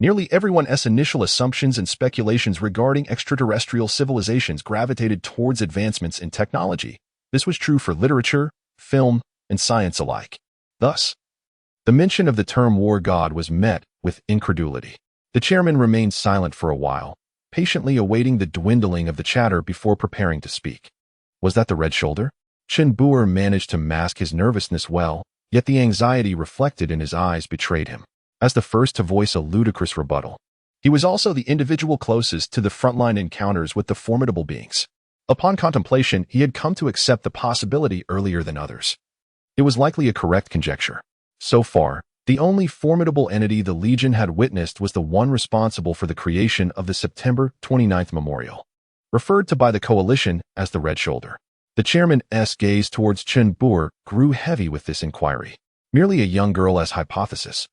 nearly everyone's initial assumptions and speculations regarding extraterrestrial civilizations gravitated towards advancements in technology. This was true for literature, film, and science alike. Thus, The mention of the term war god was met with incredulity. The chairman remained silent for a while, patiently awaiting the dwindling of the chatter before preparing to speak. Was that the red shoulder? Chen Buer managed to mask his nervousness well, yet the anxiety reflected in his eyes betrayed him. As the first to voice a ludicrous rebuttal, he was also the individual closest to the frontline encounters with the formidable beings. Upon contemplation, he had come to accept the possibility earlier than others. It was likely a correct conjecture. So far, the only formidable entity the Legion had witnessed was the one responsible for the creation of the September 29th memorial, referred to by the Coalition as the Red Shoulder. The chairman's gaze towards Chen Buer grew heavy with this inquiry. Merely a young girl as hypothesis.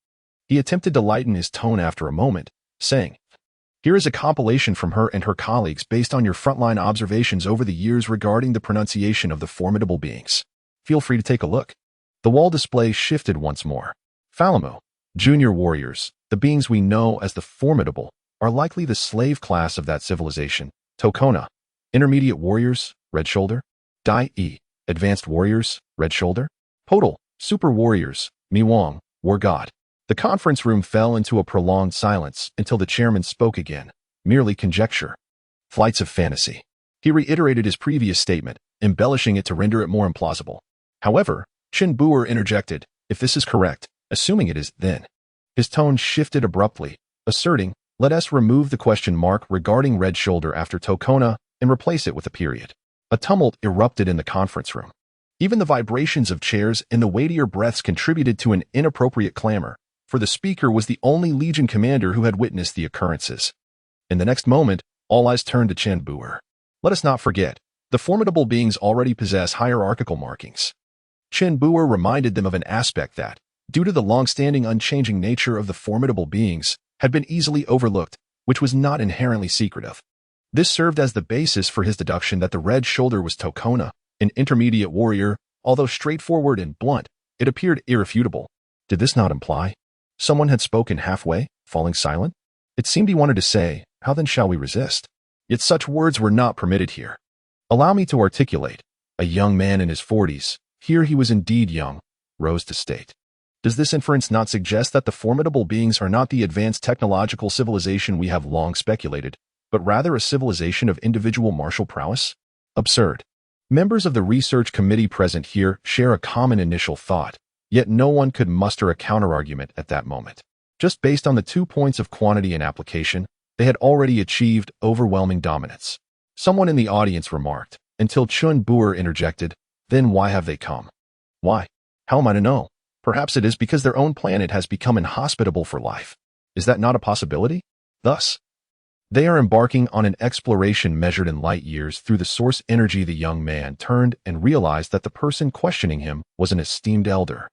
He attempted to lighten his tone after a moment, saying, "Here is a compilation from her and her colleagues based on your frontline observations over the years regarding the pronunciation of the formidable beings. Feel free to take a look." The wall display shifted once more. Falamo, junior warriors, the beings we know as the formidable, are likely the slave class of that civilization. Tokona, intermediate warriors, red shoulder. Dai-E, advanced warriors, red shoulder. Podal, super warriors, Miwang, war god. The conference room fell into a prolonged silence until the chairman spoke again, merely conjecture. Flights of fantasy. He reiterated his previous statement, embellishing it to render it more implausible. However, Chen Buer interjected, "If this is correct, assuming it is, then." His tone shifted abruptly, asserting, "Let us remove the question mark regarding red shoulder after Tokona and replace it with a period." A tumult erupted in the conference room. Even the vibrations of chairs and the weightier breaths contributed to an inappropriate clamor, for the speaker was the only Legion commander who had witnessed the occurrences. In the next moment, all eyes turned to Chen Buer. Let us not forget, the formidable beings already possess hierarchical markings. Chen Buer reminded them of an aspect that, due to the long-standing unchanging nature of the formidable beings, had been easily overlooked, which was not inherently secretive. This served as the basis for his deduction that the red shoulder was Tokona, an intermediate warrior. Although straightforward and blunt, it appeared irrefutable. Did this not imply? Someone had spoken halfway, falling silent? It seemed he wanted to say, "How then shall we resist?" Yet such words were not permitted here. Allow me to articulate. A young man in his 40s, here he was indeed young, rose to state. Does this inference not suggest that the formidable beings are not the advanced technological civilization we have long speculated, but rather a civilization of individual martial prowess? Absurd. Members of the research committee present here share a common initial thought, yet no one could muster a counterargument at that moment. Just based on the 2 points of quantity and application, they had already achieved overwhelming dominance. Someone in the audience remarked, until Chen Buer interjected, "Then why have they come?" Why? How am I to know? Perhaps it is because their own planet has become inhospitable for life. Is that not a possibility? Thus, they are embarking on an exploration measured in light years through the source energy. The young man turned and realized that the person questioning him was an esteemed elder.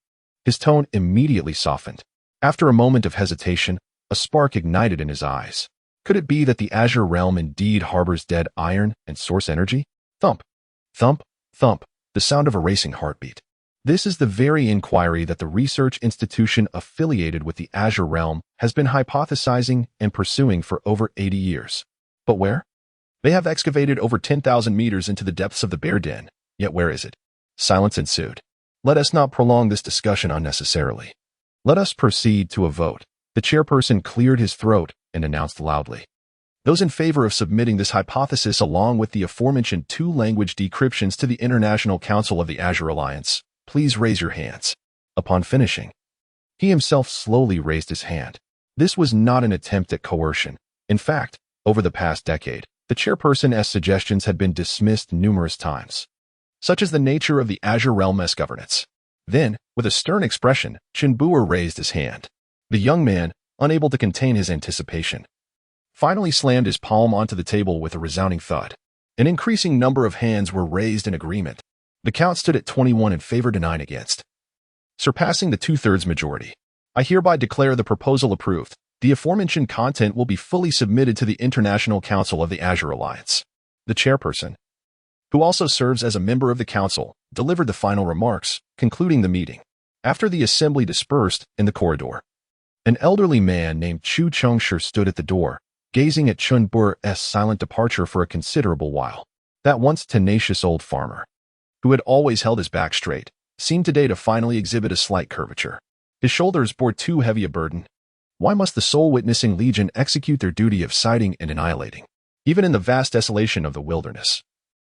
His tone immediately softened. After a moment of hesitation, a spark ignited in his eyes. Could it be that the Azure realm indeed harbors dead iron and source energy? Thump, thump, thump, the sound of a racing heartbeat. This is the very inquiry that the research institution affiliated with the Azure realm has been hypothesizing and pursuing for over 80 years. But where? They have excavated over 10,000 meters into the depths of the bear den, yet where is it? Silence ensued. Let us not prolong this discussion unnecessarily. Let us proceed to a vote. The chairperson cleared his throat and announced loudly. Those in favor of submitting this hypothesis along with the aforementioned 2-language decryptions to the International Council of the Azure Alliance, please raise your hands. Upon finishing, he himself slowly raised his hand. This was not an attempt at coercion. In fact, over the past decade, the chairperson's suggestions had been dismissed numerous times. Such is the nature of the Azure Realm's governance. Then, with a stern expression, Chen Buer raised his hand. The young man, unable to contain his anticipation, finally slammed his palm onto the table with a resounding thud. An increasing number of hands were raised in agreement. The count stood at 21 in favor to 9 against, surpassing the 2/3 majority. I hereby declare the proposal approved. The aforementioned content will be fully submitted to the International Council of the Azure Alliance. The chairperson, who also serves as a member of the council, delivered the final remarks, concluding the meeting. After the assembly dispersed in the corridor, an elderly man named Chu Chengshi stood at the door, gazing at Chen Buer's silent departure for a considerable while. That once tenacious old farmer, who had always held his back straight, seemed today to finally exhibit a slight curvature. His shoulders bore too heavy a burden. Why must the soul-witnessing legion execute their duty of sighting and annihilating, even in the vast desolation of the wilderness?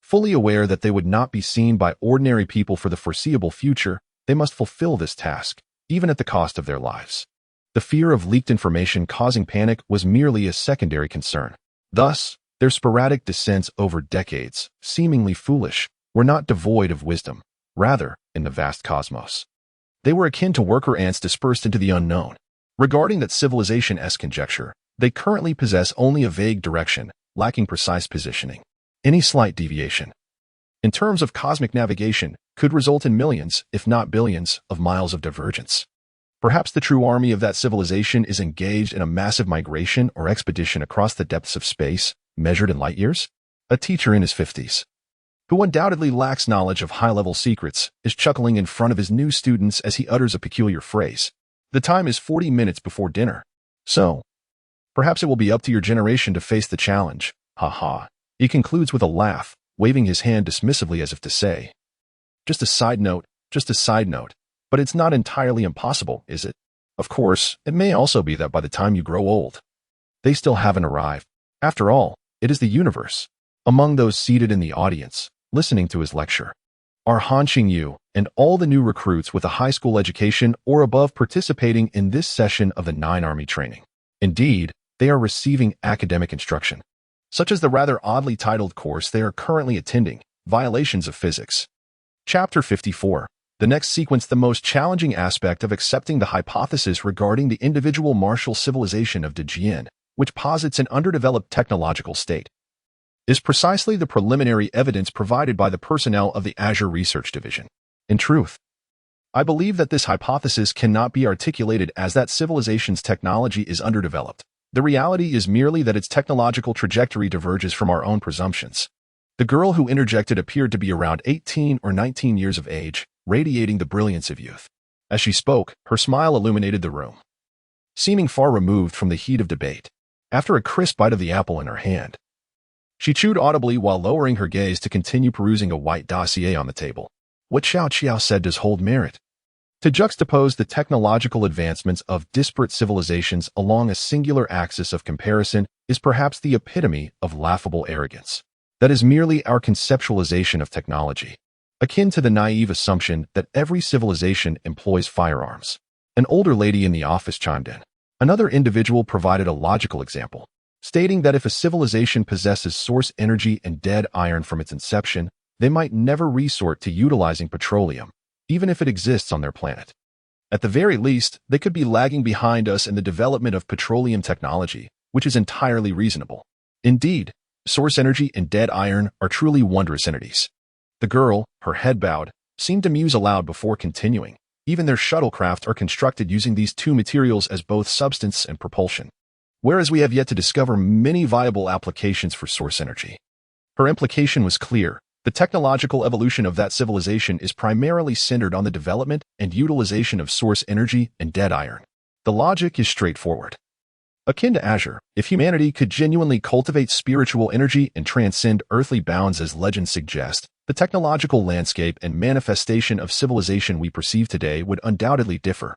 Fully aware that they would not be seen by ordinary people for the foreseeable future, they must fulfill this task, even at the cost of their lives. The fear of leaked information causing panic was merely a secondary concern. Thus, their sporadic descents over decades, seemingly foolish, were not devoid of wisdom, rather, in the vast cosmos. They were akin to worker ants dispersed into the unknown. Regarding that civilization-esque conjecture, they currently possess only a vague direction, lacking precise positioning. Any slight deviation, in terms of cosmic navigation, could result in millions, if not billions, of miles of divergence. Perhaps the true army of that civilization is engaged in a massive migration or expedition across the depths of space, measured in light years? A teacher in his 50s, who undoubtedly lacks knowledge of high-level secrets, is chuckling in front of his new students as he utters a peculiar phrase. The time is 40 minutes before dinner. So, perhaps it will be up to your generation to face the challenge. Ha ha. He concludes with a laugh, waving his hand dismissively as if to say, just a side note, but it's not entirely impossible, is it? Of course, it may also be that by the time you grow old, they still haven't arrived. After all, it is the universe. Among those seated in the audience, listening to his lecture, are Han Qingyu and all the new recruits with a high school education or above participating in this session of the 9 Army training. Indeed, they are receiving academic instruction, such as the rather oddly titled course they are currently attending, Violations of Physics. Chapter 54. The next sequence, the most challenging aspect of accepting the hypothesis regarding the individual martial civilization of Deathiron, which posits an underdeveloped technological state, is precisely the preliminary evidence provided by the personnel of the Azure Research Division. In truth, I believe that this hypothesis cannot be articulated as that civilization's technology is underdeveloped. The reality is merely that its technological trajectory diverges from our own presumptions. The girl who interjected appeared to be around 18 or 19 years of age, radiating the brilliance of youth. As she spoke, her smile illuminated the room, seeming far removed from the heat of debate. After a crisp bite of the apple in her hand, she chewed audibly while lowering her gaze to continue perusing a white dossier on the table. What Xiao Qiao said does hold merit. To juxtapose the technological advancements of disparate civilizations along a singular axis of comparison is perhaps the epitome of laughable arrogance. That is merely our conceptualization of technology, akin to the naive assumption that every civilization employs firearms. An older lady in the office chimed in. Another individual provided a logical example, stating that if a civilization possesses source energy and dead iron from its inception, they might never resort to utilizing petroleum, even if it exists on their planet. At the very least, they could be lagging behind us in the development of petroleum technology, which is entirely reasonable. Indeed, source energy and dead iron are truly wondrous entities. The girl, her head bowed, seemed to muse aloud before continuing. Even their shuttlecraft are constructed using these two materials as both substance and propulsion, whereas we have yet to discover many viable applications for source energy. Her implication was clear. The technological evolution of that civilization is primarily centered on the development and utilization of source energy and dead iron. The logic is straightforward. Akin to Azure, if humanity could genuinely cultivate spiritual energy and transcend earthly bounds as legends suggest, the technological landscape and manifestation of civilization we perceive today would undoubtedly differ.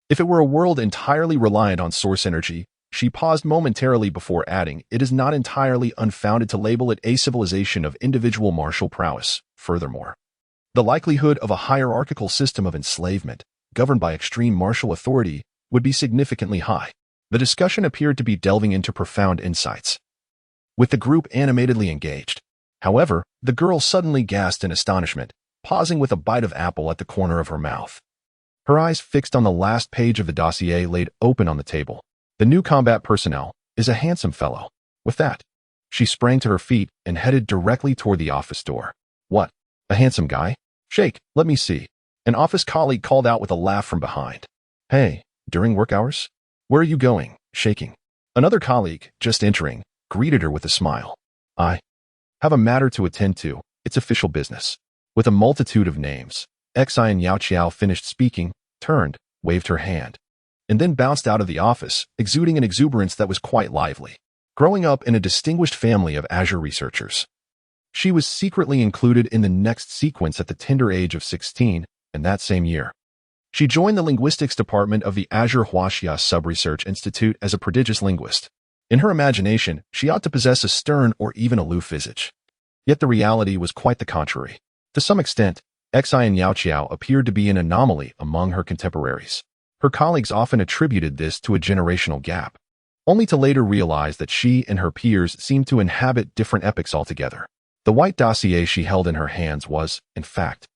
If it were a world entirely reliant on source energy, she paused momentarily before adding, it is not entirely unfounded to label it a civilization of individual martial prowess. Furthermore, the likelihood of a hierarchical system of enslavement, governed by extreme martial authority, would be significantly high. The discussion appeared to be delving into profound insights, with the group animatedly engaged. However, the girl suddenly gasped in astonishment, pausing with a bite of apple at the corner of her mouth. Her eyes fixed on the last page of the dossier laid open on the table. The new combat personnel is a handsome fellow. With that, she sprang to her feet and headed directly toward the office door. What? A handsome guy? Shake, let me see. An office colleague called out with a laugh from behind. Hey, during work hours? Where are you going? Shaking. Another colleague, just entering, greeted her with a smile. I have a matter to attend to. It's official business. With a multitude of names, Xi and Yao Qiao finished speaking, turned, waved her hand, and then bounced out of the office, exuding an exuberance that was quite lively. Growing up in a distinguished family of Azure researchers, she was secretly included in the next sequence at the tender age of 16, and that same year, She joined the linguistics department of the Azure Alliance Sub-Research Institute as a prodigious linguist. In her imagination, she ought to possess a stern or even aloof visage. Yet the reality was quite the contrary. To some extent, Xian Yaoqiao appeared to be an anomaly among her contemporaries. Her colleagues often attributed this to a generational gap, only to later realize that she and her peers seemed to inhabit different epochs altogether. The white dossier she held in her hands was, in fact,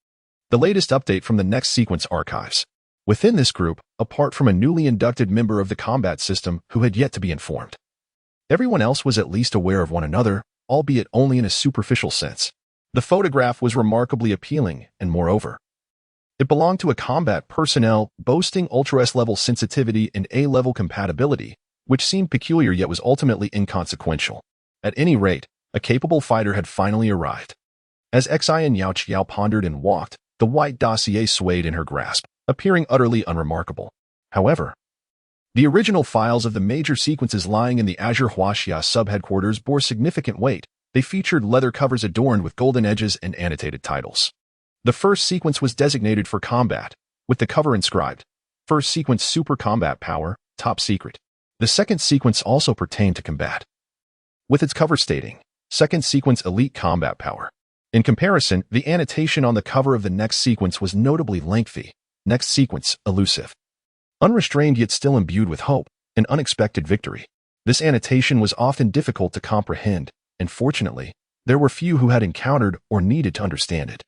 the latest update from the Next Sequence archives. Within this group, apart from a newly inducted member of the combat system who had yet to be informed, everyone else was at least aware of one another, albeit only in a superficial sense. The photograph was remarkably appealing, and moreover, it belonged to a combat personnel boasting ultra-S-level sensitivity and A-level compatibility, which seemed peculiar yet was ultimately inconsequential. At any rate, a capable fighter had finally arrived. As Xian Yaoqiao pondered and walked, the white dossier swayed in her grasp, appearing utterly unremarkable. However, the original files of the major sequences lying in the Azure Alliance sub-headquarters bore significant weight. They featured leather covers adorned with golden edges and annotated titles. The first sequence was designated for combat, with the cover inscribed, First Sequence Super Combat Power, Top Secret. The second sequence also pertained to combat, with its cover stating, Second Sequence Elite Combat Power. In comparison, the annotation on the cover of the next sequence was notably lengthy. Next sequence, elusive. Unrestrained yet still imbued with hope, an unexpected victory. This annotation was often difficult to comprehend, and fortunately, there were few who had encountered or needed to understand it.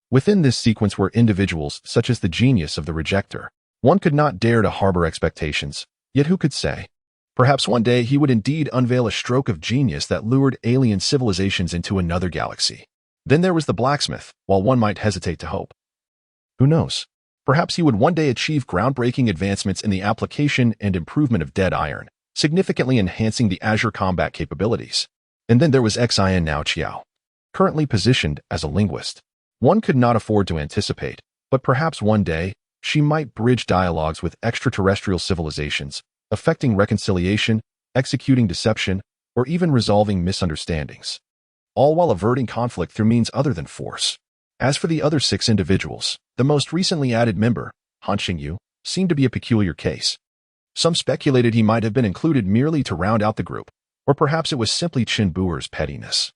Within this sequence were individuals such as the genius of the rejecter. One could not dare to harbor expectations, yet who could say? Perhaps one day he would indeed unveil a stroke of genius that lured alien civilizations into another galaxy. Then there was the blacksmith, while one might hesitate to hope. Who knows? Perhaps he would one day achieve groundbreaking advancements in the application and improvement of dead iron, significantly enhancing the Azure combat capabilities. And then there was Xian Yaoqiao, currently positioned as a linguist. One could not afford to anticipate, but perhaps one day, she might bridge dialogues with extraterrestrial civilizations, effecting reconciliation, executing deception, or even resolving misunderstandings, all while averting conflict through means other than force. As for the other 6 individuals, the most recently added member, Han Qingyu, seemed to be a peculiar case. Some speculated he might have been included merely to round out the group, or perhaps it was simply Qin Buer's pettiness.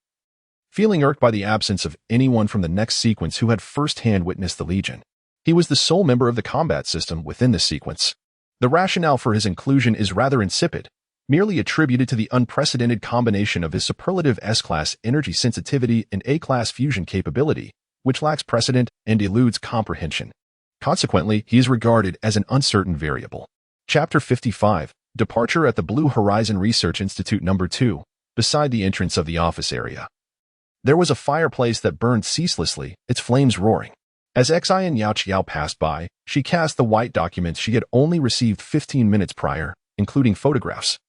Feeling irked by the absence of anyone from the next sequence who had first-hand witnessed the Legion, he was the sole member of the combat system within the sequence. The rationale for his inclusion is rather insipid, merely attributed to the unprecedented combination of his superlative S-class energy sensitivity and A-class fusion capability, which lacks precedent and eludes comprehension. Consequently, he is regarded as an uncertain variable. Chapter 55, Departure at the Blue Horizon Research Institute No. 2, beside the entrance of the office area. There was a fireplace that burned ceaselessly, its flames roaring. As Xian Yaoqiao passed by, she cast the white documents she had only received 15 minutes prior, including photographs,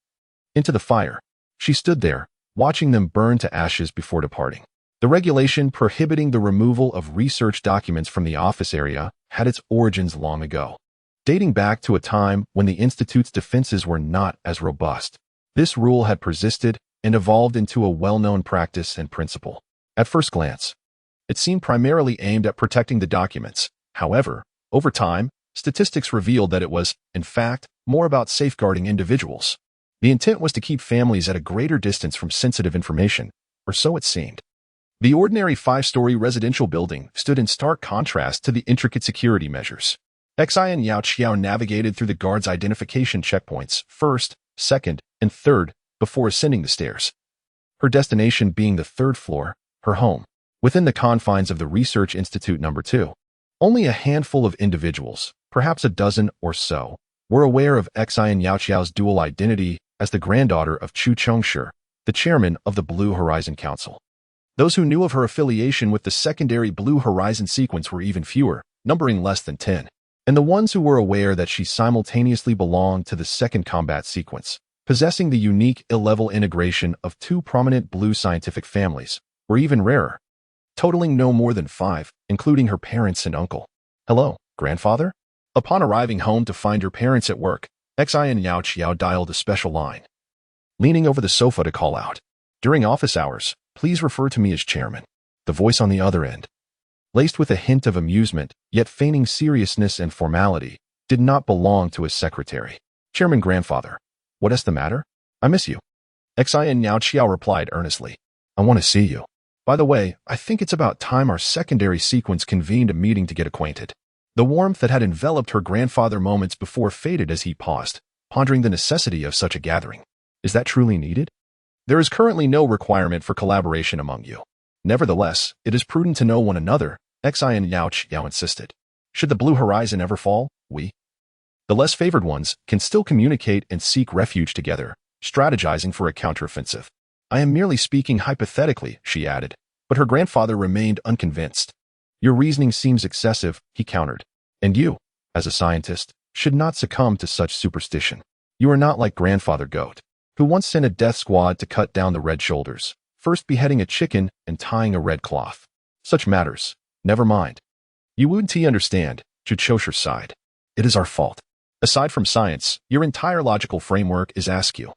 into the fire. She stood there, watching them burn to ashes before departing. The regulation prohibiting the removal of research documents from the office area had its origins long ago, dating back to a time when the Institute's defenses were not as robust. This rule had persisted and evolved into a well-known practice and principle. At first glance, it seemed primarily aimed at protecting the documents. However, over time, statistics revealed that it was, in fact, more about safeguarding individuals. The intent was to keep families at a greater distance from sensitive information, or so it seemed. The ordinary 5-story residential building stood in stark contrast to the intricate security measures. Xian Yaoqiao navigated through the guards' identification checkpoints, first, second, and third, before ascending the stairs. Her destination being the 3rd floor, her home, within the confines of the Research Institute No. 2. Only a handful of individuals, perhaps a dozen or so, were aware of Xian Yaoqiao's dual identity as the granddaughter of Chu Chongshi, the chairman of the Blue Horizon Council. Those who knew of her affiliation with the secondary Blue Horizon sequence were even fewer, numbering less than 10. And the ones who were aware that she simultaneously belonged to the second combat sequence, possessing the unique ill-level integration of 2 prominent blue scientific families, were even rarer, totaling no more than 5, including her parents and uncle. Hello, grandfather? Upon arriving home to find her parents at work, Xian Yaoqiao dialed a special line, leaning over the sofa to call out, "During office hours, please refer to me as chairman." The voice on the other end, laced with a hint of amusement, yet feigning seriousness and formality, did not belong to his secretary. Chairman Grandfather, what is the matter? I miss you. Xian Yao Qiao replied earnestly. I want to see you. By the way, I think it's about time our secondary sequence convened a meeting to get acquainted. The warmth that had enveloped her grandfather moments before faded as he paused, pondering the necessity of such a gathering. Is that truly needed? There is currently no requirement for collaboration among you. Nevertheless, it is prudent to know one another, Xian Yao Qiao insisted. Should the blue horizon ever fall, we, the less favored ones, can still communicate and seek refuge together, strategizing for a counteroffensive. I am merely speaking hypothetically, she added, but her grandfather remained unconvinced. Your reasoning seems excessive, he countered. And you, as a scientist, should not succumb to such superstition. You are not like Grandfather Goat, who once sent a death squad to cut down the red shoulders, first beheading a chicken and tying a red cloth. Such matters, never mind. You wouldn't understand, Chuchosher sighed. It is our fault. Aside from science, your entire logical framework is askew.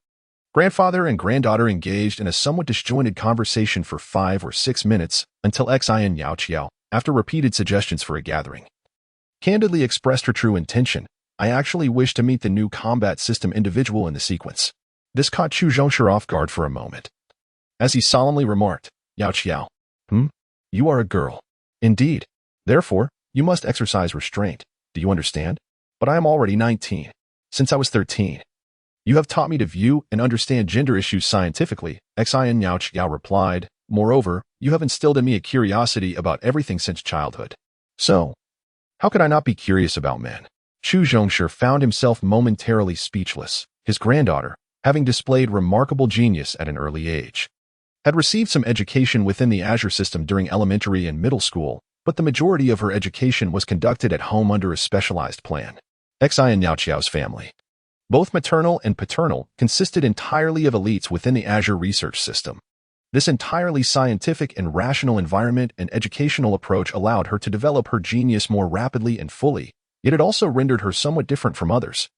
Grandfather and granddaughter engaged in a somewhat disjointed conversation for 5 or 6 minutes until Xian Yao Qiao, after repeated suggestions for a gathering, candidly expressed her true intention. I actually wish to meet the new combat system individual in the sequence. This caught Chu Zhongsher off guard for a moment. As he solemnly remarked, Yao Qiao, you are a girl. Indeed. Therefore, you must exercise restraint. Do you understand? But I am already 19. Since I was 13. You have taught me to view and understand gender issues scientifically, Xian Yao Qiao replied. Moreover, you have instilled in me a curiosity about everything since childhood. So, how could I not be curious about men? Chu Zhongsher found himself momentarily speechless. His granddaughter, having displayed remarkable genius at an early age, had received some education within the Azure system during elementary and middle school, but the majority of her education was conducted at home under a specialized plan. Xian Yao Qiao's family, both maternal and paternal, consisted entirely of elites within the Azure research system. This entirely scientific and rational environment and educational approach allowed her to develop her genius more rapidly and fully, yet it also rendered her somewhat different from others.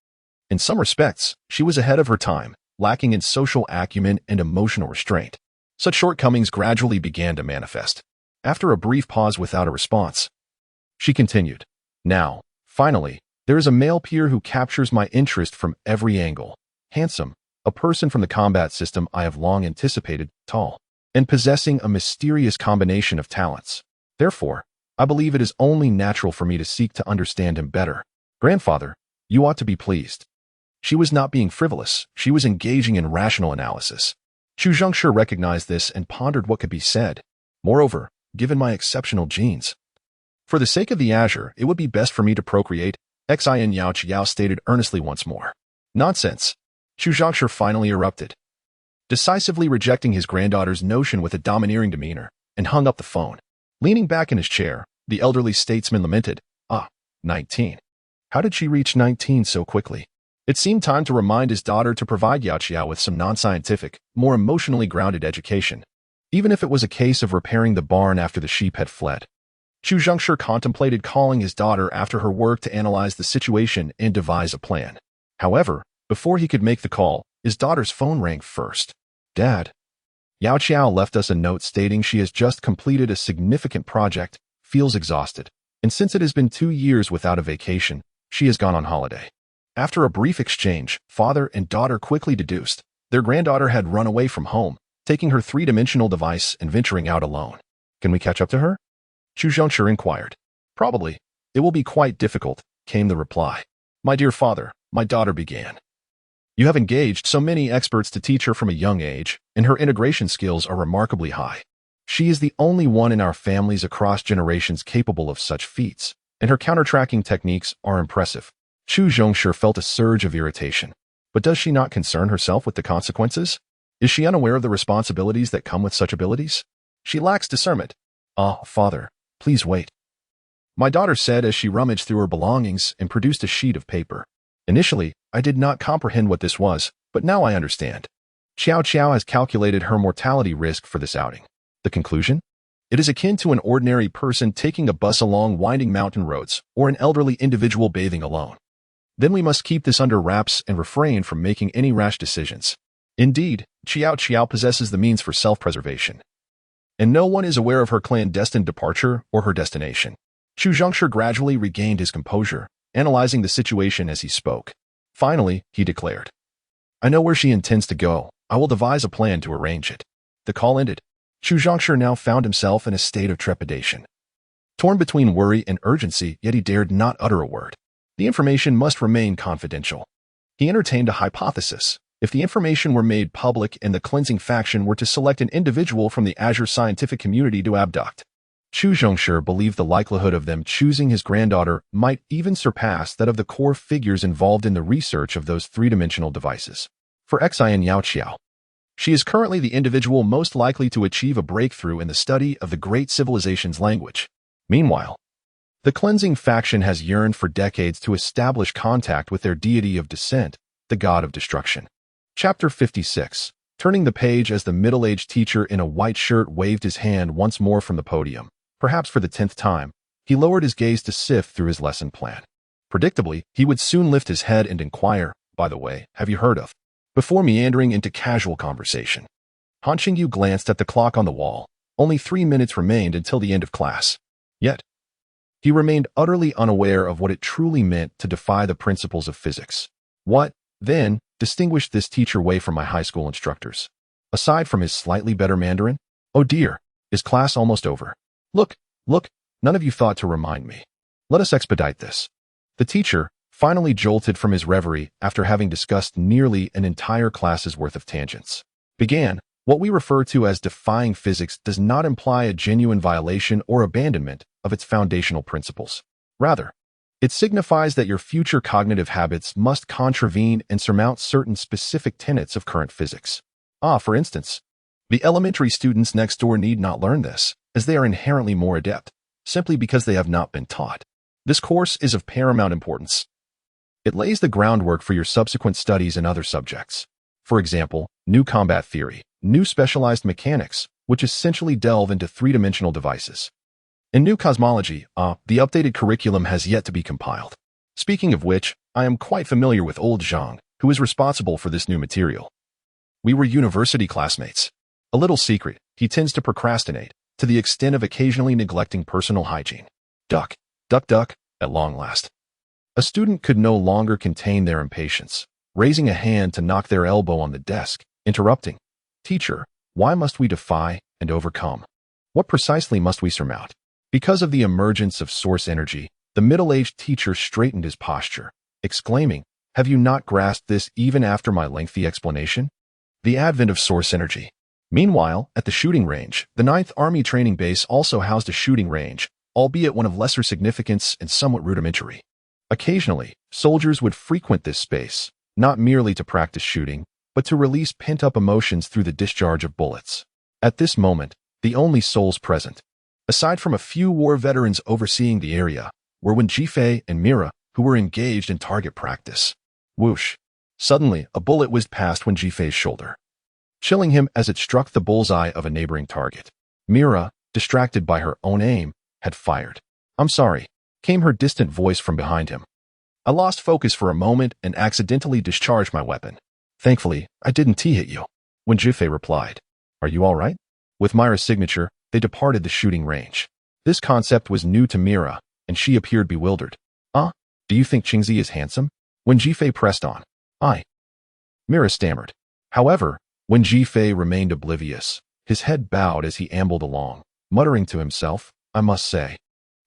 In some respects, she was ahead of her time, lacking in social acumen and emotional restraint. Such shortcomings gradually began to manifest. After a brief pause without a response, she continued, Now, finally, there is a male peer who captures my interest from every angle. Handsome, a person from the combat system I have long anticipated, tall, and possessing a mysterious combination of talents. Therefore, I believe it is only natural for me to seek to understand him better. Grandfather, you ought to be pleased. She was not being frivolous, she was engaging in rational analysis. Chu Zhongsher recognized this and pondered what could be said. Moreover, given my exceptional genes, for the sake of the Azure, it would be best for me to procreate, Xian Yao Qiao stated earnestly once more. Nonsense. Chu Zhongsher finally erupted, decisively rejecting his granddaughter's notion with a domineering demeanor, and hung up the phone. Leaning back in his chair, the elderly statesman lamented, 19. How did she reach 19 so quickly? It seemed time to remind his daughter to provide Yao Qiao with some non-scientific, more emotionally grounded education, even if it was a case of repairing the barn after the sheep had fled. Chu Zhongsher contemplated calling his daughter after her work to analyze the situation and devise a plan. However, before he could make the call, his daughter's phone rang first. Dad. Yao Qiao left us a note stating she has just completed a significant project, feels exhausted, and since it has been 2 years without a vacation, she has gone on holiday. After a brief exchange, father and daughter quickly deduced their granddaughter had run away from home, taking her 3-dimensional device and venturing out alone. Can we catch up to her? Chu Zhongsher inquired. Probably. It will be quite difficult, came the reply. My dear father, my daughter began. You have engaged so many experts to teach her from a young age, and her integration skills are remarkably high. She is the only one in our families across generations capable of such feats, and her counter-tracking techniques are impressive. Chu Zhongsher felt a surge of irritation. But does she not concern herself with the consequences? Is she unaware of the responsibilities that come with such abilities? She lacks discernment. Father, please wait. My daughter said as she rummaged through her belongings and produced a sheet of paper. Initially, I did not comprehend what this was, but now I understand. Xiao Qiao has calculated her mortality risk for this outing. The conclusion? It is akin to an ordinary person taking a bus along winding mountain roads, or an elderly individual bathing alone. Then we must keep this under wraps and refrain from making any rash decisions. Indeed, Xiao Qiao possesses the means for self-preservation. and no one is aware of her clandestine departure or her destination. Chu Zhengshi gradually regained his composure, analyzing the situation as he spoke. Finally, he declared, "I know where she intends to go. I will devise a plan to arrange it." The call ended. Chu Zhengshi now found himself in a state of trepidation. Torn between worry and urgency, yet he dared not utter a word. The information must remain confidential. He entertained a hypothesis. If the information were made public and the cleansing faction were to select an individual from the Azure scientific community to abduct, Chu Zhengshi believed the likelihood of them choosing his granddaughter might even surpass that of the core figures involved in the research of those three-dimensional devices. For Xian Yaoqiao, she is currently the individual most likely to achieve a breakthrough in the study of the great civilization's language. Meanwhile, the cleansing faction has yearned for decades to establish contact with their deity of descent, the god of destruction. Chapter 56. Turning the page as the middle-aged teacher in a white shirt waved his hand once more from the podium. Perhaps for the 10th time, he lowered his gaze to sift through his lesson plan. Predictably, he would soon lift his head and inquire, "By the way, have you heard of?" Before meandering into casual conversation. Han Qingyu glanced at the clock on the wall. Only 3 minutes remained until the end of class. Yet, he remained utterly unaware of what it truly meant to defy the principles of physics. What, then, distinguished this teacher away from my high school instructors? Aside from his slightly better Mandarin? Oh dear, is class almost over? Look, none of you thought to remind me. Let us expedite this. The teacher, finally jolted from his reverie after having discussed nearly an entire class's worth of tangents, began. What we refer to as defying physics does not imply a genuine violation or abandonment of its foundational principles. Rather, it signifies that your future cognitive habits must contravene and surmount certain specific tenets of current physics. For instance, the elementary students next door need not learn this, as they are inherently more adept, simply because they have not been taught. This course is of paramount importance. It lays the groundwork for your subsequent studies in other subjects. For example, new combat theory, new specialized mechanics, which essentially delve into three-dimensional devices. In new cosmology, the updated curriculum has yet to be compiled. Speaking of which, I am quite familiar with old Zhang, who is responsible for this new material. We were university classmates. A little secret, he tends to procrastinate, to the extent of occasionally neglecting personal hygiene. Duck, at long last. A student could no longer contain their impatience, raising a hand to knock their elbow on the desk, interrupting. Teacher, why must we defy and overcome? What precisely must we surmount? Because of the emergence of source energy, the middle-aged teacher straightened his posture, exclaiming, "Have you not grasped this even after my lengthy explanation?" The advent of source energy. Meanwhile, at the shooting range, the 9th Army Training Base also housed a shooting range, albeit one of lesser significance and somewhat rudimentary. Occasionally, soldiers would frequent this space, not merely to practice shooting, but to release pent-up emotions through the discharge of bullets. At this moment, the only souls present, aside from a few war veterans overseeing the area, were Wen Jifei and Mira, who were engaged in target practice. Whoosh! Suddenly, a bullet whizzed past Wen Jifei's shoulder, chilling him as it struck the bullseye of a neighboring target. Mira, distracted by her own aim, had fired. "I'm sorry," came her distant voice from behind him. "I lost focus for a moment and accidentally discharged my weapon. Thankfully, I didn't hit you," Wen Jifei replied. "Are you all right?" With Mira's signature, they departed the shooting range. This concept was new to Mira, and she appeared bewildered. Do you think Qingzi is handsome?" Wen Jifei pressed on. "I." Mira stammered. However, Wen Jifei remained oblivious. His head bowed as he ambled along, muttering to himself, "I must say,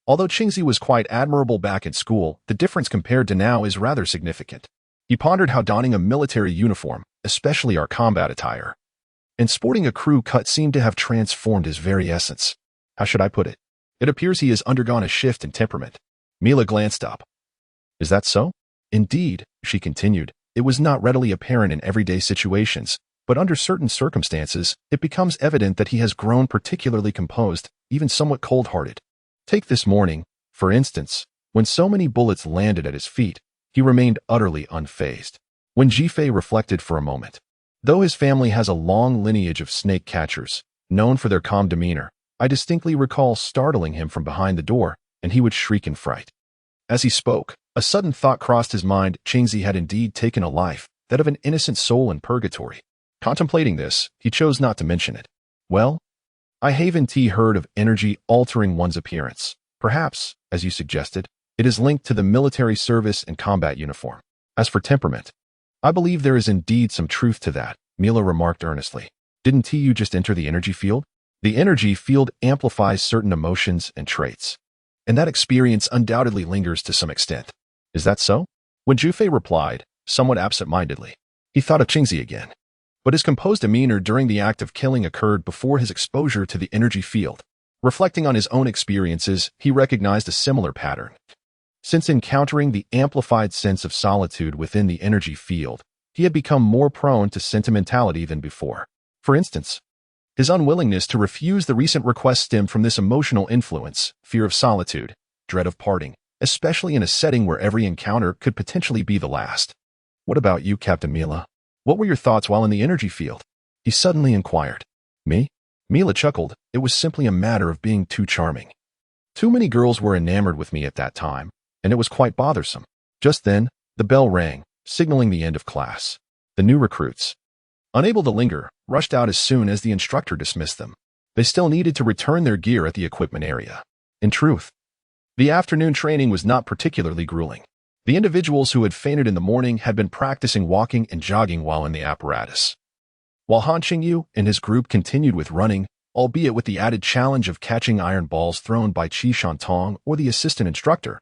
although Qingzi was quite admirable back at school, the difference compared to now is rather significant." He pondered how donning a military uniform, especially our combat attire, and sporting a crew cut seemed to have transformed his very essence. How should I put it? It appears he has undergone a shift in temperament. Mila glanced up. "Is that so?" "Indeed," she continued, "it was not readily apparent in everyday situations, but under certain circumstances, it becomes evident that he has grown particularly composed, even somewhat cold-hearted. Take this morning, for instance, when so many bullets landed at his feet, he remained utterly unfazed." Wen Jifei reflected for a moment. Though his family has a long lineage of snake catchers, known for their calm demeanor, I distinctly recall startling him from behind the door, and he would shriek in fright. As he spoke, a sudden thought crossed his mind. Qingzi had indeed taken a life, that of an innocent soul in purgatory. Contemplating this, he chose not to mention it. "Well, I haven't heard of energy altering one's appearance. Perhaps, as you suggested, it is linked to the military service and combat uniform. As for temperament, I believe there is indeed some truth to that, Mila remarked earnestly. Didn't you just enter the energy field? The energy field amplifies certain emotions and traits, and that experience undoubtedly lingers to some extent. Is that so? When Jufei replied, somewhat absent-mindedly, he thought of Qingyu again. But his composed demeanor during the act of killing occurred before his exposure to the energy field. Reflecting on his own experiences, he recognized a similar pattern. Since encountering the amplified sense of solitude within the energy field, he had become more prone to sentimentality than before. For instance, his unwillingness to refuse the recent request stemmed from this emotional influence, fear of solitude, dread of parting, especially in a setting where every encounter could potentially be the last. What about you, Captain Mila? What were your thoughts while in the energy field? He suddenly inquired. Me? Mila chuckled. It was simply a matter of being too charming. Too many girls were enamored with me at that time, and it was quite bothersome. Just then, the bell rang, signaling the end of class. The new recruits, unable to linger, rushed out as soon as the instructor dismissed them. They still needed to return their gear at the equipment area. In truth, the afternoon training was not particularly grueling. The individuals who had fainted in the morning had been practicing walking and jogging while in the apparatus, while Han Qingyu and his group continued with running, albeit with the added challenge of catching iron balls thrown by Qi Shantong or the assistant instructor,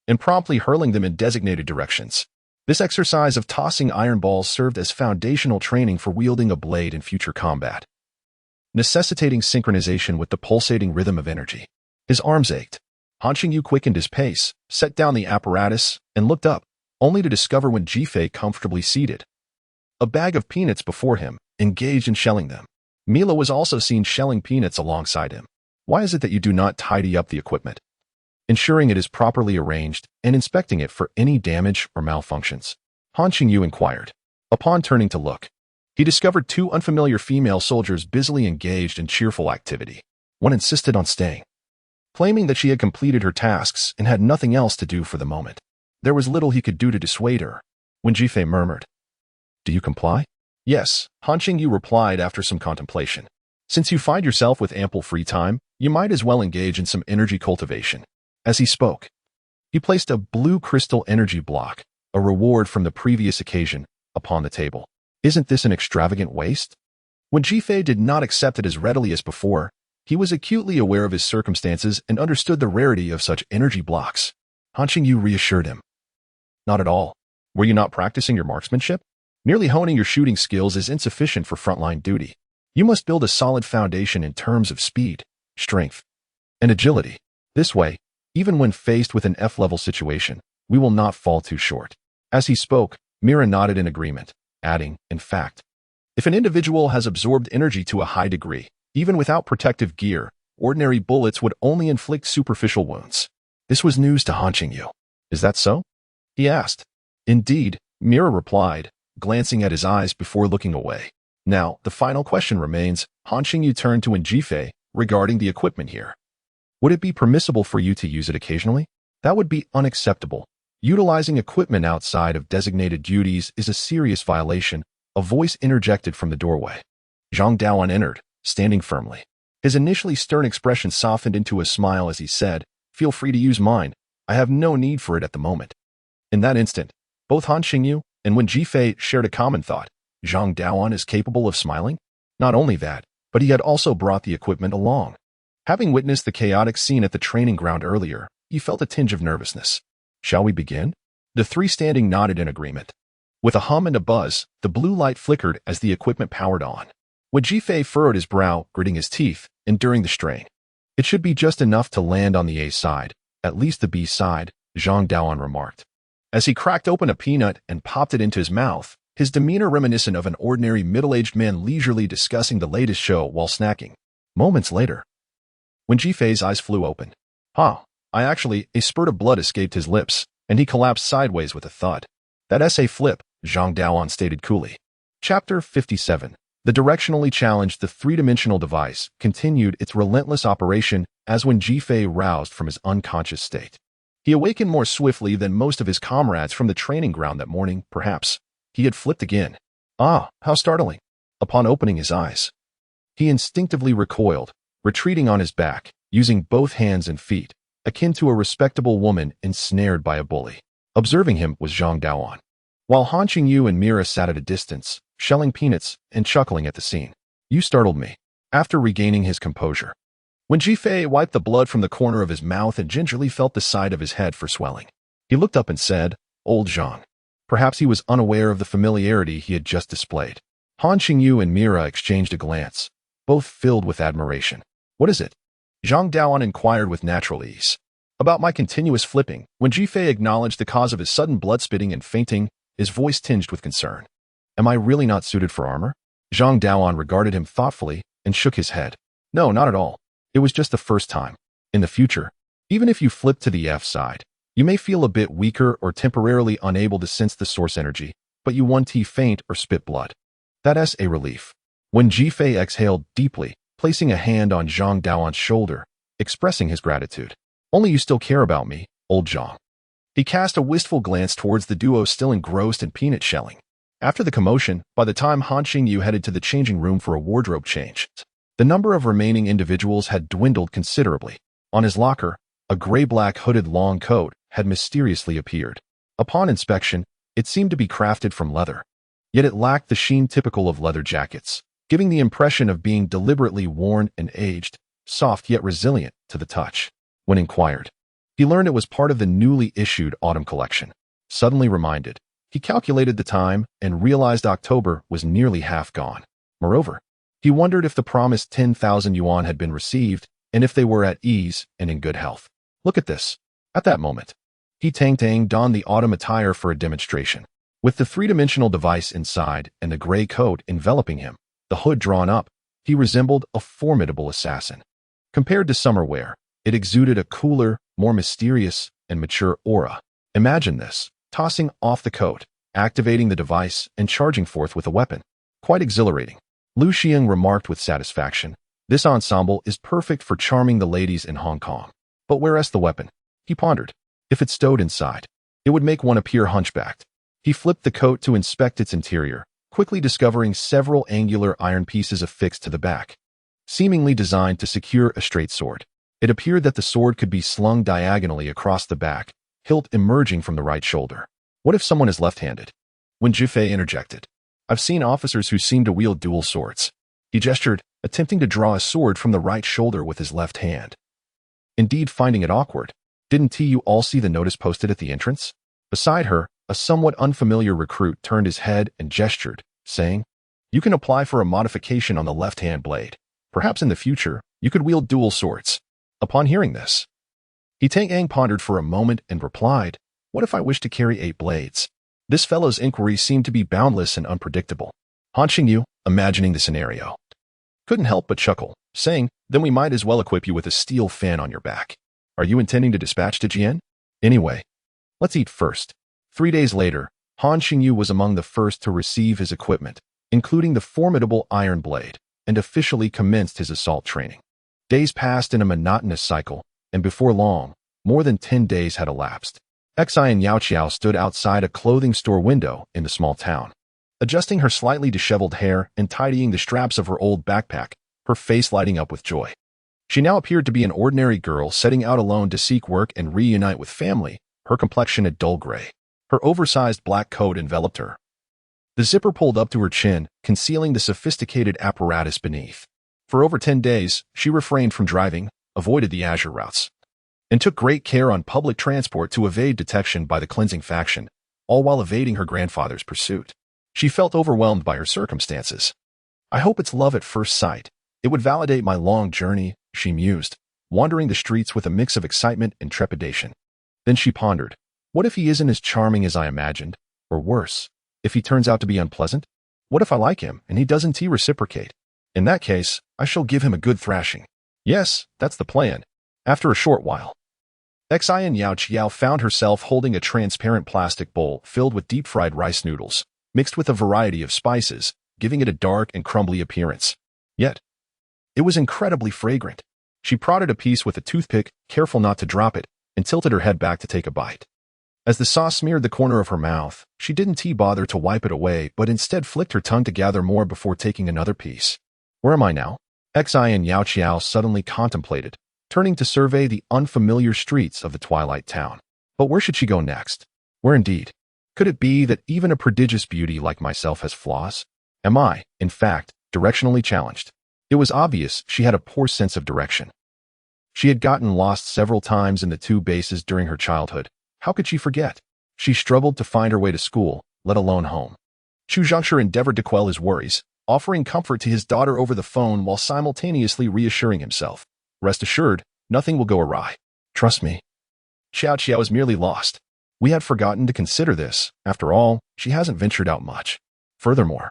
and promptly hurling them in designated directions. This exercise of tossing iron balls served as foundational training for wielding a blade in future combat, necessitating synchronization with the pulsating rhythm of energy. His arms ached. Han Qingyu quickened his pace, set down the apparatus, and looked up, only to discover when Jifei comfortably seated, a bag of peanuts before him, engaged in shelling them. Mila was also seen shelling peanuts alongside him. Why is it that you do not tidy up the equipment, ensuring it is properly arranged and inspecting it for any damage or malfunctions? Han Qingyu inquired. Upon turning to look, he discovered two unfamiliar female soldiers busily engaged in cheerful activity. One insisted on staying, claiming that she had completed her tasks and had nothing else to do for the moment. There was little he could do to dissuade her. When Jifei murmured, "Do you comply?" "Yes," Han Qingyu replied after some contemplation. "Since you find yourself with ample free time, you might as well engage in some energy cultivation." As he spoke, he placed a blue crystal energy block, a reward from the previous occasion, upon the table. Isn't this an extravagant waste? When Jifei did not accept it as readily as before, he was acutely aware of his circumstances and understood the rarity of such energy blocks. Han Qingyu reassured him. "Not at all. Were you not practicing your marksmanship? Merely honing your shooting skills is insufficient for frontline duty. You must build a solid foundation in terms of speed, strength, and agility. This way, even when faced with an F-level situation, we will not fall too short." As he spoke, Mira nodded in agreement, adding, "In fact, if an individual has absorbed energy to a high degree, even without protective gear, ordinary bullets would only inflict superficial wounds." This was news to Han Qingyu. "Is that so?" he asked. "Indeed," Mira replied, glancing at his eyes before looking away. "Now, the final question remains." Han Qingyu turned to Jifei regarding the equipment here. "Would it be permissible for you to use it occasionally?" "That would be unacceptable. Utilizing equipment outside of designated duties is a serious violation," a voice interjected from the doorway. Zhang Daoan entered, standing firmly. His initially stern expression softened into a smile as he said, "Feel free to use mine. I have no need for it at the moment." In that instant, both Han Qingyu and Wen Jifei shared a common thought. Zhang Daoan is capable of smiling? Not only that, but he had also brought the equipment along. Having witnessed the chaotic scene at the training ground earlier, he felt a tinge of nervousness. "Shall we begin?" The three standing nodded in agreement. With a hum and a buzz, the blue light flickered as the equipment powered on. When Jifei furrowed his brow, gritting his teeth, enduring the strain. "It should be just enough to land on the A side, at least the B side," Zhang Daoan remarked. As he cracked open a peanut and popped it into his mouth, his demeanor reminiscent of an ordinary middle-aged man leisurely discussing the latest show while snacking. Moments later, when Jifei's eyes flew open, a spurt of blood escaped his lips, and he collapsed sideways with a thud. "That essay flip," Zhang Daoan stated coolly. Chapter 57. The directionally challenged, the three-dimensional device continued its relentless operation as when Jifei roused from his unconscious state. He awakened more swiftly than most of his comrades from the training ground that morning, perhaps. He had flipped again. How startling. Upon opening his eyes, he instinctively recoiled, retreating on his back, using both hands and feet, akin to a respectable woman ensnared by a bully. Observing him was Zhang Daoan, while Han Qingyu and Mira sat at a distance, shelling peanuts and chuckling at the scene. "You startled me." After regaining his composure, when Jifei wiped the blood from the corner of his mouth and gingerly felt the side of his head for swelling, he looked up and said, "Old Zhang." Perhaps he was unaware of the familiarity he had just displayed. Han Qingyu and Mira exchanged a glance, both filled with admiration. "What is it?" Zhang Daoan inquired with natural ease. "About my continuous flipping." When Jifei acknowledged the cause of his sudden blood-spitting and fainting, his voice tinged with concern. "Am I really not suited for armor?" Zhang Daoan regarded him thoughtfully and shook his head. "No, not at all. It was just the first time. In the future, even if you flip to the F side, you may feel a bit weaker or temporarily unable to sense the source energy, but you won't faint or spit blood. That's a relief." When Jifei exhaled deeply, placing a hand on Zhang Daoan's shoulder, expressing his gratitude. "Only you still care about me, old Zhang." He cast a wistful glance towards the duo still engrossed in peanut shelling. After the commotion, by the time Han Qingyu headed to the changing room for a wardrobe change, the number of remaining individuals had dwindled considerably. On his locker, a gray-black hooded long coat had mysteriously appeared. Upon inspection, it seemed to be crafted from leather. Yet it lacked the sheen typical of leather jackets, giving the impression of being deliberately worn and aged, soft yet resilient to the touch. When inquired, he learned it was part of the newly issued autumn collection. Suddenly reminded, he calculated the time and realized October was nearly half gone. Moreover, he wondered if the promised 10,000 yuan had been received and if they were at ease and in good health. "Look at this." At that moment, he Tang donned the autumn attire for a demonstration. With the three-dimensional device inside and the gray coat enveloping him, the hood drawn up, he resembled a formidable assassin. Compared to summer wear, it exuded a cooler, more mysterious, and mature aura. Imagine this, tossing off the coat, activating the device, and charging forth with a weapon. Quite exhilarating. Lu Xiang remarked with satisfaction, "This ensemble is perfect for charming the ladies in Hong Kong. But whereas the weapon?" He pondered. If it stowed inside, it would make one appear hunchbacked. He flipped the coat to inspect its interior, quickly discovering several angular iron pieces affixed to the back, seemingly designed to secure a straight sword. It appeared that the sword could be slung diagonally across the back, hilt emerging from the right shoulder. What if someone is left-handed? When Jifei interjected, "I've seen officers who seem to wield dual swords." He gestured, attempting to draw a sword from the right shoulder with his left hand. Indeed, finding it awkward. Didn't you all see the notice posted at the entrance? Beside her, a somewhat unfamiliar recruit turned his head and gestured, saying, "You can apply for a modification on the left-hand blade. Perhaps in the future, you could wield dual swords." Upon hearing this, he pondered for a moment and replied, "What if I wish to carry 8 blades?" This fellow's inquiry seemed to be boundless and unpredictable. Han Qingyu, imagining the scenario, couldn't help but chuckle, saying, "Then we might as well equip you with a steel fan on your back. Are you intending to dispatch to Jian? Anyway, let's eat first." 3 days later, Han Qingyu was among the first to receive his equipment, including the formidable iron blade, and officially commenced his assault training. Days passed in a monotonous cycle, and before long, more than 10 days had elapsed. Xi and Yao Qiao stood outside a clothing store window in the small town. Adjusting her slightly disheveled hair and tidying the straps of her old backpack, her face lighting up with joy. She now appeared to be an ordinary girl setting out alone to seek work and reunite with family, her complexion a dull gray. Her oversized black coat enveloped her. The zipper pulled up to her chin, concealing the sophisticated apparatus beneath. For over 10 days, she refrained from driving, avoided the Azure routes, and took great care on public transport to evade detection by the cleansing faction, all while evading her grandfather's pursuit. She felt overwhelmed by her circumstances. "I hope it's love at first sight. It would validate my long journey," she mused, wandering the streets with a mix of excitement and trepidation. Then she pondered, what if he isn't as charming as I imagined? Or worse, if he turns out to be unpleasant? What if I like him and he doesn't reciprocate? In that case, I shall give him a good thrashing. Yes, that's the plan. After a short while, Xi and Yao Qiao found herself holding a transparent plastic bowl filled with deep-fried rice noodles, mixed with a variety of spices, giving it a dark and crumbly appearance. Yet, it was incredibly fragrant. She prodded a piece with a toothpick, careful not to drop it, and tilted her head back to take a bite. As the sauce smeared the corner of her mouth, she didn't bother to wipe it away, but instead flicked her tongue to gather more before taking another piece. Where am I now? Xi and Yao Qiao suddenly contemplated, turning to survey the unfamiliar streets of the twilight town. But where should she go next? Where indeed? Could it be that even a prodigious beauty like myself has flaws? Am I, in fact, directionally challenged? It was obvious she had a poor sense of direction. She had gotten lost several times in the two bases during her childhood. How could she forget? She struggled to find her way to school, let alone home. Chu Zhengshi endeavored to quell his worries, offering comfort to his daughter over the phone while simultaneously reassuring himself. Rest assured, nothing will go awry. Trust me. Xiao Qiao is merely lost. We had forgotten to consider this. After all, she hasn't ventured out much. Furthermore,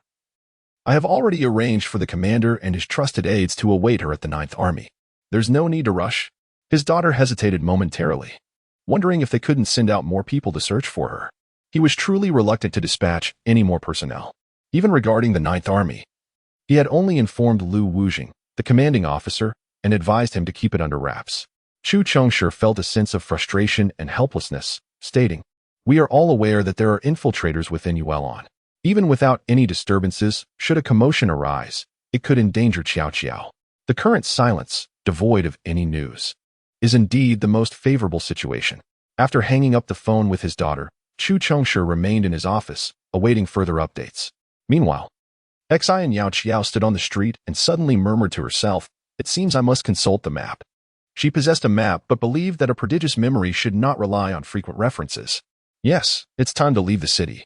I have already arranged for the commander and his trusted aides to await her at the Ninth Army. There's no need to rush. His daughter hesitated momentarily, wondering if they couldn't send out more people to search for her. He was truly reluctant to dispatch any more personnel. Even regarding the Ninth Army, he had only informed Lu Wujing, the commanding officer, and advised him to keep it under wraps. Chu Chengshi felt a sense of frustration and helplessness, stating, "We are all aware that there are infiltrators within Yuelon. Even without any disturbances, should a commotion arise, it could endanger Qiao Qiao. The current silence, devoid of any news, is indeed the most favorable situation." After hanging up the phone with his daughter, Chu Chengshi remained in his office, awaiting further updates. Meanwhile, Xi and Yao Qiao stood on the street and suddenly murmured to herself, "It seems I must consult the map." She possessed a map but believed that a prodigious memory should not rely on frequent references. Yes, it's time to leave the city,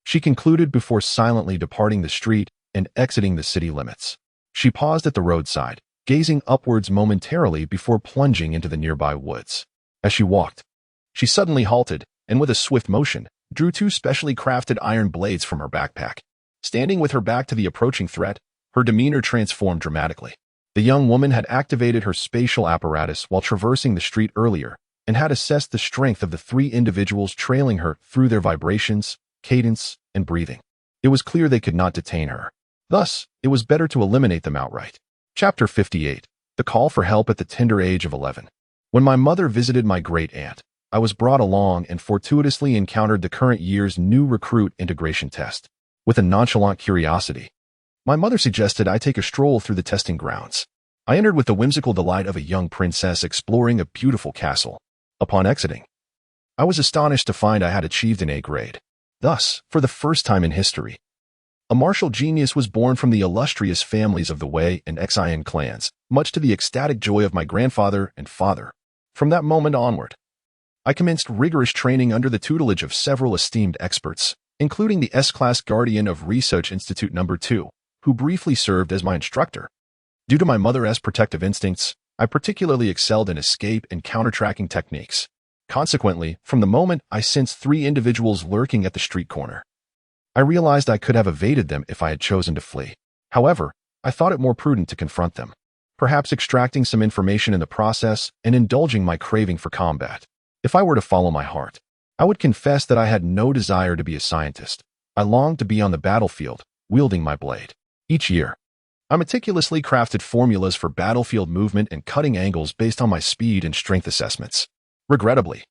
she concluded before silently departing the street and exiting the city limits. She paused at the roadside, gazing upwards momentarily before plunging into the nearby woods. As she walked, she suddenly halted and with a swift motion, drew two specially crafted iron blades from her backpack. Standing with her back to the approaching threat, her demeanor transformed dramatically. The young woman had activated her spatial apparatus while traversing the street earlier and had assessed the strength of the three individuals trailing her through their vibrations, cadence, and breathing. It was clear they could not detain her. Thus, it was better to eliminate them outright. Chapter 58. The Call for Help at the Tender Age of 11. When my mother visited my great-aunt, I was brought along and fortuitously encountered the current year's new recruit integration test. With a nonchalant curiosity, my mother suggested I take a stroll through the testing grounds. I entered with the whimsical delight of a young princess exploring a beautiful castle. Upon exiting, I was astonished to find I had achieved an A grade. Thus, for the first time in history, a martial genius was born from the illustrious families of the Wei and Xian clans, much to the ecstatic joy of my grandfather and father. From that moment onward, I commenced rigorous training under the tutelage of several esteemed experts, including the S-Class Guardian of Research Institute No. 2, who briefly served as my instructor. Due to my mother's protective instincts, I particularly excelled in escape and counter-tracking techniques. Consequently, from the moment I sensed three individuals lurking at the street corner, I realized I could have evaded them if I had chosen to flee. However, I thought it more prudent to confront them, perhaps extracting some information in the process and indulging my craving for combat. If I were to follow my heart, I would confess that I had no desire to be a scientist. I longed to be on the battlefield, wielding my blade. Each year, I meticulously crafted formulas for battlefield movement and cutting angles based on my speed and strength assessments. Regrettably,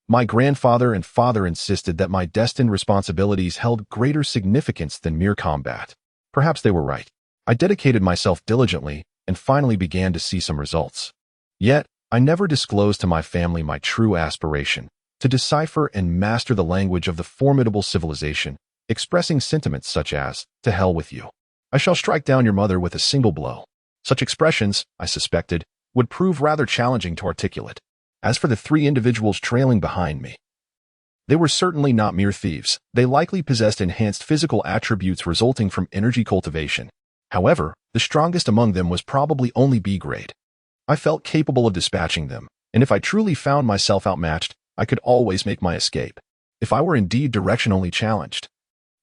my grandfather and father insisted that my destined responsibilities held greater significance than mere combat. Perhaps they were right. I dedicated myself diligently and finally began to see some results. Yet, I never disclosed to my family my true aspiration, to decipher and master the language of the formidable civilization, expressing sentiments such as, "To hell with you. I shall strike down your mother with a single blow." Such expressions, I suspected, would prove rather challenging to articulate. As for the three individuals trailing behind me, they were certainly not mere thieves. They likely possessed enhanced physical attributes resulting from energy cultivation. However, the strongest among them was probably only B grade. I felt capable of dispatching them, and if I truly found myself outmatched, I could always make my escape. If I were indeed directionally challenged,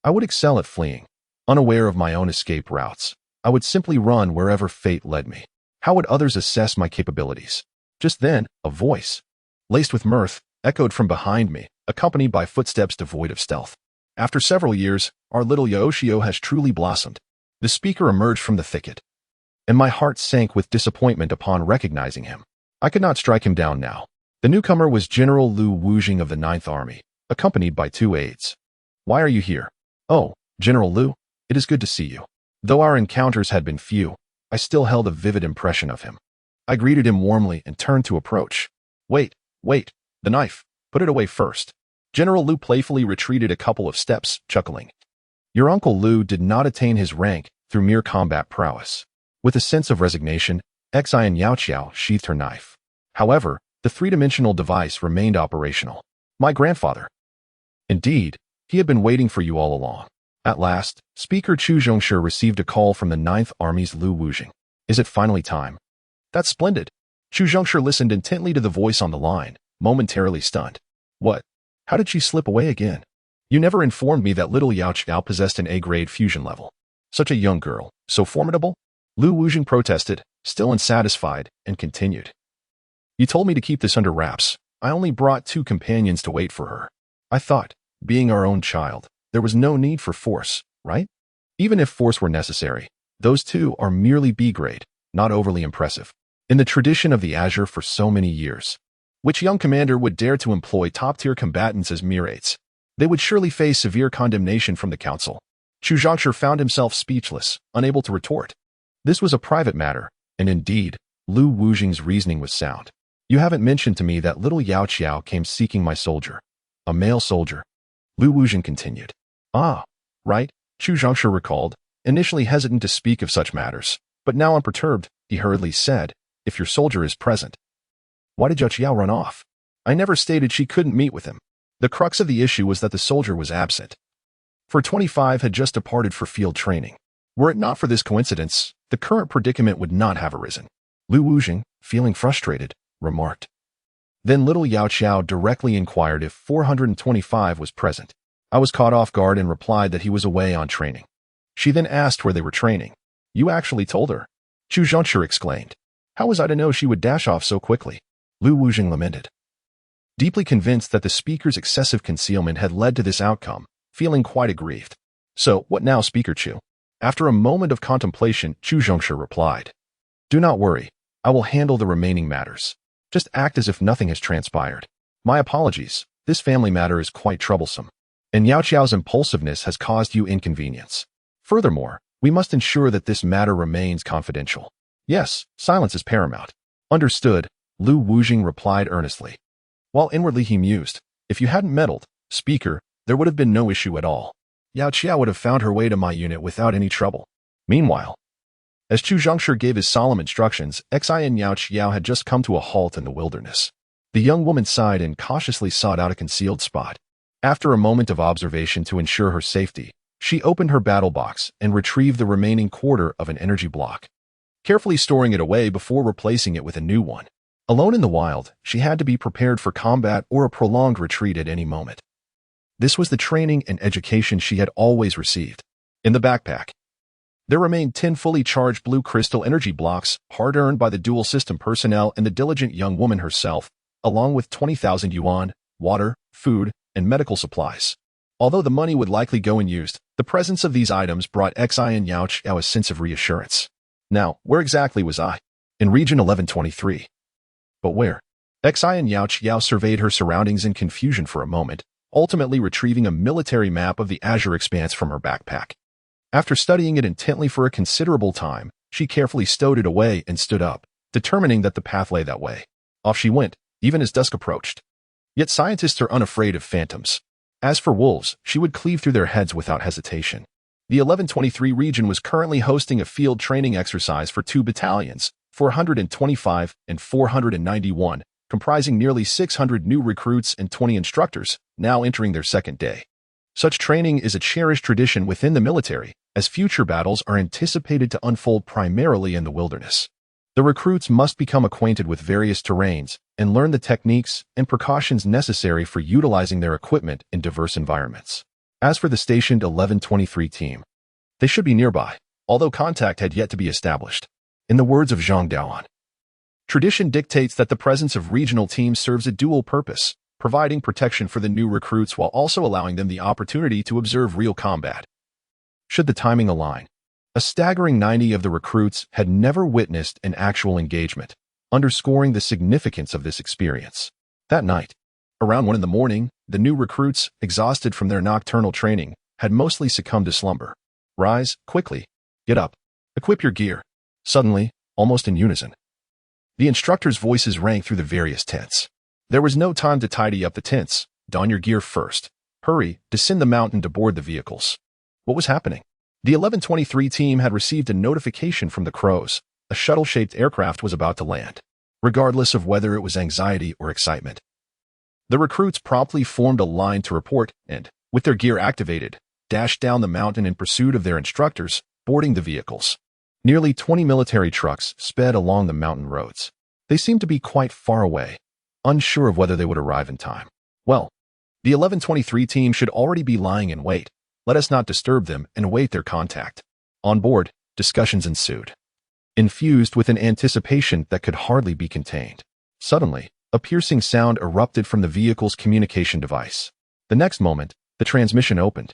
I would excel at fleeing. Unaware of my own escape routes, I would simply run wherever fate led me. How would others assess my capabilities? Just then, a voice, laced with mirth, echoed from behind me, accompanied by footsteps devoid of stealth. "After several years, our little Yoshio has truly blossomed." The speaker emerged from the thicket, and my heart sank with disappointment upon recognizing him. I could not strike him down now. The newcomer was General Lu Wujing of the Ninth Army, accompanied by two aides. "Why are you here?" "Oh, General Lu, it is good to see you." Though our encounters had been few, I still held a vivid impression of him. I greeted him warmly and turned to approach. Wait, the knife. Put it away first. General Liu playfully retreated a couple of steps, chuckling. Your Uncle Liu did not attain his rank through mere combat prowess. With a sense of resignation, Xian Yaoqiao sheathed her knife. However, the three-dimensional device remained operational. My grandfather. Indeed, he had been waiting for you all along. At last, Speaker Chu Zhongshi received a call from the 9th Army's Liu Wujing. Is it finally time? That's splendid. Chu Zhongshi listened intently to the voice on the line, momentarily stunned. What? How did she slip away again? You never informed me that little Yao Qiao possessed an A-grade fusion level. Such a young girl, so formidable? Liu Wujing protested, still unsatisfied, and continued. You told me to keep this under wraps. I only brought 2 companions to wait for her. I thought, being our own child, there was no need for force, right? Even if force were necessary, those 2 are merely B-grade, not overly impressive. In the tradition of the Azure for so many years, which young commander would dare to employ top-tier combatants as mere aids? They would surely face severe condemnation from the council. Chu Zhongshi found himself speechless, unable to retort. This was a private matter, and indeed, Liu Wujing's reasoning was sound. You haven't mentioned to me that little Yao Qiao came seeking my soldier. A male soldier. Liu Wujing continued. Ah, right, Chu Zhongshi recalled, initially hesitant to speak of such matters, but now unperturbed, he hurriedly said, if your soldier is present. Why did Yao Qiao run off? I never stated she couldn't meet with him. The crux of the issue was that the soldier was absent. For 25 had just departed for field training. Were it not for this coincidence, the current predicament would not have arisen. Liu Wujing, feeling frustrated, remarked. Then little Yao Qiao directly inquired if 425 was present. I was caught off guard and replied that he was away on training. She then asked where they were training. You actually told her? Chu Zhongshi exclaimed. How was I to know she would dash off so quickly? Liu Wujing lamented. Deeply convinced that the speaker's excessive concealment had led to this outcome, feeling quite aggrieved. So, what now, Speaker Chu? After a moment of contemplation, Chu Zhongshi replied. Do not worry. I will handle the remaining matters. Just act as if nothing has transpired. My apologies. This family matter is quite troublesome. And Yao Qiao's impulsiveness has caused you inconvenience. Furthermore, we must ensure that this matter remains confidential. Yes, silence is paramount. Understood, Liu Wujing replied earnestly. While inwardly he mused, if you hadn't meddled, Speaker, there would have been no issue at all. Yao Qiao would have found her way to my unit without any trouble. Meanwhile, as Chu Zhongshi gave his solemn instructions, Xian Yao Qiao had just come to a halt in the wilderness. The young woman sighed and cautiously sought out a concealed spot. After a moment of observation to ensure her safety, she opened her battle box and retrieved the remaining quarter of an energy block, carefully storing it away before replacing it with a new one. Alone in the wild, she had to be prepared for combat or a prolonged retreat at any moment. This was the training and education she had always received. In the backpack, there remained 10 fully charged blue crystal energy blocks, hard-earned by the dual system personnel and the diligent young woman herself, along with 20,000 yuan, water, food, and medical supplies. Although the money would likely go unused, the presence of these items brought Xian Yao Qiao a sense of reassurance. Now, where exactly was I? In region 1123. But where? Xian Yao Qiao surveyed her surroundings in confusion for a moment, ultimately retrieving a military map of the Azure Expanse from her backpack. After studying it intently for a considerable time, she carefully stowed it away and stood up, determining that the path lay that way. Off she went, even as dusk approached. Yet scientists are unafraid of phantoms. As for wolves, she would cleave through their heads without hesitation. The 1123 region was currently hosting a field training exercise for 2 battalions, 425 and 491, comprising nearly 600 new recruits and 20 instructors, now entering their second day. Such training is a cherished tradition within the military, as future battles are anticipated to unfold primarily in the wilderness. The recruits must become acquainted with various terrains and learn the techniques and precautions necessary for utilizing their equipment in diverse environments. As for the stationed 1123 team, they should be nearby, although contact had yet to be established. In the words of Zhang Daoan, tradition dictates that the presence of regional teams serves a dual purpose, providing protection for the new recruits while also allowing them the opportunity to observe real combat. Should the timing align, a staggering 90 of the recruits had never witnessed an actual engagement, underscoring the significance of this experience. That night, around 1 in the morning, the new recruits, exhausted from their nocturnal training, had mostly succumbed to slumber. Rise, quickly. Get up. Equip your gear. Suddenly, almost in unison, the instructors' voices rang through the various tents. There was no time to tidy up the tents. Don your gear first. Hurry, descend the mountain to board the vehicles. What was happening? The 1123 team had received a notification from the Crows. A shuttle-shaped aircraft was about to land. Regardless of whether it was anxiety or excitement, the recruits promptly formed a line to report and, with their gear activated, dashed down the mountain in pursuit of their instructors, boarding the vehicles. Nearly 20 military trucks sped along the mountain roads. They seemed to be quite far away, unsure of whether they would arrive in time. Well, the 1123 team should already be lying in wait. Let us not disturb them and await their contact. On board, discussions ensued, infused with an anticipation that could hardly be contained. Suddenly, a piercing sound erupted from the vehicle's communication device. The next moment, the transmission opened,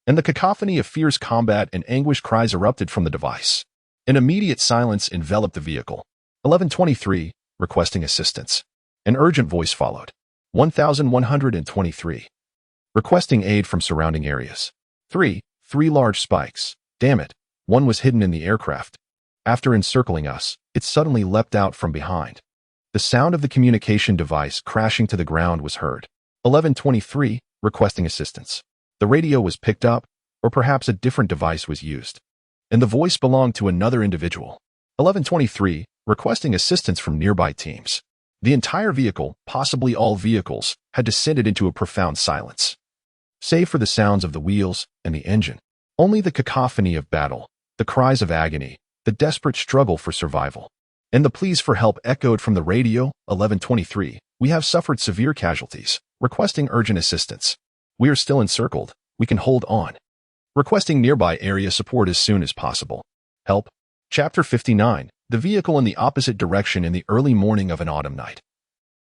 and the cacophony of fierce combat and anguish cries erupted from the device. An immediate silence enveloped the vehicle. 1123, requesting assistance. An urgent voice followed. 1123. Requesting aid from surrounding areas. Three large spikes. Damn it, one was hidden in the aircraft. After encircling us, it suddenly leapt out from behind. The sound of the communication device crashing to the ground was heard. 1123, requesting assistance. The radio was picked up, or perhaps a different device was used, and the voice belonged to another individual. 1123, requesting assistance from nearby teams. The entire vehicle, possibly all vehicles, had descended into a profound silence. Save for the sounds of the wheels and the engine, only the cacophony of battle, the cries of agony, the desperate struggle for survival, and the pleas for help echoed from the radio. 1123, we have suffered severe casualties, requesting urgent assistance. We are still encircled, we can hold on. Requesting nearby area support as soon as possible. Help. Chapter 59, the vehicle in the opposite direction in the early morning of an autumn night.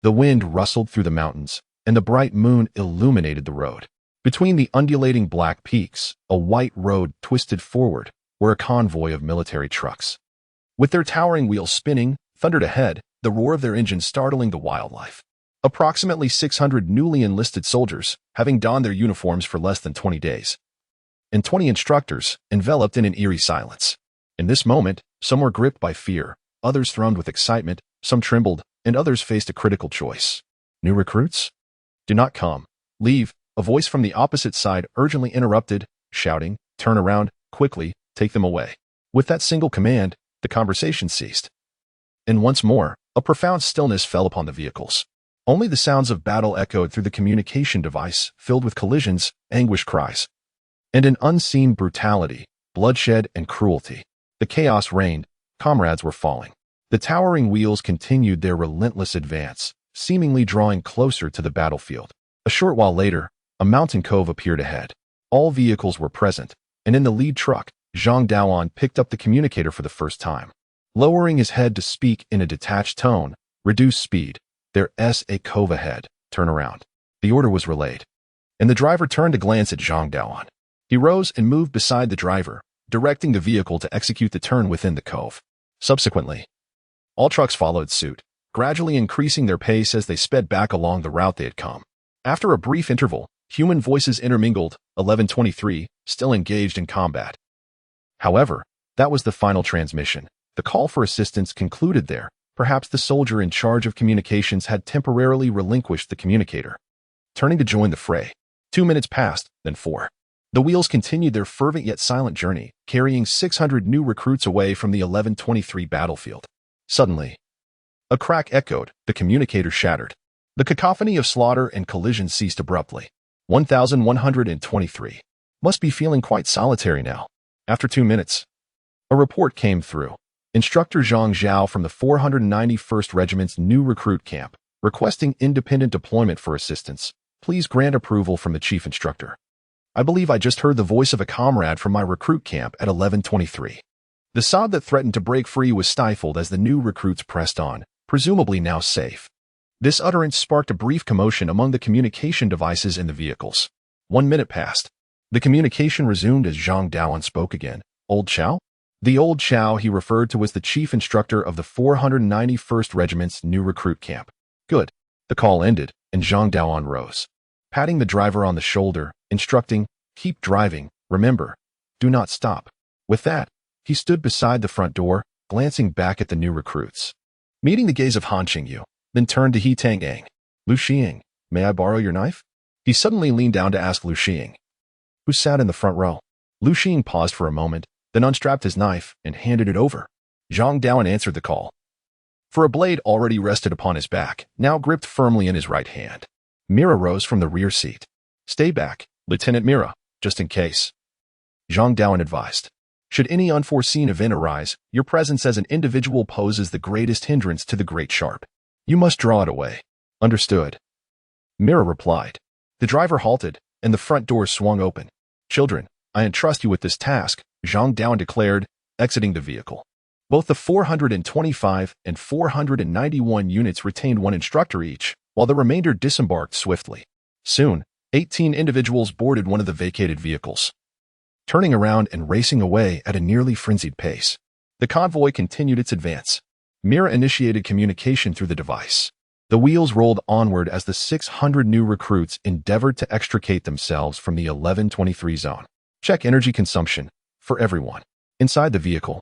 The wind rustled through the mountains, and the bright moon illuminated the road. Between the undulating black peaks, a white road twisted forward, were a convoy of military trucks. With their towering wheels spinning, thundered ahead, the roar of their engines startling the wildlife. Approximately 600 newly enlisted soldiers, having donned their uniforms for less than 20 days. And 20 instructors, enveloped in an eerie silence. In this moment, some were gripped by fear, others thrummed with excitement, some trembled, and others faced a critical choice. New recruits? Do not come. Leave. A voice from the opposite side urgently interrupted, shouting, turn around, quickly, take them away. With that single command, the conversation ceased. And once more, a profound stillness fell upon the vehicles. Only the sounds of battle echoed through the communication device, filled with collisions, anguish cries, and an unseen brutality, bloodshed, and cruelty. The chaos reigned. Comrades were falling. The towering wheels continued their relentless advance, seemingly drawing closer to the battlefield. A short while later, a mountain cove appeared ahead. All vehicles were present, and in the lead truck, Zhang Daoan picked up the communicator for the first time. Lowering his head to speak in a detached tone, reduce speed. There's a cove ahead. Turn around. The order was relayed, and the driver turned to glance at Zhang Daoan. He rose and moved beside the driver, directing the vehicle to execute the turn within the cove. Subsequently, all trucks followed suit, gradually increasing their pace as they sped back along the route they had come. After a brief interval, human voices intermingled. 1123, still engaged in combat. However, that was the final transmission. The call for assistance concluded there. Perhaps the soldier in charge of communications had temporarily relinquished the communicator, turning to join the fray. 2 minutes passed, then 4. The wheels continued their fervent yet silent journey, carrying 600 new recruits away from the 1123 battlefield. Suddenly, a crack echoed, the communicator shattered. The cacophony of slaughter and collision ceased abruptly. 1123. Must be feeling quite solitary now. After 2 minutes, a report came through. Instructor Zhang Zhao from the 491st Regiment's new recruit camp, requesting independent deployment for assistance. Please grant approval from the chief instructor. I believe I just heard the voice of a comrade from my recruit camp at 1123. The sob that threatened to break free was stifled as the new recruits pressed on, presumably now safe. This utterance sparked a brief commotion among the communication devices in the vehicles. 1 minute passed. The communication resumed as Zhang Daoan spoke again. Old Chow? The old Chow he referred to was the chief instructor of the 491st Regiment's new recruit camp. Good. The call ended, and Zhang Daoan rose, patting the driver on the shoulder, instructing, keep driving, remember, do not stop. With that, he stood beside the front door, glancing back at the new recruits. Meeting the gaze of Han Qingyu, then turned to He Tang-Ang. Lu Xiying, may I borrow your knife? He suddenly leaned down to ask Lu Xiying, who sat in the front row. Lu Xiying paused for a moment, then unstrapped his knife and handed it over. Zhang Daoan answered the call. For a blade already rested upon his back, now gripped firmly in his right hand. Mira rose from the rear seat. Stay back, Lieutenant Mira, just in case. Zhang Daoan advised. Should any unforeseen event arise, your presence as an individual poses the greatest hindrance to the Great Sharp. You must draw it away. Understood. Mira replied. The driver halted, and the front door swung open. Children, I entrust you with this task, Zhang Daoan declared, exiting the vehicle. Both the 425 and 491 units retained one instructor each, while the remainder disembarked swiftly. Soon, 18 individuals boarded one of the vacated vehicles, turning around and racing away at a nearly frenzied pace. The convoy continued its advance. Mira initiated communication through the device. The wheels rolled onward as the 600 new recruits endeavored to extricate themselves from the 1123 zone. Check energy consumption for everyone. Inside the vehicle,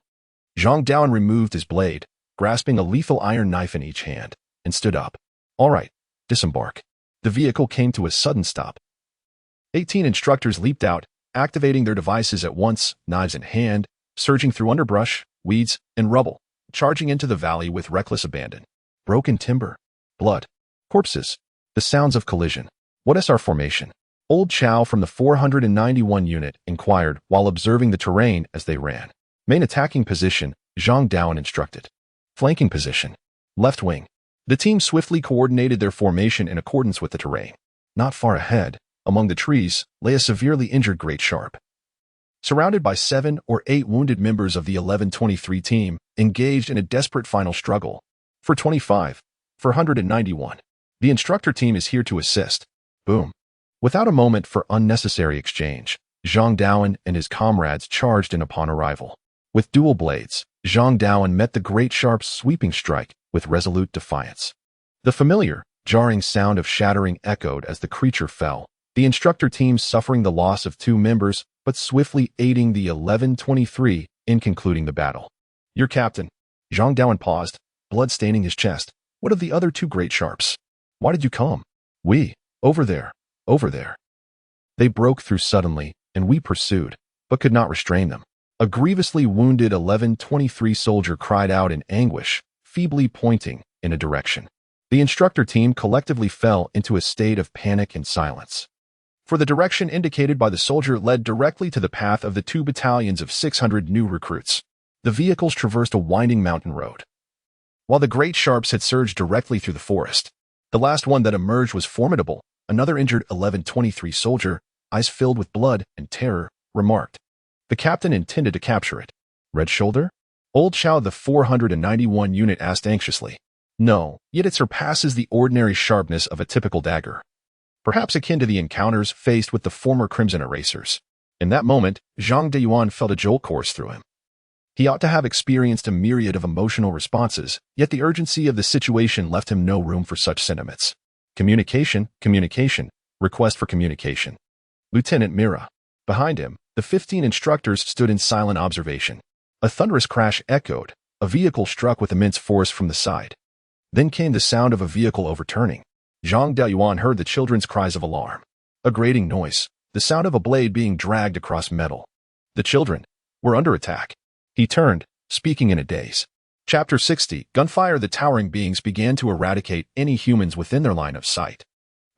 Zhang Daoan removed his blade, grasping a lethal iron knife in each hand, and stood up. All right, disembark. The vehicle came to a sudden stop. 18 instructors leaped out, activating their devices at once, knives in hand, surging through underbrush, weeds, and rubble, charging into the valley with reckless abandon. Broken timber, blood, corpses, the sounds of collision. What is our formation? Old Chow from the 491 unit inquired while observing the terrain as they ran. Main attacking position, Zhang Daoan instructed. Flanking position, left wing. The team swiftly coordinated their formation in accordance with the terrain. Not far ahead, among the trees, lay a severely injured Great Sharp. Surrounded by 7 or 8 wounded members of the 1123 team, engaged in a desperate final struggle. For 25, for 191. The instructor team is here to assist. Boom. Without a moment for unnecessary exchange, Zhang Daoan and his comrades charged in upon arrival. With dual blades, Zhang Daoan met the Great Sharp's sweeping strike with resolute defiance. The familiar, jarring sound of shattering echoed as the creature fell, the instructor team suffering the loss of 2 members, but swiftly aiding the 1123 in concluding the battle. Your captain. Zhang Daoan paused, blood staining his chest. What of the other 2 Great Sharps? Why did you come? We, over there. They broke through suddenly, and we pursued, but could not restrain them. A grievously wounded 1123 soldier cried out in anguish, feebly pointing in a direction. The instructor team collectively fell into a state of panic and silence. For the direction indicated by the soldier led directly to the path of the 2 battalions of 600 new recruits. The vehicles traversed a winding mountain road, while the Great Sharps had surged directly through the forest. The last one that emerged was formidable. Another injured 1123 soldier, eyes filled with blood and terror, remarked. The captain intended to capture it. Red shoulder? Old Chow the 491 unit asked anxiously. No, yet it surpasses the ordinary sharpness of a typical dagger. Perhaps akin to the encounters faced with the former Crimson Erasers. In that moment, Zhang Daoan felt a jolt course through him. He ought to have experienced a myriad of emotional responses, yet the urgency of the situation left him no room for such sentiments. Communication, request for communication. Lieutenant Mira. Behind him, the 15 instructors stood in silent observation. A thunderous crash echoed. A vehicle struck with immense force from the side. Then came the sound of a vehicle overturning. Zhang Daoan heard the children's cries of alarm. A grating noise, the sound of a blade being dragged across metal. The children were under attack. He turned, speaking in a daze. Chapter 60, Gunfire. The towering beings began to eradicate any humans within their line of sight.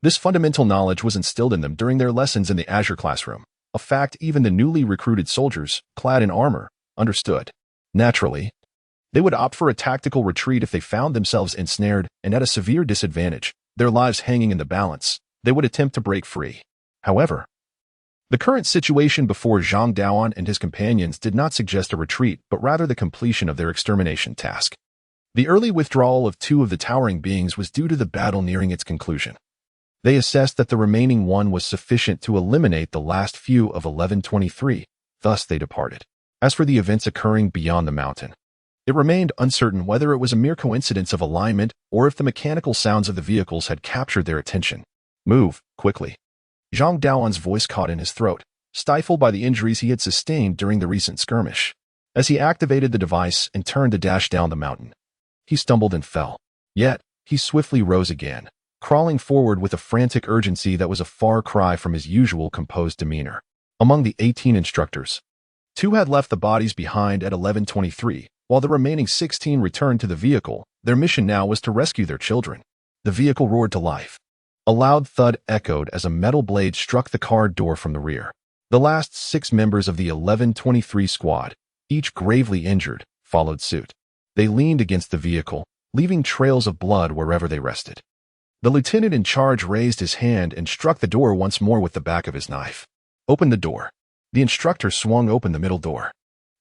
This fundamental knowledge was instilled in them during their lessons in the Azure classroom, a fact even the newly recruited soldiers, clad in armor, understood. Naturally, they would opt for a tactical retreat if they found themselves ensnared and at a severe disadvantage, their lives hanging in the balance. They would attempt to break free. However, the current situation before Zhang Daoan and his companions did not suggest a retreat, but rather the completion of their extermination task. The early withdrawal of 2 of the towering beings was due to the battle nearing its conclusion. They assessed that the remaining 1 was sufficient to eliminate the last few of 1123, thus they departed. As for the events occurring beyond the mountain, it remained uncertain whether it was a mere coincidence of alignment or if the mechanical sounds of the vehicles had captured their attention. Move, quickly. Zhang Daoan's voice caught in his throat, stifled by the injuries he had sustained during the recent skirmish. as he activated the device and turned to dash down the mountain. He stumbled and fell. Yet, he swiftly rose again, crawling forward with a frantic urgency that was a far cry from his usual composed demeanor. Among the 18 instructors, 2 had left the bodies behind at 11:23, while the remaining 16 returned to the vehicle. Their mission now was to rescue their children. The vehicle roared to life. A loud thud echoed as a metal blade struck the car door from the rear. The last 6 members of the 11:23 squad, each gravely injured, followed suit. They leaned against the vehicle, leaving trails of blood wherever they rested. The lieutenant in charge raised his hand and struck the door once more with the back of his knife. Open the door. The instructor swung open the middle door.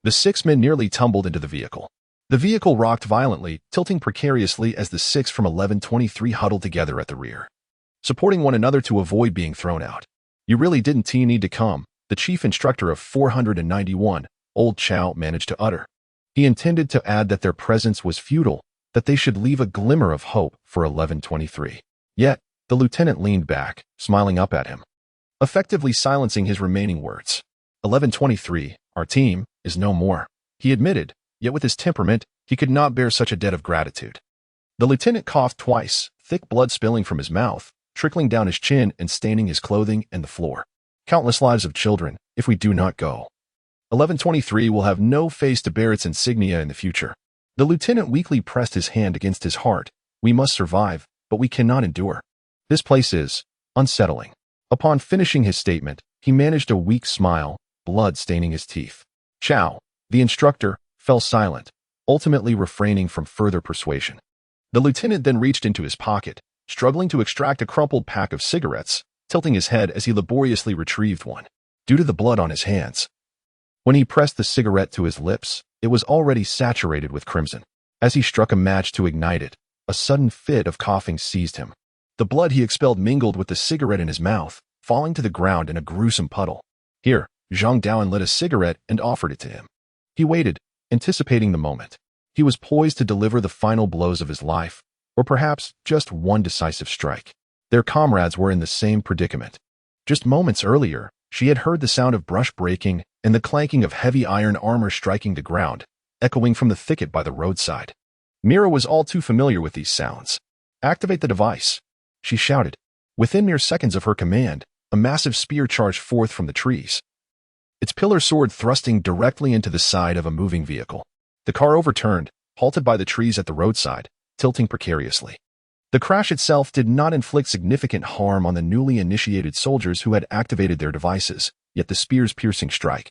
The 6 men nearly tumbled into the vehicle. The vehicle rocked violently, tilting precariously as the 6 from 11:23 huddled together at the rear, supporting one another to avoid being thrown out. You really didn't need to come, the chief instructor of 491, old Chow, managed to utter. He intended to add that their presence was futile, that they should leave a glimmer of hope for 11:23. Yet, the lieutenant leaned back, smiling up at him, effectively silencing his remaining words. 11:23, our team, is no more, he admitted, yet with his temperament, he could not bear such a debt of gratitude. The lieutenant coughed twice, thick blood spilling from his mouth, trickling down his chin and staining his clothing and the floor. Countless lives of children, if we do not go. 11:23 will have no face to bear its insignia in the future. The lieutenant weakly pressed his hand against his heart. We must survive, but we cannot endure. This place is unsettling. Upon finishing his statement, he managed a weak smile, blood staining his teeth. Chow, the instructor, fell silent, ultimately refraining from further persuasion. The lieutenant then reached into his pocket, struggling to extract a crumpled pack of cigarettes, tilting his head as he laboriously retrieved one, due to the blood on his hands. When he pressed the cigarette to his lips, it was already saturated with crimson. As he struck a match to ignite it, a sudden fit of coughing seized him. The blood he expelled mingled with the cigarette in his mouth, falling to the ground in a gruesome puddle. Here, Zhang Daoan lit a cigarette and offered it to him. He waited, anticipating the moment. He was poised to deliver the final blows of his life, or perhaps just one decisive strike. Their comrades were in the same predicament. Just moments earlier, she had heard the sound of brush breaking and the clanking of heavy iron armor striking the ground, echoing from the thicket by the roadside. Mira was all too familiar with these sounds. Activate the device, she shouted. Within mere seconds of her command, a massive spear charged forth from the trees, its pillar sword thrusting directly into the side of a moving vehicle. The car overturned, halted by the trees at the roadside, tilting precariously. The crash itself did not inflict significant harm on the newly initiated soldiers who had activated their devices, yet the spear's piercing strike,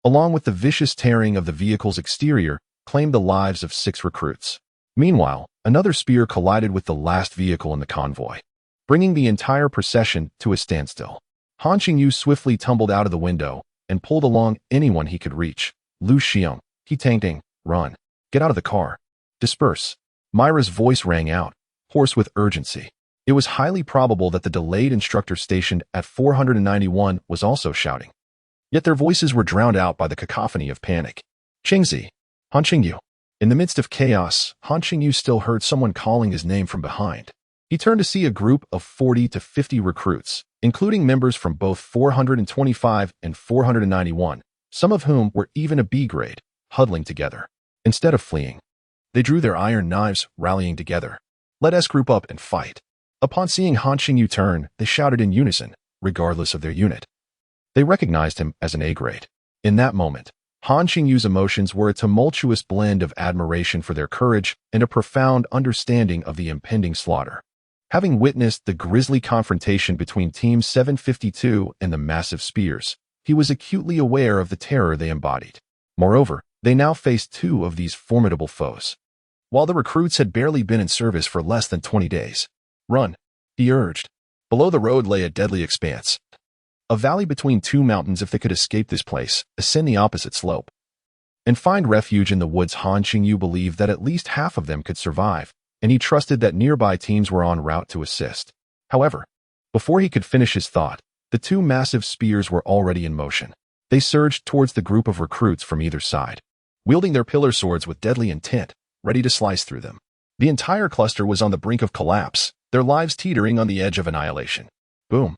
along with the vicious tearing of the vehicle's exterior, claimed the lives of 6 recruits. Meanwhile, another spear collided with the last vehicle in the convoy, bringing the entire procession to a standstill. Han Qingyu swiftly tumbled out of the window and pulled along anyone he could reach. Lu Xiong, he tanked, run. Get out of the car. Disperse. Myra's voice rang out, hoarse with urgency. It was highly probable that the delayed instructor stationed at 491 was also shouting. Yet their voices were drowned out by the cacophony of panic. Qingzi, Han Qingyu. In the midst of chaos, Han Qingyu still heard someone calling his name from behind. He turned to see a group of 40 to 50 recruits, including members from both 425 and 491, some of whom were even a B grade, huddling together. Instead of fleeing, they drew their iron knives, rallying together. Let us group up and fight. Upon seeing Han Qingyu turn, they shouted in unison, regardless of their unit. They recognized him as an A grade. In that moment, Han Qingyu's emotions were a tumultuous blend of admiration for their courage and a profound understanding of the impending slaughter. Having witnessed the grisly confrontation between Team 752 and the massive spears, he was acutely aware of the terror they embodied. Moreover, they now faced 2 of these formidable foes, while the recruits had barely been in service for less than 20 days. Run, he urged. Below the road lay a deadly expanse, a valley between 2 mountains. If they could escape this place, ascend the opposite slope, and find refuge in the woods. Han Qingyu believed that at least half of them could survive, and he trusted that nearby teams were en route to assist. However, before he could finish his thought, the 2 massive spears were already in motion. They surged towards the group of recruits from either side, wielding their pillar swords with deadly intent, ready to slice through them. The entire cluster was on the brink of collapse, their lives teetering on the edge of annihilation. Boom,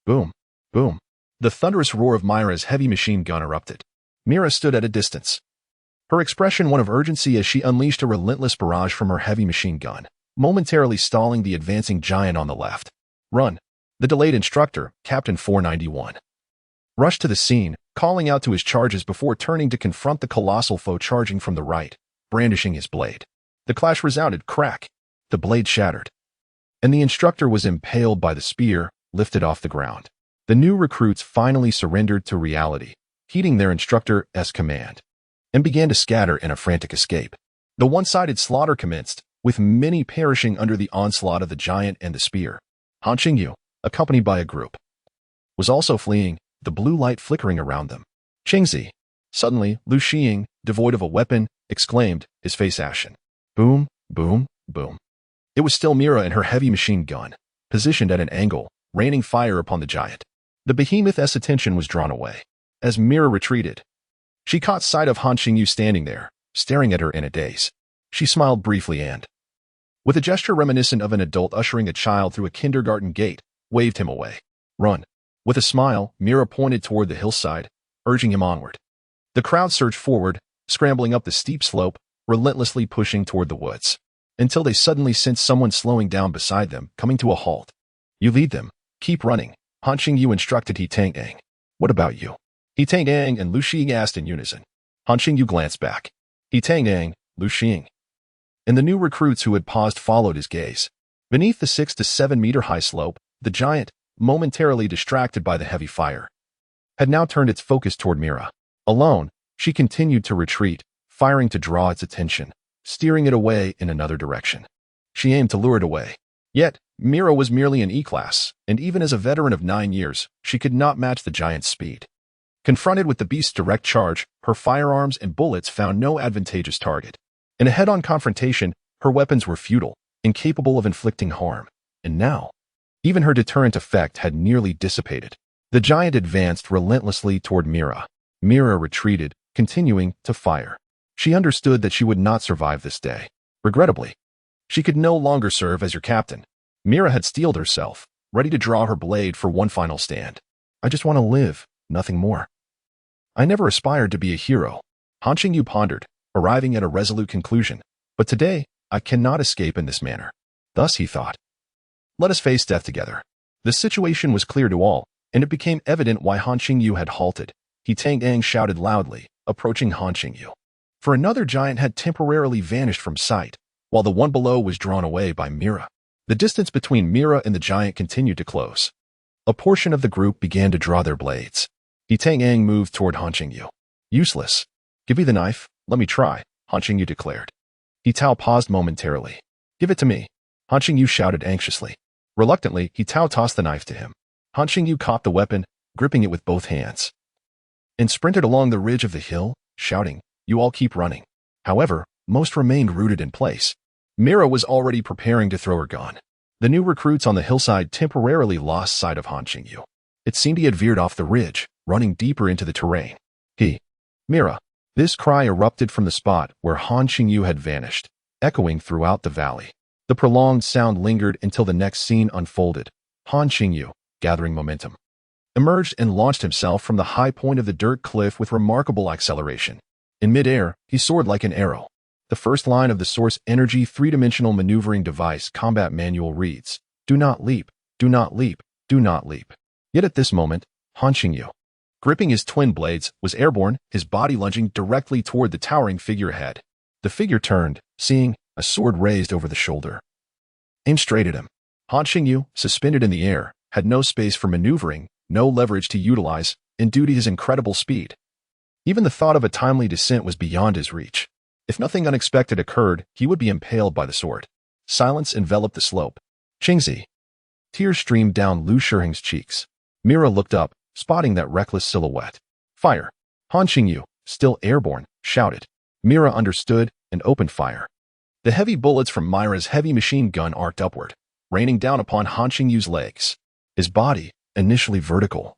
boom, boom. The thunderous roar of Myra's heavy machine gun erupted. Mira stood at a distance, her expression one of urgency as she unleashed a relentless barrage from her heavy machine gun, momentarily stalling the advancing giant on the left. Run! The delayed instructor, Captain 491, rushed to the scene, calling out to his charges before turning to confront the colossal foe charging from the right, brandishing his blade. The clash resounded, crack. The blade shattered, and the instructor was impaled by the spear, lifted off the ground. The new recruits finally surrendered to reality, heeding their instructor's command, and began to scatter in a frantic escape. The one-sided slaughter commenced, with many perishing under the onslaught of the giant and the spear. Han Qingyu, accompanied by a group, was also fleeing, the blue light flickering around them. Qingzi. Suddenly, Lu Xiying, devoid of a weapon, exclaimed, his face ashen. Boom, boom, boom. It was still Mira and her heavy machine gun, positioned at an angle, raining fire upon the giant. The behemoth's attention was drawn away. As Mira retreated, she caught sight of Han Qingyu standing there, staring at her in a daze. She smiled briefly and, with a gesture reminiscent of an adult ushering a child through a kindergarten gate, waved him away. Run. With a smile, Mira pointed toward the hillside, urging him onward. The crowd surged forward, scrambling up the steep slope, relentlessly pushing toward the woods, until they suddenly sensed someone slowing down beside them, coming to a halt. You lead them. Keep running, Han Qingyu instructed He Tang-Ang. What about you? He Tang-Ang and Lu Xiying asked in unison. Han Qingyu glanced back. He Tang-Ang, Lu Xiying, and the new recruits who had paused followed his gaze. Beneath the 6 to 7 meter high slope, the giant, momentarily distracted by the heavy fire, had now turned its focus toward Mira. Alone, she continued to retreat, firing to draw its attention, steering it away in another direction. She aimed to lure it away. Yet, Mira was merely an E-class, and even as a veteran of 9 years, she could not match the giant's speed. Confronted with the beast's direct charge, her firearms and bullets found no advantageous target. In a head-on confrontation, her weapons were futile, incapable of inflicting harm. And now, even her deterrent effect had nearly dissipated. The giant advanced relentlessly toward Mira. Mira retreated, continuing to fire. She understood that she would not survive this day. Regrettably, she could no longer serve as your captain. Mira had steeled herself, ready to draw her blade for one final stand. I just want to live, nothing more. I never aspired to be a hero. Han Qingyu pondered, arriving at a resolute conclusion. But today, I cannot escape in this manner. Thus he thought. Let us face death together. The situation was clear to all, and it became evident why Han Qingyu had halted. He Tang-Ang shouted loudly, approaching Han Qingyu. For another giant had temporarily vanished from sight, while the one below was drawn away by Mira. The distance between Mira and the giant continued to close. A portion of the group began to draw their blades. He Tang-Ang moved toward Han Qingyu. Useless. Give me the knife, let me try, Han Qingyu declared. He Tao paused momentarily. Give it to me, Han Qingyu shouted anxiously. Reluctantly, He Tao tossed the knife to him. Han Qingyu caught the weapon, gripping it with both hands, and sprinted along the ridge of the hill, shouting, You all keep running. However, most remained rooted in place. Mira was already preparing to throw her gun. The new recruits on the hillside temporarily lost sight of Han Qingyu. It seemed he had veered off the ridge, running deeper into the terrain. Mira. This cry erupted from the spot where Han Qingyu had vanished, echoing throughout the valley. The prolonged sound lingered until the next scene unfolded. Han Qingyu, gathering momentum, emerged and launched himself from the high point of the dirt cliff with remarkable acceleration. In midair, he soared like an arrow. The first line of the Source Energy three-dimensional maneuvering device combat manual reads, Do not leap, do not leap, do not leap. Yet at this moment, Han Qingyu, gripping his twin blades, was airborne, his body lunging directly toward the towering figure ahead. The figure turned, seeing a sword raised over the shoulder. Aimed straight at him. Han Qingyu, suspended in the air, had no space for maneuvering, no leverage to utilize, and due to his incredible speed, even the thought of a timely descent was beyond his reach. If nothing unexpected occurred, he would be impaled by the sword. Silence enveloped the slope. Qingzi. Tears streamed down Lu Shiheng's cheeks. Mira looked up, spotting that reckless silhouette. Fire. Han Qingyu, still airborne, shouted. Mira understood and opened fire. The heavy bullets from Mira's heavy machine gun arced upward, raining down upon Han Qingyu's legs. His body, initially vertical,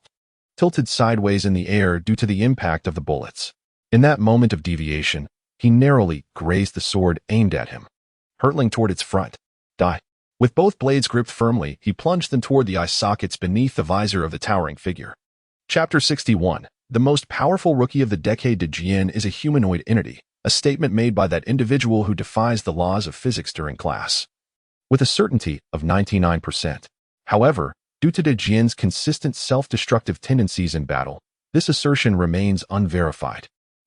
tilted sideways in the air due to the impact of the bullets. In that moment of deviation, he narrowly grazed the sword aimed at him, hurtling toward its front. Die. With both blades gripped firmly, he plunged them toward the eye sockets beneath the visor of the towering figure. Chapter 61. The most powerful rookie of the decade. Jian is a humanoid entity, a statement made by that individual who defies the laws of physics during class. With a certainty of 99%. However, due to Deathiron's consistent self-destructive tendencies in battle, this assertion remains unverified.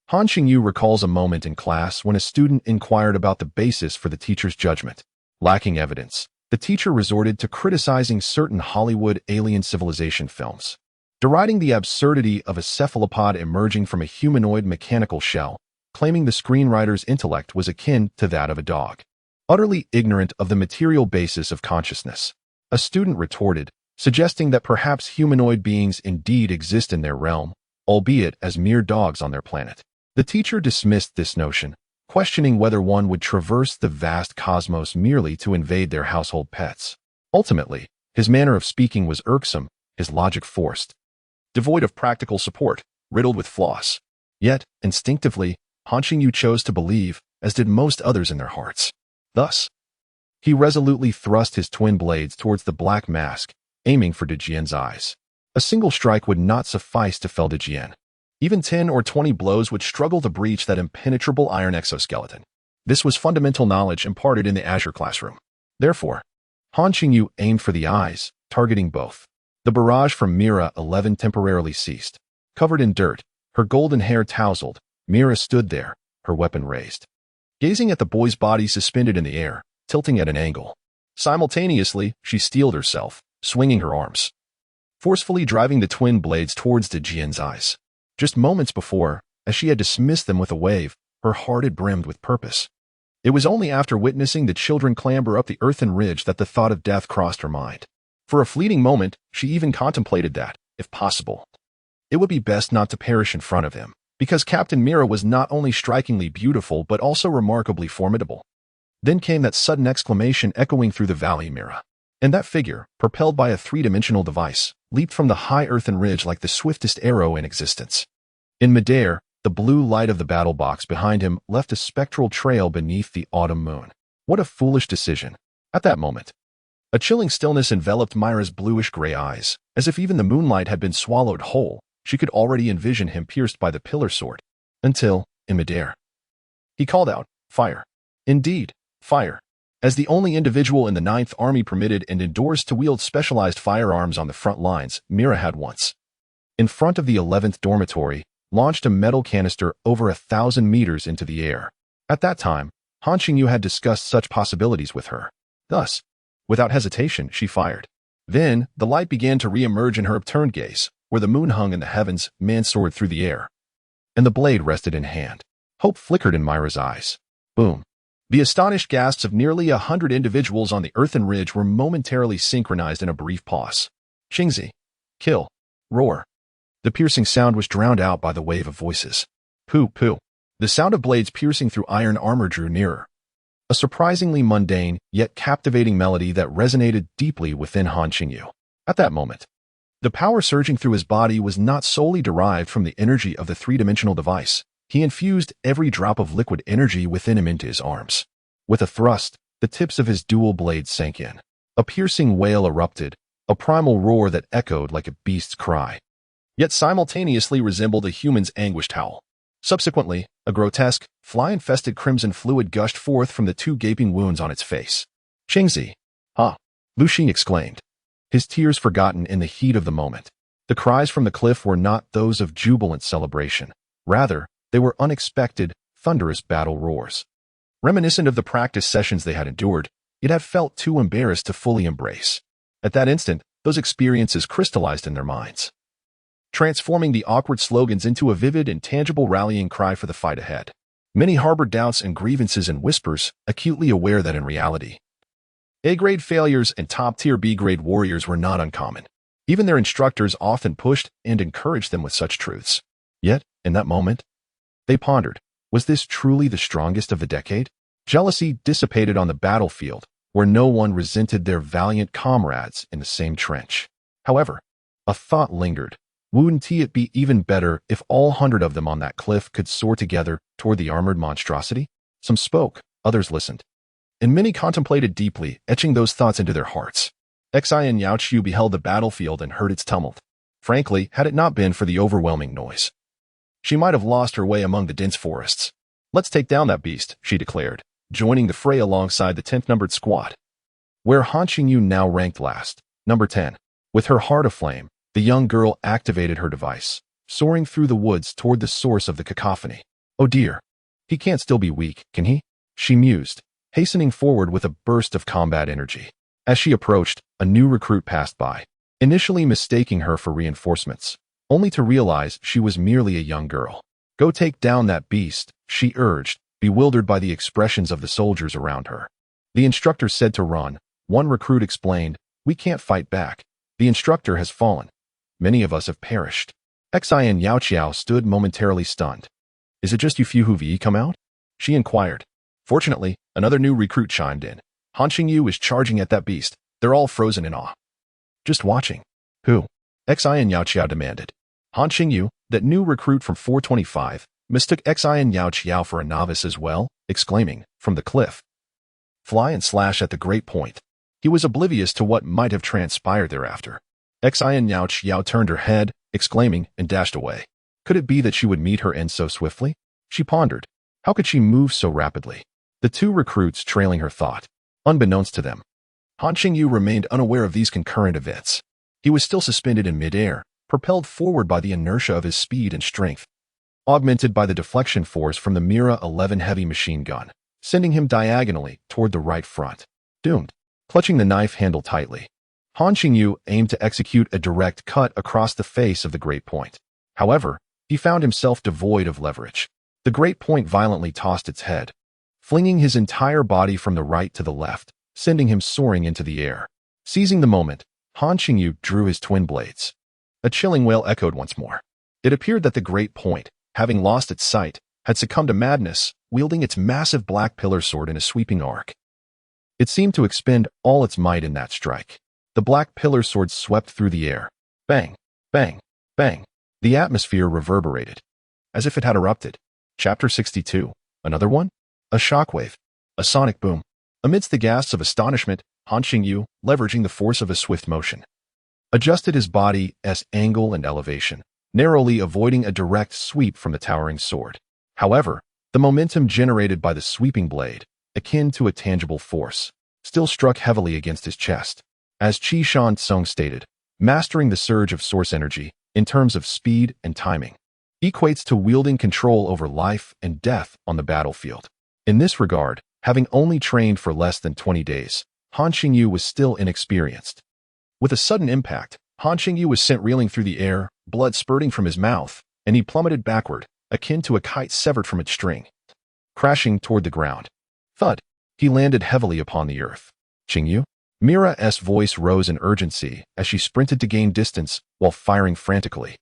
Han Qingyu recalls a moment in class when a student inquired about the basis for the teacher's judgment. Lacking evidence, the teacher resorted to criticizing certain Hollywood alien civilization films, deriding the absurdity of a cephalopod emerging from a humanoid mechanical shell, claiming the screenwriter's intellect was akin to that of a dog. Utterly ignorant of the material basis of consciousness, a student retorted, suggesting that perhaps humanoid beings indeed exist in their realm, albeit as mere dogs on their planet. The teacher dismissed this notion, questioning whether one would traverse the vast cosmos merely to invade their household pets. Ultimately, his manner of speaking was irksome, his logic forced, devoid of practical support, riddled with flaws. Yet, instinctively, Han Qingyu chose to believe, as did most others in their hearts. Thus, he resolutely thrust his twin blades towards the black mask, aiming for Deathiron's eyes. A single strike would not suffice to fell Deathiron. Even 10 or 20 blows would struggle to breach that impenetrable iron exoskeleton. This was fundamental knowledge imparted in the Azure classroom. Therefore, Han Qingyu aimed for the eyes, targeting both. The barrage from Mira 11 temporarily ceased. Covered in dirt, her golden hair tousled, Mira stood there, her weapon raised, gazing at the boy's body suspended in the air, tilting at an angle. Simultaneously, she steeled herself, swinging her arms, forcefully driving the twin blades towards Deathiron's eyes. Just moments before, as she had dismissed them with a wave, her heart had brimmed with purpose. It was only after witnessing the children clamber up the earthen ridge that the thought of death crossed her mind. For a fleeting moment, she even contemplated that, if possible, it would be best not to perish in front of him, because Captain Mira was not only strikingly beautiful but also remarkably formidable. Then came that sudden exclamation echoing through the valley. Mira, and that figure, propelled by a three-dimensional device, leaped from the high earthen ridge like the swiftest arrow in existence. In midair, the blue light of the battle box behind him left a spectral trail beneath the autumn moon. What a foolish decision. At that moment, a chilling stillness enveloped Mira's bluish-gray eyes, as if even the moonlight had been swallowed whole. She could already envision him pierced by the pillar sword. Until, in midair, he called out, "Fire!" Indeed, fire. As the only individual in the 9th Army permitted and endorsed to wield specialized firearms on the front lines, Mira had once, in front of the 11th Dormitory, launched a metal canister over 1,000 meters into the air. At that time, Han Qingyu had discussed such possibilities with her. Thus, without hesitation, she fired. Then, the light began to re-emerge in her upturned gaze, where the moon hung in the heavens, man-soared through the air, and the blade rested in hand. Hope flickered in Mira's eyes. Boom. The astonished gasps of nearly 100 individuals on the earthen ridge were momentarily synchronized in a brief pause. Qingzi. Kill. Roar. The piercing sound was drowned out by the wave of voices. Pooh, pooh. The sound of blades piercing through iron armor drew nearer. A surprisingly mundane, yet captivating melody that resonated deeply within Han Qingyu. At that moment, the power surging through his body was not solely derived from the energy of the three-dimensional device. He infused every drop of liquid energy within him into his arms. With a thrust, the tips of his dual blades sank in. A piercing wail erupted, a primal roar that echoed like a beast's cry, yet simultaneously resembled a human's anguished howl. Subsequently, a grotesque, fly-infested crimson fluid gushed forth from the 2 gaping wounds on its face. Qingzi. Ha! Lu Xi exclaimed, his tears forgotten in the heat of the moment. The cries from the cliff were not those of jubilant celebration. Rather, they were unexpected, thunderous battle roars. Reminiscent of the practice sessions they had endured, yet had felt too embarrassed to fully embrace. At that instant, those experiences crystallized in their minds, transforming the awkward slogans into a vivid and tangible rallying cry for the fight ahead. Many harbored doubts and grievances in whispers, acutely aware that in reality, A-grade failures and top-tier B-grade warriors were not uncommon. Even their instructors often pushed and encouraged them with such truths. Yet, in that moment, they pondered, was this truly the strongest of the decade? Jealousy dissipated on the battlefield, where no one resented their valiant comrades in the same trench. However, a thought lingered. Wouldn't it be even better if all 100 of them on that cliff could soar together toward the armored monstrosity? Some spoke, others listened, and many contemplated deeply, etching those thoughts into their hearts. Xi and Yao Chu beheld the battlefield and heard its tumult. Frankly, had it not been for the overwhelming noise, she might have lost her way among the dense forests. Let's take down that beast, she declared, joining the fray alongside the 10th numbered squad, where Han Qingyu now ranked last, number 10. With her heart aflame, the young girl activated her device, soaring through the woods toward the source of the cacophony. Oh dear. He can't still be weak, can he? She mused, hastening forward with a burst of combat energy. As she approached, a new recruit passed by, initially mistaking her for reinforcements, only to realize she was merely a young girl. Go take down that beast, she urged, bewildered by the expressions of the soldiers around her. The instructor said to run. One recruit explained, we can't fight back. The instructor has fallen. Many of us have perished. Xin Yao Qiao stood momentarily stunned. Is it just you few who've come out? She inquired. Fortunately, another new recruit chimed in. Han Qingyu is charging at that beast. They're all frozen in awe. Just watching. Who? Xin Yao Qiao demanded. Han Qingyu, that new recruit from 425, mistook Xin Yao Qiao for a novice as well, exclaiming, from the cliff. Fly and slash at the great point. He was oblivious to what might have transpired thereafter. Xin Yao Qiao turned her head, exclaiming, and dashed away. Could it be that she would meet her end so swiftly? She pondered. How could she move so rapidly? The two recruits trailing her thought. Unbeknownst to them, Han Qingyu remained unaware of these concurrent events. He was still suspended in midair, propelled forward by the inertia of his speed and strength, augmented by the deflection force from the Mira 11 heavy machine gun, sending him diagonally toward the right front. Doomed. Clutching the knife handle tightly, Han Qingyu aimed to execute a direct cut across the face of the Great Point. However, he found himself devoid of leverage. The Great Point violently tossed its head, flinging his entire body from the right to the left, sending him soaring into the air. Seizing the moment, Han Qingyu drew his twin blades. A chilling wail echoed once more. It appeared that the Great Point, having lost its sight, had succumbed to madness, wielding its massive black pillar sword in a sweeping arc. It seemed to expend all its might in that strike. The black pillar sword swept through the air. Bang, bang, bang. The atmosphere reverberated, as if it had erupted. Chapter 62. Another one? A shockwave. A sonic boom. Amidst the gasps of astonishment, Han Qingyu, leveraging the force of a swift motion, adjusted his body's angle and elevation, narrowly avoiding a direct sweep from the towering sword. However, the momentum generated by the sweeping blade, akin to a tangible force, still struck heavily against his chest. As Qi Shan Tsung stated, mastering the surge of source energy, in terms of speed and timing, equates to wielding control over life and death on the battlefield. In this regard, having only trained for less than 20 days, Han Qingyu was still inexperienced. With a sudden impact, Han Qingyu was sent reeling through the air, blood spurting from his mouth, and he plummeted backward, akin to a kite severed from its string, crashing toward the ground. Thud. He landed heavily upon the earth. Qingyu? Mira's voice rose in urgency as she sprinted to gain distance while firing frantically,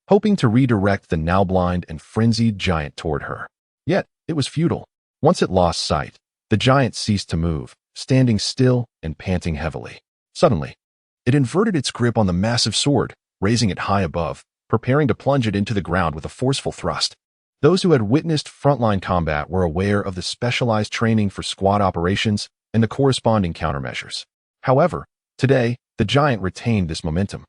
hoping to redirect the now blind and frenzied giant toward her. Yet, it was futile. Once it lost sight, the giant ceased to move, standing still and panting heavily. Suddenly, it inverted its grip on the massive sword, raising it high above, preparing to plunge it into the ground with a forceful thrust. Those who had witnessed frontline combat were aware of the specialized training for squad operations and the corresponding countermeasures. However, today, the giant retained this momentum.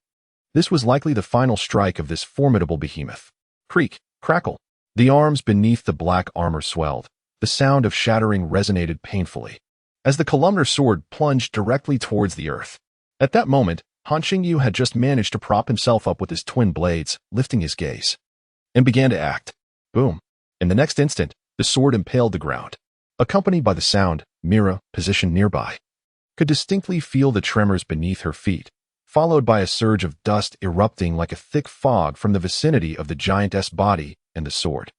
This was likely the final strike of this formidable behemoth. Creak, crackle. The arms beneath the black armor swelled. The sound of shattering resonated painfully, as the columnar sword plunged directly towards the earth. At that moment, Han Qingyu had just managed to prop himself up with his twin blades, lifting his gaze, and began to act. Boom. In the next instant, the sword impaled the ground. Accompanied by the sound, Mira, positioned nearby, could distinctly feel the tremors beneath her feet, followed by a surge of dust erupting like a thick fog from the vicinity of the giantess body and the sword.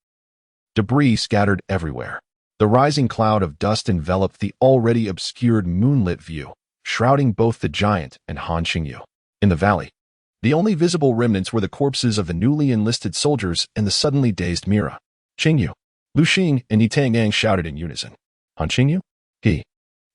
Debris scattered everywhere. The rising cloud of dust enveloped the already obscured moonlit view, shrouding both the giant and Han Qingyu. In the valley, the only visible remnants were the corpses of the newly enlisted soldiers and the suddenly dazed Mira. Qingyu. Lu Xing and Yi Tangang shouted in unison. Han Qingyu? He.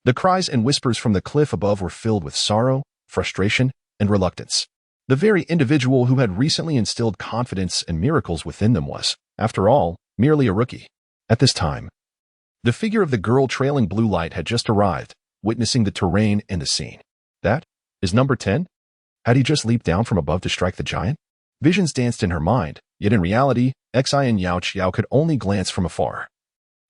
The cries and whispers from the cliff above were filled with sorrow, frustration, and reluctance. The very individual who had recently instilled confidence and miracles within them was, after all, merely a rookie. At this time, the figure of the girl trailing blue light had just arrived, witnessing the terrain and the scene. That is number 10? Had he just leaped down from above to strike the giant? Visions danced in her mind, yet in reality, Xin Yao Qiao could only glance from afar.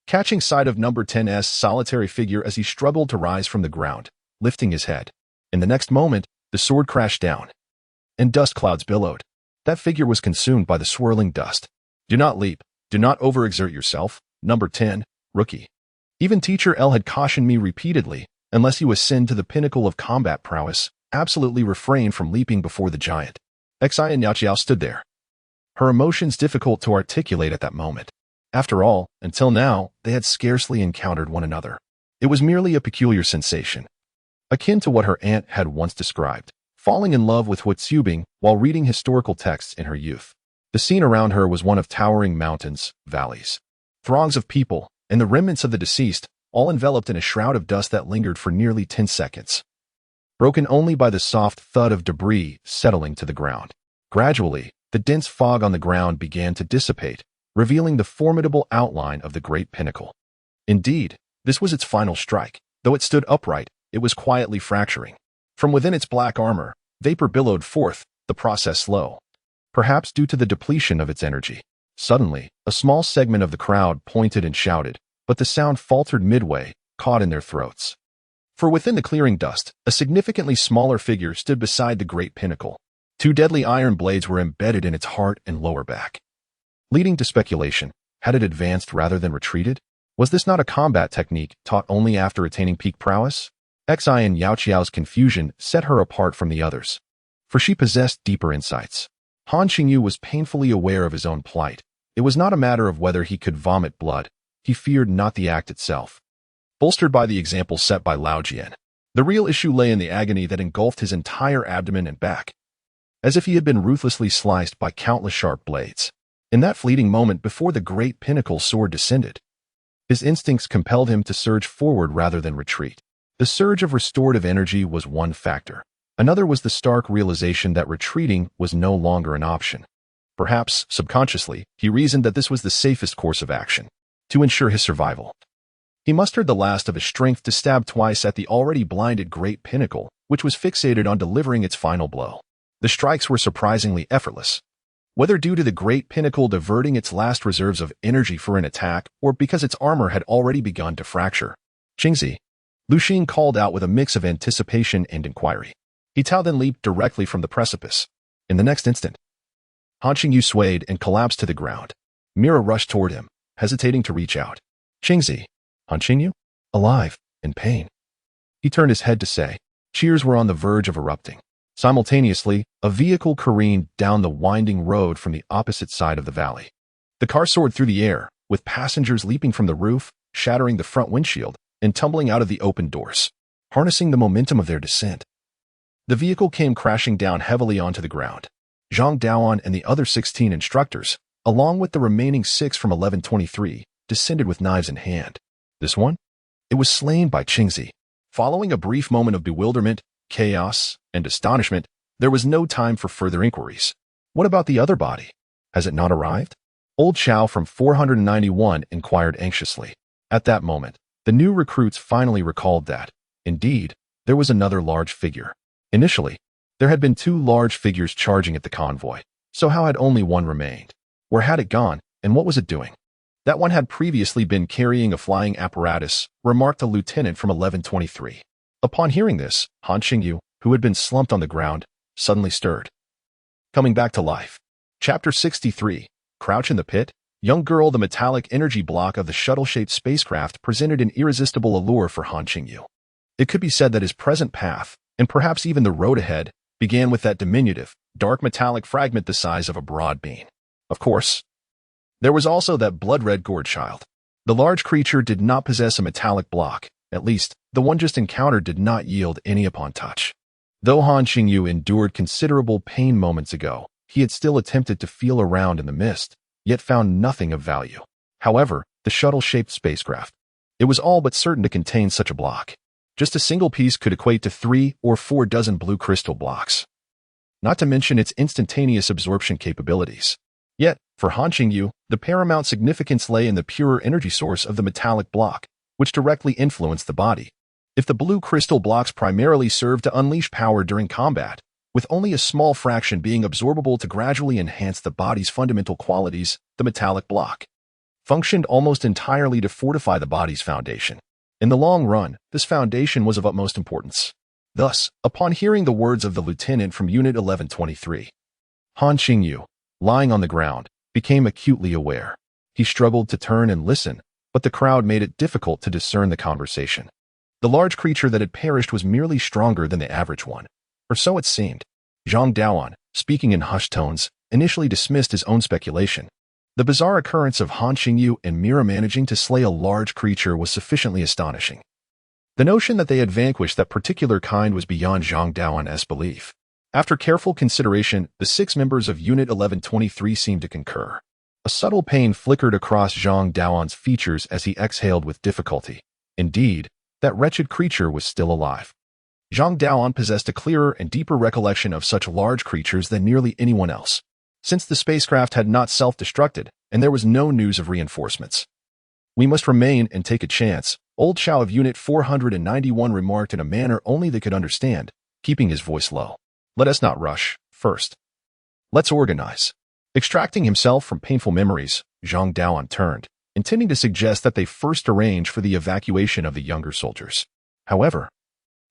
catching sight of number 10's solitary figure as he struggled to rise from the ground, lifting his head. In the next moment, the sword crashed down, and dust clouds billowed. That figure was consumed by the swirling dust. Do not leap. Do not overexert yourself, number 10, rookie. Even Teacher L had cautioned me repeatedly, unless you ascend to the pinnacle of combat prowess, absolutely refrain from leaping before the giant. Xi and Yao Qiao stood there, her emotions difficult to articulate at that moment. After all, until now, they had scarcely encountered one another. It was merely a peculiar sensation, akin to what her aunt had once described, falling in love with Huatsubing while reading historical texts in her youth. The scene around her was one of towering mountains, valleys, throngs of people, and the remnants of the deceased, all enveloped in a shroud of dust that lingered for nearly 10 seconds, broken only by the soft thud of debris settling to the ground. Gradually, the dense fog on the ground began to dissipate, revealing the formidable outline of the great pinnacle. Indeed, this was its final strike. Though it stood upright, it was quietly fracturing. From within its black armor, vapor billowed forth, the process slow, perhaps due to the depletion of its energy. Suddenly, a small segment of the crowd pointed and shouted, but the sound faltered midway, caught in their throats. For within the clearing dust, a significantly smaller figure stood beside the great pinnacle. 2 deadly iron blades were embedded in its heart and lower back, leading to speculation. Had it advanced rather than retreated? Was this not a combat technique taught only after attaining peak prowess? Xi and Yao Qiao's confusion set her apart from the others, for she possessed deeper insights. Han Qingyu was painfully aware of his own plight. It was not a matter of whether he could vomit blood. He feared not the act itself, bolstered by the example set by Lao Jian. The real issue lay in the agony that engulfed his entire abdomen and back, as if he had been ruthlessly sliced by countless sharp blades. In that fleeting moment before the great pinnacle sword descended, his instincts compelled him to surge forward rather than retreat. The surge of restorative energy was one factor. Another was the stark realization that retreating was no longer an option. Perhaps, subconsciously, he reasoned that this was the safest course of action, to ensure his survival. He mustered the last of his strength to stab twice at the already blinded great pinnacle, which was fixated on delivering its final blow. The strikes were surprisingly effortless. Whether due to the great pinnacle diverting its last reserves of energy for an attack, or because its armor had already begun to fracture. Qingzi, Lu Xing called out with a mix of anticipation and inquiry. He Tao then leaped directly from the precipice. In the next instant, Han Qingyu swayed and collapsed to the ground. Mira rushed toward him, hesitating to reach out. Qingzi, Han Qingyu? Alive, in pain. He turned his head to say. Cheers were on the verge of erupting. Simultaneously, a vehicle careened down the winding road from the opposite side of the valley. The car soared through the air, with passengers leaping from the roof, shattering the front windshield, and tumbling out of the open doors, harnessing the momentum of their descent. The vehicle came crashing down heavily onto the ground. Zhang Daoan and the other 16 instructors, along with the remaining 6 from 1123, descended with knives in hand. This one? It was slain by Qingzi. Following a brief moment of bewilderment, chaos, and astonishment, there was no time for further inquiries. What about the other body? Has it not arrived? Old Chow from 491 inquired anxiously. At that moment, the new recruits finally recalled that, indeed, there was another large figure. Initially, there had been 2 large figures charging at the convoy, so how had only one remained? Where had it gone, and what was it doing? That one had previously been carrying a flying apparatus, remarked a lieutenant from 1123. Upon hearing this, Han Qingyu, who had been slumped on the ground, suddenly stirred, coming back to life. Chapter 63, Crouch in the Pit. Young girl, the metallic energy block of the shuttle-shaped spacecraft presented an irresistible allure for Han Qingyu. It could be said that his present path, and perhaps even the road ahead, began with that diminutive, dark metallic fragment the size of a broad bean. Of course, there was also that blood-red gourd child. The large creature did not possess a metallic block. At least, the one just encountered did not yield any upon touch. Though Han Qingyu endured considerable pain moments ago, he had still attempted to feel around in the mist, yet found nothing of value. However, the shuttle-shaped spacecraft, it was all but certain to contain such a block. Just a single piece could equate to 3 or 4 dozen blue crystal blocks, not to mention its instantaneous absorption capabilities. Yet, for Han Qingyu, the paramount significance lay in the purer energy source of the metallic block, which directly influenced the body. If the blue crystal blocks primarily served to unleash power during combat, with only a small fraction being absorbable to gradually enhance the body's fundamental qualities, the metallic block functioned almost entirely to fortify the body's foundation. In the long run, this foundation was of utmost importance. Thus, upon hearing the words of the lieutenant from Unit 1123, Han Qingyu, lying on the ground, became acutely aware. He struggled to turn and listen, but the crowd made it difficult to discern the conversation. The large creature that had perished was merely stronger than the average one, or so it seemed. Zhang Daoan, speaking in hushed tones, initially dismissed his own speculation. The bizarre occurrence of Han Qingyu and Mira managing to slay a large creature was sufficiently astonishing. The notion that they had vanquished that particular kind was beyond Zhang Daoan's belief. After careful consideration, the 6 members of Unit 1123 seemed to concur. A subtle pain flickered across Zhang Daoan's features as he exhaled with difficulty. Indeed, that wretched creature was still alive. Zhang Daoan possessed a clearer and deeper recollection of such large creatures than nearly anyone else, since the spacecraft had not self-destructed and there was no news of reinforcements. "We must remain and take a chance," Old Shao of Unit 491 remarked in a manner only they could understand, keeping his voice low. "Let us not rush, first. Let's organize." Extracting himself from painful memories, Zhang Daoan turned, intending to suggest that they first arrange for the evacuation of the younger soldiers. However,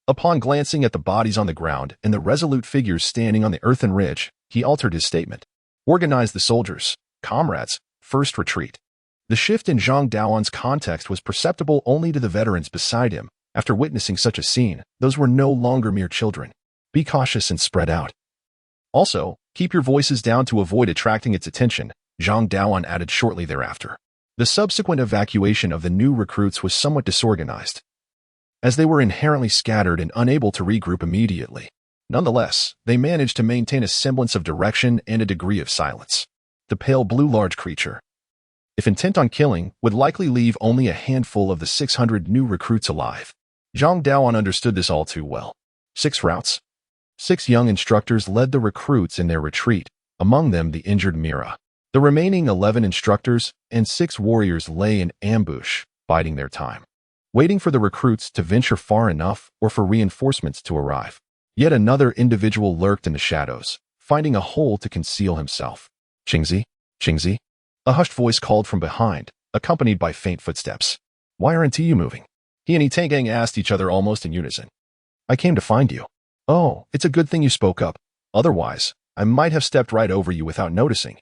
upon glancing at the bodies on the ground and the resolute figures standing on the earthen ridge, he altered his statement. "Organize the soldiers, comrades, first retreat." The shift in Zhang Daoan's context was perceptible only to the veterans beside him. After witnessing such a scene, those were no longer mere children. Be cautious and spread out. Also, keep your voices down to avoid attracting its attention, Zhang Daoan added shortly thereafter. The subsequent evacuation of the new recruits was somewhat disorganized, as they were inherently scattered and unable to regroup immediately. Nonetheless, they managed to maintain a semblance of direction and a degree of silence. The pale blue large creature, if intent on killing, would likely leave only a handful of the 600 new recruits alive. Zhang Daoan understood this all too well. 6 routes. 6 young instructors led the recruits in their retreat, among them the injured Mira. The remaining 11 instructors and 6 warriors lay in ambush, biding their time, waiting for the recruits to venture far enough or for reinforcements to arrive. Yet another individual lurked in the shadows, finding a hole to conceal himself. "Qingzi? Qingzi?" A hushed voice called from behind, accompanied by faint footsteps. "Why aren't you moving?" He and Yitangang asked each other almost in unison. "I came to find you." "Oh, it's a good thing you spoke up. Otherwise, I might have stepped right over you without noticing,"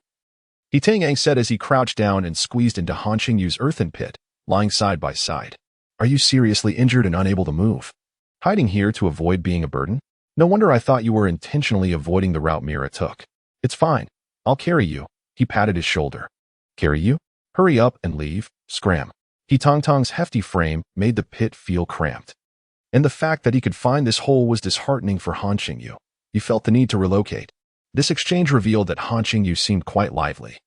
Yitangang said as he crouched down and squeezed into Han Qingyu's earthen pit, lying side by side. "Are you seriously injured and unable to move? Hiding here to avoid being a burden? No wonder I thought you were intentionally avoiding the route Mira took." "It's fine. I'll carry you." He patted his shoulder. "Carry you? Hurry up and leave, scram." Tong's hefty frame made the pit feel cramped, and the fact that he could find this hole was disheartening for Han Qingyu. He felt the need to relocate. This exchange revealed that Han Qingyu seemed quite lively,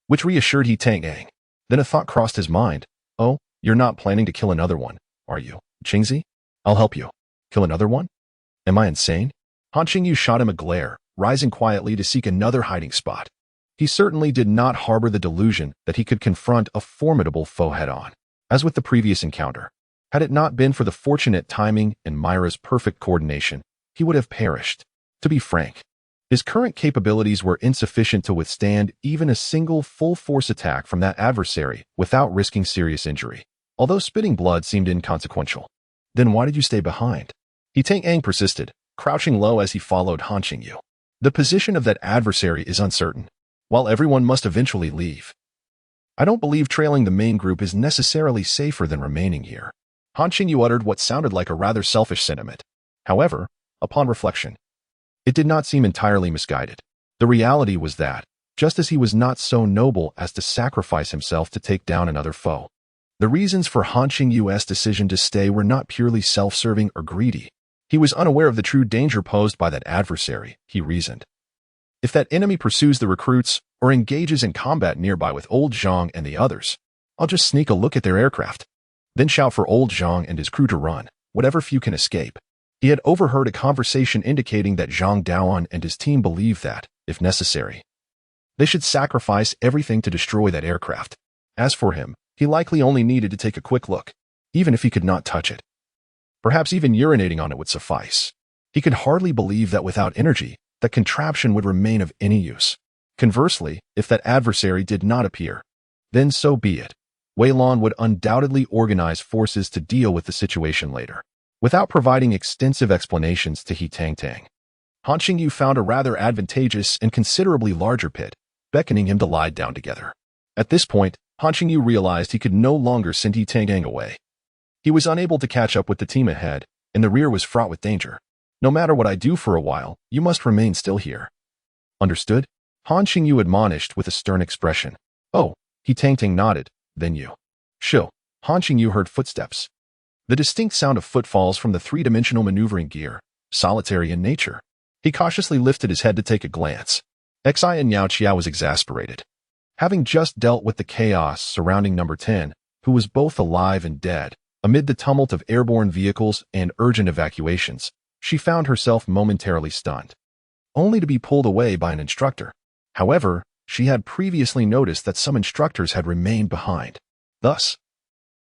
which reassured Yitangang. Then a thought crossed his mind. "Oh, you're not planning to kill another one, are you, Qingzi? I'll help you." "Kill another one? Am I insane?" Han Qingyu shot him a glare, rising quietly to seek another hiding spot. He certainly did not harbor the delusion that he could confront a formidable foe head-on. As with the previous encounter, had it not been for the fortunate timing and Myra's perfect coordination, he would have perished. To be frank, his current capabilities were insufficient to withstand even a single full-force attack from that adversary without risking serious injury, although spitting blood seemed inconsequential. "Then why did you stay behind?" Yitangang persisted, crouching low as he followed Han Qingyu. "The position of that adversary is uncertain, while everyone must eventually leave. I don't believe trailing the main group is necessarily safer than remaining here." Han Qingyu uttered what sounded like a rather selfish sentiment. However, upon reflection, it did not seem entirely misguided. The reality was that, just as he was not so noble as to sacrifice himself to take down another foe, the reasons for Han Qingyu's decision to stay were not purely self-serving or greedy. He was unaware of the true danger posed by that adversary, he reasoned. If that enemy pursues the recruits or engages in combat nearby with Old Zhang and the others, I'll just sneak a look at their aircraft, then shout for Old Zhang and his crew to run, whatever few can escape. He had overheard a conversation indicating that Zhang Daoan and his team believed that, if necessary, they should sacrifice everything to destroy that aircraft. As for him, he likely only needed to take a quick look, even if he could not touch it. Perhaps even urinating on it would suffice. He could hardly believe that without energy, that contraption would remain of any use. Conversely, if that adversary did not appear, then so be it. Wei Lan would undoubtedly organize forces to deal with the situation later, without providing extensive explanations to He Tang Tang. Han Qingyu found a rather advantageous and considerably larger pit, beckoning him to lie down together. At this point, Han Qingyu realized he could no longer send He Tang Tang away. He was unable to catch up with the team ahead, and the rear was fraught with danger. No matter what I do for a while, you must remain still here. Understood? Han Qingyu admonished with a stern expression. Oh, He Tang Tang nodded. Then you. Shill. Han Qingyu heard footsteps. The distinct sound of footfalls from the three-dimensional maneuvering gear, solitary in nature. He cautiously lifted his head to take a glance. Xi and Yao Qiao was exasperated. Having just dealt with the chaos surrounding number 10, who was both alive and dead, amid the tumult of airborne vehicles and urgent evacuations, she found herself momentarily stunned, only to be pulled away by an instructor. However, she had previously noticed that some instructors had remained behind. Thus,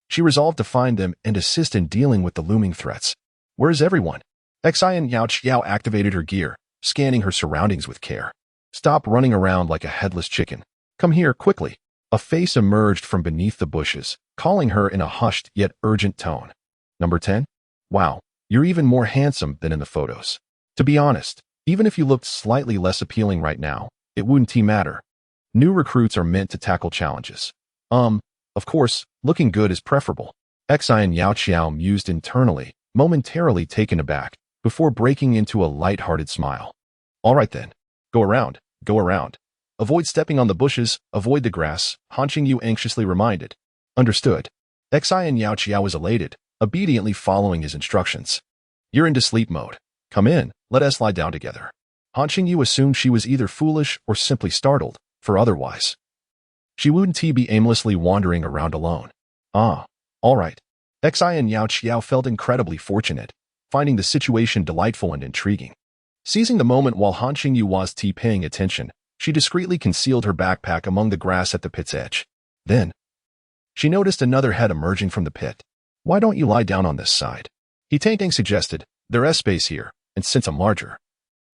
she resolved to find them and assist in dealing with the looming threats. Where's everyone? Xi and Yao Qiao activated her gear, scanning her surroundings with care. Stop running around like a headless chicken. Come here, quickly. A face emerged from beneath the bushes, calling her in a hushed yet urgent tone. Number 10? Wow, you're even more handsome than in the photos. To be honest, even if you looked slightly less appealing right now, it wouldn't matter. New recruits are meant to tackle challenges. Of course, looking good is preferable. Xi and Yao Qiao mused internally, momentarily taken aback, before breaking into a light-hearted smile. All right then. Go around, go around. Avoid stepping on the bushes, avoid the grass, Han Qingyu anxiously reminded. Understood. Xi and Yao Qiao was elated, obediently following his instructions. You're into sleep mode. Come in, let us lie down together. Han Qingyu assumed she was either foolish or simply startled, for otherwise she wouldn't be aimlessly wandering around alone. Ah, all right. Xi and Yao Qiao felt incredibly fortunate, finding the situation delightful and intriguing. Seizing the moment while Han Qingyu was paying attention, she discreetly concealed her backpack among the grass at the pit's edge. Then, she noticed another head emerging from the pit. Why don't you lie down on this side? He Tang Tang suggested. There's space here, and since I'm larger,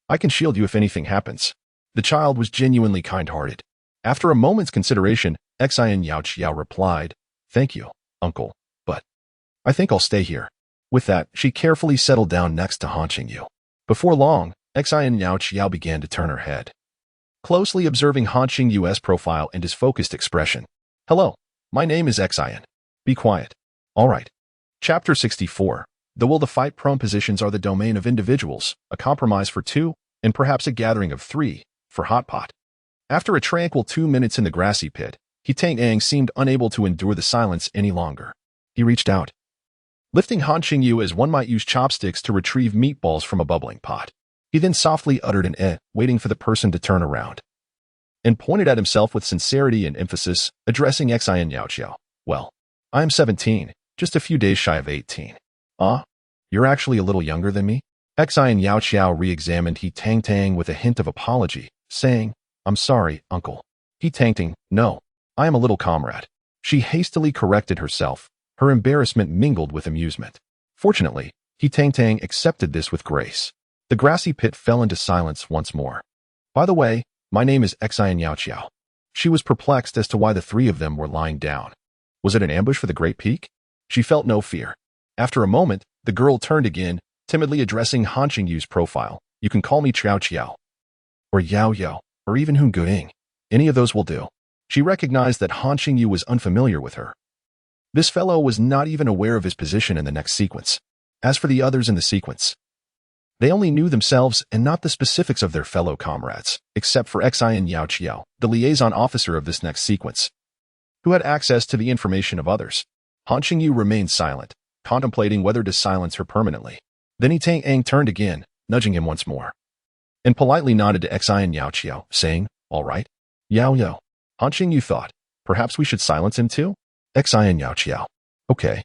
I can shield you if anything happens. The child was genuinely kind-hearted. After a moment's consideration, Xi and Yao Qiao replied, Thank you, uncle, but I think I'll stay here. With that, she carefully settled down next to Han Qingyu. Before long, Xi and Yao Qiao began to turn her head, closely observing Han Qingyu's profile and his focused expression. Hello, my name is Xian. Be quiet. All right. Chapter 64. The will to fight prone positions are the domain of individuals, a compromise for 2, and perhaps a gathering of 3, for hot pot. After a tranquil 2 minutes in the grassy pit, He Tang Tang seemed unable to endure the silence any longer. He reached out, lifting Han Qingyu as one might use chopsticks to retrieve meatballs from a bubbling pot. He then softly uttered an waiting for the person to turn around, and pointed at himself with sincerity and emphasis, addressing Xi and Yao Qiao. Well, I am 17, just a few days shy of 18. You're actually a little younger than me? Xi and Yao Qiao re-examined He Tang Tang with a hint of apology, saying, I'm sorry, uncle. He Tang Tang, no, I am a little comrade. She hastily corrected herself, her embarrassment mingled with amusement. Fortunately, He Tang Tang accepted this with grace. The grassy pit fell into silence once more. By the way, my name is Xi and Yao Qiao. She was perplexed as to why the 3 of them were lying down. Was it an ambush for the Great Peak? She felt no fear. After a moment, the girl turned again, timidly addressing Han Qingyu's profile. You can call me Qiao Qiao, or Yao Yao, or even Hun Guing. Any of those will do. She recognized that Han Qingyu was unfamiliar with her. This fellow was not even aware of his position in the next sequence. As for the others in the sequence, they only knew themselves and not the specifics of their fellow comrades, except for Xi and Yao Qiao, the liaison officer of this next sequence, who had access to the information of others. Han Qingyu remained silent, contemplating whether to silence her permanently. Then He Tang Tang turned again, nudging him once more, and politely nodded to Xi and Yao Qiao, saying, All right. Yao Yao. Han Qingyu thought, perhaps we should silence him too? Xi and Yao Qiao. Okay.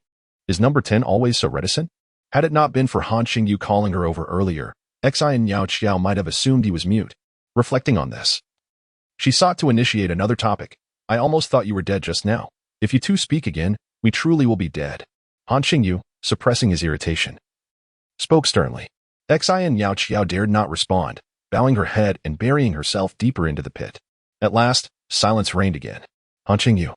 Is number 10 always so reticent? Had it not been for Han Qingyu calling her over earlier, Xi and Yao Qiao might have assumed he was mute. Reflecting on this, she sought to initiate another topic. I almost thought you were dead just now. If you two speak again, we truly will be dead. Han Qingyu, suppressing his irritation, spoke sternly. Xi and Yao Qiao dared not respond, bowing her head and burying herself deeper into the pit. At last, silence reigned again. Han Qingyu,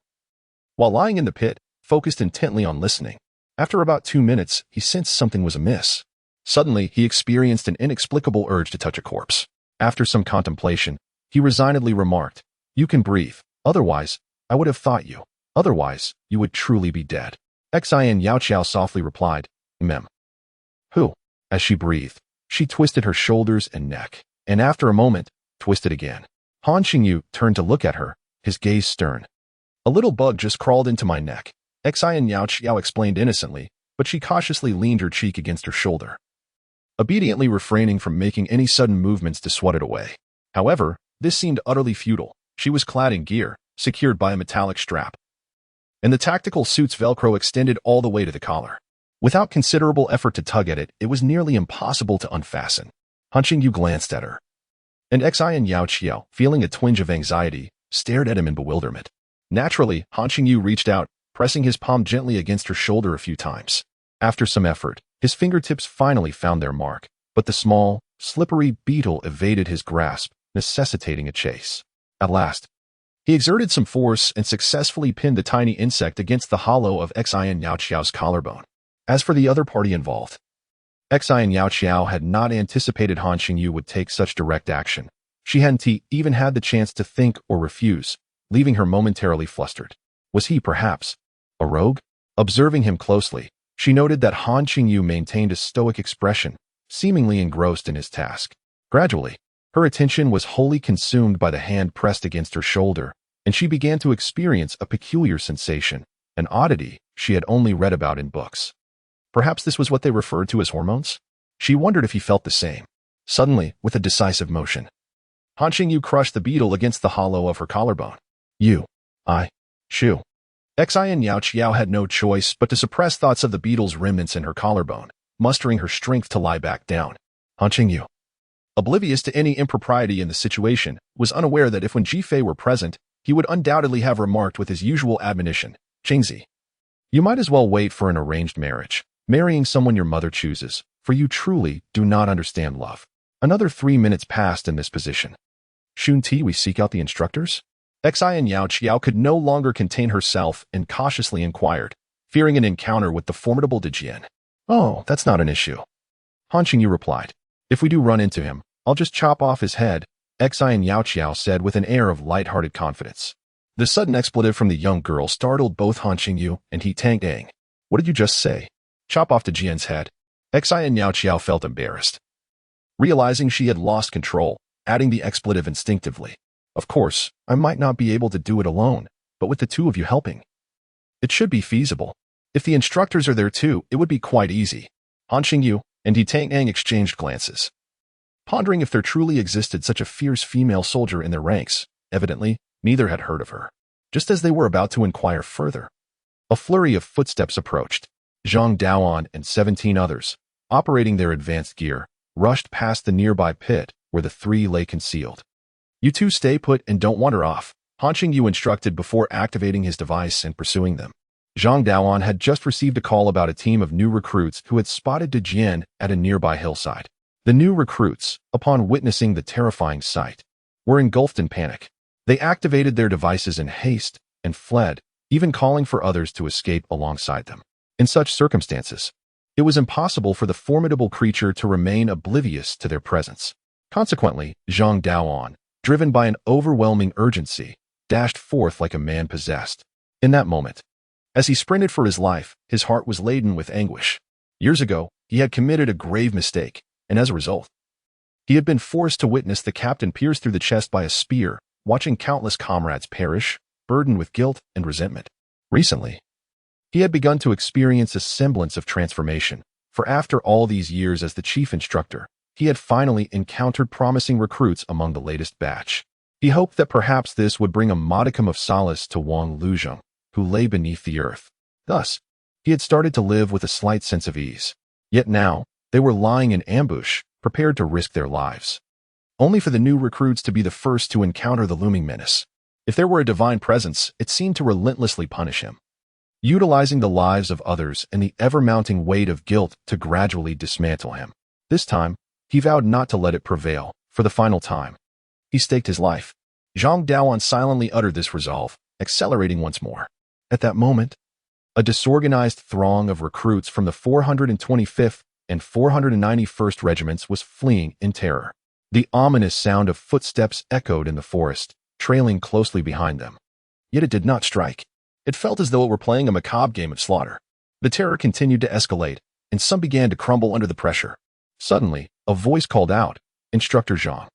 While lying in the pit, focused intently on listening, after about 2 minutes, he sensed something was amiss. Suddenly, he experienced an inexplicable urge to touch a corpse. After some contemplation, he resignedly remarked, "You can breathe. Otherwise, I would have thought you. Otherwise, you would truly be dead." Xin Yaoqiao softly replied, "Mem." "Who?" As she breathed, she twisted her shoulders and neck, and after a moment, twisted again. Han Qingyu turned to look at her, his gaze stern. "A little bug just crawled into my neck," Xin Yaoqiao explained innocently, but she cautiously leaned her cheek against her shoulder, obediently refraining from making any sudden movements to swat it away. However, this seemed utterly futile. She was clad in gear, secured by a metallic strap, and the tactical suit's Velcro extended all the way to the collar. Without considerable effort to tug at it, it was nearly impossible to unfasten. Han Qingyu glanced at her, and Xin Yaoqiao, feeling a twinge of anxiety, stared at him in bewilderment. Naturally, Han Qingyu reached out, pressing his palm gently against her shoulder a few times. After some effort, his fingertips finally found their mark, but the small, slippery beetle evaded his grasp, necessitating a chase. At last, he exerted some force and successfully pinned the tiny insect against the hollow of Xin Yaoqiao's collarbone. As for the other party involved, Xin Yaoqiao had not anticipated Han Qingyu would take such direct action. She hadn't even had the chance to think or refuse, leaving her momentarily flustered. Was he, perhaps, a rogue? Observing him closely, she noted that Han Qingyu maintained a stoic expression, seemingly engrossed in his task. Gradually, her attention was wholly consumed by the hand pressed against her shoulder, and she began to experience a peculiar sensation, an oddity she had only read about in books. Perhaps this was what they referred to as hormones? She wondered if he felt the same. Suddenly, with a decisive motion, Han Qingyu crushed the beetle against the hollow of her collarbone. Shu. Xin Yaoqiao had no choice but to suppress thoughts of the beetle's remnants in her collarbone, mustering her strength to lie back down. Han Qingyu, oblivious to any impropriety in the situation, was unaware that if when Jifei were present, he would undoubtedly have remarked with his usual admonition, "Qingzi, you might as well wait for an arranged marriage, marrying someone your mother chooses, for you truly do not understand love." Another 3 minutes passed in this position. "Shouldn't we seek out the instructors?" Xin Yaoqiao could no longer contain herself and cautiously inquired, fearing an encounter with the formidable Deathiron. "Oh, that's not an issue," Han Qingyu replied. "If we do run into him, I'll just chop off his head," Xin Yaoqiao said with an air of light-hearted confidence. The sudden expletive from the young girl startled both Han Qingyu and He Tang. "What did you just say? Chop off Dejian's head?" Xin Yaoqiao felt embarrassed, realizing she had lost control, adding the expletive instinctively. "Of course, I might not be able to do it alone, but with the two of you helping, it should be feasible. If the instructors are there too, it would be quite easy." Han Qingyu and He Tang exchanged glances, pondering if there truly existed such a fierce female soldier in their ranks. Evidently, neither had heard of her. Just as they were about to inquire further, a flurry of footsteps approached. Zhang Daoan and 17 others, operating their advanced gear, rushed past the nearby pit where the three lay concealed. "You two stay put and don't wander off," Han Qingyu instructed before activating his device and pursuing them. Zhang Daoan had just received a call about a team of new recruits who had spotted Dejian at a nearby hillside. The new recruits, upon witnessing the terrifying sight, were engulfed in panic. They activated their devices in haste and fled, even calling for others to escape alongside them. In such circumstances, it was impossible for the formidable creature to remain oblivious to their presence. Consequently, Zhang Daoan, driven by an overwhelming urgency, dashed forth like a man possessed. In that moment, as he sprinted for his life, his heart was laden with anguish. Years ago, he had committed a grave mistake, and as a result, he had been forced to witness the captain pierced through the chest by a spear, watching countless comrades perish, burdened with guilt and resentment. Recently, he had begun to experience a semblance of transformation, for after all these years as the chief instructor, he had finally encountered promising recruits among the latest batch. He hoped that perhaps this would bring a modicum of solace to Wang Luzhong, who lay beneath the earth. Thus, he had started to live with a slight sense of ease. Yet now, they were lying in ambush, prepared to risk their lives, only for the new recruits to be the first to encounter the looming menace. If there were a divine presence, it seemed to relentlessly punish him, utilizing the lives of others and the ever-mounting weight of guilt to gradually dismantle him. This time, he vowed not to let it prevail. For the final time, he staked his life. Zhang Daoan silently uttered this resolve, accelerating once more. At that moment, a disorganized throng of recruits from the 425th and 491st Regiments was fleeing in terror. The ominous sound of footsteps echoed in the forest, trailing closely behind them. Yet it did not strike. It felt as though it were playing a macabre game of slaughter. The terror continued to escalate, and some began to crumble under the pressure. Suddenly, a voice called out, "Instructor Zhang."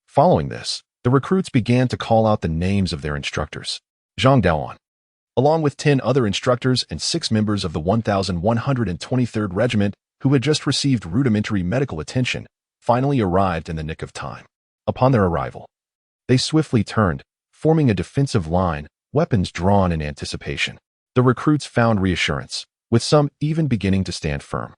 Following this, the recruits began to call out the names of their instructors. Zhang Daoan, along with 10 other instructors and 6 members of the 1123rd Regiment who had just received rudimentary medical attention, finally arrived in the nick of time. Upon their arrival, they swiftly turned, forming a defensive line, weapons drawn in anticipation. The recruits found reassurance, with some even beginning to stand firm.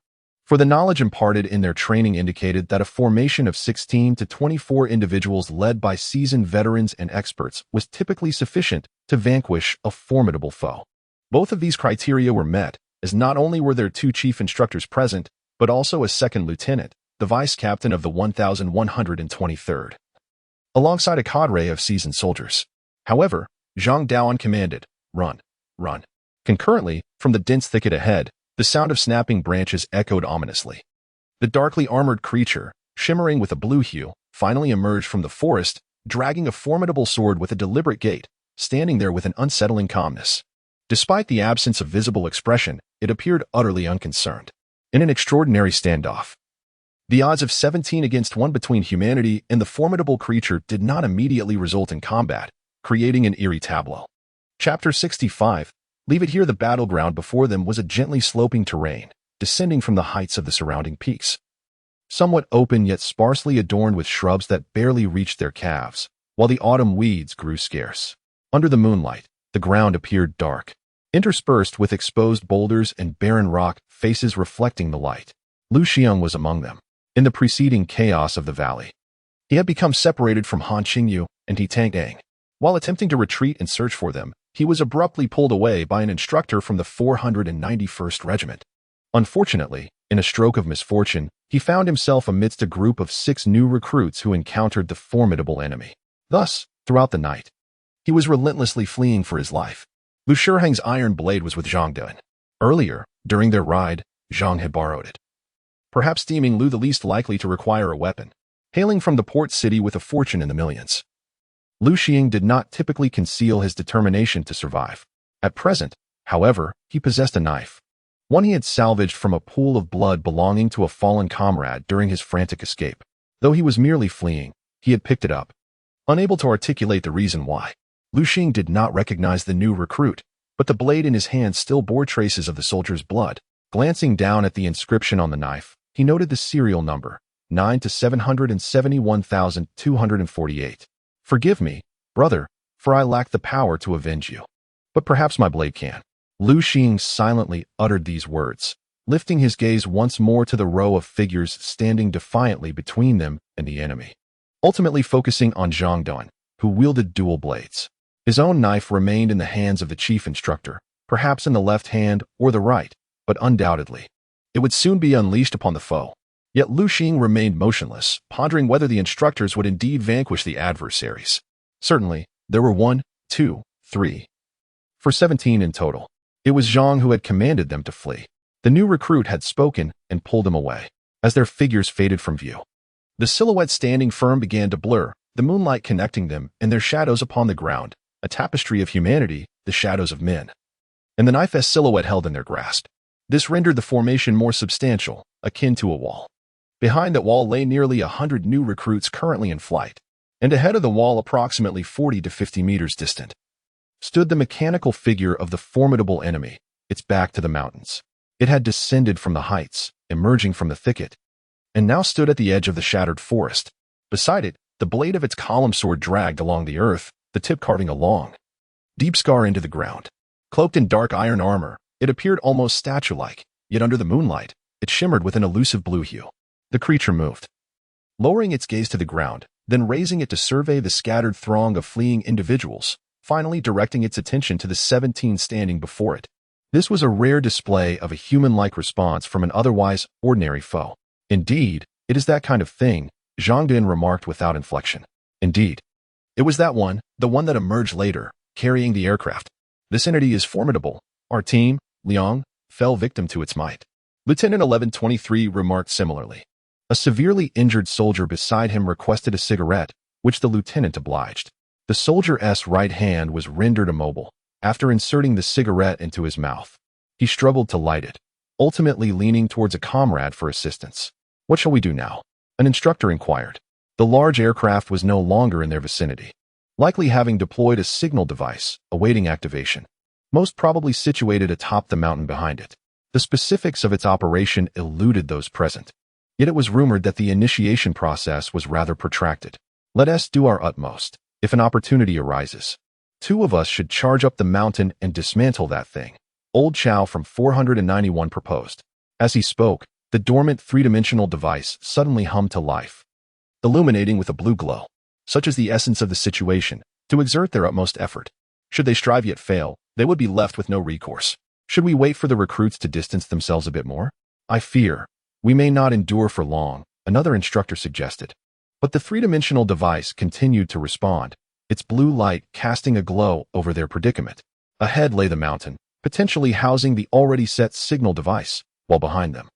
For the knowledge imparted in their training indicated that a formation of 16 to 24 individuals led by seasoned veterans and experts was typically sufficient to vanquish a formidable foe. Both of these criteria were met, as not only were there 2 chief instructors present, but also a second lieutenant, the vice captain of the 1123rd, alongside a cadre of seasoned soldiers. However, Zhang Daoan commanded, "Run, run." Concurrently, from the dense thicket ahead, the sound of snapping branches echoed ominously. The darkly armored creature, shimmering with a blue hue, finally emerged from the forest, dragging a formidable sword with a deliberate gait, standing there with an unsettling calmness. Despite the absence of visible expression, it appeared utterly unconcerned. In an extraordinary standoff, the odds of 17 against 1 between humanity and the formidable creature did not immediately result in combat, creating an eerie tableau. Chapter 65. Leave it here. The battleground before them was a gently sloping terrain, descending from the heights of the surrounding peaks. Somewhat open yet sparsely adorned with shrubs that barely reached their calves, while the autumn weeds grew scarce. Under the moonlight, the ground appeared dark, interspersed with exposed boulders and barren rock faces reflecting the light. Lu Xiang was among them. In the preceding chaos of the valley, he had become separated from Han Qingyu and He Tang. While attempting to retreat and search for them, he was abruptly pulled away by an instructor from the 491st Regiment. Unfortunately, in a stroke of misfortune, he found himself amidst a group of 6 new recruits who encountered the formidable enemy. Thus, throughout the night, he was relentlessly fleeing for his life. Lu Shiheng's iron blade was with Zhang Daoan. Earlier, during their ride, Zhang had borrowed it, perhaps deeming Lu the least likely to require a weapon. Hailing from the port city with a fortune in the millions, Lu Xiang did not typically conceal his determination to survive. At present, however, he possessed a knife, one he had salvaged from a pool of blood belonging to a fallen comrade during his frantic escape. Though he was merely fleeing, he had picked it up. Unable to articulate the reason why, Lu Xiang did not recognize the new recruit, but the blade in his hand still bore traces of the soldier's blood. Glancing down at the inscription on the knife, he noted the serial number, 9 to 771,248. "Forgive me, brother, for I lack the power to avenge you. But perhaps my blade can." Lu Xiang silently uttered these words, lifting his gaze once more to the row of figures standing defiantly between them and the enemy, ultimately focusing on Zhang Daoan, who wielded dual blades. His own knife remained in the hands of the chief instructor, perhaps in the left hand or the right, but undoubtedly, it would soon be unleashed upon the foe. Yet Lu Xiang remained motionless, pondering whether the instructors would indeed vanquish the adversaries. Certainly, there were 1, 2, 3, 4, 17 in total. It was Zhang who had commanded them to flee. The new recruit had spoken and pulled them away, as their figures faded from view. The silhouettes standing firm began to blur, the moonlight connecting them and their shadows upon the ground, a tapestry of humanity, the shadows of men, and the knife as silhouette held in their grasp. This rendered the formation more substantial, akin to a wall. Behind that wall lay nearly 100 new recruits currently in flight, and ahead of the wall, approximately 40 to 50 meters distant, stood the mechanical figure of the formidable enemy, its back to the mountains. It had descended from the heights, emerging from the thicket, and now stood at the edge of the shattered forest. Beside it, the blade of its column sword dragged along the earth, the tip carving a long, deep scar into the ground. Cloaked in dark iron armor, it appeared almost statue-like, yet under the moonlight, it shimmered with an elusive blue hue. The creature moved, lowering its gaze to the ground, then raising it to survey the scattered throng of fleeing individuals, finally directing its attention to the 17 standing before it. This was a rare display of a human-like response from an otherwise ordinary foe. "Indeed, it is that kind of thing," Zhang Daoan remarked without inflection. Indeed, it was that one, the one that emerged later, carrying the aircraft. Vicinity is formidable. Our team, Liang, fell victim to its might. Lieutenant 1123 remarked similarly. A severely injured soldier beside him requested a cigarette, which the lieutenant obliged. The soldier's right hand was rendered immobile after inserting the cigarette into his mouth. He struggled to light it, ultimately leaning towards a comrade for assistance. What shall we do now? An instructor inquired. The large aircraft was no longer in their vicinity, likely having deployed a signal device, awaiting activation, most probably situated atop the mountain behind it. The specifics of its operation eluded those present, yet it was rumored that the initiation process was rather protracted. Let us do our utmost. If an opportunity arises, 2 of us should charge up the mountain and dismantle that thing, Old Chow from 491 proposed. As he spoke, the dormant 3-dimensional device suddenly hummed to life, illuminating with a blue glow. Such is the essence of the situation, to exert their utmost effort. Should they strive yet fail, they would be left with no recourse. Should we wait for the recruits to distance themselves a bit more? I fear we may not endure for long, another instructor suggested. But the 3-dimensional device continued to respond, its blue light casting a glow over their predicament. Ahead lay the mountain, potentially housing the already set signal device, while behind them,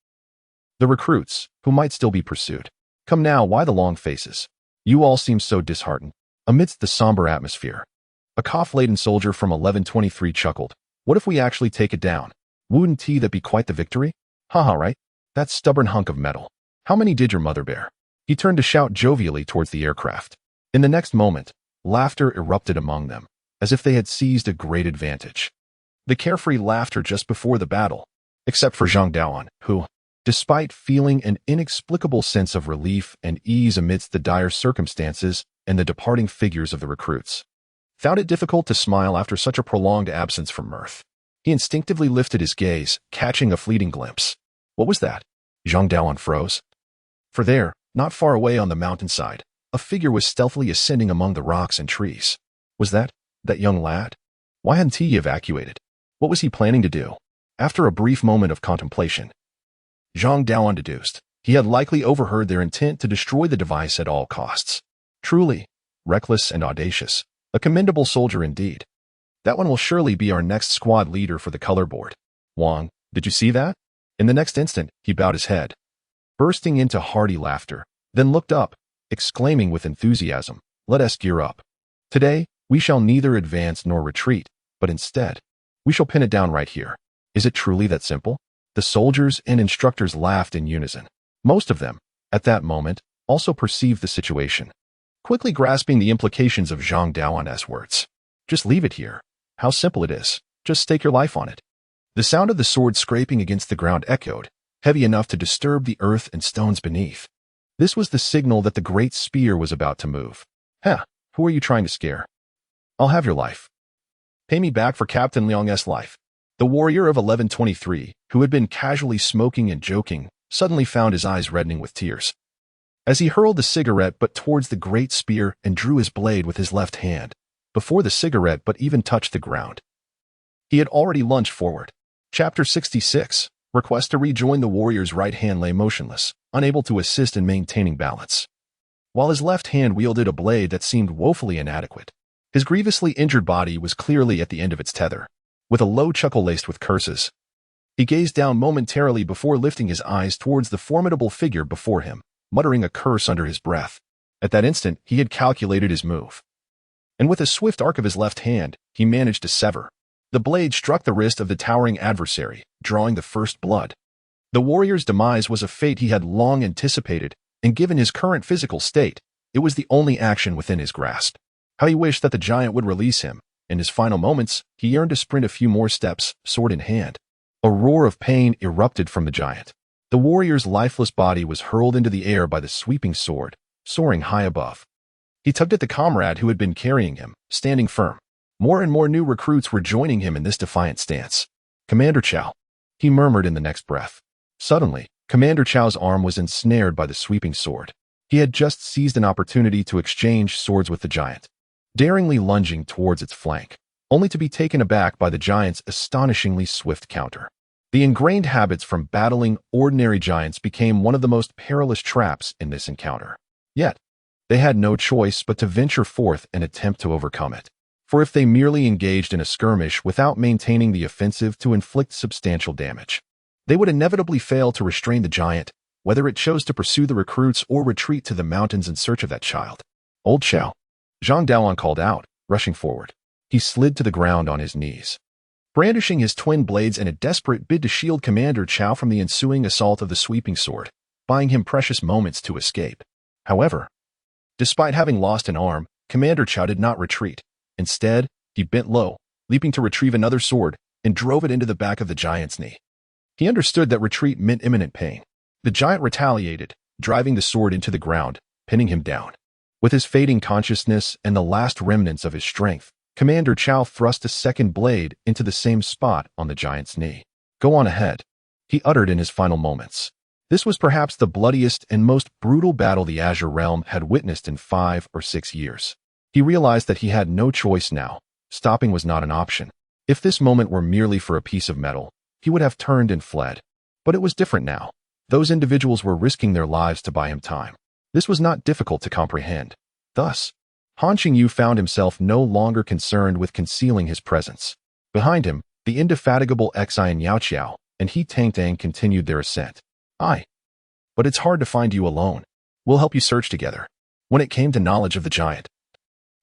the recruits, who might still be pursued. Come now, why the long faces? You all seem so disheartened. Amidst the somber atmosphere, a cough-laden soldier from 1123 chuckled. What if we actually take it down? Wouldn't that be quite the victory? Haha, right? That stubborn hunk of metal. How many did your mother bear? He turned to shout jovially towards the aircraft. In the next moment, laughter erupted among them, as if they had seized a great advantage. The carefree laughter just before the battle, except for Zhang Daoan, who, despite feeling an inexplicable sense of relief and ease amidst the dire circumstances and the departing figures of the recruits, found it difficult to smile after such a prolonged absence from mirth. He instinctively lifted his gaze, catching a fleeting glimpse. What was that? Zhang Daoan froze. For there, not far away on the mountainside, a figure was stealthily ascending among the rocks and trees. Was that young lad? Why hadn't he evacuated? What was he planning to do? After a brief moment of contemplation, Zhang Daoan deduced he had likely overheard their intent to destroy the device at all costs. Truly, reckless and audacious. A commendable soldier indeed. That one will surely be our next squad leader for the color board. Wang, did you see that? In the next instant, he bowed his head, bursting into hearty laughter, then looked up, exclaiming with enthusiasm, let us gear up. Today, we shall neither advance nor retreat, but instead, we shall pin it down right here. Is it truly that simple? The soldiers and instructors laughed in unison. Most of them, at that moment, also perceived the situation, quickly grasping the implications of Zhang Daoan's words. Just leave it here. How simple it is. Just stake your life on it. The sound of the sword scraping against the ground echoed, heavy enough to disturb the earth and stones beneath. This was the signal that the Great Spear was about to move. Who are you trying to scare? I'll have your life. Pay me back for Captain Liang's life. The warrior of 1123, who had been casually smoking and joking, suddenly found his eyes reddening with tears. As he hurled the cigarette but towards the Great Spear and drew his blade with his left hand, before the cigarette but even touched the ground, he had already lunged forward. Chapter 66. Request to rejoin. The warrior's right hand lay motionless, unable to assist in maintaining balance, while his left hand wielded a blade that seemed woefully inadequate. His grievously injured body was clearly at the end of its tether. With a low chuckle laced with curses, he gazed down momentarily before lifting his eyes towards the formidable figure before him, muttering a curse under his breath. At that instant, he had calculated his move, and with a swift arc of his left hand, he managed to sever. The blade struck the wrist of the towering adversary, drawing the first blood. The warrior's demise was a fate he had long anticipated, and given his current physical state, it was the only action within his grasp. How he wished that the giant would release him. In his final moments, he yearned to sprint a few more steps, sword in hand. A roar of pain erupted from the giant. The warrior's lifeless body was hurled into the air by the sweeping sword, soaring high above. He tugged at the comrade who had been carrying him, standing firm. More and more new recruits were joining him in this defiant stance. Commander Chow, he murmured in the next breath. Suddenly, Commander Chow's arm was ensnared by the sweeping sword. He had just seized an opportunity to exchange swords with the giant, daringly lunging towards its flank, only to be taken aback by the giant's astonishingly swift counter. The ingrained habits from battling ordinary giants became one of the most perilous traps in this encounter. Yet, they had no choice but to venture forth and attempt to overcome it. for if they merely engaged in a skirmish without maintaining the offensive to inflict substantial damage, they would inevitably fail to restrain the giant, whether it chose to pursue the recruits or retreat to the mountains in search of that child. Old Xiao, Zhang Daoan called out, rushing forward. He slid to the ground on his knees, brandishing his twin blades in a desperate bid to shield Commander Qiao from the ensuing assault of the sweeping sword, buying him precious moments to escape. However, despite having lost an arm, Commander Qiao did not retreat. Instead, he bent low, leaping to retrieve another sword, and drove it into the back of the giant's knee. He understood that retreat meant imminent pain. The giant retaliated, driving the sword into the ground, pinning him down. With his fading consciousness and the last remnants of his strength, Commander Qiao thrust a second blade into the same spot on the giant's knee. "Go on ahead," he uttered in his final moments. This was perhaps the bloodiest and most brutal battle the Azure realm had witnessed in 5 or 6 years. He realized that he had no choice now. Stopping was not an option. If this moment were merely for a piece of metal, he would have turned and fled. But it was different now. Those individuals were risking their lives to buy him time. This was not difficult to comprehend. Thus, Han Qingyu found himself no longer concerned with concealing his presence. Behind him, the indefatigable Xi and Yao Qiao and He Tang continued their ascent. But it's hard to find you alone. We'll help you search together." When it came to knowledge of the giant,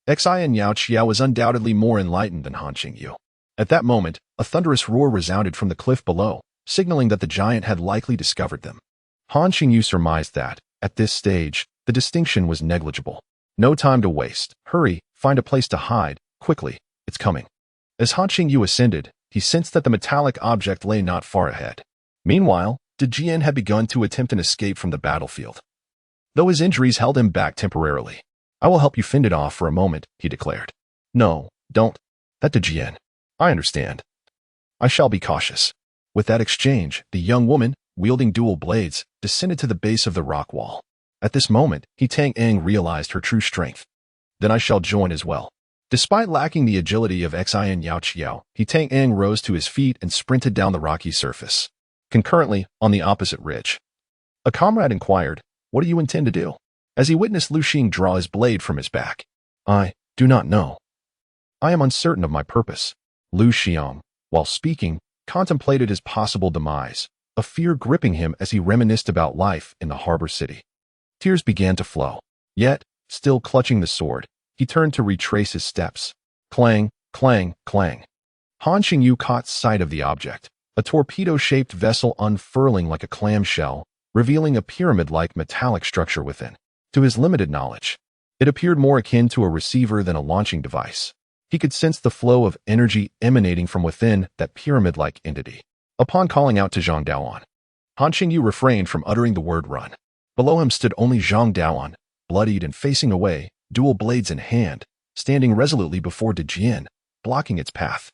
Xi and Yao Qiao was undoubtedly more enlightened than Han Qingyu. At that moment, a thunderous roar resounded from the cliff below, signaling that the giant had likely discovered them. Han Qingyu surmised that, at this stage, the distinction was negligible. No time to waste. Hurry, find a place to hide, quickly, it's coming. As Han Qingyu ascended, he sensed that the metallic object lay not far ahead. Meanwhile, Deathiron had begun to attempt an escape from the battlefield. Though his injuries held him back temporarily, "I will help you fend it off for a moment," he declared. "No, don't. That Deathiron. I understand. I shall be cautious." With that exchange, the young woman, wielding dual blades, descended to the base of the rock wall. At this moment, He Tang realized her true strength. "Then I shall join as well." Despite lacking the agility of Xi and Yao Qiao, He Tang rose to his feet and sprinted down the rocky surface. Concurrently, on the opposite ridge, a comrade inquired, "What do you intend to do?" as he witnessed Lu Xing draw his blade from his back. "I do not know. I am uncertain of my purpose." Lu Xiang, while speaking, contemplated his possible demise, a fear gripping him as he reminisced about life in the harbor city. Tears began to flow. Yet, still clutching the sword, he turned to retrace his steps. Clang, clang, clang. Han Qingyu caught sight of the object, a torpedo-shaped vessel unfurling like a clamshell, revealing a pyramid-like metallic structure within. To his limited knowledge, it appeared more akin to a receiver than a launching device. He could sense the flow of energy emanating from within that pyramid-like entity. Upon calling out to Zhang Daoan, Han Qingyu refrained from uttering the word run. Below him stood only Zhang Daoan, bloodied and facing away, dual blades in hand, standing resolutely before Deathiron, blocking its path.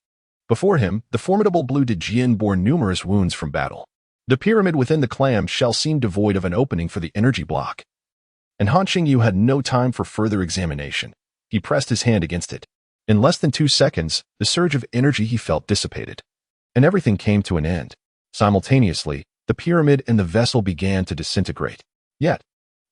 Before him, the formidable blue Deathiron bore numerous wounds from battle. The pyramid within the clam shell seemed devoid of an opening for the energy block. And Han Qingyu had no time for further examination. He pressed his hand against it. In less than 2 seconds, the surge of energy he felt dissipated, and everything came to an end. Simultaneously, the pyramid and the vessel began to disintegrate. Yet,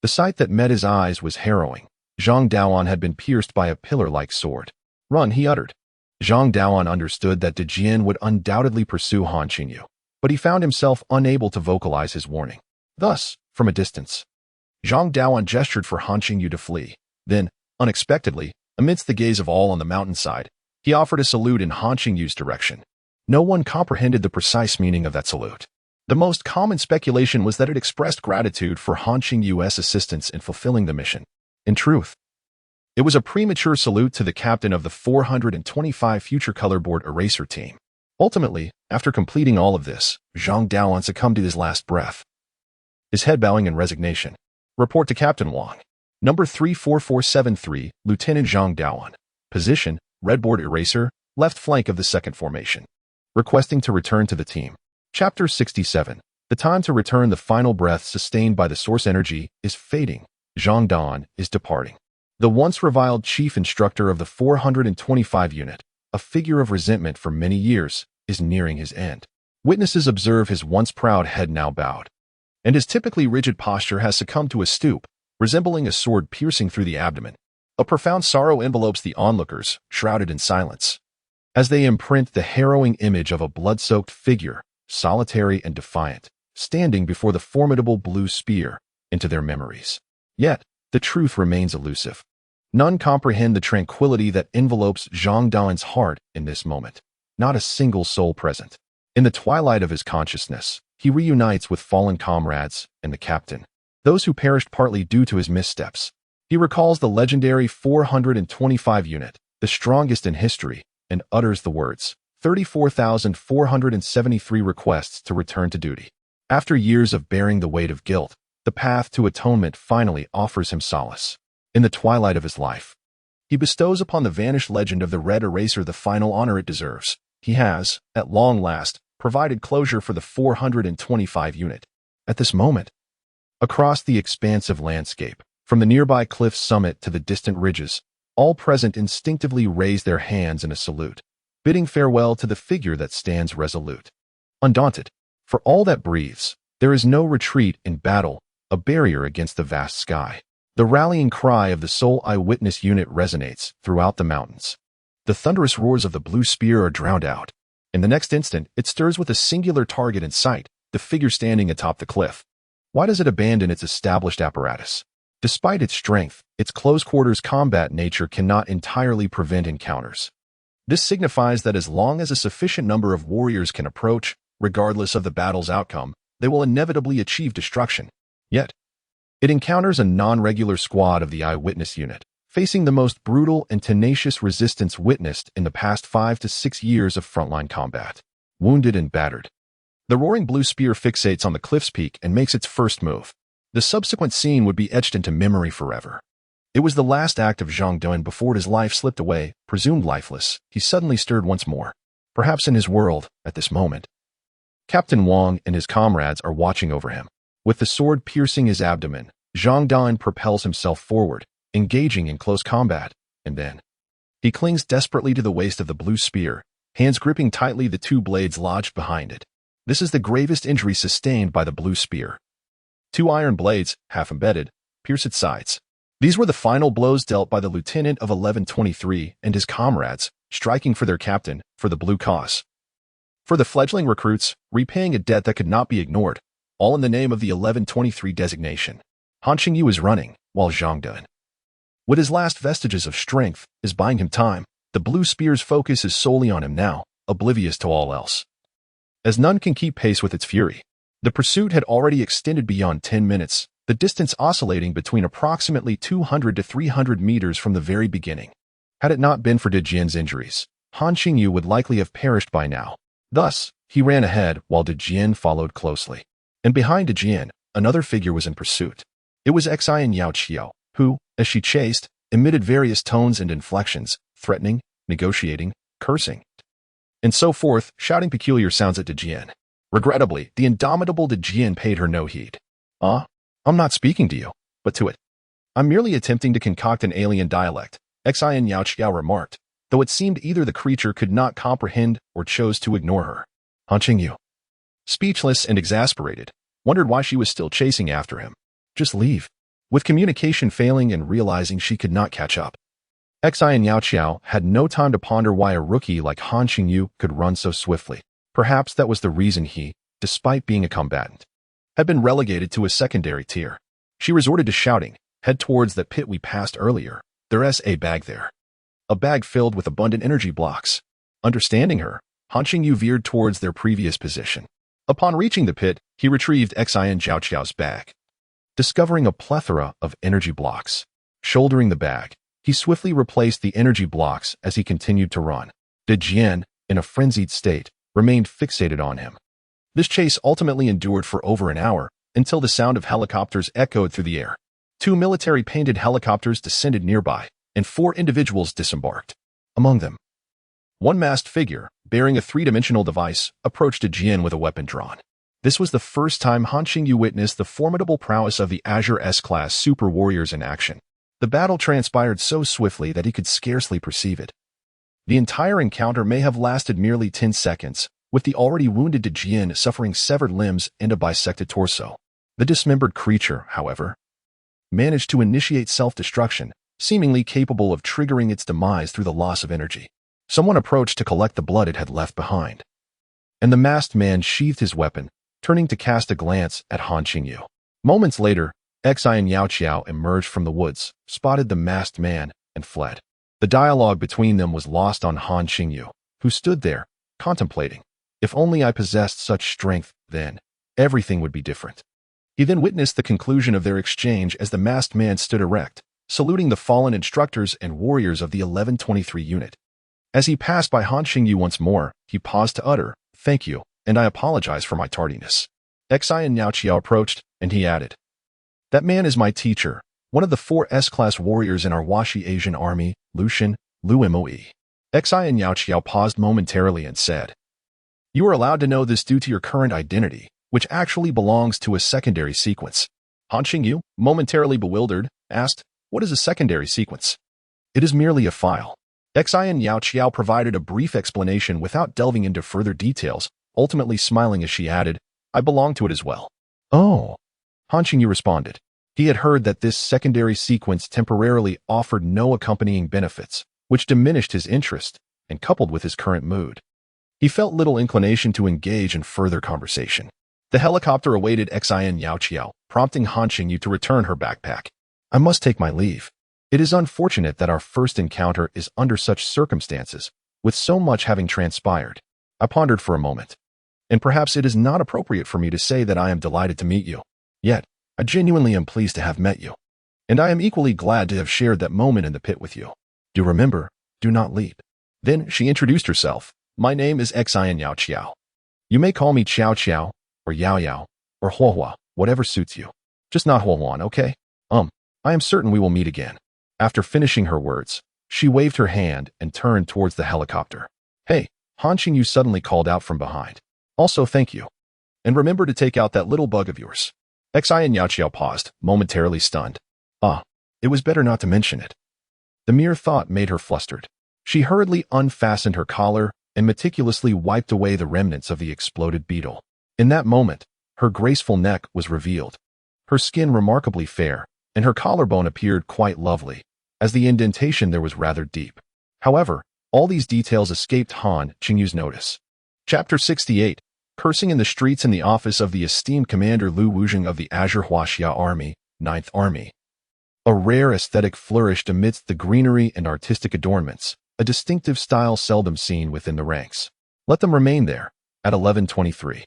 the sight that met his eyes was harrowing. Zhang Daoan had been pierced by a pillar-like sword. "Run," he uttered. Zhang Daoan understood that Deathiron would undoubtedly pursue Han Qingyu, but he found himself unable to vocalize his warning. Thus, from a distance, Zhang Daoan gestured for Han Qingyu to flee. Then, unexpectedly, amidst the gaze of all on the mountainside, he offered a salute in Han Qingyu's direction. No one comprehended the precise meaning of that salute. The most common speculation was that it expressed gratitude for Han Qingyu's assistance in fulfilling the mission. In truth, it was a premature salute to the captain of the 425 Future Colorboard Eraser team. Ultimately, after completing all of this, Zhang Daoan succumbed to his last breath, his head bowing in resignation. Report to Captain Wang. Number 34473, Lieutenant Zhang Daoan. Position, Redboard Eraser, left flank of the second formation. Requesting to return to the team. Chapter 67. The time to return. The final breath sustained by the source energy is fading. Zhang Daoan is departing. The once reviled chief instructor of the 425 unit, a figure of resentment for many years, is nearing his end. Witnesses observe his once proud head now bowed, and his typically rigid posture has succumbed to a stoop, resembling a sword piercing through the abdomen. A profound sorrow envelopes the onlookers, shrouded in silence, as they imprint the harrowing image of a blood-soaked figure, solitary and defiant, standing before the formidable blue spear, into their memories. Yet, the truth remains elusive. None comprehend the tranquility that envelopes Zhang Dain's heart in this moment. Not a single soul present. In the twilight of his consciousness, he reunites with fallen comrades and the captain, those who perished partly due to his missteps. He recalls the legendary 425 unit, the strongest in history, and utters the words, 34,473 requests to return to duty. After years of bearing the weight of guilt, the path to atonement finally offers him solace. In the twilight of his life, he bestows upon the vanished legend of the Red Eraser the final honor it deserves. He has, at long last, provided closure for the 425 unit. At this moment, across the expansive landscape, from the nearby cliff summit to the distant ridges, all present instinctively raise their hands in a salute, bidding farewell to the figure that stands resolute. Undaunted, for all that breathes, there is no retreat in battle, a barrier against the vast sky. The rallying cry of the sole eyewitness unit resonates throughout the mountains. The thunderous roars of the blue spear are drowned out. In the next instant, it stirs with a singular target in sight, the figure standing atop the cliff. Why does it abandon its established apparatus? Despite its strength, its close-quarters combat nature cannot entirely prevent encounters. This signifies that as long as a sufficient number of warriors can approach, regardless of the battle's outcome, they will inevitably achieve destruction. Yet, it encounters a non-regular squad of the eyewitness unit, facing the most brutal and tenacious resistance witnessed in the past 5 to 6 years of frontline combat. Wounded and battered, the roaring blue spear fixates on the cliff's peak and makes its first move. The subsequent scene would be etched into memory forever. It was the last act of Zhang Dain before his life slipped away, presumed lifeless. He suddenly stirred once more. Perhaps in his world, at this moment, Captain Wang and his comrades are watching over him. With the sword piercing his abdomen, Zhang Dain propels himself forward, engaging in close combat, and then he clings desperately to the waist of the blue spear, hands gripping tightly the two blades lodged behind it. This is the gravest injury sustained by the blue spear. 2 iron blades, half embedded, pierce its sides. These were the final blows dealt by the lieutenant of 1123 and his comrades, striking for their captain, for the blue cause. For the fledgling recruits, repaying a debt that could not be ignored, all in the name of the 1123 designation. Han Qingyu is running, while Zhang Dain, with his last vestiges of strength, is buying him time. The blue spear's focus is solely on him now, oblivious to all else. As none can keep pace with its fury, the pursuit had already extended beyond 10 minutes, the distance oscillating between approximately 200 to 300 meters from the very beginning. Had it not been for Dejian's injuries, Han Qingyu would likely have perished by now. Thus, he ran ahead while Dejian followed closely. And behind Dejian, another figure was in pursuit. It was Xian Yaoqiao, who, as she chased, emitted various tones and inflections, threatening, negotiating, cursing, and so forth, shouting peculiar sounds at Dejian. Regrettably, the indomitable Dejian paid her no heed. I'm not speaking to you, but to it. I'm merely attempting to concoct an alien dialect, Xian Yaoqiao remarked, though it seemed either the creature could not comprehend or chose to ignore her. Han Qingyu, speechless and exasperated, wondered why she was still chasing after him. Just leave. With communication failing and realizing she could not catch up, Xian Yaoqiao had no time to ponder why a rookie like Han Qingyu could run so swiftly. Perhaps that was the reason he, despite being a combatant, had been relegated to a secondary tier. She resorted to shouting, "Head towards that pit we passed earlier. There's a bag there." A bag filled with abundant energy blocks. Understanding her, Han Qingyu veered towards their previous position. Upon reaching the pit, he retrieved Xian Yaoqiao's bag, discovering a plethora of energy blocks. Shouldering the bag, he swiftly replaced the energy blocks as he continued to run. Dejian, in a frenzied state, remained fixated on him. This chase ultimately endured for over an hour, until the sound of helicopters echoed through the air. 2 military-painted helicopters descended nearby, and 4 individuals disembarked. Among them, one masked figure, bearing a 3-dimensional device, approached Dejian with a weapon drawn. This was the first time Han Qingyu witnessed the formidable prowess of the Azure S-class super warriors in action. The battle transpired so swiftly that he could scarcely perceive it. The entire encounter may have lasted merely 10 seconds, with the already wounded Dejian suffering severed limbs and a bisected torso. The dismembered creature, however, managed to initiate self-destruction, seemingly capable of triggering its demise through the loss of energy. Someone approached to collect the blood it had left behind. And the masked man sheathed his weapon, turning to cast a glance at Han Qingyu. Moments later, Xi and Yao Qiao emerged from the woods, spotted the masked man, and fled. The dialogue between them was lost on Han Qingyu, who stood there, contemplating. If only I possessed such strength, then everything would be different. He then witnessed the conclusion of their exchange as the masked man stood erect, saluting the fallen instructors and warriors of the 1123 unit. As he passed by Han Qingyu once more, he paused to utter, "Thank you, and I apologize for my tardiness." Xi and Yao Qiao approached, and he added, "That man is my teacher, one of the 4 S-class warriors in our Washi Asian army, Lucian, Lu Moe." Xi and Yao Qiao paused momentarily and said, "You are allowed to know this due to your current identity, which actually belongs to a secondary sequence." Han Qingyu, momentarily bewildered, asked, "What is a secondary sequence?" "It is merely a file." Xi and Yao Qiao provided a brief explanation without delving into further details, ultimately smiling as she added, "I belong to it as well." "Oh," Han Qingyu responded. He had heard that this secondary sequence temporarily offered no accompanying benefits, which diminished his interest, and coupled with his current mood, he felt little inclination to engage in further conversation. The helicopter awaited Xi and Yao Qiao, prompting Han Qingyu to return her backpack. "I must take my leave. It is unfortunate that our first encounter is under such circumstances, with so much having transpired." I pondered for a moment. "And perhaps it is not appropriate for me to say that I am delighted to meet you. Yet, I genuinely am pleased to have met you. And I am equally glad to have shared that moment in the pit with you. Do remember, do not leap." Then she introduced herself. "My name is Xi and Yao Qiao. You may call me Qiao Qiao, or Yao Yao, or Huohua, whatever suits you. Just not Huohuan, okay? I am certain we will meet again." After finishing her words, she waved her hand and turned towards the helicopter. "Hey," Han Qingyu suddenly called out from behind. "Also thank you. And remember to take out that little bug of yours." Xi and Yao Qiao paused, momentarily stunned. It was better not to mention it. The mere thought made her flustered. She hurriedly unfastened her collar and meticulously wiped away the remnants of the exploded beetle. In that moment, her graceful neck was revealed. Her skin remarkably fair, and her collarbone appeared quite lovely, as the indentation there was rather deep. However, all these details escaped Han Qingyu's notice. Chapter 68, Cursing in the Streets in the Office of the Esteemed Commander Lu Wuzheng of the Azure Huaxia Army, 9th Army. A rare aesthetic flourished amidst the greenery and artistic adornments, a distinctive style seldom seen within the ranks. Let them remain there, at 1123.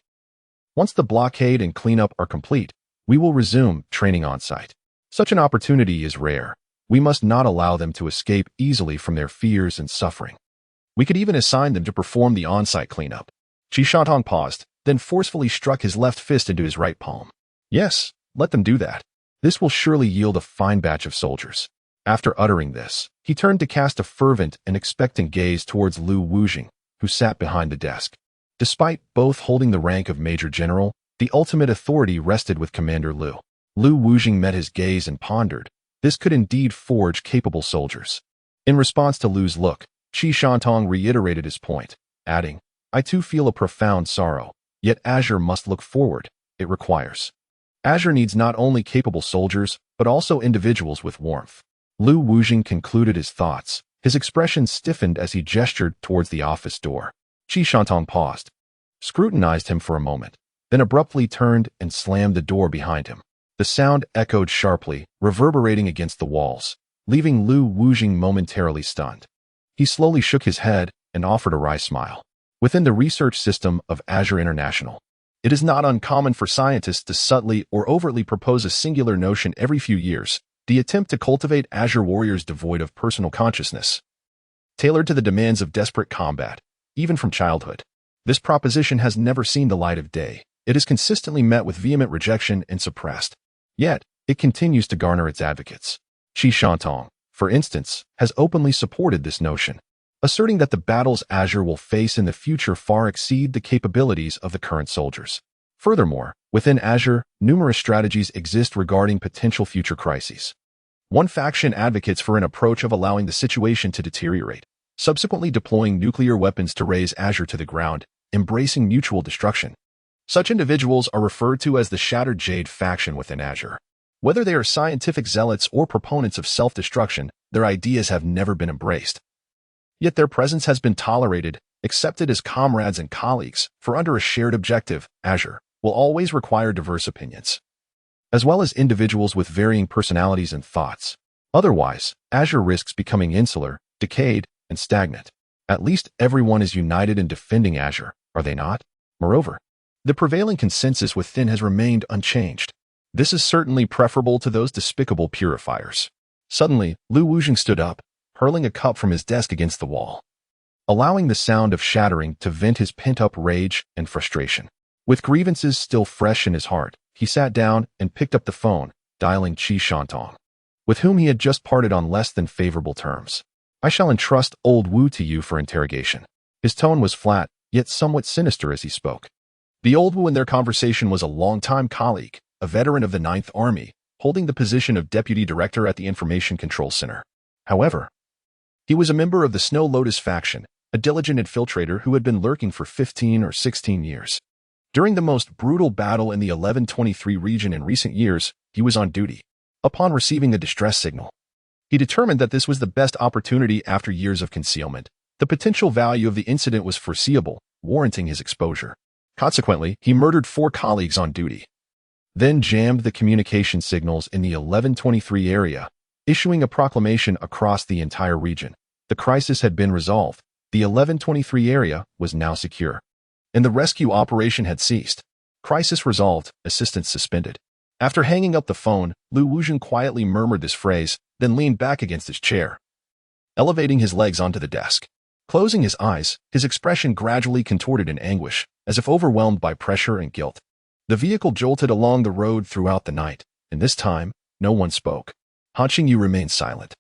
Once the blockade and cleanup are complete, we will resume training on site. Such an opportunity is rare. We must not allow them to escape easily from their fears and suffering. We could even assign them to perform the on-site cleanup. Qi Shantong paused, then forcefully struck his left fist into his right palm. "Yes, let them do that. This will surely yield a fine batch of soldiers." After uttering this, he turned to cast a fervent and expectant gaze towards Lu Wuzheng, who sat behind the desk. Despite both holding the rank of Major General, the ultimate authority rested with Commander Lu. Lu Wuzheng met his gaze and pondered. This could indeed forge capable soldiers. In response to Lu's look, Qi Shantong reiterated his point, adding, "I too feel a profound sorrow, yet Azure must look forward. It requires. Azure needs not only capable soldiers, but also individuals with warmth." Lu Wuzheng concluded his thoughts. His expression stiffened as he gestured towards the office door. Qi Shantong paused, scrutinized him for a moment, then abruptly turned and slammed the door behind him. The sound echoed sharply, reverberating against the walls, leaving Lu Wuzheng momentarily stunned. He slowly shook his head and offered a wry smile. Within the research system of Azure International, it is not uncommon for scientists to subtly or overtly propose a singular notion every few years, the attempt to cultivate Azure warriors devoid of personal consciousness, tailored to the demands of desperate combat, even from childhood. This proposition has never seen the light of day. It is consistently met with vehement rejection and suppressed. Yet, it continues to garner its advocates. Qi Shantong, for instance, has openly supported this notion, asserting that the battles Azure will face in the future far exceed the capabilities of the current soldiers. Furthermore, within Azure, numerous strategies exist regarding potential future crises. One faction advocates for an approach of allowing the situation to deteriorate, subsequently deploying nuclear weapons to raze Azure to the ground, embracing mutual destruction. Such individuals are referred to as the Shattered Jade faction within Azure. Whether they are scientific zealots or proponents of self-destruction, their ideas have never been embraced. Yet their presence has been tolerated, accepted as comrades and colleagues, for under a shared objective, Azure will always require diverse opinions, as well as individuals with varying personalities and thoughts. Otherwise, Azure risks becoming insular, decayed, and stagnant. At least everyone is united in defending Azure, are they not? Moreover, the prevailing consensus within has remained unchanged. This is certainly preferable to those despicable purifiers. Suddenly, Lu Wujing stood up, hurling a cup from his desk against the wall, allowing the sound of shattering to vent his pent-up rage and frustration. With grievances still fresh in his heart, he sat down and picked up the phone, dialing Qi Shantong, with whom he had just parted on less than favorable terms. I shall entrust old Wu to you for interrogation. His tone was flat, yet somewhat sinister as he spoke. The old Wu in their conversation was a longtime colleague, a veteran of the Ninth Army, holding the position of deputy director at the Information Control Center. However, he was a member of the Snow Lotus faction, a diligent infiltrator who had been lurking for 15 or 16 years. During the most brutal battle in the 1123 region in recent years, he was on duty. Upon receiving a distress signal, he determined that this was the best opportunity after years of concealment. The potential value of the incident was foreseeable, warranting his exposure. Consequently, he murdered 4 colleagues on duty, then jammed the communication signals in the 1123 area, issuing a proclamation across the entire region. The crisis had been resolved. The 1123 area was now secure, and the rescue operation had ceased. Crisis resolved, assistance suspended. After hanging up the phone, Lu Wujing quietly murmured this phrase, then leaned back against his chair, elevating his legs onto the desk. Closing his eyes, his expression gradually contorted in anguish, as if overwhelmed by pressure and guilt. The vehicle jolted along the road throughout the night, and this time, no one spoke. Han Qingyu remained silent.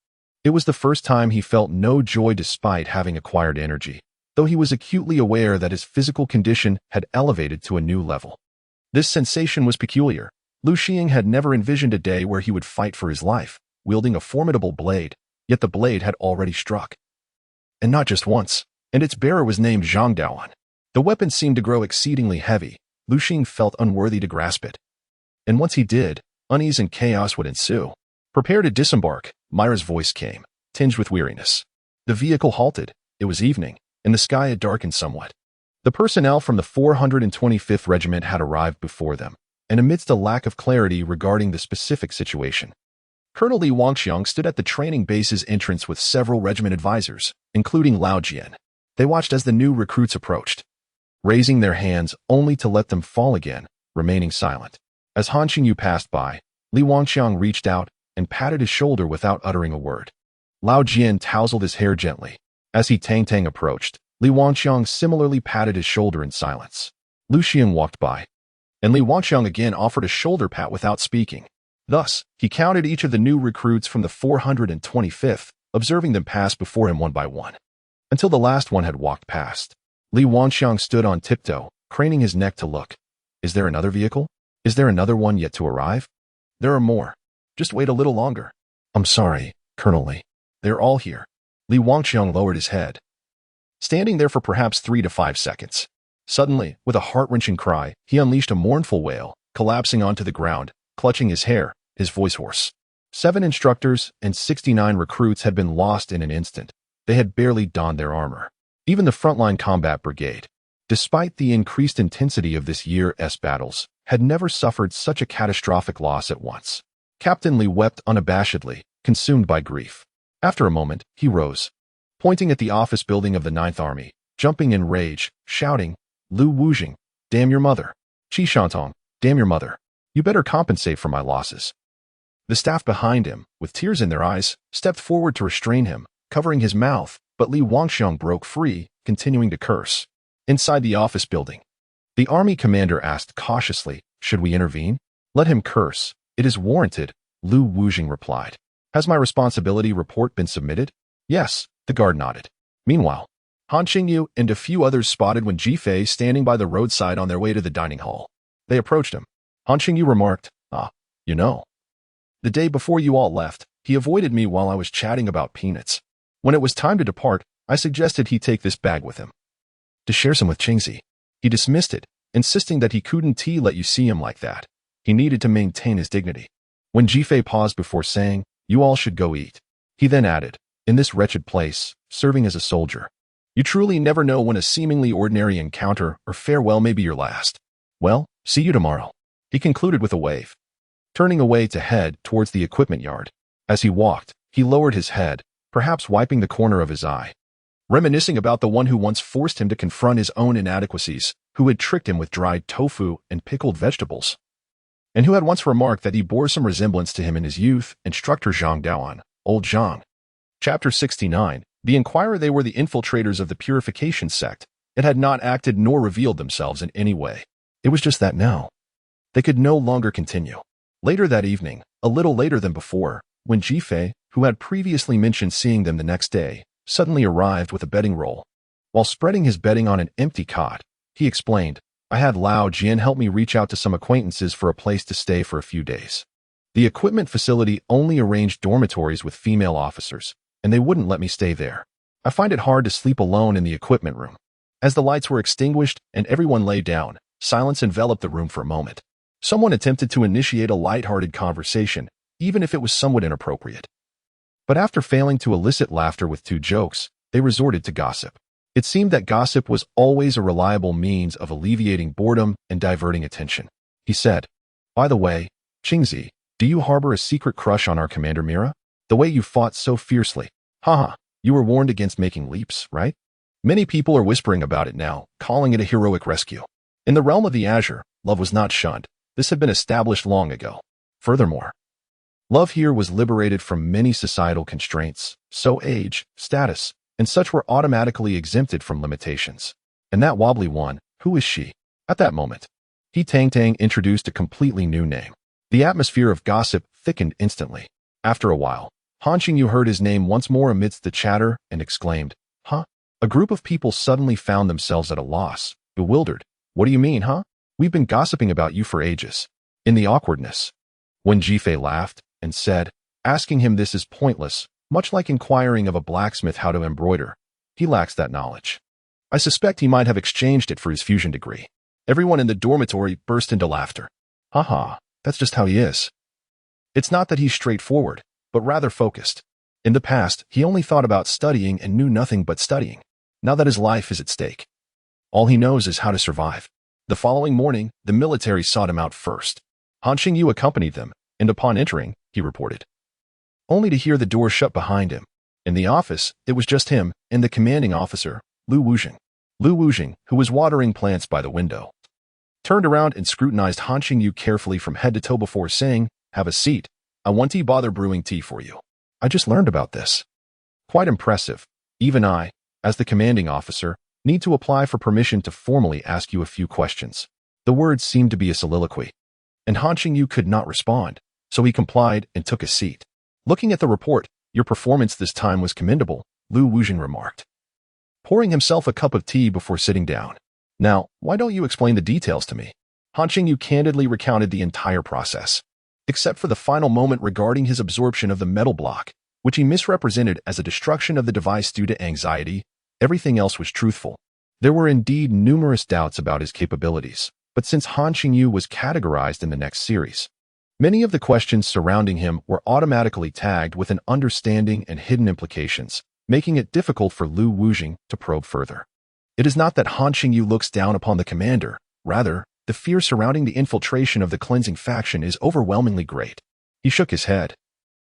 It was the first time he felt no joy despite having acquired energy, though he was acutely aware that his physical condition had elevated to a new level. This sensation was peculiar. Lu Xing had never envisioned a day where he would fight for his life, wielding a formidable blade, yet the blade had already struck. And not just once, and its bearer was named Zhang Daoan. The weapon seemed to grow exceedingly heavy. Lu Xing felt unworthy to grasp it. And once he did, unease and chaos would ensue. Prepare to disembark, Myra's voice came, tinged with weariness. The vehicle halted. It was evening, and the sky had darkened somewhat. The personnel from the 425th Regiment had arrived before them, and amidst a lack of clarity regarding the specific situation, Colonel Li Wangxiang stood at the training base's entrance with several regiment advisors, including Lao Jian. They watched as the new recruits approached, raising their hands only to let them fall again, remaining silent. As Han Qingyu passed by, Li Wangxiang reached out and patted his shoulder without uttering a word. Lao Jian tousled his hair gently. As he Tang approached, Li Wangxiang similarly patted his shoulder in silence. Lu Xing walked by, and Li Wangxiang again offered a shoulder pat without speaking. Thus, he counted each of the new recruits from the 425th, observing them pass before him one by one, until the last one had walked past. Li Wangxiang stood on tiptoe, craning his neck to look. Is there another vehicle? Is there another one yet to arrive? There are more. Just wait a little longer. I'm sorry, Colonel Li. They're all here. Li Wangxiang lowered his head, standing there for perhaps 3 to 5 seconds. Suddenly, with a heart-wrenching cry, he unleashed a mournful wail, collapsing onto the ground, clutching his hair, his voice hoarse. 7 instructors and 69 recruits had been lost in an instant. They had barely donned their armor. Even the frontline combat brigade, despite the increased intensity of this year's battles, had never suffered such a catastrophic loss at once. Captain Li wept unabashedly, consumed by grief. After a moment, he rose, pointing at the office building of the Ninth Army, jumping in rage, shouting, Lu Wujing, damn your mother. Qi Shantong, damn your mother. You better compensate for my losses. The staff behind him, with tears in their eyes, stepped forward to restrain him, covering his mouth, but Li Wangxiang broke free, continuing to curse. Inside the office building, the army commander asked cautiously, should we intervene? Let him curse. It is warranted, Lu Wujing replied. Has my responsibility report been submitted? Yes, the guard nodded. Meanwhile, Han Qingyu and a few others spotted Wen Jifei standing by the roadside on their way to the dining hall. They approached him. Han Qingyu remarked, you know, the day before you all left, he avoided me while I was chatting about peanuts. When it was time to depart, I suggested he take this bag with him to share some with Qingzi. He dismissed it, insisting that he couldn't let you see him like that. He needed to maintain his dignity. When Jifei paused before saying, you all should go eat, He then added, "In this wretched place, serving as a soldier, you truly never know when a seemingly ordinary encounter or farewell may be your last. Well, see you tomorrow," he concluded with a wave. Turning away to head towards the equipment yard. As he walked, he lowered his head, perhaps wiping the corner of his eye, reminiscing about the one who once forced him to confront his own inadequacies, who had tricked him with dried tofu and pickled vegetables, and who had once remarked that he bore some resemblance to him in his youth, instructor Zhang Daoan, old Zhang. Chapter 69. The Inquirer. They were the infiltrators of the purification sect, and had not acted nor revealed themselves in any way. It was just that now they could no longer continue. Later that evening, a little later than before, when Jifei, who had previously mentioned seeing them the next day, suddenly arrived with a bedding roll. While spreading his bedding on an empty cot, he explained, "I had Lao Jian help me reach out to some acquaintances for a place to stay for a few days. The equipment facility only arranged dormitories with female officers, and they wouldn't let me stay there. I find it hard to sleep alone in the equipment room." As the lights were extinguished and everyone lay down, silence enveloped the room for a moment. Someone attempted to initiate a light-hearted conversation, even if it was somewhat inappropriate. But after failing to elicit laughter with two jokes, they resorted to gossip. It seemed that gossip was always a reliable means of alleviating boredom and diverting attention. He said, "By the way, Qingzi, do you harbor a secret crush on our Commander Mira? The way you fought so fiercely. Haha, you were warned against making leaps, right? Many people are whispering about it now, calling it a heroic rescue. In the realm of the Azure, love was not shunned. This had been established long ago. Furthermore, love here was liberated from many societal constraints, so age, status, and such were automatically exempted from limitations. And that wobbly one, who is she?" At that moment, He Tang Tang introduced a completely new name. The atmosphere of gossip thickened instantly. After a while, Han Qingyu heard his name once more amidst the chatter and exclaimed, "Huh?" A group of people suddenly found themselves at a loss, bewildered. "What do you mean, huh? We've been gossiping about you for ages." In the awkwardness, when Jifei laughed and said, "Asking him this is pointless, much like inquiring of a blacksmith how to embroider. He lacks that knowledge. I suspect he might have exchanged it for his fusion degree." Everyone in the dormitory burst into laughter. "Haha, that's just how he is. It's not that he's straightforward, but rather focused. In the past, he only thought about studying and knew nothing but studying. Now that his life is at stake, all he knows is how to survive." The following morning, the military sought him out first. Han Qingyu accompanied them, and upon entering, he reported, only to hear the door shut behind him. In the office, it was just him and the commanding officer, Lu Wujing. Lu Wujing, who was watering plants by the window, turned around and scrutinized Han Qingyu carefully from head to toe before saying, "Have a seat. I want to bother brewing tea for you. I just learned about this. Quite impressive. Even I, as the commanding officer, need to apply for permission to formally ask you a few questions." The words seemed to be a soliloquy, and Han Qingyu could not respond, so he complied and took a seat. "Looking at the report, your performance this time was commendable," Lu Wujing remarked, pouring himself a cup of tea before sitting down. "Now, why don't you explain the details to me?" Han Qingyu candidly recounted the entire process, except for the final moment regarding his absorption of the metal block, which he misrepresented as a destruction of the device due to anxiety. Everything else was truthful. There were indeed numerous doubts about his capabilities, but since Han Qingyu was categorized in the next series, many of the questions surrounding him were automatically tagged with an understanding and hidden implications, making it difficult for Lu Wujing to probe further. It is not that Han Qingyu looks down upon the commander, rather, the fear surrounding the infiltration of the cleansing faction is overwhelmingly great. He shook his head,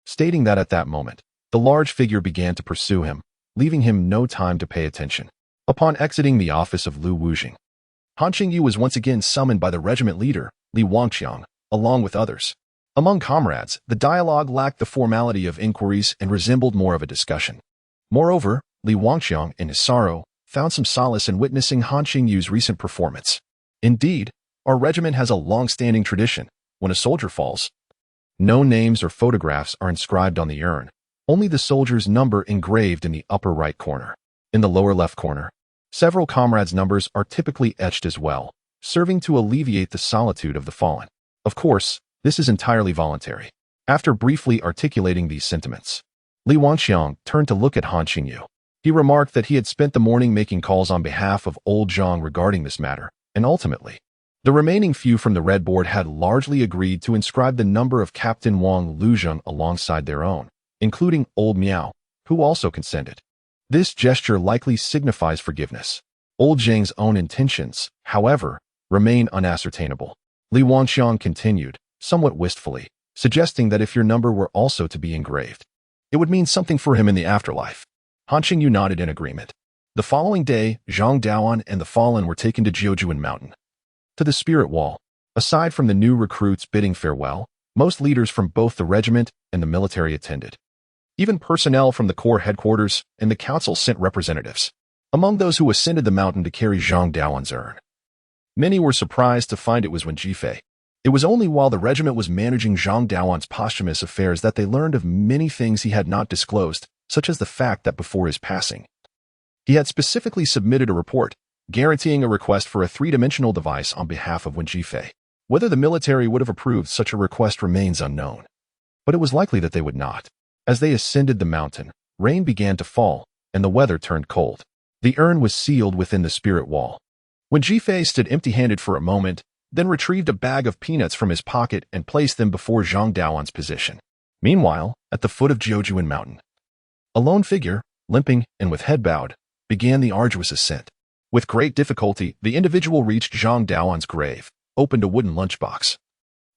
stating that at that moment, the large figure began to pursue him, leaving him no time to pay attention. Upon exiting the office of Lu Wujing, Han Qingyu was once again summoned by the regiment leader, Li Wangqiang, along with others. Among comrades, the dialogue lacked the formality of inquiries and resembled more of a discussion. Moreover, Li Wangqiang, in his sorrow, found some solace in witnessing Han Qingyu's recent performance. Indeed, our regiment has a long-standing tradition. When a soldier falls, no names or photographs are inscribed on the urn, only the soldier's number engraved in the upper right corner. In the lower left corner, several comrades' numbers are typically etched as well, serving to alleviate the solitude of the fallen. Of course, this is entirely voluntary. After briefly articulating these sentiments, Li Wangqiang turned to look at Han Qingyu. He remarked that he had spent the morning making calls on behalf of old Zhang regarding this matter, and ultimately, the remaining few from the Red Board had largely agreed to inscribe the number of Captain Wang Luzheng alongside their own. including old Miao, who also consented. This gesture likely signifies forgiveness. Old Zhang's own intentions, however, remain unascertainable. Li Wangxiang continued, somewhat wistfully, suggesting that if your number were also to be engraved, it would mean something for him in the afterlife. Han Qingyu nodded in agreement. The following day, Zhang Daoan and the Fallen were taken to Jiujuan Mountain, to the Spirit Wall. Aside from the new recruits bidding farewell, most leaders from both the regiment and the military attended. Even personnel from the Corps headquarters and the council sent representatives. Among those who ascended the mountain to carry Zhang Daoan's urn, many were surprised to find it was Wen Jifei. It was only while the regiment was managing Zhang Daoan's posthumous affairs that they learned of many things he had not disclosed, such as the fact that before his passing, he had specifically submitted a report guaranteeing a request for a three-dimensional device on behalf of Wen Jifei. Whether the military would have approved such a request remains unknown, but it was likely that they would not. As they ascended the mountain, rain began to fall, and the weather turned cold. The urn was sealed within the spirit wall. Wen Jifei stood empty-handed for a moment, then retrieved a bag of peanuts from his pocket and placed them before Zhang Daoan's position. Meanwhile, at the foot of Jiujuan Mountain, a lone figure, limping and with head bowed, began the arduous ascent. With great difficulty, the individual reached Zhang Daoan's grave, opened a wooden lunchbox,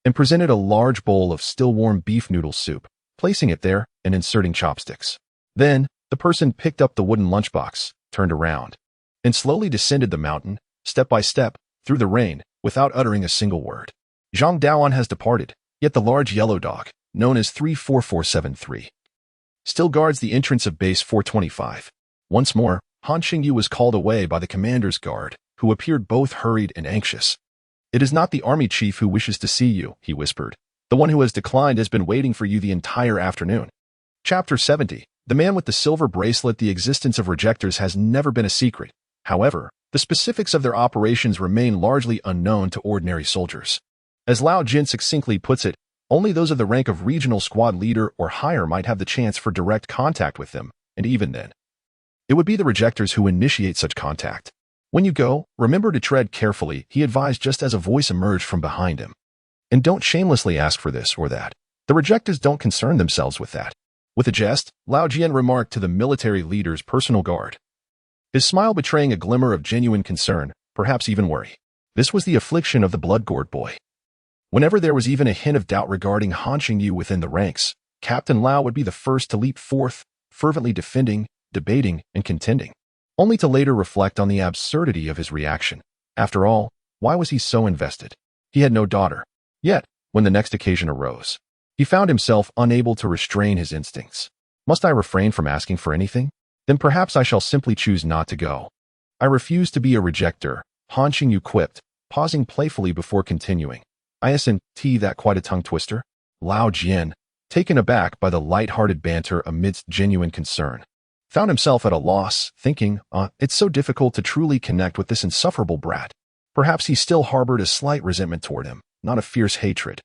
and presented a large bowl of still-warm beef noodle soup, placing it there and inserting chopsticks. Then, the person picked up the wooden lunchbox, turned around, and slowly descended the mountain, step by step, through the rain, without uttering a single word. Zhang Daoan has departed, yet the large yellow dog, known as 34473, still guards the entrance of Base 425. Once more, Han Qingyu was called away by the commander's guard, who appeared both hurried and anxious. "It is not the army chief who wishes to see you," he whispered. "The one who has declined has been waiting for you the entire afternoon." Chapter 70. The man with the silver bracelet. The existence of rejectors has never been a secret. However, the specifics of their operations remain largely unknown to ordinary soldiers. As Lao Jian succinctly puts it, only those of the rank of regional squad leader or higher might have the chance for direct contact with them, and even then, it would be the rejectors who initiate such contact. "When you go, remember to tread carefully," he advised just as a voice emerged from behind him. "And don't shamelessly ask for this or that. The rejectors don't concern themselves with that." With a jest, Lao Jian remarked to the military leader's personal guard, his smile betraying a glimmer of genuine concern, perhaps even worry. This was the affliction of the blood-gored boy. Whenever there was even a hint of doubt regarding Han Qingyu within the ranks, Captain Lao would be the first to leap forth, fervently defending, debating, and contending, only to later reflect on the absurdity of his reaction. After all, why was he so invested? He had no daughter. Yet, when the next occasion arose, he found himself unable to restrain his instincts. "Must I refrain from asking for anything? Then perhaps I shall simply choose not to go. I refuse to be a rejecter," Han Qingyu quipped, pausing playfully before continuing. "Isn't that quite a tongue twister?" Lao Jian, taken aback by the light-hearted banter amidst genuine concern, found himself at a loss, thinking, it's so difficult to truly connect with this insufferable brat. Perhaps he still harbored a slight resentment toward him, not a fierce hatred,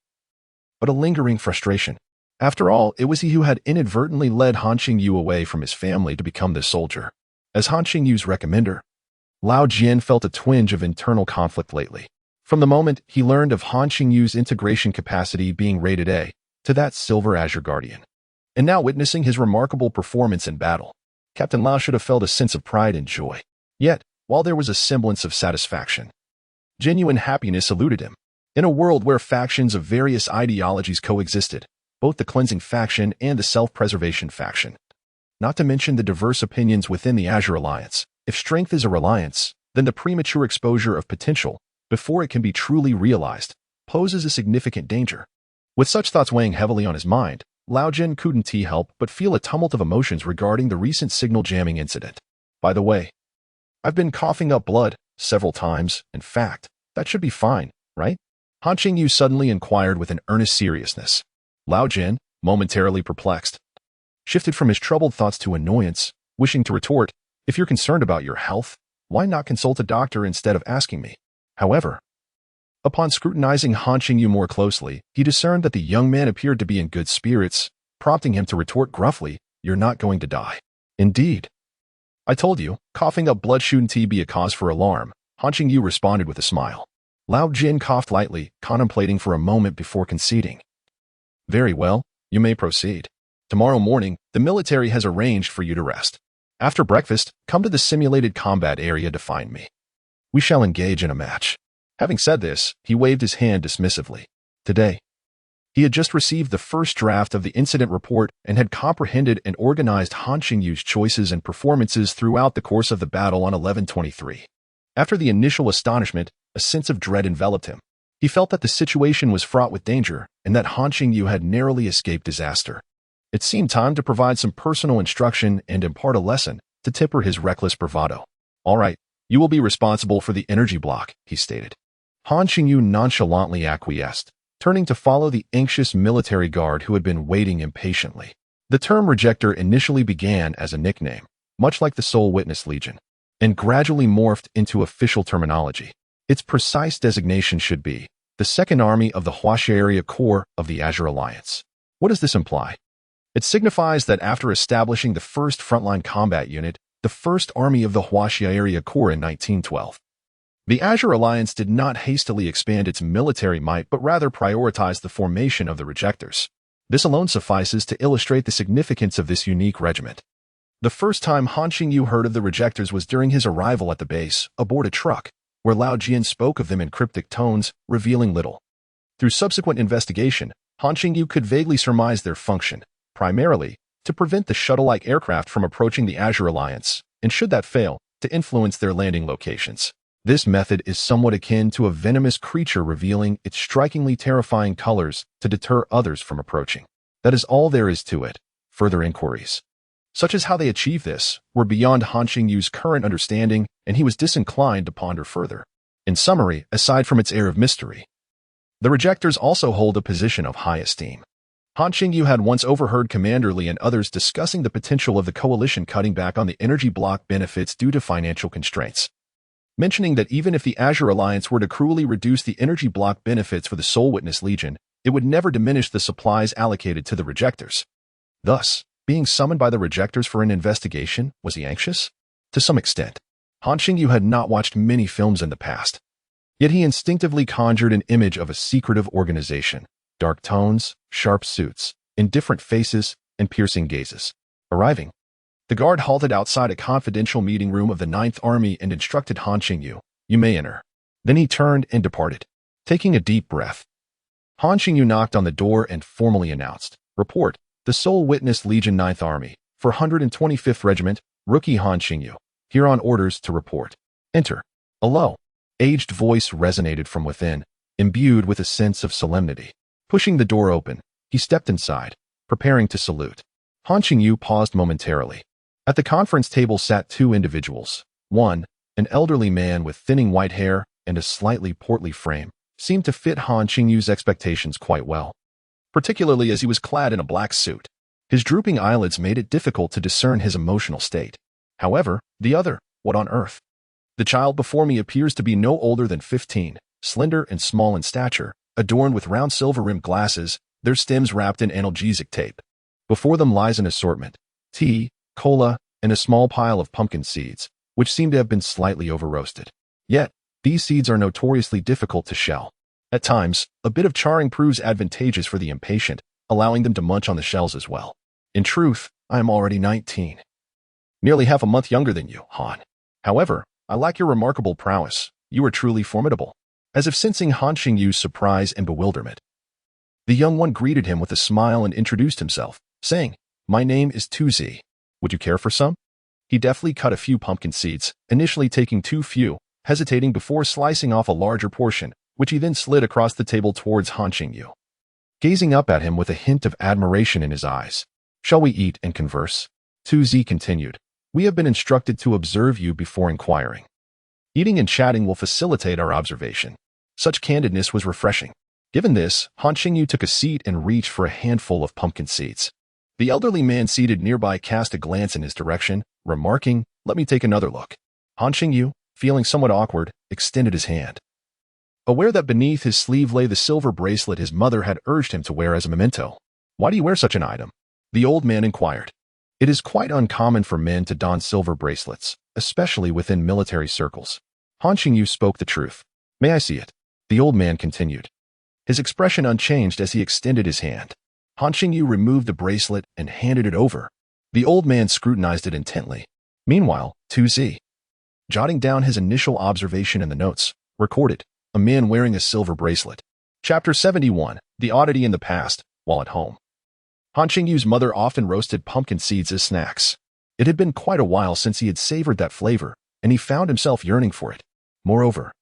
but a lingering frustration. After all, it was he who had inadvertently led Han Qingyu away from his family to become this soldier. As Han Qingyu's recommender, Lao Jian felt a twinge of internal conflict lately. From the moment he learned of Han Qingyu's integration capacity being rated A, to that Silver Azure Guardian, and now witnessing his remarkable performance in battle, Captain Lao should have felt a sense of pride and joy. Yet, while there was a semblance of satisfaction, genuine happiness eluded him. In a world where factions of various ideologies coexisted, both the cleansing faction and the self-preservation faction, not to mention the diverse opinions within the Azure Alliance, if strength is a reliance, then the premature exposure of potential, before it can be truly realized, poses a significant danger. With such thoughts weighing heavily on his mind, Lao Jian couldn't help but feel a tumult of emotions regarding the recent signal jamming incident. "By the way, I've been coughing up blood several times. In fact, that should be fine, right?" Han Qingyu suddenly inquired with an earnest seriousness. Lao Jian, momentarily perplexed, shifted from his troubled thoughts to annoyance, wishing to retort, "If you're concerned about your health, why not consult a doctor instead of asking me?" However, upon scrutinizing Han Qingyu more closely, he discerned that the young man appeared to be in good spirits, prompting him to retort gruffly, "You're not going to die." "Indeed. I told you, coughing up blood shouldn't be a cause for alarm," Han Qingyu responded with a smile. Lao Jian coughed lightly, contemplating for a moment before conceding. "Very well, you may proceed." Tomorrow morning, the military has arranged for you to rest. After breakfast, come to the simulated combat area to find me. We shall engage in a match." Having said this, he waved his hand dismissively. Today, he had just received the first draft of the incident report and had comprehended and organized Han Qingyu's choices and performances throughout the course of the battle on 11/23. After the initial astonishment, a sense of dread enveloped him. He felt that the situation was fraught with danger and that Han Qingyu had narrowly escaped disaster. It seemed time to provide some personal instruction and impart a lesson to temper his reckless bravado. "All right, you will be responsible for the energy block," he stated. Han Qingyu nonchalantly acquiesced, turning to follow the anxious military guard who had been waiting impatiently. The term rejector initially began as a nickname, much like the Soul Witness Legion, and gradually morphed into official terminology. Its precise designation should be the Second Army of the Huaxia Area Corps of the Azure Alliance. What does this imply? It signifies that after establishing the first frontline combat unit, the First Army of the Huaxia Area Corps in 1912, the Azure Alliance did not hastily expand its military might but rather prioritized the formation of the rejectors. This alone suffices to illustrate the significance of this unique regiment. The first time Han Qingyu heard of the rejectors was during his arrival at the base, aboard a truck, where Lao Jian spoke of them in cryptic tones, revealing little. Through subsequent investigation, Han Qingyu could vaguely surmise their function, primarily to prevent the shuttle-like aircraft from approaching the Azure Alliance, and should that fail, to influence their landing locations. This method is somewhat akin to a venomous creature revealing its strikingly terrifying colors to deter others from approaching. That is all there is to it. Further inquiries, such as how they achieve this, were beyond Han Qingyu's current understanding, and he was disinclined to ponder further. In summary, aside from its air of mystery, the rejectors also hold a position of high esteem. Han Qingyu had once overheard Commander Li and others discussing the potential of the coalition cutting back on the energy block benefits due to financial constraints, mentioning that even if the Azure Alliance were to cruelly reduce the energy block benefits for the Soul Witness Legion, it would never diminish the supplies allocated to the rejectors. Thus, being summoned by the rejectors for an investigation, was he anxious? To some extent. Han Qingyu had not watched many films in the past, yet he instinctively conjured an image of a secretive organization. Dark tones, sharp suits, indifferent faces, and piercing gazes. Arriving, the guard halted outside a confidential meeting room of the 9th Army and instructed Han Qingyu, "You may enter." Then he turned and departed. Taking a deep breath, Han Qingyu knocked on the door and formally announced, "Report, the Soul Witness Legion 9th Army, 425th Regiment, Rookie Han Qingyu, here on orders to report. Enter." A low, aged voice resonated from within, imbued with a sense of solemnity. Pushing the door open, he stepped inside, preparing to salute. Han Qingyu paused momentarily. At the conference table sat two individuals. One, an elderly man with thinning white hair and a slightly portly frame, seemed to fit Han Qingyu's expectations quite well, particularly as he was clad in a black suit. His drooping eyelids made it difficult to discern his emotional state. However, the other, what on earth? The child before me appears to be no older than 15, slender and small in stature, adorned with round silver-rimmed glasses, their stems wrapped in analgesic tape. Before them lies an assortment, tea, cola, and a small pile of pumpkin seeds, which seem to have been slightly over-roasted. Yet, these seeds are notoriously difficult to shell. At times, a bit of charring proves advantageous for the impatient, allowing them to munch on the shells as well. In truth, I am already 19. Nearly half a month younger than you, Han. However, I lack your remarkable prowess. You are truly formidable. As if sensing Han Qingyu's surprise and bewilderment, the young one greeted him with a smile and introduced himself, saying, "My name is Tuzi. Would you care for some?" He deftly cut a few pumpkin seeds, initially taking too few, hesitating before slicing off a larger portion, which he then slid across the table towards Han Qingyu, gazing up at him with a hint of admiration in his eyes. "Shall we eat and converse?" Tuzi continued. "We have been instructed to observe you before inquiring. Eating and chatting will facilitate our observation." Such candidness was refreshing. Given this, Han Qingyu took a seat and reached for a handful of pumpkin seeds. The elderly man seated nearby cast a glance in his direction, remarking, "Let me take another look." Han Qingyu, feeling somewhat awkward, extended his hand, aware that beneath his sleeve lay the silver bracelet his mother had urged him to wear as a memento. "Why do you wear such an item?" the old man inquired. "It is quite uncommon for men to don silver bracelets, especially within military circles." Han Qingyu spoke the truth. "May I see it?" the old man continued, his expression unchanged as he extended his hand. Han Qingyu removed the bracelet and handed it over. The old man scrutinized it intently. Meanwhile, 2Z, jotting down his initial observation in the notes, recorded, a man wearing a silver bracelet. Chapter 71, The Oddity in the Past, while at home. Han Qingyu's mother often roasted pumpkin seeds as snacks. It had been quite a while since he had savored that flavor, and he found himself yearning for it. Moreover,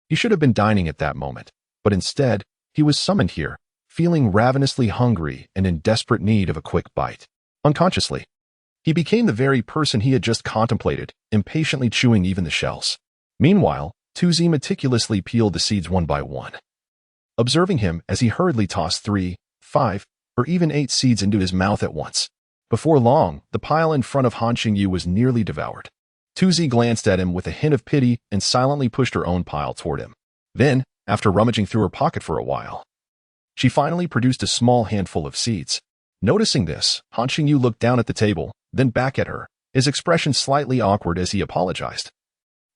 he should have been dining at that moment, but instead, he was summoned here, feeling ravenously hungry and in desperate need of a quick bite. Unconsciously, he became the very person he had just contemplated, impatiently chewing even the shells. Meanwhile, 2Z meticulously peeled the seeds one by one. Observing him as he hurriedly tossed 3, 5, or even 8 seeds into his mouth at once. Before long, the pile in front of Han Qingyu was nearly devoured. 2Z glanced at him with a hint of pity and silently pushed her own pile toward him. Then, after rummaging through her pocket for a while, she finally produced a small handful of seeds. Noticing this, Han Qingyu looked down at the table, then back at her, his expression slightly awkward as he apologized.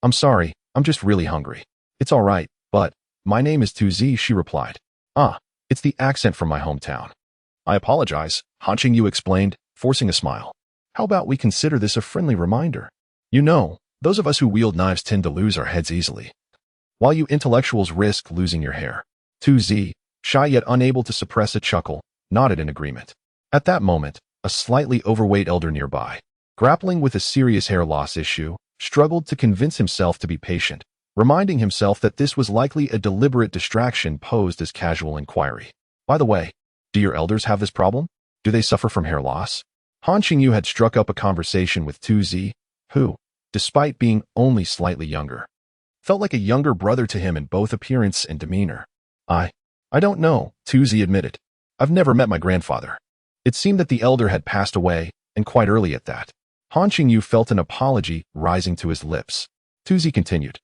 "I'm sorry, I'm just really hungry." "It's all right, but my name is 2Z," she replied. "Ah, it's the accent from my hometown." "I apologize," Han Qingyu explained, forcing a smile. "How about we consider this a friendly reminder? You know, those of us who wield knives tend to lose our heads easily, while you intellectuals risk losing your hair." 2Z, shy yet unable to suppress a chuckle, nodded in agreement. At that moment, a slightly overweight elder nearby, grappling with a serious hair loss issue, struggled to convince himself to be patient, reminding himself that this was likely a deliberate distraction posed as casual inquiry. "By the way, do your elders have this problem? Do they suffer from hair loss?" Han Qingyu had struck up a conversation with 2Z, who, despite being only slightly younger, felt like a younger brother to him in both appearance and demeanor. I don't know," 2Z admitted. "I've never met my grandfather." It seemed that the elder had passed away, and quite early at that. Han Qingyu felt an apology rising to his lips. 2Z continued.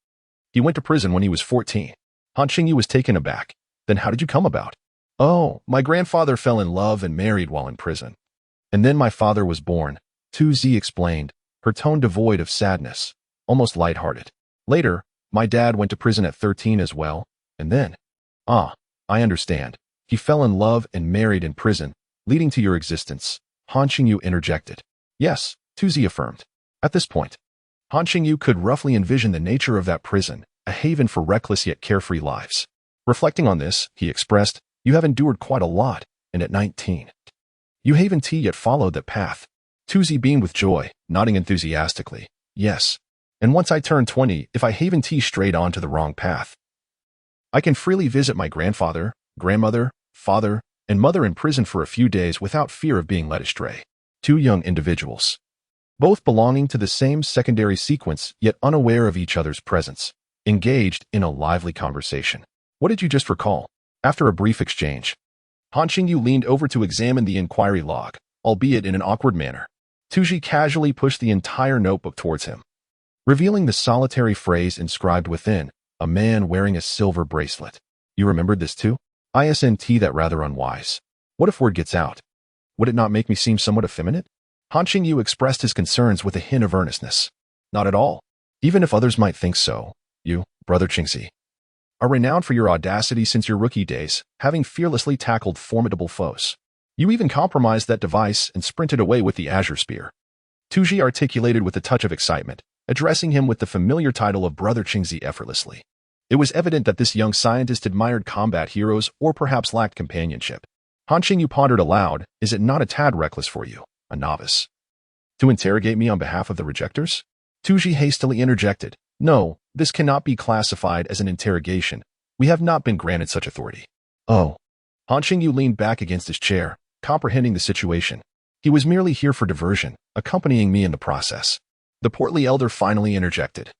"He went to prison when he was 14. Han Qingyu was taken aback. "Then how did you come about?" "Oh, my grandfather fell in love and married while in prison. And then my father was born," 2Z explained, her tone devoid of sadness, almost lighthearted. "Later, my dad went to prison at 13 as well, and then—" "Ah, I understand. He fell in love and married in prison, leading to your existence," Han Qingyu interjected. "Yes," 2Z affirmed. At this point, Han Qingyu could roughly envision the nature of that prison, a haven for reckless yet carefree lives. Reflecting on this, he expressed, "You have endured quite a lot, and at 19. You haven't yet followed that path." 2Z beamed with joy, nodding enthusiastically. "Yes. And once I turn 20, if I haven't strayed onto the wrong path, I can freely visit my grandfather, grandmother, father, and mother in prison for a few days without fear of being led astray." Two young individuals, both belonging to the same secondary sequence yet unaware of each other's presence, engaged in a lively conversation. "What did you just recall?" After a brief exchange, Han Qingyu leaned over to examine the inquiry log, albeit in an awkward manner. 2Z casually pushed the entire notebook towards him, revealing the solitary phrase inscribed within, "A man wearing a silver bracelet." "You remembered this too?" "Isn't that rather unwise? What if word gets out? Would it not make me seem somewhat effeminate?" Han Qingyu expressed his concerns with a hint of earnestness. "Not at all. Even if others might think so, you, Brother Qingzi, are renowned for your audacity since your rookie days, having fearlessly tackled formidable foes. You even compromised that device and sprinted away with the Azure Spear." 2Z articulated with a touch of excitement, addressing him with the familiar title of Brother Qingzi effortlessly. It was evident that this young scientist admired combat heroes or perhaps lacked companionship. Han Qingyu pondered aloud, "Is it not a tad reckless for you, a novice, to interrogate me on behalf of the rejectors?" 2Z hastily interjected, "No, this cannot be classified as an interrogation. We have not been granted such authority." "Oh." Han Qingyu leaned back against his chair, comprehending the situation. "He was merely here for diversion, accompanying me in the process." The portly elder finally interjected,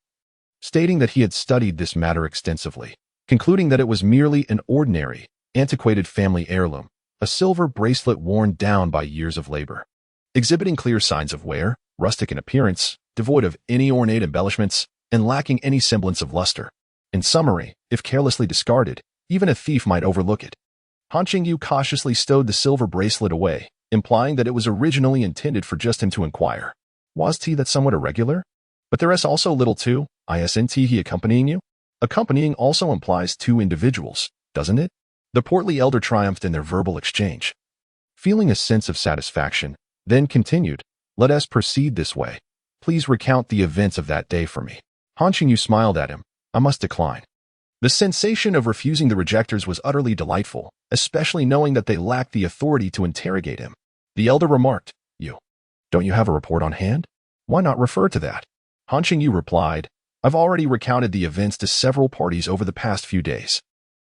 stating that he had studied this matter extensively, concluding that it was merely an ordinary, antiquated family heirloom, a silver bracelet worn down by years of labor, exhibiting clear signs of wear, rustic in appearance, devoid of any ornate embellishments, and lacking any semblance of luster. In summary, if carelessly discarded, even a thief might overlook it. Han Qingyu cautiously stowed the silver bracelet away, implying that it was originally intended for just him to inquire. "Was that somewhat irregular? But there is also little too, isn't he accompanying you?" "Accompanying also implies two individuals, doesn't it?" The portly elder triumphed in their verbal exchange. feeling a sense of satisfaction, then continued, "Let us proceed this way. Please recount the events of that day for me." Han Qingyu smiled at him. "I must decline." The sensation of refusing the rejectors was utterly delightful, especially knowing that they lacked the authority to interrogate him. The elder remarked, Don't you have a report on hand? Why not refer to that?" Han Qingyu replied, "I've already recounted the events to several parties over the past few days."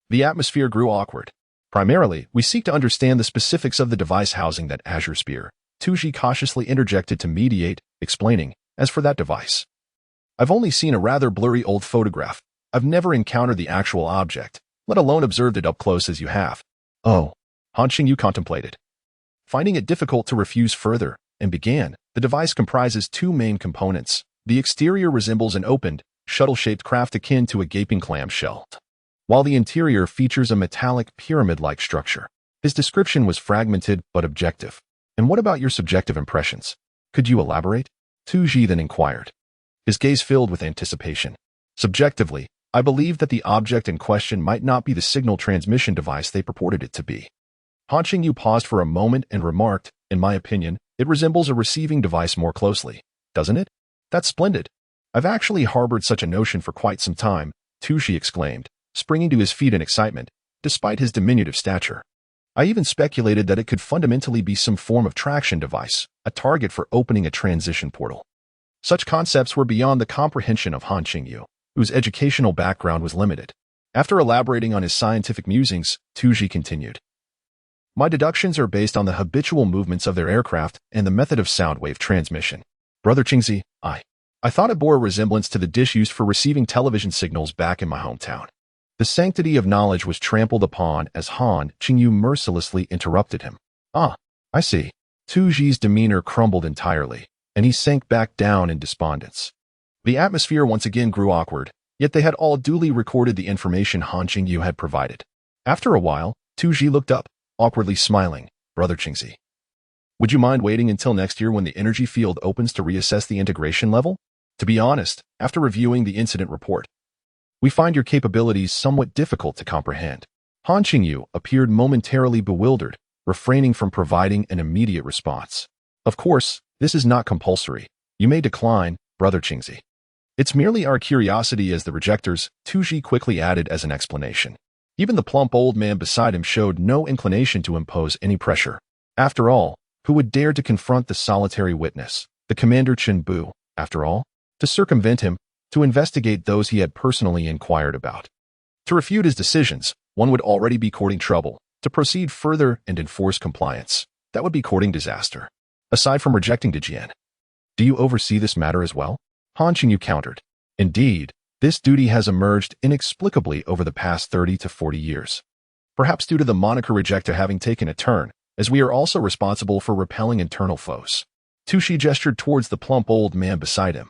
The atmosphere grew awkward. "Primarily, we seek to understand the specifics of the device housing that Azure Spear," Tuji cautiously interjected to mediate, explaining, "As for that device, I've only seen a rather blurry old photograph. I've never encountered the actual object, let alone observed it up close as you have." "Oh," Han Qingyu contemplated, finding it difficult to refuse further, and began. "The device comprises two main components. The exterior resembles an opened, shuttle-shaped craft akin to a gaping clamshell, while the interior features a metallic pyramid-like structure." His description was fragmented but objective. "And what about your subjective impressions? Could you elaborate?" Tuji then inquired, his gaze filled with anticipation. "Subjectively, I believe that the object in question might not be the signal transmission device they purported it to be." Han Qingyu paused for a moment and remarked, "In my opinion, it resembles a receiving device more closely, doesn't it?" "That's splendid. I've actually harbored such a notion for quite some time," Tuji exclaimed, springing to his feet in excitement, despite his diminutive stature. "I even speculated that it could fundamentally be some form of traction device, a target for opening a transition portal." Such concepts were beyond the comprehension of Han Qingyu, whose educational background was limited. After elaborating on his scientific musings, Tuji continued, "My deductions are based on the habitual movements of their aircraft and the method of sound wave transmission. Brother Qingzi, I thought it bore a resemblance to the dish used for receiving television signals back in my hometown." The sanctity of knowledge was trampled upon as Han Qingyu mercilessly interrupted him. "Ah, I see." Tuji's demeanor crumbled entirely, and he sank back down in despondence. The atmosphere once again grew awkward, yet they had all duly recorded the information Han Qingyu had provided. After a while, Tuji looked up, awkwardly smiling. "Brother Qingzi, would you mind waiting until next year when the energy field opens to reassess the integration level? To be honest, after reviewing the incident report, we find your capabilities somewhat difficult to comprehend." Han Qingyu appeared momentarily bewildered, refraining from providing an immediate response. "Of course, this is not compulsory. You may decline, Brother Qingzi. It's merely our curiosity as the rejectors," Tuji quickly added as an explanation. Even the plump old man beside him showed no inclination to impose any pressure. After all, who would dare to confront the solitary witness, the Commander Chen Bu, after all? To circumvent him, to investigate those he had personally inquired about. To refute his decisions, one would already be courting trouble. To proceed further and enforce compliance, that would be courting disaster. Aside from rejecting Deathiron, do you oversee this matter as well?" Han Qingyu countered. "Indeed, this duty has emerged inexplicably over the past 30 to 40 years. Perhaps due to the moniker rejector having taken a turn, as we are also responsible for repelling internal foes." Tuji gestured towards the plump old man beside him,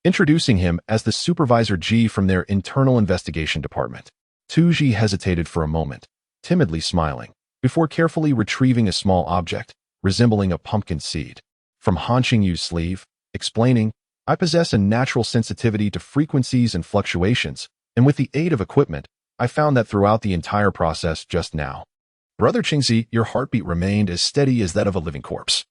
introducing him as the Supervisor G from their internal investigation department. Tuji hesitated for a moment, timidly smiling, before carefully retrieving a small object, resembling a pumpkin seed, from Han Qingyu's sleeve, explaining, "I possess a natural sensitivity to frequencies and fluctuations, and with the aid of equipment, I found that throughout the entire process just now. Brother Qingzi, your heartbeat remained as steady as that of a living corpse."